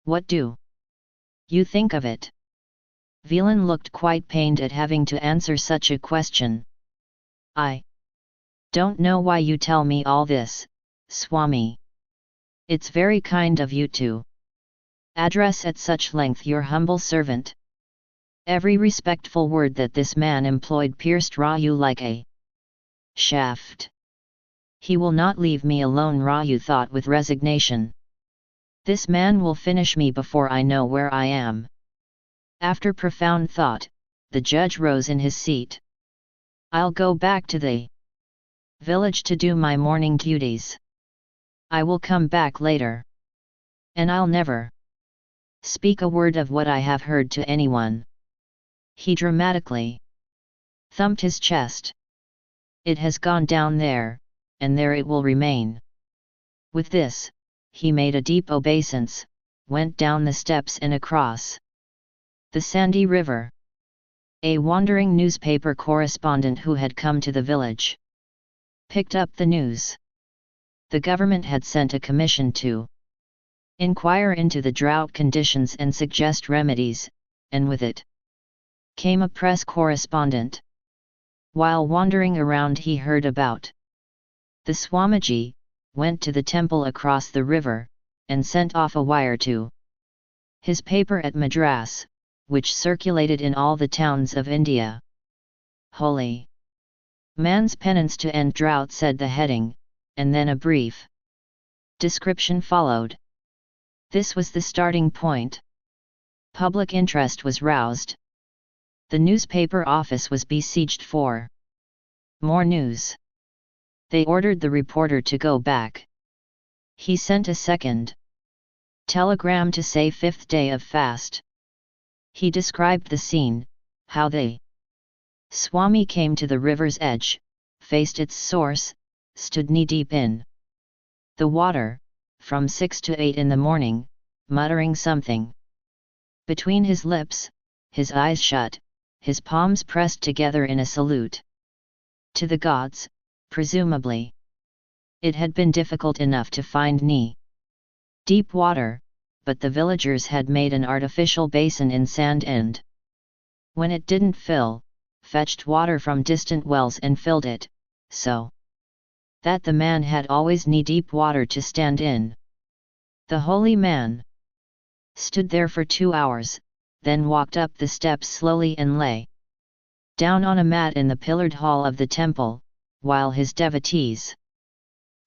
"What do you think of it?" Velan looked quite pained at having to answer such a question. "I don't know why you tell me all this, Swami. It's very kind of you to address at such length your humble servant." Every respectful word that this man employed pierced Raju like a shaft. "He will not leave me alone," Raju thought with resignation. "This man will finish me before I know where I am." After profound thought, the judge rose in his seat. "I'll go back to the village to do my morning duties. I will come back later. And I'll never speak a word of what I have heard to anyone." He dramatically thumped his chest. "It has gone down there, and there it will remain." With this, he made a deep obeisance, went down the steps and across the sandy river. A wandering newspaper correspondent who had come to the village picked up the news. The government had sent a commission to inquire into the drought conditions and suggest remedies, and with it came a press correspondent. While wandering around, he heard about the Swamiji, went to the temple across the river, and sent off a wire to his paper at Madras, which circulated in all the towns of India. "Holy man's penance to end drought," said the heading, and then a brief description followed. This was the starting point. Public interest was roused. The newspaper office was besieged for more news. They ordered the reporter to go back. He sent a second telegram to say 5th day of fast. He described the scene, how the Swami came to the river's edge, faced its source, stood knee-deep in the water, from 6 to 8 in the morning, muttering something between his lips, his eyes shut, his palms pressed together in a salute to the gods, presumably. It had been difficult enough to find knee-deep water, but the villagers had made an artificial basin in sand and, when it didn't fill, fetched water from distant wells and filled it, so that the man had always knee-deep water to stand in. The holy man stood there for 2 hours, then walked up the steps slowly and lay down on a mat in the pillared hall of the temple, while his devotees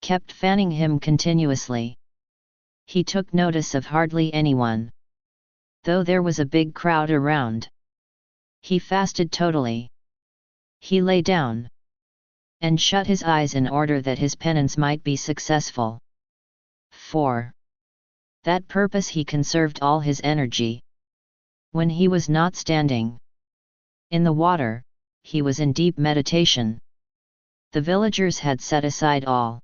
kept fanning him continuously. He took notice of hardly anyone, though there was a big crowd around. He fasted totally. He lay down and shut his eyes in order that his penance might be successful. For that purpose he conserved all his energy. When he was not standing in the water, he was in deep meditation. The villagers had set aside all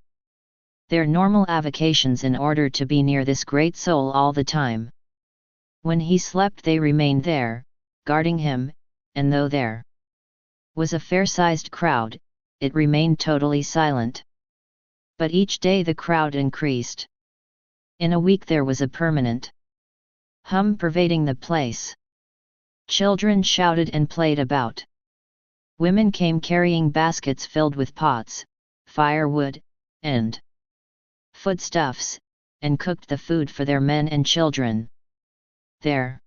their normal avocations in order to be near this great soul all the time. When he slept, they remained there, guarding him, and though there was a fair-sized crowd, it remained totally silent. But each day the crowd increased. In a week there was a permanent hum pervading the place. Children shouted and played about. Women came carrying baskets filled with pots, firewood, and foodstuffs, and cooked the food for their men and children. There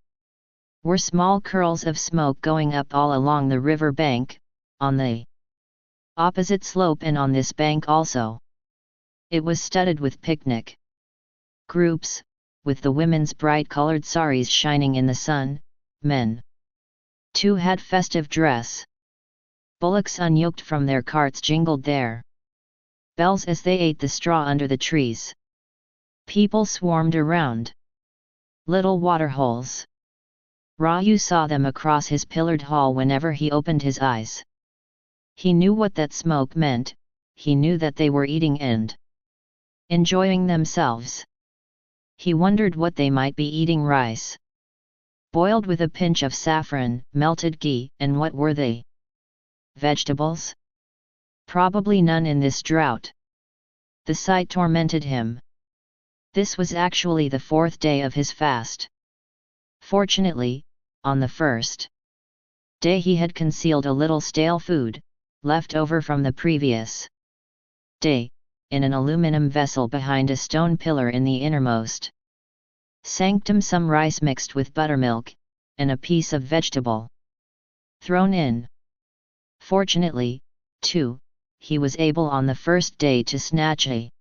were small curls of smoke going up all along the river bank, on the opposite slope and on this bank also. It was studded with picnic groups, with the women's bright-colored saris shining in the sun. Men too had festive dress. Bullocks unyoked from their carts jingled their bells as they ate the straw under the trees. People swarmed around little waterholes. Raju saw them across his pillared hall whenever he opened his eyes. He knew what that smoke meant. He knew that they were eating and enjoying themselves. He wondered what they might be eating: rice boiled with a pinch of saffron, melted ghee, and what were they? Vegetables? Probably none in this drought. The sight tormented him. This was actually the fourth day of his fast. Fortunately, on the first day he had concealed a little stale food, left over from the previous day, in an aluminum vessel behind a stone pillar in the innermost sanctum, some rice mixed with buttermilk, and a piece of vegetable thrown in. Fortunately, too, he was able on the first day to snatch a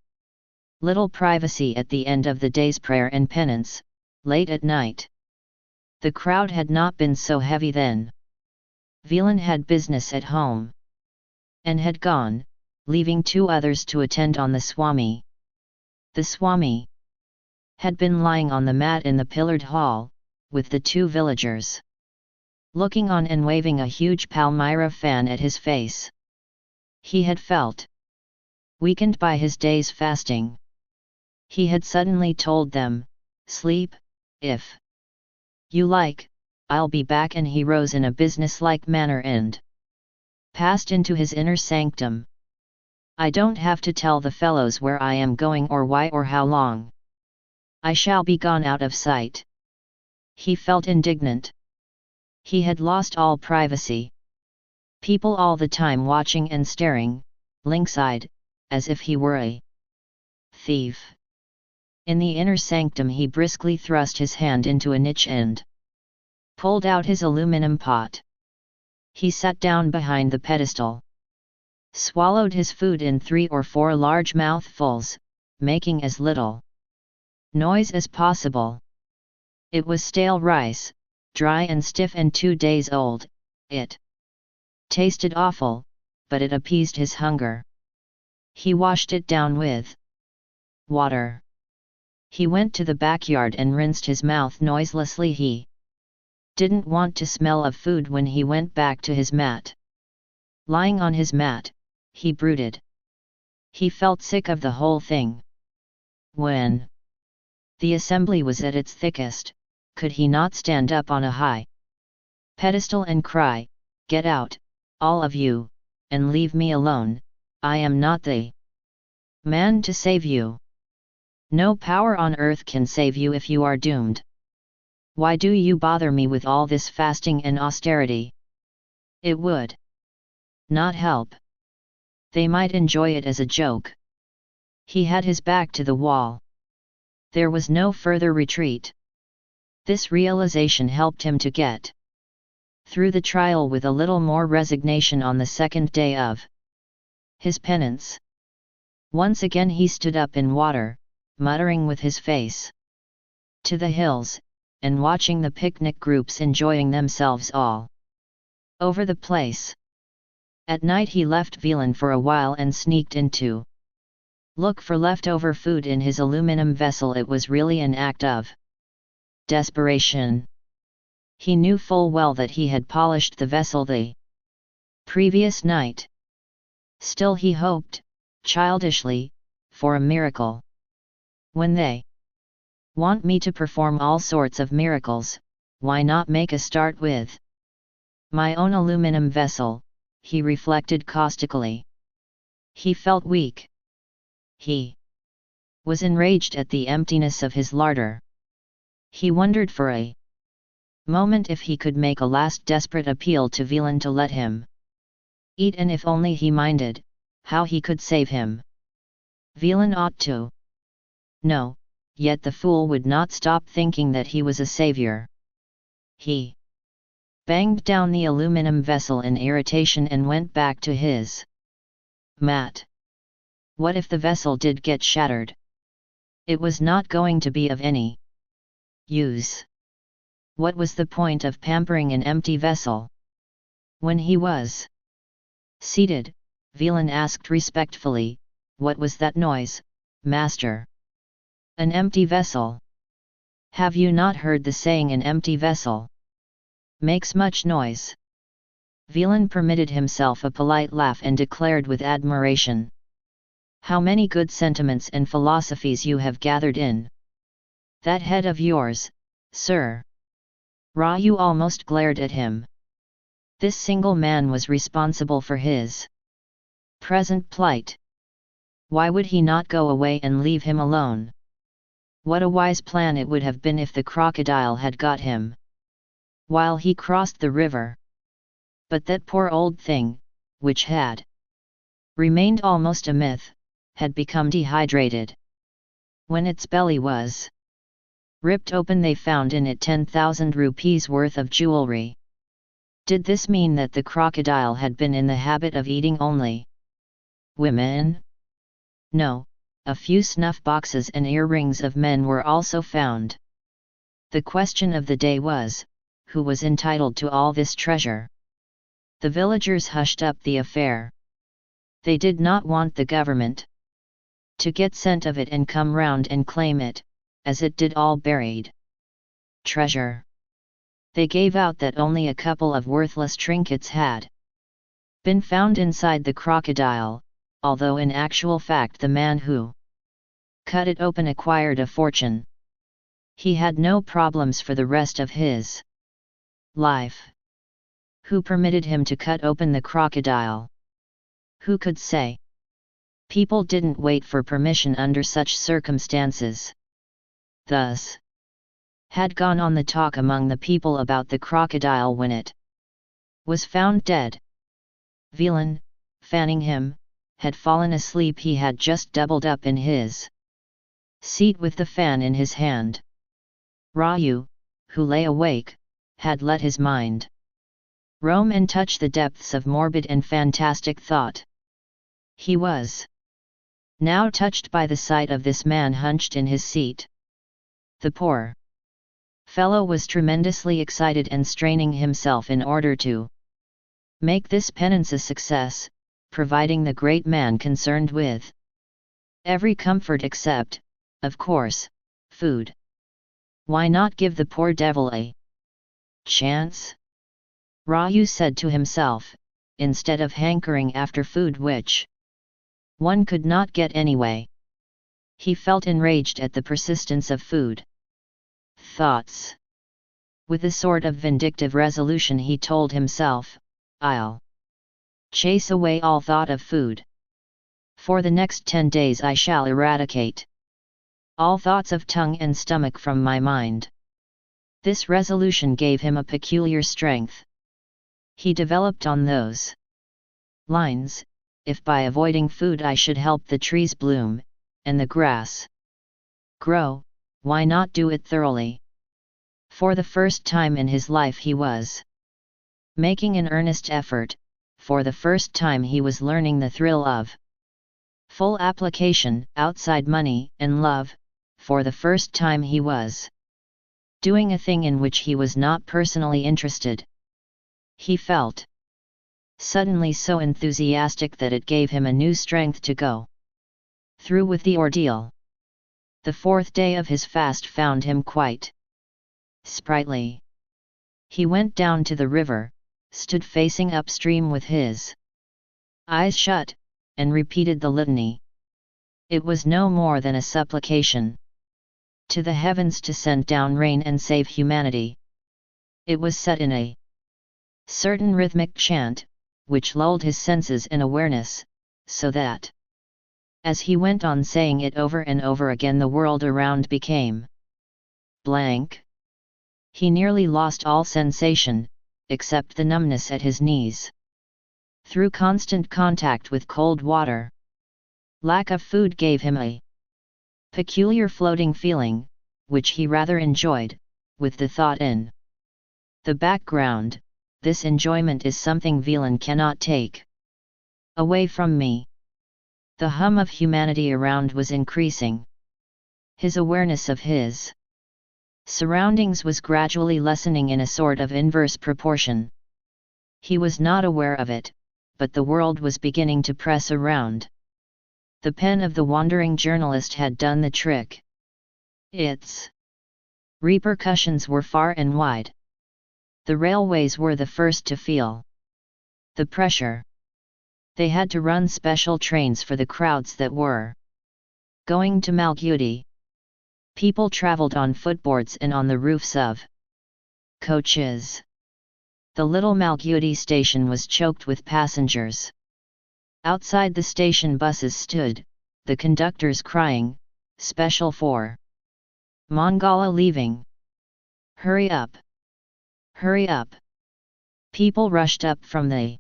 little privacy at the end of the day's prayer and penance, late at night. The crowd had not been so heavy then. Velan had business at home, and had gone, leaving two others to attend on the Swami. The Swami had been lying on the mat in the pillared hall, with the two villagers looking on and waving a huge palmyra fan at his face. He had felt weakened by his day's fasting. He had suddenly told them, "Sleep, if you like, I'll be back," and he rose in a businesslike manner and passed into his inner sanctum. "I don't have to tell the fellows where I am going or why or how long. I shall be gone out of sight." He felt indignant. He had lost all privacy. People all the time watching and staring, lynx-eyed, as if he were a thief. In the inner sanctum he briskly thrust his hand into a niche and pulled out his aluminum pot. He sat down behind the pedestal, swallowed his food in 3 or 4 large mouthfuls, making as little noise as possible. It was stale rice, dry and stiff and 2 days old. It tasted awful, but it appeased his hunger. He washed it down with water. He went to the backyard and rinsed his mouth noiselessly. He didn't want to smell of food when he went back to his mat. Lying on his mat, he brooded. He felt sick of the whole thing. When the assembly was at its thickest, could he not stand up on a high pedestal and cry, "Get out, all of you, and leave me alone, I am not the man to save you. No power on earth can save you if you are doomed. Why do you bother me with all this fasting and austerity? It would not help. They might enjoy it as a joke." He had his back to the wall. There was no further retreat. This realization helped him to get through the trial with a little more resignation on the second day of his penance. Once again he stood up in water, muttering with his face to the hills, and watching the picnic groups enjoying themselves all over the place. At night he left Velan for a while and sneaked in to look for leftover food in his aluminum vessel. It was really an act of desperation. He knew full well that he had polished the vessel the previous night. Still he hoped, childishly, for a miracle. When they want me to perform all sorts of miracles, why not make a start with my own aluminum vessel, he reflected caustically. He felt weak. He was enraged at the emptiness of his larder. He wondered for a moment if he could make a last desperate appeal to Velan to let him eat, and if only he minded, how he could save him. Villain ought to know, yet the fool would not stop thinking that he was a savior. He banged down the aluminum vessel in irritation and went back to his mat. What if the vessel did get shattered? It was not going to be of any use. What was the point of pampering an empty vessel? When he was seated, Villain asked respectfully, "What was that noise, master?" "An empty vessel. Have you not heard the saying, an empty vessel makes much noise?" Villain permitted himself a polite laugh and declared with admiration, "How many good sentiments and philosophies you have gathered in that head of yours, sir." Raju almost glared at him. This single man was responsible for his present plight. Why would he not go away and leave him alone? What a wise plan it would have been if the crocodile had got him while he crossed the river. But that poor old thing, which had remained almost a myth, had become dehydrated. When its belly was ripped open, they found in it 10,000 rupees worth of jewelry. Did this mean that the crocodile had been in the habit of eating only women? No, a few snuff boxes and earrings of men were also found. The question of the day was, who was entitled to all this treasure? The villagers hushed up the affair. They did not want the government to get scent of it and come round and claim it, as it did all buried treasure. They gave out that only a couple of worthless trinkets had been found inside the crocodile, although in actual fact the man who cut it open acquired a fortune. He had no problems for the rest of his life. Who permitted him to cut open the crocodile? Who could say? People didn't wait for permission under such circumstances. Thus had gone on the talk among the people about the crocodile when it was found dead. Villain, fanning him, had fallen asleep. He had just doubled up in his seat with the fan in his hand. Raju, who lay awake, had let his mind roam and touch the depths of morbid and fantastic thought. He was now touched by the sight of this man hunched in his seat. The poor fellow was tremendously excited and straining himself in order to make this penance a success, providing the great man concerned with every comfort except, of course, food. Why not give the poor devil a chance? Raju said to himself, instead of hankering after food which one could not get anyway. He felt enraged at the persistence of food thoughts. With a sort of vindictive resolution he told himself, I'll chase away all thought of food. For the next 10 days I shall eradicate all thoughts of tongue and stomach from my mind. This resolution gave him a peculiar strength. He developed on those lines, if by avoiding food I should help the trees bloom, and the grass grow, why not do it thoroughly? For the first time in his life he was making an earnest effort, for the first time he was learning the thrill of full application, outside money and love, for the first time he was doing a thing in which he was not personally interested. He felt suddenly so enthusiastic that it gave him a new strength to go through with the ordeal. The 4th day of his fast found him quite sprightly. He went down to the river, stood facing upstream with his eyes shut, and repeated the litany. It was no more than a supplication to the heavens to send down rain and save humanity. It was set in a certain rhythmic chant, which lulled his senses in awareness, so that as he went on saying it over and over again the world around became blank. He nearly lost all sensation, except the numbness at his knees. through constant contact with cold water. Lack of food gave him a peculiar floating feeling, which he rather enjoyed, with the thought in the background, this enjoyment is something Velan cannot take away from me. The hum of humanity around was increasing. His awareness of his surroundings was gradually lessening in a sort of inverse proportion. He was not aware of it, but the world was beginning to press around. The pen of the wandering journalist had done the trick. Its repercussions were far and wide. The railways were the first to feel the pressure. They had to run special trains for the crowds that were going to Malgudi. People travelled on footboards and on the roofs of coaches. The little Malgudi station was choked with passengers. Outside the station buses stood, the conductors crying, "Special for Mongala leaving. Hurry up! Hurry up!" People rushed up from the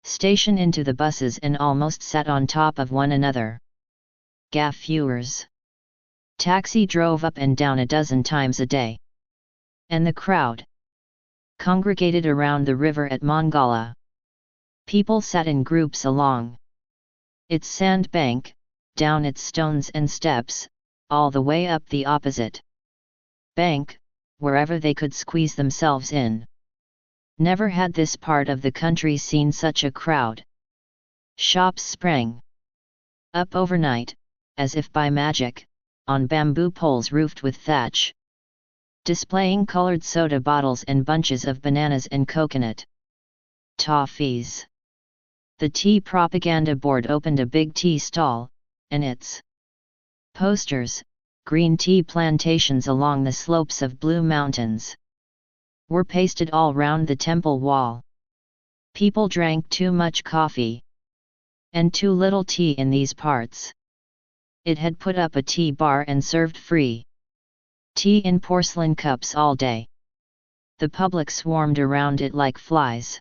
station into the buses and almost sat on top of one another. Gaffeurs. Taxi drove up and down a dozen times a day. And the crowd congregated around the river at Mongala. People sat in groups along its sandbank, down its stones and steps, all the way up the opposite bank, wherever they could squeeze themselves in. Never had this part of the country seen such a crowd. Shops sprang up overnight, as if by magic, on bamboo poles roofed with thatch, displaying colored soda bottles and bunches of bananas and coconut toffees. The tea propaganda board opened a big tea stall, and its posters, green tea plantations along the slopes of Blue Mountains, were pasted all round the temple wall. People drank too much coffee and too little tea in these parts. It had put up a tea bar and served free tea in porcelain cups all day. The public swarmed around it like flies.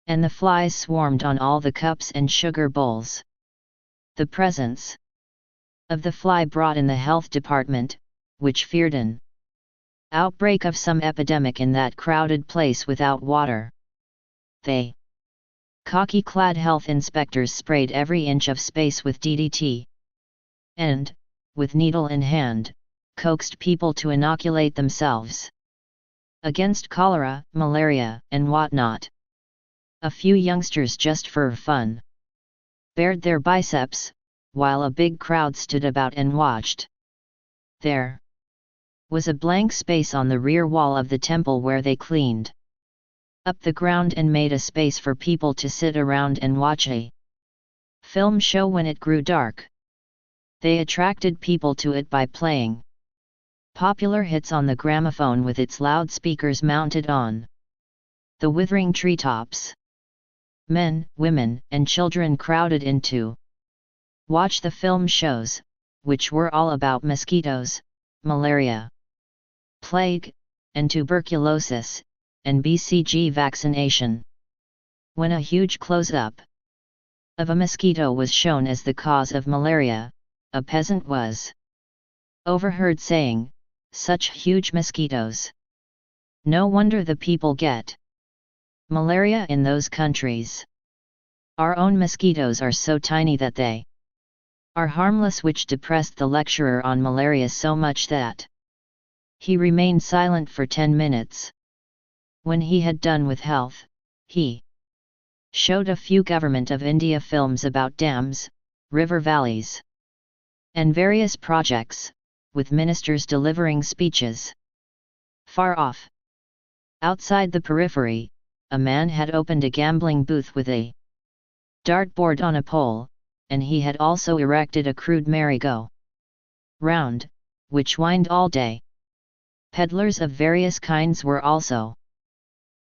And the flies swarmed on all the cups and sugar bowls. The presence of the fly brought in the health department, which feared an outbreak of some epidemic in that crowded place without water. They khaki-clad health inspectors sprayed every inch of space with DDT. And, with needle in hand, coaxed people to inoculate themselves against cholera, malaria, and whatnot. A few youngsters, just for fun, bared their biceps, while a big crowd stood about and watched. There was a blank space on the rear wall of the temple where they cleaned up the ground and made a space for people to sit around and watch a film show when it grew dark. They attracted people to it by playing popular hits on the gramophone with its loudspeakers mounted on the withering treetops. Men, women, and children crowded in to watch the film shows, which were all about mosquitoes, malaria, plague, and tuberculosis, and BCG vaccination. When a huge close-up of a mosquito was shown as the cause of malaria, a peasant was overheard saying, "Such huge mosquitoes! No wonder the people get malaria in those countries. Our own mosquitoes are so tiny that they are harmless," which depressed the lecturer on malaria so much that he remained silent for 10 minutes. When he had done with health, he showed a few Government of India films about dams, river valleys, and various projects, with ministers delivering speeches. Far off, outside the periphery, a man had opened a gambling booth with a dartboard on a pole, and he had also erected a crude merry-go-round, which whined all day. Peddlers of various kinds were also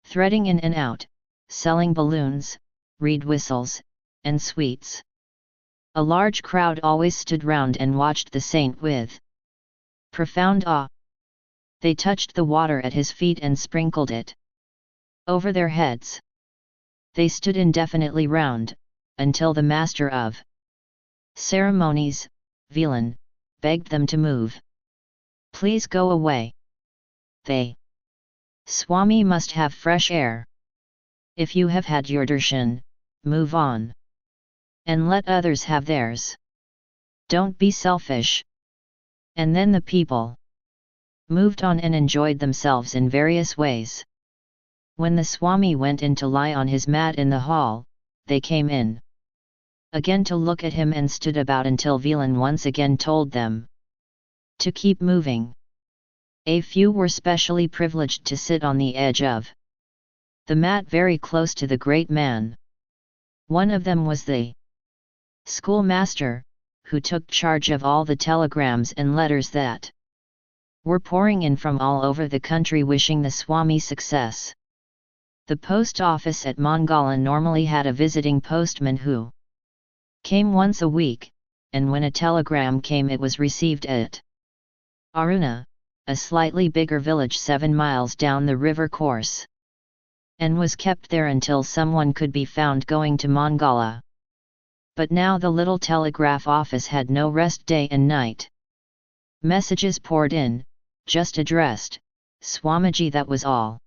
threading in and out, selling balloons, reed whistles, and sweets. A large crowd always stood round and watched the saint with profound awe. They touched the water at his feet and sprinkled it over their heads. They stood indefinitely round, until the master of ceremonies, Villain, begged them to move. Please go away. They. Swami must have fresh air. If you have had your darshan, move on. And let others have theirs. Don't be selfish. And then the people moved on and enjoyed themselves in various ways. When the Swami went in to lie on his mat in the hall, they came in again to look at him and stood about until Villain once again told them to keep moving. A few were specially privileged to sit on the edge of the mat very close to the great man. One of them was the schoolmaster, who took charge of all the telegrams and letters that were pouring in from all over the country wishing the Swami success. The post office at Mongala normally had a visiting postman who came once a week, and when a telegram came it was received at Aruna, a slightly bigger village 7 miles down the river course, and was kept there until someone could be found going to Mongala. But now the little telegraph office had no rest day and night. Messages poured in, just addressed Swamiji, that was all.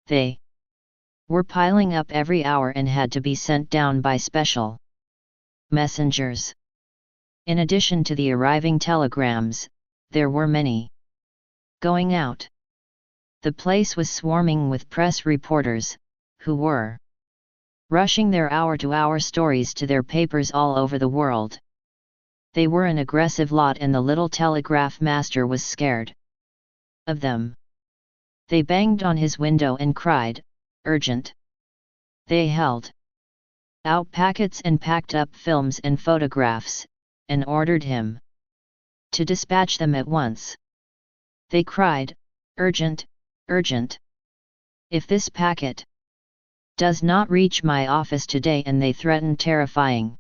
They were piling up every hour and had to be sent down by special messengers. In addition to the arriving telegrams, there were many going out. The place was swarming with press reporters, who were rushing their hour-to-hour stories to their papers all over the world. They were an aggressive lot and the little telegraph master was scared of them. They banged on his window and cried, "Urgent!" They held out packets and packed up films and photographs, and ordered him to dispatch them at once. They cried, "Urgent, urgent! If this packet does not reach my office today," and they threatened terrifying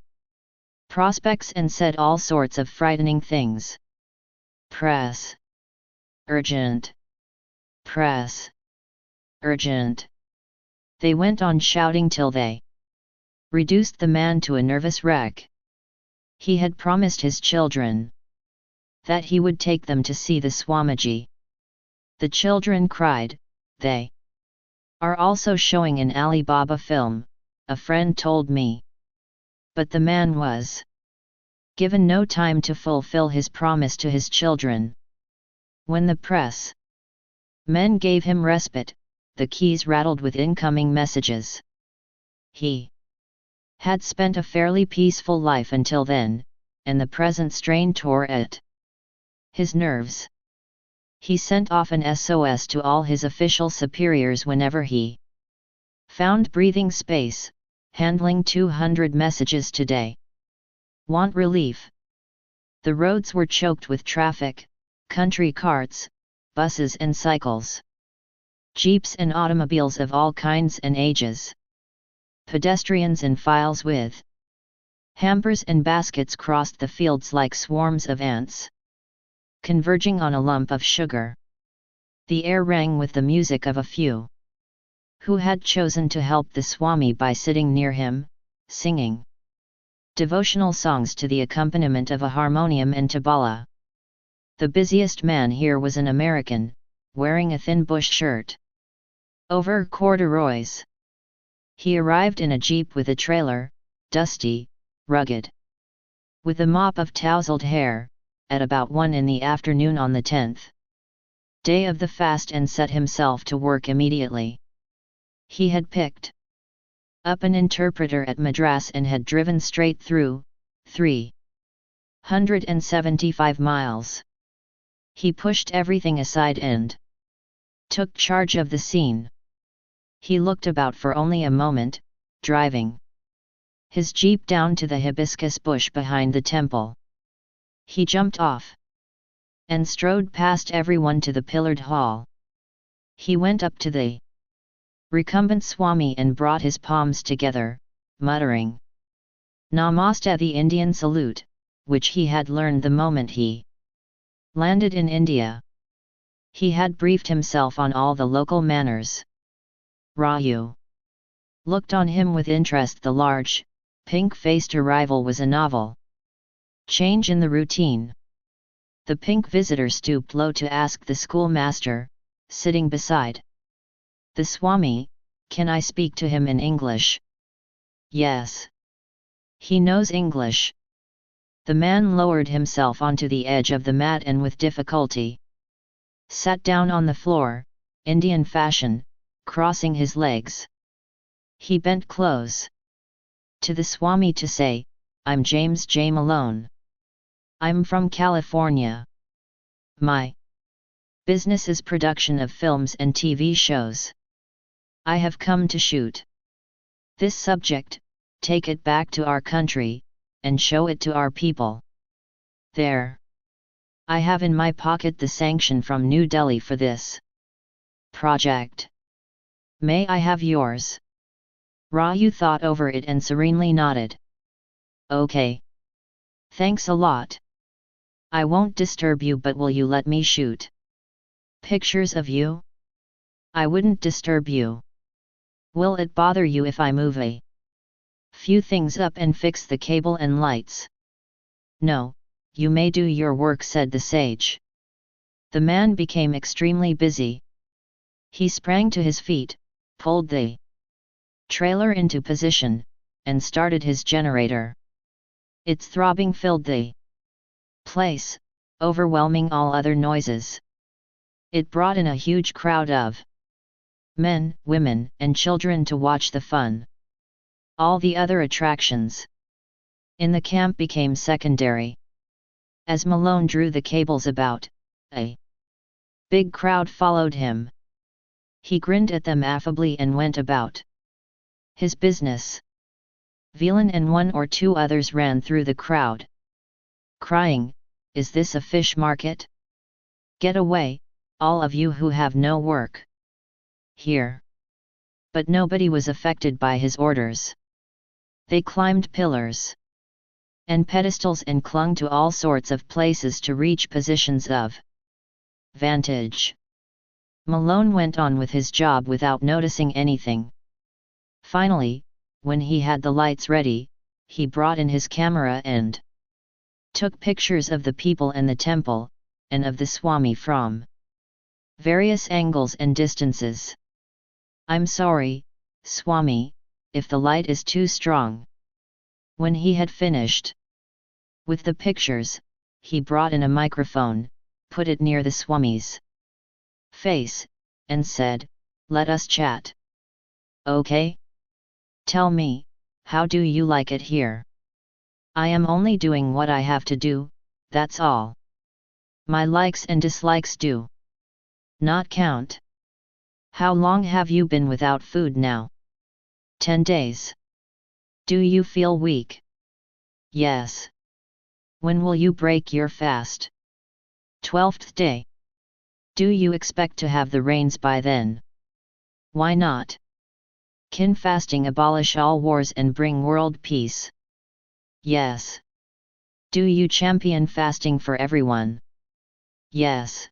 prospects and said all sorts of frightening things. Press. Urgent. Press. Urgent. They went on shouting till they reduced the man to a nervous wreck. He had promised his children that he would take them to see the Swamiji. The children cried, "They are also showing an Ali Baba film, a friend told me." But the man was given no time to fulfill his promise to his children. When the press men gave him respite, the keys rattled with incoming messages. He had spent a fairly peaceful life until then, and the present strain tore at his nerves. He sent off an SOS to all his official superiors whenever he found breathing space, handling 200 messages today. Want relief? The roads were choked with traffic, country carts, buses and cycles, jeeps and automobiles of all kinds and ages. Pedestrians in files with hampers and baskets crossed the fields like swarms of ants, converging on a lump of sugar. The air rang with the music of a few who had chosen to help the Swami by sitting near him, singing devotional songs to the accompaniment of a harmonium and tabla. The busiest man here was an American, wearing a thin bush shirt over corduroys. He arrived in a jeep with a trailer, dusty, rugged, with a mop of tousled hair, at about 1 in the afternoon on the 10th day of the fast, and set himself to work immediately. He had picked up an interpreter at Madras and had driven straight through 375 miles. He pushed everything aside and took charge of the scene. He looked about for only a moment, driving his jeep down to the hibiscus bush behind the temple. He jumped off and strode past everyone to the pillared hall. He went up to the recumbent Swami and brought his palms together, muttering Namaste, the Indian salute, which he had learned the moment he landed in India. He had briefed himself on all the local manners. Raju looked on him with interest. The large, pink-faced arrival was a novel change in the routine. The pink visitor stooped low to ask the schoolmaster, sitting beside the Swami, "Can I speak to him in English?" "Yes. He knows English." The man lowered himself onto the edge of the mat and with difficulty sat down on the floor, Indian fashion, crossing his legs. He bent close to the Swami to say, "I'm James J. Malone. I'm from California. My business is production of films and TV shows. I have come to shoot this subject, take it back to our country, and show it to our people. There. I have in my pocket the sanction from New Delhi for this project. May I have yours?" Raju thought over it and serenely nodded. "Okay. Thanks a lot. I won't disturb you, but will you let me shoot pictures of you?" "I wouldn't disturb you. Will it bother you if I move a few things up and fix the cable and lights?" "No, you may do your work," said the sage. The man became extremely busy. He sprang to his feet, pulled the trailer into position, and started his generator. Its throbbing filled the place, overwhelming all other noises. It brought in a huge crowd of men, women, and children to watch the fun. All the other attractions in the camp became secondary. As Malone drew the cables about, a big crowd followed him. He grinned at them affably and went about his business. Velan and one or two others ran through the crowd, crying, "Is this a fish market? Get away, all of you who have no work here!" But nobody was affected by his orders. They climbed pillars and pedestals and clung to all sorts of places to reach positions of vantage. Malone went on with his job without noticing anything. Finally, when he had the lights ready, he brought in his camera and took pictures of the people and the temple, and of the Swami from various angles and distances. "I'm sorry, Swami, if the light is too strong." When he had finished with the pictures, he brought in a microphone, put it near the Swami's face, and said, "Let us chat." "Okay? Tell me, how do you like it here?" "I am only doing what I have to do, that's all. My likes and dislikes do not count." "How long have you been without food now?" 10 days. "Do you feel weak?" "Yes." "When will you break your fast?" 12th day. "Do you expect to have the rains by then?" "Why not? Can fasting abolish all wars and bring world peace?" "Yes." "Do you champion fasting for everyone?" "Yes."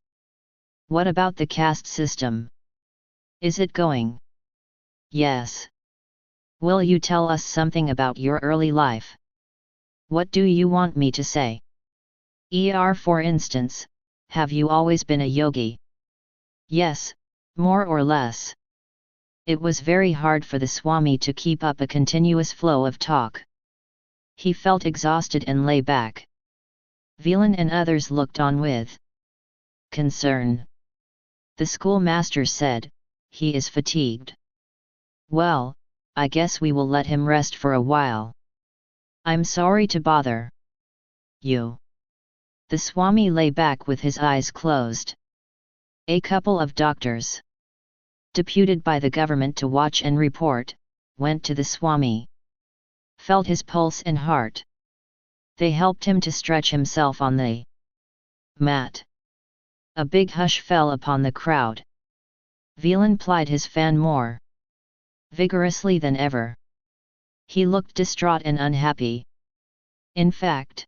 "What about the caste system? Is it going?" "Yes." "Will you tell us something about your early life?" "What do you want me to say?" For instance, have you always been a yogi?" "Yes, more or less." It was very hard for the Swami to keep up a continuous flow of talk. He felt exhausted and lay back. Velan and others looked on with concern. The schoolmaster said, "He is fatigued." "Well, I guess we will let him rest for a while. I'm sorry to bother you." The Swami lay back with his eyes closed. A couple of doctors, deputed by the government to watch and report, went to the Swami, felt his pulse and heart. They helped him to stretch himself on the mat. A big hush fell upon the crowd. Velan plied his fan more vigorously than ever. He looked distraught and unhappy. In fact,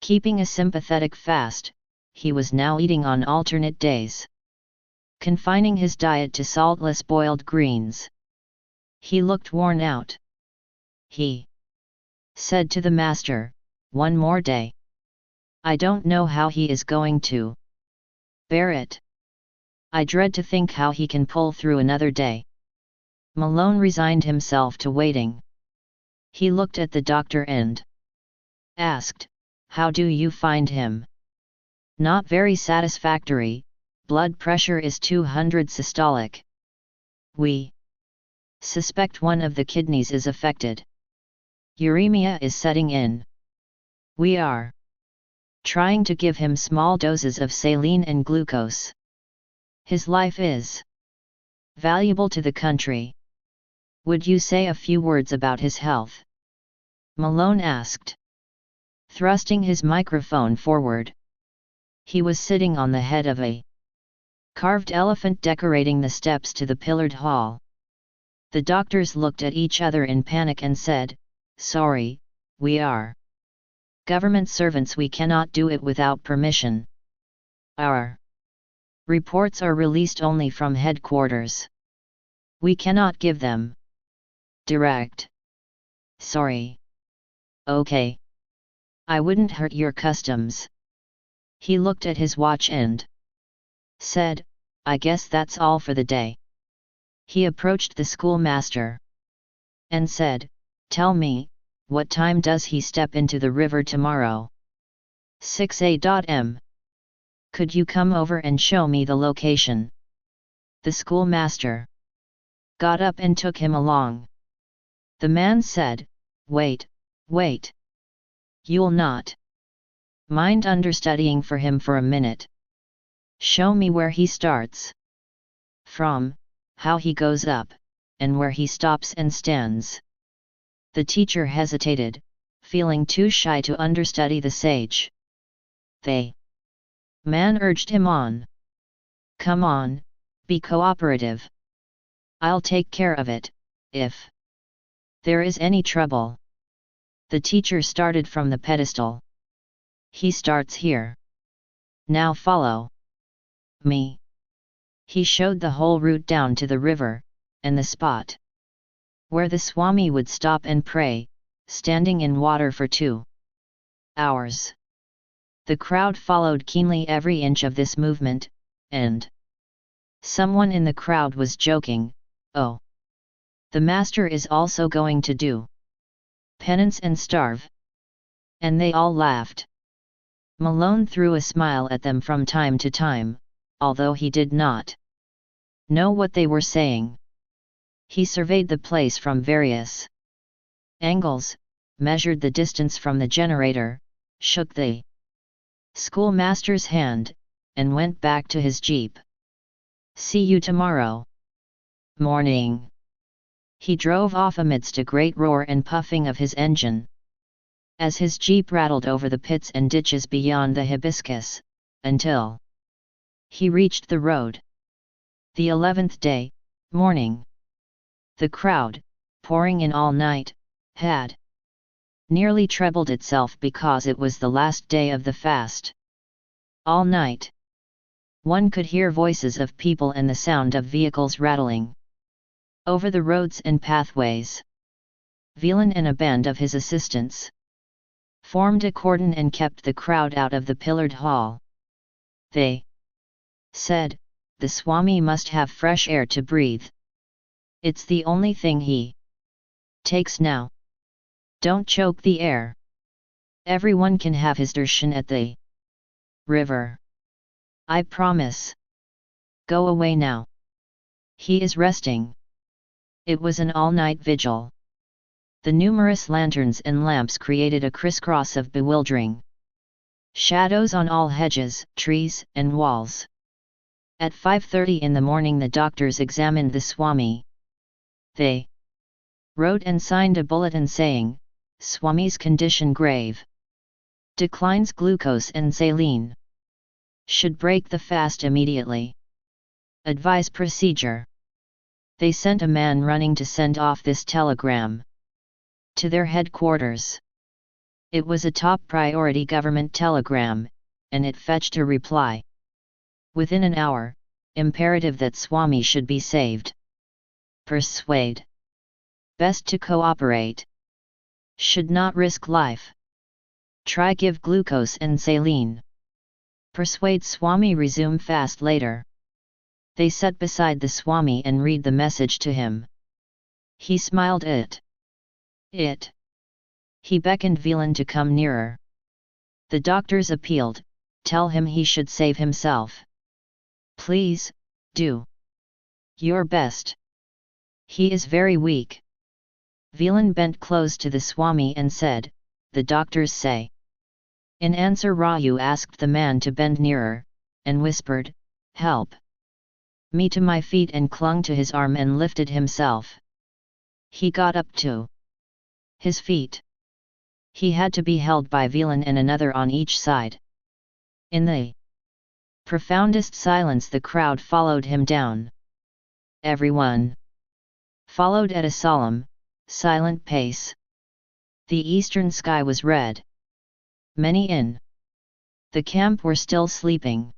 keeping a sympathetic fast, he was now eating on alternate days, confining his diet to saltless boiled greens. He looked worn out. He said to the master, "One more day. I don't know how he is going to bear it. I dread to think how he can pull through another day." Malone resigned himself to waiting. He looked at the doctor and asked, "How do you find him?" "Not very satisfactory. Blood pressure is 200 systolic. We suspect one of the kidneys is affected. Uremia is setting in. We are trying to give him small doses of saline and glucose. His life is valuable to the country. Would you say a few words about his health?" Malone asked, thrusting his microphone forward. He was sitting on the head of a carved elephant decorating the steps to the pillared hall. The doctors looked at each other in panic and said, "Sorry, we are government servants, we cannot do it without permission. Our reports are released only from headquarters. We cannot give them direct. Sorry." "Okay. I wouldn't hurt your customs." He looked at his watch and said, "I guess that's all for the day." He approached the schoolmaster and said, "Tell me, what time does he step into the river tomorrow?" 6 a.m. "Could you come over and show me the location?" The schoolmaster got up and took him along. The man said, Wait. You'll not mind understudying for him for a minute? Show me where he starts from, how he goes up, and where he stops and stands." The teacher hesitated, feeling too shy to understudy the sage. The man urged him on. "Come on, be cooperative. I'll take care of it, if there is any trouble." The teacher started from the pedestal. "He starts here. Now follow me." He showed the whole route down to the river, and the spot where the Swami would stop and pray, standing in water for 2 hours. The crowd followed keenly every inch of this movement, and someone in the crowd was joking, "Oh, the master is also going to do penance and starve." And they all laughed. Malone threw a smile at them from time to time, although he did not know what they were saying. He surveyed the place from various angles, measured the distance from the generator, shook the schoolmaster's hand, and went back to his jeep. "See you tomorrow morning." He drove off amidst a great roar and puffing of his engine. As his jeep rattled over the pits and ditches beyond the hibiscus, until he reached the road. The 11th day, morning. The crowd, pouring in all night, had nearly trebled itself because it was the last day of the fast. All night, one could hear voices of people and the sound of vehicles rattling over the roads and pathways. Velan and a band of his assistants formed a cordon and kept the crowd out of the pillared hall. They said, "The Swami must have fresh air to breathe. It's the only thing he takes now. Don't choke the air. Everyone can have his darshan at the river. I promise. Go away now. He is resting." It was an all-night vigil. The numerous lanterns and lamps created a crisscross of bewildering shadows on all hedges, trees, and walls. At 5:30 in the morning the doctors examined the Swami. They wrote and signed a bulletin saying, "Swami's condition grave. Declines glucose and saline. Should break the fast immediately. Advise procedure." They sent a man running to send off this telegram to their headquarters. It was a top priority government telegram, and it fetched a reply. Within an hour, imperative that Swami should be saved. Persuade Best to cooperate. Should not risk life. Try give glucose and saline. Persuade Swami resume fast later. They sat beside the Swami and read the message to him. He smiled it. He beckoned Velan to come nearer. The doctors appealed, tell him he should save himself. Please, do your best. He is very weak. Velan bent close to the Swami and said, the doctors say. In answer Raju asked the man to bend nearer, and whispered, help me to my feet, and clung to his arm and lifted himself. He got up to his feet. He had to be held by Velan and another on each side. In the profoundest silence the crowd followed him down. Everyone followed at a solemn, silent pace. The eastern sky was red. Many in the camp were still sleeping.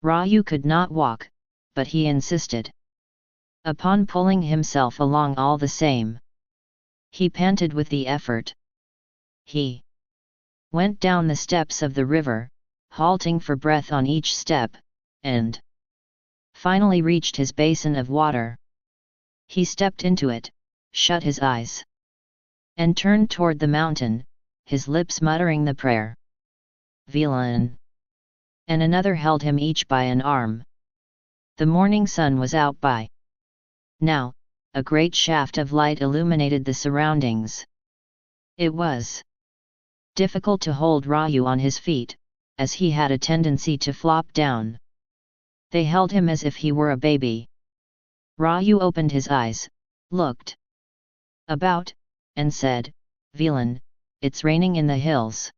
Raju could not walk, but he insisted upon pulling himself along all the same. He panted with the effort. He went down the steps of the river, halting for breath on each step, and finally reached his basin of water. He stepped into it, shut his eyes, and turned toward the mountain, his lips muttering the prayer. Velan and another held him each by an arm. The morning sun was out by now. A great shaft of light illuminated the surroundings. It was difficult to hold Raju on his feet, as he had a tendency to flop down. They held him as if he were a baby. Raju opened his eyes, looked about, and said, Velan, it's raining in the hills.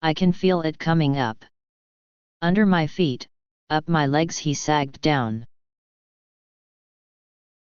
I can feel it coming up under my feet, up my legs. He sagged down.